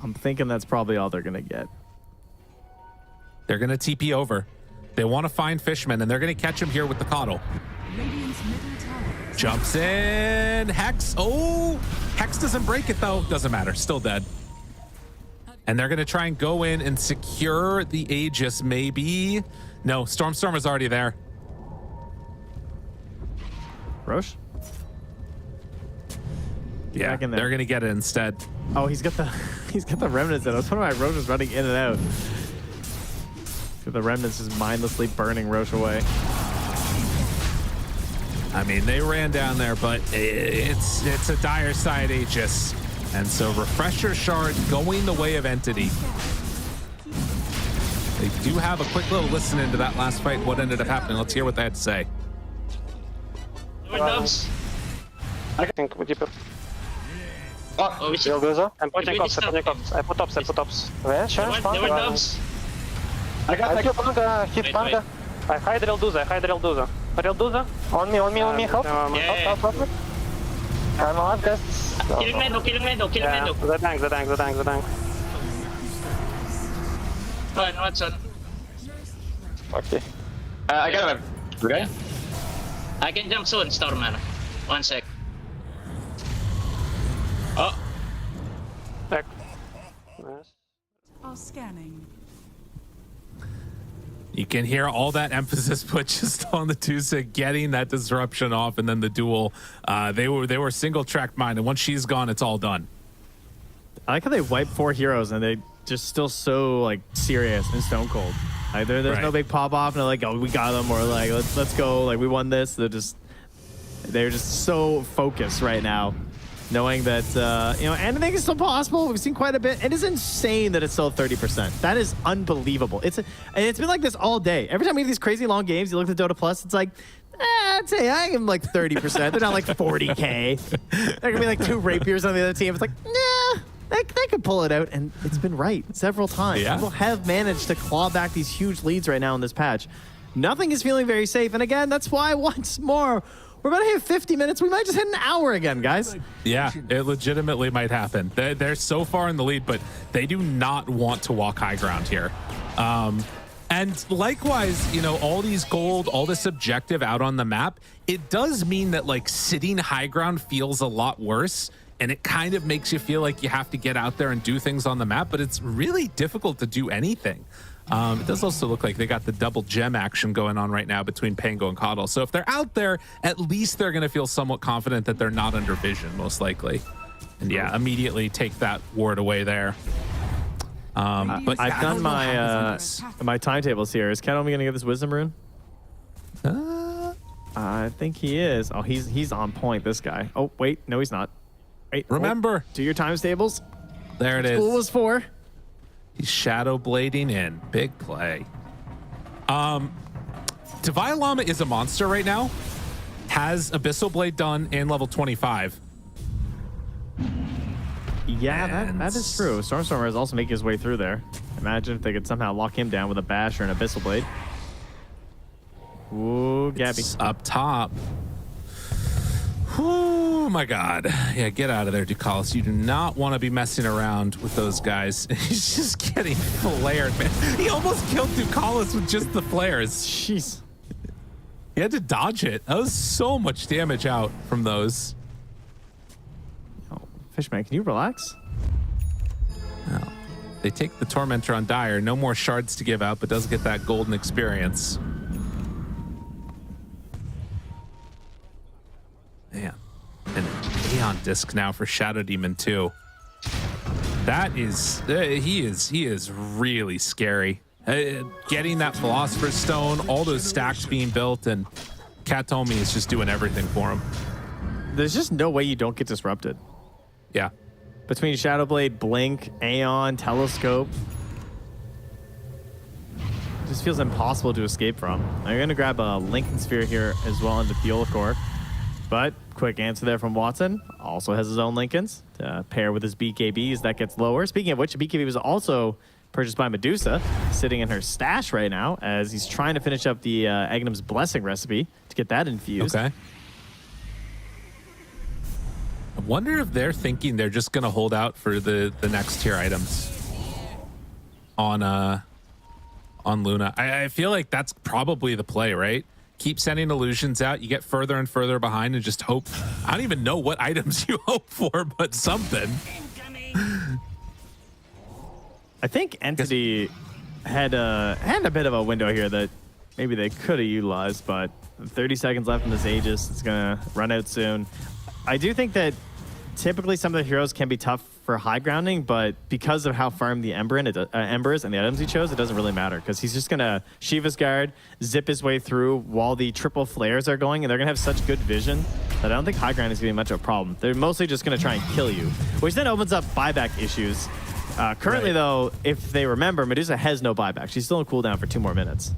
I'm thinking that's probably all they're going to get. They're going to TP over. They want to find Fishman, and they're going to catch him here with the Coddle. Jumps in. Hex. Oh, Hex doesn't break it, though. Doesn't matter. Still dead. And they're going to try and go in and secure the Aegis, maybe. No, Stormstormer's already there. Roche? Yeah, they're going to get it instead. Oh, he's got the remnants in. I was wondering why Roche was running in and out. The remnants just mindlessly burning Roche away. I mean, they ran down there, but it's a dire side Aegis. And so Refresher Shard going the way of Entity. They do have a quick little listen into that last fight, what ended up happening. Let's hear what they had to say. I think we keep it. Oh, I'm putting ops, I put ops. Where? Sure, I got Panga, hit Panga. I hide Relduza. Relduza. On me, help. Help. I'm on this. Kill him, Mendo. The tank. Oh, no, it's on. Okay. I got him. Okay. I can jump soon, Stormman. 1 sec. Oh. Back. Are scanning. You can hear all that emphasis put just on the Tusa getting that disruption off, and then the duel. They were single track mind, and once she's gone, it's all done. I like how they wipe 4 heroes and they just still so like serious and stone cold. Like there's no big pop off, and they're like, oh, we got them, or like let's go, like we won this. They're just so focused right now, knowing that anything is still possible. We've seen quite a bit. It is insane that it's still 30%. That is unbelievable. It's been like this all day. Every time we have these crazy long games, you look at the Dota Plus, it's like, I'd say I am like 30%. They're not like 40K. There could be like 2 rapiers on the other team. It's like, nah, they could pull it out, and it's been right several times. Yeah. People have managed to claw back these huge leads right now in this patch. Nothing is feeling very safe, and again, that's why once more, we're about to hit 50 minutes. We might just hit an hour again, guys. Yeah, it legitimately might happen. They're so far in the lead, but they do not want to walk high ground here. And likewise, all these gold, all this objective out on the map, it does mean that like sitting high ground feels a lot worse. And it kind of makes you feel like you have to get out there and do things on the map, but it's really difficult to do anything. It does also look like they got the double gem action going on right now between Pango and Coddle. So if they're out there, at least they're going to feel somewhat confident that they're not under vision, most likely. And yeah, immediately take that ward away there. But I've done my timetables here. Is Katomi going to get this wisdom rune? I think he is. Oh, he's on point, this guy. Oh, wait. No, he's not. Wait, remember. Do your times tables. There it is. School was 4. He's shadow blading in. Big play. Divine Llama is a monster right now. Has Abyssal Blade done in level 25. Yeah, that is true. Stormstormer is also making his way through there. Imagine if they could somehow lock him down with a bash or an Abyssal Blade. Ooh, Gabby. It's up top. Oh my God. Yeah, get out of there, Ducalis. You do not want to be messing around with those guys. He's just getting flared, man. He almost killed Ducalis with just the flares. Jeez. He had to dodge it. That was so much damage out from those. Oh, Fishman, can you relax? No. They take the Tormentor on Dire. No more shards to give out, but does get that golden experience. Man. And an Aeon disc now for Shadow Demon too. That is, he is really scary. Getting that Philosopher's Stone, all those stacks being built, and Katomi is just doing everything for him. There's just no way you don't get disrupted. Yeah. Between Shadowblade, Blink, Aeon, Telescope. It just feels impossible to escape from. I'm going to grab a Lincoln Sphere here as well into Fuel Core. But quick answer there from Watson. Also has his own Lincolns to pair with his BKB as that gets lower. Speaking of which, BKB was also purchased by Medusa, sitting in her stash right now as he's trying to finish up the Agnum's Blessing recipe to get that infused. Okay. I wonder if they're thinking they're just going to hold out for the next tier items on Luna. I feel like that's probably the play, right? Keep sending illusions out. You get further and further behind and just hope. I don't even know what items you hope for, but something. I think Entity had a bit of a window here that maybe they could have utilized, but 30 seconds left in this Aegis. It's going to run out soon. I do think that typically some of the heroes can be tough for high grounding, but because of how farmed the Ember is and the items he chose, it doesn't really matter because he's just going to Shiva's Guard, zip his way through while the triple flares are going, and they're going to have such good vision that I don't think high grounding is going to be much of a problem. They're mostly just going to try and kill you, which then opens up buyback issues. Currently, though, if they remember, Medusa has no buyback. She's still on cooldown for 2 more minutes.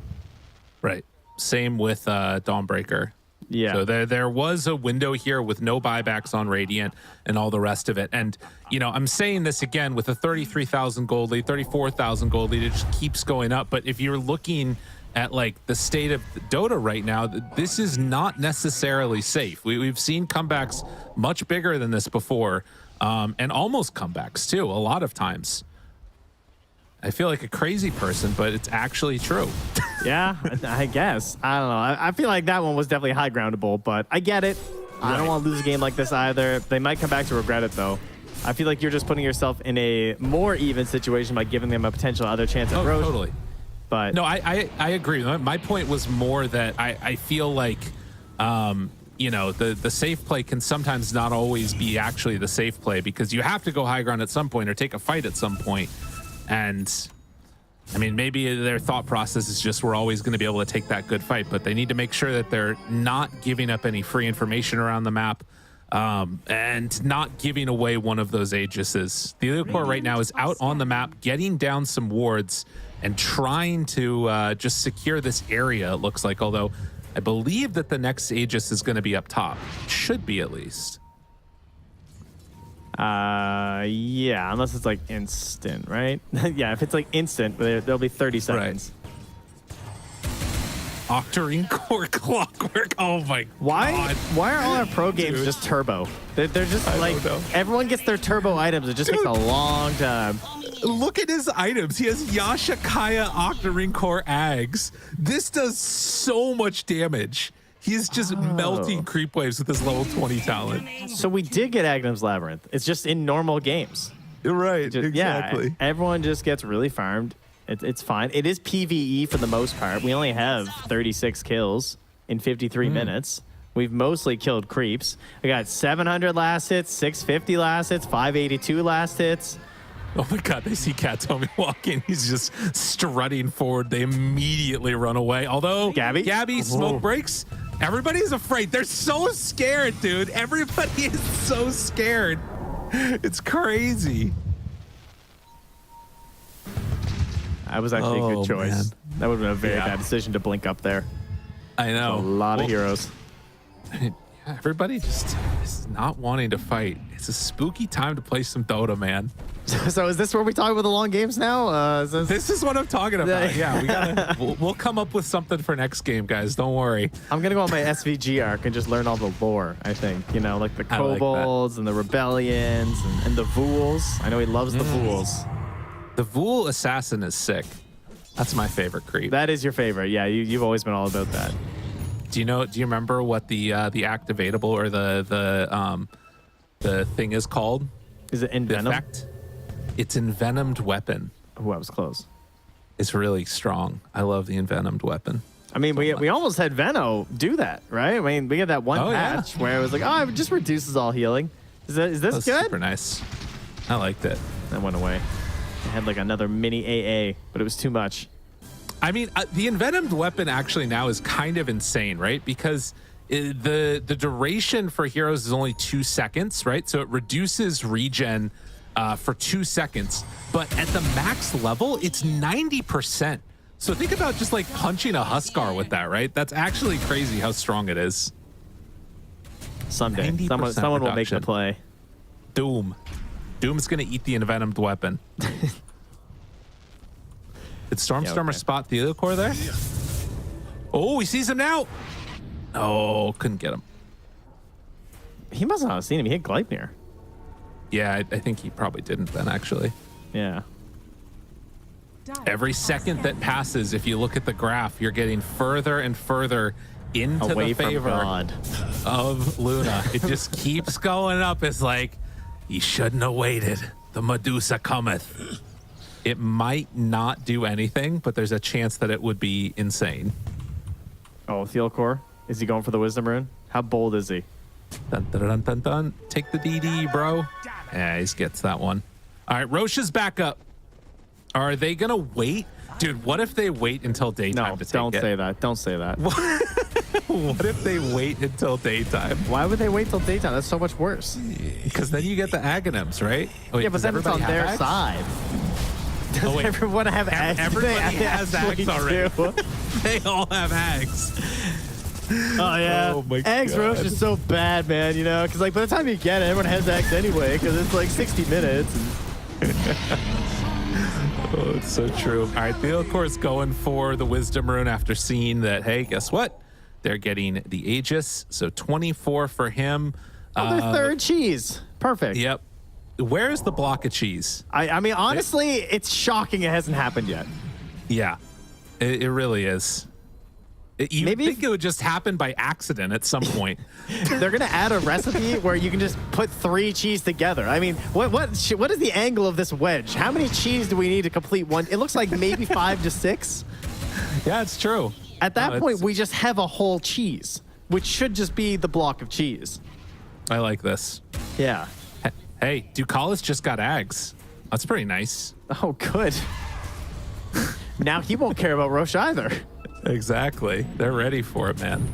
Right. Same with Dawnbreaker. Yeah. So there was a window here with no buybacks on Radiant and all the rest of it. And, you know, I'm saying this again with a 33,000 gold lead, 34,000 gold lead, it just keeps going up. But if you're looking at like the state of Dota right now, this is not necessarily safe. We've seen comebacks much bigger than this before, and almost comebacks too, a lot of times. I feel like a crazy person, but it's actually true. Yeah, I guess. I don't know. I feel like that one was definitely high groundable, but I get it. I don't want to lose a game like this either. They might come back to regret it, though. I feel like you're just putting yourself in a more even situation by giving them a potential other chance at Roche. Totally. But no, I agree. My point was more that I feel like, you know, the safe play can sometimes not always be actually the safe play because you have to go high ground at some point or take a fight at some point. And I mean, maybe their thought process is just we're always going to be able to take that good fight, but they need to make sure that they're not giving up any free information around the map and not giving away one of those Aegises. The Elite Corps right now is out on the map, getting down some wards and trying to just secure this area, it looks like, although I believe that the next Aegis is going to be up top. Should be, at least. Yeah, unless it's like instant, right? Yeah, if it's like instant, there'll be 30 seconds. Right. Octarine Core Clockwork. Oh my God. Why are all our pro games just turbo? They're just like, everyone gets their turbo items. It just takes a long time. Look at his items. He has Yasha, Kaya, Octarine Core, Ags. This does so much damage. He's just melting creep waves with his level 20 talent. So we did get Agnum's Labyrinth. It's just in normal games. You're right. Exactly. Yeah, everyone just gets really farmed. It's fine. It is PvE for the most part. We only have 36 kills in 53 minutes. We've mostly killed creeps. We got 700 last hits, 650 last hits, 582 last hits. Oh my God, they see Katomi walking. He's just strutting forward. They immediately run away. Although Gabby smoke breaks. Everybody's afraid. They're so scared, dude. Everybody is so scared. It's crazy. That was actually a good choice. Man. That would have been a very bad decision to blink up there. I know. A lot of heroes. Everybody just is not wanting to fight. It's a spooky time to play some Dota, man. So is this where we talk about the long games now? This is what I'm talking about. Yeah, we'll come up with something for next game, guys. Don't worry. I'm gonna go on my SVG arc and just learn all the lore. I think like the kobolds and the rebellions and the Vools. I know he loves the Vools. The Vool assassin is sick. That's my favorite creep. That is your favorite. Yeah, you've always been all about that. Do you remember what the activatable or the thing is called? Is it Envenom? It's Envenomed Weapon. Oh, I was close. It's really strong. I love the Envenomed Weapon. I mean, we almost had Veno do that, right? I mean, we had that one patch where it was like, oh, it just reduces all healing. Is this good? Super nice. I liked it. That went away. I had like another mini AA, but it was too much. I mean, the Envenomed Weapon actually now is kind of insane, right? Because the duration for heroes is only 2 seconds, right? So it reduces regen for 2 seconds, but at the max level, it's 90%. So think about just like punching a Huskar with that, right? That's actually crazy how strong it is. Someday, someone will make the play. Doom's gonna eat the Envenomed Weapon. Did Stormstormer spot the other core there? Oh, he sees him now. Oh, couldn't get him. He must not have seen him. He hit Gleipnir. Yeah, I think he probably didn't then, actually. Yeah. Every second that passes, if you look at the graph, you're getting further and further into away the favor of Luna. It just keeps going up. It's like, you shouldn't have waited. The Medusa cometh. It might not do anything, but there's a chance that it would be insane. Oh, Thielkor? Is he going for the Wisdom Rune? How bold is he? Dun, dun, dun, dun, dun. Take the DD, bro. Yeah, he gets that one. All right, Roche is back up. Are they going to wait? Dude, what if they wait until daytime to take it? Don't say that. Don't say that. What if they wait until daytime? Why would they wait till daytime? That's so much worse. Because then you get the Aghanims, right? Wait, yeah, but then it's on their side. Does everyone have Ags? Everybody has Ags already. They all have Ags. Oh, yeah. Oh, my Ags God. Roche is so bad, man, you know? Because, like, by the time you get it, everyone has Ags anyway, because it's like 60 minutes. Oh, it's so true. All right, Thielkor's going for the Wisdom Rune after seeing that, hey, guess what? They're getting the Aegis, so 24 for him. Oh, their third cheese. Perfect. Yep. Where is the block of cheese? I mean, honestly, it's shocking it hasn't happened yet. Yeah, it really is. You Maybe think it would just happen by accident at some point. They're going to add a recipe where you can just put 3 cheese together. I mean, what is the angle of this wedge? How many cheese do we need to complete one? It looks like maybe 5 to 6. Yeah, it's true. At that point, we just have a whole cheese, which should just be the block of cheese. I like this. Yeah. Hey, Ducalis just got Ags. That's pretty nice. Oh, good. Now he won't care about Roche either. Exactly. They're ready for it, man.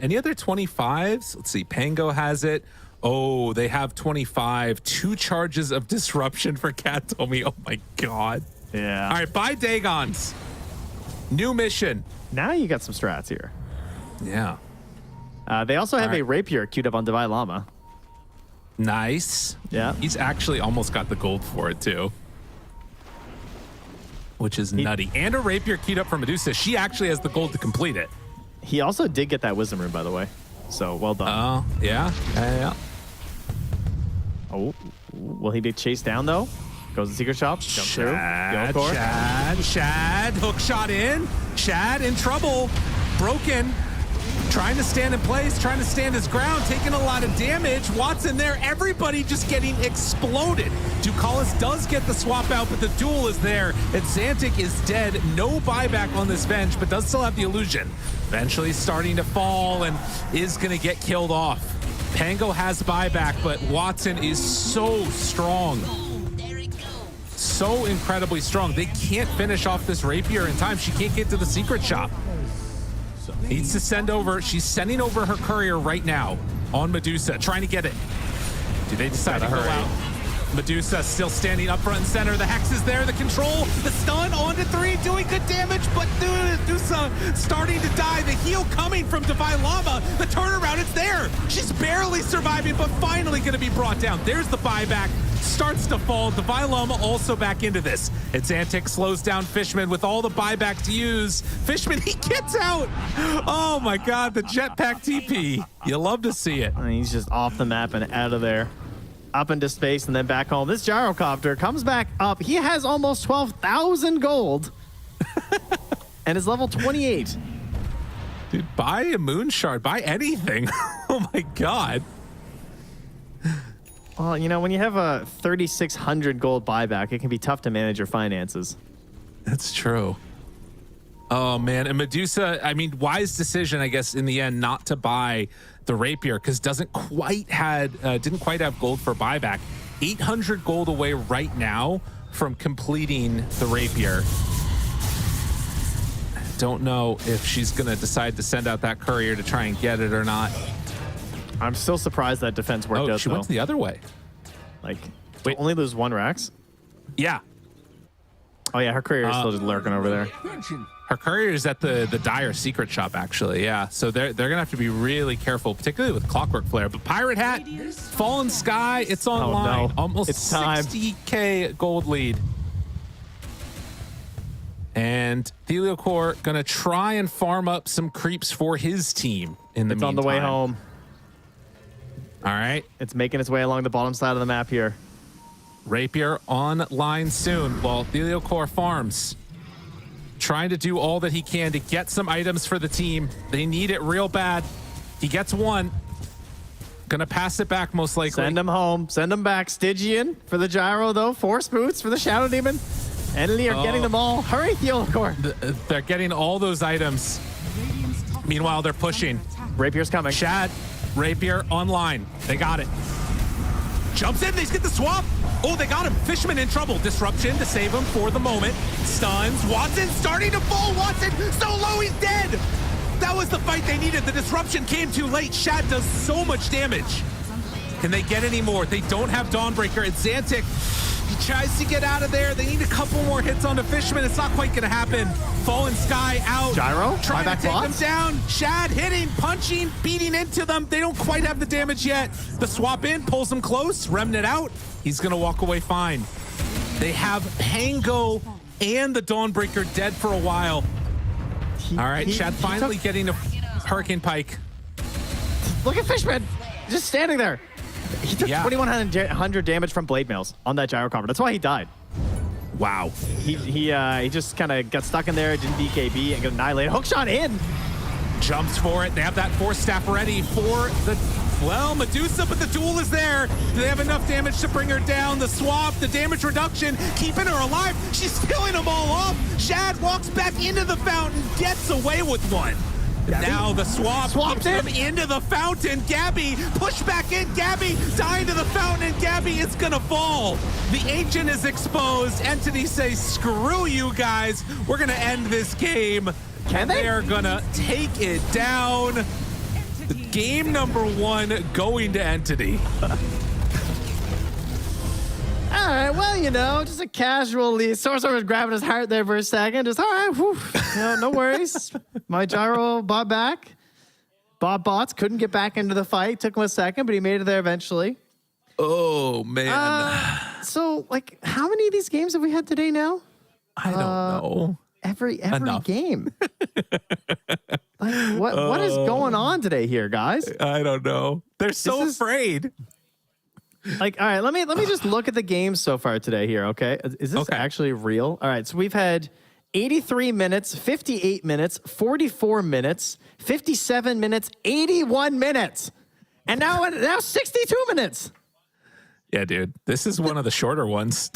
Any other 25s? Let's see. Pango has it. Oh, they have 25. 2 charges of disruption for Katomi. Oh, my God. Yeah. All right, bye, Dagons. New mission. Now you got some strats here. Yeah. They also have a rapier queued up on Divine Llama. Nice. Yeah. He's actually almost got the gold for it, too. Which is nutty. And a rapier queued up for Medusa. She actually has the gold to complete it. He also did get that Wisdom Rune, by the way. So, well done. Oh, yeah. Yeah. Oh, will he be chased down, though? Goes to the secret shop. Jump through. Shad. Hook shot in. Shad in trouble. Broken. Trying to stand in place, trying to stand his ground, taking a lot of damage. Watson there, everybody just getting exploded. Ducalis does get the swap out, but the duel is there. And Xantic is dead. No buyback on this bench, but does still have the illusion. Eventually starting to fall and is going to get killed off. Pango has buyback, but Watson is so strong. So incredibly strong. They can't finish off this rapier in time. She can't get to the secret shop. Needs to send over. She's sending over her courier right now on Medusa, trying to get it. Do they decide to go out Medusa still standing up front and center. The Hex is there, the control, the stun on to 3, doing good damage, but Medusa starting to die. The heal coming from Divine Llama. The turnaround, it's there. She's barely surviving, but finally going to be brought down. There's the buyback. Starts to fall. Divine Llama also back into this. It's Antic slows down Fishman with all the buyback to use. Fishman, he gets out. Oh my God, the jetpack TP. You love to see it. And he's just off the map and out of there. Up into space and then back home. This gyrocopter comes back up. He has almost 12,000 gold and is level 28. Dude, buy a moon shard, buy anything. Oh my God. Well, you know, when you have a 3,600 gold buyback, it can be tough to manage your finances. That's true. Oh man, and Medusa, I mean, wise decision, I guess, in the end, not to buy the rapier, because didn't quite have gold for buyback. 800 gold away right now from completing the rapier. Don't know if she's gonna decide to send out that courier to try and get it or not. I'm still surprised that defense worked out. She went the other way. Like, wait, only lose 1 Rax? Yeah. Oh yeah, her courier is still just lurking over there. Her courier is at the Dire secret shop, actually. Yeah, so they're gonna have to be really careful, particularly with Clockwork Flare. But Pirate Hat, Fallen Sky, it's online. No. Almost It's time. 60k gold lead. And Heliocor gonna try and farm up some creeps for his team in the meantime. On the way home. All right. It's making its way along the bottom side of the map here. Rapier online soon while Heliocor farms. Trying to do all that he can to get some items for the team. They need it real bad. He gets 1. Gonna pass it back most likely. Send him home. Send him back. Stygian for the gyro, though. Force boots for the Shadow Demon. Enemy are getting them all. Hurry, Heliocor. They're getting all those items. Meanwhile, they're pushing. Rapier's coming. Shad, Rapier online. They got it. Jumps in. They get the swap. Oh, they got him. Fishman in trouble. Disruption to save him for the moment. Stuns. Watson starting to fall. Watson so low, he's dead. That was the fight they needed. The disruption came too late. Shad does so much damage. Can they get any more? They don't have Dawnbreaker. It's Xantic. He tries to get out of there. They need a couple more hits on the Fishman. It's not quite going to happen. Fallen Sky out. Gyro? Trying to take them down. Shad hitting, punching, beating into them. They don't quite have the damage yet. The swap in pulls him close. Remnant out. He's going to walk away fine. They have Pango and the Dawnbreaker dead for a while. All right, Shad finally getting a Hurricane Pike. Look at Fishman. Just standing there. He took 2,100 damage from blade mails on that gyrocopter. That's why he died. Wow. He just kind of got stuck in there, didn't BKB, and got annihilated. Hookshot in. Jumps for it. They have that Force Staff ready for the, well, Medusa, but the duel is there. Do they have enough damage to bring her down? The swap, the damage reduction, keeping her alive. She's stealing them all off. Shad walks back into the fountain, gets away with one. Gabby? Now the swap keeps them into the fountain. Gabby, push back in. Gabby dying to the fountain, and Gabby is gonna fall. The Ancient is exposed. Entity say, screw you guys. We're gonna end this game. Can they? They're gonna take it down. Game number 1 going to Entity. All right, well, you know, just a casual lead. Sorcerer was grabbing his heart there for a second. Just, all right, whew. No worries. My gyro bought back. Bots couldn't get back into the fight. Took him a second, but he made it there eventually. Oh, man. So, like, how many of these games have we had today now? I don't know. Every game. Like, what is going on today here, guys? I don't know. They're so afraid. Like, all right, let me just look at the games so far today here, okay? Is this actually real? All right, so we've had 83 minutes, 58 minutes, 44 minutes, 57 minutes, 81 minutes, and now 62 minutes. Yeah, dude, this is one of the shorter ones.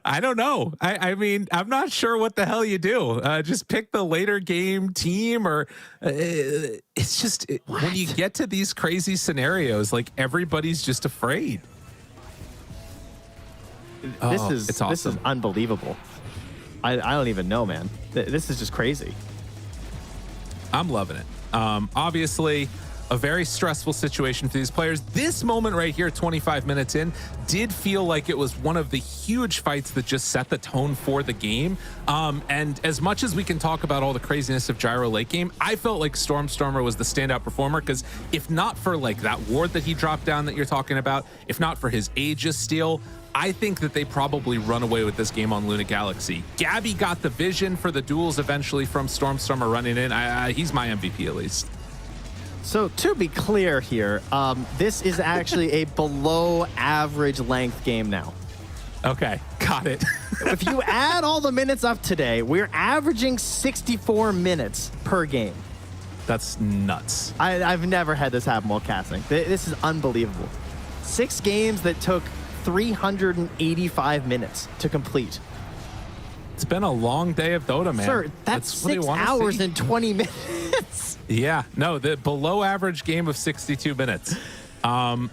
I don't know. I mean, I'm not sure what the hell you do. Just pick the later game team, or it's just when you get to these crazy scenarios, like everybody's just afraid. This is unbelievable. I don't even know, man. This is just crazy. I'm loving it. Obviously, a very stressful situation for these players. This moment right here, 25 minutes in, did feel like it was one of the huge fights that just set the tone for the game. And as much as we can talk about all the craziness of Gyro late game, I felt like Stormstormer was the standout performer, because if not for like that ward that he dropped down that you're talking about, if not for his Aegis steal, I think that they probably run away with this game on Luna Galaxy. Gabby got the vision for the duels eventually from Stormstormer running in. He's my MVP at least. So to be clear here, this is actually a below average length game now. Okay, got it. If you add all the minutes up today, we're averaging 64 minutes per game. That's nuts. I've never had this happen while casting. This is unbelievable. 6 games that took 385 minutes to complete. It's been a long day of Dota, man. Sir, that's 6 hours and 20 minutes. Yeah, no, the below average game of 62 minutes. I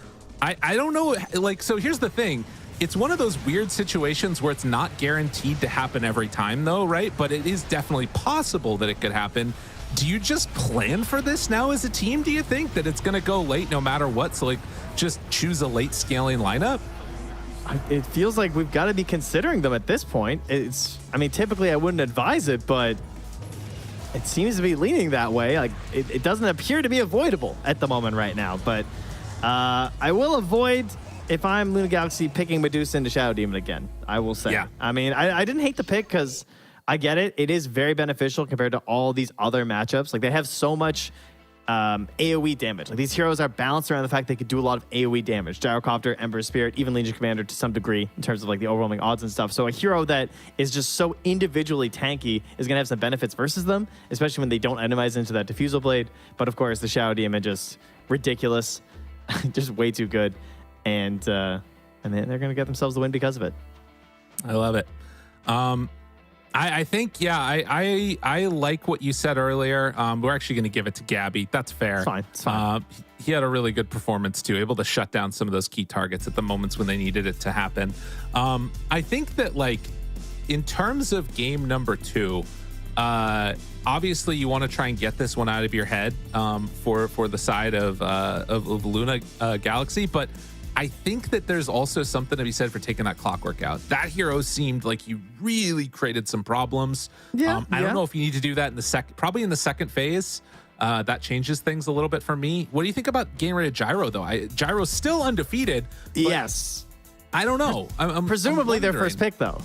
don't know, like, so here's the thing. It's one of those weird situations where it's not guaranteed to happen every time though, right? But it is definitely possible that it could happen. Do you just plan for this now as a team, do you think? That it's gonna go late no matter what? So like, just choose a late scaling lineup? It feels like we've got to be considering them at this point. I mean, typically I wouldn't advise it, but it seems to be leaning that way. Like, it doesn't appear to be avoidable at the moment right now, but I will avoid, if I'm Luna Galaxy, picking Medusa into Shadow Demon again, I will say. Yeah. I mean, I didn't hate the pick because I get it. It is very beneficial compared to all these other matchups. Like, they have so much AoE damage. Like, these heroes are balanced around the fact they could do a lot of AoE damage. Gyrocopter, Emperor Spirit, even Legion Commander to some degree in terms of like the overwhelming odds and stuff. So a hero that is just so individually tanky is going to have some benefits versus them, especially when they don't itemize into that Diffusal Blade. But of course, the Shadow Demon just ridiculous, just way too good. And then they're going to get themselves the win because of it. I love it. I think, yeah, I like what you said earlier. We're actually going to give it to Gabby. That's fair. It's fine. It's fine. He had a really good performance too, able to shut down some of those key targets at the moments when they needed it to happen. I think that, like, in terms of game number 2, obviously you want to try and get this one out of your head for the side of Luna Galaxy, but I think that there's also something to be said for taking that Clockwork out. That hero seemed like he really created some problems. Yeah, I don't know if you need to do that in the probably in the second phase. That changes things a little bit for me. What do you think about getting rid of Gyro though? Gyro's still undefeated. Yes. I don't know. I'm presumably their first pick though.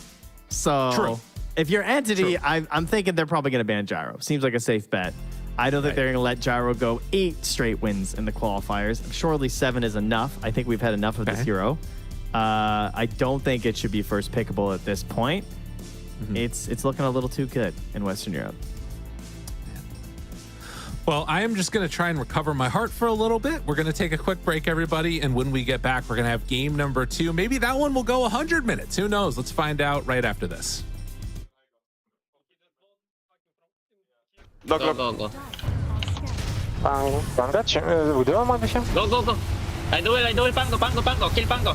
So True. If you're Entity, True. I'm thinking they're probably going to ban Gyro. Seems like a safe bet. I don't think they're going to let Gyro go 8 straight wins in the qualifiers. Surely 7 is enough. I think we've had enough of this hero. I don't think it should be first pickable at this point. It's looking a little too good in Western Europe. Well, I am just going to try and recover my heart for a little bit. We're going to take a quick break, everybody. And when we get back, we're going to have game number 2. Maybe that one will go 100 minutes. Who knows? Let's find out right after this. Go. Go. I do it. Pango. Kill Pango. Pango.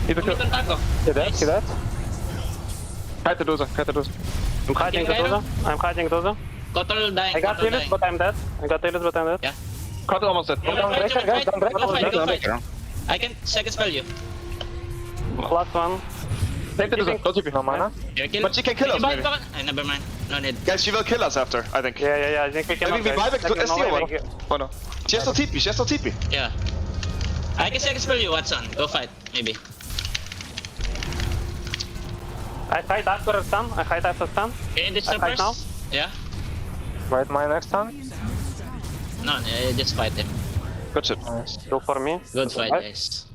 He dead. Fight the Dozer. I'm fighting Dozer. Kotal dying. I got Tillis, but I'm dead. Yeah. Kotal almost dead. Don't break, guys. Go fight. I can second spell you. Last one. Take the Dozer. Don't TP. No mana. But she can kill us, maybe. Never mind. No need. Guys, she will kill us after, I think. Yeah. I think we can. Maybe we buy back to SC or no? She has no TP. Yeah. I can second spell you, Watson. Go fight, maybe. I fight after stun. Okay, this I fight first. now. Yeah. Wait, my next turn. No, just fight him. Good shit. Go for me. Good fight, guys.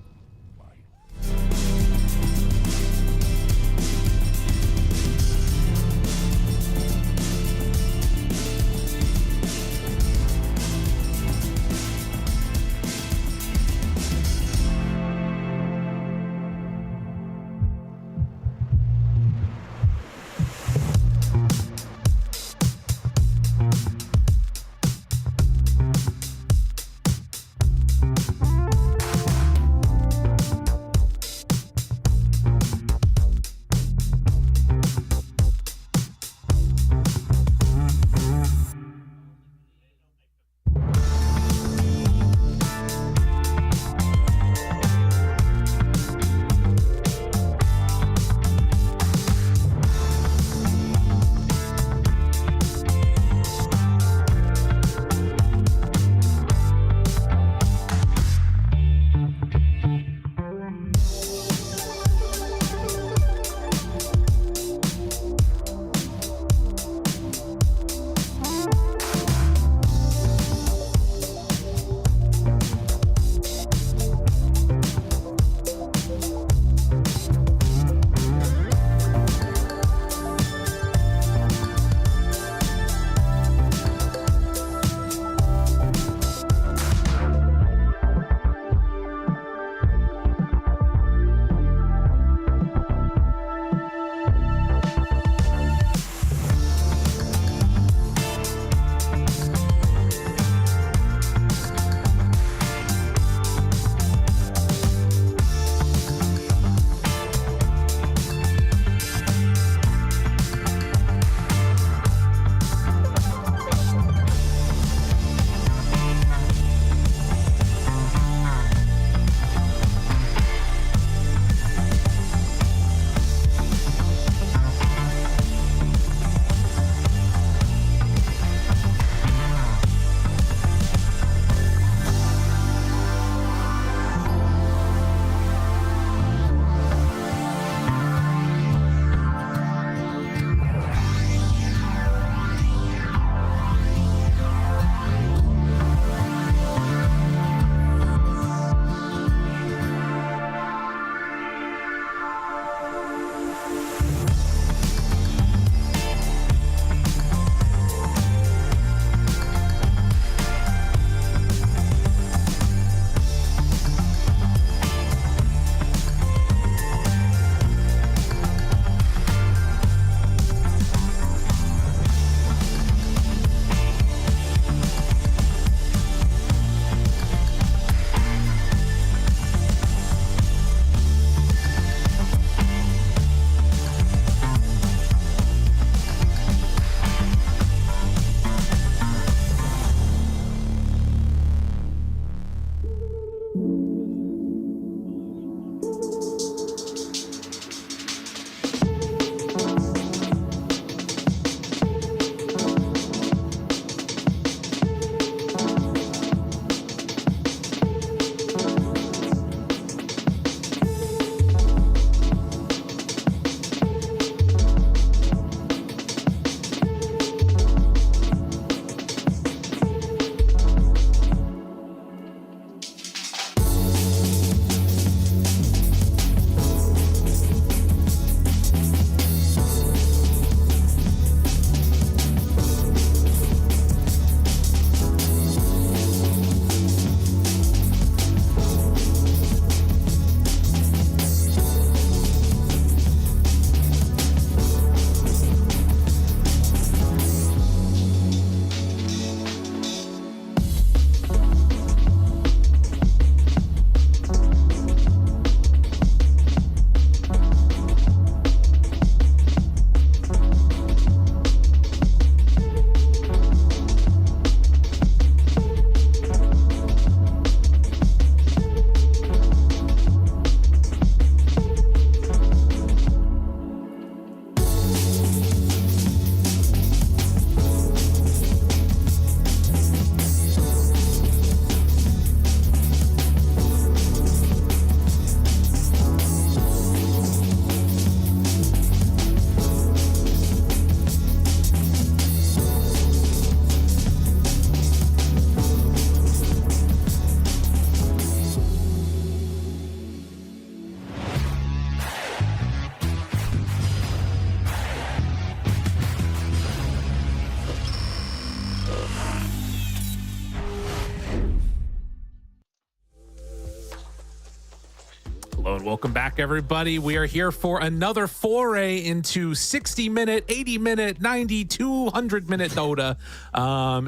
welcome back, everybody. We are here for another foray into 60-minute, 80-minute, 90, 200-minute Dota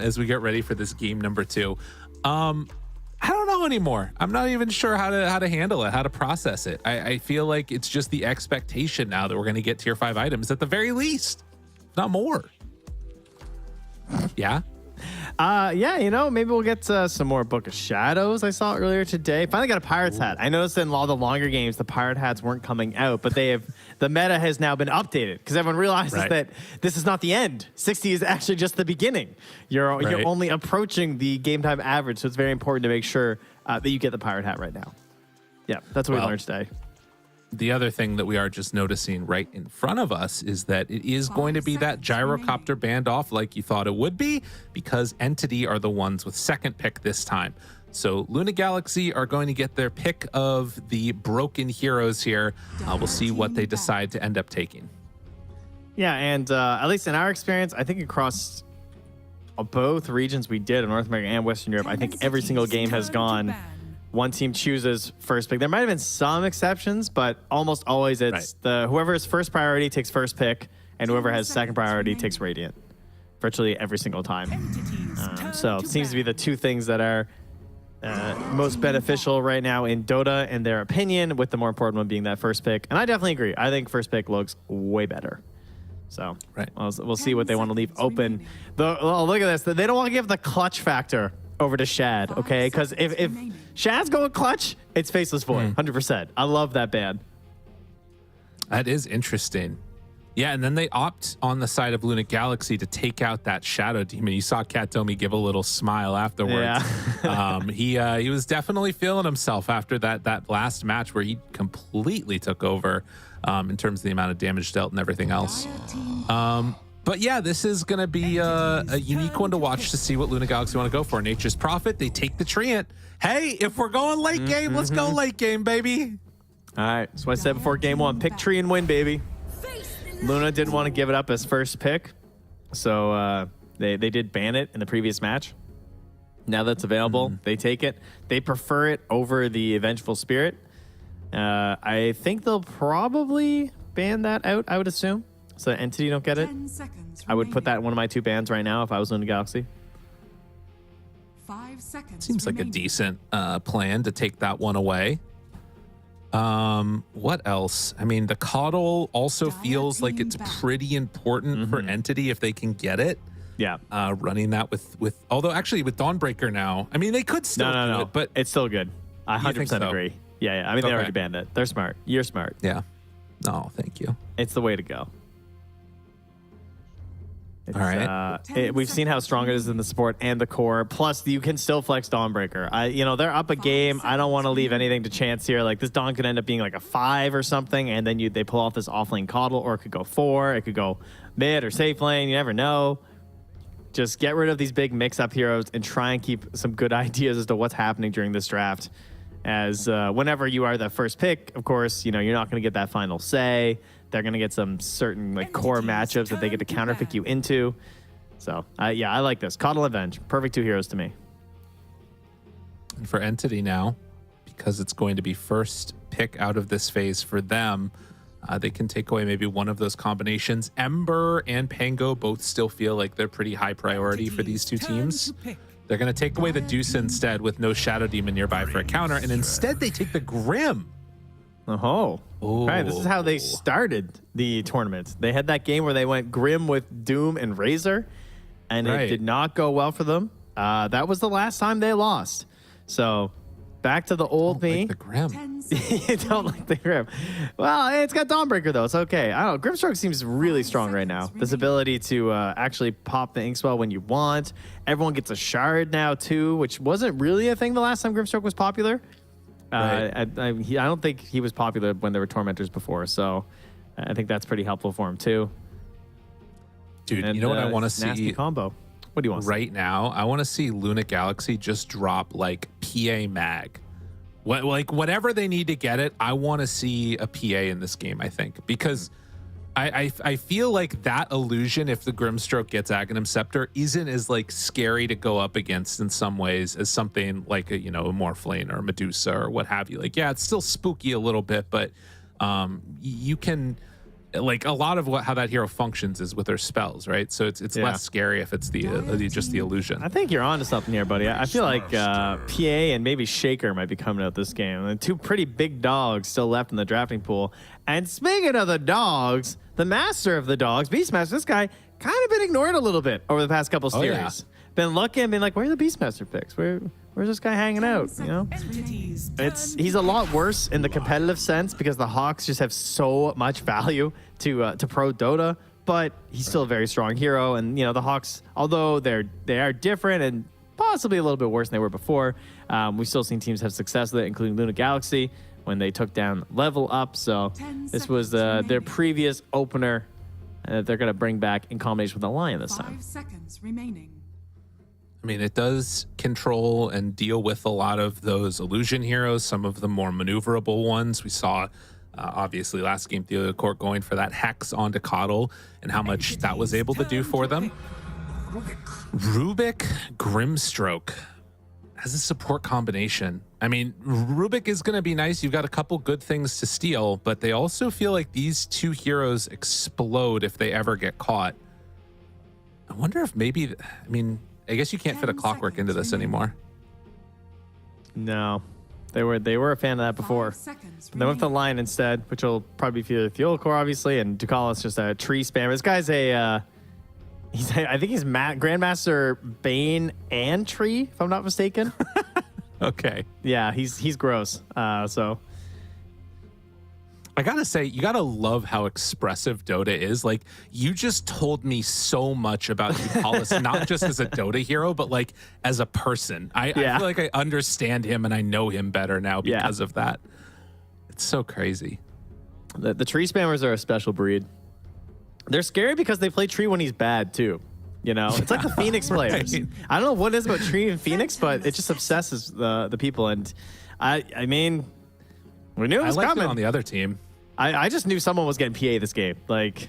as we get ready for this game number 2. I don't know anymore. I'm not even sure how to handle it, how to process it. I feel like it's just the expectation now that we're going to get tier 5 items at the very least, not more. Yeah. Yeah, you know, maybe we'll get some more Book of Shadows I saw earlier today. Finally got a Pirate's hat. I noticed in a lot of the longer games, the Pirate hats weren't coming out, but the meta has now been updated because everyone realizes that this is not the end. 60 is actually just the beginning. You're only approaching the game time average, so it's very important to make sure that you get the Pirate hat right now. Yeah, that's what we learned today. The other thing that we are just noticing right in front of us is that it is going to be that gyrocopter band off like you thought it would be, because Entity are the ones with second pick this time. So Luna Galaxy are going to get their pick of the broken heroes here. We'll see what they decide to end up taking. Yeah, and at least in our experience, I think across both regions we did in North America and Western Europe, I think every single game has gone one team chooses first pick. There might have been some exceptions, but almost always it's whoever is first priority takes first pick, and whoever has second priority takes Radiant. Virtually every single time. So it seems to be the two things that are most beneficial right now in Dota, in their opinion, with the more important one being that first pick. And I definitely agree. I think first pick looks way better. So we'll see what they want to leave open. Look at this. They don't want to give the clutch factor over to Shad, okay? Because if Shad's going clutch, it's Faceless Void, 100%. I love that ban. That is interesting. Yeah, and then they opt on the side of Luna Galaxy to take out that Shadow Demon. You saw Katomi give a little smile afterwards. Yeah. He was definitely feeling himself after that last match where he completely took over in terms of the amount of damage dealt and everything else. But yeah, this is going to be a unique one to watch to see what Luna Galaxy want to go for. Nature's Prophet, they take the Treant. Hey, if we're going late game, let's go late game, baby. All right, that's what I said before game 1. Pick tree and win, baby. Luna didn't want to give it up as first pick, so they did ban it in the previous match. Now that's available, they take it. They prefer it over the Vengeful Spirit. I think they'll probably ban that out, I would assume. So Entity don't get it. I would put that in one of my 2 bans right now if I was Luna Galaxy. 5 seconds. Seems like a decent plan to take that one away. What else? I mean, the Coddle also feels like it's pretty important for Entity if they can get it. Yeah. Running that with although actually with Dawnbreaker now, I mean, they could still do it, but it's still good. I 100% agree. Yeah. I mean, they already banned it. They're smart. You're smart. Yeah. No, thank you. It's the way to go. All right. We've seen how strong it is in the support and the core. Plus, you can still flex Dawnbreaker. They're up a game. I don't want to leave anything to chance here. Like, this Dawn could end up being like a 5 or something, and then they pull off this off-lane Coddle, or it could go 4. It could go mid or safe lane. You never know. Just get rid of these big mix-up heroes and try and keep some good ideas as to what's happening during this draft. As whenever you are the first pick, of course, you're not going to get that final say. They're going to get some certain core matchups that they get to counterpick you into. So, yeah, I like this. Coddle Avenge. Perfect 2 heroes to me. And for Entity now, because it's going to be first pick out of this phase for them, they can take away maybe one of those combinations. Ember and Pango both still feel like they're pretty high priority for these 2 teams. They're going to take away the Deuce instead with no Shadow Demon nearby for a counter, and instead they take the Grim. Oh. Right, this is how they started the tournament. They had that game where they went Grim with Doom and Razor, and it did not go well for them. That was the last time they lost. So back to the old me. Like the Grim. You don't like the Grim. Well, it's got Dawnbreaker, though. It's okay. I don't know. Grimstroke seems really strong right now. This ability to actually pop the Inkswell when you want. Everyone gets a shard now, too, which wasn't really a thing the last time Grimstroke was popular. I don't think he was popular when there were Tormentors before, so I think that's pretty helpful for him, too. Dude, you know what I want to see? Nasty combo. What do you want to see? Right now, I want to see Luna Galaxy just drop, like, PA Mag. Whatever they need to get it, I want to see a PA in this game, I think. Because I feel like that illusion, if the Grimstroke gets Aghanim Scepter, isn't as like scary to go up against in some ways as something like a, you know, a Morphlane or a Medusa or what have you. Like, yeah, it's still spooky a little bit, but you can, like, a lot of how that hero functions is with their spells, right? So it's less scary if it's the just the illusion. I think you're onto something here, buddy. I feel like PA and maybe Shaker might be coming out this game. And two pretty big dogs still left in the drafting pool. And speaking of the dogs, the master of the dogs, Beastmaster, this guy kind of been ignored a little bit over the past couple series. Yeah. Been looking and been like, where are the Beastmaster picks? Where's this guy hanging out? You know, he's a lot worse in the competitive sense because the Hawks just have so much value to pro Dota, but he's still a very strong hero. And you know, the Hawks, although they are different and possibly a little bit worse than they were before, we've still seen teams have success with it, including Nigma Galaxy when they took down Level Up. So this was their previous opener that they're going to bring back in combination with the Lion this time. 5 seconds remaining. I mean, it does control and deal with a lot of those illusion heroes, some of the more maneuverable ones. We saw, obviously, last game, the court going for that Hex onto Coddle and how much that was able to do for them. Rubik Grimstroke as a support combination. I mean, Rubik is going to be nice. You've got a couple good things to steal, but they also feel like these two heroes explode if they ever get caught. I wonder if maybe, I mean, I guess you can't fit a Clockwork into this anymore. No, they were a fan of that before. They went with the Lion instead, which will probably be the Fuel Core, obviously, and Ducala's just a tree spammer. This guy's I think he's Grandmaster Bane and Tree, if I'm not mistaken. Okay. Yeah, he's gross. So I gotta say, you gotta love how expressive Dota is. Like, you just told me so much about Ducalis, not just as a Dota hero, but like as a person. I feel like I understand him and I know him better now because of that. It's so crazy. The tree spammers are a special breed. They're scary because they play Tree when he's bad too. You know, it's like the Phoenix players. I don't know what it is about Tree and Phoenix, but it just obsesses the people. And I mean, we knew it was coming. On the other team. I just knew someone was getting PA this game. Like,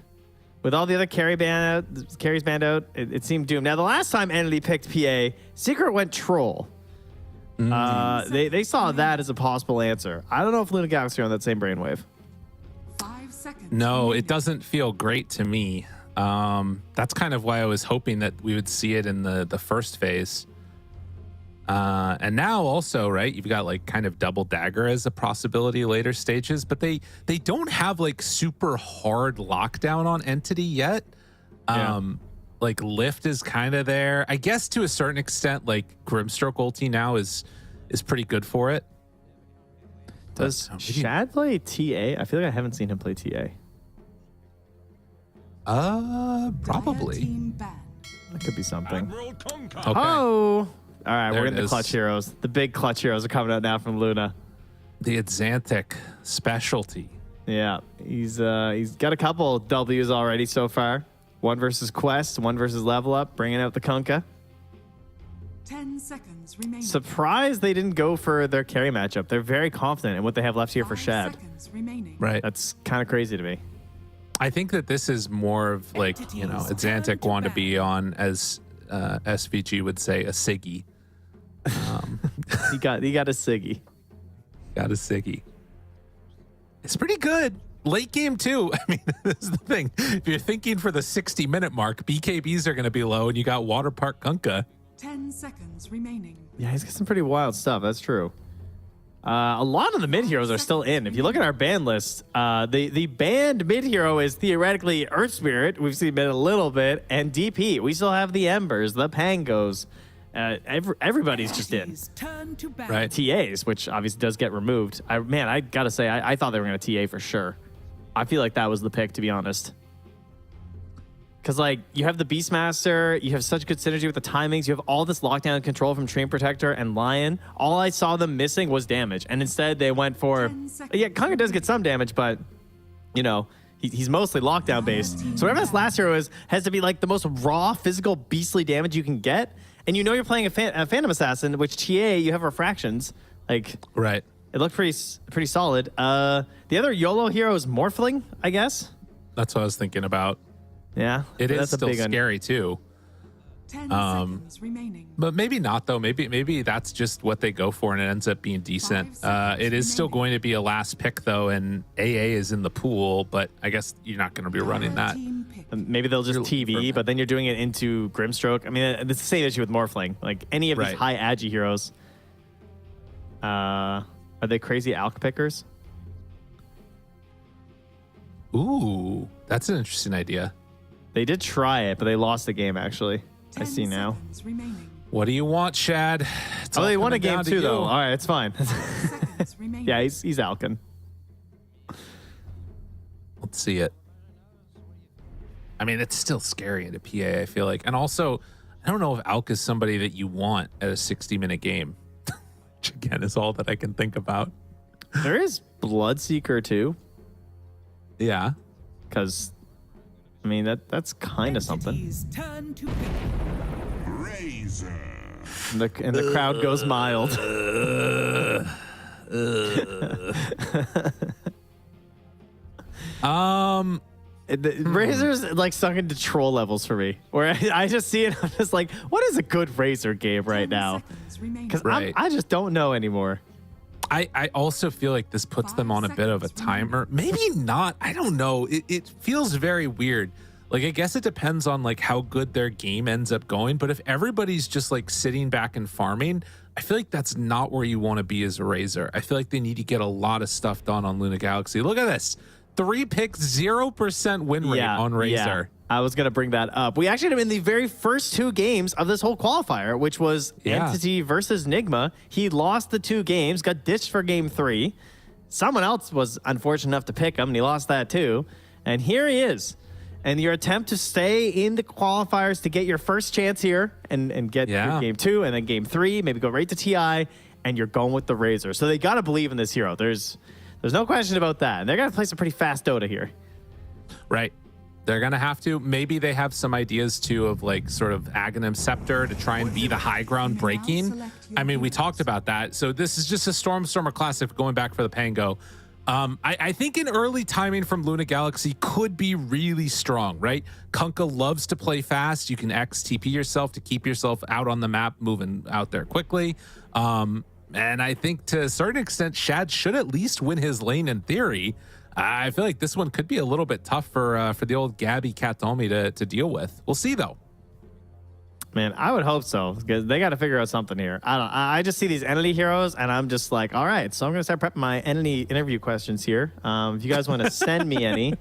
with all the other carries banned out, it seemed doomed. Now, the last time Entity picked PA, Secret went Troll. They saw that as a possible answer. I don't know if Luna Galaxy are on that same brainwave. 5 seconds. No, it doesn't feel great to me. That's kind of why I was hoping that we would see it in the first phase. And now also, right, you've got like kind of Double Dagger as a possibility later stages, but they don't have like super hard lockdown on Entity yet. Like Lift is kind of there. I guess to a certain extent, like Grimstroke ulti now is pretty good for it. Does Shad play TA? I feel like I haven't seen him play TA. Probably. That could be something. Okay. Oh! All right, There we're it getting the is. clutch heroes. The big clutch heroes are coming out now from Luna. The Exantic specialty. Yeah, he's got a couple W's already so far. One versus Quest, one versus Level Up, bringing out the Kunkka. 10 seconds remaining. Surprised they didn't go for their carry matchup. They're very confident in what they have left here for 5 Shad. seconds remaining. Right. That's kind of crazy to me. I think that this is more of like, you know, Exantic want to be on, as SVG would say, a Siggy. He got a Siggy. Got a Siggy. It's pretty good. Late game too. I mean, this is the thing. If you're thinking for the 60-minute mark, BKBs are going to be low, and you got Water Park Kunkka. 10 seconds remaining. Yeah, he's got some pretty wild stuff. That's true. A lot of the mid heroes are still in. If you look at our ban list, the banned mid hero is theoretically Earth Spirit. We've seen it a little bit, and DP. We still have the Embers, the Pangos. Everybody's just in. Right. TAs, which obviously does get removed. I gotta say, I thought they were gonna TA for sure. I feel like that was the pick, to be honest. Because, like, you have the Beastmaster, you have such good synergy with the timings, you have all this lockdown and control from Train Protector and Lion. All I saw them missing was damage, and instead they went for... Yeah, Kunkka does get some damage, but, you know, he's mostly lockdown based. So whatever this last hero is, has to be, like, the most raw, physical, beastly damage you can get. And you know you're playing a Phantom Assassin, which TA, you have refractions. Like... Right. It looked pretty solid. The other YOLO hero is Morphling, I guess. That's what I was thinking about. Yeah, It is that's a still big one. scary too. 10 seconds remaining. But maybe not though. Maybe that's just what they go for and it ends up being decent. It is still going to be a last pick though, and AA is in the pool, but I guess you're not going to be running that. Maybe they'll just TV, but then you're doing it into Grimstroke. I mean, it's the same issue with Morphling. Like any of these high agi heroes. Are they crazy alk pickers? Ooh, that's an interesting idea. They did try it, but they lost the game actually. I see now. What do you want, Shad? Oh, they won a game too, though. All right, it's fine. Yeah, he's alking. Let's see it. I mean, it's still scary into PA, I feel like. And also, I don't know if Alk is somebody that you want at a 60-minute game. Which, again, is all that I can think about. There is Bloodseeker, too. Yeah. Because, I mean, that's kind of something. Turn to pick. And the crowd goes mild. Razor's like sunk into troll levels for me, where I just see it. I'm just like, what is a good Razor game right now? Because I just don't know anymore. I also feel like this puts them on a bit of a timer. Maybe not. I don't know. It feels very weird. Like, I guess it depends on like how good their game ends up going. But if everybody's just like sitting back and farming, I feel like that's not where you want to be as a Razor. I feel like they need to get a lot of stuff done on Luna Galaxy. Look at this. 3 picks, 0% win rate on Razor. Yeah. I was going to bring that up. We actually had him in the very first 2 games of this whole qualifier, which was Entity versus Nigma. He lost the 2 games, got ditched for game 3. Someone else was unfortunate enough to pick him, and he lost that too. And here he is. And your attempt to stay in the qualifiers to get your first chance here and get your game 2 and then game 3, maybe go right to TI, and you're going with the Razor. So they got to believe in this hero. There's no question about that. And they're going to play some pretty fast Dota here. Right. They're going to have to. Maybe they have some ideas, too, of like sort of Aghanim Scepter to try and be the high ground breaking. I mean, we talked about that. So this is just a Stormstormer Classic going back for the Pango. I think an early timing from Luna Galaxy could be really strong, right? Kunkka loves to play fast. You can XTP yourself to keep yourself out on the map, moving out there quickly. And I think to a certain extent, Shad should at least win his lane in theory. I feel like this one could be a little bit tough for the old Gabby Katomi to deal with. We'll see, though. Man, I would hope so, because they got to figure out something here. I just see these entity heroes, and I'm just like, all right, so I'm going to start prepping my entity interview questions here. If you guys want to send me any,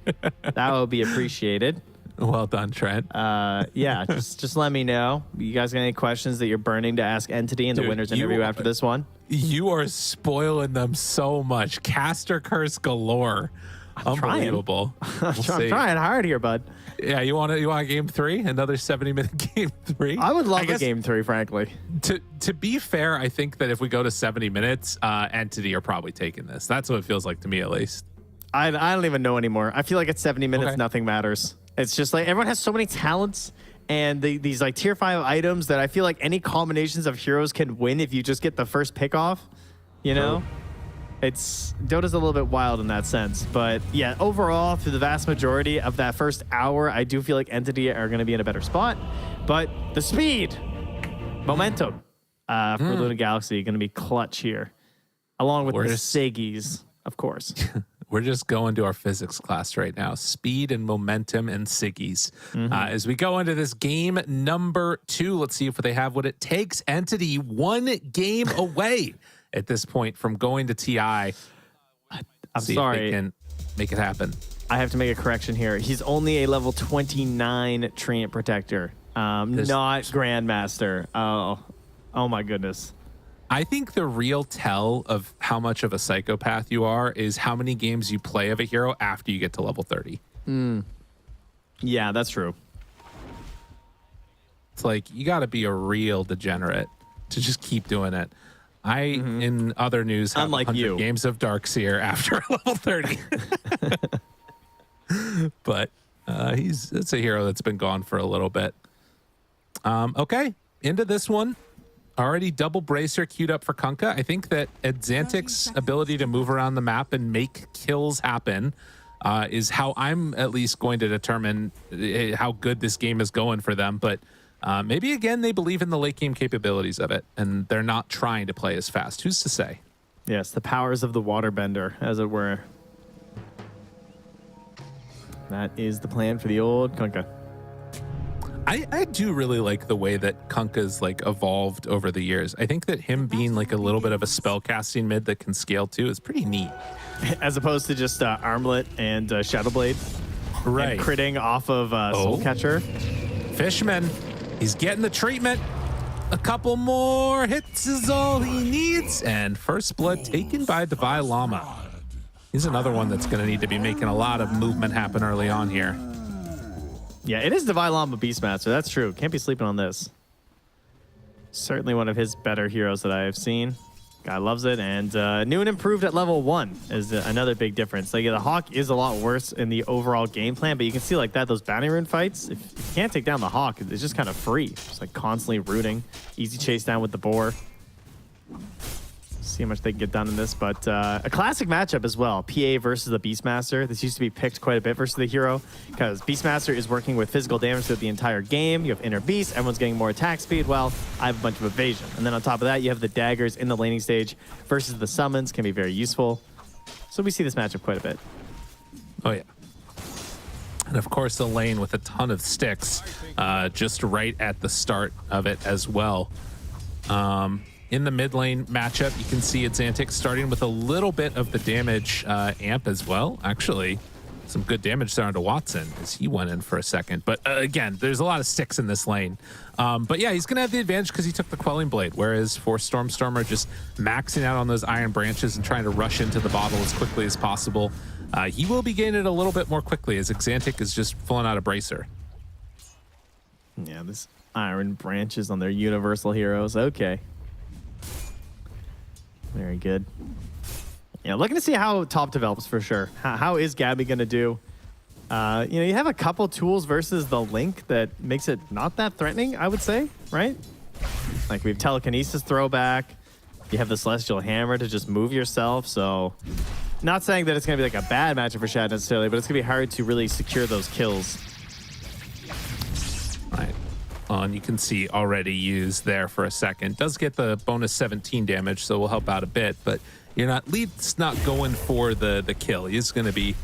that would be appreciated. Well done, Trent. Yeah, just let me know. You guys got any questions that you're burning to ask Entity in the winner's interview after this one? You are spoiling them so much. Caster curse galore. Unbelievable. I'm trying hard here, bud. Yeah, you want game 3? Another 70-minute game 3? I would love a game 3, frankly. To be fair, I think that if we go to 70 minutes, Entity are probably taking this. That's what it feels like to me, at least. I don't even know anymore. I feel like at 70 minutes, nothing matters. It's just like everyone has so many talents and these like tier 5 items that I feel like any combinations of heroes can win if you just get the first pick off, you know? Dota's a little bit wild in that sense, but yeah, overall, through the vast majority of that first hour, I do feel like Entity are going to be in a better spot, but the speed, momentum for Luna Galaxy going to be clutch here, along with the Siggies, of course. We're just going to our physics class right now. Speed and momentum and Siggies. As we go into this game number 2, let's see if they have what it takes. Entity 1 game away at this point from going to TI. I'm sorry. If they can make it happen. I have to make a correction here. He's only a level 29 Treant Protector, not Grandmaster. Oh my goodness. I think the real tell of how much of a psychopath you are is how many games you play of a hero after you get to level 30. Yeah, that's true. It's like, you got to be a real degenerate to just keep doing it. In other news, have unlike 100 games of Darkseer after level 30. But it's a hero that's been gone for a little bit. Okay, into this one. Already double bracer queued up for Kunkka. I think that Exantic's ability to move around the map and make kills happen is how I'm at least going to determine how good this game is going for them. But maybe, again, they believe in the late game capabilities of it, and they're not trying to play as fast. Who's to say? Yes, the powers of the waterbender, as it were. That is the plan for the old Kunkka. I do really like the way that Kunkka's like evolved over the years. I think that him being like a little bit of a spell casting mid that can scale too is pretty neat. As opposed to just Armlet and Shadow Blade. Right. And critting off of Soul Catcher. Fishman, he's getting the treatment. A couple more hits is all he needs. And first blood taken by Devi Lama. He's another one that's going to need to be making a lot of movement happen early on here. Yeah, it is Devi Lama Beastmaster. That's true. Can't be sleeping on this. Certainly one of his better heroes that I have seen. Guy loves it. And new and improved at level 1 is another big difference. Like, the Hawk is a lot worse in the overall game plan, but you can see like that, those bounty rune fights, if you can't take down the Hawk, it's just kind of free. Just like constantly rooting. Easy chase down with the boar. See how much they can get done in this, but a classic matchup as well. PA versus the Beastmaster. This used to be picked quite a bit versus the hero because Beastmaster is working with physical damage throughout the entire game. You have Inner Beast, everyone's getting more attack speed. Well, I have a bunch of evasion. And then on top of that, you have the daggers in the laning stage versus the summons, can be very useful. So we see this matchup quite a bit. Oh, yeah. And of course, the lane with a ton of sticks just right at the start of it as well. In the mid lane matchup, you can see Xantic starting with a little bit of the damage amp as well. Actually, some good damage there onto Watson as he went in for a second. But again, there's a lot of sticks in this lane. But yeah, he's going to have the advantage because he took the Quelling Blade, whereas for Stormstormer, just maxing out on those Iron Branches and trying to rush into the bottle as quickly as possible. He will be gaining it a little bit more quickly as Xantic is just pulling out a Bracer. Yeah, this Iron Branches on their Universal heroes. Okay. Very good. Yeah, looking to see how top develops for sure. How is Gabby going to do? You have a couple tools versus the Link that makes it not that threatening, I would say, right? Like we have Telekinesis throwback. You have the Celestial Hammer to just move yourself. So not saying that it's going to be like a bad matchup for Shad necessarily, but it's going to be hard to really secure those kills. Right. And you can see already used there for a second. Does get the bonus 17 damage, so will help out a bit, but you're not, Lead's not going for the kill. He's going to be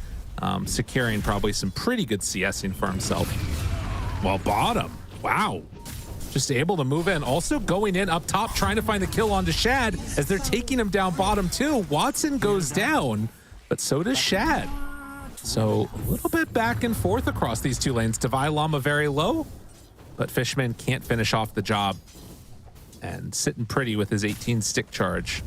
securing probably some pretty good CSing for himself. Well, bottom. Wow. Just able to move in. Also going in up top, trying to find the kill onto Shad as they're taking him down bottom too. Watson goes down, but so does Shad. So a little bit back and forth across these two lanes. Devi Lama very low, but Fishman can't finish off the job. And sitting pretty with his 18 stick charge.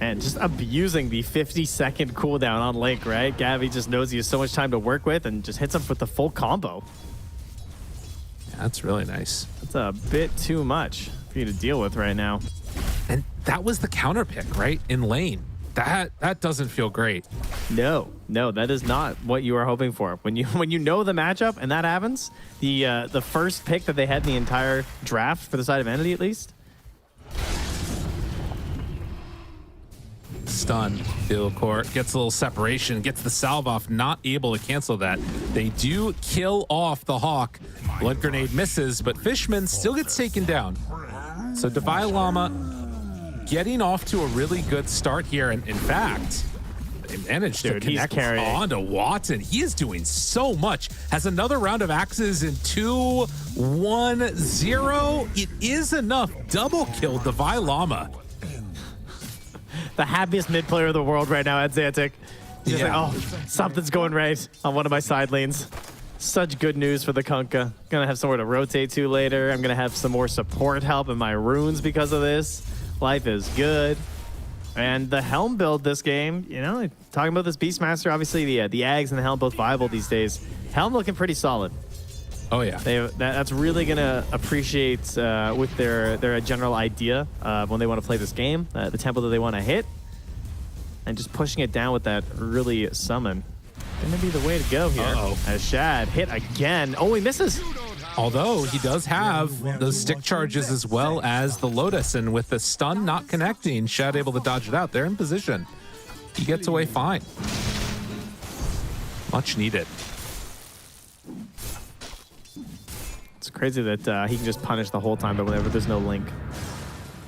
And just abusing the 50-second cooldown on Link, right? Gabby just knows he has so much time to work with and just hits him with the full combo. Yeah, that's really nice. That's a bit too much for you to deal with right now. And that was the counter pick, right? In lane. That doesn't feel great. No, that is not what you are hoping for. When you know the matchup and that happens, the first pick that they had in the entire draft for the side of Entity at least. Stun. Fieldcore gets a little separation, gets the salve off, not able to cancel that. They do kill off the Hawk. Blood Grenade misses, but Fishman still gets taken down. So Devi Lama getting off to a really good start here. And in fact, they managed to connect onto Watson. He is doing so much. Has another round of axes in 2-1-0. It is enough. Double kill Devi Lama. The happiest mid player of the world right now at Xantic. He's like, oh, something's going right on one of my side lanes. Such good news for the Kunkka. Gonna have somewhere to rotate to later. I'm gonna have some more support help in my runes because of this. Life is good. And the Helm build this game, talking about this Beastmaster, obviously the Ags and the Helm both viable these days. Helm looking pretty solid. Oh, yeah. That's really going to appreciate with their general idea when they want to play this game, the tempo that they want to hit, and just pushing it down with that early summon. Going to be the way to go here. As Shad hit again. Oh, he misses. Although he does have those stick charges as well as the Lotus, and with the stun not connecting, Shad able to dodge it out. They're in position. He gets away fine. Much needed. It's crazy that he can just punish the whole time, but whenever there's no link.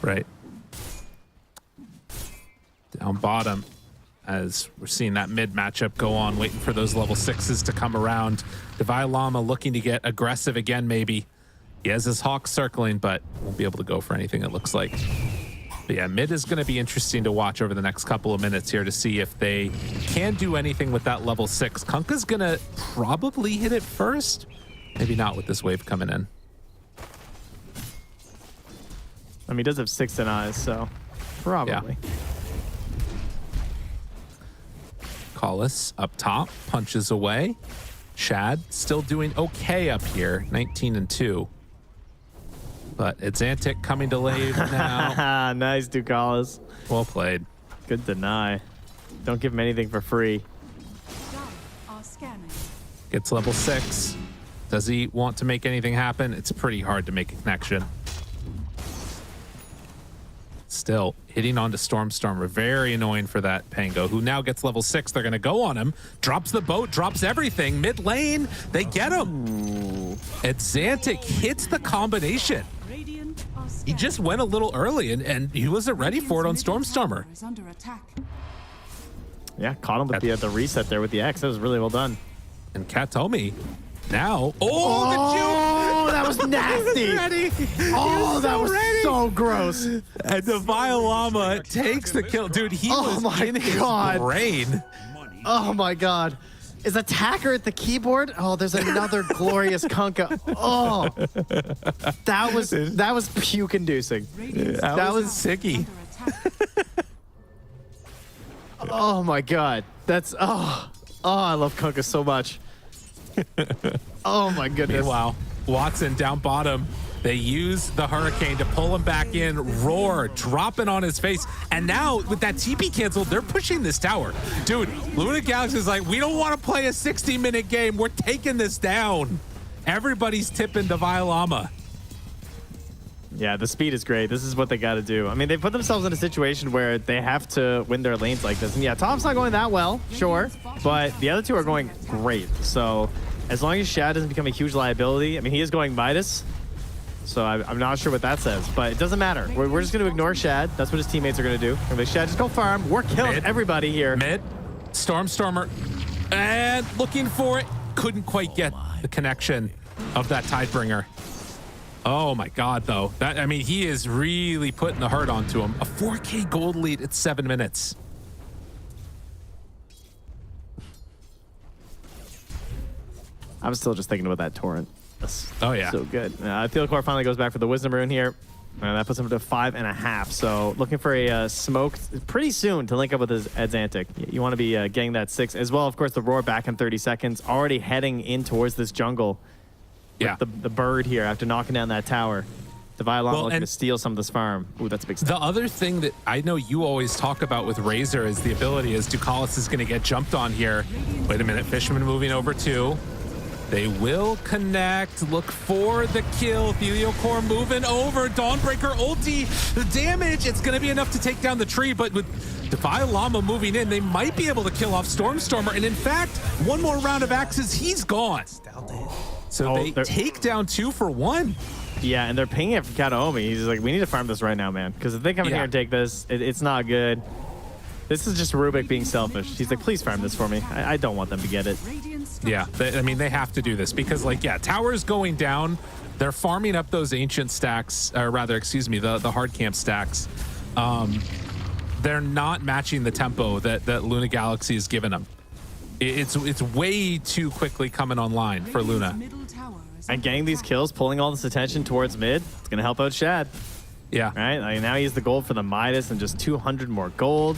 Right. Down bottom, as we're seeing that mid matchup go on, waiting for those level 6s to come around. Divine Llama looking to get aggressive again, maybe. He has his Hawk circling, but won't be able to go for anything, it looks like. But yeah, mid is going to be interesting to watch over the next couple of minutes here to see if they can do anything with that level 6. Kunkka's going to probably hit it first. Maybe not with this wave coming in. I mean, he does have 6 denies, so probably. Yeah. Collis up top, punches away. Shad still doing okay up here, 19-2. But it's Antic coming to lane now. Nice, Ducalis. Well played. Good deny. Don't give him anything for free. Are scanning. Gets level 6. Does he want to make anything happen? It's pretty hard to make a connection. Still hitting onto Stormstormer. Very annoying for that Pango, who now gets level 6. They're going to go on him. Drops the boat, drops everything. Mid lane, they get him. And Xantic hits the combination. He just went a little early, and he wasn't ready for it on Stormstormer. Yeah, caught him with the reset there with the X. That was really well done. And Katomi now. Oh, the juke! That was nasty. Oh, that was so gross. And Divine Llama takes the kill. Dude, he was in his brain. Oh my God. Is Attacker at the keyboard? Oh, there's another glorious Kunkka. Oh, that was puke-inducing. That was sicky. Oh my God. That's I love Kunkka so much. Oh my goodness. Meanwhile, Watson down bottom. They use the Hurricane to pull him back in. Roar, dropping on his face. And now, with that TP canceled, they're pushing this tower. Dude, Luna Galaxy is like, we don't want to play a 60-minute game. We're taking this down. Everybody's tipping Divine Llama. Yeah, the speed is great. This is what they got to do. I mean, they put themselves in a situation where they have to win their lanes like this. And yeah, Tom's not going that well, sure. But the other two are going great. So as long as Shad doesn't become a huge liability, I mean, he is going Midas. So I'm not sure what that says, but it doesn't matter. We're just going to ignore Shad. That's what his teammates are going to do. Shad, just go farm. We're killing everybody here. Mid, Stormstormer, and looking for it. Couldn't quite get the connection of that Tidebringer. Oh my God, though. I mean, he is really putting the hurt onto him. A 4K gold lead at 7 minutes. I'm still just thinking about that torrent. That's yeah. So good. Field Core finally goes back for the Wisdom Rune here. That puts him to 5.5. So looking for a smoke pretty soon to link up with his Edzantic. You want to be getting that 6 as well. Of course, the Roar back in 30 seconds. Already heading in towards this jungle. Yeah. The bird here after knocking down that tower. Divine Llama looking to steal some of this farm. Ooh, that's a big step. The other thing that I know you always talk about with Razor is the ability as Ducalis is going to get jumped on here. Wait a minute. Fishman moving over too. They will connect. Look for the kill. Core moving over. Dawnbreaker ulti. The damage, it's going to be enough to take down the tree, but with Divine Llama moving in, they might be able to kill off Stormstormer. And in fact, one more round of axes, he's gone. So they take down 2 for 1. Yeah, and they're pinging it for Kataomi. He's like, we need to farm this right now, man. Because if they come in here and take this, it's not good. This is just Rubik being selfish. He's like, please farm this for me. I don't want them to get it. Yeah, I mean, they have to do this because, like, yeah, tower's going down. They're farming up those ancient stacks, or rather, excuse me, the hard camp stacks. They're not matching the tempo that Luna Galaxy has given them. It's way too quickly coming online for Luna. And getting these kills, pulling all this attention towards mid, it's going to help out Shad. Yeah. Right? Like, now he's the gold for the Midas and just 200 more gold.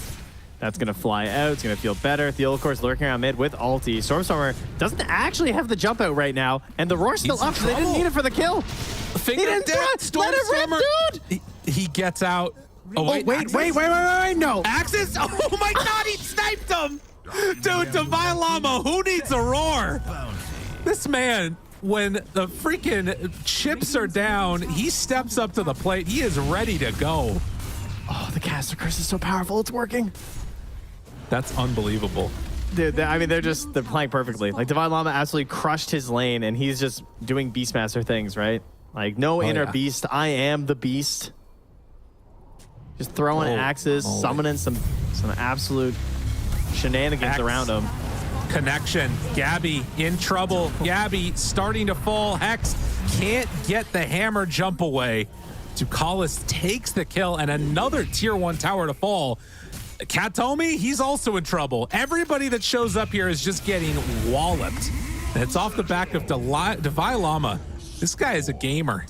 That's going to fly out. It's going to feel better. Theo, of course, lurking around mid with ulti. Stormstormer doesn't actually have the jump out right now. And the Roar's still up, so they didn't need it for the kill. Finger he didn't do it. Let it rip, dude. He gets out. Wait, no. Axis? Oh my God, he sniped him. Dude, Divine Llama, who needs a Roar? This man, when the freaking chips are down, he steps up to the plate. He is ready to go. Oh, the caster curse is so powerful. It's working. That's unbelievable. Dude, I mean, they're playing perfectly. Like, Divine Llama absolutely crushed his lane, and he's just doing Beastmaster things, right? Like, no inner beast. I am the beast. Just throwing axes, summoning some absolute shenanigans around him. Connection. Gabby in trouble. Gabby starting to fall. Hex can't get the hammer jump away. Ducalis takes the kill, and another tier 1 tower to fall. Katomi, he's also in trouble. Everybody that shows up here is just getting walloped. And it's off the back of Devi Llama. This guy is a gamer.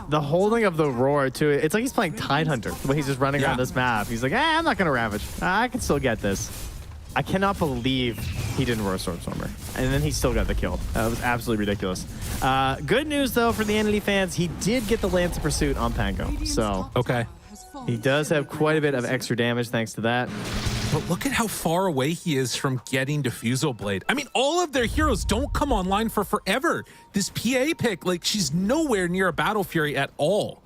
The holding of the roar, too. It's like he's playing Tidehunter, the way he's just running around this map. He's like, I'm not going to Ravage. I can still get this. I cannot believe he didn't roar Stormstormer. And then he still got the kill. That was absolutely ridiculous. Good news, though, for the Entity fans. He did get the Lance of Pursuit on Pango. So he does have quite a bit of extra damage thanks to that. But look at how far away he is from getting Diffusal Blade. I mean, all of their heroes don't come online for forever. This PA pick, like, she's nowhere near a Battle Fury at all.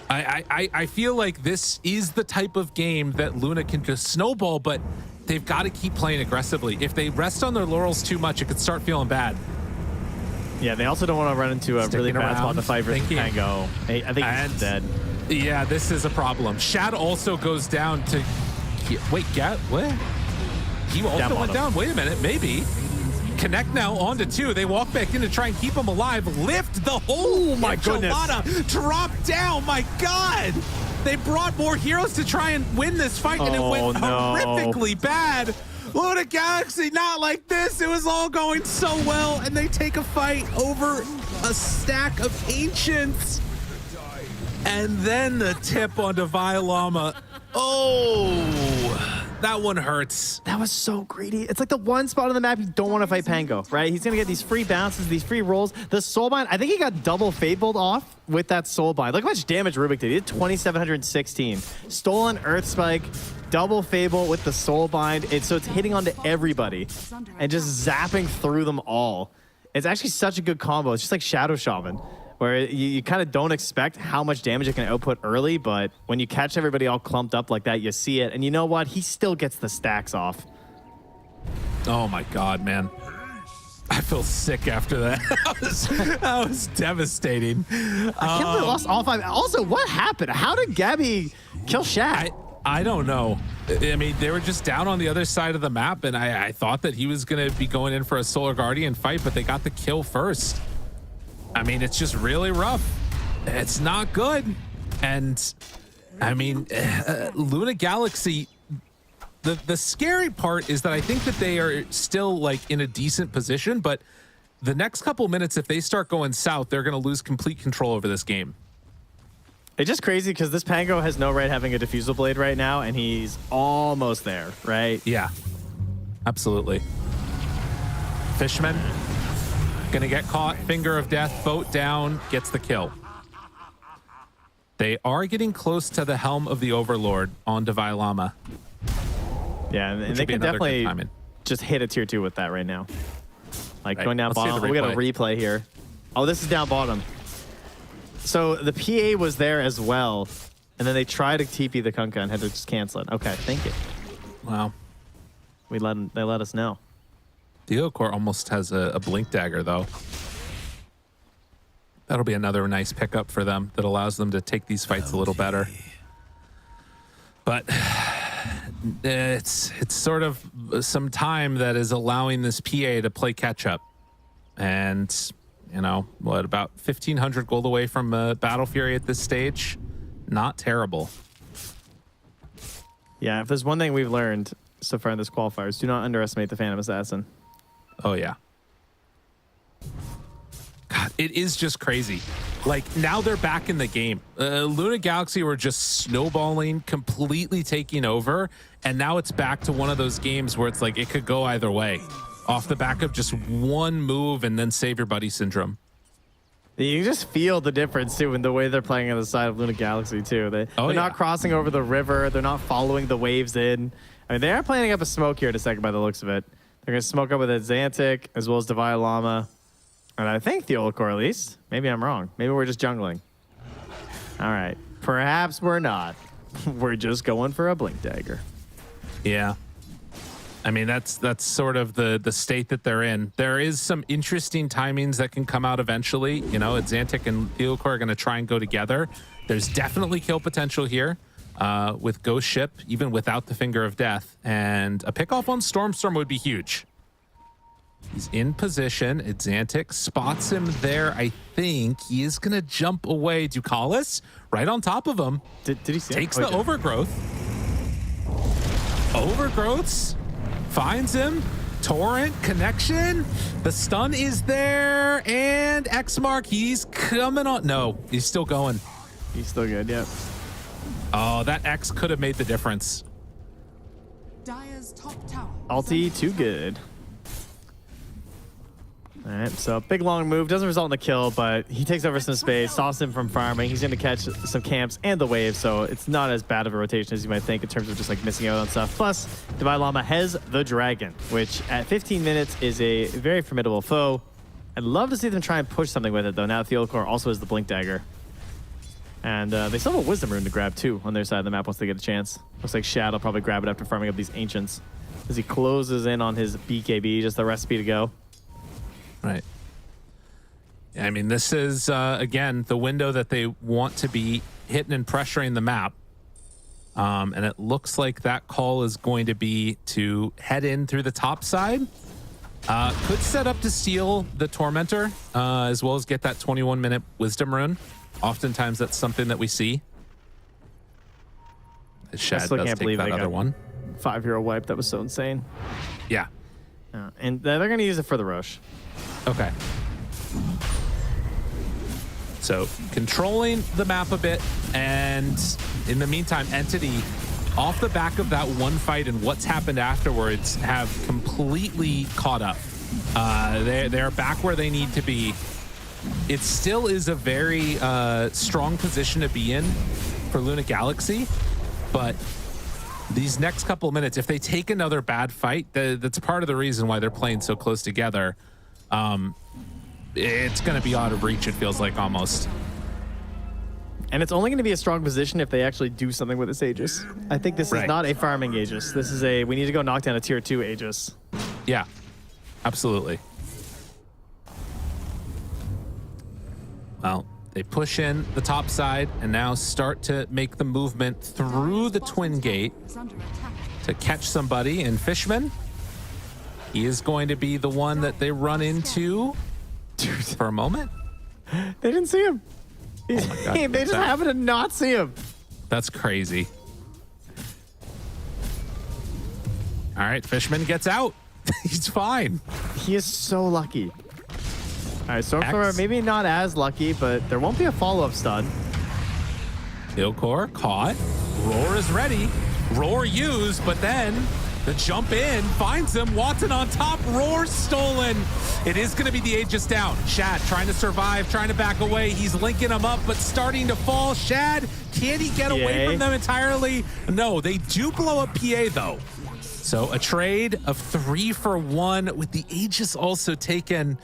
I feel like this is the type of game that Luna can just snowball, but they've got to keep playing aggressively. If they rest on their laurels too much, it could start feeling bad. Yeah, they also don't want to run into a really bad spot to fight versus Pango. I think he's dead. Yeah, this is a problem. Shad also goes down to... Wait, what? He also went down. Wait a minute, maybe. Connect now onto 2. They walk back in to try and keep him alive. Lift the whole. Oh my goodness. Drop down. My God. They brought more heroes to try and win this fight, and it went horrifically bad. Luna Galaxy, not like this. It was all going so well, and they take a fight over a stack of Ancients. And then the tip on Devi Llama. Oh, that one hurts. That was so greedy. It's like the one spot on the map you don't want to fight Pango, right? He's going to get these free bounces, these free rolls. The Soulbind, I think he got double Fadebolt off with that Soulbind. Look how much damage Rubik did. He did 2,716. Stolen Earth Spike, double Fable with the Soulbind. So it's hitting onto everybody and just zapping through them all. It's actually such a good combo. It's just like Shadow Shaman, where you kind of don't expect how much damage it can output early, but when you catch everybody all clumped up like that, you see it. And you know what? He still gets the stacks off. Oh my God, man. I feel sick after that. that was devastating. I can't believe we lost all 5. Also, what happened? How did Gabby kill Shaq? I don't know. I mean, they were just down on the other side of the map, and I thought that he was going to be going in for a Solar Guardian fight, but they got the kill first. I mean, it's just really rough. It's not good. And I mean, Luna Galaxy, the scary part is that I think that they are still like in a decent position, but the next couple minutes, if they start going south, they're going to lose complete control over this game. It's just crazy because this Pango has no right having a Diffusal Blade right now, and he's almost there, right? Yeah, absolutely. Fishman. Gonna get caught, finger of death, boat down, gets the kill. They are getting close to the Helm of the Overlord on Devi Llama. Yeah, and they can definitely just hit a tier 2 with that right now. Like going down bottom. We got a replay here. Oh, this is down bottom. So the PA was there as well, and then they tried to TP the Kunkka and had to just cancel it. Okay, thank you. Wow. They let us know. Deocor almost has a Blink Dagger, though. That'll be another nice pickup for them that allows them to take these fights a little better. But it's sort of some time that is allowing this PA to play catch-up. And, you know, what, about 1,500 gold away from Battle Fury at this stage? Not terrible. Yeah, if there's one thing we've learned so far in this qualifiers, do not underestimate the Phantom Assassin. Oh, yeah. God, it is just crazy. Like, now they're back in the game. Luna Galaxy were just snowballing, completely taking over, and now it's back to one of those games where it's like it could go either way. Off the back of just one move and then save your buddy syndrome. You just feel the difference, too, in the way they're playing on the side of Luna Galaxy, too. They're not crossing over the river. They're not following the waves in. I mean, they are planning up a smoke here in a second by the looks of it. They're going to smoke up with a Xantic as well as Devi Llama. And I think the old core, at least. Maybe I'm wrong. Maybe we're just jungling. All right. Perhaps we're not. We're just going for a Blink Dagger. Yeah. I mean, that's sort of the state that they're in. There is some interesting timings that can come out eventually. You know, Xantic and Theocor are going to try and go together. There's definitely kill potential here with Ghost Ship, even without the Finger of Death. And a pickoff on Stormstorm would be huge. He's in position. Xantic spots him there. I think he is going to jump away. Ducalis right on top of him. Did he see Takes him? the Overgrowth. Overgrowths. Finds him. Torrent connection. The stun is there. And X-Mark, he's coming on. No, he's still going. He's still good, yeah. Oh, that X could have made the difference. Dire's top tower. Ulti, too good. All right, so big long move. Doesn't result in the kill, but he takes over some space, stops him from farming. He's going to catch some camps and the wave, so it's not as bad of a rotation as you might think in terms of just like missing out on stuff. Plus, Divine Llama has the Dragon, which at 15 minutes is a very formidable foe. I'd love to see them try and push something with it, though. Now Theocor also has the Blink Dagger. And they still have a Wisdom Rune to grab, too, on their side of the map once they get a chance. Looks like Shad will probably grab it after farming up these Ancients as he closes in on his BKB, just the recipe to go. Right. I mean, this is, again, the window that they want to be hitting and pressuring the map. And it looks like that call is going to be to head in through the top side. Could set up to steal the Tormentor, as well as get that 21-minute Wisdom Rune. Oftentimes, that's something that we see. Shad I still does can't take believe that they other got one. 5-hero wipe. That was so insane. Yeah. And they're going to use it for the Roche. Okay. So controlling the map a bit, and in the meantime, Entity, off the back of that one fight and what's happened afterwards, have completely caught up. They're back where they need to be. It still is a very strong position to be in for Luna Galaxy, but these next couple of minutes, if they take another bad fight, that's part of the reason why they're playing so close together. It's going to be out of reach, it feels like, almost. And it's only going to be a strong position if they actually do something with this Aegis. I think this is not a farming Aegis. This is a, we need to go knock down a tier 2 Aegis. Yeah, absolutely. Well, they push in the top side and now start to make the movement through the Twin Gate to catch somebody. And Fishman, he is going to be the one that they run into for a moment. They didn't see him. Oh my God. They just happen to not see him. That's crazy. All right, Fishman gets out. He's fine. He is so lucky. All right, Stormstormer maybe not as lucky, but there won't be a follow-up stun. Ilkor caught. Roar is ready. Roar used, but then the jump in finds him. Watson on top. Roar stolen. It is going to be the Aegis down. Shad trying to survive, trying to back away. He's linking him up, but starting to fall. Shad, can he get away from them entirely? No, they do blow up PA though. So a trade of 3 for 1 with the Aegis also taken.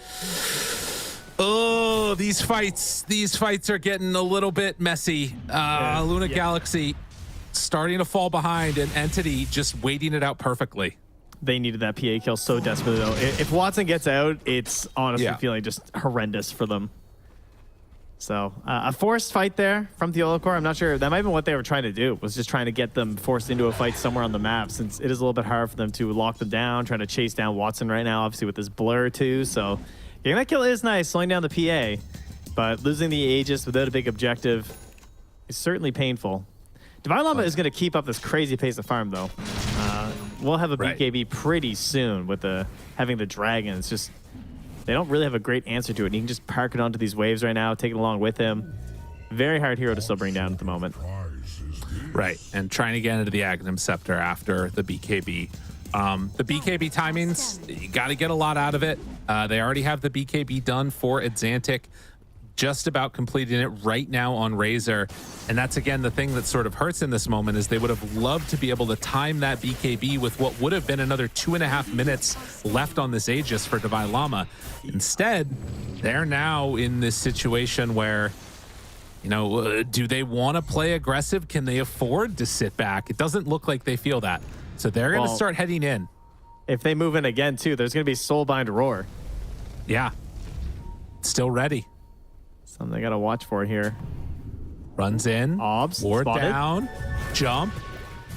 Oh, these fights are getting a little bit messy. Luna Galaxy starting to fall behind, and Entity just waiting it out perfectly. They needed that PA kill so desperately, though. If Watson gets out, it's honestly feeling just horrendous for them. So a forced fight there from Theocor. I'm not sure. That might have been what they were trying to do, was just trying to get them forced into a fight somewhere on the map, since it is a little bit hard for them to lock them down, trying to chase down Watson right now, obviously with this blur too. So getting that kill is nice, slowing down the PA, but losing the Aegis without a big objective is certainly painful. Divine Llama is going to keep up this crazy pace of farm, though. We'll have a BKB pretty soon with having the Dragon. It's just, they don't really have a great answer to it. And he can just park it onto these waves right now, take it along with him. Very hard hero to still bring down at the moment. Right, and trying to get into the Agnum Scepter after the BKB. The BKB timings, you got to get a lot out of it. They already have the BKB done for Xantic, just about completing it right now on Razor. And that's, again, the thing that sort of hurts in this moment, is they would have loved to be able to time that BKB with what would have been another 2.5 minutes left on this Aegis for Divine Llama. Instead, they're now in this situation where, you know, do they want to play aggressive? Can they afford to sit back? It doesn't look like they feel that. So they're going to start heading in. if they move in again, too, there's going to be Soulbind Roar. Yeah. Still ready. Something I got to watch for here. Runs in. Ward spotted. down. Jump.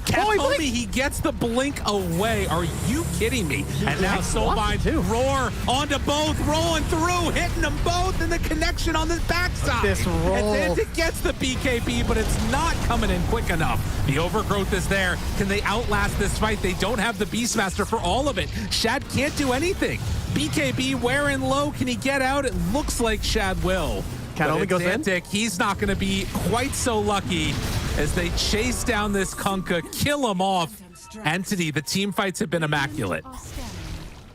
Told me he gets the blink away. Are you kidding me? And now Soulbind Roar onto both, rolling through, hitting them both, and the connection on the backside. This roll. And then it gets the BKB, but it's not coming in quick enough. The overgrowth is there. Can they outlast this fight? They don't have the Beastmaster for all of it. Shad can't do anything. BKB wearing low. Can he get out? It looks like Shad will. Cat only goes in. He's not going to be quite so lucky as they chase down this Kunkka, kill him off. Entity, the team fights have been immaculate.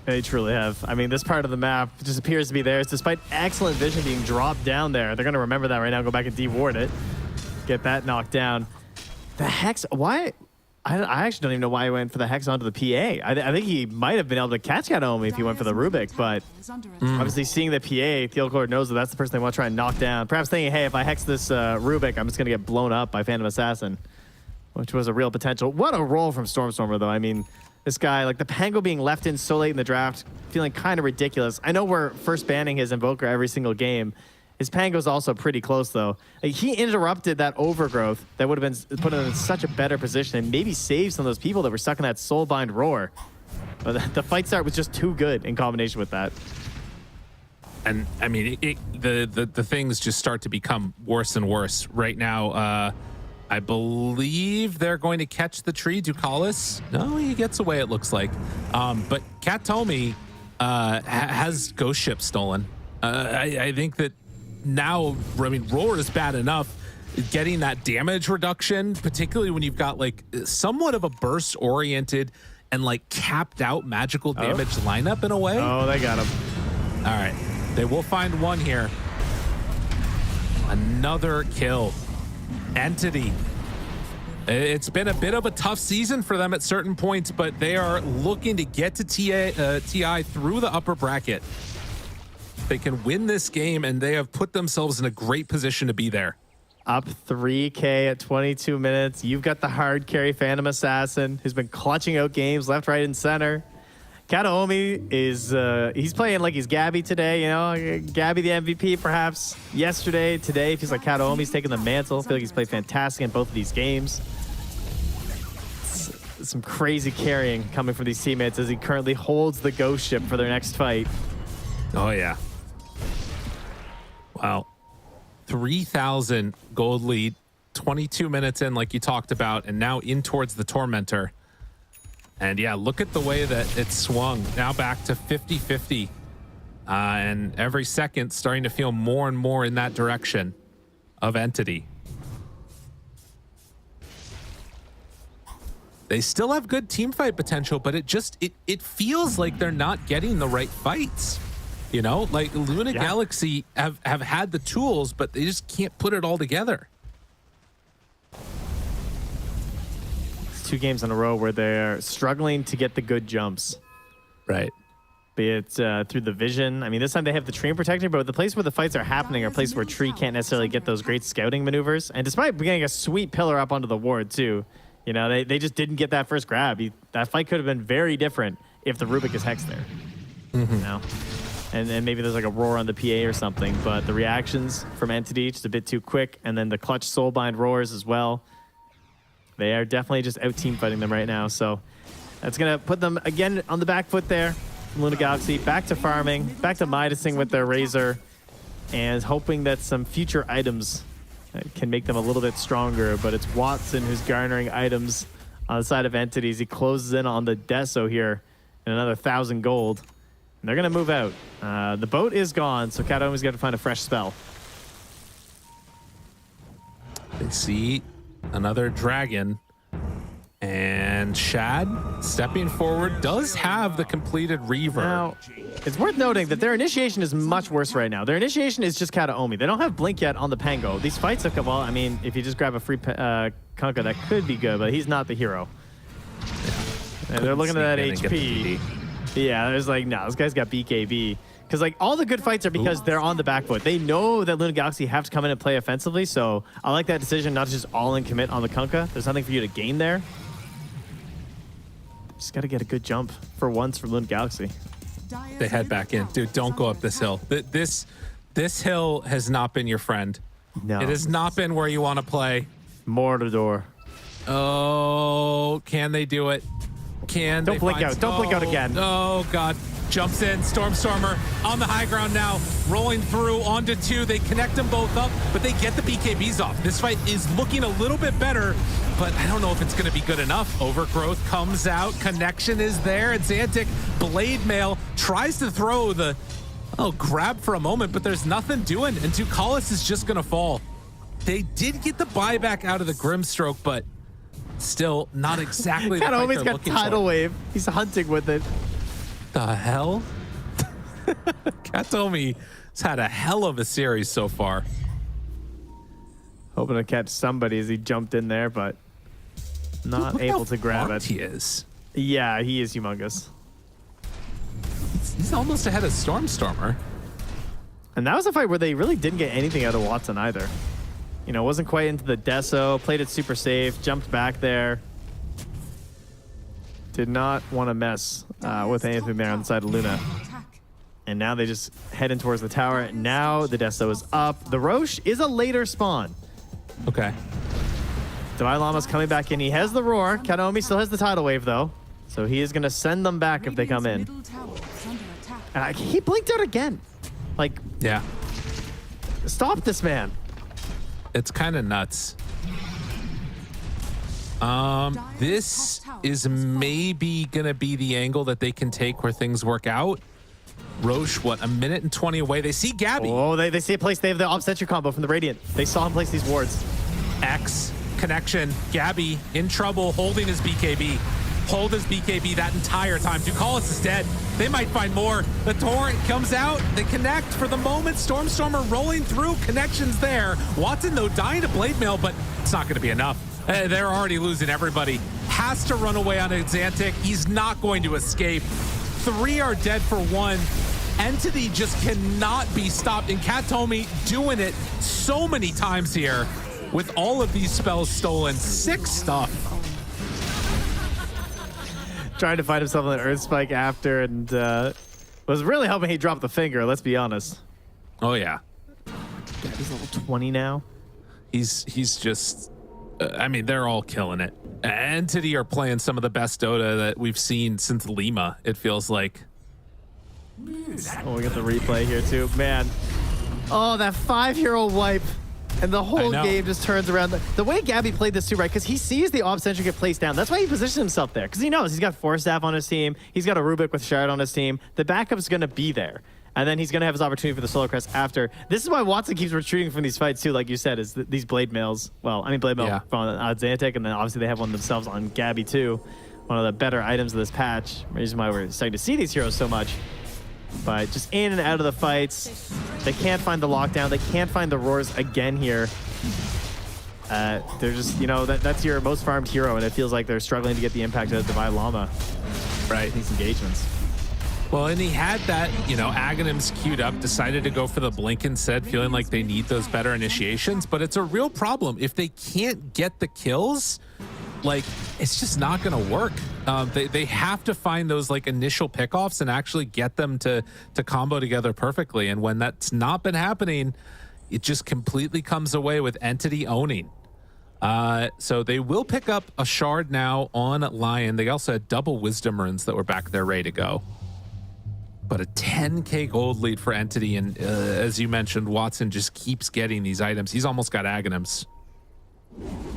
They truly have. I mean, this part of the map just appears to be theirs, despite excellent vision being dropped down there. They're going to remember that right now, go back and deward it, get that knocked down. The Hex, why? I actually don't even know why he went for the Hex onto the PA. I think he might have been able to catch Kataomi if he went for the Rubik, but obviously seeing the PA, Field Core knows that that's the person they want to try and knock down. Perhaps thinking, hey, if I Hex this Rubik, I'm just going to get blown up by Phantom Assassin, which was a real potential. What a roll from Stormstormer, though. I mean, this guy, like the Pango being left in so late in the draft, feeling kind of ridiculous. I know we're first banning his Invoker every single game. His Pango's also pretty close, though. Like, he interrupted that overgrowth that would have been put him in such a better position and maybe saved some of those people that were stuck in that Soulbind Roar. But the fight start was just too good in combination with that. And, I mean, the things just start to become worse and worse. Right now, I believe they're going to catch the tree. Ducalis? No, he gets away, it looks like. But Kataomi has Ghost Ship stolen. I think that now, I mean, Roar is bad enough. Getting that damage reduction, particularly when you've got like somewhat of a burst oriented and like capped out magical damage lineup in a way. Oh, they got him. All right. They will find one here. Another kill. Entity. It's been a bit of a tough season for them at certain points, but they are looking to get to TI through the upper bracket. They can win this game, and they have put themselves in a great position to be there. Up 3K at 22 minutes. You've got the hard carry Phantom Assassin, who's been clutching out games left, right, and center. Kataomi is, he's playing like he's Gabby today, you know? Gabby the MVP perhaps yesterday. Today, feels like Kataomi's taking the mantle. I feel like he's played fantastic in both of these games. Some crazy carrying coming from these teammates as he currently holds the Ghost Ship for their next fight. Oh, yeah. Wow. 3,000 gold lead, 22 minutes in like you talked about, and now in towards the Tormentor. And yeah, look at the way that it swung. Now back to 50-50. And every second starting to feel more and more in that direction of Entity. They still have good team fight potential, but it feels like they're not getting the right fights. You know, like Luna Galaxy have had the tools, but they just can't put it all together. It's 2 games in a row where they're struggling to get the good jumps. Right. Be it through the vision. I mean, this time they have the tree protector, but the place where the fights are happening are a place where Tree can't necessarily get those great scouting maneuvers. And despite getting a sweet pillar up onto the ward, too, you know, they just didn't get that first grab. That fight could have been very different if the Rubik is hexed there. You know? And then maybe there's like a roar on the PA or something, but the reactions from Entity just a bit too quick, and then the clutch Soulbind roars as well. They are definitely just out team fighting them right now, so that's gonna put them again on the back foot there. Luna Galaxy back to farming, back to Midasing with their Razor, and hoping that some future items can make them a little bit stronger. But it's Watson who's garnering items on the side of Entities. He closes in on the Deso here, and another 1,000 gold. And they're going to move out. The boat is gone, so Kataomi's got to find a fresh spell. They see another dragon. And Shad, stepping forward, does have the completed Reaver. Now, it's worth noting that their initiation is much worse right now. Their initiation is just Kataomi. They don't have Blink yet on the Pango. These fights have come, well, I mean, if you just grab a free Kunkka, that could be good, but he's not the hero. And they're looking at that HP. Yeah, there's like, no, this guy's got BKB. Because like all the good fights are because they're on the back foot. They know that Luna Galaxy have to come in and play offensively, so I like that decision not to just all-in commit on the Kunkka. There's nothing for you to gain there. Just got to get a good jump for once from Nigma Galaxy. They head back in. Dude, don't go up this hill. This hill has not been your friend. No. It has not been where you want to play. Mortador. Oh, can they do it? Can Don't they blink out. Don't blink out again. Oh, God. Jumps in. Stormstormer on the high ground now. Rolling through onto 2. They connect them both up, but they get the BKBs off. This fight is looking a little bit better, but I don't know if it's going to be good enough. Overgrowth comes out. Connection is there. And Xantic, Blade Mail, tries to throw the grab for a moment, but there's nothing doing. And Tukalis is just going to fall. They did get the buyback out of the Grimstroke, but still not exactly the fight Kataomi's they're got looking tidal for. wave. He's hunting with it. The hell? Kataomi's had a hell of a series so far. Hoping to catch somebody as he jumped in there, but not Look able how to grab far it. He is. Yeah, he is humongous. He's almost ahead of Stormstormer. And that was a fight where they really didn't get anything out of Watson either. You know, wasn't quite into the Deso, played it super safe, jumped back there. Did not want to mess with anything there on the side of Luna. And now they just head in towards the tower. Now the Deso is up. The Roche is a later spawn. Okay. Divine Llama's coming back in. He has the roar. Kataomi still has the tidal wave though. So he is going to send them back if they come in. And he blinked out again. Like, yeah. Stop this man. It's kind of nuts. This is maybe going to be the angle that they can take where things work out. Roche, what, a minute and 20 away. They see Gabby. Oh, they see a place. They have the off-center combo from the Radiant. They saw him place these wards. X, connection. Gabby in trouble, holding his BKB. Hold his BKB that entire time. Tukalis is dead. They might find more. The torrent comes out. They connect for the moment. Stormstormer rolling through. Connections there. Watson, though, dying to Blade Mail, but it's not going to be enough. They're already losing everybody. Has to run away on Xantic. He's not going to escape. 3 are dead for 1. Entity just cannot be stopped. And Kataomi doing it so many times here with all of these spells stolen. 6 stuff. Trying to find himself on an Earth Spike after, and was really hoping he dropped the finger, let's be honest. Oh, yeah. He's level 20 now. He's just... I mean, they're all killing it. Entity are playing some of the best Dota that we've seen since Lima, it feels like. Oh, we got the replay here, too. Man. Oh, that 5-year-old wipe. And the whole game just turns around. The way Gabby played this too, right? Because he sees the Ob Sentry get placed down. That's why he positions himself there. Because he knows he's got Force Staff on his team. He's got a Rubik with Shard on his team. The backup's going to be there. And then he's going to have his opportunity for the Solar Crest after. This is why Watson keeps retreating from these fights too, like you said, is these Blade Mails. Well, I mean Blade Mail from Xantic, and then obviously they have one themselves on Gabby too. One of the better items of this patch. Reason why we're starting to see these heroes so much. But just in and out of the fights. They can't find the lockdown. They can't find the roars again here. They're just, you know, that's your most farmed hero, and it feels like they're struggling to get the impact of Divine Llama. Right. These engagements. Well, and he had that, you know, Aghanims queued up, decided to go for the blink instead, feeling like they need those better initiations, but it's a real problem. If they can't get the kills, like, it's just not going to work. They have to find those, like, initial pickoffs and actually get them to combo together perfectly, and when that's not been happening, it just completely comes away with Entity owning. So they will pick up a shard now on Lion. They also had double Wisdom Runes that were back there ready to go. But a 10k gold lead for Entity, and as you mentioned, Watson just keeps getting these items. He's almost got Aghanims.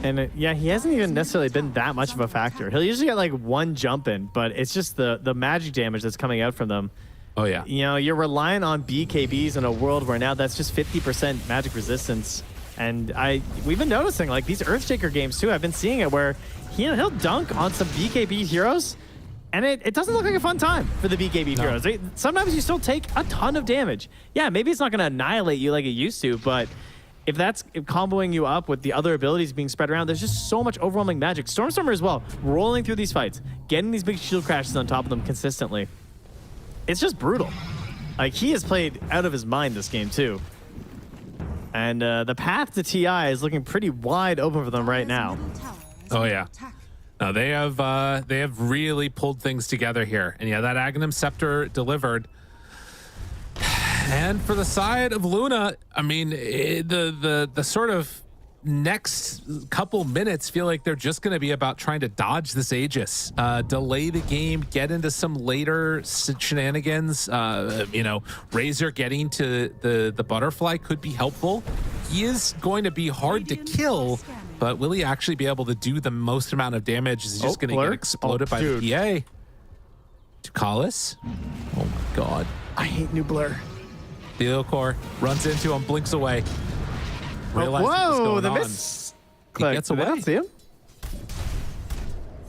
And yeah, he hasn't even necessarily been that much of a factor. He'll usually get like one jump in, but it's just the magic damage that's coming out from them. Oh yeah. You know, you're relying on BKBs in a world where now that's just 50% magic resistance. And we've been noticing like these Earthshaker games too. I've been seeing it where he'll dunk on some BKB heroes, and it doesn't look like a fun time for the BKB heroes. Sometimes you still take a ton of damage. Yeah, maybe it's not going to annihilate you like it used to, but if that's comboing you up with the other abilities being spread around, there's just so much overwhelming magic. Stormstormer as well, rolling through these fights, getting these big shield crashes on top of them consistently. It's just brutal. Like, he has played out of his mind this game too. And the path to TI is looking pretty wide open for them right now. Oh yeah. No, they have really pulled things together here. And yeah, that Aghanim Scepter delivered. And for the side of Luna, I mean, the sort of next couple minutes feel like they're just going to be about trying to dodge this Aegis, delay the game, get into some later shenanigans. Razor getting to the butterfly could be helpful. He is going to be hard to kill, but will he actually be able to do the most amount of damage? Is he just going to get exploded by the PA? Tukalis? Oh my god. I hate new Blur. Theocor runs into him, blinks away. Whoa, the miss. He gets away. Did I not see him?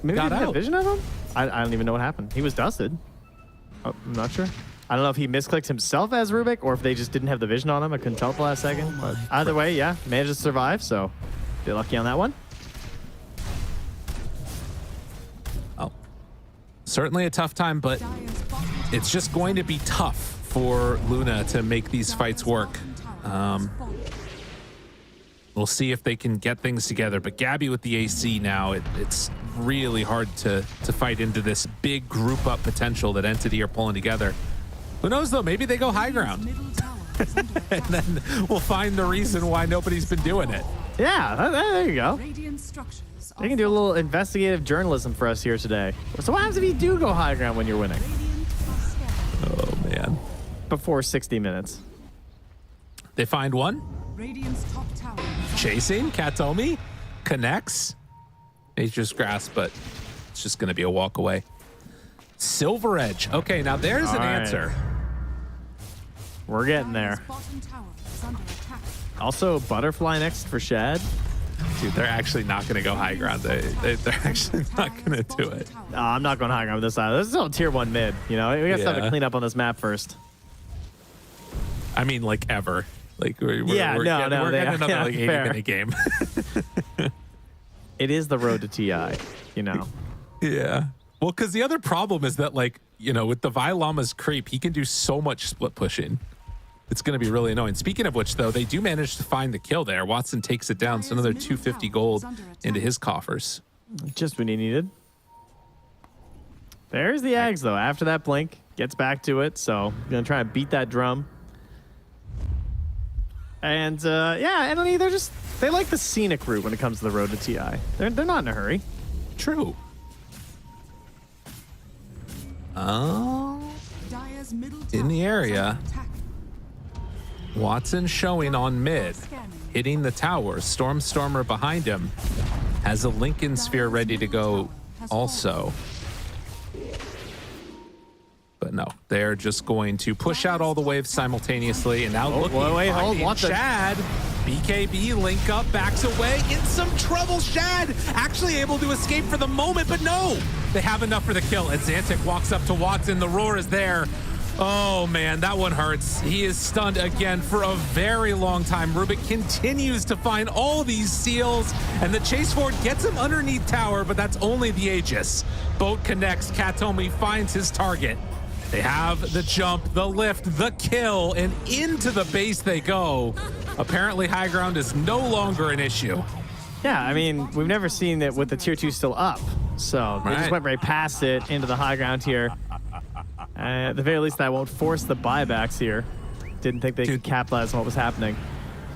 Maybe Got they didn't have out. vision of him? I don't even know what happened. He was dusted. Oh, I'm not sure. I don't know if he misclicked himself as Rubik or if they just didn't have the vision on him. I couldn't tell at the last second. But either way, yeah, managed to survive, so they're lucky on that one. Oh, certainly a tough time, but it's just going to be tough for Luna to make these fights work. We'll see if they can get things together. But Gabby with the AC now, it's really hard to fight into this big group up potential that Entity are pulling together. Who knows though? Maybe they go high ground, and then we'll find the reason why nobody's been doing it. Yeah, there you go. They can do a little investigative journalism for us here today. So what happens if you do go high ground when you're winning? Oh man! Before 60 minutes. They find one. Chasing, Katomi connects. Nature's Grasp, but it's just going to be a walk away. Silver Edge. Okay, now there's an answer. We're getting there. Also, Butterfly next for Shad. Dude, they're actually not going to go high ground. They're actually not going to do it. No, I'm not going high ground with this side. This is all tier 1 mid. You know, we got stuff to clean up on this map first. I mean, like ever. Like we're getting another like 80-minute game. It is the road to TI, you know. Yeah. Well, because the other problem is that, like, you know, with the Vilama's creep, he can do so much split pushing. It's going to be really annoying. Speaking of which, though, they do manage to find the kill there. Watson takes it down. So another 250 gold into his coffers. Just when he needed. There's the Ags, though. After that blink, gets back to it. So going to try and beat that drum. And yeah, Emily, they like the scenic route when it comes to the road to TI. They're not in a hurry. True. Oh, in the area. Watson showing on mid, hitting the tower. Stormstormer behind him has a Lincoln Sphere ready to go also. But no, they're just going to push out all the waves simultaneously. And now hold Shad. BKB link up, backs away, in some trouble. Shad actually able to escape for the moment, but no, they have enough for the kill. And Xantic walks up to Watson. The roar is there. Oh man, that one hurts. He is stunned again for a very long time. Rubik continues to find all these seals, and the chase forward gets him underneath tower, but that's only the Aegis. Boat connects, Katomi finds his target. They have the jump, the lift, the kill, and into the base they go. Apparently high ground is no longer an issue. Yeah, I mean, we've never seen it with the tier 2 still up. So they just went right past it into the high ground here. At the very least, that won't force the buybacks here. Didn't think they could capitalize on what was happening.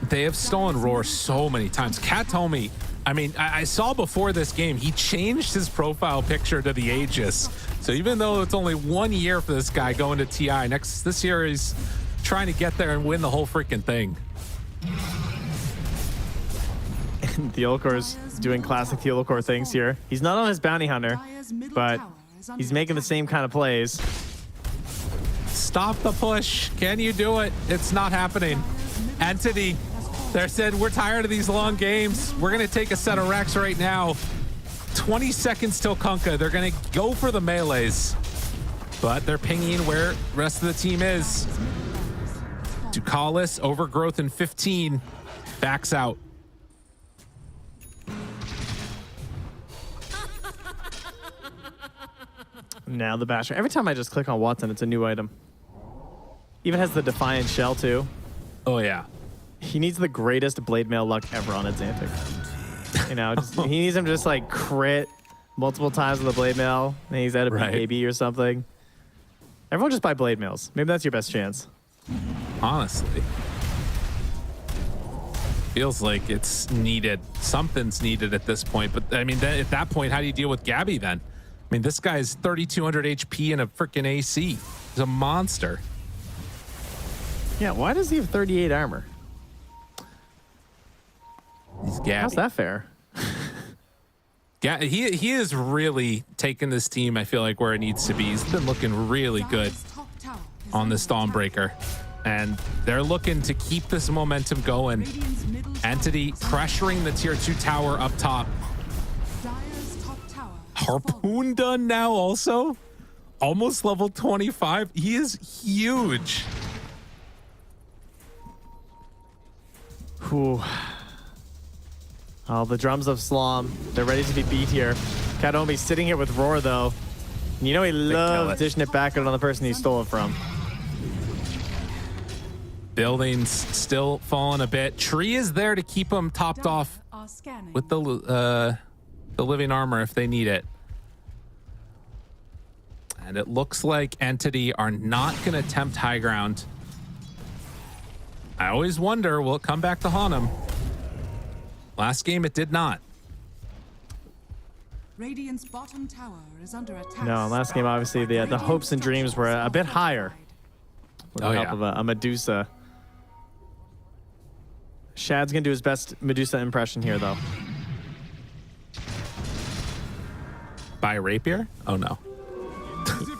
They have stolen Roar so many times. Katomi, I mean, I saw before this game, he changed his profile picture to the Aegis. So even though it's only 1 year for this guy going to TI, this year he's trying to get there and win the whole freaking thing. Theolcor's doing classic Theolcor things here. He's not on his bounty hunter, but he's making the same kind of plays. Stop the push. Can you do it? It's not happening. Entity, they said, we're tired of these long games. We're going to take a set of Rex right now. 20 seconds till Kunkka. They're going to go for the melees, but they're pinging where the rest of the team is. Ducalis, overgrowth in 15, backs out. Now the Basher. Every time I just click on Watson, it's a new item. Even has the Defiant Shell, too. Oh, yeah. He needs the greatest blade mail luck ever on Xantic. You know, he needs him to just like crit multiple times with the blade mail, and he's at a BKB or something. Everyone just buy blade mails. Maybe that's your best chance. Honestly. Feels like it's needed. Something's needed at this point. But I mean, at that point, how do you deal with Gabby then? I mean, this guy's 3,200 HP and a freaking AC. He's a monster. Yeah, why does he have 38 armor? He's Gabby. How's that fair? Yeah, he is really taking this team, I feel like, where it needs to be. He's been looking really good on this Dawnbreaker. And they're looking to keep this momentum going. Entity pressuring the tier 2 tower up top. Harpoon done now also. Almost level 25. He is huge. Whew. Oh, the drums of Slom. They're ready to be beat here. Kadomi sitting here with Roar, though. You know he loves dishing it back on the person he stole it from. Buildings still falling a bit. Tree is there to keep them topped off with the living armor if they need it. And it looks like Entity are not going to attempt high ground. I always wonder, will it come back to haunt them? Last game, it did not. Radiant's bottom tower is under attack. No, last game, obviously, the hopes and dreams were a bit higher. With the help of a Medusa. Shad's going to do his best Medusa impression here, though. By Rapier? Oh, no.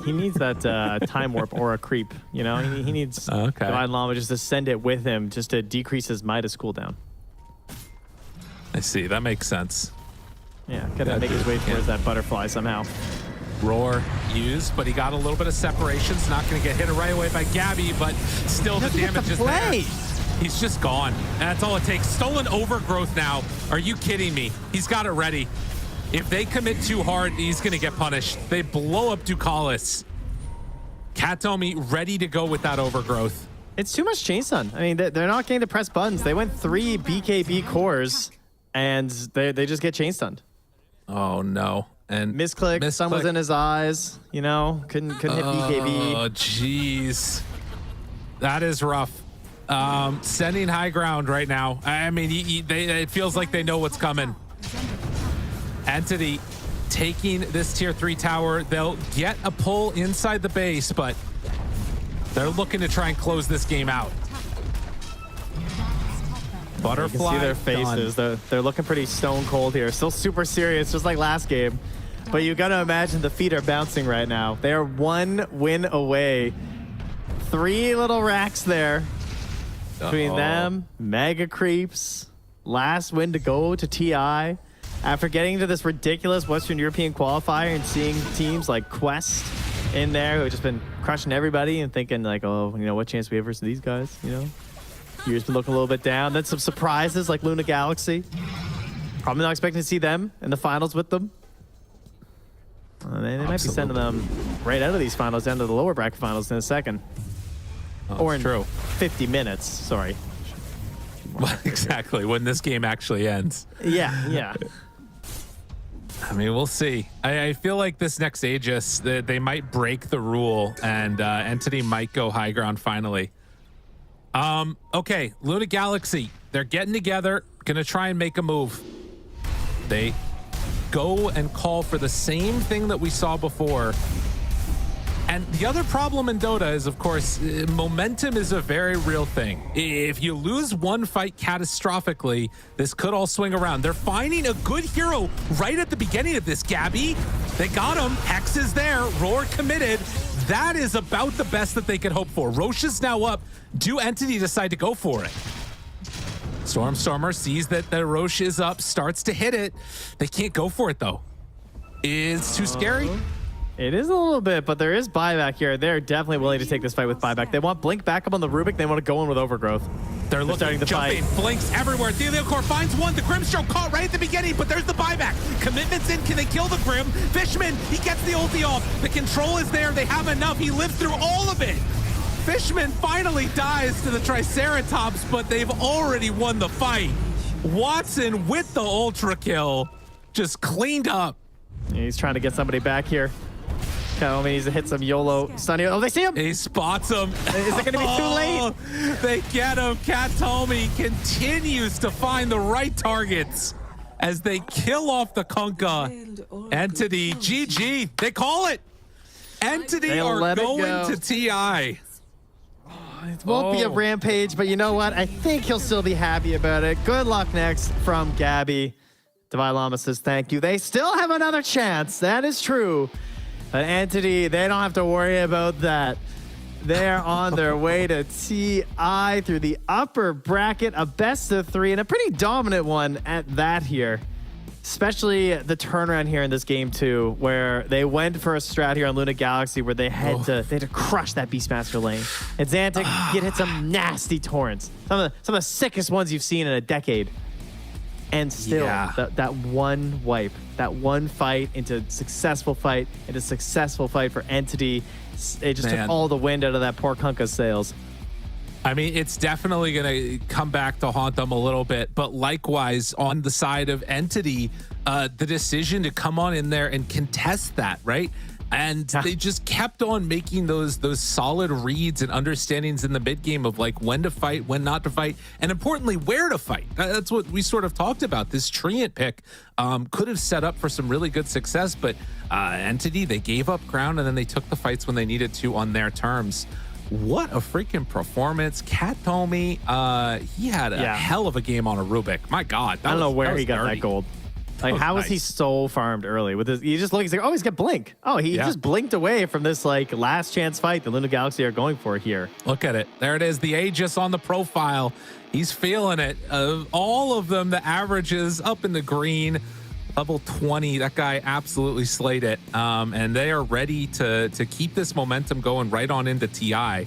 He needs that time warp or a creep, you know? He needs Divine Llama just to send it with him just to decrease his Midas cooldown. I see. That makes sense. Yeah, gotta make his way towards that butterfly somehow. Roar used, but he got a little bit of separation. It's not going to get hit right away by Gabby, but still the damage is there. He's just gone. That's all it takes. Stolen Overgrowth now. Are you kidding me? He's got it ready. If they commit too hard, he's going to get punished. They blow up Ducalis. Katomi ready to go with that Overgrowth. It's too much Chain Stun. I mean, they're not getting to press buttons. They went 3 BKB cores, and they just get Chain Stunned. Oh, no. And misclick, sun was in his eyes, you know, couldn't hit BKB. Oh, jeez. That is rough. Sending high ground right now. I mean, it feels like they know what's coming. Entity taking this tier 3 tower. They'll get a pull inside the base, but they're looking to try and close this game out. Butterfly. You can see their faces. They're looking pretty stone cold here. Still super serious, just like last game. But you gotta imagine the feet are bouncing right now. They are 1 win away. 3 little racks there between them. Mega creeps. Last win to go to TI. After getting to this ridiculous Western European qualifier and seeing teams like Quest in there who have just been crushing everybody and thinking like, oh, you know, what chance we have versus these guys, you know? Year's been looking a little bit down. Then some surprises like Nigma Galaxy. Probably not expecting to see them in the finals with them. They might be sending them right out of these finals down to the lower bracket finals in a second. Or in 50 minutes, sorry. Well, exactly, when this game actually ends. Yeah. I mean, we'll see. I feel like this next Aegis, they might break the rule and Entity might go high ground finally. Okay, Nigma Galaxy, they're getting together, gonna try and make a move. They go and call for the same thing that we saw before. And the other problem in Dota is, of course, momentum is a very real thing. If you lose one fight catastrophically, this could all swing around. They're finding a good hero right at the beginning of this, Gabby. They got him. Hex is there. Roar committed. That is about the best that they could hope for. Roche is now up. Do Entity decide to go for it? Stormer sees that the Roche is up, starts to hit it. They can't go for it, though. It's too scary. It is a little bit, but there is buyback here. They're definitely willing to take this fight with buyback. They want Blink back up on the Rubik. They want to go in with Overgrowth. They're looking, jumping, Blinks everywhere. Thelio Core finds one. The Grimstroke caught right at the beginning, but there's the buyback. Commitment's in. Can they kill the Grim? Fishman, he gets the ulti off. The control is there. They have enough. He lived through all of it. Fishman finally dies to the Triceratops, but they've already won the fight. Watson with the ultra kill, just cleaned up. He's trying to get somebody back here. Kaomi needs to hit some YOLO Sunny. Oh, they see him. He spots him. Is it going to be too late? They get him. Katomi continues to find the right targets as they kill off the Kunkka. Entity, GG. They call it. Entity are going to TI. It won't be a rampage, but you know what? I think he'll still be happy about it. Good luck next from Gabby. Divine Llama says thank you. They still have another chance. That is true. But Entity, they don't have to worry about that. They're on their way to TI through the upper bracket, a best of 3, and a pretty dominant one at that here. Especially the turnaround here in this game too, where they went for a strat here on Luna Galaxy where they had to crush that Beastmaster lane. And Xantic hit some nasty torrents. Some of the sickest ones you've seen in a decade. And still, that one wipe, that one fight into successful fight for Entity, it just took all the wind out of that poor Kunkka's sails. I mean, it's definitely going to come back to haunt them a little bit, but likewise on the side of Entity, the decision to come on in there and contest that, right? And they just kept on making those solid reads and understandings in the mid game of like when to fight, when not to fight, and importantly, where to fight. That's what we sort of talked about. This Treant pick could have set up for some really good success, but Entity, they gave up ground and then they took the fights when they needed to on their terms. What a freaking performance. Katomi, he had a hell of a game on a Rubik. My God. I don't know where he got that gold. Like, how was he so farmed early? With his, you just look, he's like, oh, he's got Blink. Oh, he just blinked away from this like last chance fight the Luna Galaxy are going for here. Look at it. There it is. The Aegis on the profile. He's feeling it. All of them, the averages up in the green. Level 20, that guy absolutely slayed it. And they are ready to keep this momentum going right on into TI.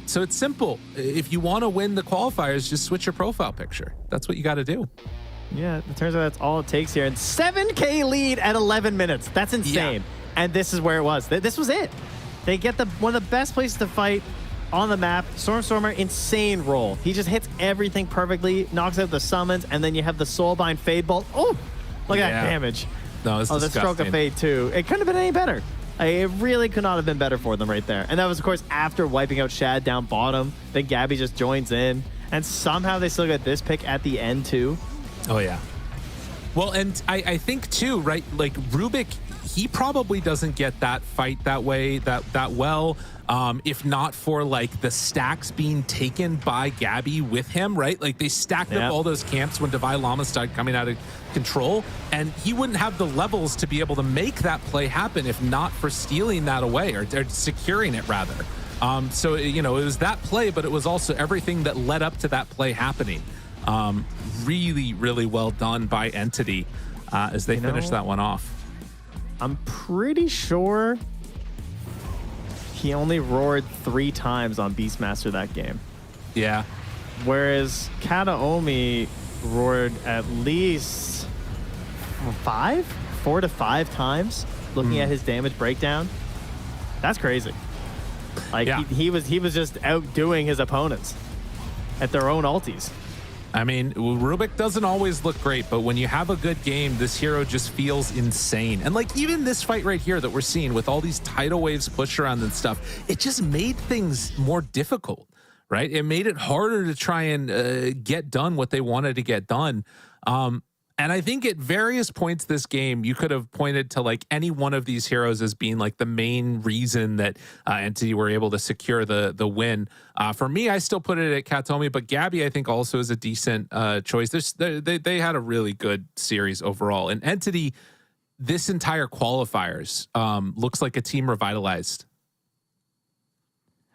So it's simple. If you want to win the qualifiers, just switch your profile picture. That's what you got to do. Yeah, it turns out that's all it takes here. And 7K lead at 11 minutes. That's insane. Yeah. And this is where it was. This was it. They get one of the best places to fight on the map. Stormstormer, insane roll. He just hits everything perfectly, knocks out the summons, and then you have the Soulbind Fade Bolt. Oh, look at that damage. No, it's disgusting. The Stroke of Fade too. It couldn't have been any better. It really could not have been better for them right there. And that was, of course, after wiping out Shad down bottom. Then Gabby just joins in. And somehow they still get this pick at the end too. Oh, yeah. Well, and I think too, right? Like Rubik, he probably doesn't get that fight that way, that well. If not for like the stacks being taken by Gabby with him, right? Like they stacked up all those camps when Divine Llama started coming out of control, and he wouldn't have the levels to be able to make that play happen if not for stealing that away or securing it rather. So, you know, it was that play, but it was also everything that led up to that play happening. Really, really well done by Entity as they finish that one off. I'm pretty sure he only roared 3 times on Beastmaster that game. Yeah. Whereas Kataomi roared at least 4 to 5 times looking at his damage breakdown. That's crazy. Like he was just outdoing his opponents at their own ultis. I mean, Rubik doesn't always look great, but when you have a good game, this hero just feels insane. And like even this fight right here that we're seeing with all these tidal waves push around and stuff, it just made things more difficult, right? It made it harder to try and get done what they wanted to get done. And I think at various points this game, you could have pointed to like any one of these heroes as being like the main reason that Entity were able to secure the win. For me, I still put it at Katomi, but Gabby I think also is a decent choice. They had a really good series overall. And Entity, this entire qualifiers looks like a team revitalized.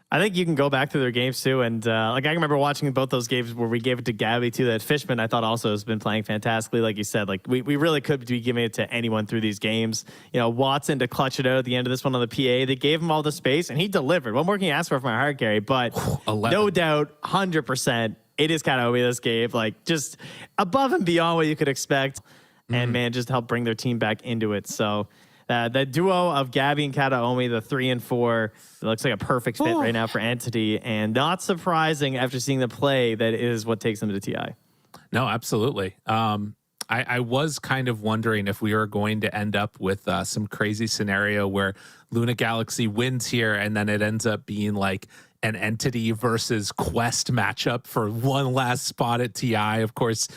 I think you can go back to their games too, and like I remember watching both those games where we gave it to Gabby too. That Fishman I thought also has been playing fantastically, like you said. Like we really could be giving it to anyone through these games. You know, Watson to clutch it out at the end of this one on the PA. They gave him all the space, and he delivered. What more can you ask for my hard carry? But 11. No doubt, 100%, it is Kataomi this game. Like just above and beyond what you could expect, and man, just help bring their team back into it. So. The duo of Gabby and Kataomi, the 3 and 4, it looks like a perfect fit right now for Entity, and not surprising after seeing the play that is what takes them to TI. No, absolutely. I was kind of wondering if we were going to end up with some crazy scenario where Luna Galaxy wins here and then it ends up being like an Entity versus Quest matchup for one last spot at TI. Of course,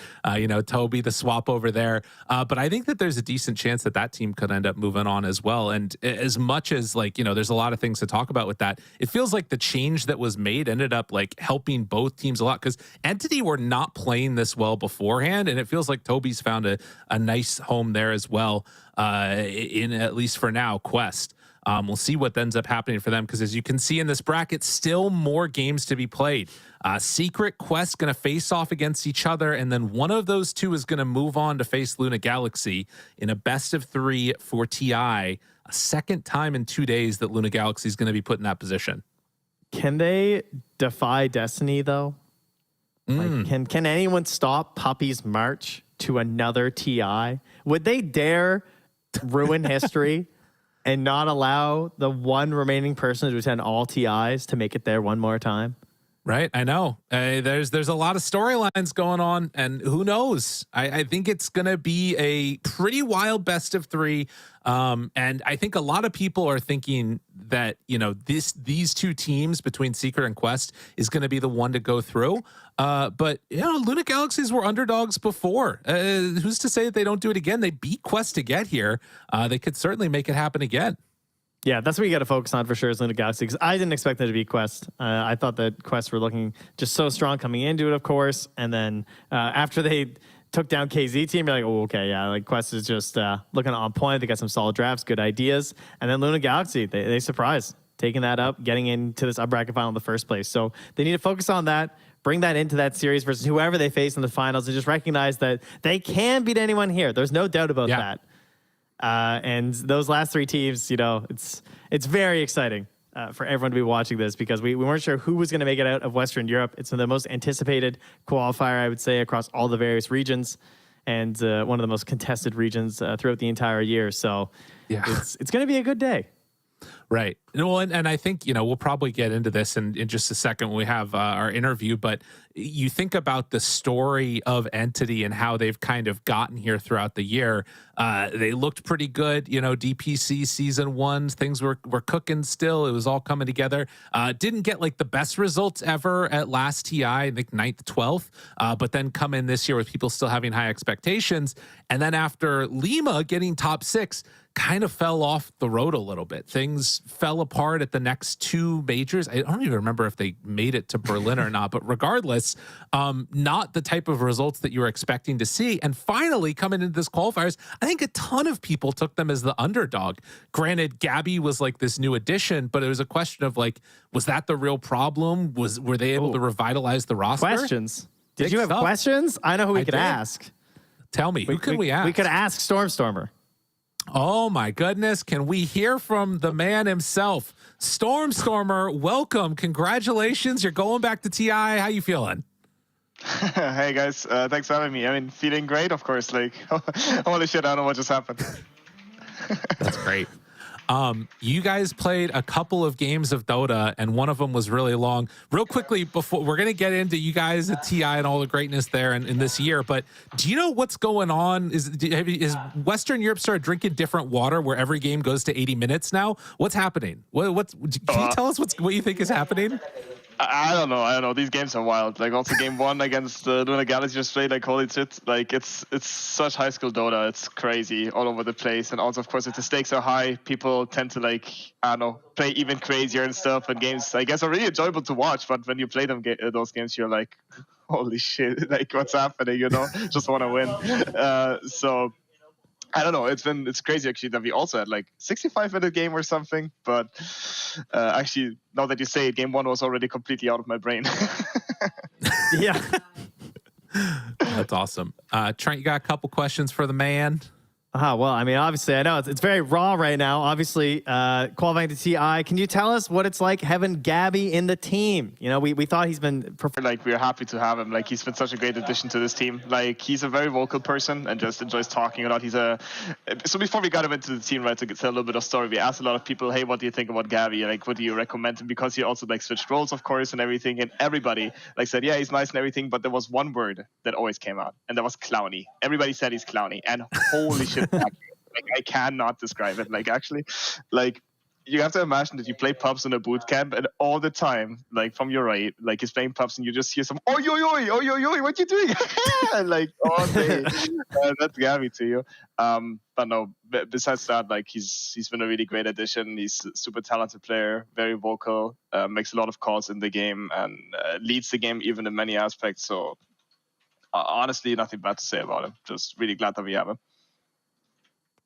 Toby, the swap over there. But I think that there's a decent chance that that team could end up moving on as well. And as much as there's a lot of things to talk about with that, it feels like the change that was made ended up like helping both teams a lot because Entity were not playing this well beforehand. And it feels like Toby's found a nice home there as well, in at least for now, Quest. We'll see what ends up happening for them because as you can see in this bracket, still more games to be played. Secret Quest going to face off against each other, and then one of those two is going to move on to face Luna Galaxy in a best of 3 for TI. A second time in 2 days that Luna Galaxy is going to be put in that position. Can they defy destiny though? Like, can anyone stop Puppy's march to another TI? Would they dare ruin history? And not allow the one remaining person to attend all TIs to make it there one more time? Right, I know. There's a lot of storylines going on, and who knows? I think it's going to be a pretty wild best of 3. And I think a lot of people are thinking that, these two teams between Secret and Quest is going to be the one to go through. But, Luna Galaxies were underdogs before. Who's to say that they don't do it again? They beat Quest to get here. They could certainly make it happen again. Yeah, that's what you got to focus on for sure is Luna Galaxy, because I didn't expect them to beat Quest. I thought that Quest were looking just so strong coming into it, of course. And then after they took down KZ team, you're like, oh, okay, yeah, like Quest is just looking on point. They got some solid drafts, good ideas. And then Luna Galaxy, they surprised, taking that up, getting into this up bracket final in the first place. So they need to focus on that, bring that into that series versus whoever they face in the finals, and just recognize that they can beat anyone here. There's no doubt about that. And those last 3 teams, it's very exciting for everyone to be watching this because we weren't sure who was going to make it out of Western Europe. It's the most anticipated qualifier, I would say, across all the various regions and one of the most contested regions throughout the entire year. So it's going to be a good day. Right. Well, and I think, we'll probably get into this in just a second when we have our interview, but you think about the story of Entity and how they've kind of gotten here throughout the year. They looked pretty good, DPC season 1, things were cooking still. It was all coming together. Didn't get like the best results ever at last TI, I think 9th, 12th, but then come in this year with people still having high expectations. And then after Lima getting top 6, kind of fell off the road a little bit. Things fell apart at the next 2 majors. I don't even remember if they made it to Berlin or not, but regardless, not the type of results that you were expecting to see. And finally, coming into this qualifiers, I think a ton of people took them as the underdog. Granted, Gabby was like this new addition, but it was a question of like, was that the real problem? Were they able to revitalize the roster? Questions. Did you have questions? I know who we could ask. Tell me, who could we ask? We could ask Stormstormer. Oh my goodness. Can we hear from the man himself? Stormstormer, welcome. Congratulations. You're going back to TI. How you feeling? Hey guys, thanks for having me. I mean, feeling great, of course. Like, holy shit, I don't know what just happened. That's great. You guys played a couple of games of Dota, and one of them was really long. Real quickly, before we're going to get into you guys at TI and all the greatness there in this year, but do you know what's going on? Is Western Europe started drinking different water where every game goes to 80 minutes now? What's happening? Can you tell us what you think is happening? I don't know. These games are wild. Like also game 1 against Luna Galaxy just played like holy shit. Like it's such high school Dota. It's crazy all over the place. And also of course if the stakes are high, people tend to like, I don't know, play even crazier and stuff. And games I guess are really enjoyable to watch. But when you play those games, you're like, holy shit, like what's happening? Just want to win. So I don't know. It's crazy actually that we also had like 65-minute game or something. But actually, now that you say it, game 1 was already completely out of my brain. Yeah, that's awesome. Trent, you got a couple questions for the man? Well, I mean, obviously, I know it's very raw right now. Obviously, qualifying to TI. Can you tell us what it's like having Gabby in the team? You know, we thought he's been... Like, we're happy to have him. Like, he's been such a great addition to this team. Like, he's a very vocal person and just enjoys talking a lot. So before we got him into the team, right, to tell a little bit of story, we asked a lot of people, hey, what do you think about Gabby? Like, what do you recommend him? Because he also, like, switched roles, of course, and everything. And everybody, like, said, yeah, he's nice and everything. But there was one word that always came out, and that was clowny. Everybody said he's clowny. And holy shit, like, I cannot describe it. Like, actually, like, you have to imagine that you play pubs in a boot camp, and all the time, like, from your right, like, he's playing pubs, and you just hear some oi oi oi oi oi oi, what you doing? Like, all day. That's Gabby to you. But no, besides that, like, he's been a really great addition. He's a super talented player, very vocal, makes a lot of calls in the game, and leads the game even in many aspects. So honestly, nothing bad to say about him. Just really glad that we have him.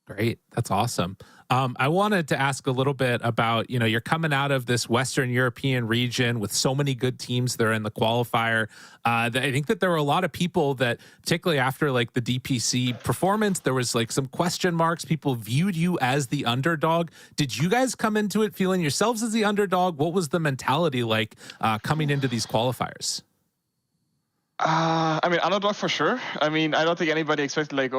Great. That's awesome. I wanted to ask a little bit about, you know, you're coming out of this Western European region with so many good teams that are in the qualifier. I think that there were a lot of people that, particularly after like the DPC performance, there was like some question marks. People viewed you as the underdog. Did you guys come into it feeling yourselves as the underdog? What was the mentality like coming into these qualifiers? I mean, underdog for sure. I mean, I don't think anybody expected, like,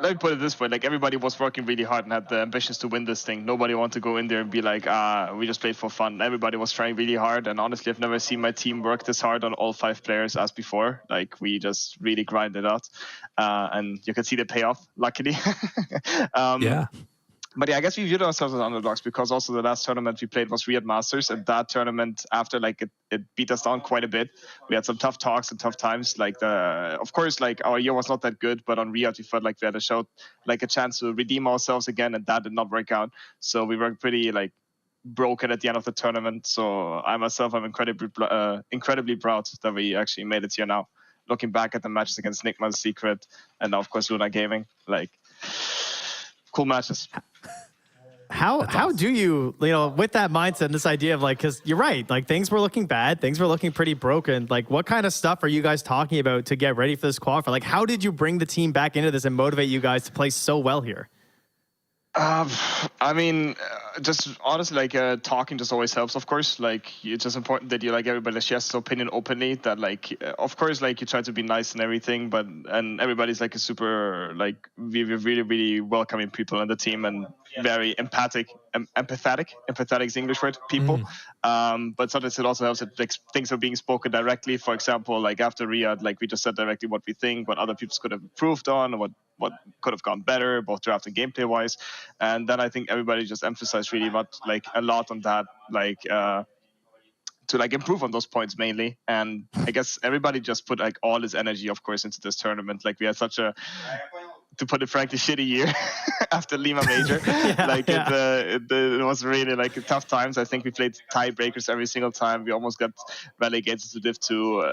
let me put it this way, like, everybody was working really hard and had the ambitions to win this thing. Nobody wanted to go in there and be like, we just played for fun. Everybody was trying really hard, and honestly, I've never seen my team work this hard on all 5 players as before. Like, we just really grinded out, and you can see the payoff, luckily. Yeah. But yeah, I guess we viewed ourselves as underdogs because also the last tournament we played was Riyadh Masters, and that tournament, after like it beat us down quite a bit. We had some tough talks and tough times. Like, of course, like, our year was not that good, but on Riyadh we felt like we had a chance to redeem ourselves again, and that did not work out. So we were pretty like broken at the end of the tournament. So I'm incredibly proud that we actually made it here now. Looking back at the matches against Nigma, Secret, and now of course Luna Gaming, like, cool matches. How do you know, with that mindset and this idea of like, because you're right, like, things were looking bad, things were looking pretty broken. Like, what kind of stuff are you guys talking about to get ready for this qualifier? Like, how did you bring the team back into this and motivate you guys to play so well here? I mean, just honestly, like, talking just always helps, of course. Like, it's just important that you, like, everybody shares his opinion openly, that, like, of course, like, you try to be nice and everything, and everybody's like a super, like, we're really, really welcoming people in the team, and very empathetic is the English word, people. But sometimes it also helps that, like, things are being spoken directly. For example, like, after Riyadh, like, we just said directly what we think, what other people could have improved on, or what could have gone better, both draft and gameplay wise. And then I think everybody just emphasized really much, like, a lot on that, like, to, like, improve on those points mainly. And I guess everybody just put, like, all his energy, of course, into this tournament. Like, we had such a, to put it frankly, shitty year after Lima Major. It was really, like, tough times. I think we played tiebreakers every single time. We almost got relegated to Div 2,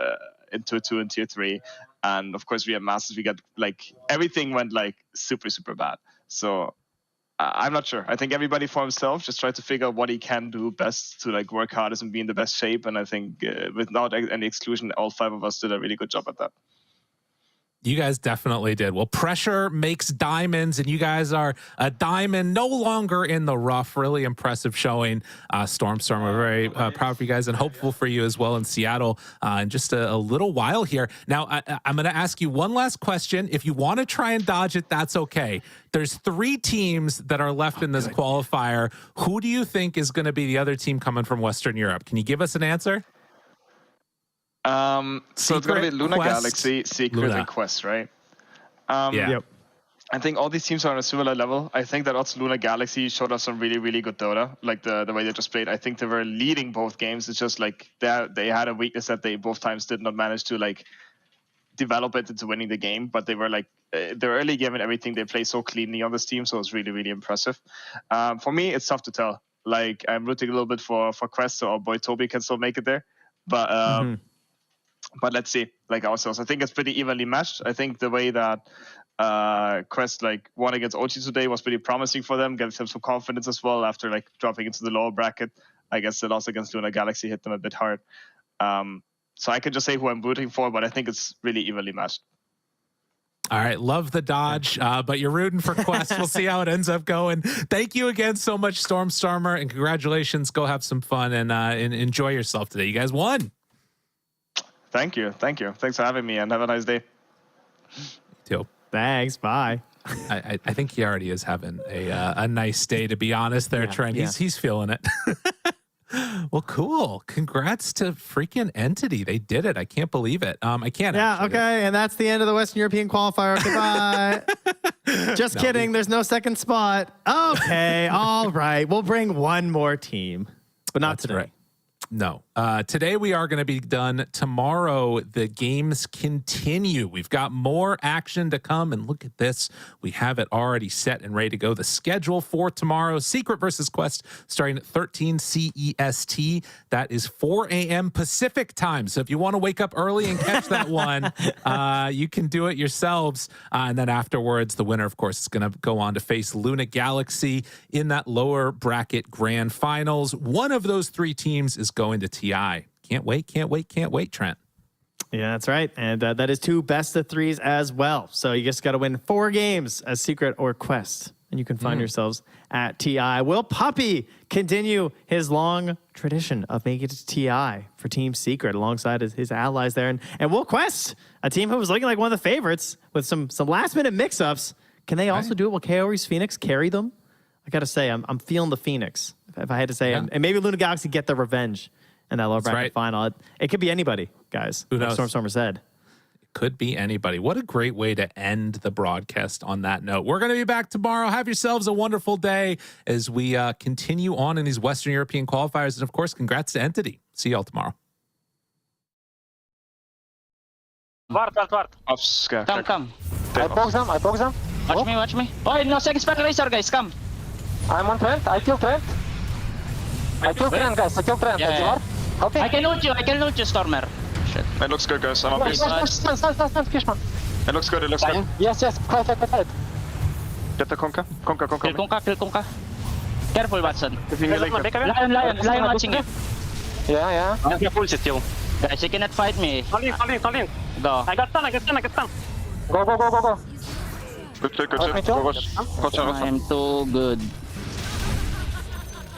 into 2 and Tier 3. And of course, we had Masters. We got, like, everything went, like, super, super bad. So I'm not sure. I think everybody for himself just tried to figure out what he can do best to, like, work hardest and be in the best shape. And I think without any exclusion, all 5 of us did a really good job at that. You guys definitely did. Well, pressure makes diamonds, and you guys are a diamond no longer in the rough. Really impressive showing. Storm, we're very proud of you guys and hopeful for you as well in Seattle in just a little while here. Now, I'm going to ask you one last question. If you want to try and dodge it, that's okay. There's 3 teams that are left in this qualifier. Who do you think is going to be the other team coming from Western Europe? Can you give us an answer? So it's going to be Luna Galaxy, Secret, and Quest, right? Yep. I think all these teams are on a similar level. I think that also Luna Galaxy showed us some really, really good Dota, like the way they just played. I think they were leading both games. It's just like they had a weakness that they both times did not manage to, like, develop it into winning the game. But they were, like, their early game and everything, they play so cleanly on this team. So it's really, really impressive. For me, it's tough to tell. Like, I'm rooting a little bit for Quest, so our boy Toby can still make it there. But but let's see, like, ourselves. I think it's pretty evenly matched. I think the way that Quest, like, won against OG today was pretty promising for them, gave them some confidence as well after, like, dropping into the lower bracket. I guess the loss against Luna Galaxy hit them a bit hard. So I can just say who I'm rooting for, but I think it's really evenly matched. All right, love the dodge, but you're rooting for Quest. We'll see how it ends up going. Thank you again so much, Stormstormer, and congratulations. Go have some fun and enjoy yourself today. You guys won. Thank you. Thanks for having me, and have a nice day. Too. Thanks. Bye. I think he already is having a nice day, to be honest. There, Trent. He's feeling it. Well, cool. Congrats to freaking Entity. They did it. I can't believe it. I can't. Yeah. Okay. And that's the end of the Western European qualifier. Goodbye. Just kidding. There's no second spot. Okay. All right. We'll bring one more team, but not today. Right. No. Today we are going to be done. Tomorrow the games continue. We've got more action to come, and look at this. We have it already set and ready to go. The schedule for tomorrow: Secret versus Quest, starting at 13 CEST. That is 4 a.m. Pacific time. So if you want to wake up early and catch that one, you can do it yourselves. And then afterwards, the winner, of course, is going to go on to face Luna Galaxy in that lower bracket grand finals. One of those three teams is going to TI. Can't wait, Trent. Yeah, that's right. And that is 2 best of 3s as well. So you just got to win 4 games as Secret or Quest, and you can find yourselves at TI. Will Puppy continue his long tradition of making it to TI for Team Secret alongside his allies there? And will Quest, a team who was looking like one of the favorites with some last-minute mix-ups, can they also do it? Will KOE's Phoenix carry them? I got to say, I'm feeling the Phoenix, if I had to say. And maybe Luna Galaxy get the revenge in that lower bracket final. It could be anybody, guys. Who knows? Like Stormstormer said. It could be anybody. What a great way to end the broadcast on that note. We're going to be back tomorrow. Have yourselves a wonderful day as we continue on in these Western European qualifiers. And, of course, congrats to Entity. See y'all tomorrow. Wart. Come. I poke them. Watch me. Oh, no, second spec laser, guys, come. I'm on Trent. I kill Trent. Guys. Yeah. Okay. I can loot you, Stormer. Shit. It looks good, guys. I'm on base. Stand, Fishman. It looks good. Yes. Quiet. Get the Conka. Kill Kunka. Careful, Watson. Lion watching you. Yeah. I have full still. Guys, you cannot fight me. Calling. Go. I got stun. Go. Good shit. Go. I'm too good.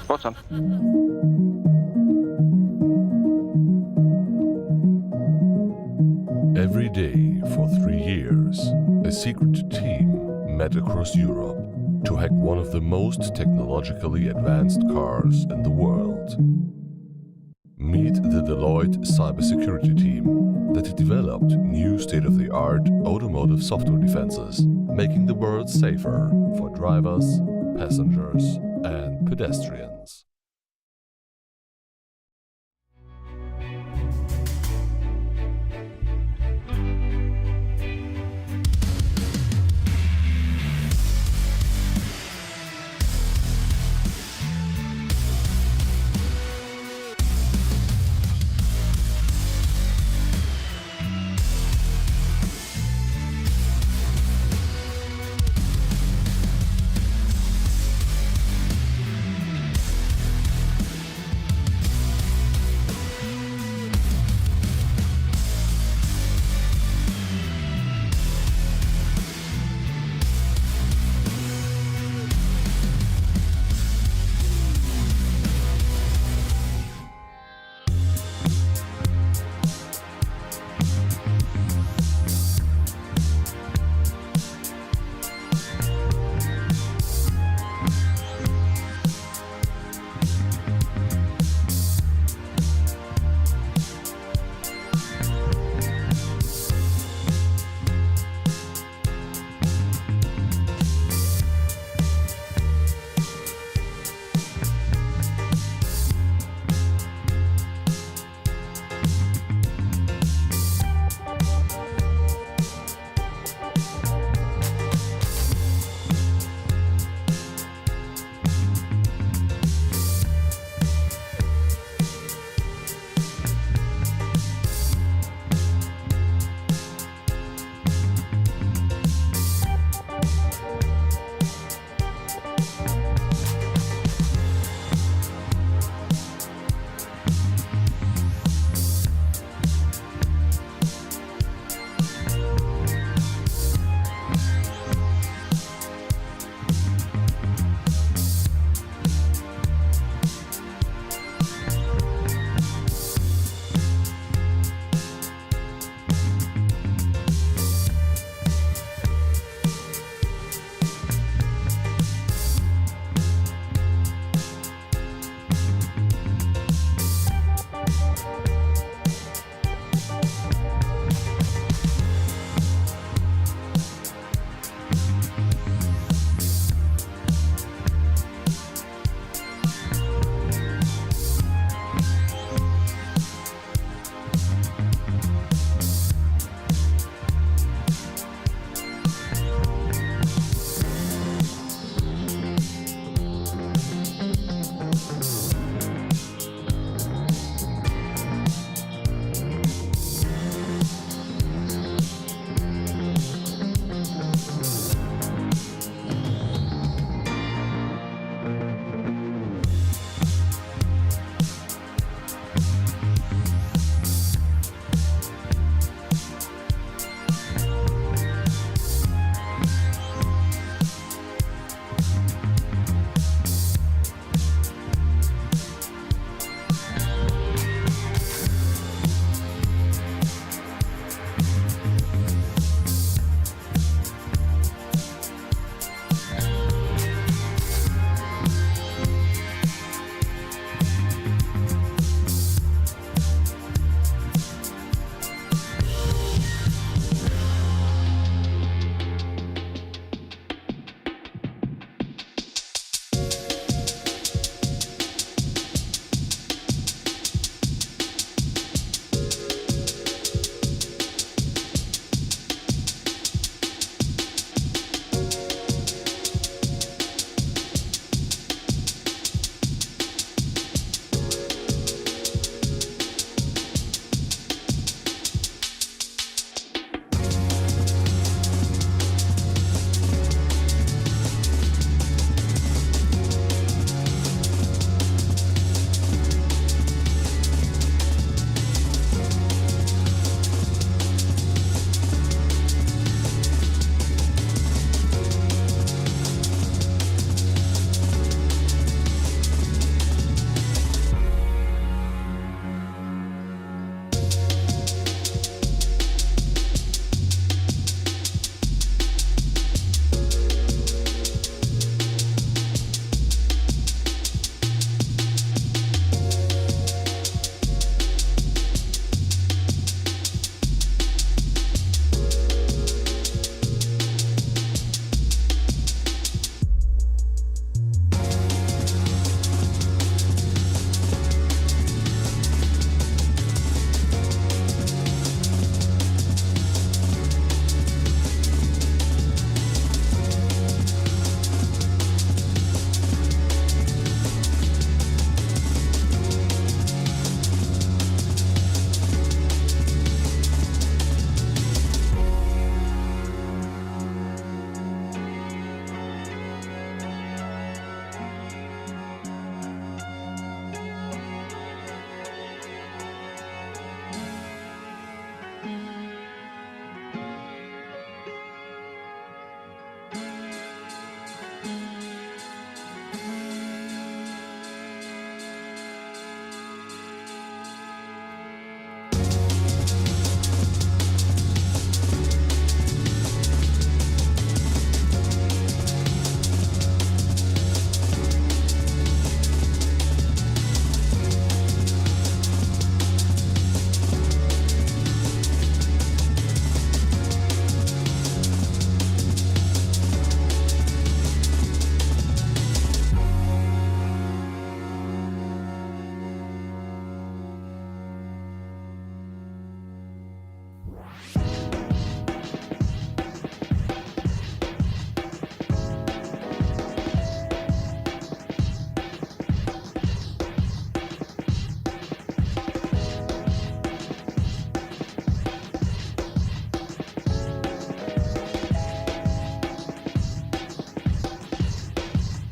What's on? Every day for 3 years, a secret team met across Europe to hack one of the most technologically advanced cars in the world. Meet the Deloitte cybersecurity team that developed new state-of-the-art automotive software defenses, making the world safer for drivers, passengers, and pedestrians.